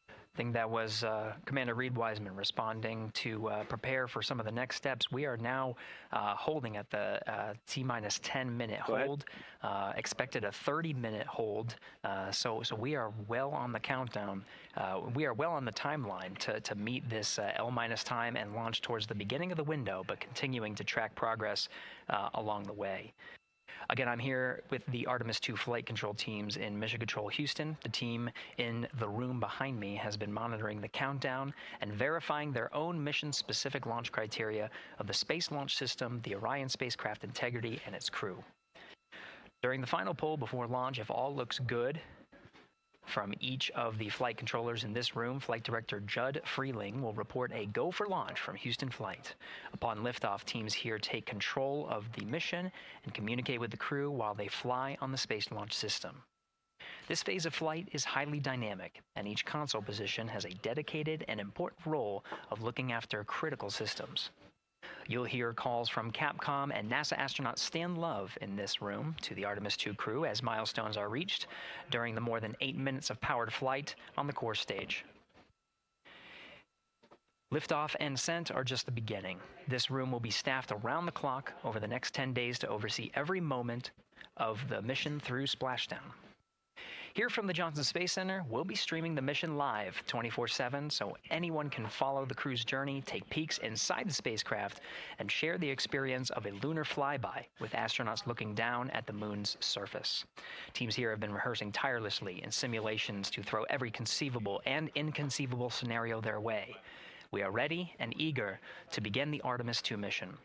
I think that was Commander Reed Wiseman responding to prepare for some of the next steps. We are now holding at the T-minus 10-minute hold. Expected a 30-minute hold. So we are well on the countdown. We are well on the timeline to meet this L-minus time and launch towards the beginning of the window, but continuing to track progress along the way. Again, I'm here with the Artemis II flight control teams in Mission Control Houston. The team in the room behind me has been monitoring the countdown and verifying their own mission-specific launch criteria of the Space Launch System, the Orion spacecraft integrity, and its crew. During the final poll before launch, if all looks good from each of the flight controllers in this room, Flight Director Judd Freeling will report a go for launch from Houston Flight. Upon liftoff, teams here take control of the mission and communicate with the crew while they fly on the Space Launch System. This phase of flight is highly dynamic, and each console position has a dedicated and important role of looking after critical systems. You'll hear calls from Capcom and NASA astronaut Stan Love in this room to the Artemis II crew as milestones are reached during the more than 8 minutes of powered flight on the core stage. Liftoff and Ascent are just the beginning. This room will be staffed around the clock over the next 10 days to oversee every moment of the mission through splashdown. Here from the Johnson Space Center, we'll be streaming the mission live 24/7 so anyone can follow the crew's journey, take peeks inside the spacecraft, and share the experience of a lunar flyby with astronauts looking down at the moon's surface. Teams here have been rehearsing tirelessly in simulations to throw every conceivable and inconceivable scenario their way. We are ready and eager to begin the Artemis II mission.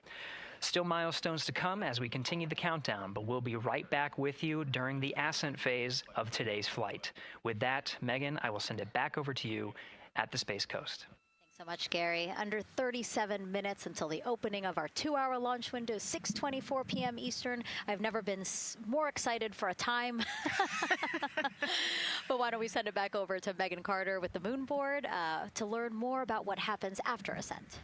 Still milestones to come as we continue the countdown, but we'll be right back with you during the Ascent phase of today's flight. With that, Megan, I will send it back over to you at the Space Coast. Thanks so much, Gary. Under 37 minutes until the opening of our 2-hour launch window, 6:24 p.m. Eastern. I've never been more excited for a time. But why don't we send it back over to Megan Carter with the Moon Board to learn more about what happens after Ascent.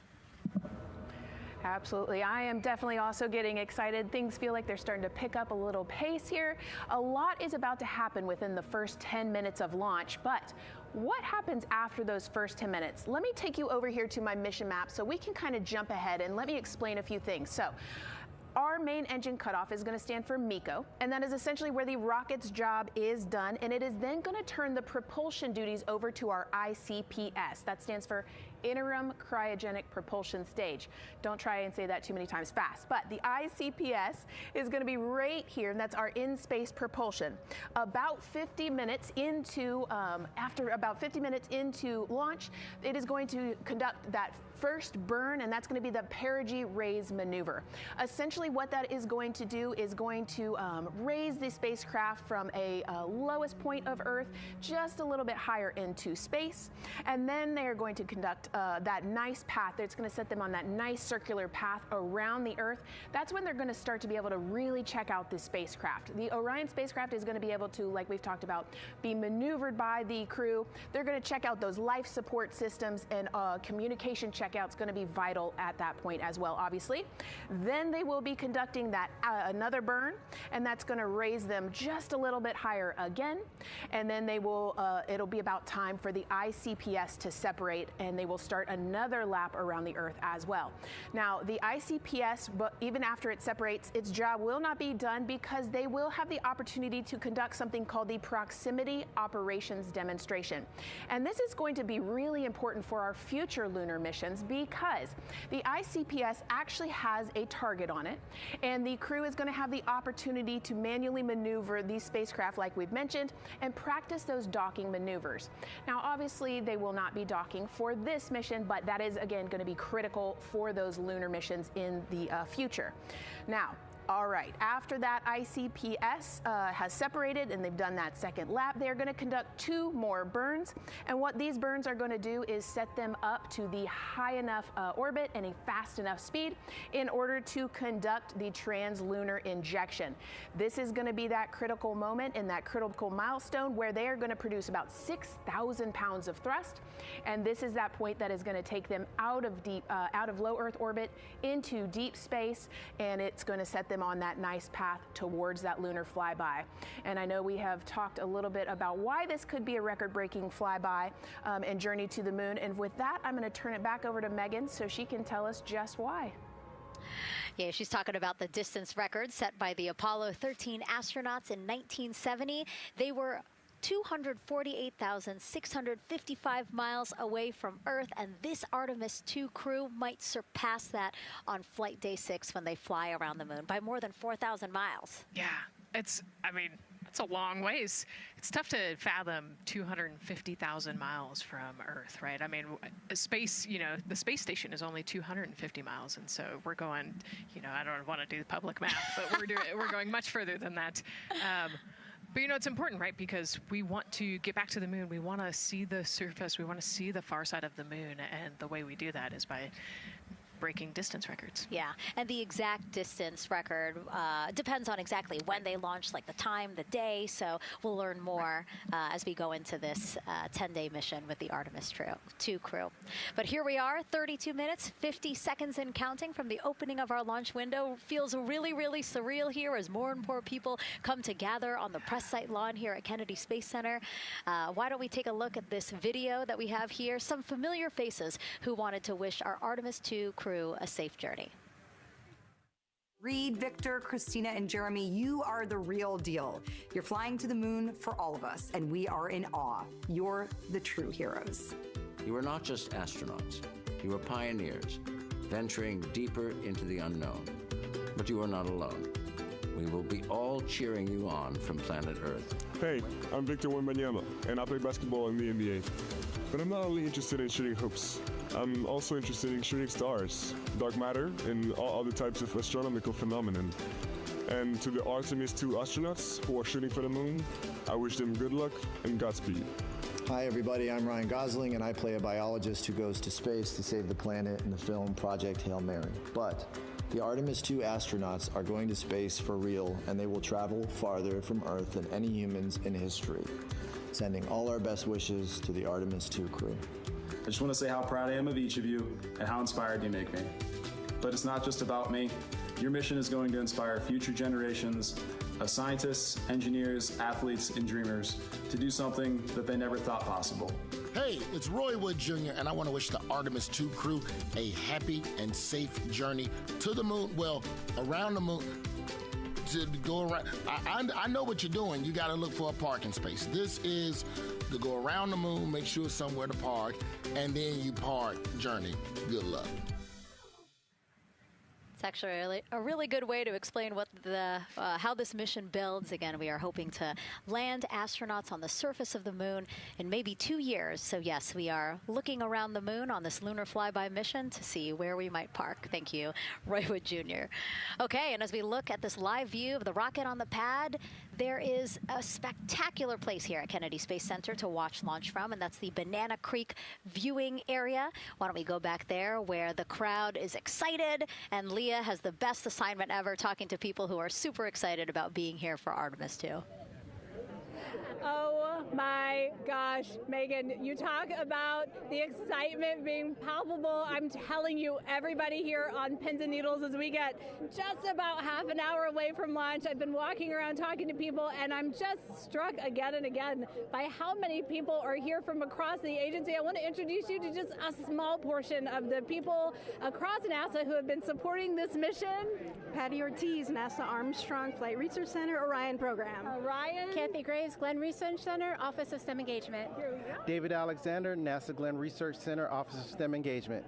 Absolutely. I am definitely also getting excited. Things feel like they're starting to pick up a little pace here. A lot is about to happen within the first 10 minutes of launch, but what happens after those first 10 minutes? Let me take you over here to my mission map so we can kind of jump ahead and let me explain a few things. So, our main engine cutoff is going to stand for MECO, and that is essentially where the rocket's job is done, and it is then going to turn the propulsion duties over to our ICPS. That stands for Interim Cryogenic Propulsion Stage. Don't try and say that too many times fast, but the ICPS is going to be right here, and that's our in-space propulsion. About 50 minutes into, after about 50 minutes into launch, it is going to conduct that first burn, and that's going to be the Perigee raise maneuver. Essentially what that is going to do is going to raise the spacecraft from a lowest point of Earth just a little bit higher into space, and then they are going to conduct that nice path. It's going to set them on that nice circular path around the Earth. That's when they're going to start to be able to really check out the spacecraft. The Orion spacecraft is going to be able to, like we've talked about, be maneuvered by the crew. They're going to check out those life support systems, and communication checkout's going to be vital at that point as well, obviously. Then they will be conducting that another burn, and that's going to raise them just a little bit higher again. And then they will, it'll be about time for the ICPS to separate, and they will will start another lap around the Earth as well. Now, the ICPS, but even after it separates, its job will not be done because they will have the opportunity to conduct something called the Proximity Operations Demonstration. And this is going to be really important for our future lunar missions because the ICPS actually has a target on it, and the crew is going to have the opportunity to manually maneuver these spacecraft like we've mentioned and practice those docking maneuvers. Now, obviously, they will not be docking for this mission, but that is, again, going to be critical for those lunar missions in the future. Now, all right, after that ICPS has separated and they've done that second lap, they're going to conduct 2 more burns. And what these burns are going to do is set them up to the high enough orbit and a fast enough speed in order to conduct the translunar injection. This is going to be that critical moment and that critical milestone where they are going to produce about 6,000 pounds of thrust. And this is that point that is going to take them out of low Earth orbit into deep space, and it's going to set them on that nice path towards that lunar flyby. And I know we have talked a little bit about why this could be a record-breaking flyby and journey to the moon. And with that, I'm going to turn it back over to Megan so she can tell us just why. Yeah, she's talking about the distance record set by the Apollo 13 astronauts in 1970. They were 248,655 miles away from Earth, and this Artemis II crew might surpass that on flight day 6 when they fly around the moon by more than 4,000 miles. Yeah, it's a long ways. It's tough to fathom 250,000 miles from Earth, right? I mean, space, the space station is only 250 miles, and so we're going, I don't want to do the public math, but we're going much further than that. But it's important, right? Because we want to get back to the moon. We want to see the surface. We want to see the far side of the moon. And the way we do that is by breaking distance records. Yeah, and the exact distance record depends on exactly when they launched, like the time, the day. So we'll learn more as we go into this 10-day mission with the Artemis II crew. But here we are, 32 minutes, 50 seconds and counting from the opening of our launch window. Feels really, really surreal here as more and more people come to gather on the press site lawn here at Kennedy Space Center. Why don't we take a look at this video that we have here? Some familiar faces who wanted to wish our Artemis II crew a safe journey. Reed, Victor, Christina, and Jeremy, you are the real deal. You're flying to the moon for all of us, and we are in awe. You're the true heroes. You are not just astronauts. You are pioneers, venturing deeper into the unknown. But you are not alone. We will be all cheering you on from planet Earth. Hey, I'm Victor Wembanyama, and I play basketball in the NBA. But I'm not only interested in shooting hoops. I'm also interested in shooting stars, dark matter, and all other types of astronomical phenomenon. And to the Artemis II astronauts who are shooting for the moon, I wish them good luck and Godspeed. Hi everybody, I'm Ryan Gosling, and I play a biologist who goes to space to save the planet in the film Project Hail Mary. But the Artemis II astronauts are going to space for real, and they will travel farther from Earth than any humans in history. Sending all our best wishes to the Artemis II crew. I just want to say how proud I am of each of you and how inspired you make me. But it's not just about me. Your mission is going to inspire future generations of scientists, engineers, athletes, and dreamers to do something that they never thought possible. Hey, it's Roy Wood Jr., and I want to wish the Artemis II crew a happy and safe journey to the moon, well, around the moon. To go around, I know what you're doing. You got to look for a parking space. This is to go around the moon, make sure somewhere to park, and then you park journey. Good luck. It's actually a really good way to explain what how this mission builds. Again, we are hoping to land astronauts on the surface of the moon in maybe 2 years. So yes, we are looking around the moon on this lunar flyby mission to see where we might park. Thank you, Roy Wood Jr. Okay, and as we look at this live view of the rocket on the pad, there is a spectacular place here at Kennedy Space Center to watch launch from, and that's the Banana Creek viewing area. Why don't we go back there where the crowd is excited, and Leah has the best assignment ever, talking to people who are super excited about being here for Artemis II. Oh, Oh my gosh, Megan, you talk about the excitement being palpable. I'm telling you, everybody here on pins and needles as we get just about half an hour away from launch. I've been walking around talking to people, and I'm just struck again and again by how many people are here from across the agency. I want to introduce you to just a small portion of the people across NASA who have been supporting this mission. Patty Ortiz, NASA Armstrong Flight Research Center, Orion program. Orion. Kathy Graves, Glenn Research Center, Office of STEM Engagement. David Alexander, NASA Glenn Research Center, Office of STEM Engagement.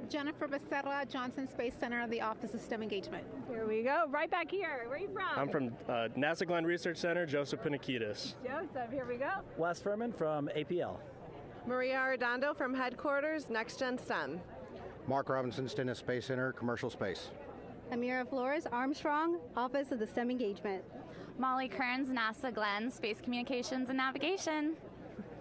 Jennifer Becerra, Johnson Space Center, the Office of STEM Engagement. Here we go, right back here. Where are you from? I'm from NASA Glenn Research Center, Joseph Pinakitis. Joseph, here we go. Wes Furman from APL. Maria Arredondo from Headquarters, Next Gen STEM. Mark Robinson, Stennis Space Center, Commercial Space. Amira Flores, Armstrong, Office of the STEM Engagement. Molly Kearns, NASA Glenn, Space Communications and Navigation.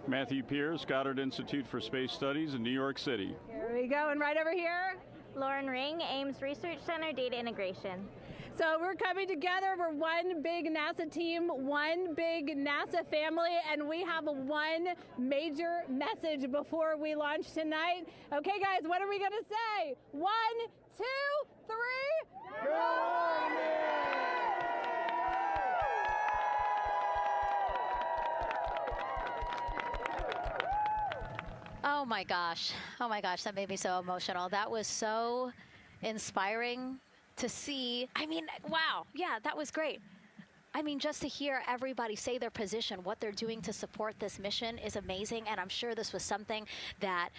Matthew Pierce, Goddard Institute for Space Studies in New York City. Here we go, and right over here. Lauren Ring, Ames Research Center, Data Integration. So we're coming together. We're one big NASA team, one big NASA family, and we have one major message before we launch tonight. Okay, guys, what are we going to say? 1, 2, 3. Go Army! Oh my gosh, that made me so emotional. That was so inspiring to see. I mean, wow, yeah, that was great. I mean, just to hear everybody say their position, what they're doing to support this mission is amazing, and I'm sure this was something that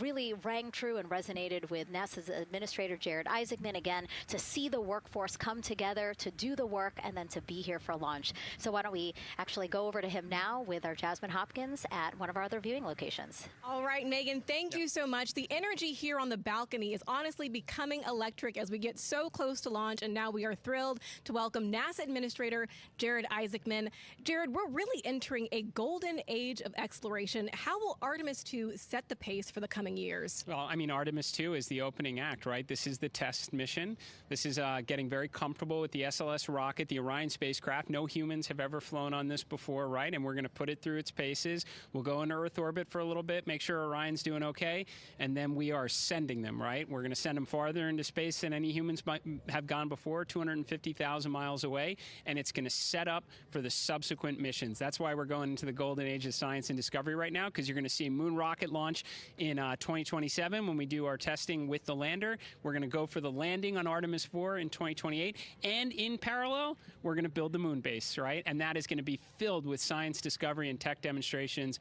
really rang true and resonated with NASA's Administrator Jared Isaacman, again, to see the workforce come together to do the work and then to be here for launch. So why don't we actually go over to him now with our Jasmine Hopkins at one of our other viewing locations. All right, Megan, thank you so much. The energy here on the balcony is honestly becoming electric as we get so close to launch, and now we are thrilled to welcome NASA Administrator Jared Isaacman. Jared, we're really entering a golden age of exploration. How will Artemis II set the pace for the coming years? Well, I mean, Artemis II is the opening act, right? This is the test mission. This is getting very comfortable with the SLS rocket, the Orion spacecraft. No humans have ever flown on this before, right? And we're going to put it through its paces. We'll go into Earth orbit for a little bit, make sure Orion's doing okay, and then we are sending them, right? We're going to send them farther into space than any humans might have gone before, 250,000 miles away, and it's going to set up for the subsequent missions. That's why we're going into the golden age of science and discovery right now, because you're going to see moon rocket launch in 2027 when we do our testing with the lander. We're going to go for the landing on Artemis IV in 2028, and in parallel, we're going to build the moon base, right? And that is going to be filled with science discovery and tech demonstrations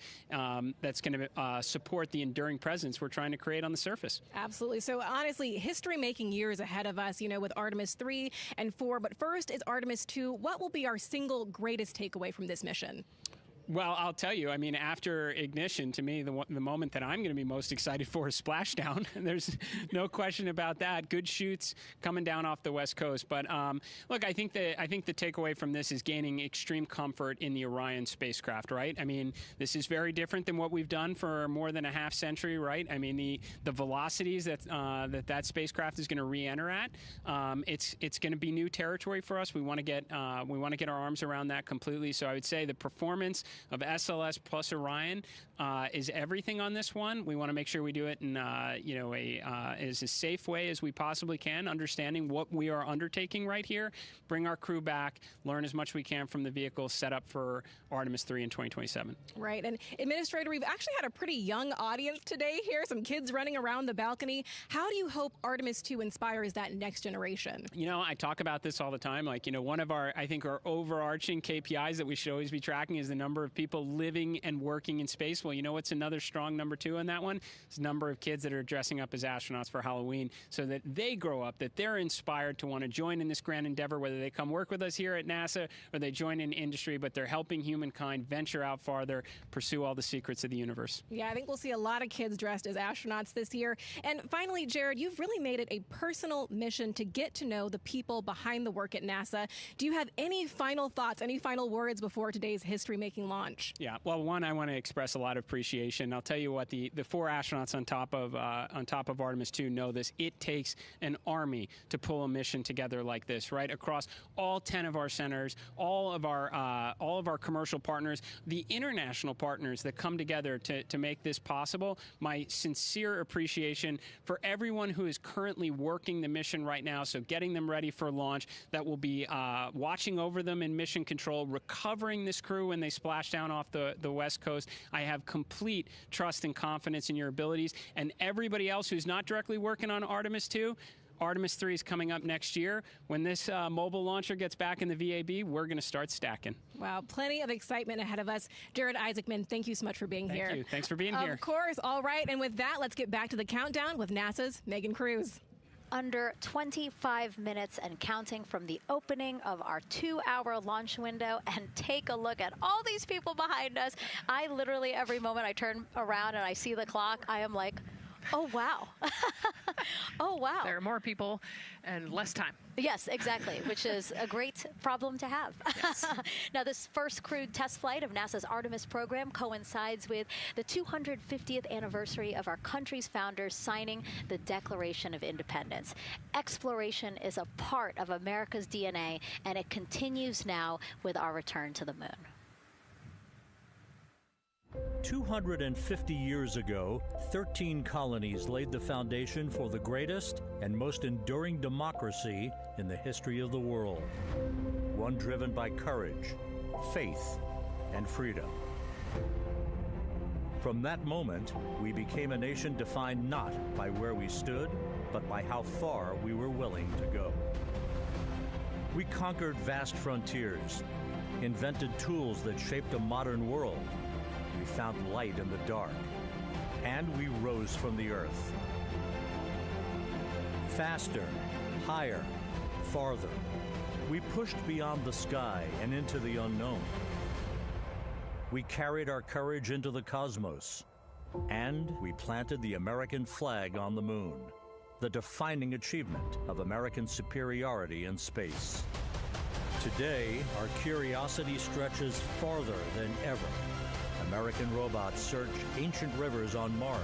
that's going to support the enduring presence we're trying to create on the surface. Absolutely. So honestly, history-making years ahead of us, you know, with Artemis 3 and 4. But first is Artemis 2. What will be our single greatest takeaway from this mission? Well, I'll tell you, I mean, after ignition, to me, the moment that I'm going to be most excited for is splashdown. There's no question about that. Good shoots coming down off the West Coast. But look, I think the takeaway from this is gaining extreme comfort in the Orion spacecraft, right? I mean, this is very different than what we've done for more than a half century, right? I mean, the velocities that spacecraft is going to re-enter at, it's going to be new territory for us. We want to get our arms around that completely. So I would say the performance of SLS plus Orion is everything on this one. We want to make sure we do it in as a safe way as we possibly can, understanding what we are undertaking right here, bring our crew back, learn as much we can from the vehicle, set up for Artemis 3 in 2027. Right, and Administrator, we've actually had a pretty young audience today here, some kids running around the balcony. How do you hope Artemis 2 inspires that next generation? You know, I talk about this all the time. Like, you know, one of our overarching KPIs that we should always be tracking is the number of people living and working in space. Well, you know what's another strong number 2 on that one? It's the number of kids that are dressing up as astronauts for Halloween, so that they grow up, that they're inspired to want to join in this grand endeavor, whether they come work with us here at NASA or they join in industry, but they're helping humankind venture out farther, pursue all the secrets of the universe. Yeah, I think we'll see a lot of kids dressed as astronauts this year. And finally, Jared, you've really made it a personal mission to get to know the people behind the work at NASA. Do you have any final thoughts, any final words before today's history-making launch. Yeah, well, one, I want to express a lot of appreciation. I'll tell you what, the 4 astronauts on top of Artemis II know this. It takes an army to pull a mission together like this, right? Across all 10 of our centers, all of our commercial partners, the international partners that come together to make this possible. My sincere appreciation for everyone who is currently working the mission right now, so getting them ready for launch, that will be watching over them in mission control, recovering this crew when they splash down off the West Coast. I have complete trust and confidence in your abilities. And everybody else who's not directly working on Artemis II, Artemis III is coming up next year. When this mobile launcher gets back in the VAB, we're going to start stacking. Wow, plenty of excitement ahead of us. Jared Isaacman, thank you so much for being here. Thank you. Thanks for being here. Of course. All right. And with that, let's get back to the countdown with NASA's Megan Cruz. Under 25 minutes and counting from the opening of our 2-hour launch window. And take a look at all these people behind us. I literally, every moment I turn around and I see the clock, I am like, oh, wow. Oh, wow. There are more people and less time. Yes, exactly, which is a great problem to have. Yes. Now, this first crewed test flight of NASA's Artemis program coincides with the 250th anniversary of our country's founders signing the Declaration of Independence. Exploration is a part of America's DNA, and it continues now with our return to the moon. 250 years ago, 13 colonies laid the foundation for the greatest and most enduring democracy in the history of the world. One driven by courage, faith, and freedom. From that moment, we became a nation defined not by where we stood, but by how far we were willing to go. We conquered vast frontiers, invented tools that shaped a modern world. We found light in the dark, and we rose from the earth. Faster, higher, farther. We pushed beyond the sky and into the unknown. We carried our courage into the cosmos, and we planted the American flag on the moon, the defining achievement of American superiority in space. Today, our curiosity stretches farther than ever. American robots search ancient rivers on Mars.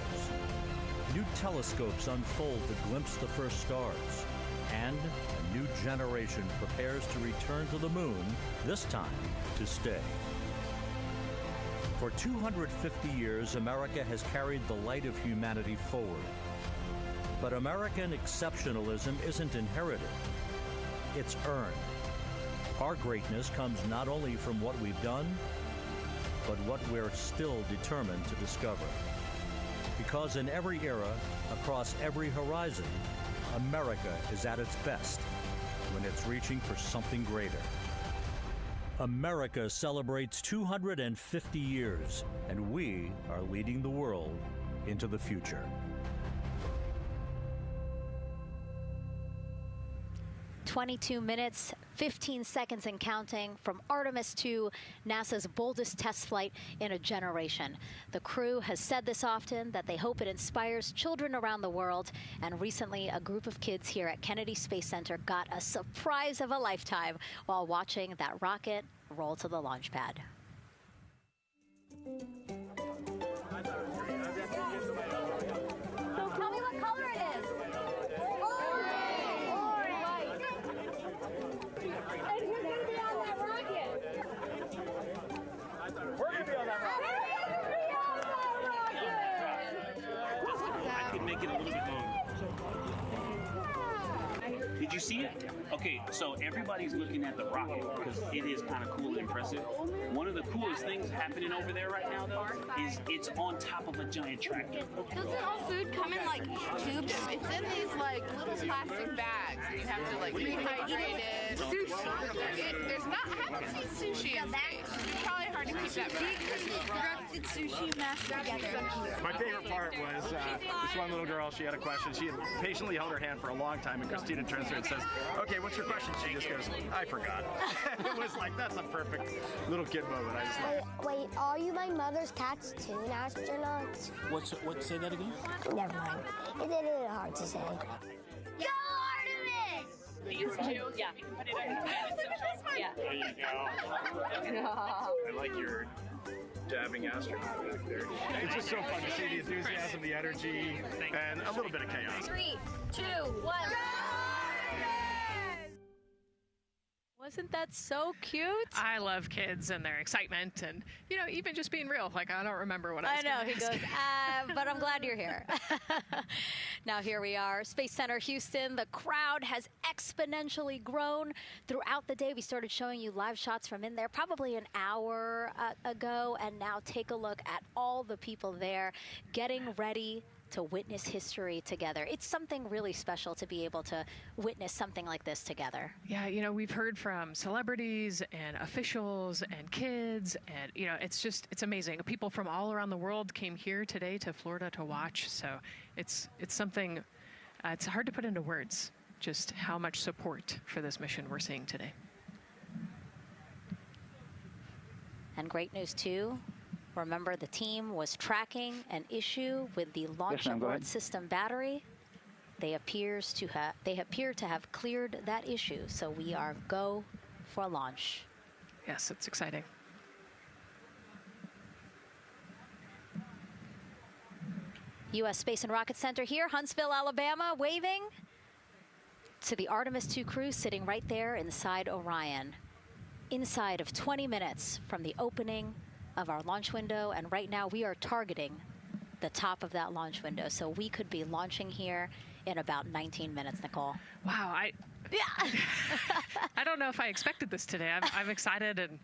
New telescopes unfold to glimpse the first stars. And a new generation prepares to return to the moon, this time to stay. For 250 years, America has carried the light of humanity forward. But American exceptionalism isn't inherited, it's earned. Our greatness comes not only from what we've done, but what we're still determined to discover. Because in every era, across every horizon, America is at its best when it's reaching for something greater. America celebrates 250 years, and we are leading the world into the future. 22 minutes, 15 seconds and counting from Artemis II, NASA's boldest test flight in a generation. The crew has said this often, that they hope it inspires children around the world. And recently, a group of kids here at Kennedy Space Center got a surprise of a lifetime while watching that rocket roll to the launch pad. So tell me what color it is. We're going to be on that rocket. I could make it a little bit longer. Did you see it? Okay, so everybody's looking at the rocket because it is kind of cool and impressive. One of the coolest things happening over there right now, though, is it's on top of a giant tractor. Doesn't all food come in like tubes? It's in these like little plastic bags. You have to like rehydrate it. Sushi. There's not. I haven't seen sushi in space. It's probably hard to keep that back. Sushi mashed together. My favorite part was this one little girl. She had a question. She had patiently held her hand for a long time, and Christina turns to her and says, "Okay, what's your question?" She just goes, "I forgot." It was like, that's a perfect little kid moment. I just love. Wait, are you my mother's cartoon astronauts? What? Say that again? Never mind. It's a little hard to say. Go Artemis! These two? Yeah. Yeah. There you go. I like your dabbing astronaut back there. It's just so fun to see the enthusiasm, the energy, and a little bit of chaos. 3, 2, 1. Wasn't that so cute? I love kids and their excitement and, even just being real. Like, I don't remember what I was I know, gonna he ask. goes, but I'm glad you're here. Now here we are, Space Center Houston. The crowd has exponentially grown throughout the day. We started showing you live shots from in there probably an hour ago, and now take a look at all the people there getting ready to witness history together. It's something really special to be able to witness something like this together. Yeah, we've heard from celebrities and officials and kids, and it's amazing. People from all around the world came here today to Florida to watch. So it's something. It's hard to put into words just how much support for this mission we're seeing today. And great news too. Remember, the team was tracking an issue with the launch abort system battery. They appear to have cleared that issue, so we are go for launch. Yes, it's exciting. U.S. Space and Rocket Center here, Huntsville, Alabama, waving to the Artemis II crew sitting right there inside Orion. Inside of 20 minutes from the opening of our launch window, and right now we are targeting the top of that launch window, so we could be launching here in about 19 minutes, Nicole. Wow, I don't know if I expected this today. I'm excited, and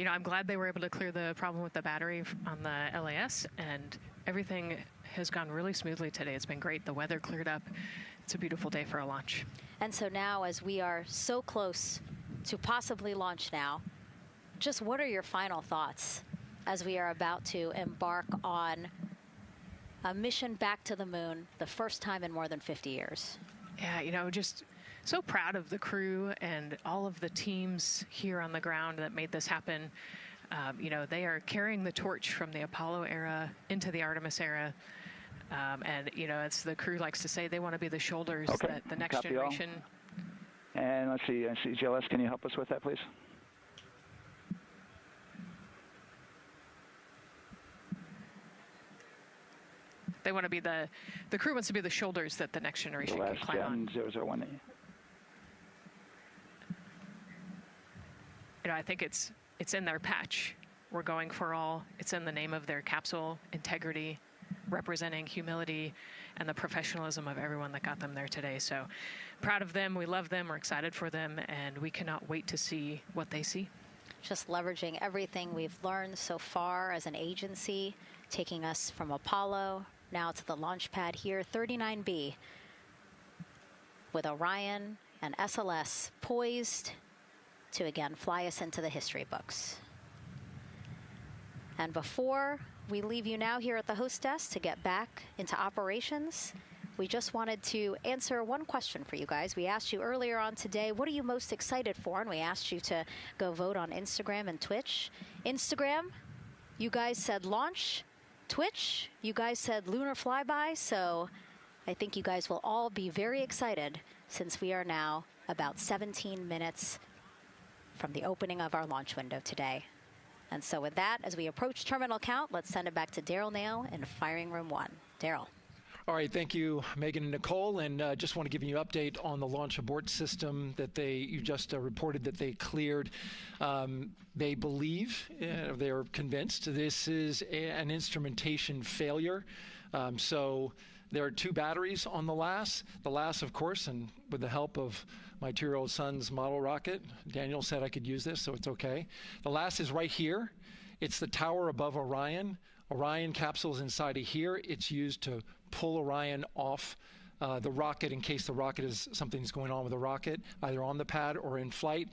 I'm glad they were able to clear the problem with the battery on the LAS, and everything has gone really smoothly today. It's been great. The weather cleared up. It's a beautiful day for a launch. And so now, as we are so close to possibly launch now, just what are your final thoughts as we are about to embark on a mission back to the moon, the first time in more than 50 years? Yeah, just so proud of the crew and all of the teams here on the ground that made this happen. They are carrying the torch from the Apollo era into the Artemis era. And, as the crew likes to say, they want to be the shoulders that the next generation. And let's see, GLS, can you help us with that, please? They want to be the crew wants to be the shoulders that the next generation can climb on. 0018. I think it's in their patch. We're going for all. It's in the name of their capsule, integrity, representing humility and the professionalism of everyone that got them there today. So proud of them. We love them. We're excited for them, and we cannot wait to see what they see. Just leveraging everything we've learned so far as an agency, taking us from Apollo now to the launch pad here, 39B, with Orion and SLS poised to again fly us into the history books. And before we leave you now here at the host desk to get back into operations, we just wanted to answer one question for you guys. We asked you earlier on today, what are you most excited for? And we asked you to go vote on Instagram and Twitch. Instagram, you guys said launch. Twitch, you guys said lunar flyby. So I think you guys will all be very excited since we are now about 17 minutes from the opening of our launch window today. And so with that, as we approach terminal count, let's send it back to Daryl Nail in firing room 1. Daryl. All right, thank you, Megan and Nicole, and just want to give you an update on the launch abort system that you just reported that they cleared. They believe, they're convinced, this is an instrumentation failure. So there are 2 batteries on the LAS. The LAS, of course, and with the help of my 2-year-old son's model rocket, Daniel said I could use this, so it's okay. The LAS is right here. It's the tower above Orion. Orion capsule is inside of here. It's used to pull Orion off the rocket in case the rocket is something's going on with the rocket, either on the pad or in flight.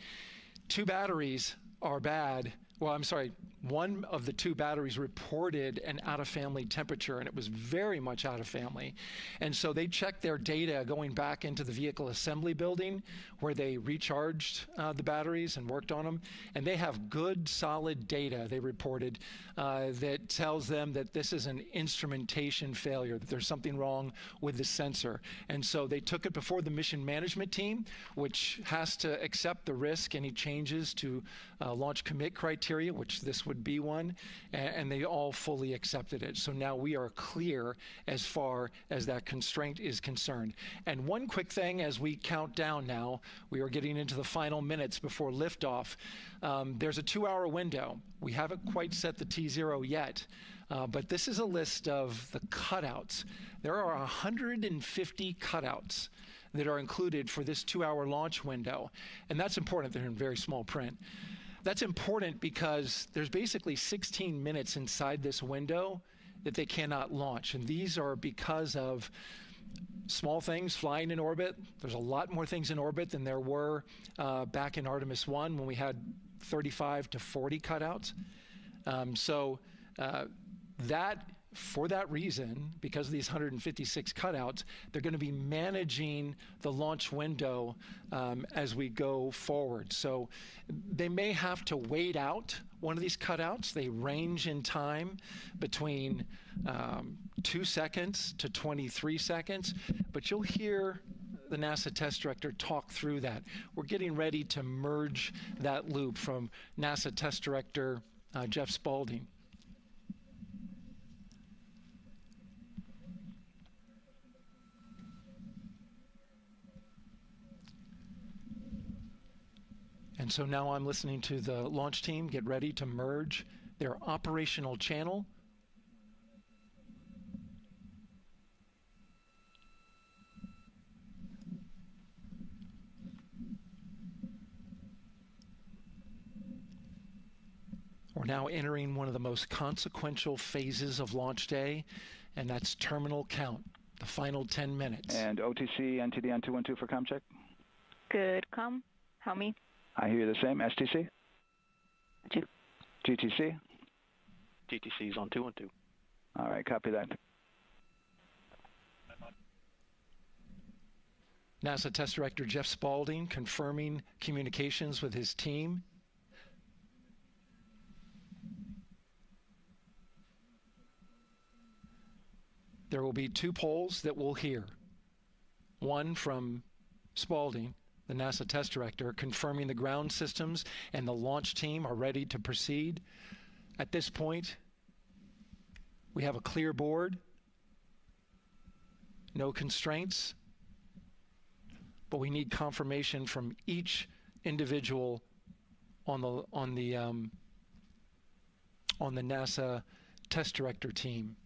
2 batteries are bad. Well, I'm sorry, one of the 2 batteries reported an out-of-family temperature, and it was very much out of family. And so they checked their data going back into the vehicle assembly building where they recharged the batteries and worked on them. And they have good, solid data, they reported, that tells them that this is an instrumentation failure, that there's something wrong with the sensor. And so they took it before the mission management team, which has to accept the risk, any changes to launch commit criteria, which this would be one, and they all fully accepted it. So now we are clear as far as that constraint is concerned. And one quick thing as we count down now, we are getting into the final minutes before liftoff. There's a 2-hour window. We haven't quite set the T0 yet, but this is a list of the cutouts. There are 150 cutouts that are included for this 2-hour launch window. And that's important. They're in very small print. That's important because there's basically 16 minutes inside this window that they cannot launch. And these are because of small things flying in orbit. There's a lot more things in orbit than there were back in Artemis I when we had 35 to 40 cutouts. For that reason, because of these 156 cutouts, they're going to be managing the launch window as we go forward. So they may have to wait out one of these cutouts. They range in time between 2 seconds to 23 seconds, but you'll hear the NASA test director talk through that. We're getting ready to merge that loop from NASA test director Jeff Spaulding. And so now I'm listening to the launch team get ready to merge their operational channel. We're now entering one of the most consequential phases of launch day, and that's terminal count, the final 10 minutes. And OTC, NTD on 212 for comm check. Good, comm. How me? I hear you the same. STC? 2. GTC? GTC is on 212. All right, copy that. NASA Test Director Jeff Spaulding confirming communications with his team. There will be 2 polls that we'll hear. One from Spaulding, the NASA Test Director, confirming the ground systems and the launch team are ready to proceed. At this point, we have a clear board, no constraints, but we need confirmation from each individual on the NASA Test Director team.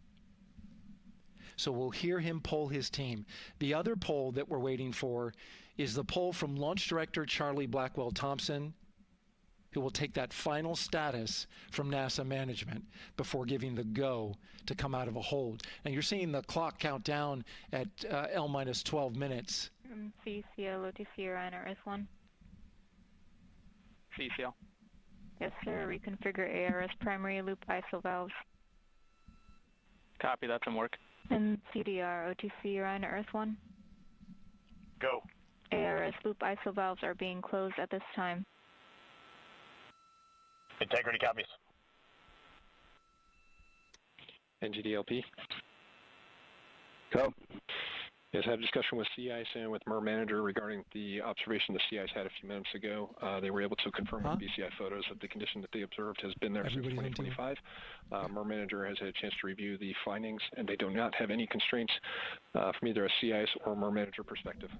So we'll hear him poll his team. The other poll that we're waiting for is the poll from Launch Director Charlie Blackwell Thompson, who will take that final status from NASA management before giving the go to come out of a hold. And you're seeing the clock count down at L-12 minutes. CCL, OTC, Orion, RS1. CCL. Yes, sir. Reconfigure ARS primary loop ISO valves. Copy, that's in work. And CDR, OTC, Orion, RS1. Go. ARS loop ISO valves are being closed at this time. Integrity copies. NGDLP. Go. Yes, I had a discussion with sea ice and with MER manager regarding the observation the sea ice had a few minutes ago. They were able to confirm with BCI photos that the condition that they observed has been there since 2025. MER manager has had a chance to review the findings, and they do not have any constraints from either a sea ice or MER manager perspective.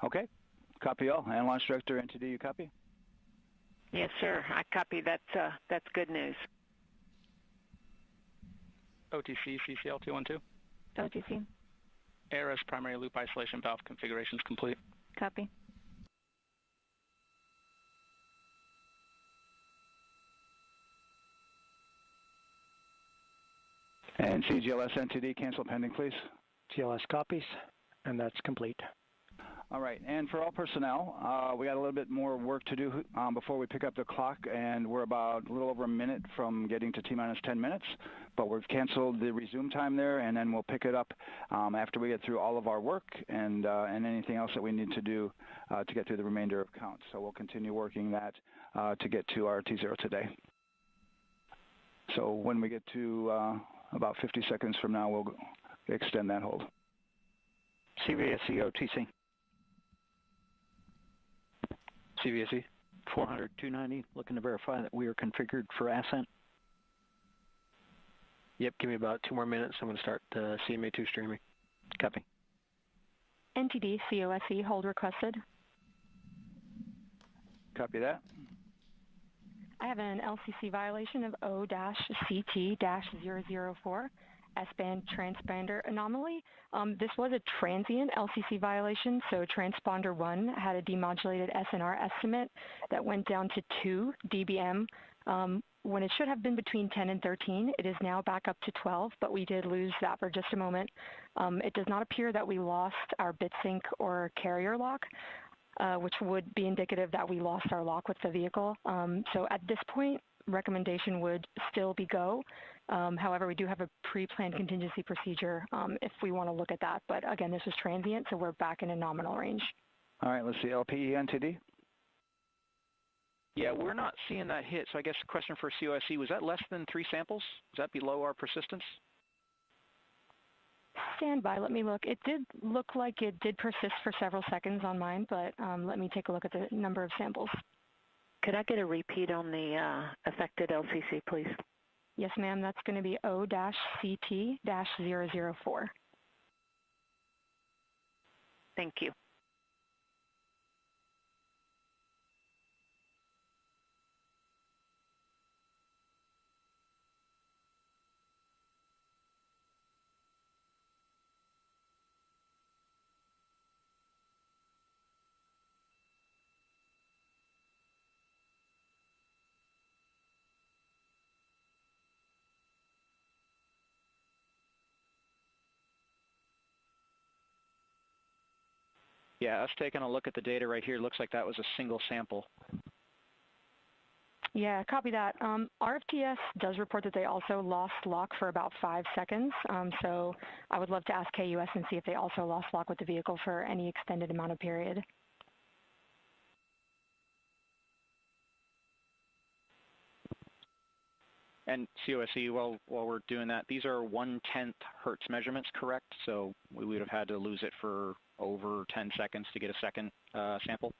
Okay. Copy all. And Launch Director NTD, you copy? Yes, sir. I copy. That's good news. OTC, CCL 212. OTC. ARS primary loop isolation valve configuration is complete. Copy. And CGLS NTD, cancel pending, please. GLS copies, and that's complete. All right, and for all personnel, we got a little bit more work to do before we pick up the clock, and we're about a little over a minute from getting to T-minus 10 minutes, but we've canceled the resume time there, and then we'll pick it up after we get through all of our work and anything else that we need to do to get through the remainder of counts. So we'll continue working that to get to our T0 today. So when we get to about 50 seconds from now, we'll extend that hold. CVSE, OTC. CVSE. 400, 290, looking to verify that we are configured for Ascent. Yep, give me about 2 more minutes. I'm going to start CMA2 streaming. Copy. NTD COSE hold requested. Copy that. I have an LCC violation of O-CT-004, S-band transponder anomaly. This was a transient LCC violation, so transponder 1 had a demodulated SNR estimate that went down to 2 dBm when it should have been between 10 and 13. It is now back up to 12, but we did lose that for just a moment. It does not appear that we lost our bit sync or carrier lock, which would be indicative that we lost our lock with the vehicle. So at this point, recommendation would still be go. However, we do have a pre-planned contingency procedure if we want to look at that. But again, this was transient, so we're back in a nominal range. All right, let's see, LPE NTD. Yeah, we're not seeing that hit. So I guess the question for COSE, was that less than 3 samples? Is that below our persistence? Stand by, let me look. It did look like it did persist for several seconds on mine, but let me take a look at the number of samples. Could I get a repeat on the affected LCC, please? Yes, ma'am. That's going to be O-CT-004. Thank you. Yeah, us taking a look at the data right here, looks like that was a single sample. Yeah, copy that. RFTS does report that they also lost lock for about 5 seconds. So I would love to ask KUS and see if they also lost lock with the vehicle for any extended amount of period. And COSE, while we're doing that, these are 1/10 hertz measurements, correct? So we would have had to lose it for over 10 seconds to get a second sample?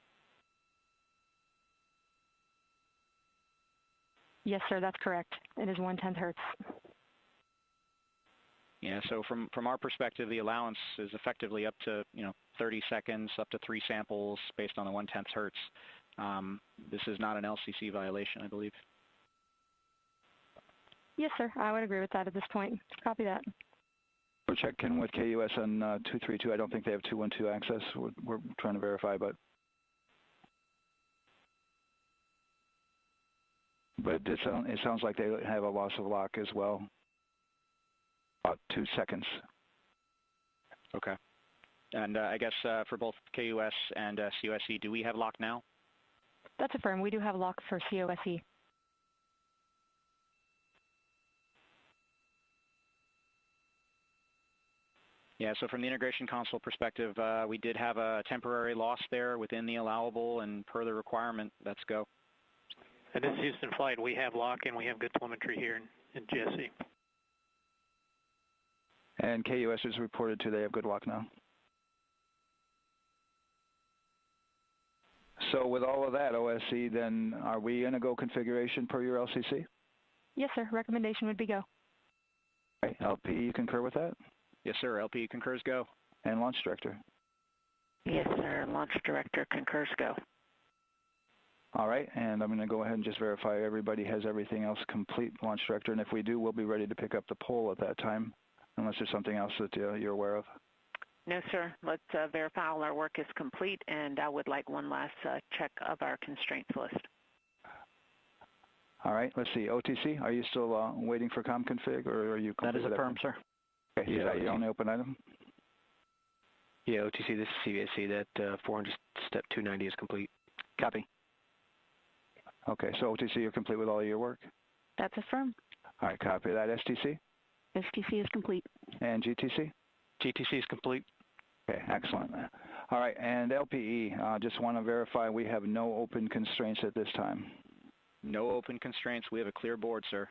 Yes, sir, that's correct. It is 1/10 hertz. Yeah, so from our perspective, the allowance is effectively up to 30 seconds, up to 3 samples based on the 1/10 hertz. This is not an LCC violation, I believe. Yes, sir. I would agree with that at this point. Copy that. We're checking with KUS on 232. I don't think they have 212 access. We're trying to verify, but it sounds like they have a loss of lock as well. About 2 seconds. Okay. And I guess for both KUS and COSE, do we have lock now? That's affirmed. We do have lock for COSE. Yeah, so from the integration console perspective, we did have a temporary loss there within the allowable, and per the requirement, let's go. And this is Houston Flight. We have lock and we have good telemetry here in GSC. And KUS is reported to they have good lock now. So with all of that, OSC, then are we in a go configuration per your LCC? Yes, sir. Recommendation would be go. Okay. LPE, you concur with that? Yes, sir. LPE concurs go. And Launch Director? Yes, sir. Launch Director concurs go. All right, and I'm going to go ahead and just verify everybody has everything else complete, Launch Director, and if we do, we'll be ready to pick up the poll at that time, unless there's something else that you're aware of. No, sir. Let's verify all our work is complete, and I would like one last check of our constraints list. All right, let's see. OTC, are you still waiting for ComConfig, or are you complete? That is affirmed, sir. Okay, yeah, is that your only open item? Yeah, OTC, this is CVSC. That 400 step 290 is complete. Copy. Okay, so OTC, you're complete with all of your work? That's affirmed. All right, copy that. STC? STC is complete. And GTC? GTC is complete. Okay, excellent. All right, and LPE, just want to verify we have no open constraints at this time. No open constraints. We have a clear board, sir.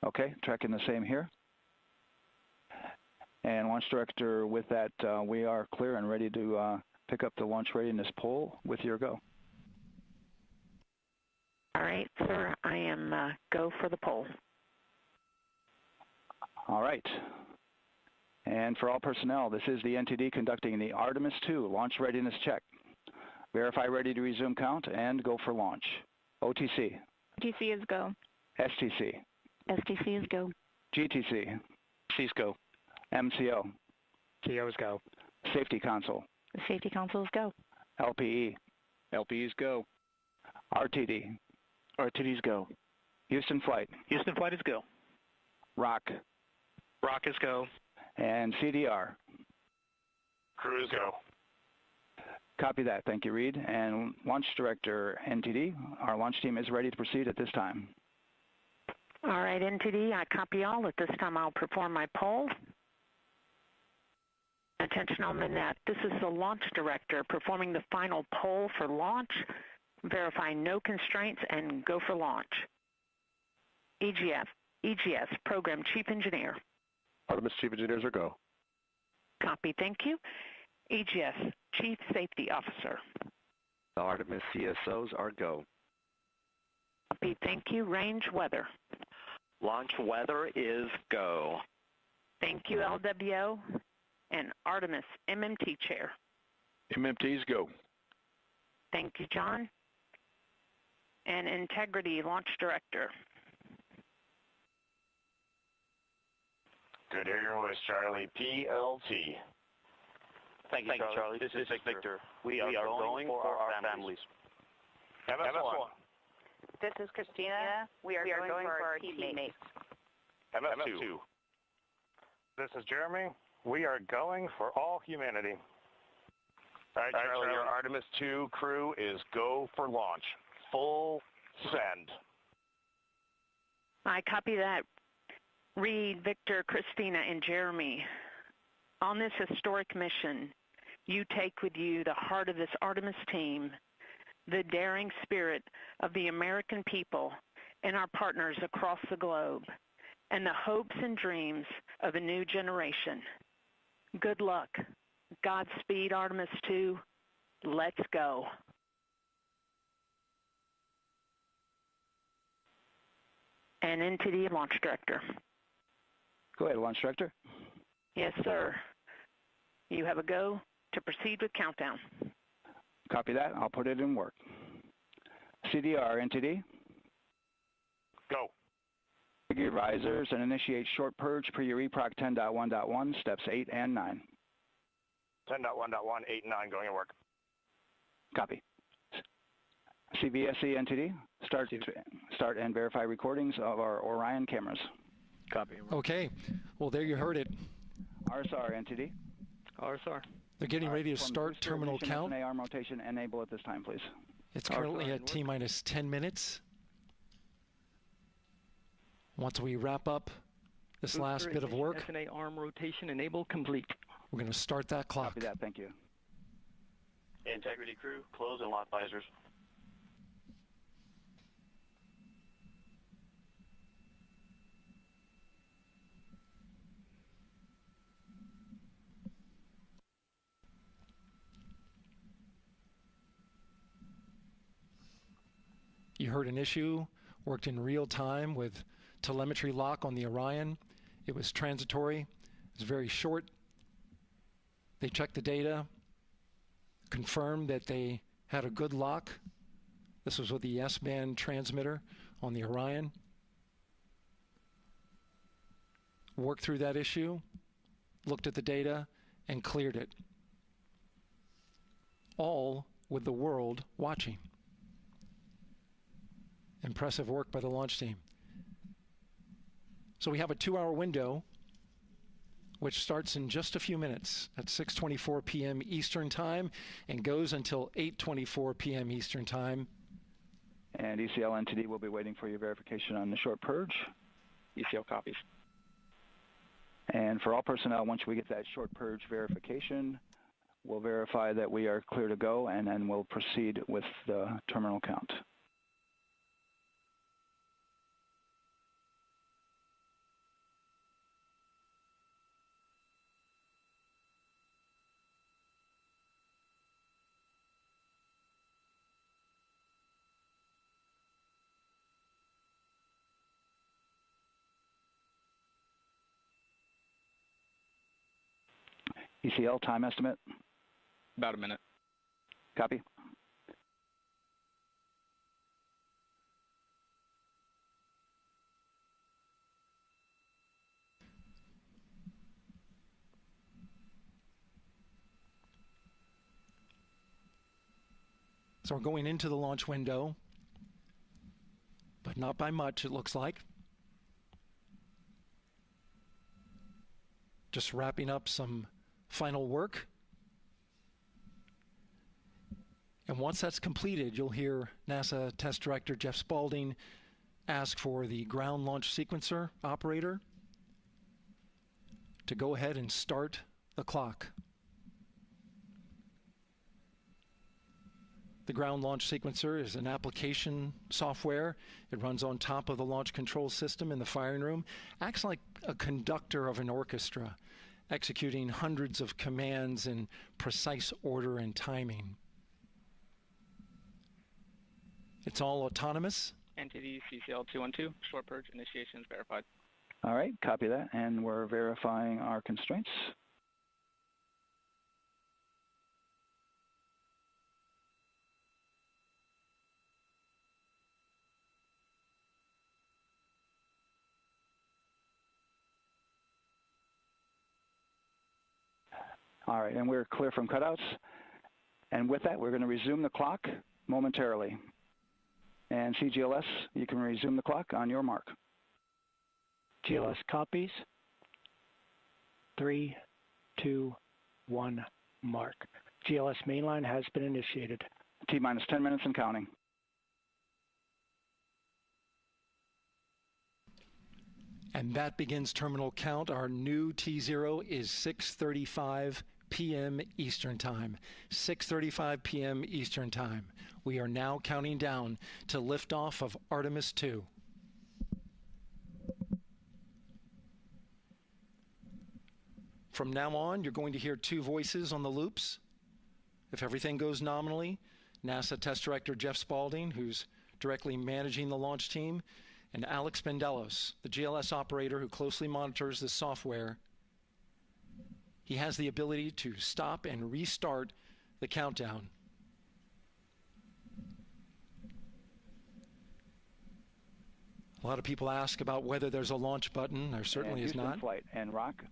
Okay, tracking the same here. And Launch Director, with that, we are clear and ready to pick up the launch readiness poll with your go. right, sir. I am go for the poll. All right. And for all personnel, this is the NTD conducting the Artemis II launch readiness check. Verify ready to resume count and go for launch. OTC. OTC is go. STC. STC is go. GTC. C's go. MCO. CO is go. Safety console. The safety console is go. LPE. LPE's go. RTD. RTD's go. Houston flight. Houston flight is go. ROC. ROC is go. And CDR. Crew is go. Copy that. Thank you, Reed. And Launch Director NTD, our launch team is ready to proceed at this time. All right, NTD, I copy all. At this time, I'll perform my poll. Attention on the net. This is the Launch Director performing the final poll for launch. Verify no constraints and go for launch. EGS, Program Chief Engineer. Artemis Chief Engineers are go. Copy, thank you. EGS, Chief Safety Officer. The Artemis CSOs are go. Copy, thank you. Range Weather. Launch weather is go. Thank you, LWO. And Artemis MMT Chair. MMTs go. Thank you, John. And Integrity Launch Director. Good to hear your voice, Charlie. PLT. Thank you, Charlie. This is Victor. We are going for our families. MS1. This is Christina. We are going for our teammates. MS2. This is Jeremy. We are going for all humanity. All right, Charlie, your Artemis II crew is go for launch. Full send. I copy that. Reed, Victor, Christina, and Jeremy. On this historic mission, you take with you the heart of this Artemis team, the daring spirit of the American people and our partners across the globe, and the hopes and dreams of a new generation. Good luck. Godspeed, Artemis II. Let's go. And NTD Launch Director. Go ahead, Launch Director. Yes, sir. You have a go to proceed with countdown. Copy that. I'll put it in work. CDR, NTD. Go. Gear risers and initiate short purge per your EPROC 10.1.1, steps 8 and 9. 10.1.1, 8 and 9 going to work. Copy. CVSE, NTD. Start and verify recordings of our Orion cameras. Copy. Okay. Well, there you heard it. RSR, NTD. RSR. They're getting ready to start terminal count. arm rotation enable at this time, please. It's currently at T-minus 10 minutes. Once we wrap up this last bit of work, SNA arm rotation enable complete. we're going to start that clock. Copy that. Thank you. Integrity crew, close and lock visors. You heard an issue, worked in real time with telemetry lock on the Orion. It was transitory. It was very short. They checked the data, confirmed that they had a good lock. This was with the S-band transmitter on the Orion. Worked through that issue, looked at the data, and cleared it. All with the world watching. Impressive work by the launch team. So we have a 2-hour window, which starts in just a few minutes at 6:24 p.m. Eastern Time and goes until 8:24 p.m. Eastern Time. And ECL NTD will be waiting for your verification on the short purge. ECL copies. And for all personnel, once we get that short purge verification, we'll verify that we are clear to go, and then we'll proceed with the terminal count. ECL time estimate? About a minute. Copy. So we're going into the launch window, but not by much, it looks like. Just wrapping up some final work. And once that's completed, you'll hear NASA Test Director Jeff Spaulding ask for the ground launch sequencer operator to go ahead and start the clock. The ground launch sequencer is an application software. It runs on top of the launch control system in the firing room, acts like a conductor of an orchestra, executing hundreds of commands in precise order and timing. It's all autonomous. NDTV CCL 212, short purge initiation is verified. All right, copy that, and we're verifying our constraints. All right, and we're clear from cutouts. And with that, we're going to resume the clock momentarily. And CGLS, you can resume the clock on your mark. GLS copies. 3, 2, 1, mark. GLS mainline has been initiated. T-minus 10 minutes and counting. And that begins terminal count. Our new T0 is 6:35 p.m. Eastern Time. 6:35 p.m. Eastern Time. We are now counting down to liftoff of Artemis II. From now on, you're going to hear two voices on the loops. If everything goes nominally, NASA Test Director Jeff Spaulding, who's directly managing the launch team, and Alex Bendelos, the GLS operator who closely monitors the software. He has the ability to stop and restart the countdown. A lot of people ask about whether there's a launch button. There certainly is not. Flight and Rock,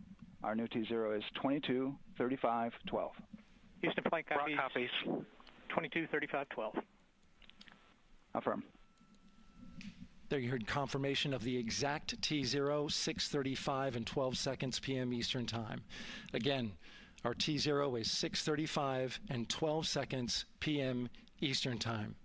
our new T0 is 22:35:12. Houston flight copies. Rock copies. 22:35:12. Affirm. There you heard confirmation of the exact T0, 6:35 and 12 seconds p.m. Eastern Time. Again, our T0 is 6:35 and 12 seconds p.m. Eastern Time.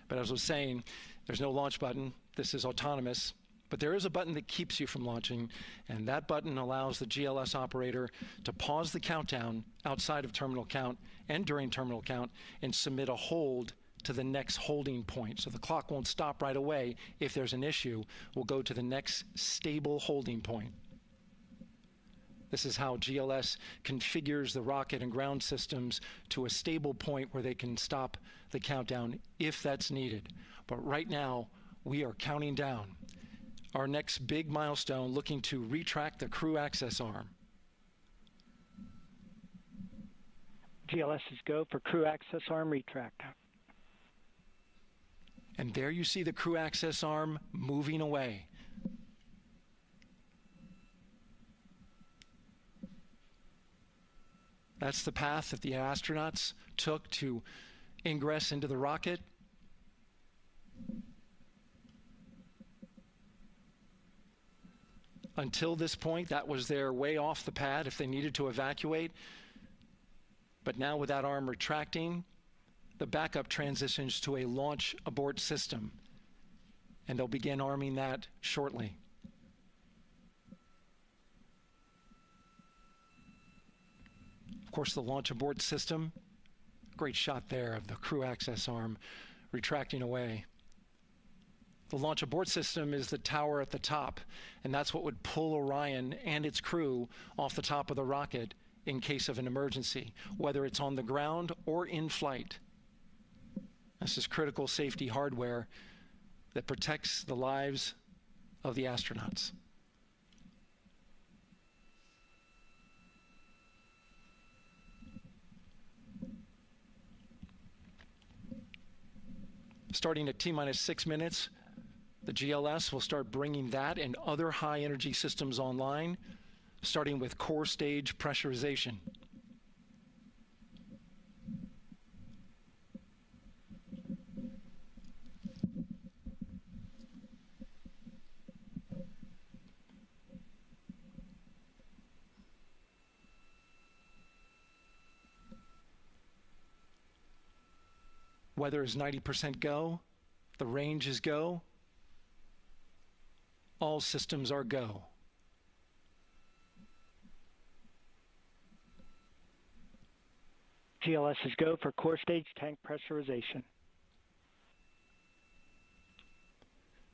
But as I was saying, there's no launch button. This is autonomous. But there is a button that keeps you from launching, and that button allows the GLS operator to pause the countdown outside of terminal count and during terminal count and submit a hold to the next holding point. So the clock won't stop right away. If there's an issue, we'll go to the next stable holding point. This is how GLS configures the rocket and ground systems to a stable point where they can stop the countdown if that's needed. But right now, we are counting down. Our next big milestone, looking to retract the crew access arm. GLS is go for crew access arm retract. And there you see the crew access arm moving away. That's the path that the astronauts took to ingress into the rocket. Until this point, that was their way off the pad if they needed to evacuate. But now with that arm retracting, the backup transitions to a launch abort system, and they'll begin arming that shortly. Of course, the launch abort system, great shot there of the crew access arm retracting away. The launch abort system is the tower at the top, and that's what would pull Orion and its crew off the top of the rocket in case of an emergency, whether it's on the ground or in flight. This is critical safety hardware that protects the lives of the astronauts. Starting at T-minus 6 minutes, the GLS will start bringing that and other high-energy systems online, starting with core stage pressurization. Weather is 90% go. The range is go. All systems are go. GLS is go for core stage tank pressurization.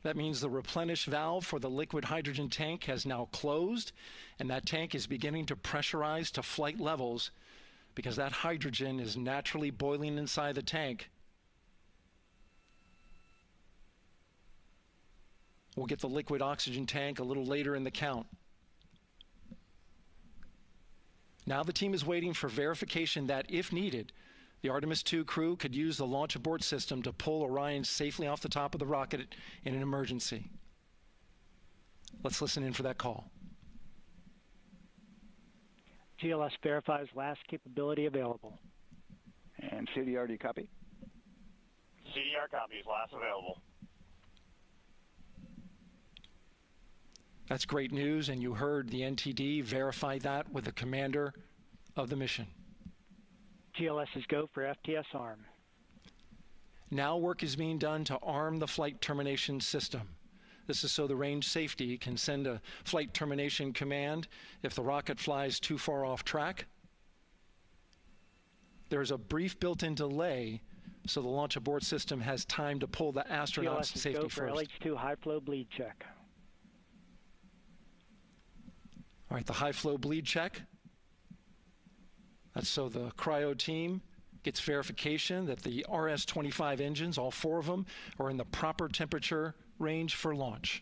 That means the replenish valve for the liquid hydrogen tank has now closed, and that tank is beginning to pressurize to flight levels because that hydrogen is naturally boiling inside the tank. We'll get the liquid oxygen tank a little later in the count. Now the team is waiting for verification that, if needed, the Artemis II crew could use the launch abort system to pull Orion safely off the top of the rocket in an emergency. Let's listen in for that call. GLS verifies last capability available. And CDR, do you copy? CDR copies, last available. That's great news, and you heard the NTD verify that with the commander of the mission. GLS is go for FTS arm. Now work is being done to arm the flight termination system. This is so the range safety can send a flight termination command if the rocket flies too far off track. There's a brief built-in delay, so the launch abort system has time to pull the astronauts to safety first. GLS is go for LH2 high flow bleed check. All right, the high flow bleed check. That's so the cryo team gets verification that the RS-25 engines, all 4 of them, are in the proper temperature range for launch.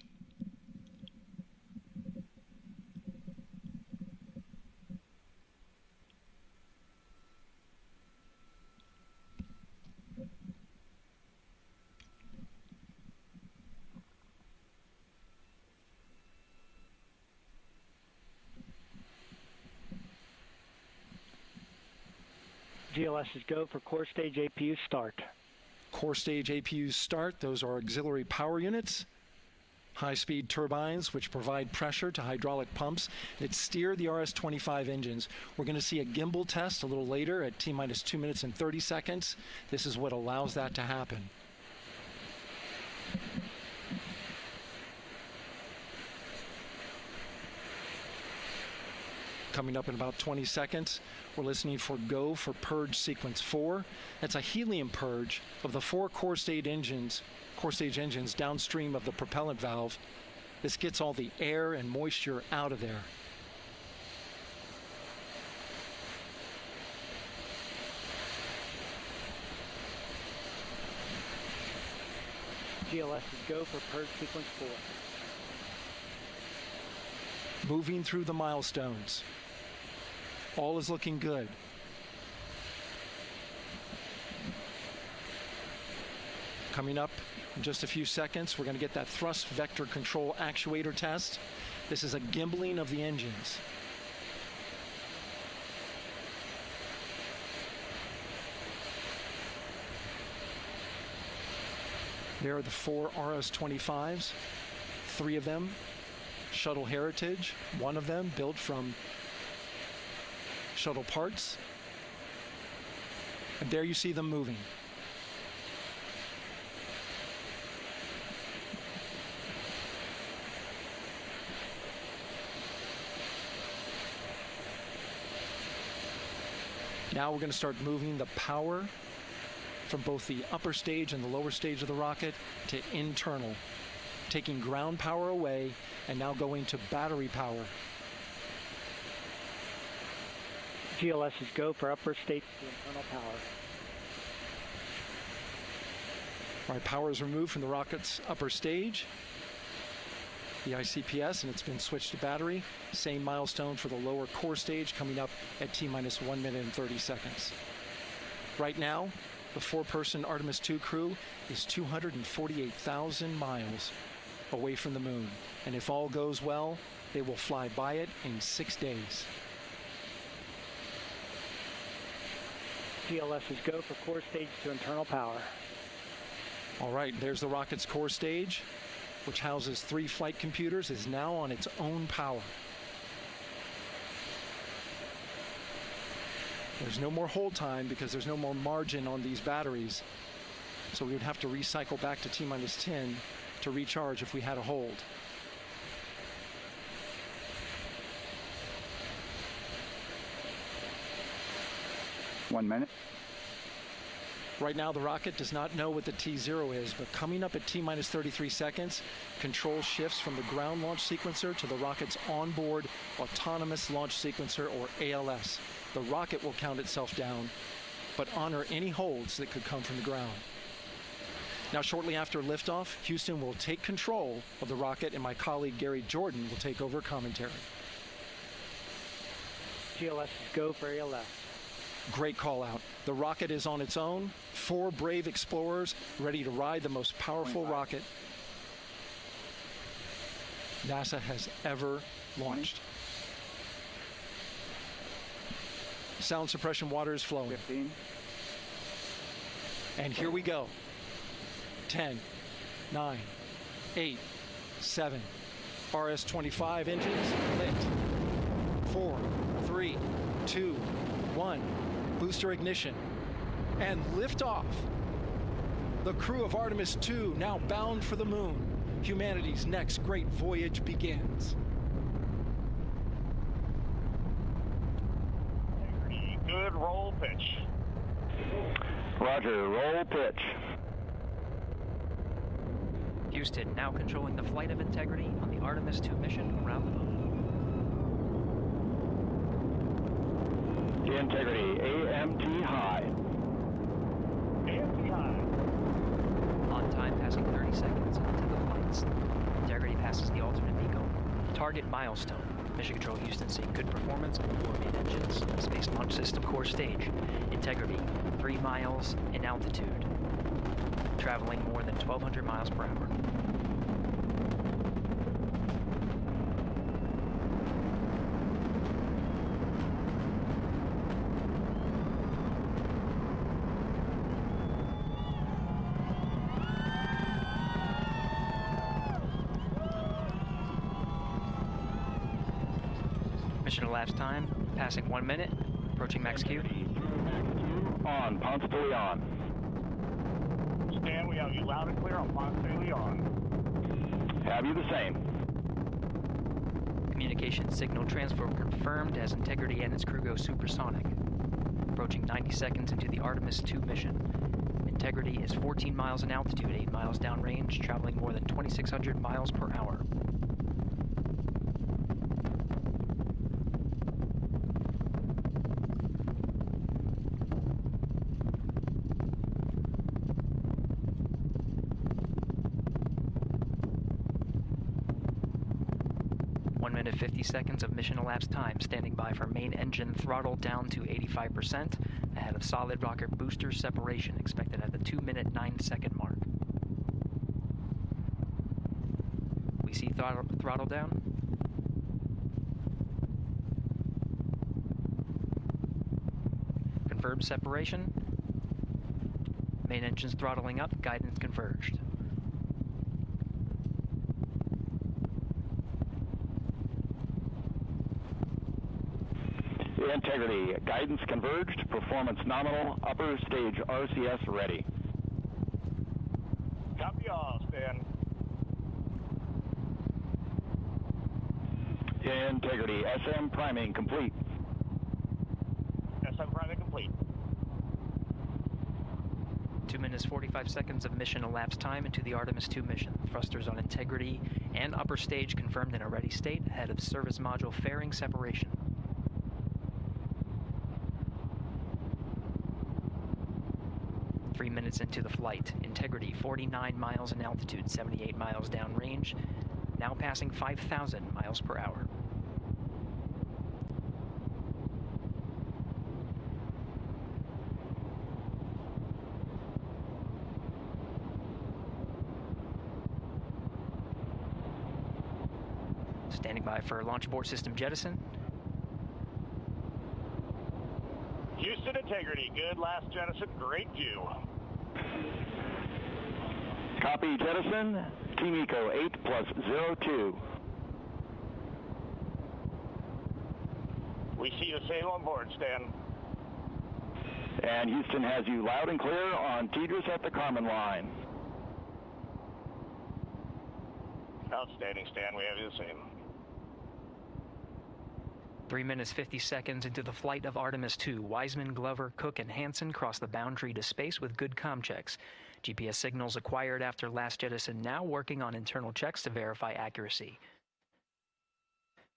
GLS is go for core stage APU start. Core stage APUs start. Those are auxiliary power units, high-speed turbines which provide pressure to hydraulic pumps that steer the RS-25 engines. We're going to see a gimbal test a little later at T-minus 2 minutes and 30 seconds. This is what allows that to happen. Coming up in about 20 seconds, we're listening for go for purge sequence 4. That's a helium purge of the 4 core stage engines downstream of the propellant valve. This gets all the air and moisture out of there. GLS is go for purge sequence 4. Moving through the milestones. All is looking good. Coming up in just a few seconds, we're going to get that thrust vector control actuator test. This is a gimbaling of the engines. There are the 4 RS-25s, 3 of them Shuttle Heritage, 1 of them built from shuttle parts. And there you see them moving. Now we're going to start moving the power from both the upper stage and the lower stage of the rocket to internal, taking ground power away and now going to battery power. GLS is go for upper stage to internal power. All right, power is removed from the rocket's upper stage, the ICPS, and it's been switched to battery. Same milestone for the lower core stage coming up at T-minus 1 minute and 30 seconds. Right now, the 4-person Artemis II crew is 248,000 miles away from the moon. And if all goes well, they will fly by it in 6 days. GLS is go for core stage to internal power. All right, there's the rocket's core stage, which houses 3 flight computers, is now on its own power. There's no more hold time because there's no more margin on these batteries. So we would have to recycle back to T-minus 10 to recharge if we had a hold. One minute. Right now, the rocket does not know what the T0 is, but coming up at T-minus 33 seconds, control shifts from the ground launch sequencer to the rocket's onboard autonomous launch sequencer, or ALS. The rocket will count itself down, but honor any holds that could come from the ground. Now, shortly after liftoff, Houston will take control of the rocket, and my colleague Gary Jordan will take over commentary. GLS is go for ALS. Great call out. The rocket is on its own. 4 brave explorers ready to ride the most powerful rocket NASA has ever launched. Sound suppression water is flowing. 15. And here we go. 10, 9, 8, 7. RS-25 engines lit. 4, 3, 2, 1. Booster ignition. And liftoff. The crew of Artemis II now bound for the moon. Humanity's next great voyage begins. Good roll pitch. Roger, roll pitch. Houston now controlling the flight of Integrity on the Artemis II mission around the moon. Integrity, AMT high. AMT high. On time, passing 30 seconds into the flights. Integrity passes the alternate beacon. Target Milestone. Mission Control Houston seeing good performance on 4 main engines. Space Launch System core stage. Integrity, 3 miles in altitude. Traveling more than 1,200 miles per hour. Mission elapsed time, passing 1 minute, approaching max Q. On, Ponce de Leon. Stan, we have you loud and clear on Ponce de Leon. Have you the same? Communication signal transfer confirmed as Integrity and its crew go supersonic. Approaching 90 seconds into the Artemis II mission. Integrity is 14 miles in altitude, 8 miles downrange, traveling more than 2,600 miles per hour. Minute 50 seconds of mission elapsed time, standing by for main engine throttle down to 85%, ahead of solid rocket booster separation, expected at the 2-minute 9-second mark. We see throttle down. Confirmed separation. Main engine's throttling up, guidance converged. Integrity, guidance converged, performance nominal, upper stage RCS ready. Copy all, Stan. Integrity, SM priming complete. SM priming complete. 2 minutes 45 seconds of mission elapsed time into the Artemis II mission. Thrusters on Integrity and upper stage confirmed in a ready state, ahead of service module fairing separation. 3 minutes into the flight. Integrity, 49 miles in altitude, 78 miles downrange, now passing 5,000 miles per hour. Standing by for launch abort system jettison. Houston integrity, good last jettison, great view. Copy jettison, Team Eco 8+02. We see the same on board, Stan. And Houston has you loud and clear on Tidris at the Carmen line. Outstanding, Stan, we have you the same. 3 minutes 50 seconds into the flight of Artemis II, Wiseman, Glover, Cook, and Hansen cross the boundary to space with good comm checks. GPS signals acquired after last jettison now working on internal checks to verify accuracy.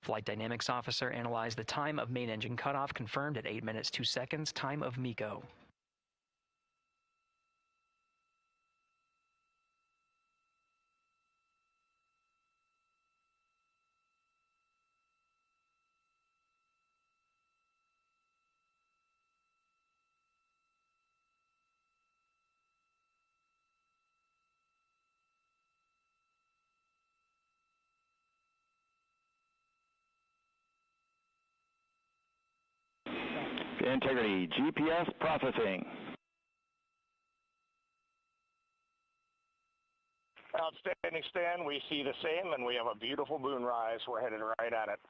Flight Dynamics Officer analyzed the time of main engine cutoff, confirmed at 8 minutes 2 seconds, time of MECO. Integrity, GPS processing. Outstanding, Stan. We see the same, and we have a beautiful moonrise. We're headed right at it.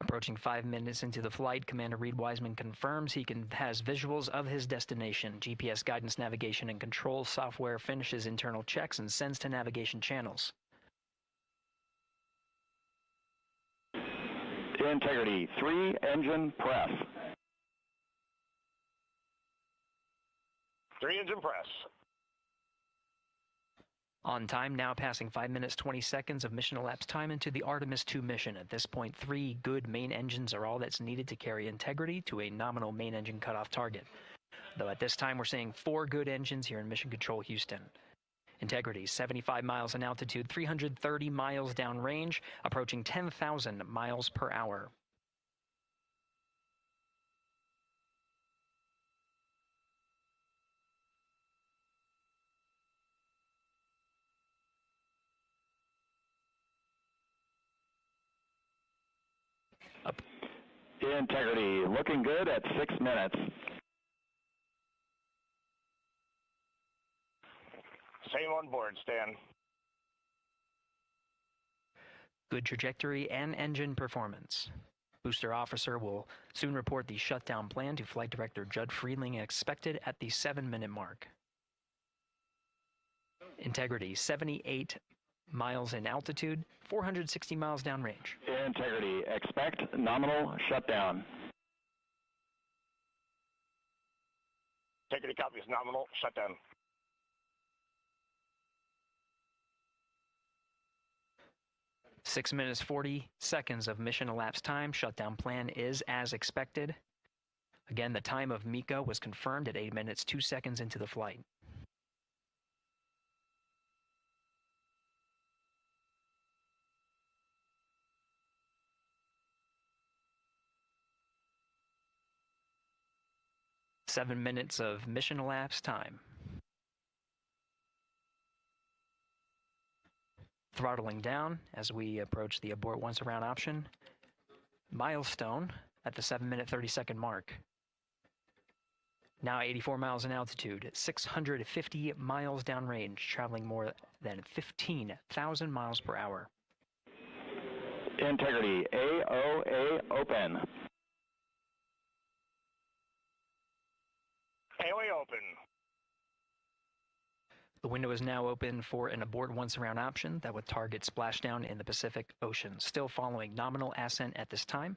Approaching 5 minutes into the flight, Commander Reed Wiseman confirms he has visuals of his destination. GPS guidance, navigation, and control software finishes internal checks and sends to navigation channels. Integrity, 3 engine press. 3 engine press. On time, now passing 5 minutes 20 seconds of mission elapsed time into the Artemis II mission. At this point, 3 good main engines are all that's needed to carry Integrity to a nominal main engine cutoff target. Though at this time, we're seeing 4 good engines here in Mission Control Houston. Integrity, 75 miles in altitude, 330 miles downrange, approaching 10,000 miles per hour. Integrity, looking good at 6 minutes. Same on board, Stan. Good trajectory and engine performance. Booster officer will soon report the shutdown plan to Flight Director Judd Freeling, expected at the 7-minute mark. Integrity, 78 miles in altitude, 460 miles downrange. Integrity, expect nominal shutdown. Integrity copies nominal shutdown. Six minutes 40 seconds of mission elapsed time. Shutdown plan is as expected. Again, the time of MECO was confirmed at 8 minutes 2 seconds into the flight. Seven minutes of mission elapsed time. Throttling down as we approach the abort once around option. Milestone at the 7-minute 30-second mark. Now 84 miles in altitude, 650 miles downrange, traveling more than 15,000 miles per hour. Integrity, AOA open. AOA open. The window is now open for an abort once around option that would target splashdown in the Pacific Ocean. Still following nominal ascent at this time.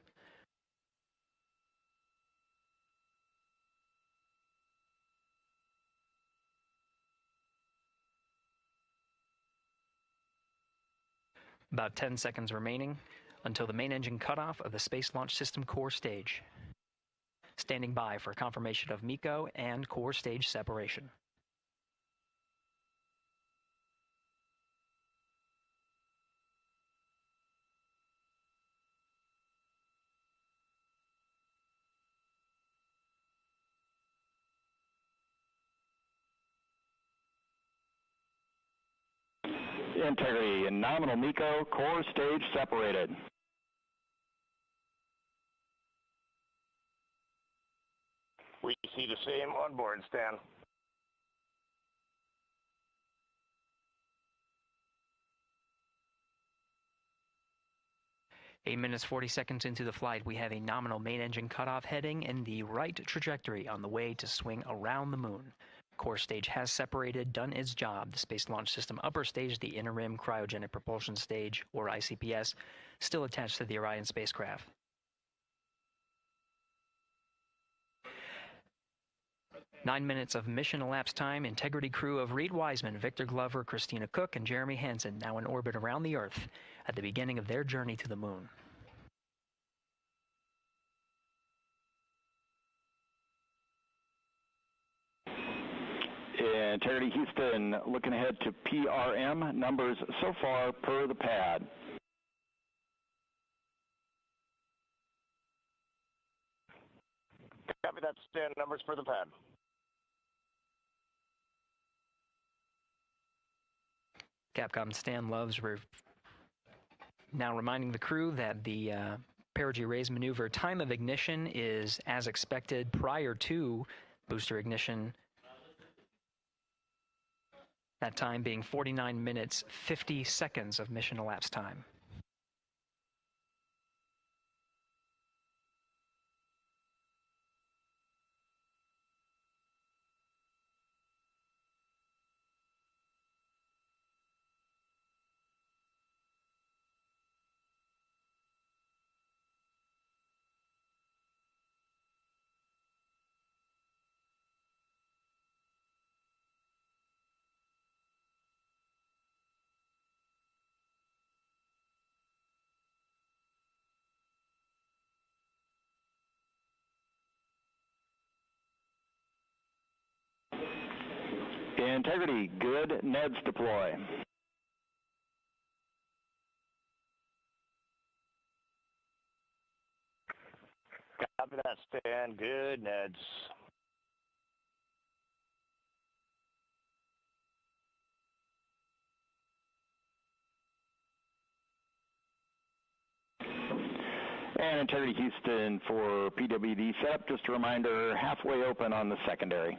About 10 seconds remaining until the main engine cutoff of the Space Launch System core stage. Standing by for confirmation of MECO and core stage separation. Integrity and nominal MECO, core stage separated. We see the same on board, Stan. Eight minutes, 40 seconds into the flight, we have a nominal main engine cutoff heading in the right trajectory on the way to swing around the moon. Core stage has separated, done its job. The Space Launch System upper stage, the Inner Rim Cryogenic Propulsion Stage, or ICPS, still attached to the Orion spacecraft. Nine minutes of mission elapsed time. Integrity crew of Reed Wiseman, Victor Glover, Christina Cook, and Jeremy Hansen now in orbit around the Earth at the beginning of their journey to the moon. Integrity Houston, looking ahead to PRM numbers so far per the pad. Copy that, Stan. Numbers for the pad. Capcom Stan Loves now reminding the crew that the Perigee raise maneuver time of ignition is as expected prior to booster ignition. That time being 49 minutes, 50 seconds of mission elapsed time. Integrity, good. Neds deploy. Copy that, Stan. Good, Neds. And Integrity Houston for PWD setup. Just a reminder, halfway open on the secondary.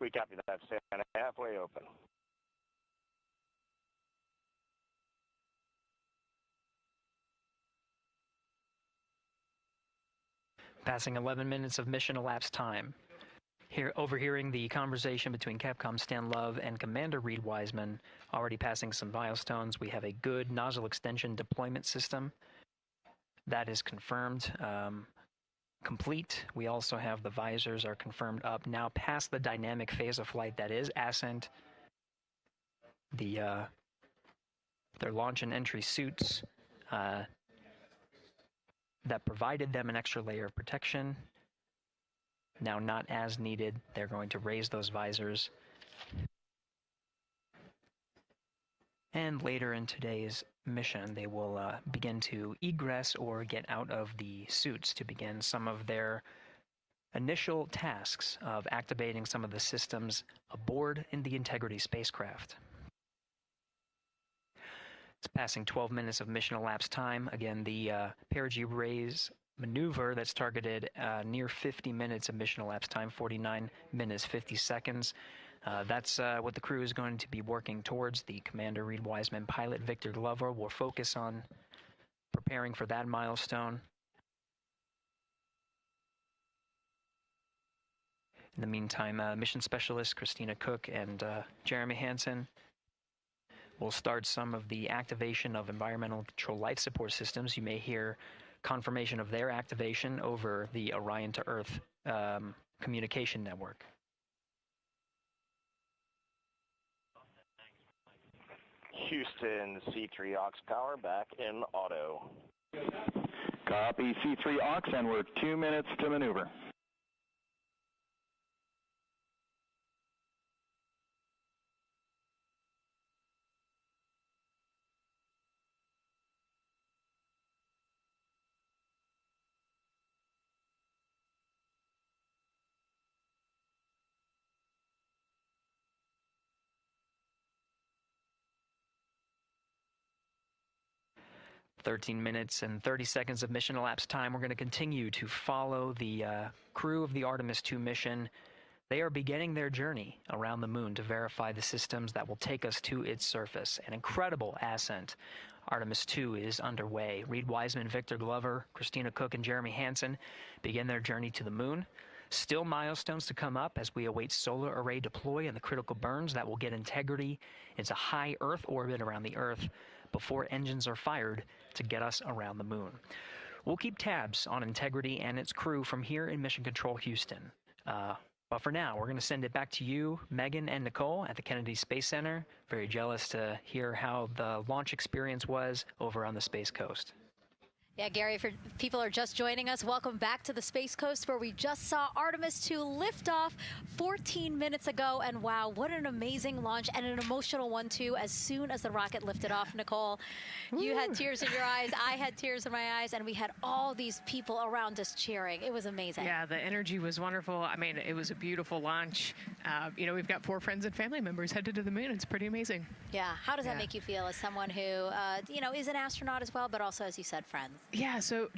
We copy that, Stan. Halfway open. Passing 11 minutes of mission elapsed time. Here, overhearing the conversation between Capcom Stan Love and Commander Reed Wiseman, already passing some milestones. We have a good nozzle extension deployment system. That is confirmed. Complete. We also have the visors are confirmed up. Now past the dynamic phase of flight, that is Ascent. Their launch and entry suits that provided them an extra layer of protection. Now not as needed. They're going to raise those visors. And later in today's mission, they will begin to egress or get out of the suits to begin some of their initial tasks of activating some of the systems aboard in the Integrity spacecraft. It's passing 12 minutes of mission elapsed time. Again, the Perigee raise maneuver that's targeted near 50 minutes of mission elapsed time, 49 minutes, 50 seconds. That's what the crew is going to be working towards. The Commander Reed Wiseman, pilot Victor Glover will focus on preparing for that milestone. In the meantime, mission specialist Christina Cook and Jeremy Hansen will start some of the activation of environmental control life support systems. You may hear confirmation of their activation over the Orion to Earth communication network. Houston, C3 aux power back in auto. Copy C3 aux, and we're 2 minutes to maneuver. 13 minutes and 30 seconds of mission elapsed time. We're going to continue to follow the crew of the Artemis II mission. They are beginning their journey around the moon to verify the systems that will take us to its surface. An incredible ascent. Artemis II is underway. Reed Wiseman, Victor Glover, Christina Cook, and Jeremy Hansen begin their journey to the moon. Still milestones to come up as we await solar array deploy and the critical burns that will get Integrity into high Earth orbit around the Earth before engines are fired to get us around the moon. We'll keep tabs on Integrity and its crew from here in Mission Control Houston. But for now, we're going to send it back to you, Megan and Nicole at the Kennedy Space Center. Very jealous to hear how the launch experience was over on the Space Coast. Yeah, Gary, if people are just joining us, welcome back to the Space Coast, where we just saw Artemis II lift off 14 minutes ago. And wow, what an amazing launch, and an emotional one, too. As soon as the rocket lifted off, Nicole, you had tears in your eyes, I had tears in my eyes, and we had all these people around us cheering. It was amazing. Yeah, the energy was wonderful. I mean, it was a beautiful launch. You know, we've got 4 friends and family members headed to the moon. It's pretty amazing. Yeah. How does that make you feel as someone who, you know, is an astronaut as well, but also, as you said, friends? Yeah, so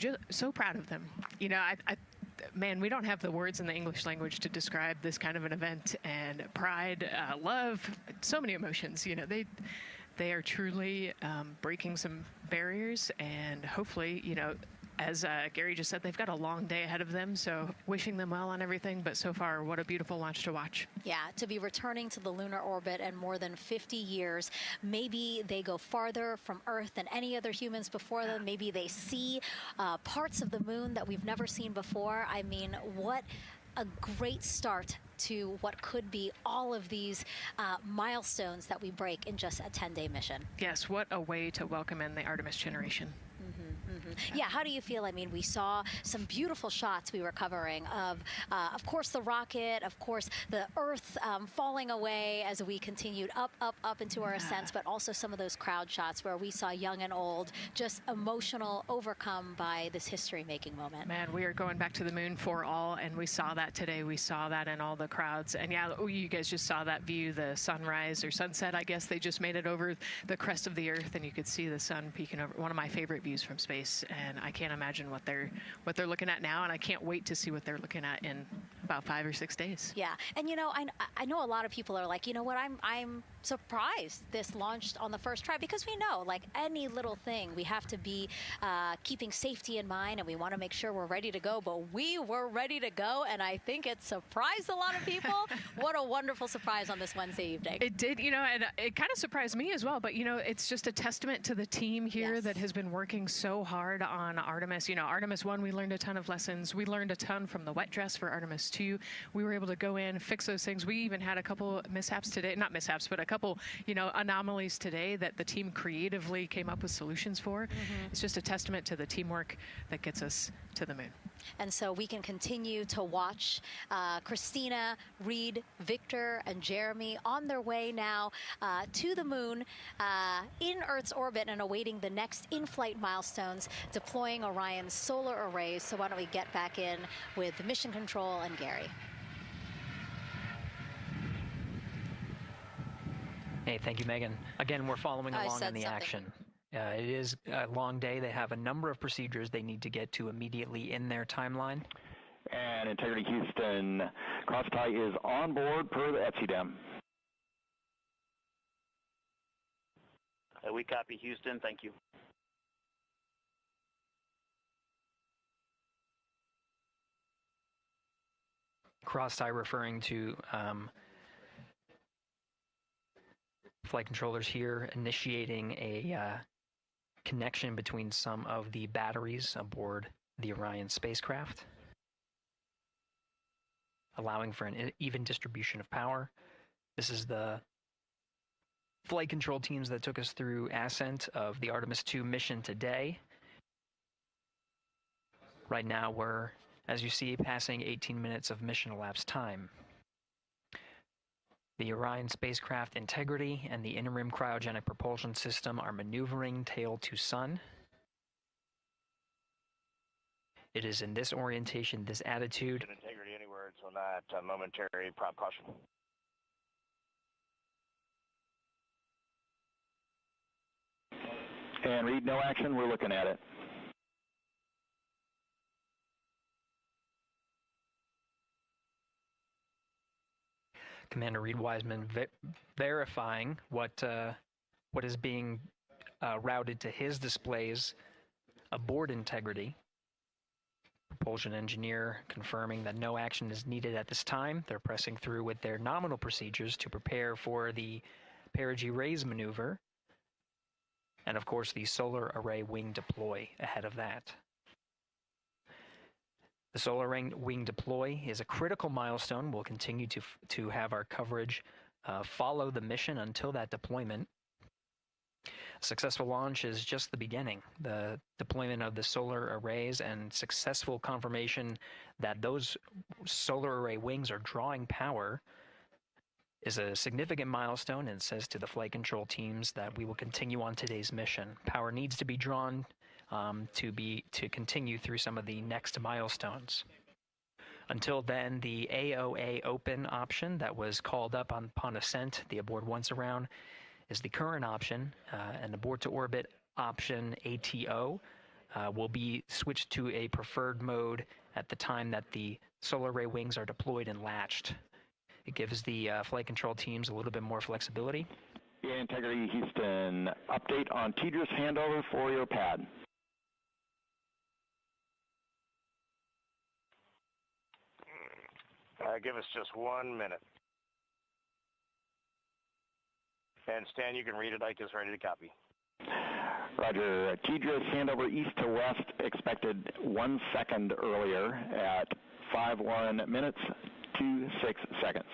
proud of them. You know, man, we don't have the words in the English language to describe this kind of an event, and pride, love, so many emotions. You know, they are truly breaking some barriers, and hopefully, you know, as Gary just said, they've got a long day ahead of them, so wishing them well on everything. But so far, what a beautiful launch to watch. Yeah, to be returning to the lunar orbit in more than 50 years. Maybe they go farther from Earth than any other humans before them. Maybe they see parts of the moon that we've never seen before. I mean, what a great start to what could be all of these milestones that we break in just a 10-day mission. Yes, what a way to welcome in the Artemis generation. Yeah, how do you feel? I mean, we saw some beautiful shots we were covering of course, the rocket, of course, the Earth falling away as we continued up into our ascent, but also some of those crowd shots where we saw young and old, just emotional, overcome by this history-making moment. Man, we are going back to the moon for all, and we saw that today. We saw that in all the crowds. And yeah, you guys just saw that view, the sunrise or sunset, I guess. They just made it over the crest of the Earth, and you could see the sun peeking over. One of my favorite views from space. And I can't imagine what they're looking at now, and I can't wait to see what they're looking at in about 5 or 6 days. Yeah, and you know, I know a lot of people are like, you know what, I'm surprised this launched on the first try, because we know, like any little thing, we have to be keeping safety in mind, and we want to make sure we're ready to go. But we were ready to go, and I think it surprised a lot of people. What a wonderful surprise on this Wednesday evening. It did, you know, and it kind of surprised me as well. But you know, it's just a testament to the team here that has been working so hard on Artemis. You know, Artemis I, we learned a ton of lessons. We learned a ton from the wet dress for Artemis II. We were able to go in, fix those things. We even had a couple mishaps today, not mishaps, but a couple, you know, anomalies today that the team creatively came up with solutions for. It's just a testament to the teamwork that gets us to the moon. And so we can continue to watch Christina, Reed, Victor, and Jeremy on their way now to the moon in Earth's orbit and awaiting the next in-flight milestones, deploying Orion's solar arrays. So why don't we get back in with Mission Control and Gary. Hey, thank you, Megan. Again, we're following along in the action. It is a long day. They have a number of procedures they need to get to immediately in their timeline. And Integrity Houston, cross-tie is on board per the ETSI-DEM. We copy, Houston. Thank you. Cross-tie referring to flight controllers here initiating a connection between some of the batteries aboard the Orion spacecraft, allowing for an even distribution of power. This is the flight control teams that took us through Ascent of the Artemis II mission today. Right now we're, as you see, passing 18 minutes of mission elapsed time. The Orion spacecraft Integrity and the interim cryogenic propulsion system are maneuvering tail to sun. It is in this orientation, this attitude. Integrity anywhere until not momentary prop caution. And Reed, no action. We're looking at it. Commander Reed Wiseman verifying what is being routed to his displays aboard Integrity. Propulsion engineer confirming that no action is needed at this time. They're pressing through with their nominal procedures to prepare for the Perigee raise maneuver. And of course, the solar array wing deploy ahead of that. The solar wing deploy is a critical milestone. We'll continue to have our coverage follow the mission until that deployment. A successful launch is just the beginning. The deployment of the solar arrays and successful confirmation that those solar array wings are drawing power is a significant milestone and says to the flight control teams that we will continue on today's mission. Power needs to be drawn to continue through some of the next milestones. Until then, the AOA open option that was called up upon Ascent, the aboard once around, is the current option, and abort to orbit option ATO will be switched to a preferred mode at the time that the solar array wings are deployed and latched. It gives the flight control teams a little bit more flexibility. Yeah, Integrity Houston, update on TDRS handover for your pad. Give us just 1 minute. And Stan, you can read it. Ike is ready to copy. Roger. TDRS handover east to west expected 1 second earlier at 5:1 minutes 26 seconds.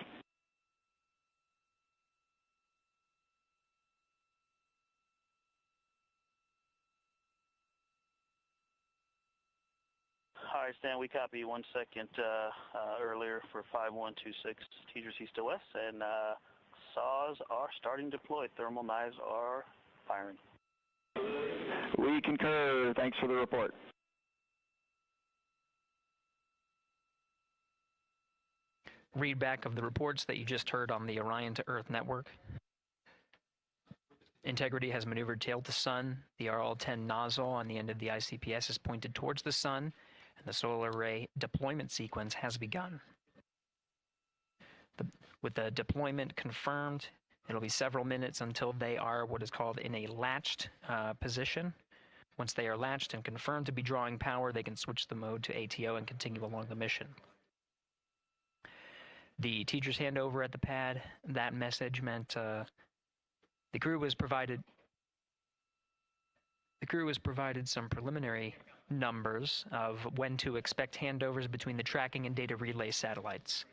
All right, Stan, we copy 1 second earlier for 5126 TDRS east to west, and saws are starting to deploy. Thermal knives are firing. We concur. Thanks for the report. Read back of the reports that you just heard on the Orion to Earth network. Integrity has maneuvered tail to sun. The RL-10 nozzle on the end of the ICPS is pointed towards the sun, and the solar array deployment sequence has begun. With the deployment confirmed, it'll be several minutes until they are what is called in a latched position. Once they are latched and confirmed to be drawing power, they can switch the mode to ATO and continue along the mission. The teacher's handover at the pad, that message meant the crew was provided some preliminary numbers of when to expect handovers between the tracking and data relay satellites.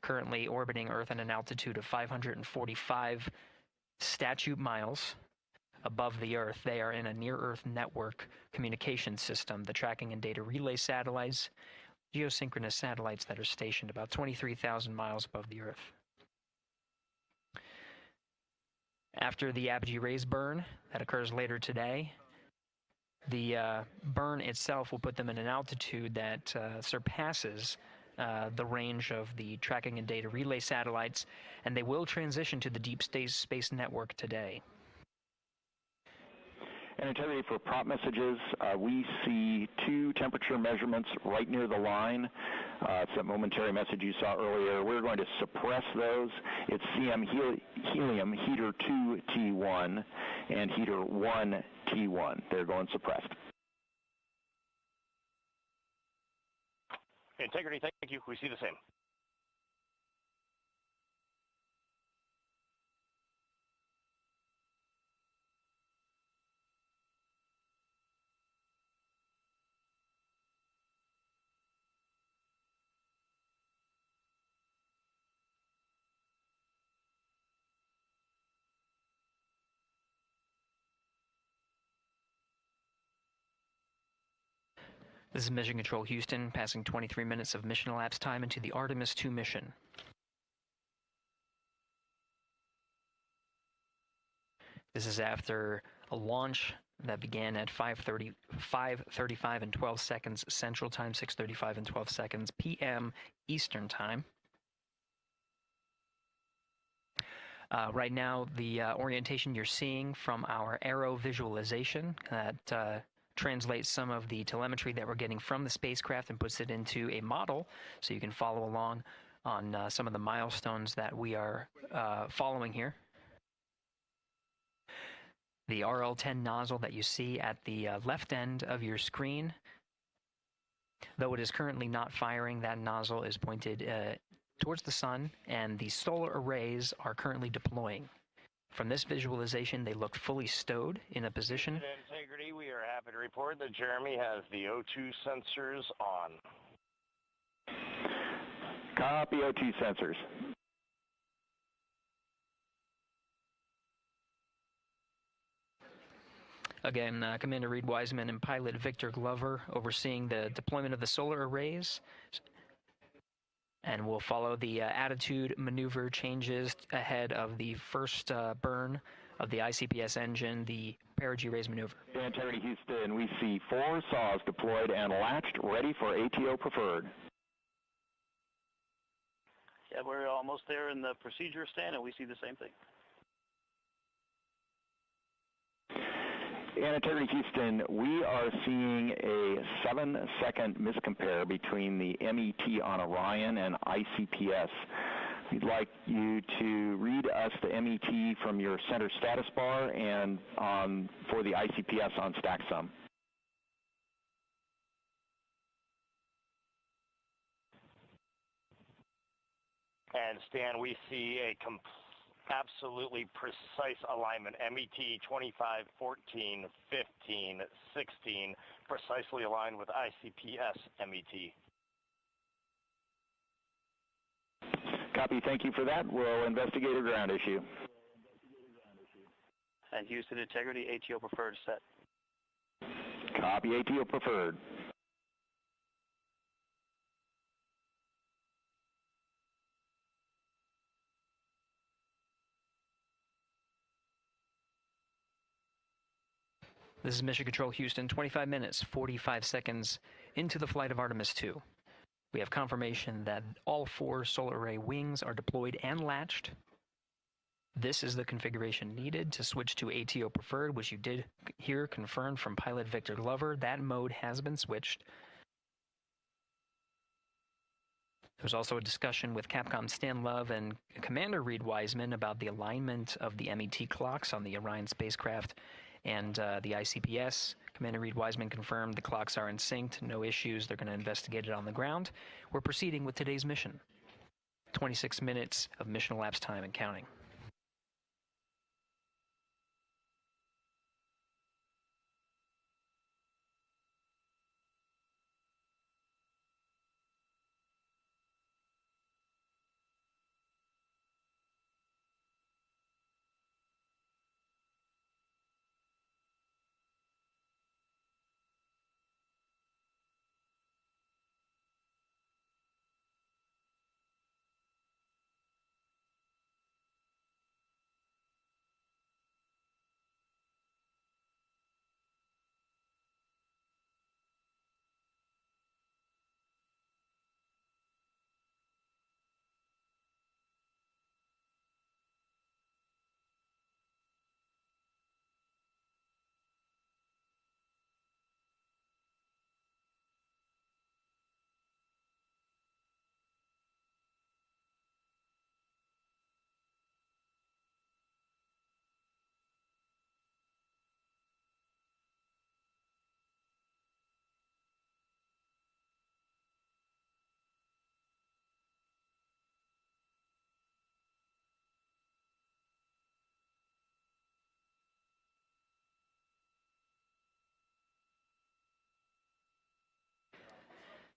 Currently orbiting Earth at an altitude of 545 statute miles above the Earth, they are in a near-Earth network communication system. The tracking and data relay satellites, geosynchronous satellites that are stationed about 23,000 miles above the Earth. After the apogee raise burn that occurs later today, the burn itself will put them in an altitude that surpasses the range of the tracking and data relay satellites, and they will transition to the deep space network today. And Integrity, for prop messages, we see 2 temperature measurements right near the line. It's that momentary message you saw earlier. We're going to suppress those. It's CM helium heater 2 T1 and heater 1 T1. They're going suppressed. Integrity, thank you. We see the same. This is Mission Control Houston, passing 23 minutes of mission elapsed time into the Artemis II mission. This is after a launch that began at 5:35 and 12 seconds Central Time, 6:35 and 12 seconds p.m. Eastern Time. Right now, the orientation you're seeing from our arrow visualization that translates some of the telemetry that we're getting from the spacecraft and puts it into a model so you can follow along on some of the milestones that we are following here. The RL-10 nozzle that you see at the left end of your screen, though it is currently not firing, that nozzle is pointed towards the sun, and the solar arrays are currently deploying. From this visualization, they look fully stowed in a position. Integrity, we are happy to report that Jeremy has the O2 sensors on. Copy O2 sensors. Again, Commander Reed Wiseman and pilot Victor Glover overseeing the deployment of the solar arrays. And we'll follow the attitude maneuver changes ahead of the first burn of the ICPS engine, the Perigee raise maneuver. Integrity Houston, we see 4 saws deployed and latched, ready for ATO preferred. Yeah, we're almost there in the procedure stand, and we see the same thing. And Integrity Houston, we are seeing a 7-second miscompare between the MET on Orion and ICPS. We'd like you to read us the MET from your center status bar and for the ICPS on StackSum. And Stan, we see a absolutely precise alignment. MET 25, 14, 15, 16, precisely aligned with ICPS MET. Copy, thank you for that. We'll investigate a ground issue. And Houston Integrity, ATO preferred set. Copy, ATO preferred. This is Mission Control Houston, 25 minutes, 45 seconds into the flight of Artemis II. We have confirmation that all 4 solar array wings are deployed and latched. This is the configuration needed to switch to ATO preferred, which you did hear confirmed from pilot Victor Glover. That mode has been switched. There was also a discussion with Capcom Stan Love and Commander Reed Wiseman about the alignment of the MET clocks on the Orion spacecraft and the ICPS. Commander Reed Wiseman confirmed the clocks are in sync, no issues, they're going to investigate it on the ground. We're proceeding with today's mission. 26 minutes of mission elapsed time and counting.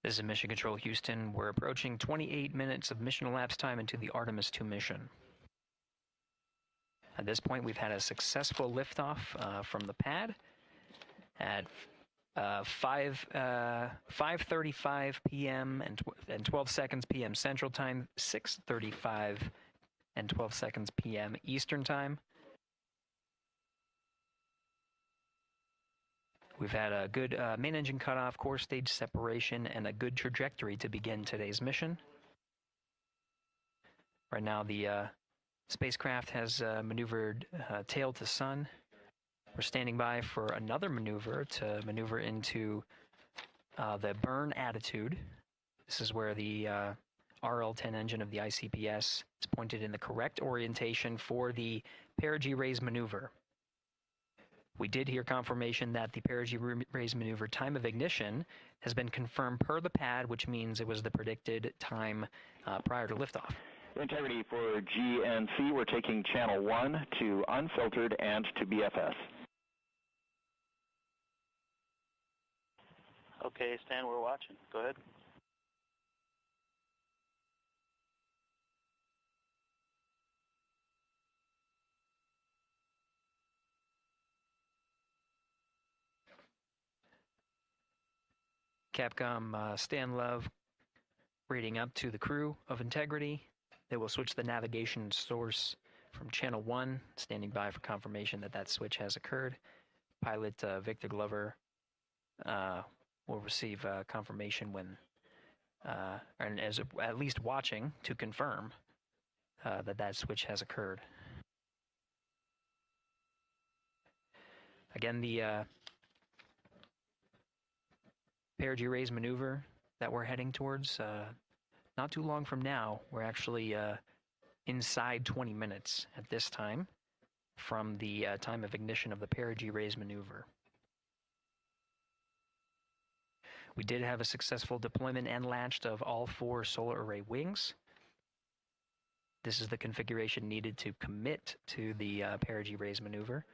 This is Mission Control Houston. We're approaching 28 minutes of mission elapsed time into the Artemis II mission. At this point, we've had a successful liftoff from the pad at 5:35 p.m. and 12 seconds p.m. Central Time, 6:35 and 12 seconds p.m. Eastern Time. We've had a good main engine cutoff, core stage separation, and a good trajectory to begin today's mission. Right now, the Spacecraft has maneuvered tail to sun. We're standing by for another maneuver to maneuver into the burn attitude. This is where the RL-10 engine of the ICPS is pointed in the correct orientation for the Perigee raise maneuver. We did hear confirmation that the Perigee raise maneuver time of ignition has been confirmed per the pad, which means it was the predicted time prior to liftoff. Integrity for GNC, we're taking channel 1 to unfiltered and to BFS. Okay, Stan, we're watching. Go ahead. Capcom Stan Love reading up to the crew of Integrity. They will switch the navigation source from channel 1, standing by for confirmation that that switch has occurred. Pilot Victor Glover will receive confirmation when, and is at least watching to confirm that that switch has occurred. Again, the Perigee raise maneuver that we're heading towards, not too long from now, we're actually inside 20 minutes at this time from the time of ignition of the Perigee raise maneuver. We did have a successful deployment and latched of all 4 solar array wings. This is the configuration needed to commit to the Perigee raise maneuver.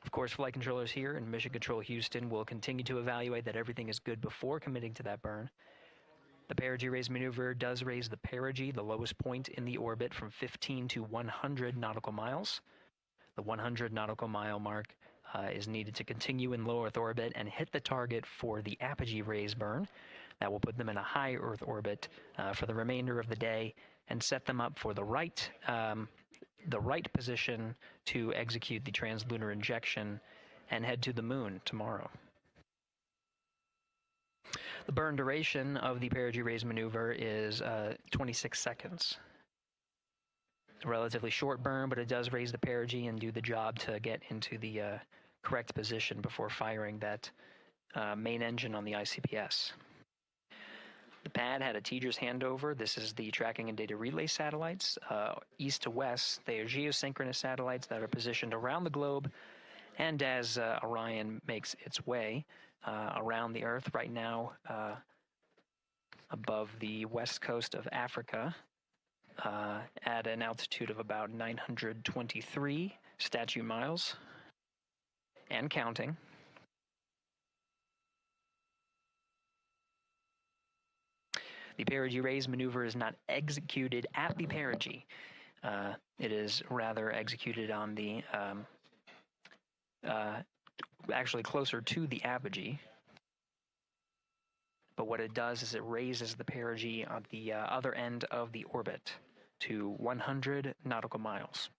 Of course, flight controllers here in Mission Control Houston will continue to evaluate that everything is good before committing to that burn. The Perigee raise maneuver does raise the Perigee, the lowest point in the orbit, from 15 to 100 nautical miles. The 100 nautical mile mark is needed to continue in low Earth orbit and hit the target for the apogee raise burn. That will put them in a high Earth orbit for the remainder of the day and set them up for the right position to execute the translunar injection and head to the moon tomorrow. The burn duration of the Perigee raise maneuver is 26 seconds. It's a relatively short burn, but it does raise the Perigee and do the job to get into the correct position before firing that main engine on the ICPS. The pad had a TGERS handover. This is the tracking and data relay satellites. East to west, they are geosynchronous satellites that are positioned around the globe. And as Orion makes its way around the Earth right now, above the west coast of Africa, at an altitude of about 923 statute miles, and counting. The Perigee raise maneuver is not executed at the Perigee. It is rather executed on the, actually closer to the apogee. But what it does is it raises the Perigee on the other end of the orbit to 100 nautical miles.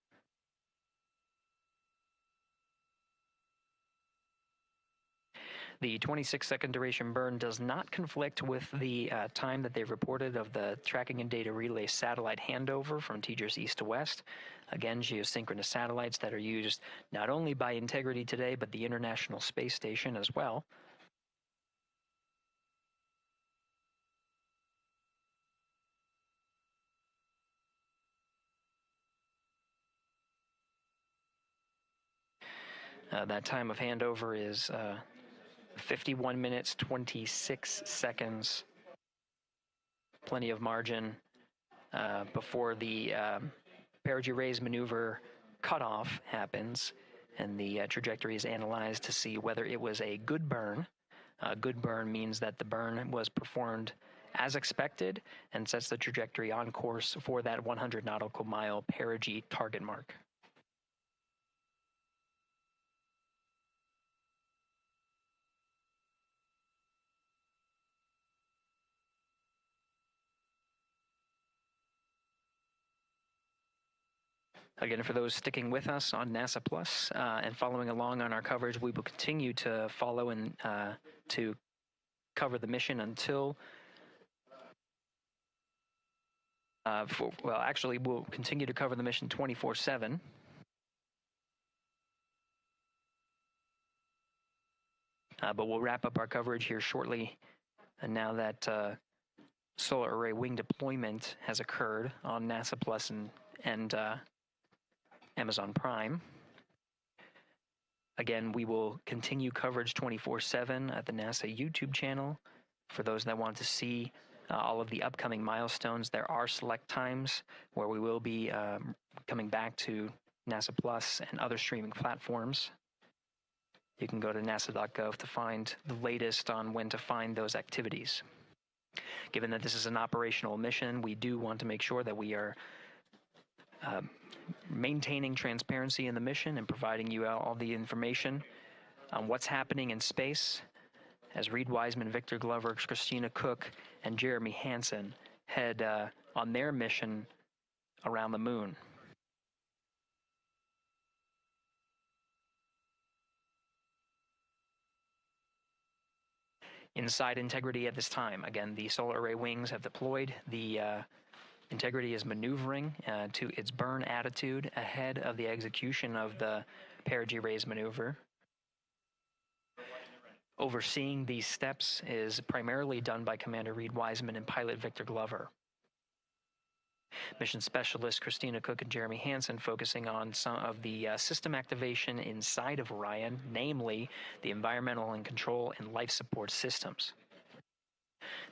The 26-second duration burn does not conflict with the time that they've reported of the tracking and data relay satellite handover from TGERS east to west. Again, geosynchronous satellites that are used not only by Integrity today, but the International Space Station as well. That time of handover is 51 minutes, 26 seconds. Plenty of margin before the Perigee raise maneuver cutoff happens, and the trajectory is analyzed to see whether it was a good burn. A good burn means that the burn was performed as expected and sets the trajectory on course for that 100 nautical mile Perigee target mark. Again, for those sticking with us on NASA Plus and following along on our coverage, we will continue to follow and to cover the mission until Well, actually, we'll continue to cover the mission 24/7. But we'll wrap up our coverage here shortly. And now that solar array wing deployment has occurred on NASA Plus and Amazon Prime. Again, we will continue coverage 24/7 at the NASA YouTube channel. For those that want to see all of the upcoming milestones, there are select times where we will be coming back to NASA Plus and other streaming platforms. You can go to nasa.gov to find the latest on when to find those activities. Given that this is an operational mission, we do want to make sure that we are maintaining transparency in the mission and providing you all the information on what's happening in space as Reed Wiseman, Victor Glover, Christina Cook, and Jeremy Hansen head on their mission around the moon. Inside integrity at this time. Again, the solar array wings have deployed. The integrity is maneuvering to its burn attitude ahead of the execution of the Perigee raise maneuver. Overseeing these steps is primarily done by Commander Reed Wiseman and pilot Victor Glover. Mission specialists Christina Cook and Jeremy Hansen focusing on some of the system activation inside of Orion, namely the environmental and control and life support systems.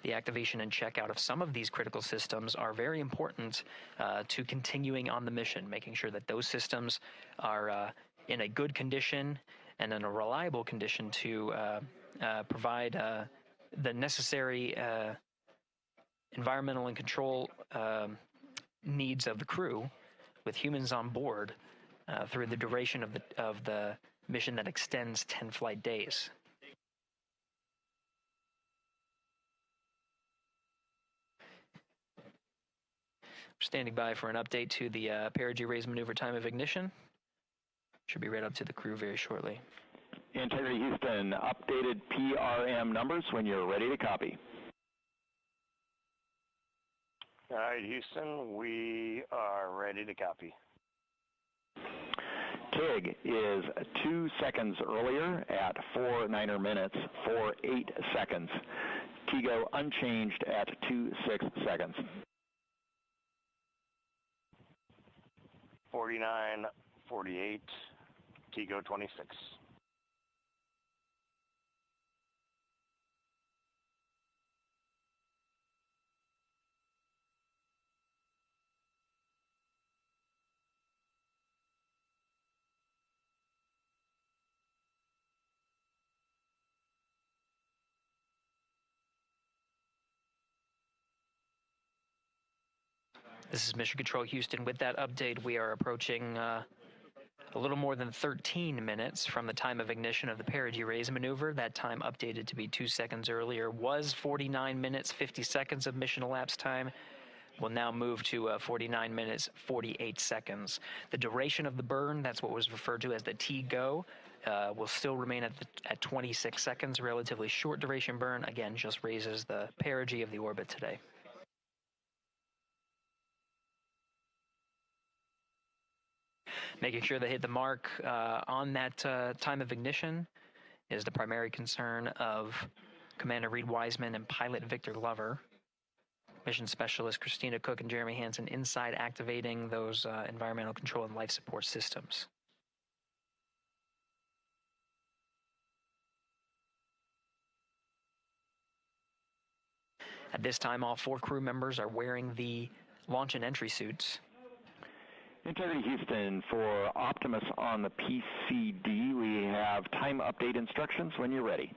The activation and checkout of some of these critical systems are very important to continuing on the mission, making sure that those systems are in a good condition and in a reliable condition to provide the necessary environmental and control needs of the crew, with humans on board through the duration of the mission that extends 10 flight days. We're standing by for an update to the Perigee raise maneuver time of ignition. Should be right up to the crew very shortly. Integrity Houston, updated PRM numbers when you're ready to copy. All right, Houston, we are ready to copy. TIG is 2 seconds earlier at 4 minutes, 48 seconds. TIGO unchanged at 26 seconds. 49, 48, TIGO 26. This is Mission Control Houston. With that update, we are approaching a little more than 13 minutes from the time of ignition of the Perigee raise maneuver. That time updated to be 2 seconds earlier was 49 minutes, 50 seconds of mission elapsed time. We'll now move to 49 minutes, 48 seconds. The duration of the burn, that's what was referred to as the TGO, will still remain at 26 seconds. Relatively short duration burn, again, just raises the perigee of the orbit today. Making sure they hit the mark on that time of ignition is the primary concern of Commander Reed Wiseman and pilot Victor Glover. Mission specialist Christina Cook and Jeremy Hansen inside activating those environmental control and life support systems. At this time, all 4 crew members are wearing the launch and entry suits. Integrity Houston, for Optimus on the PCD, we have time update instructions when you're ready.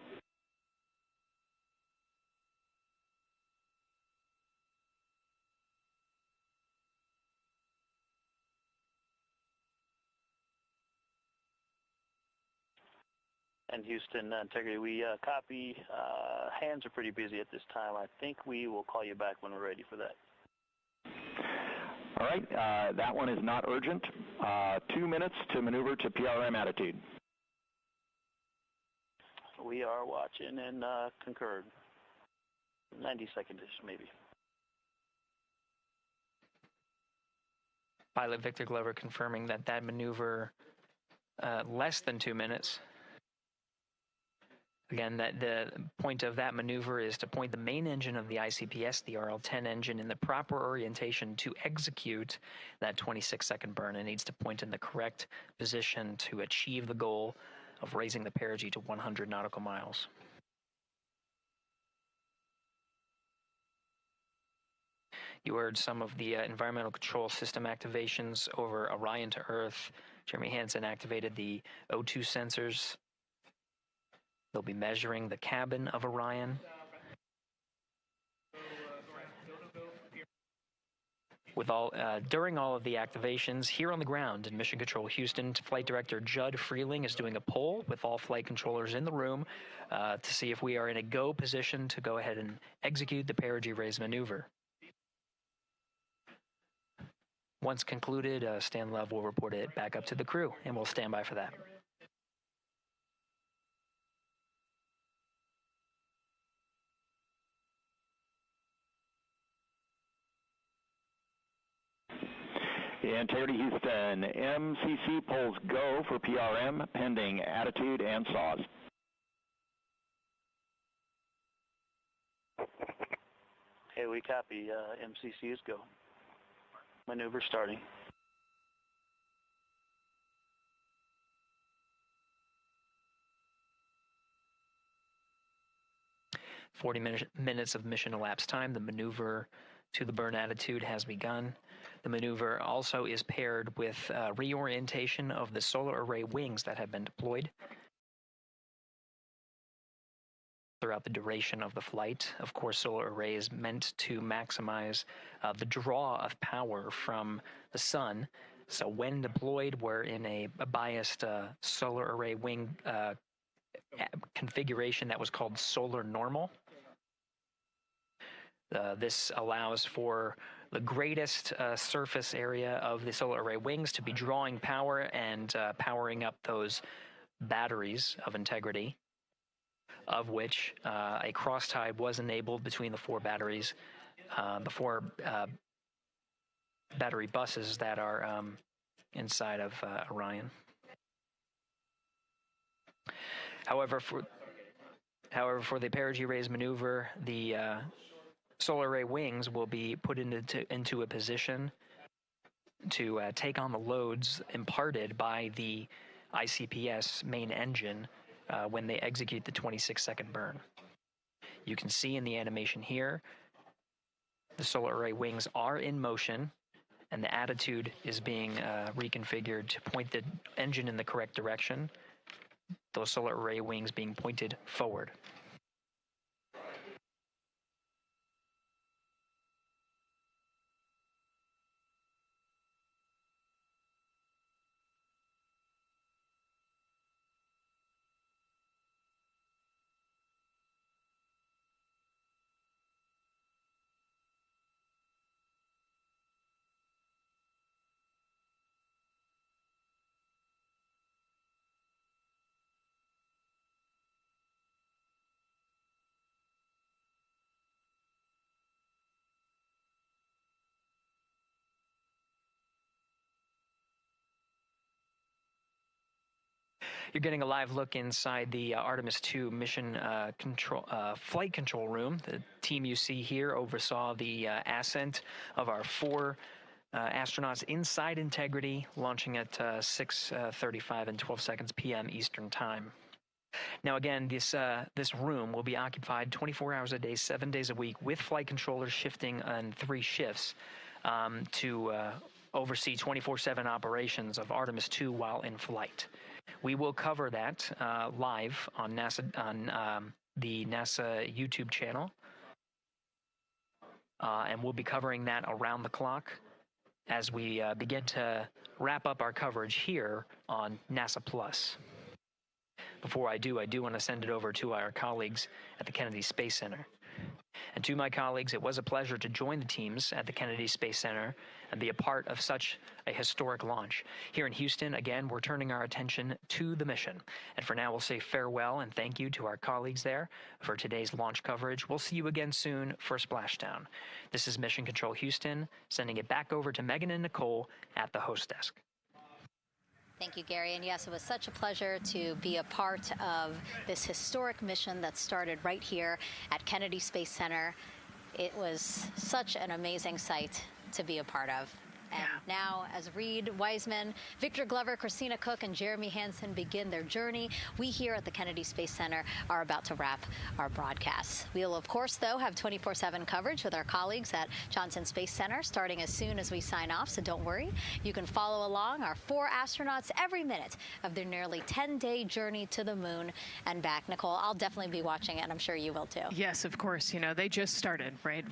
And Houston, Integrity, we copy. Hands are pretty busy at this time. I think we will call you back when we're ready for that. All right, that one is not urgent. 2 minutes to maneuver to PRM attitude. We are watching and concurred. 90 seconds maybe. Pilot Victor Glover confirming that that maneuver less than 2 minutes. Again, that the point of that maneuver is to point the main engine of the ICPS, the RL-10 engine, in the proper orientation to execute that 26-second burn. It needs to point in the correct position to achieve the goal of raising the Perigee to 100 nautical miles. You heard some of the environmental control system activations over Orion to Earth. Jeremy Hansen activated the O2 sensors. They'll be measuring the cabin of Orion. During all of the activations, here on the ground in Mission Control Houston, Flight Director Judd Freeling is doing a poll with all flight controllers in the room to see if we are in a go position to go ahead and execute the Perigee raise maneuver. Once concluded, Stan Love will report it back up to the crew, and we'll stand by for that. Integrity Houston, MCC polls go for PRM pending attitude and saws. Hey, we copy. MCC is go. Maneuver starting. Minutes of mission elapsed time. The maneuver to the burn attitude has begun. The maneuver also is paired with reorientation of the solar array wings that have been deployed throughout the duration of the flight. Of course, solar array is meant to maximize the draw of power from the sun. So when deployed, we're in a biased solar array wing configuration that was called solar normal. This allows for the greatest surface area of the solar array wings to be drawing power and powering up those batteries of integrity, of which a cross-tie was enabled between the four batteries, the four battery buses that are inside of Orion. However, for the Perigee raise maneuver, the solar array wings will be put into a position to take on the loads imparted by the ICPS main engine when they execute the 26-second burn. You can see in the animation here, the solar array wings are in motion, and the attitude is being reconfigured to point the engine in the correct direction, those solar array wings being pointed forward. You're getting a live look inside the Artemis II mission flight control room. The team you see here oversaw the ascent of our four astronauts inside Integrity, launching at 6:35 and 12 seconds p.m. Eastern Time. Now again, this room will be occupied 24 hours a day, 7 days a week, with flight controllers shifting on 3 shifts to oversee 24/7 operations of Artemis II while in flight. We will cover that live on the NASA YouTube channel, and we'll be covering that around the clock as we begin to wrap up our coverage here on NASA Plus. Before I do want to send it over to our colleagues at the Kennedy Space Center. And to my colleagues, it was a pleasure to join the teams at the Kennedy Space Center and be a part of such a historic launch. Here in Houston, again, we're turning our attention to the mission. And for now, we'll say farewell and thank you to our colleagues there for today's launch coverage. We'll see you again soon for Splashdown. This is Mission Control Houston, sending it back over to Megan and Nicole at the host desk. Thank you, Gary. And yes, it was such a pleasure to be a part of this historic mission that started right here at Kennedy Space Center. It was such an amazing sight to be a part of. And now, as Reed Wiseman, Victor Glover, Christina Cook, and Jeremy Hansen begin their journey, we here at the Kennedy Space Center are about to wrap our broadcasts. We'll, of course, though, have 24/7 coverage with our colleagues at Johnson Space Center starting as soon as we sign off, so don't worry. You can follow along our 4 astronauts every minute of their nearly 10-day journey to the moon and back. Nicole, I'll definitely be watching it, and I'm sure you will, too. Yes, of course. You know, they just started, right?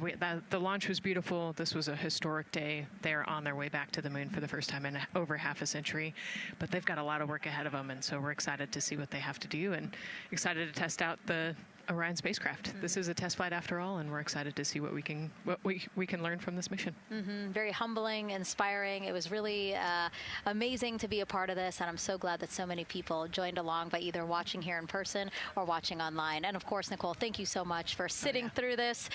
The launch was beautiful. This was a historic day. They're on their way back to the moon for the first time in over half a century, but they've got a lot of work ahead of them, and so we're excited to see what they have to do and excited to test out the Orion spacecraft. This is a test flight after all, and we're excited to see what we can learn from this mission. Very humbling, inspiring. It was really amazing to be a part of this, and I'm so glad that so many people joined along by either watching here in person or watching online. And of course, Nicole, thank you so much for sitting through this,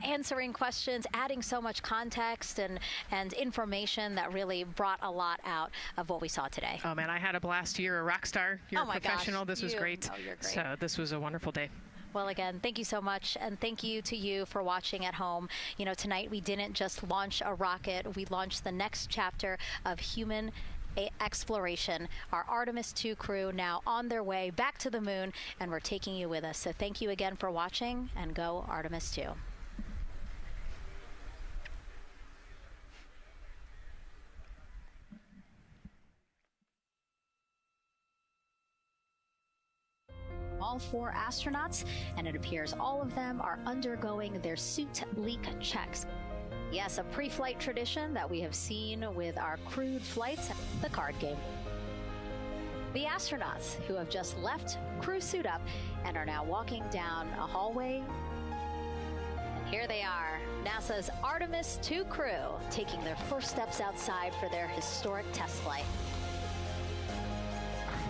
answering questions, adding so much context and information that really brought a lot out of what we saw today. Oh man, I had a blast. You're a rock star. You're a professional. This was great. Oh, you're great. So this was a wonderful day. Well, again, thank you so much, and thank you to you for watching at home. You know, tonight we didn't just launch a rocket, we launched the next chapter of human exploration. Our Artemis II crew now on their way back to the moon, and we're taking you with us. So thank you again for watching, and go Artemis II. All 4 astronauts, and it appears all of them are undergoing their suit leak checks. Yes, a pre-flight tradition that we have seen with our crewed flights, the card game. The astronauts who have just left crew suit up and are now walking down a hallway. And here they are, NASA's Artemis II crew, taking their first steps outside for their historic test flight.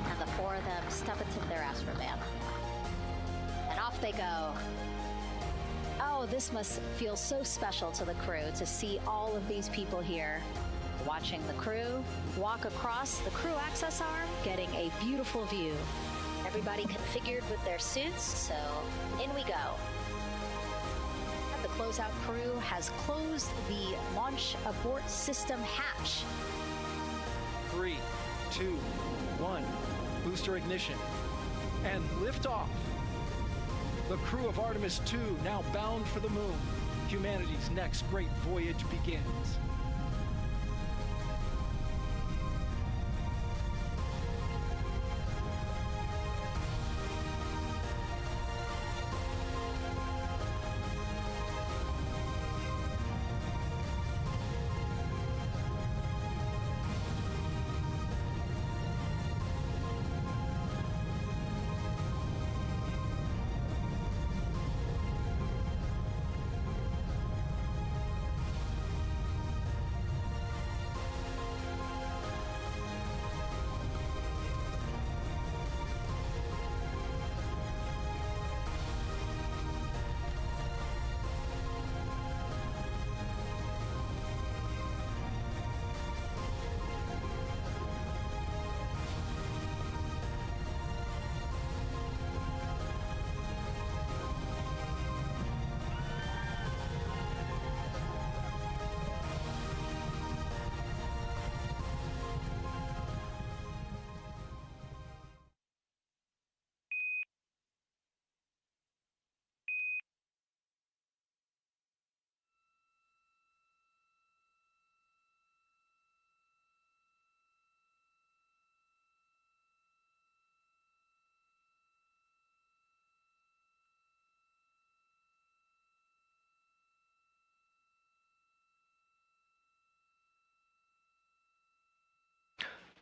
And the 4 of them step into their astrovan. And off they go. Oh, this must feel so special to the crew to see all of these people here watching the crew walk across the crew access arm, getting a beautiful view. Everybody configured with their suits, so in we go. The closeout crew has closed the launch abort system hatch. 3, 2, 1. Booster ignition. And liftoff. The crew of Artemis II now bound for the moon. Humanity's next great voyage begins.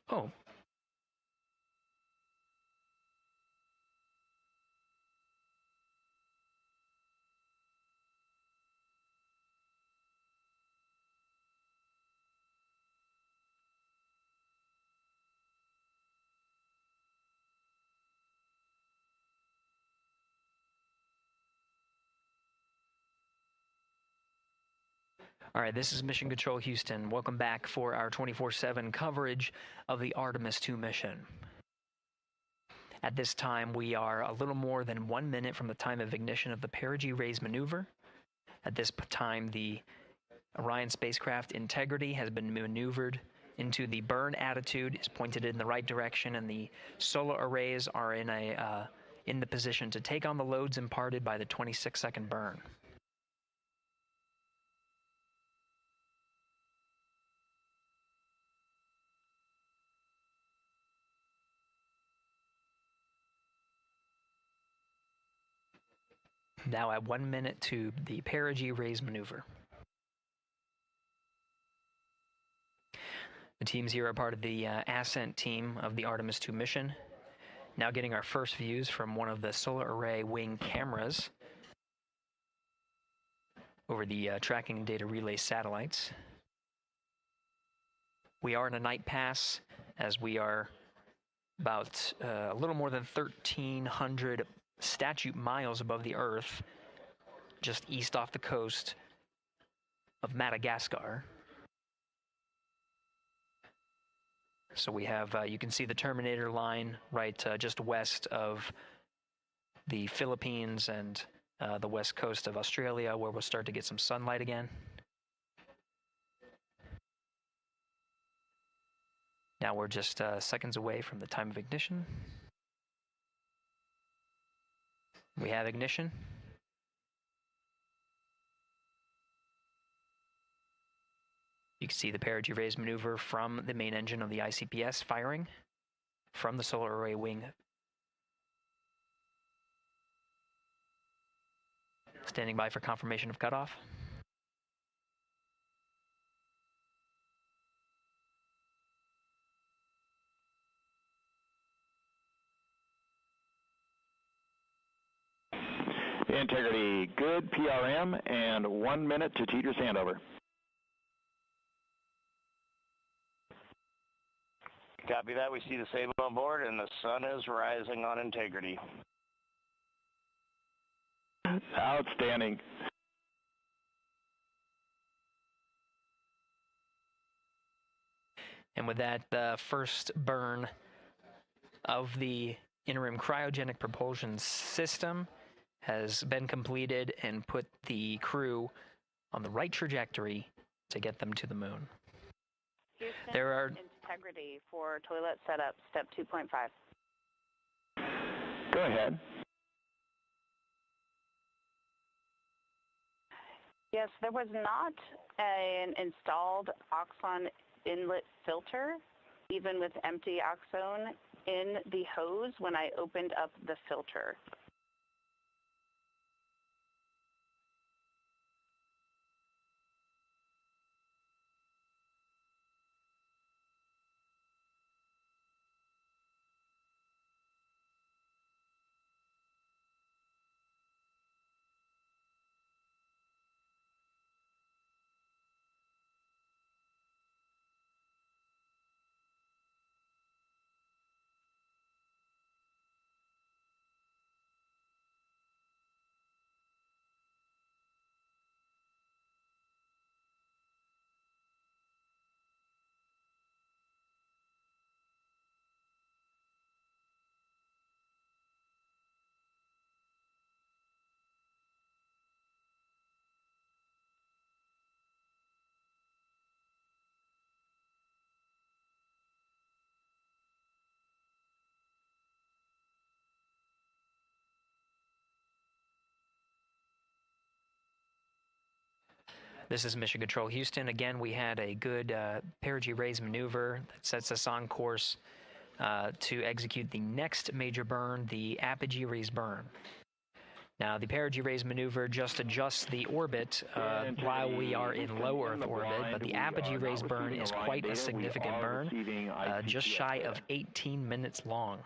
Oh. All right, this is Mission Control Houston. Welcome back for our 24/7 coverage of the Artemis II mission. At this time, we are a little more than 1 minute from the time of ignition of the Perigee raise maneuver. At this time, the Orion spacecraft integrity has been maneuvered into the burn attitude, is pointed in the right direction, and the solar arrays are in the position to take on the loads imparted by the 26-second burn. Now at 1 minute to the Perigee raise maneuver. The teams here are part of the Ascent team of the Artemis II mission. Now getting our first views from one of the solar array wing cameras over the tracking and data relay satellites. We are in a night pass as we are about a little more than 1,300 statute miles above the Earth, just east off the coast of Madagascar. So we have, you can see the Terminator line right just west of the Philippines and the west coast of Australia, where we'll start to get some sunlight again. Now we're just seconds away from the time of ignition. We have ignition. You can see the Perigee raise maneuver from the main engine of the ICPS firing from the solar array wing. Standing by for confirmation of cutoff. Integrity, good PRM, and 1 minute to Teeter's handover. Copy that. We see the Sable on board, and the sun is rising on Integrity. Outstanding. And with that, the first burn of the interim cryogenic propulsion system has been completed and put the crew on the right trajectory to get them to the moon. Houston, There are Integrity for toilet setup, step 2.5. Go ahead. Yes, there was not an installed oxon inlet filter, even with empty oxone in the hose when I opened up the filter. This is Mission Control Houston. Again, we had a good Perigee raise maneuver that sets us on course to execute the next major burn, the apogee raise burn. Now, the Perigee raise maneuver just adjusts the orbit while we are in low Earth orbit, but the apogee raise burn is quite a significant burn, just shy of 18 minutes long.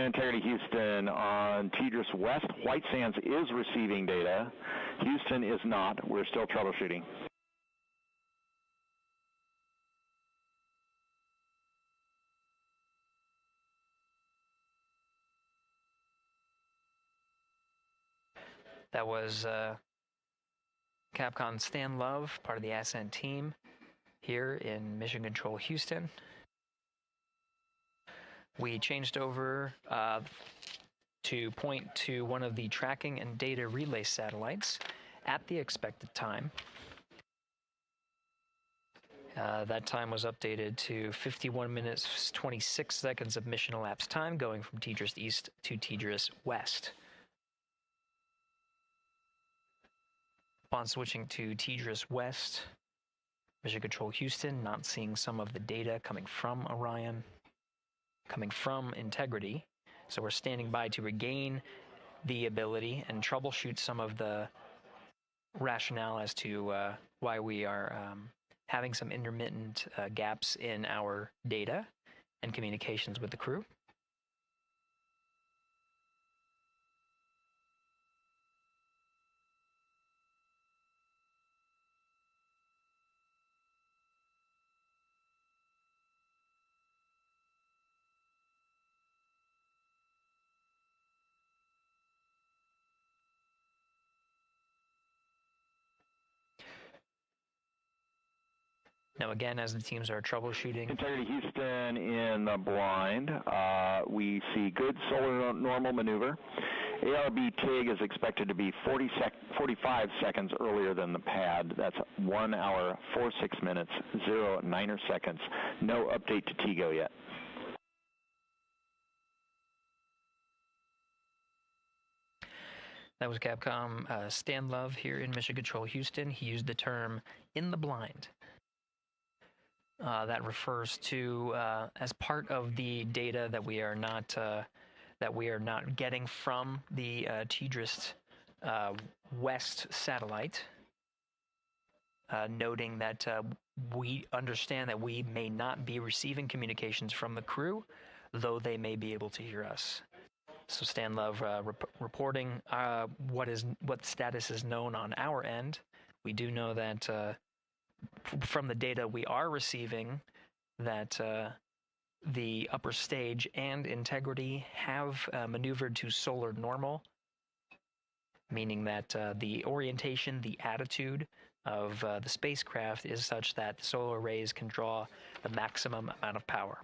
Integrity Houston, on Tidris West, White Sands is receiving data. Houston is not. We're still troubleshooting. That was Capcom Stan Love, part of the Ascent team here in Mission Control Houston. We changed over to point to one of the tracking and data relay satellites at the expected time. That time was updated to 51 minutes, 26 seconds of mission elapsed time, going from Tidris East to Tidris West. Upon switching to Tidris West, Mission Control Houston not seeing some of the data coming from Orion, coming from Integrity. So we're standing by to regain the ability and troubleshoot some of the rationale as to why we are having some intermittent gaps in our data and communications with the crew. Now again, as the teams are troubleshooting. Integrity Houston in the blind. We see good solar normal maneuver. ARB TIG is expected to be 45 seconds earlier than the pad. That's 1 hour, 46 minutes, 0 seconds. No update to TIGO yet. That was Capcom Stan Love here in Mission Control Houston. He used the term "in the blind." That refers to as part of the data that we are not getting from the Tidris West satellite, noting that we understand that we may not be receiving communications from the crew, though they may be able to hear us. So Stan Love reporting what status is known on our end. We do know that from the data we are receiving that the upper stage and Integrity have maneuvered to solar normal, meaning that the orientation, the attitude of the spacecraft is such that the solar rays can draw the maximum amount of power.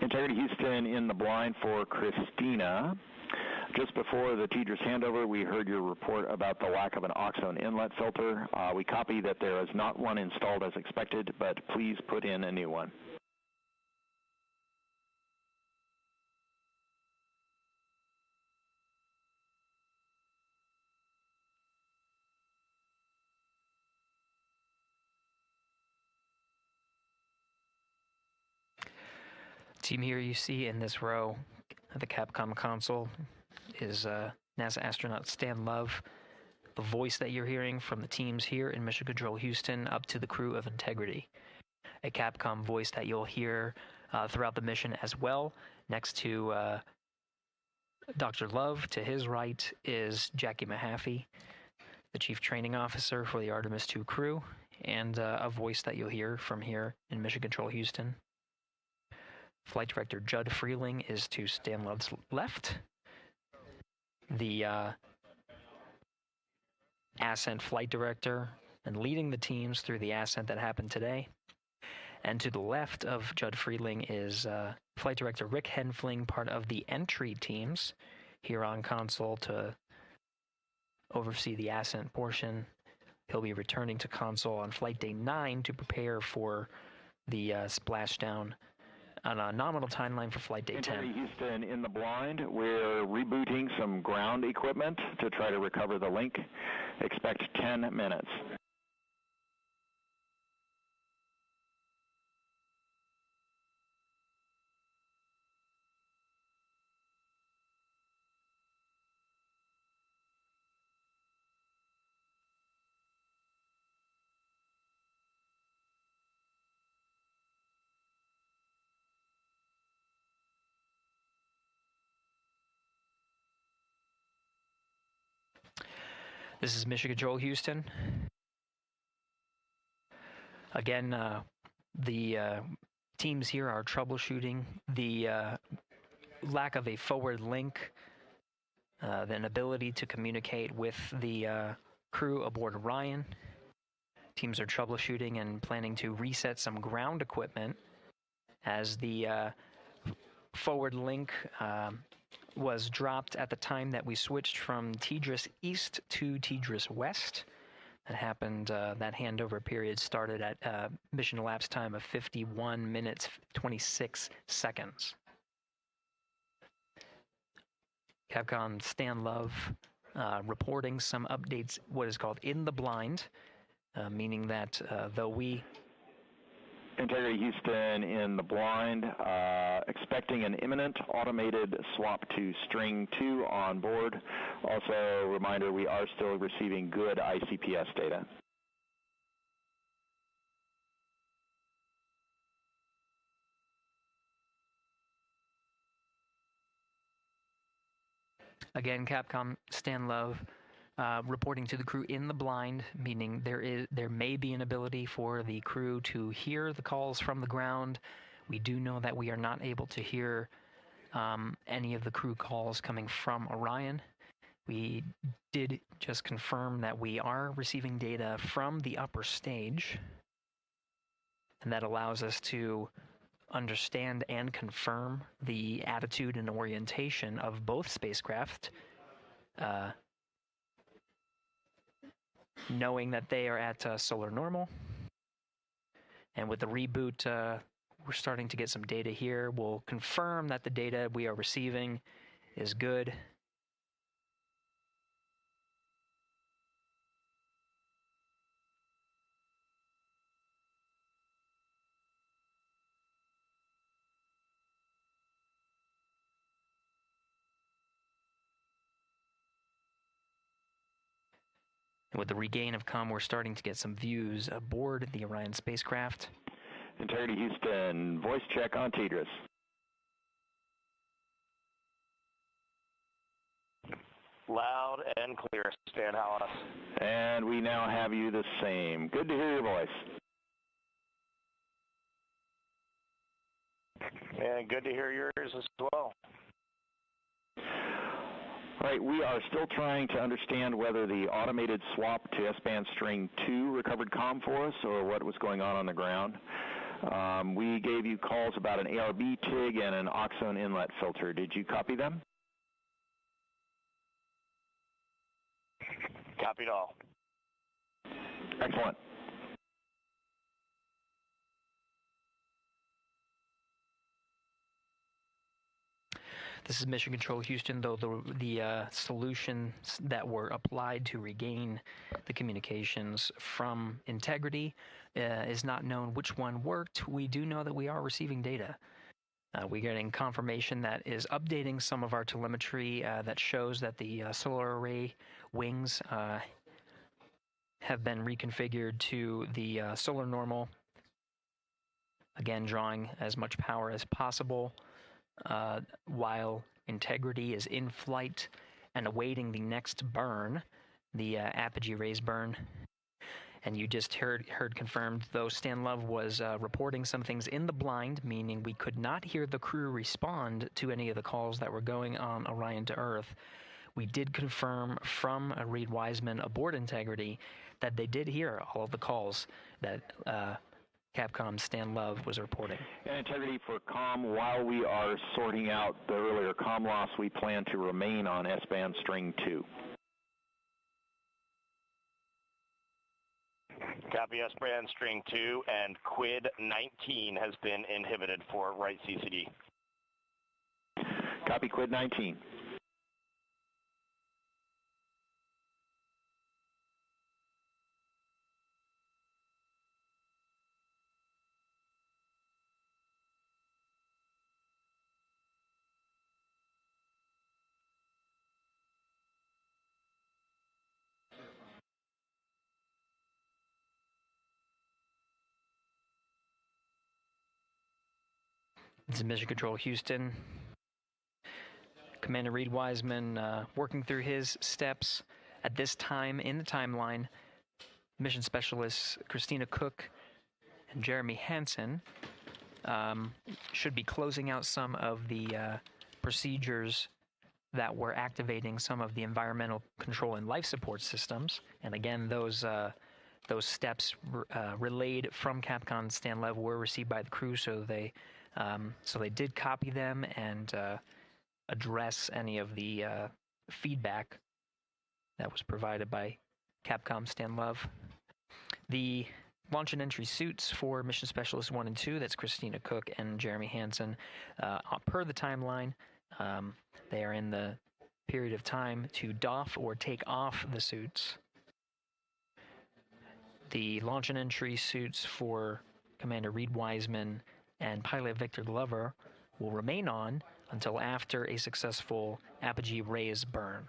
Integrity Houston in the blind for Christina. Just before the Tidris handover, we heard your report about the lack of an oxone inlet filter. We copy that there is not one installed as expected, but please put in a new one. Team here you see in this row at the Capcom console is NASA astronaut Stan Love, the voice that you're hearing from the teams here in Mission Control Houston up to the crew of Integrity. A Capcom voice that you'll hear throughout the mission as well. Next to Dr. Love, to his right, is Jackie Mahaffey, the Chief Training Officer for the Artemis II crew, and a voice that you'll hear from here in Mission Control Houston. Flight Director Judd Freeling is to Stan Love's left. The Ascent Flight Director and leading the teams through the Ascent that happened today. And to the left of Judd Freeling is Flight Director Rick Henfling, part of the entry teams here on console to oversee the Ascent portion. He'll be returning to console on Flight Day 9 to prepare for the splashdown on a nominal timeline for flight day 10. Houston in the blind. We're rebooting some ground equipment to try to recover the link. Expect 10 minutes. This is Mission Control Houston. Again, the teams here are troubleshooting the lack of a forward link, the ability to communicate with the crew aboard Orion. Teams are troubleshooting and planning to reset some ground equipment as the forward link was dropped at the time that we switched from TDRS East to TDRS West. That happened, that handover period started at mission elapsed time of 51 minutes, 26 seconds. Capcom Stan Love reporting some updates, what is called in the blind, meaning that though we... Integrity Houston in the blind, expecting an imminent automated swap to string 2 on board. Also, reminder, we are still receiving good ICPS data. Again, Capcom Stan Love reporting to the crew in the blind, meaning there may be an ability for the crew to hear the calls from the ground. We do know that we are not able to hear any of the crew calls coming from Orion. We did just confirm that we are receiving data from the upper stage, and that allows us to understand and confirm the attitude and orientation of both spacecraft, knowing that they are at solar normal. And with the reboot, we're starting to get some data here. We'll confirm that the data we are receiving is good. And with the regain of comm, we're starting to get some views aboard the Orion spacecraft. Integrity Houston, voice check on TDRS. Loud and clear, Stan Hollis. And we now have you the same. Good to hear your voice. And good to hear yours as well. All right, we are still trying to understand whether the automated swap to S-band string 2 recovered comm for us or what was going on the ground. We gave you calls about an ARB TIG and an Oxone inlet filter. Did you copy them? Copied all. Excellent. This is Mission Control Houston, though the solutions that were applied to regain the communications from Integrity is not known which one worked. We do know that we are receiving data. We're getting confirmation that is updating some of our telemetry that shows that the solar array wings have been reconfigured to the solar normal. Again, drawing as much power as possible. While Integrity is in flight and awaiting the next burn, the apogee raise burn. And you just heard confirmed, though Stan Love was reporting some things in the blind, meaning we could not hear the crew respond to any of the calls that were going on Orion to Earth. We did confirm from Reed Wiseman aboard Integrity that they did hear all of the calls that Capcom Stan Love was reporting. And Integrity for comm, while we are sorting out the earlier comm loss, we plan to remain on S-band string 2. Copy S-band string 2, and quid 19 has been inhibited for right CCD. Copy quid 19. This is Mission Control Houston. Commander Reed Wiseman working through his steps. At this time in the timeline, mission specialists Christina Cook and Jeremy Hansen should be closing out some of the procedures that were activating some of the environmental control and life support systems. And again, those steps relayed from Capcom Stanlev were received by the crew, so they did copy them and address any of the feedback that was provided by Capcom Stanlev. The launch and entry suits for Mission Specialists 1 and 2, that's Christina Cook and Jeremy Hansen, per the timeline, they are in the period of time to doff or take off the suits. The launch and entry suits for Commander Reed Wiseman and pilot Victor Glover will remain on until after a successful apogee raise burn.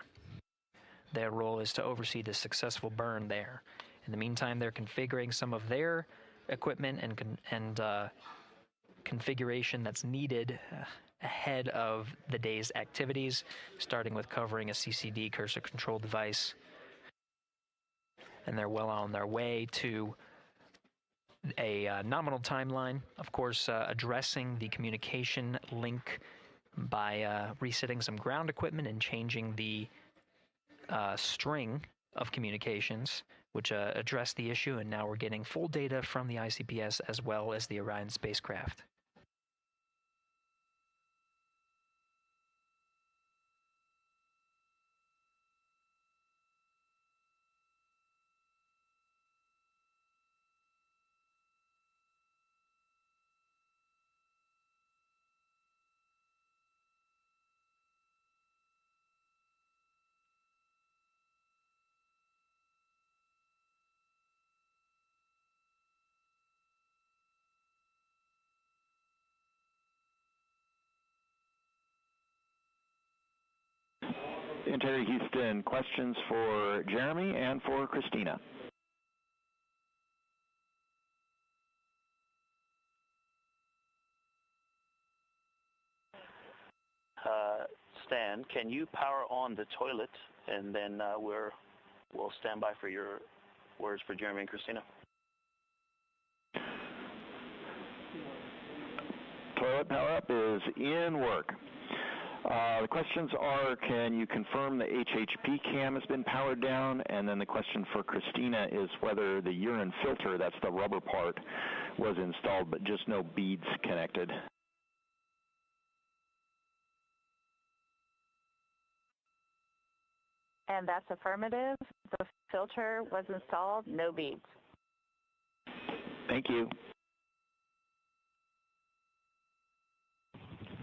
Their role is to oversee the successful burn there. In the meantime, they're configuring some of their equipment and configuration that's needed ahead of the day's activities, starting with covering a CCD cursor control device. And they're well on their way to a nominal timeline, of course, addressing the communication link by resetting some ground equipment and changing the string of communications, which addressed the issue, and now we're getting full data from the ICPS as well as the Orion spacecraft. Integrity Houston, questions for Jeremy and for Christina. Stan, can you power on the toilet, and then we'll stand by for your words for Jeremy and Christina. Toilet power up is in work. The questions are, can you confirm the HHP cam has been powered down? And then the question for Christina is whether the urine filter, that's the rubber part, was installed, but just no beads connected. And that's affirmative. The filter was installed, no beads. Thank you.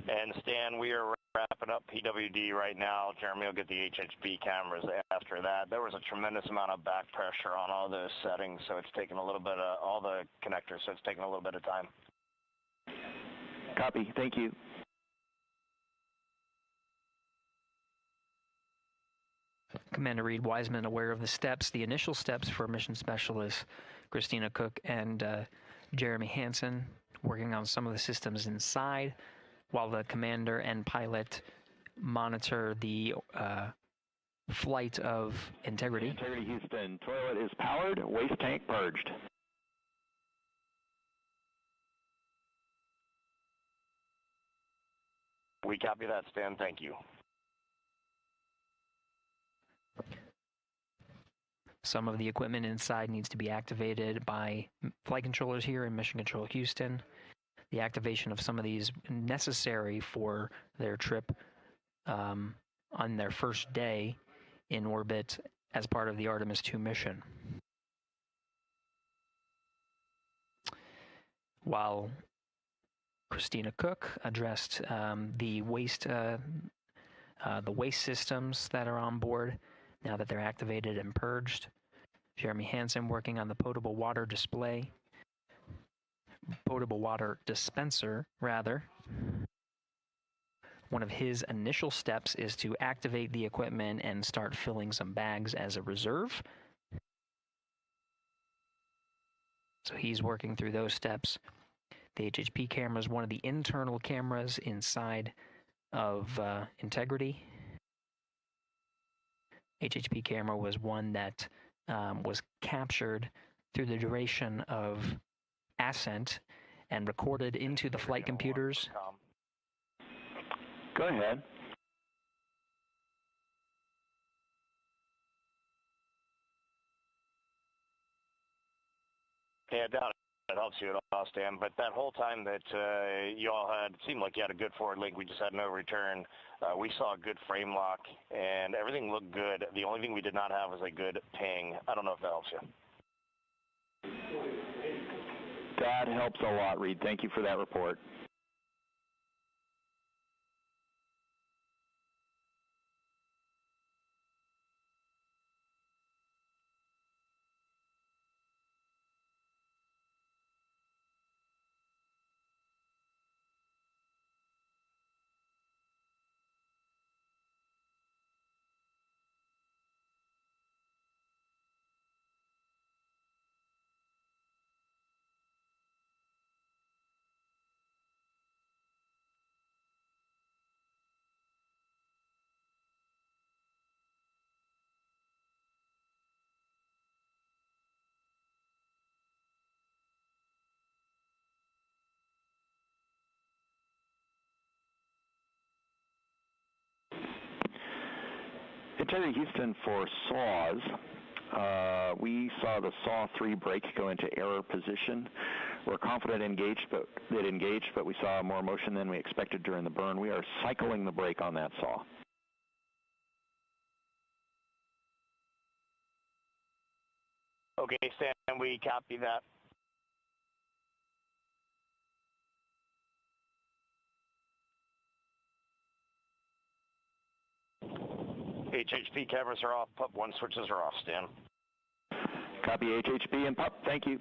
And Stan, we are wrapping up PWD right now. Jeremy will get the HHP cameras after that. There was a tremendous amount of back pressure on all those settings, so it's taken a little bit of all the connectors, so it's taken a little bit of time. Copy. Thank you. Commander Reed Wiseman aware of the steps, the initial steps for mission specialists Christina Cook and Jeremy Hansen, working on some of the systems inside, while the commander and pilot monitor the flight of Integrity. Integrity Houston, toilet is powered, waste tank purged. We copy that, Stan. Thank you. Some of the equipment inside needs to be activated by flight controllers here in Mission Control Houston. The activation of some of these necessary for their trip on their first day in orbit as part of the Artemis II mission. while Christina Cook addressed the waste systems that are on board now that they're activated and purged. Jeremy Hansen working on the potable water dispenser, rather. One of his initial steps is to activate the equipment and start filling some bags as a reserve. So he's working through those steps. The HHP camera is one of the internal cameras inside of Integrity. HHP camera was one that was captured through the duration of Ascent and recorded into the flight computers. Go ahead. Yeah, I doubt it helps you at all, Stan, but that whole time that you all had, it seemed like you had a good forward link. We just had no return. We saw a good frame lock, and everything looked good. The only thing we did not have was a good ping. I don't know if that helps you. That helps a lot, Reed. Thank you for that report. Integrity Houston for SAW. We saw the SAW 3 brake go into error position. We're confident it engaged, but we saw more motion than we expected during the burn. We are cycling the brake on that SAW. Okay, Stan, we copy that. HHP cameras are off, PUP 1 switches are off, Stan. Copy HHP and PUP, thank you.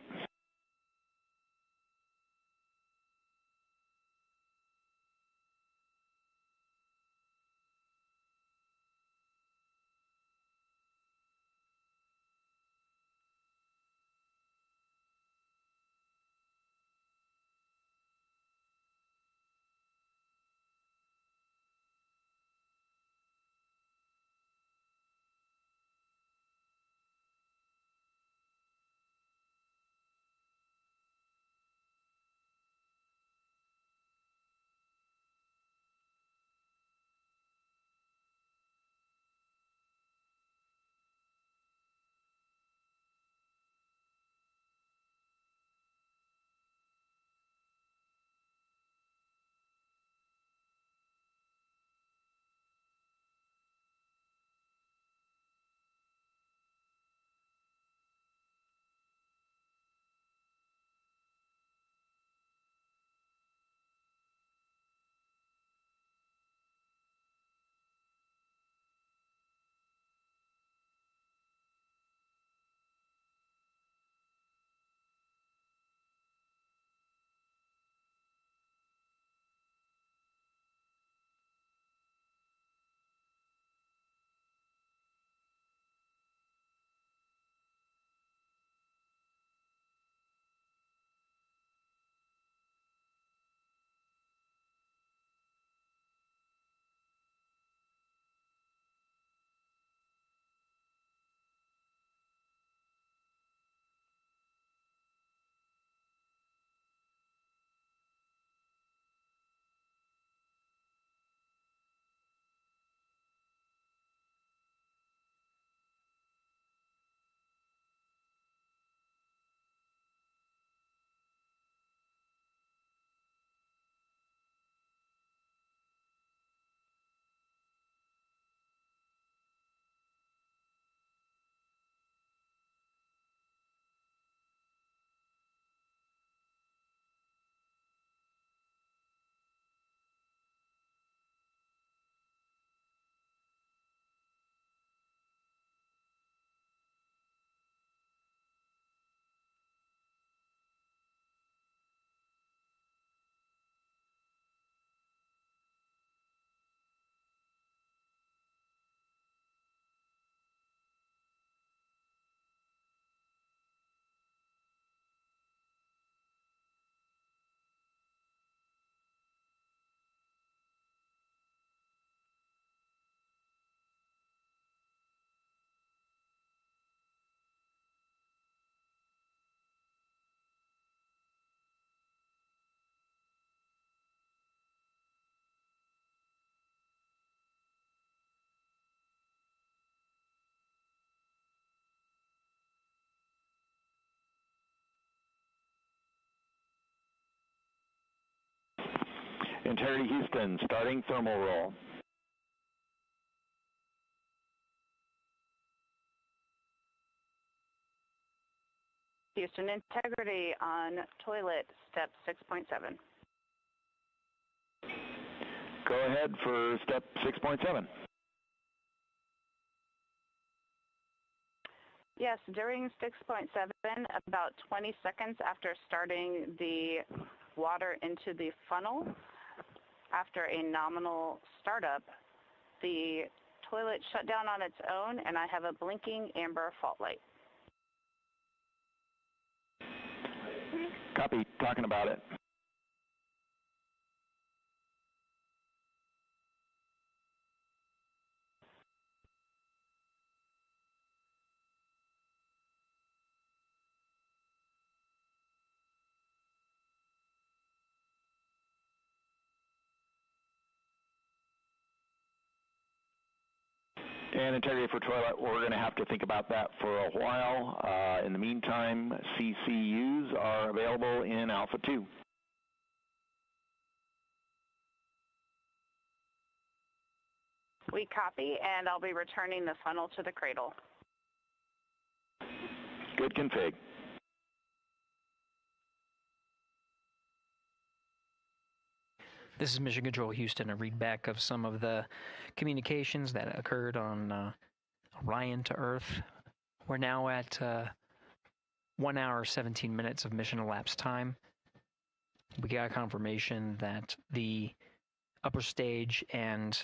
Integrity Houston, starting thermal roll. Houston Integrity on toilet, step 6.7. Go ahead for step 6.7. Yes, during 6.7, about 20 seconds after starting the water into the funnel, after a nominal startup, the toilet shut down on its own, and I have a blinking amber fault light. Copy, talking about it. And integrity for toilet, we're going to have to think about that for a while. In the meantime, CCUs are available in Alpha 2. We copy, and I'll be returning the funnel to the cradle. Good config. This is Mission Control Houston, a readback of some of the communications that occurred on Orion to Earth. We're now at 1 hour, 17 minutes of mission elapsed time. We got confirmation that the upper stage and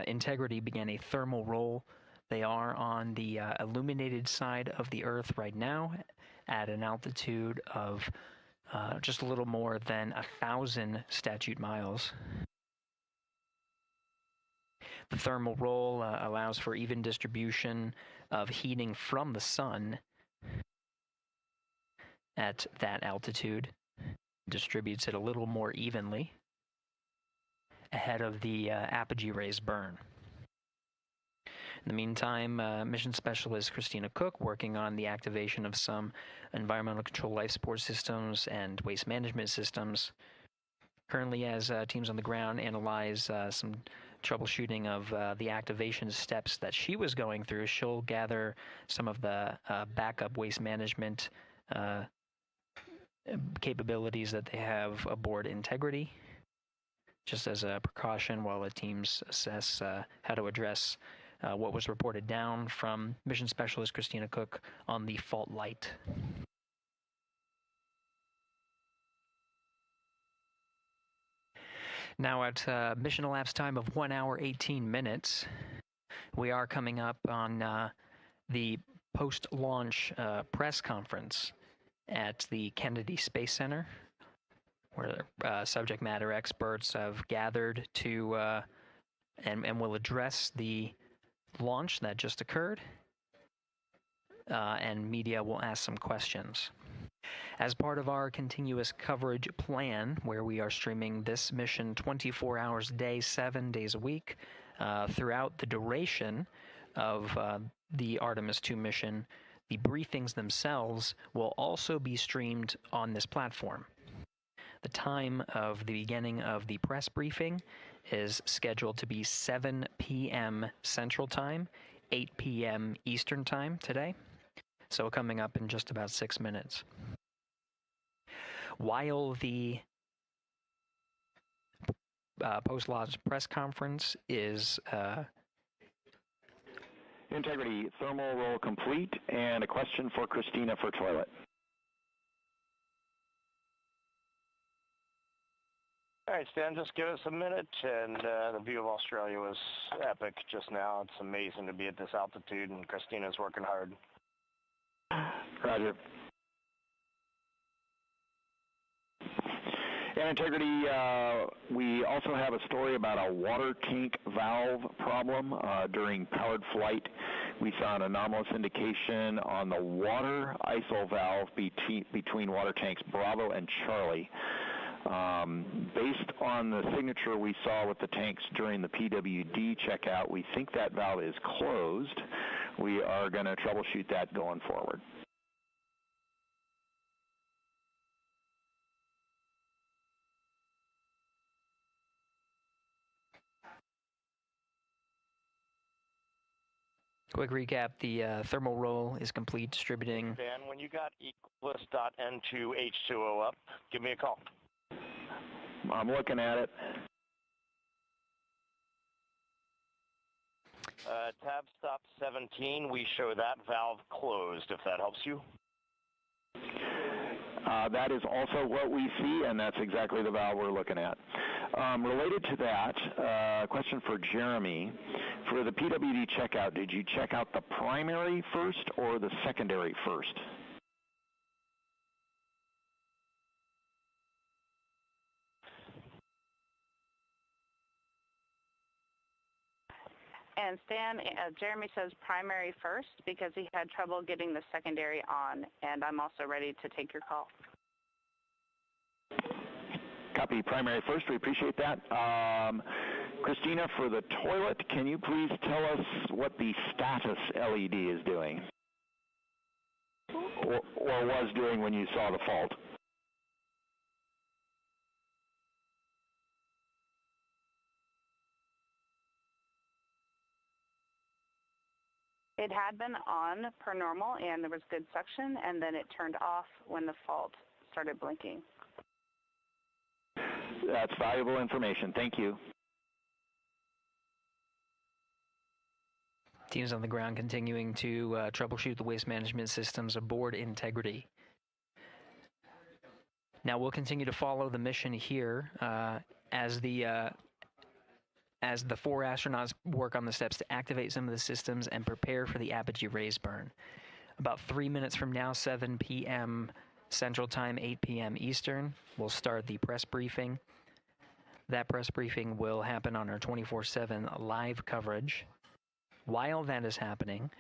Integrity began a thermal roll. They are on the illuminated side of the Earth right now at an altitude of just a little more than 1,000 statute miles. The thermal roll allows for even distribution of heating from the sun at that altitude. Distributes it a little more evenly ahead of the apogee rays burn. In the meantime, Mission Specialist Christina Cook working on the activation of some environmental control life support systems and waste management systems. Currently, as teams on the ground analyze some troubleshooting of the activation steps that she was going through, she'll gather some of the backup waste management capabilities that they have aboard Integrity, just as a precaution while the teams assess how to address what was reported down from Mission Specialist Christina Cook on the fault light. Now at mission elapsed time of 1 hour, 18 minutes, we are coming up on the post-launch press conference at the Kennedy Space Center, where subject matter experts have gathered to and will address the launch that just occurred, and media will ask some questions. As part of our continuous coverage plan, where we are streaming this mission 24 hours a day, 7 days a week, throughout the duration of the Artemis II mission, the briefings themselves will also be streamed on this platform. The time of the beginning of the press briefing is scheduled to be 7 p.m. Central Time, 8 p.m. Eastern Time today, so coming up in just about 6 minutes. While the post-launch press conference is Integrity, thermal roll complete, and a question for Christina for toilet. All right, Stan, just give us a minute, and the view of Australia was epic just now. It's amazing to be at this altitude, and Christina's working hard. Roger. And Integrity, we also have a story about a water tank valve problem during powered flight. We saw an anomalous indication on the water ISO valve between water tanks Bravo and Charlie. Based on the signature we saw with the tanks during the PWD checkout, we think that valve is closed. We are going to troubleshoot that going forward. Quick recap, the thermal roll is complete, distributing. Dan, when you got Equus.N2H2O up, give me a call. I'm looking at it. Tab stop 17, we show that valve closed, if that helps you. That is also what we see, and that's exactly the valve we're looking at. Related to that, question for Jeremy. For the PWD checkout, did you check out the primary first or the secondary first? And Stan, Jeremy says primary first because he had trouble getting the secondary on, and I'm also ready to take your call. Copy primary first. We appreciate that. Christina, for the toilet, can you please tell us what the status LED is doing? Or was doing when you saw the fault? It had been on per normal, and there was good suction, and then it turned off when the fault started blinking. That's valuable information. Thank you. Teams on the ground continuing to troubleshoot the waste management systems aboard Integrity. Now we'll continue to follow the mission here as the 4 astronauts work on the steps to activate some of the systems and prepare for the apogee raise burn. About 3 minutes from now, 7 p.m. Central Time, 8 p.m. Eastern, we'll start the press briefing. That press briefing will happen on our 24/7 live coverage. While that is happening,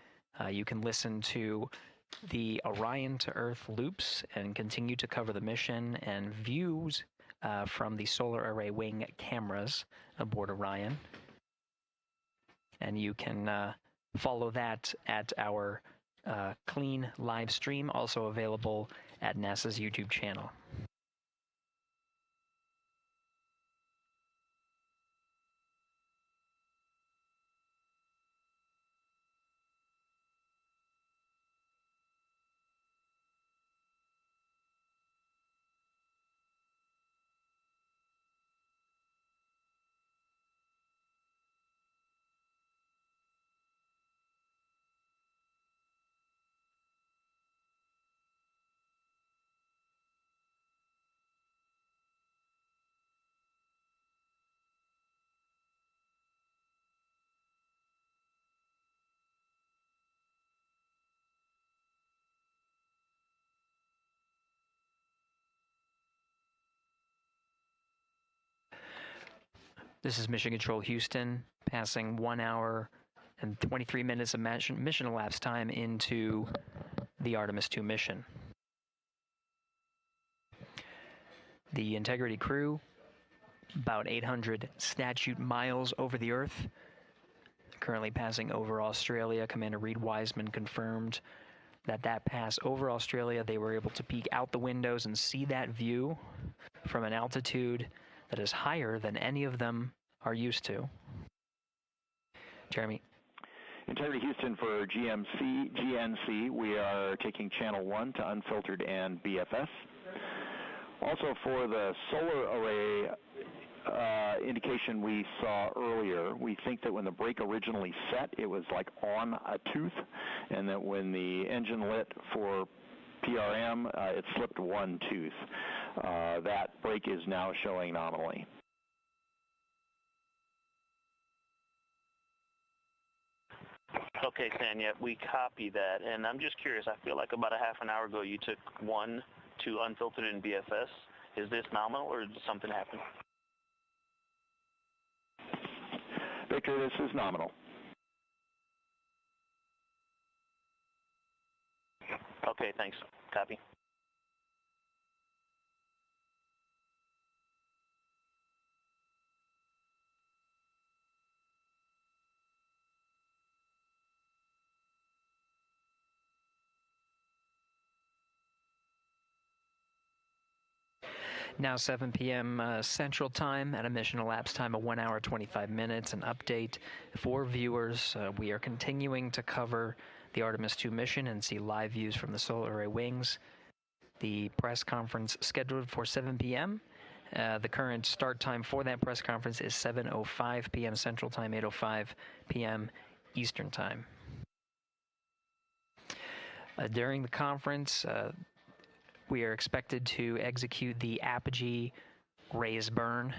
you can listen to the Orion to Earth loops and continue to cover the mission and views from the solar array wing cameras aboard Orion. And you can follow that at our clean live stream, also available at NASA's YouTube channel. This is Mission Control Houston, passing 1 hour and 23 minutes of mission elapsed time into the Artemis II mission. The Integrity crew, about 800 statute miles over the Earth, currently passing over Australia. Commander Reed Wiseman confirmed that pass over Australia, they were able to peek out the windows and see that view from an altitude that is higher than any of them are used to. Jeremy. Integrity Houston for GNC, we are taking channel 1 to unfiltered and BFS. Also for the solar array indication we saw earlier, we think that when the brake originally set, it was like on a tooth, and that when the engine lit for PRM, it slipped one tooth. That brake is now showing nominally. Okay, Stan, we copy that. And I'm just curious, I feel like about a half an hour ago you took 1 to unfiltered in BFS. Is this nominal or did something happen? Victor, this is nominal. Okay, thanks. Copy. Now 7 p.m. Central Time at a mission elapsed time of 1 hour 25 minutes. An update for viewers. We are continuing to cover the Artemis II mission and see live views from the solar array wings. The press conference scheduled for 7 p.m. The current start time for that press conference is 7:05 p.m. Central Time, 8:05 p.m. Eastern Time. During the conference, we are expected to execute the apogee raise burn.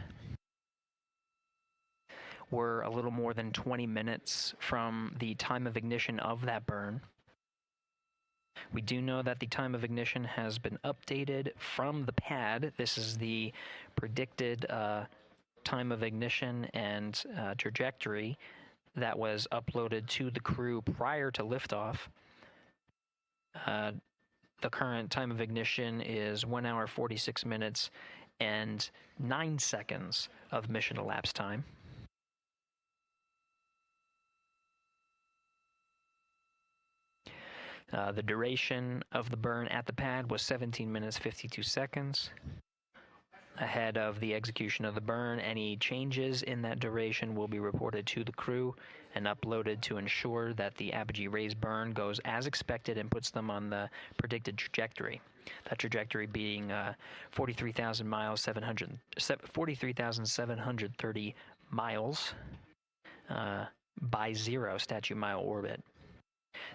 We're a little more than 20 minutes from the time of ignition of that burn. We do know that the time of ignition has been updated from the pad. This is the predicted time of ignition and trajectory that was uploaded to the crew prior to liftoff. The current time of ignition is 1 hour 46 minutes and 9 seconds of mission elapsed time. The duration of the burn at the pad was 17 minutes 52 seconds. Ahead of the execution of the burn, any changes in that duration will be reported to the crew and uploaded to ensure that the apogee raise burn goes as expected and puts them on the predicted trajectory. That trajectory being 43,730 miles by 0 statute mile orbit.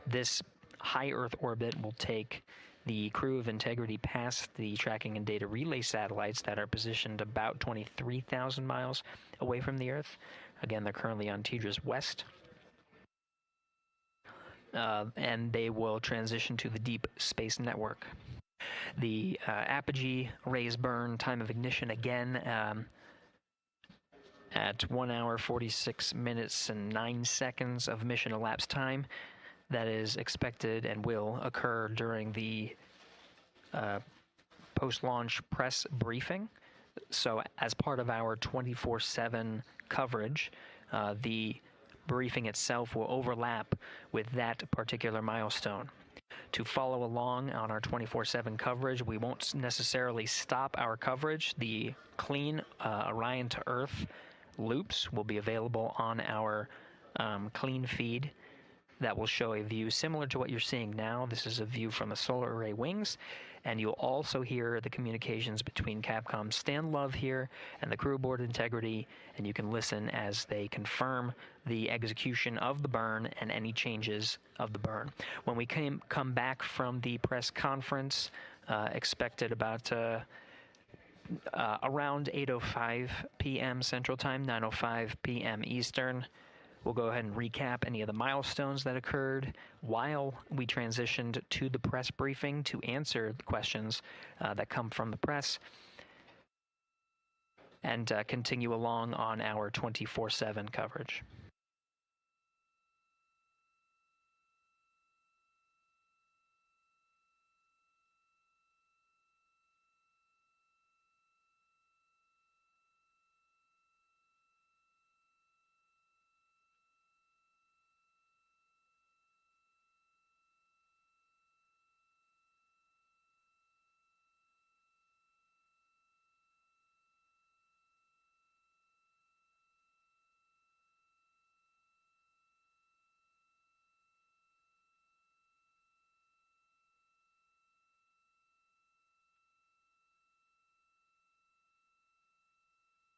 This high Earth orbit will take the crew of Integrity past the tracking and data relay satellites that are positioned about 23,000 miles away from the Earth. Again, they're currently on TDRS West. And they will transition to the Deep Space Network. The apogee raise burn time of ignition again at 1 hour 46 minutes and 9 seconds of mission elapsed time. That is expected and will occur during the post-launch press briefing. So as part of our 24/7 coverage, the briefing itself will overlap with that particular milestone. To follow along on our 24/7 coverage, we won't necessarily stop our coverage. The clean Orion to Earth loops will be available on our clean feed. That will show a view similar to what you're seeing now. This is a view from the solar array wings, and you'll also hear the communications between Capcom's Stan Love here and the crew aboard Integrity, and you can listen as they confirm the execution of the burn and any changes of the burn. When we come back from the press conference, expected about around 8:05 p.m. Central Time, 9:05 p.m. Eastern, we'll go ahead and recap any of the milestones that occurred while we transitioned to the press briefing to answer the questions that come from the press, and continue along on our 24/7 coverage.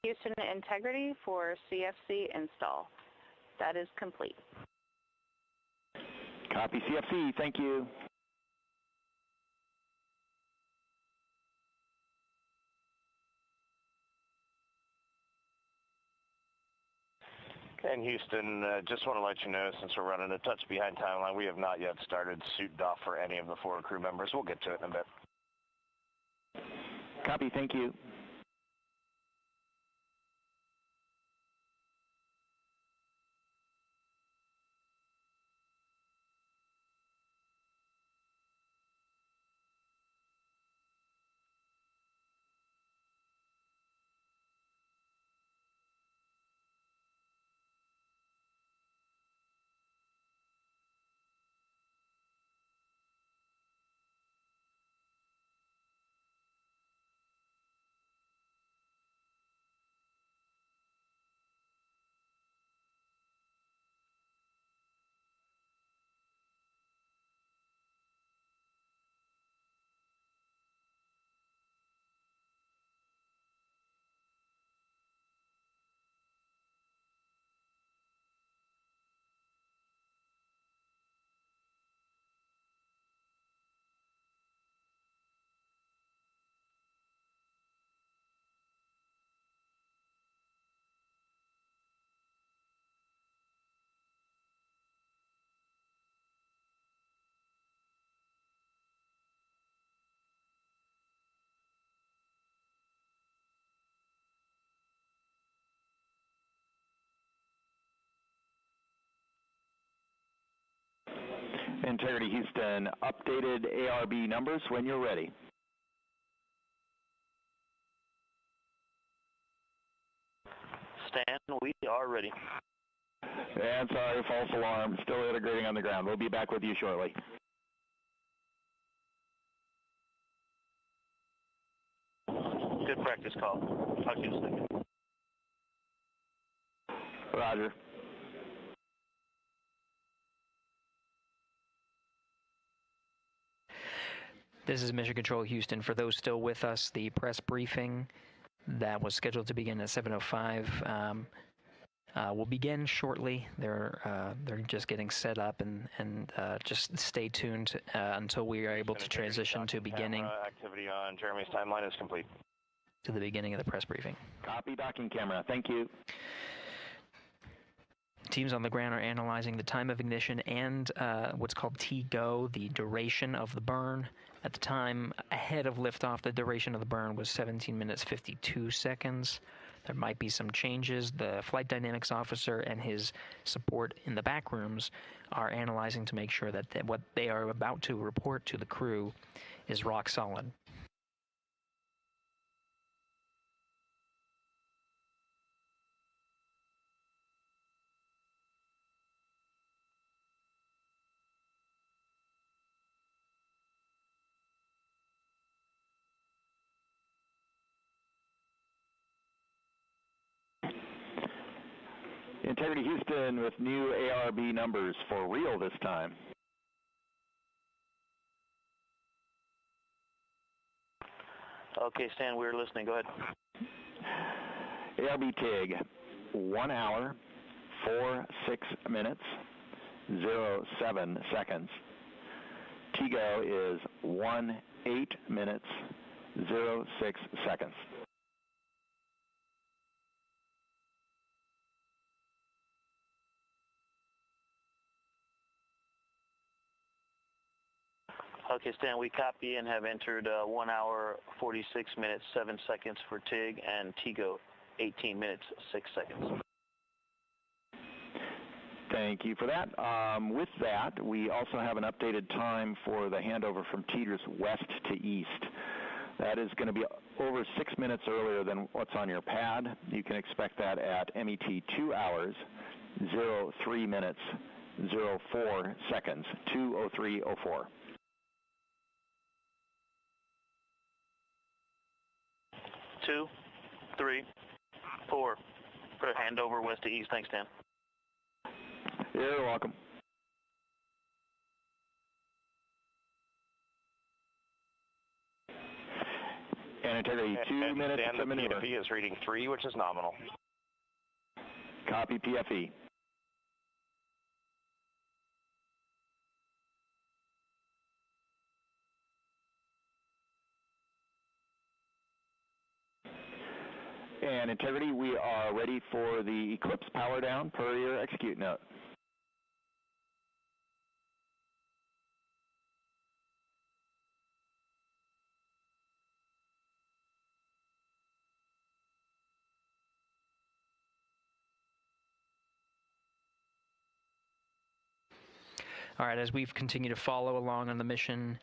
Houston Integrity for CFC install. That is complete. Copy CFC, thank you. Okay, in Houston, just want to let you know, since we're running a touch behind timeline, we have not yet started suit doff for any of the 4 crew members. We'll get to it in a bit. Copy, thank you. Integrity Houston, updated ARB numbers when you're ready. Stan, we are ready. And sorry, false alarm. Still integrating on the ground. We'll be back with you shortly. Good practice call. Talk to you in a second. Roger. This is Mission Control Houston. For those still with us, the press briefing that was scheduled to begin at 7:05 will begin shortly. They're just getting set up, and just stay tuned until we are able to transition to beginning. Activity on Jeremy's timeline is complete. To the beginning of the press briefing. Copy docking camera. Thank you. Teams on the ground are analyzing the time of ignition and what's called T-GO, the duration of the burn. At the time ahead of liftoff, the duration of the burn was 17 minutes 52 seconds. There might be some changes. The flight dynamics officer and his support in the back rooms are analyzing to make sure that what they are about to report to the crew is rock solid. Integrity Houston with new ARB numbers for real this time. Okay, Stan, we're listening. Go ahead. ARB TIG, 1 hour, 46 minutes, 07 seconds. TGO is 18 minutes, 06 seconds. Okay, Stan, we copy and have entered 1 hour, 46 minutes, 7 seconds for TIG, and TGO, 18 minutes, 6 seconds. Thank you for that. With that, we also have an updated time for the handover from TDRS west to east. That is going to be over 6 minutes earlier than what's on your pad. You can expect that at MET 2 hours, 03 minutes, 04 seconds, 2:03:04. 2, 3, 4. For handover west to east. Thanks, Dan. You're welcome. And Integrity, 2 minutes to maneuver. PFE is reading 3, which is nominal. Copy PFE. And Integrity, we are ready for the Eclipse power down per your execute note. All right, as we've continued to follow along on the mission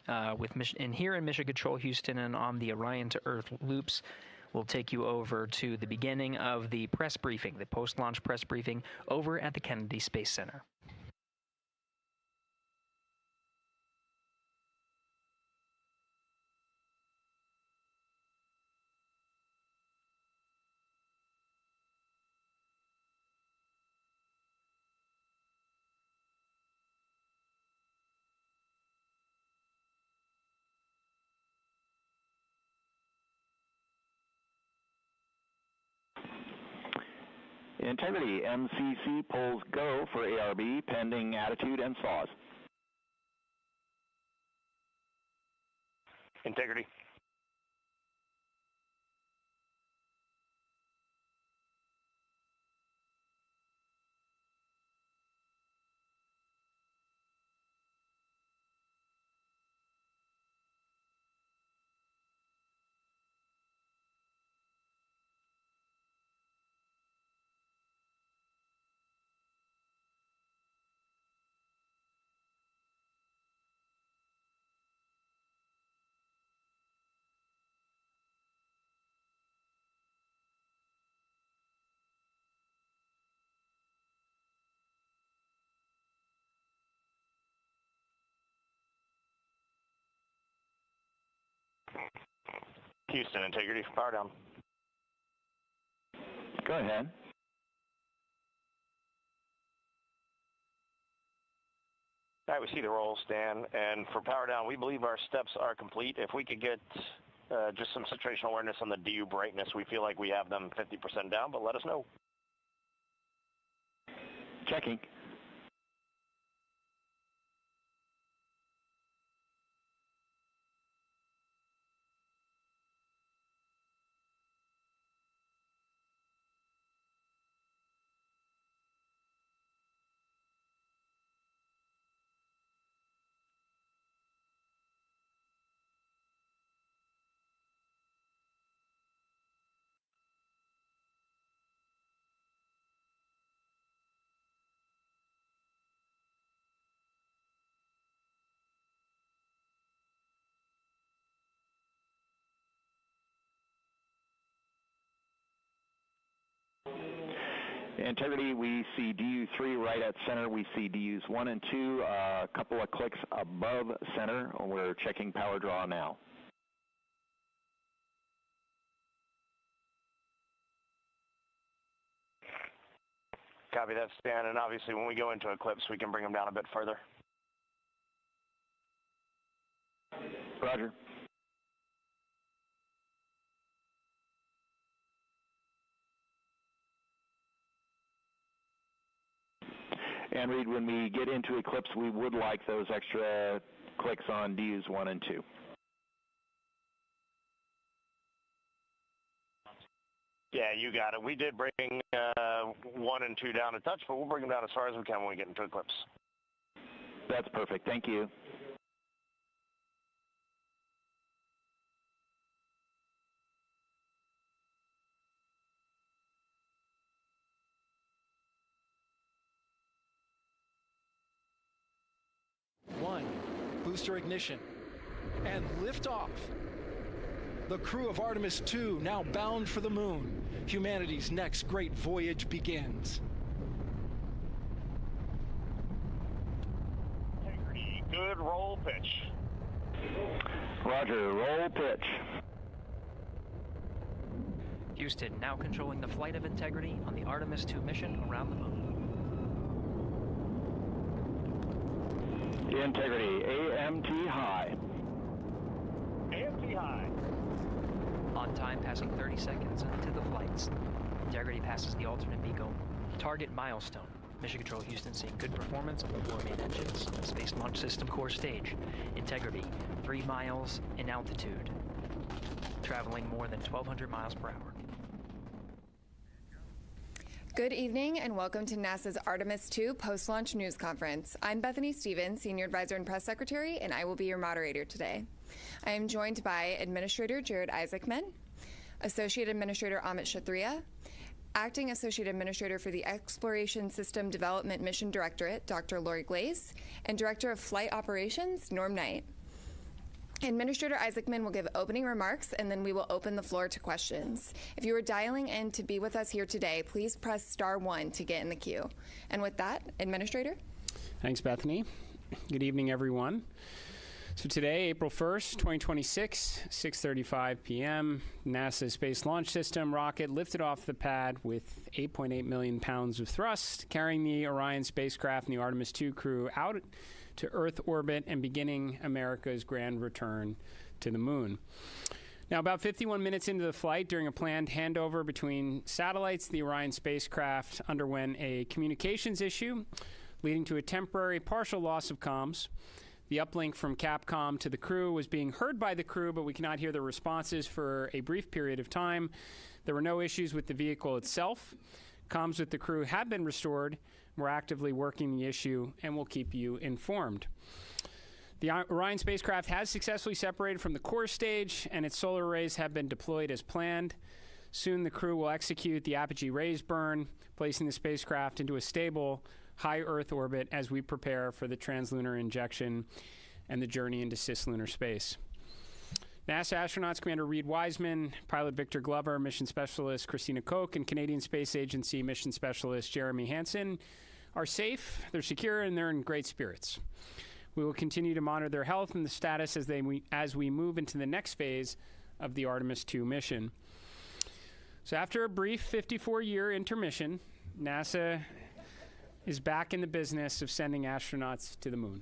here in Mission Control Houston and on the Orion to Earth loops, we'll take you over to the beginning of the press briefing, the post-launch press briefing over at the Kennedy Space Center. Integrity, MCC pulls go for ARB pending attitude and saws. Integrity. Houston, integrity for power down. Go ahead. All right, we see the roll, Stan. And for power down, we believe our steps are complete. If we could get just some situational awareness on the DU brightness, we feel like we have them 50% down, but let us know. Checking. Integrity, we see DU3 right at center. We see DUs 1 and 2, a couple of clicks above center. We're checking power draw now. Copy that, Stan. And obviously, when we go into eclipse, we can bring them down a bit further. Roger. And Reed, when we get into eclipse, we would like those extra clicks on DUs 1 and 2. Yeah, you got it. We did bring 1 and 2 down a touch, but we'll bring them down as far as we can when we get into eclipse. That's perfect. Thank you. Booster ignition, and liftoff. The crew of Artemis II now bound for the moon. Humanity's next great voyage begins. Integrity, good roll pitch. Roger, roll pitch. Houston now controlling the flight of Integrity on the Artemis II mission around the moon. Integrity, AMT high. AMT high. On time, passing 30 seconds into the flights. Integrity passes the alternate beacon. Target Milestone. Mission Control Houston seeing good performance on the 4 main engines. Space Launch System core stage. Integrity, 3 miles in altitude. Traveling more than 1,200 miles per hour. Good evening and welcome to NASA's Artemis II post-launch news conference. I'm Bethany Stevens, Senior Advisor and Press Secretary, and I will be your moderator today. I am joined by Administrator Jared Isaacman, Associate Administrator Amit Kshatriya, Acting Associate Administrator for the Exploration System Development Mission Directorate, Dr. Lori Glaze, and Director of Flight Operations, Norm Knight. Administrator Isaacman will give opening remarks, and then we will open the floor to questions. If you are dialing in to be with us here today, please press *1 to get in the queue. And with that, Administrator. Thanks, Bethany. Good evening, everyone. So today, April 1st, 2026, 6:35 p.m., NASA's Space Launch System rocket lifted off the pad with 8.8 million pounds of thrust, carrying the Orion spacecraft and the Artemis II crew out to Earth orbit and beginning America's grand return to the moon. Now, about 51 minutes into the flight, during a planned handover between satellites, the Orion spacecraft underwent a communications issue, leading to a temporary partial loss of comms. The uplink from Capcom to the crew was being heard by the crew, but we cannot hear their responses for a brief period of time. There were no issues with the vehicle itself. Comms with the crew have been restored. We're actively working the issue, and we'll keep you informed. The Orion spacecraft has successfully separated from the core stage, and its solar arrays have been deployed as planned. Soon, the crew will execute the apogee raise burn, placing the spacecraft into a stable, high Earth orbit as we prepare for the translunar injection and the journey into cislunar space. NASA astronauts Commander Reed Wiseman, pilot Victor Glover, mission specialist Christina Koch, and Canadian Space Agency mission specialist Jeremy Hansen are safe, they're secure, and they're in great spirits. We will continue to monitor their health and the status as we move into the next phase of the Artemis II mission. So after a brief 54-year intermission, NASA is back in the business of sending astronauts to the moon.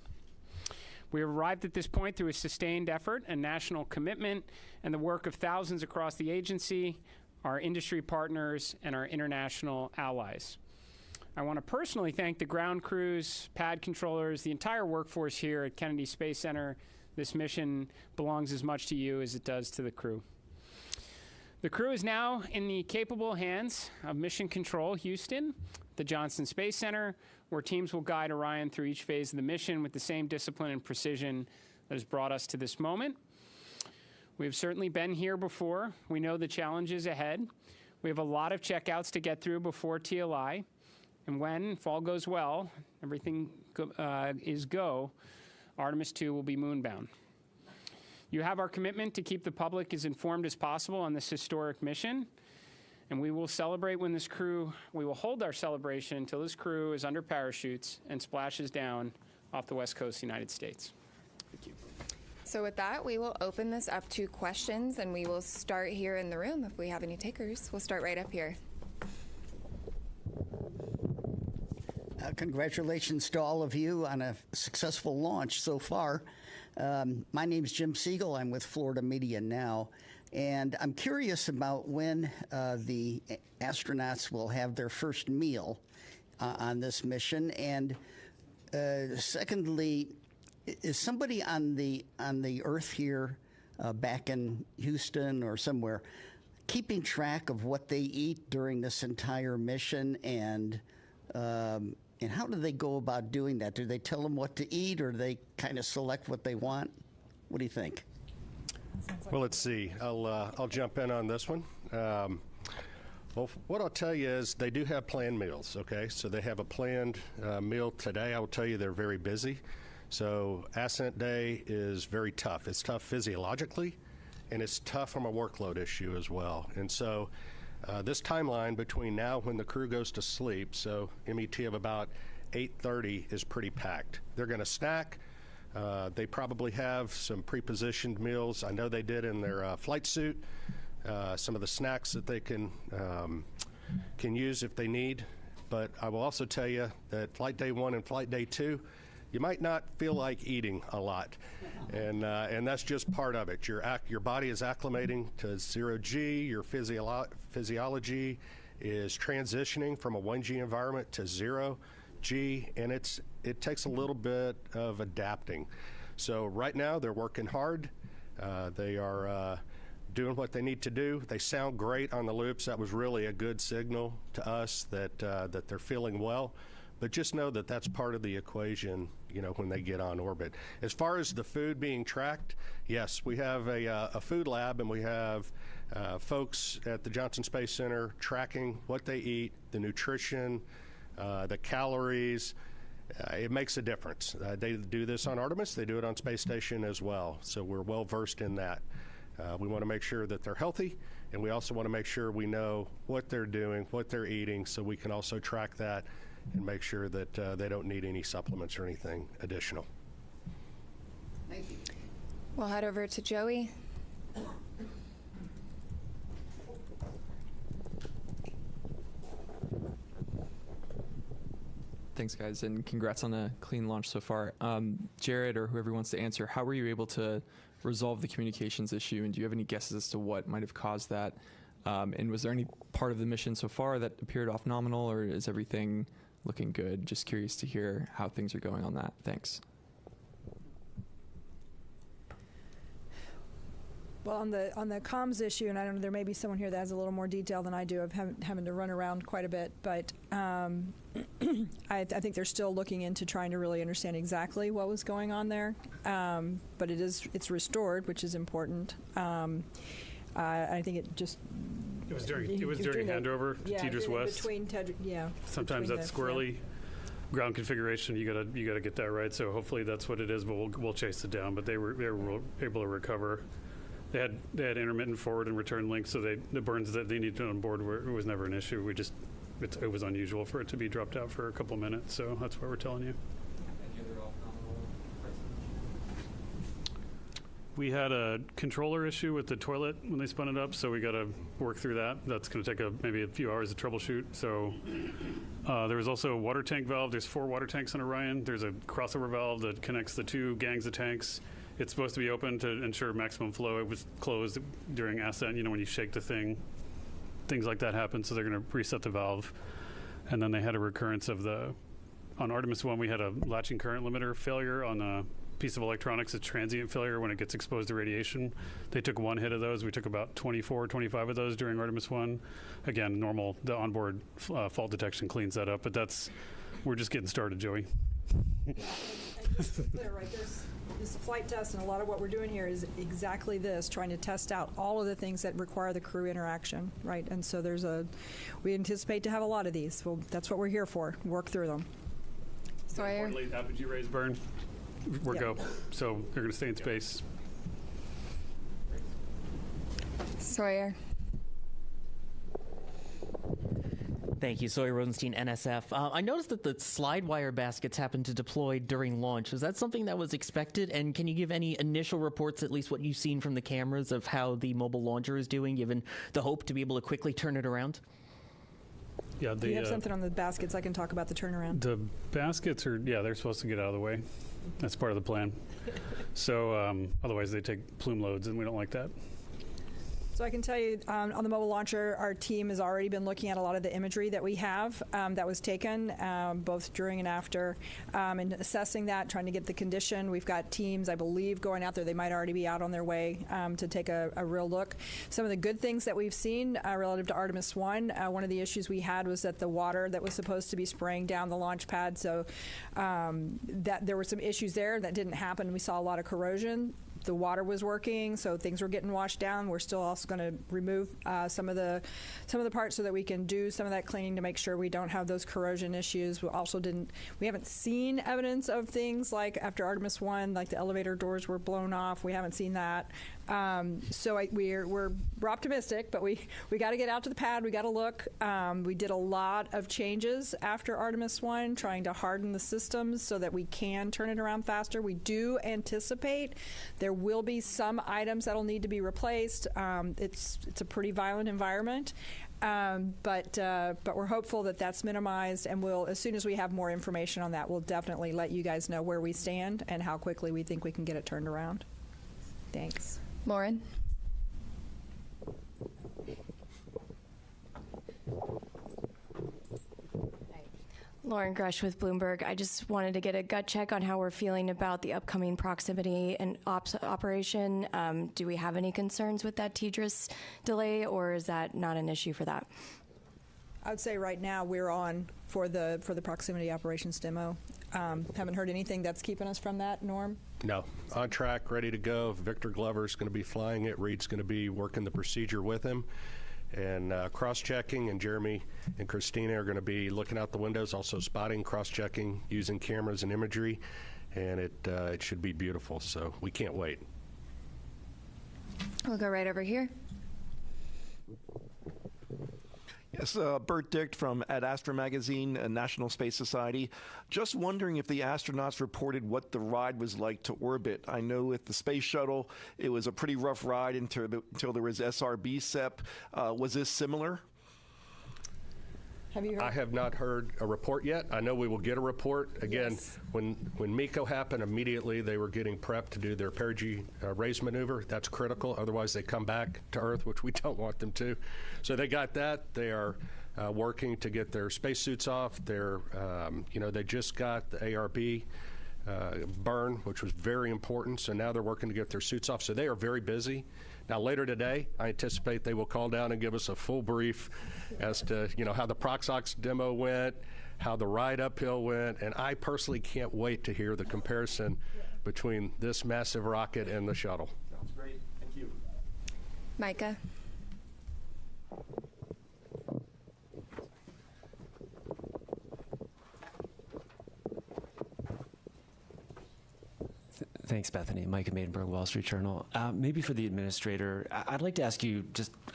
We have arrived at this point through a sustained effort, a national commitment, and the work of thousands across the agency, our industry partners, and our international allies. I want to personally thank the ground crews, pad controllers, the entire workforce here at Kennedy Space Center. This mission belongs as much to you as it does to the crew. The crew is now in the capable hands of Mission Control Houston, the Johnson Space Center, where teams will guide Orion through each phase of the mission with the same discipline and precision that has brought us to this moment. We have certainly been here before. We know the challenges ahead. We have a lot of checkouts to get through before TLI. And when, if all goes well, everything is go, Artemis II will be moonbound. You have our commitment to keep the public as informed as possible on this historic mission. And we will celebrate when we will hold our celebration until this crew is under parachutes and splashes down off the west coast of the United States. Thank you. So with that, we will open this up to questions, and we will start here in the room if we have any takers. We'll start right up here. Congratulations to all of you on a successful launch so far. My name is Jim Siegel. I'm with Florida Media Now. And I'm curious about when the astronauts will have their first meal on this mission. And secondly, is somebody on the Earth here, back in Houston or somewhere, keeping track of what they eat during this entire mission? And how do they go about doing that? Do they tell them what to eat, or do they kind of select what they want? What do you think? Well, let's see. I'll jump in on this one. Well, what I'll tell you is they do have planned meals, okay? So they have a planned meal today. I will tell you they're very busy. So Ascent Day is very tough. It's tough physiologically, and it's tough from a workload issue as well. And so this timeline between now when the crew goes to sleep, so MET of about 8:30 is pretty packed. They're going to snack. They probably have some pre-positioned meals. I know they did in their flight suit. Some of the snacks that they can use if they need. But I will also tell you that Flight Day 1 and Flight Day 2, you might not feel like eating a lot, and that's just part of it. Your body is acclimating to 0G. Your physiology is transitioning from a 1G environment to 0G, and it takes a little bit of adapting. So right now they're working hard. They are doing what they need to do. They sound great on the loops. That was really a good signal to us that they're feeling well. But just know that that's part of the equation, when they get on orbit. As far as the food being tracked, yes, we have a food lab, and we have folks at the Johnson Space Center tracking what they eat, the nutrition, the calories. It makes a difference. They do this on Artemis. They do it on Space Station as well. So we're well versed in that. We want to make sure that they're healthy, and we also want to make sure we know what they're doing, what they're eating, so we can also track that and make sure that they don't need any supplements or anything additional. Thank you. We'll head over to Joey. Thanks, guys, and congrats on a clean launch so far. Jared, or whoever wants to answer, how were you able to resolve the communications issue, and do you have any guesses as to what might have caused that? And was there any part of the mission so far that appeared off nominal, or is everything looking good? Just curious to hear how things are going on that. Thanks. Well, on the comms issue, and I don't know, there may be someone here that has a little more detail than I do of having to run around quite a bit, but I think they're still looking into trying to really understand exactly what was going on there. But it's restored, which is important. I think it just... It was during handover to Tejas West. Sometimes that's squirrely ground configuration. You gotta get that right. So hopefully that's what it is. But we'll chase it down. But they were able to recover. They had intermittent forward and return links, so the burns that they needed on board it was never an issue. It was unusual for it to be dropped out for a couple minutes. So that's what we're telling you. We had a controller issue with the toilet when they spun it up, so we got to work through that. That's going to take maybe a few hours to troubleshoot. So there was also a water tank valve. There's 4 water tanks on Orion. There's a crossover valve that connects the 2 gangs of tanks. It's supposed to be open to ensure maximum flow. It was closed during Ascent. You know, when you shake the thing, things like that happen. So they're going to reset the valve. And then they had a recurrence of on Artemis I, we had a latching current limiter failure on a piece of electronics, a transient failure when it gets exposed to radiation. They took 1 hit of those. We took about 24, 25 of those during Artemis I. Again, normal, the onboard fault detection cleans that up, but we're just getting started, Joey. Just to be clear, right, this is a flight test, and a lot of what we're doing here is exactly this, trying to test out all of the things that require the crew interaction, right? And so we anticipate to have a lot of these. Well, that's what we're here for, work through them. Sawyer? Importantly, apogee rays burn. We're go. So they're going to stay in space. Sawyer. Thank you, Sawyer Rosenstein, NSF. I noticed that the slide wire baskets happened to deploy during launch. Is that something that was expected? And can you give any initial reports, at least what you've seen from the cameras, of how the mobile launcher is doing, given the hope to be able to quickly turn it around? Yeah, you have something on the baskets. I can talk about the turnaround. The baskets they're supposed to get out of the way. That's part of the plan. So otherwise they take plume loads, and we don't like that. So I can tell you on the mobile launcher, our team has already been looking at a lot of the imagery that we have that was taken both during and after and assessing that, trying to get the condition. We've got teams, I believe, going out there. They might already be out on their way to take a real look. Some of the good things that we've seen relative to Artemis I, one of the issues we had was that the water that was supposed to be spraying down the launch pad, so that there were some issues there that didn't happen. We saw a lot of corrosion. The water was working, so things were getting washed down. We're still also going to remove some of the parts so that we can do some of that cleaning to make sure we don't have those corrosion issues. We haven't seen evidence of things like after Artemis I, like the elevator doors were blown off. We haven't seen that. So we're optimistic, but we got to get out to the pad. We got to look. We did a lot of changes after Artemis I, trying to harden the systems so that we can turn it around faster. We do anticipate there will be some items that'll need to be replaced. It's a pretty violent environment. But we're hopeful that that's minimized, and as soon as we have more information on that, we'll definitely let you guys know where we stand and how quickly we think we can get it turned around. Thanks. Lauren? Lauren Gresh with Bloomberg. I just wanted to get a gut check on how we're feeling about the upcoming proximity and ops operation. Do we have any concerns with that TDRS delay, or is that not an issue for that? I would say right now we're on for the proximity operations demo. Haven't heard anything that's keeping us from that, Norm? No. On track, ready to go. Victor Glover's going to be flying it. Reed's going to be working the procedure with him. And cross-checking, and Jeremy and Christina are going to be looking out the windows, also spotting, cross-checking, using cameras and imagery, and it should be beautiful, so we can't wait. We'll go right over here. Yes, Bert Dicht from Ad Astra Magazine, National Space Society. Just wondering if the astronauts reported what the ride was like to orbit. I know with the space shuttle, it was a pretty rough ride until there was SRB SEP. Was this similar? Have you heard? I have not heard a report yet. I know we will get a report. Again, yes. When MECO happened, immediately they were getting prepped to do their Perigee raise maneuver. That's critical. Otherwise, they come back to Earth, which we don't want them to. So they got that. They are working to get their spacesuits off. They just got the ARB burn, which was very important. So now they're working to get their suits off. So they are very busy. Now, later today, I anticipate they will call down and give us a full brief as to, how the Proxox demo went, how the ride uphill went, and I personally can't wait to hear the comparison between this massive rocket and the shuttle. Sounds great. Thank you. Micah. Thanks, Bethany. Micah Maidenberg, Wall Street Journal. Maybe for the administrator, I'd like to ask you,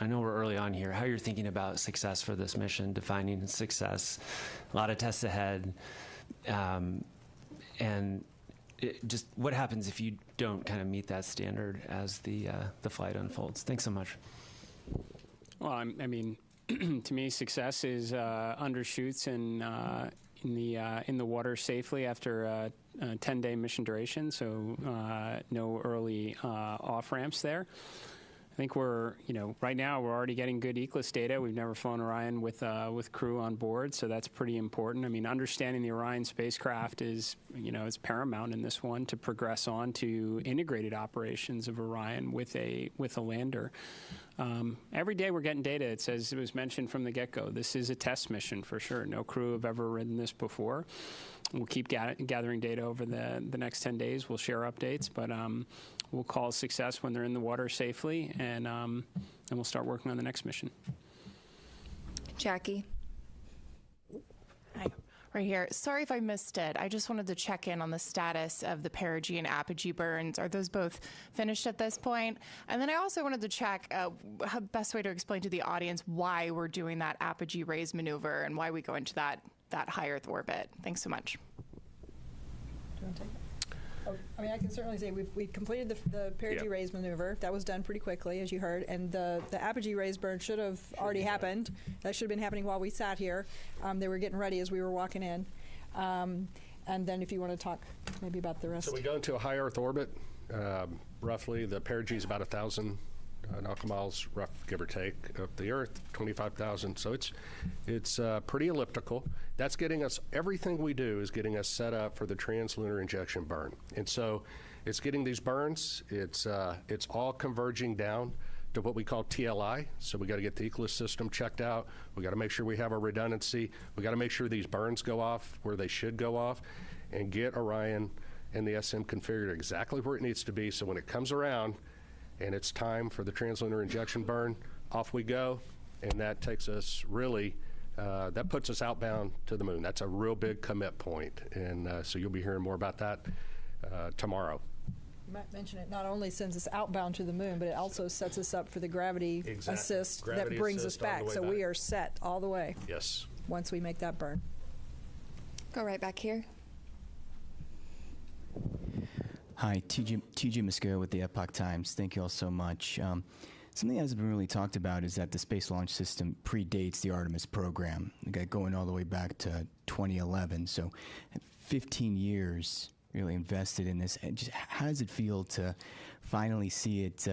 I know we're early on here, how you're thinking about success for this mission, defining success, a lot of tests ahead, and just what happens if you don't kind of meet that standard as the flight unfolds? Thanks so much. Well, I mean, to me, success is undershoots and in the water safely after a 10-day mission duration. So no early off ramps there. I think we're, right now we're already getting good ECLIS data. We've never flown Orion with crew on board, so that's pretty important. I mean, understanding the Orion spacecraft is, is paramount in this one to progress on to integrated operations of Orion with a lander. Every day we're getting data. It says, it was mentioned from the get-go, this is a test mission for sure. No crew have ever ridden this before. We'll keep gathering data over the next 10 days. We'll share updates, but we'll call success when they're in the water safely, and we'll start working on the next mission. Jackie. Hi, right here. Sorry if I missed it. I just wanted to check in on the status of the Perigee and Apogee burns. Are those both finished at this point? And then I also wanted to check how the best way to explain to the audience why we're doing that Apogee raise maneuver and why we go into that high Earth orbit. Thanks so much. Do you want to take it? Oh, I mean, I can certainly say we've completed the Perigee raise maneuver. That was done pretty quickly, as you heard, and the Apogee raise burn should have already happened. That should have been happening while we sat here. They were getting ready as we were walking in. And then if you want to talk maybe about the rest. So we go into a high Earth orbit. Roughly, the Perigee is about 1,000 nautical miles, rough, give or take, of the Earth, 25,000. So it's pretty elliptical. That's getting us, everything we do is getting us set up for the translunar injection burn. And so it's getting these burns, it's all converging down to what we call TLI. So we got to get the ECLIS system checked out. We got to make sure we have our redundancy. We got to make sure these burns go off where they should go off and get Orion and the SM configured exactly where it needs to be. So when it comes around and it's time for the translunar injection burn, off we go. And that takes us really, that puts us outbound to the moon. That's a real big commit point. And so you'll be hearing more about that tomorrow. You might mention it not only sends us outbound to the moon, but it also sets us up for the gravity assist that brings us back. So we are set all the way. Yes. Once we make that burn. Go right back here. Hi, TJ Musco with the Epoch Times. Thank you all so much. Something that hasn't been really talked about is that the Space Launch System predates the Artemis program. We got going all the way back to 2011, so 15 years really invested in this. And just how does it feel to finally see it,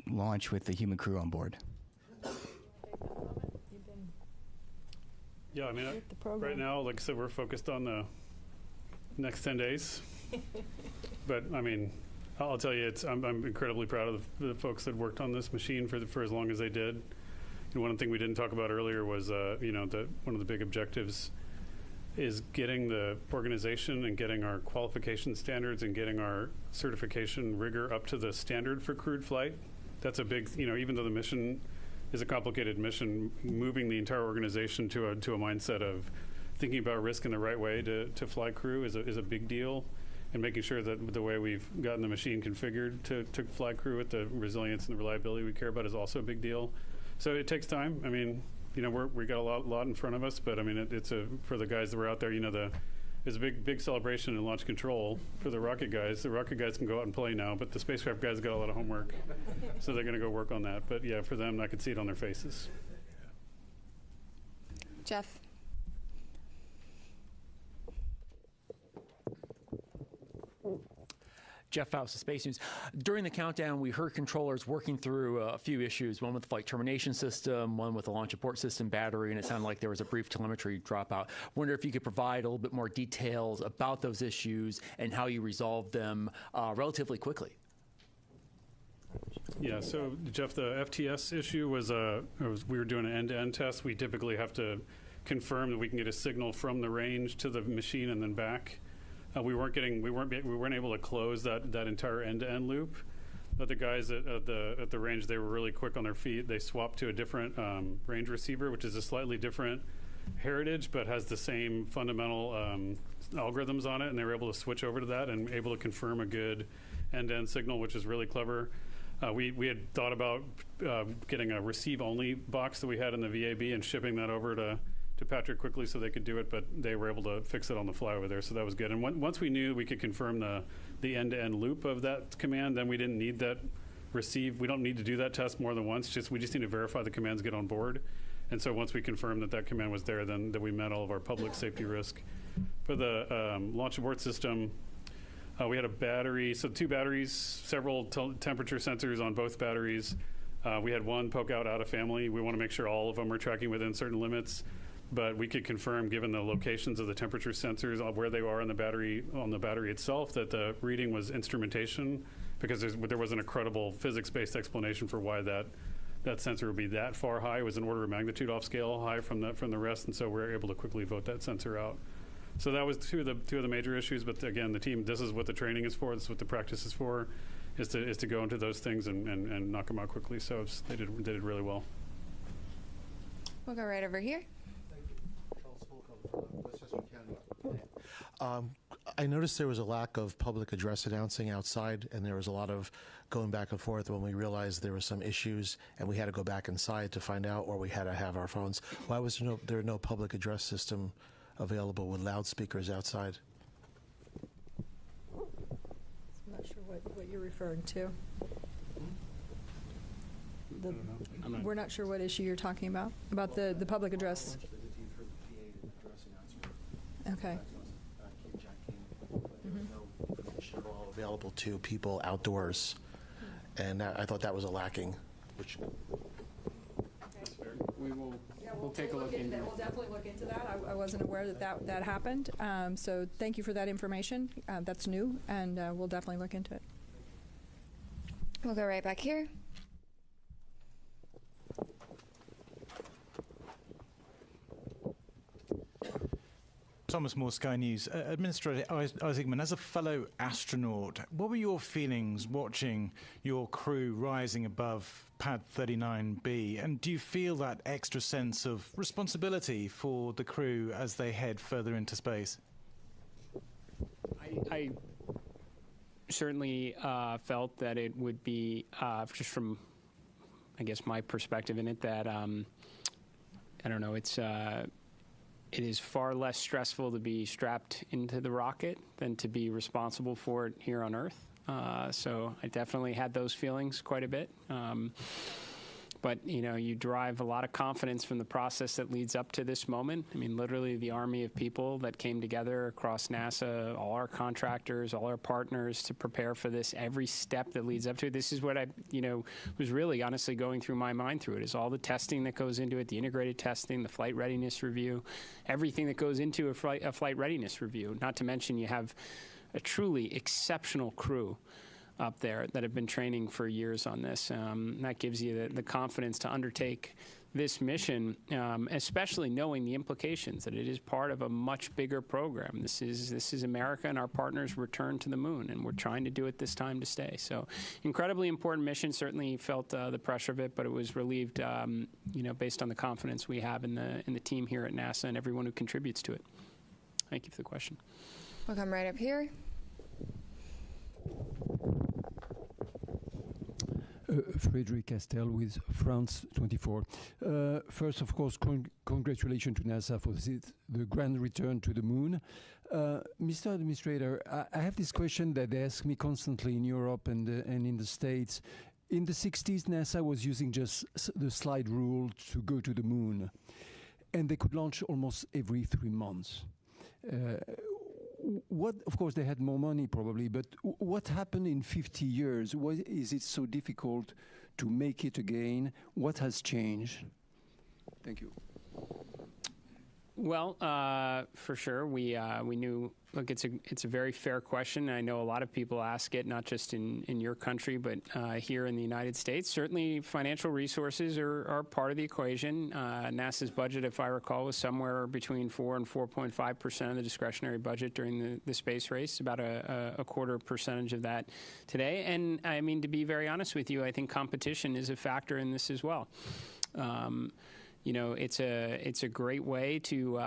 launch with the human crew on board? Yeah, I mean, right now, like I said, we're focused on the next 10 days. But I mean, I'll tell you, I'm incredibly proud of the folks that worked on this machine for as long as they did. And one thing we didn't talk about earlier was, one of the big objectives is getting the organization and getting our qualification standards and getting our certification rigor up to the standard for crewed flight. That's a big, even though the mission is a complicated mission, moving the entire organization to a mindset of thinking about risk in the right way to fly crew is a big deal. And making sure that the way we've gotten the machine configured to fly crew with the resilience and the reliability we care about is also a big deal. So it takes time. I mean, we got a lot in front of us, but I mean, it's for the guys that were out there, there's a big celebration in launch control for the rocket guys. The rocket guys can go out and play now, but the spacecraft guys got a lot of homework. So they're going to go work on that. But yeah, for them, I could see it on their faces. Jeff. Jeff Faust of Space News. During the countdown, we heard controllers working through a few issues, one with the flight termination system, one with the launch abort system battery, and it sounded like there was a brief telemetry dropout. Wonder if you could provide a little bit more details about those issues and how you resolved them relatively quickly. Yeah, so Jeff, the FTS issue was we were doing an end-to-end test. We typically have to confirm that we can get a signal from the range to the machine and then back. We weren't able to close that entire end-to-end loop. But the guys at the range, they were really quick on their feet. They swapped to a different range receiver, which is a slightly different heritage, but has the same fundamental algorithms on it. And they were able to switch over to that and able to confirm a good end-to-end signal, which is really clever. We had thought about getting a receive-only box that we had in the VAB and shipping that over to to Patrick quickly so they could do it, but they were able to fix it on the fly over there, so that was good. And once we knew we could confirm the end-to-end loop of that command, then we didn't need that receive. We don't need to do that test more than once. We just need to verify the commands get on board. And so once we confirmed that command was there, then that we met all of our public safety risk. For the launch abort system, we had a battery, so 2 batteries, several temperature sensors on both batteries. We had one poke out of family. We want to make sure all of them are tracking within certain limits, but we could confirm, given the locations of the temperature sensors, where they are on the battery itself, that the reading was instrumentation, because there wasn't a credible physics-based explanation for why that sensor would be that far high. It was an order of magnitude off scale high from the rest, and so we were able to quickly vote that sensor out. So that was two of the major issues. But again, the team, this is what the training is for. This is what the practice is for, is to go into those things and knock them out quickly. So they did really well. We'll go right over here. I noticed there was a lack of public address announcing outside, and there was a lot of going back and forth when we realized there were some issues, and we had to go back inside to find out, or we had to have our phones. Why was there no public address system available with loudspeakers outside? I'm not sure what you're referring to. We're not sure what issue you're talking about the public address. Okay. Available to people outdoors, and I thought that was a lacking. We'll take a look into that. We'll definitely look into that. I wasn't aware that happened. So thank you for that information. That's new, and we'll definitely look into it. We'll go right back here. Thomas Moore, Sky News. Administrator Isaacman, as a fellow astronaut, what were your feelings watching your crew rising above Pad 39B? And do you feel that extra sense of responsibility for the crew as they head further into space? I certainly felt that it would be, just from, I guess, my perspective in it, that, I don't know, it is far less stressful to be strapped into the rocket than to be responsible for it here on Earth. So I definitely had those feelings quite a bit. But, you derive a lot of confidence from the process that leads up to this moment. I mean, literally the army of people that came together across NASA, all our contractors, all our partners to prepare for this, every step that leads up to it. This is what I, was really honestly going through my mind through it, is all the testing that goes into it, the integrated testing, the flight readiness review, everything that goes into a flight readiness review. Not to mention you have a truly exceptional crew up there that have been training for years on this. That gives you the confidence to undertake this mission, especially knowing the implications that it is part of a much bigger program. This is America and our partners' return to the moon, and we're trying to do it this time to stay. So, incredibly important mission. Certainly felt the pressure of it, but it was relieved, based on the confidence we have in the team here at NASA and everyone who contributes to it. Thank you for the question. We'll come right up here. Frédéric Castel with France 24. First, of course, congratulations to NASA for the grand return to the moon. Mr. Administrator, I have this question that they ask me constantly in Europe and in the States. In the 60s, NASA was using just the slide rule to go to the moon, and they could launch almost every 3 months. Of course, they had more money probably, but what happened in 50 years? Why is it so difficult to make it again? What has changed? Thank you. Well, for sure, we knew. Look, it's a very fair question. I know a lot of people ask it, not just in your country, but here in the United States. Certainly, financial resources are part of the equation. NASA's budget, if I recall, was somewhere between 4 and 4.5% of the discretionary budget during the space race. About a quarter percentage of that today. And I mean, to be very honest with you, I think competition is a factor in this as well. it's a great way to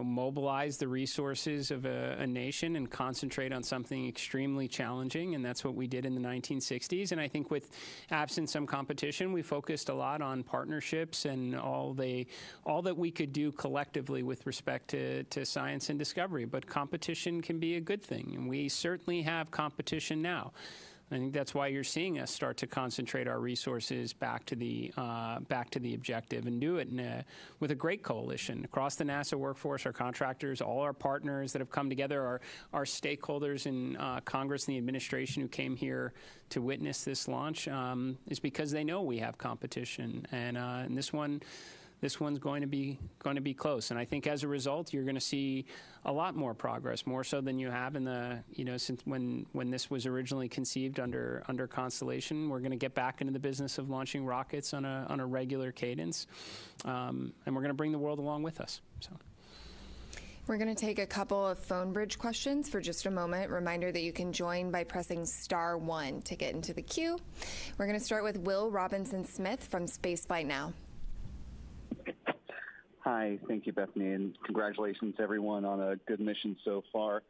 mobilize the resources of a nation and concentrate on something extremely challenging, and that's what we did in the 1960s. And I think with absent some competition, we focused a lot on partnerships and all that we could do collectively with respect to science and discovery. But competition can be a good thing, and we certainly have competition now. I think that's why you're seeing us start to concentrate our resources back to the objective, and do it with a great coalition across the NASA workforce, our contractors, all our partners that have come together, our stakeholders in Congress and the administration who came here to witness this launch, is because they know we have competition, and this one's going to be close. And I think as a result, you're going to see a lot more progress, more so than you have in the, since when this was originally conceived under Constellation. We're going to get back into the business of launching rockets on a regular cadence, and we're going to bring the world along with us. So. We're going to take a couple of phone bridge questions for just a moment. Reminder that you can join by pressing *1 to get into the queue. We're going to start with Will Robinson-Smith from Spaceflight Now. Hi, thank you, Bethany, and congratulations, everyone, on a good mission so far.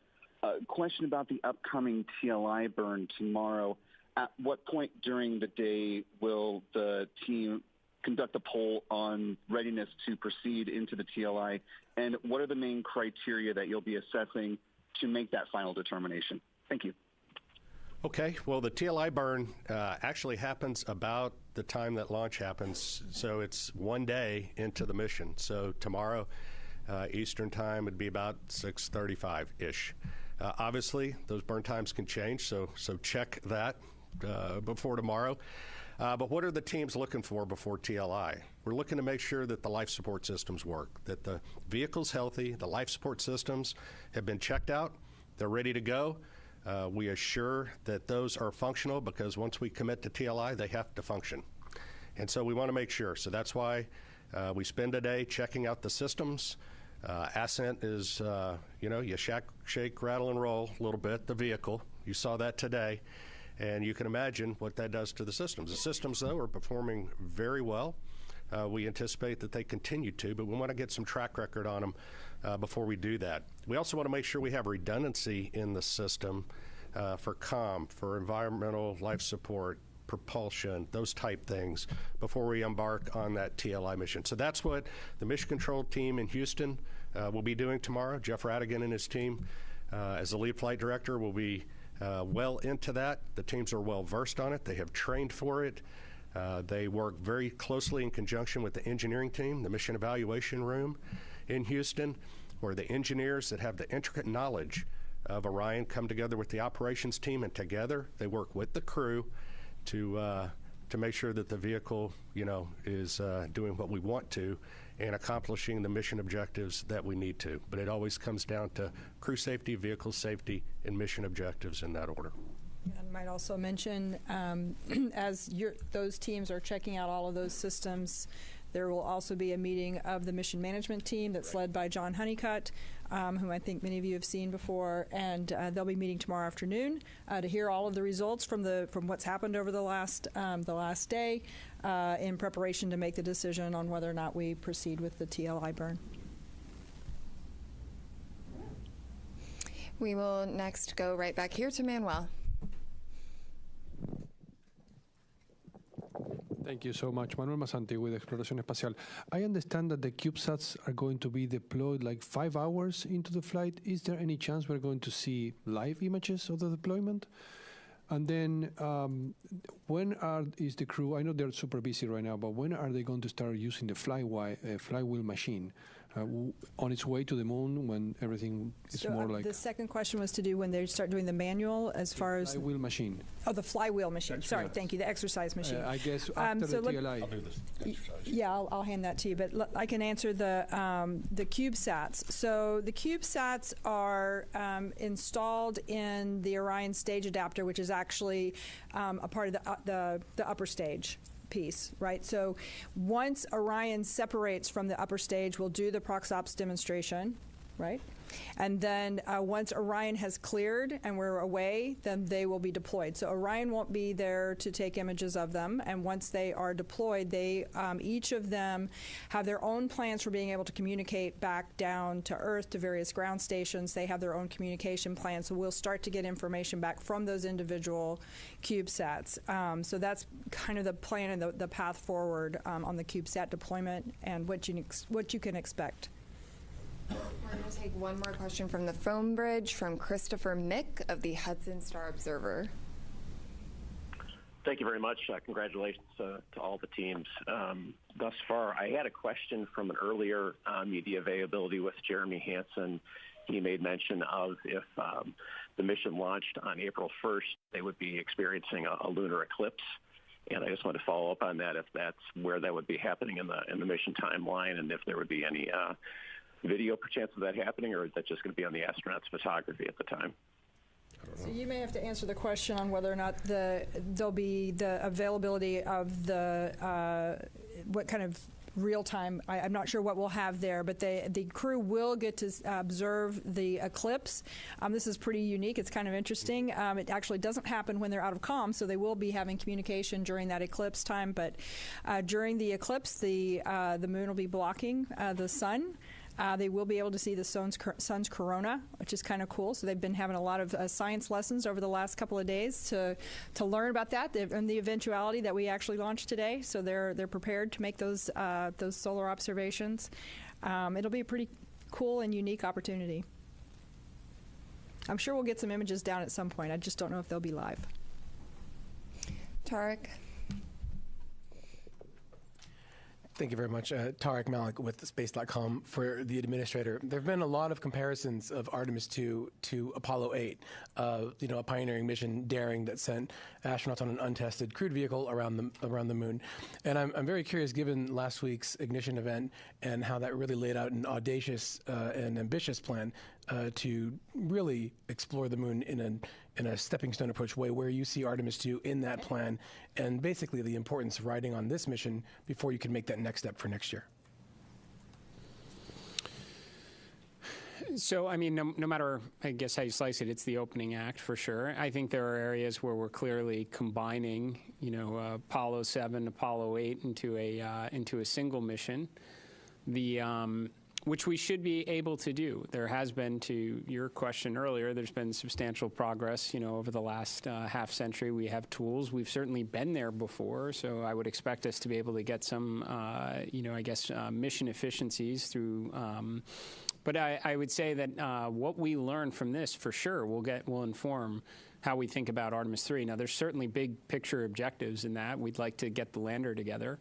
Question about the upcoming TLI burn tomorrow. At what point during the day will the team conduct a poll on readiness to proceed into the TLI, and what are the main criteria that you'll be assessing to make that final determination? Thank you. Okay, well, the TLI burn actually happens about the time that launch happens, so it's 1 day into the mission. So tomorrow, Eastern time, would be about 6:35-ish. Obviously, those burn times can change, so check that before tomorrow. But what are the teams looking for before TLI? We're looking to make sure that the life support systems work, that the vehicle's healthy, the life support systems have been checked out, they're ready to go. We assure that those are functional, because once we commit to TLI, they have to function. And so we want to make sure. So that's why we spend a day checking out the systems. Ascent is, you shake, rattle, and roll a little bit, the vehicle. You saw that today. And you can imagine what that does to the systems. The systems, though, are performing very well. We anticipate that they continue to, but we want to get some track record on them before we do that. We also want to make sure we have redundancy in the system for comm, for environmental life support, propulsion, those type things before we embark on that TLI mission. So that's what the mission control team in Houston will be doing tomorrow. Jeff Radigan and his team, as the lead flight director, will be well into that. The teams are well versed on it. They have trained for it. They work very closely in conjunction with the engineering team, the mission evaluation room in Houston, where the engineers that have the intricate knowledge of Orion come together with the operations team, and together they work with the crew to make sure that the vehicle, is doing what we want to and accomplishing the mission objectives that we need to. But it always comes down to crew safety, vehicle safety, and mission objectives in that order. I might also mention, as those teams are checking out all of those systems, there will also be a meeting of the mission management team that's led by John Honeycutt, whom I think many of you have seen before, and they'll be meeting tomorrow afternoon to hear all of the results from what's happened over the last day, in preparation to make the decision on whether or not we proceed with the TLI burn. We will next go right back here to Manuel. Thank you so much. Manuel Masanti with Exploración Espacial. I understand that the CubeSats are going to be deployed like 5 hours into the flight. Is there any chance we're going to see live images of the deployment? And then when is the crew, I know they're super busy right now, but when are they going to start using the flywheel machine on its way to the moon, when everything is more like... The second question was to do when they start doing the manual as far as... Flywheel machine. Oh, the flywheel machine. Sorry, thank you. The exercise machine. I guess after the TLI. I'll do this exercise. Yeah, I'll hand that to you. But I can answer the CubeSats. So the CubeSats are installed in the Orion stage adapter, which is actually a part of the upper stage piece, right? So once Orion separates from the upper stage, we'll do the proxops demonstration, right? And then once Orion has cleared and we're away, then they will be deployed. So Orion won't be there to take images of them. And once they are deployed, they each of them have their own plans for being able to communicate back down to Earth to various ground stations. They have their own communication plans. So we'll start to get information back from those individual CubeSats. So that's kind of the plan and the path forward on the CubeSat deployment and what you can expect. We're going to take one more question from the phone bridge from Christopher Mick of the Hudson Star Observer. Thank you very much. Congratulations to all the teams thus far. I had a question from an earlier media availability with Jeremy Hansen. He made mention of if the mission launched on April 1st, they would be experiencing a lunar eclipse. And I just want to follow up on that, if that's where that would be happening in the mission timeline, and if there would be any video perchance of that happening, or is that just going to be on the astronauts' photography at the time? So you may have to answer the question on whether or not there'll be the availability of the what kind of real time. I'm not sure what we'll have there, but the crew will get to observe the eclipse. This is pretty unique. It's kind of interesting. It actually doesn't happen when they're out of comm, so they will be having communication during that eclipse time. But during the eclipse, the moon will be blocking the sun. They will be able to see the sun's corona, which is kind of cool. So they've been having a lot of science lessons over the last couple of days to learn about that and the eventuality that we actually launched today. So they're prepared to make those solar observations. It'll be a pretty cool and unique opportunity. I'm sure we'll get some images down at some point. I just don't know if they'll be live. Tarek. Thank you very much. Tarek Malik with Space.com for the administrator. There have been a lot of comparisons of Artemis II to Apollo 8, a pioneering mission, daring, that sent astronauts on an untested crewed vehicle around the moon. And I'm very curious, given last week's ignition event and how that really laid out an audacious and ambitious plan to really explore the moon in a stepping stone approach way, where you see Artemis II in that plan, and basically the importance of riding on this mission before you can make that next step for next year. So, I mean, no matter, I guess, how you slice it, it's the opening act for sure. I think there are areas where we're clearly combining, Apollo 7, Apollo 8 into a single mission. Which we should be able to do. There has been, to your question earlier, there's been substantial progress, over the last half century. We have tools. We've certainly been there before, so I would expect us to be able to get some, mission efficiencies through. But I would say that what we learn from this, for sure, will inform how we think about Artemis III. Now, there's certainly big picture objectives in that. We'd like to get the lander together.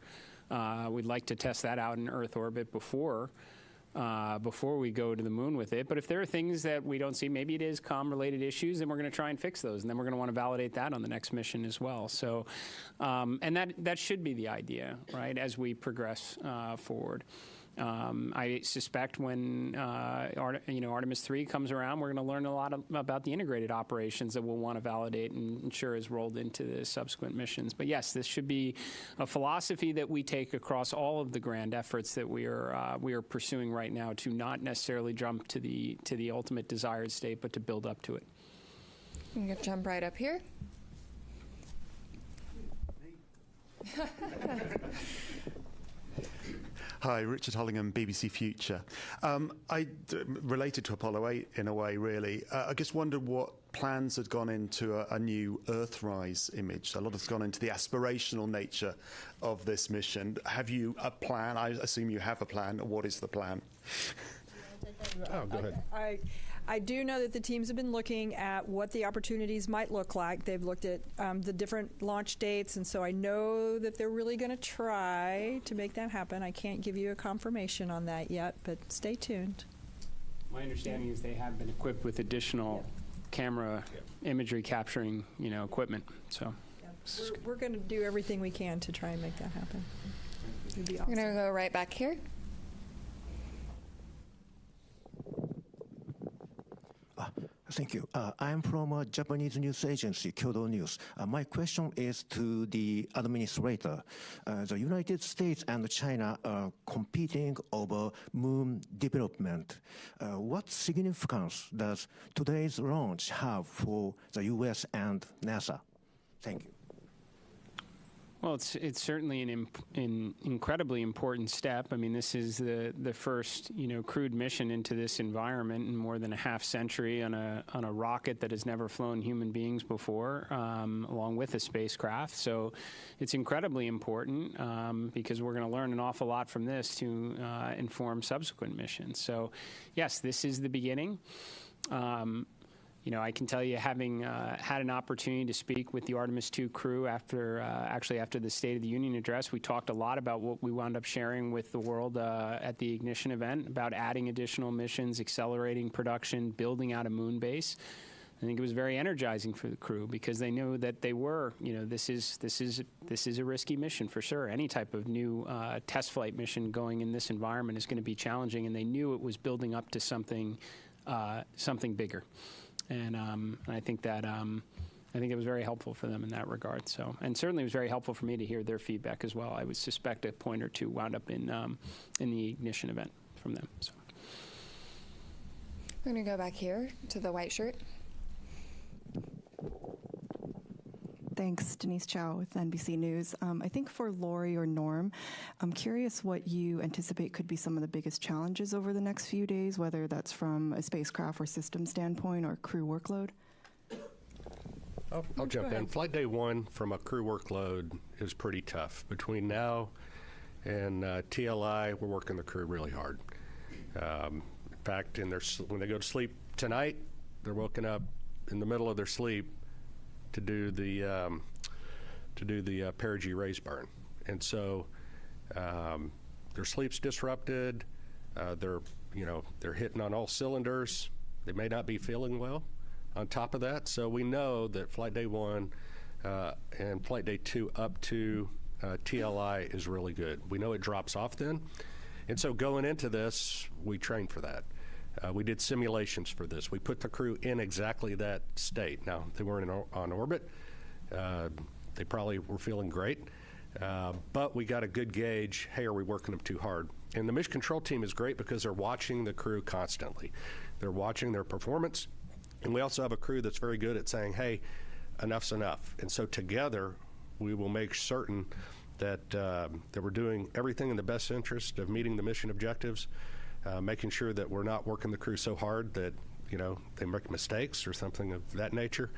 We'd like to test that out in Earth orbit before we go to the moon with it. But if there are things that we don't see, maybe it is comm-related issues, then we're going to try and fix those. And then we're going to want to validate that on the next mission as well. So, and that should be the idea, right, as we progress forward. I suspect when Artemis III comes around, we're going to learn a lot about the integrated operations that we'll want to validate and ensure is rolled into the subsequent missions. But yes, this should be a philosophy that we take across all of the grand efforts that we are pursuing right now, to not necessarily jump to the ultimate desired state, but to build up to it. I'm going to jump right up here. Hi, Richard Hollingham, BBC Future. Related to Apollo 8 in a way, really. I just wondered what plans had gone into a new Earthrise image. A lot has gone into the aspirational nature of this mission. Have you a plan? I assume you have a plan. What is the plan? Oh, go ahead. I do know that the teams have been looking at what the opportunities might look like. They've looked at the different launch dates, and so I know that they're really going to try to make that happen. I can't give you a confirmation on that yet, but stay tuned. My understanding is they have been equipped with additional camera imagery capturing, equipment. So we're going to do everything we can to try and make that happen. It'd be awesome. We're going to go right back here. Thank you. I'm from a Japanese news agency, Kyodo News. My question is to the administrator. The United States and China are competing over moon development. What significance does today's launch have for the U.S. and NASA? Thank you. Well, it's certainly an incredibly important step. I mean, this is the first crewed mission into this environment in more than a half century on a rocket that has never flown human beings before, along with a spacecraft. So it's incredibly important because we're going to learn an awful lot from this to inform subsequent missions. So, yes, this is the beginning. I can tell you, having had an opportunity to speak with the Artemis II crew after the State of the Union address, we talked a lot about what we wound up sharing with the world at the Ignition event about adding additional missions, accelerating production, building out a moon base. I think it was very energizing for the crew because they knew that they were, this is a risky mission for sure. Any type of new test flight mission going in this environment is going to be challenging, and they knew it was building up to something bigger. And I think that it was very helpful for them in that regard. So, and certainly it was very helpful for me to hear their feedback as well. I would suspect a point or two wound up in the Ignition event from them. So. We're going to go back here to the white shirt. Thanks, Denise Chow with NBC News. I think for Lori or Norm, I'm curious what you anticipate could be some of the biggest challenges over the next few days, whether that's from a spacecraft or system standpoint or crew workload. I'll jump in. Flight day 1 from a crew workload is pretty tough. Between now and TLI, we're working the crew really hard. In fact, when they go to sleep tonight, they're woken up in the middle of their sleep to do the Perigee raise burn, and so their sleep's disrupted. They're hitting on all cylinders. They may not be feeling well. On top of that, so we know that flight day 1 and flight day 2 up to TLI is really good. We know it drops off then, and so going into this, we trained for that. We did simulations for this. We put the crew in exactly that state. Now, they weren't on orbit. They probably were feeling great. But we got a good gauge, hey, are we working them too hard? And the mission control team is great because they're watching the crew constantly. They're watching their performance. And we also have a crew that's very good at saying, hey, enough's enough. And so together, we will make certain that we're doing everything in the best interest of meeting the mission objectives, making sure that we're not working the crew so hard that they make mistakes or something of that nature.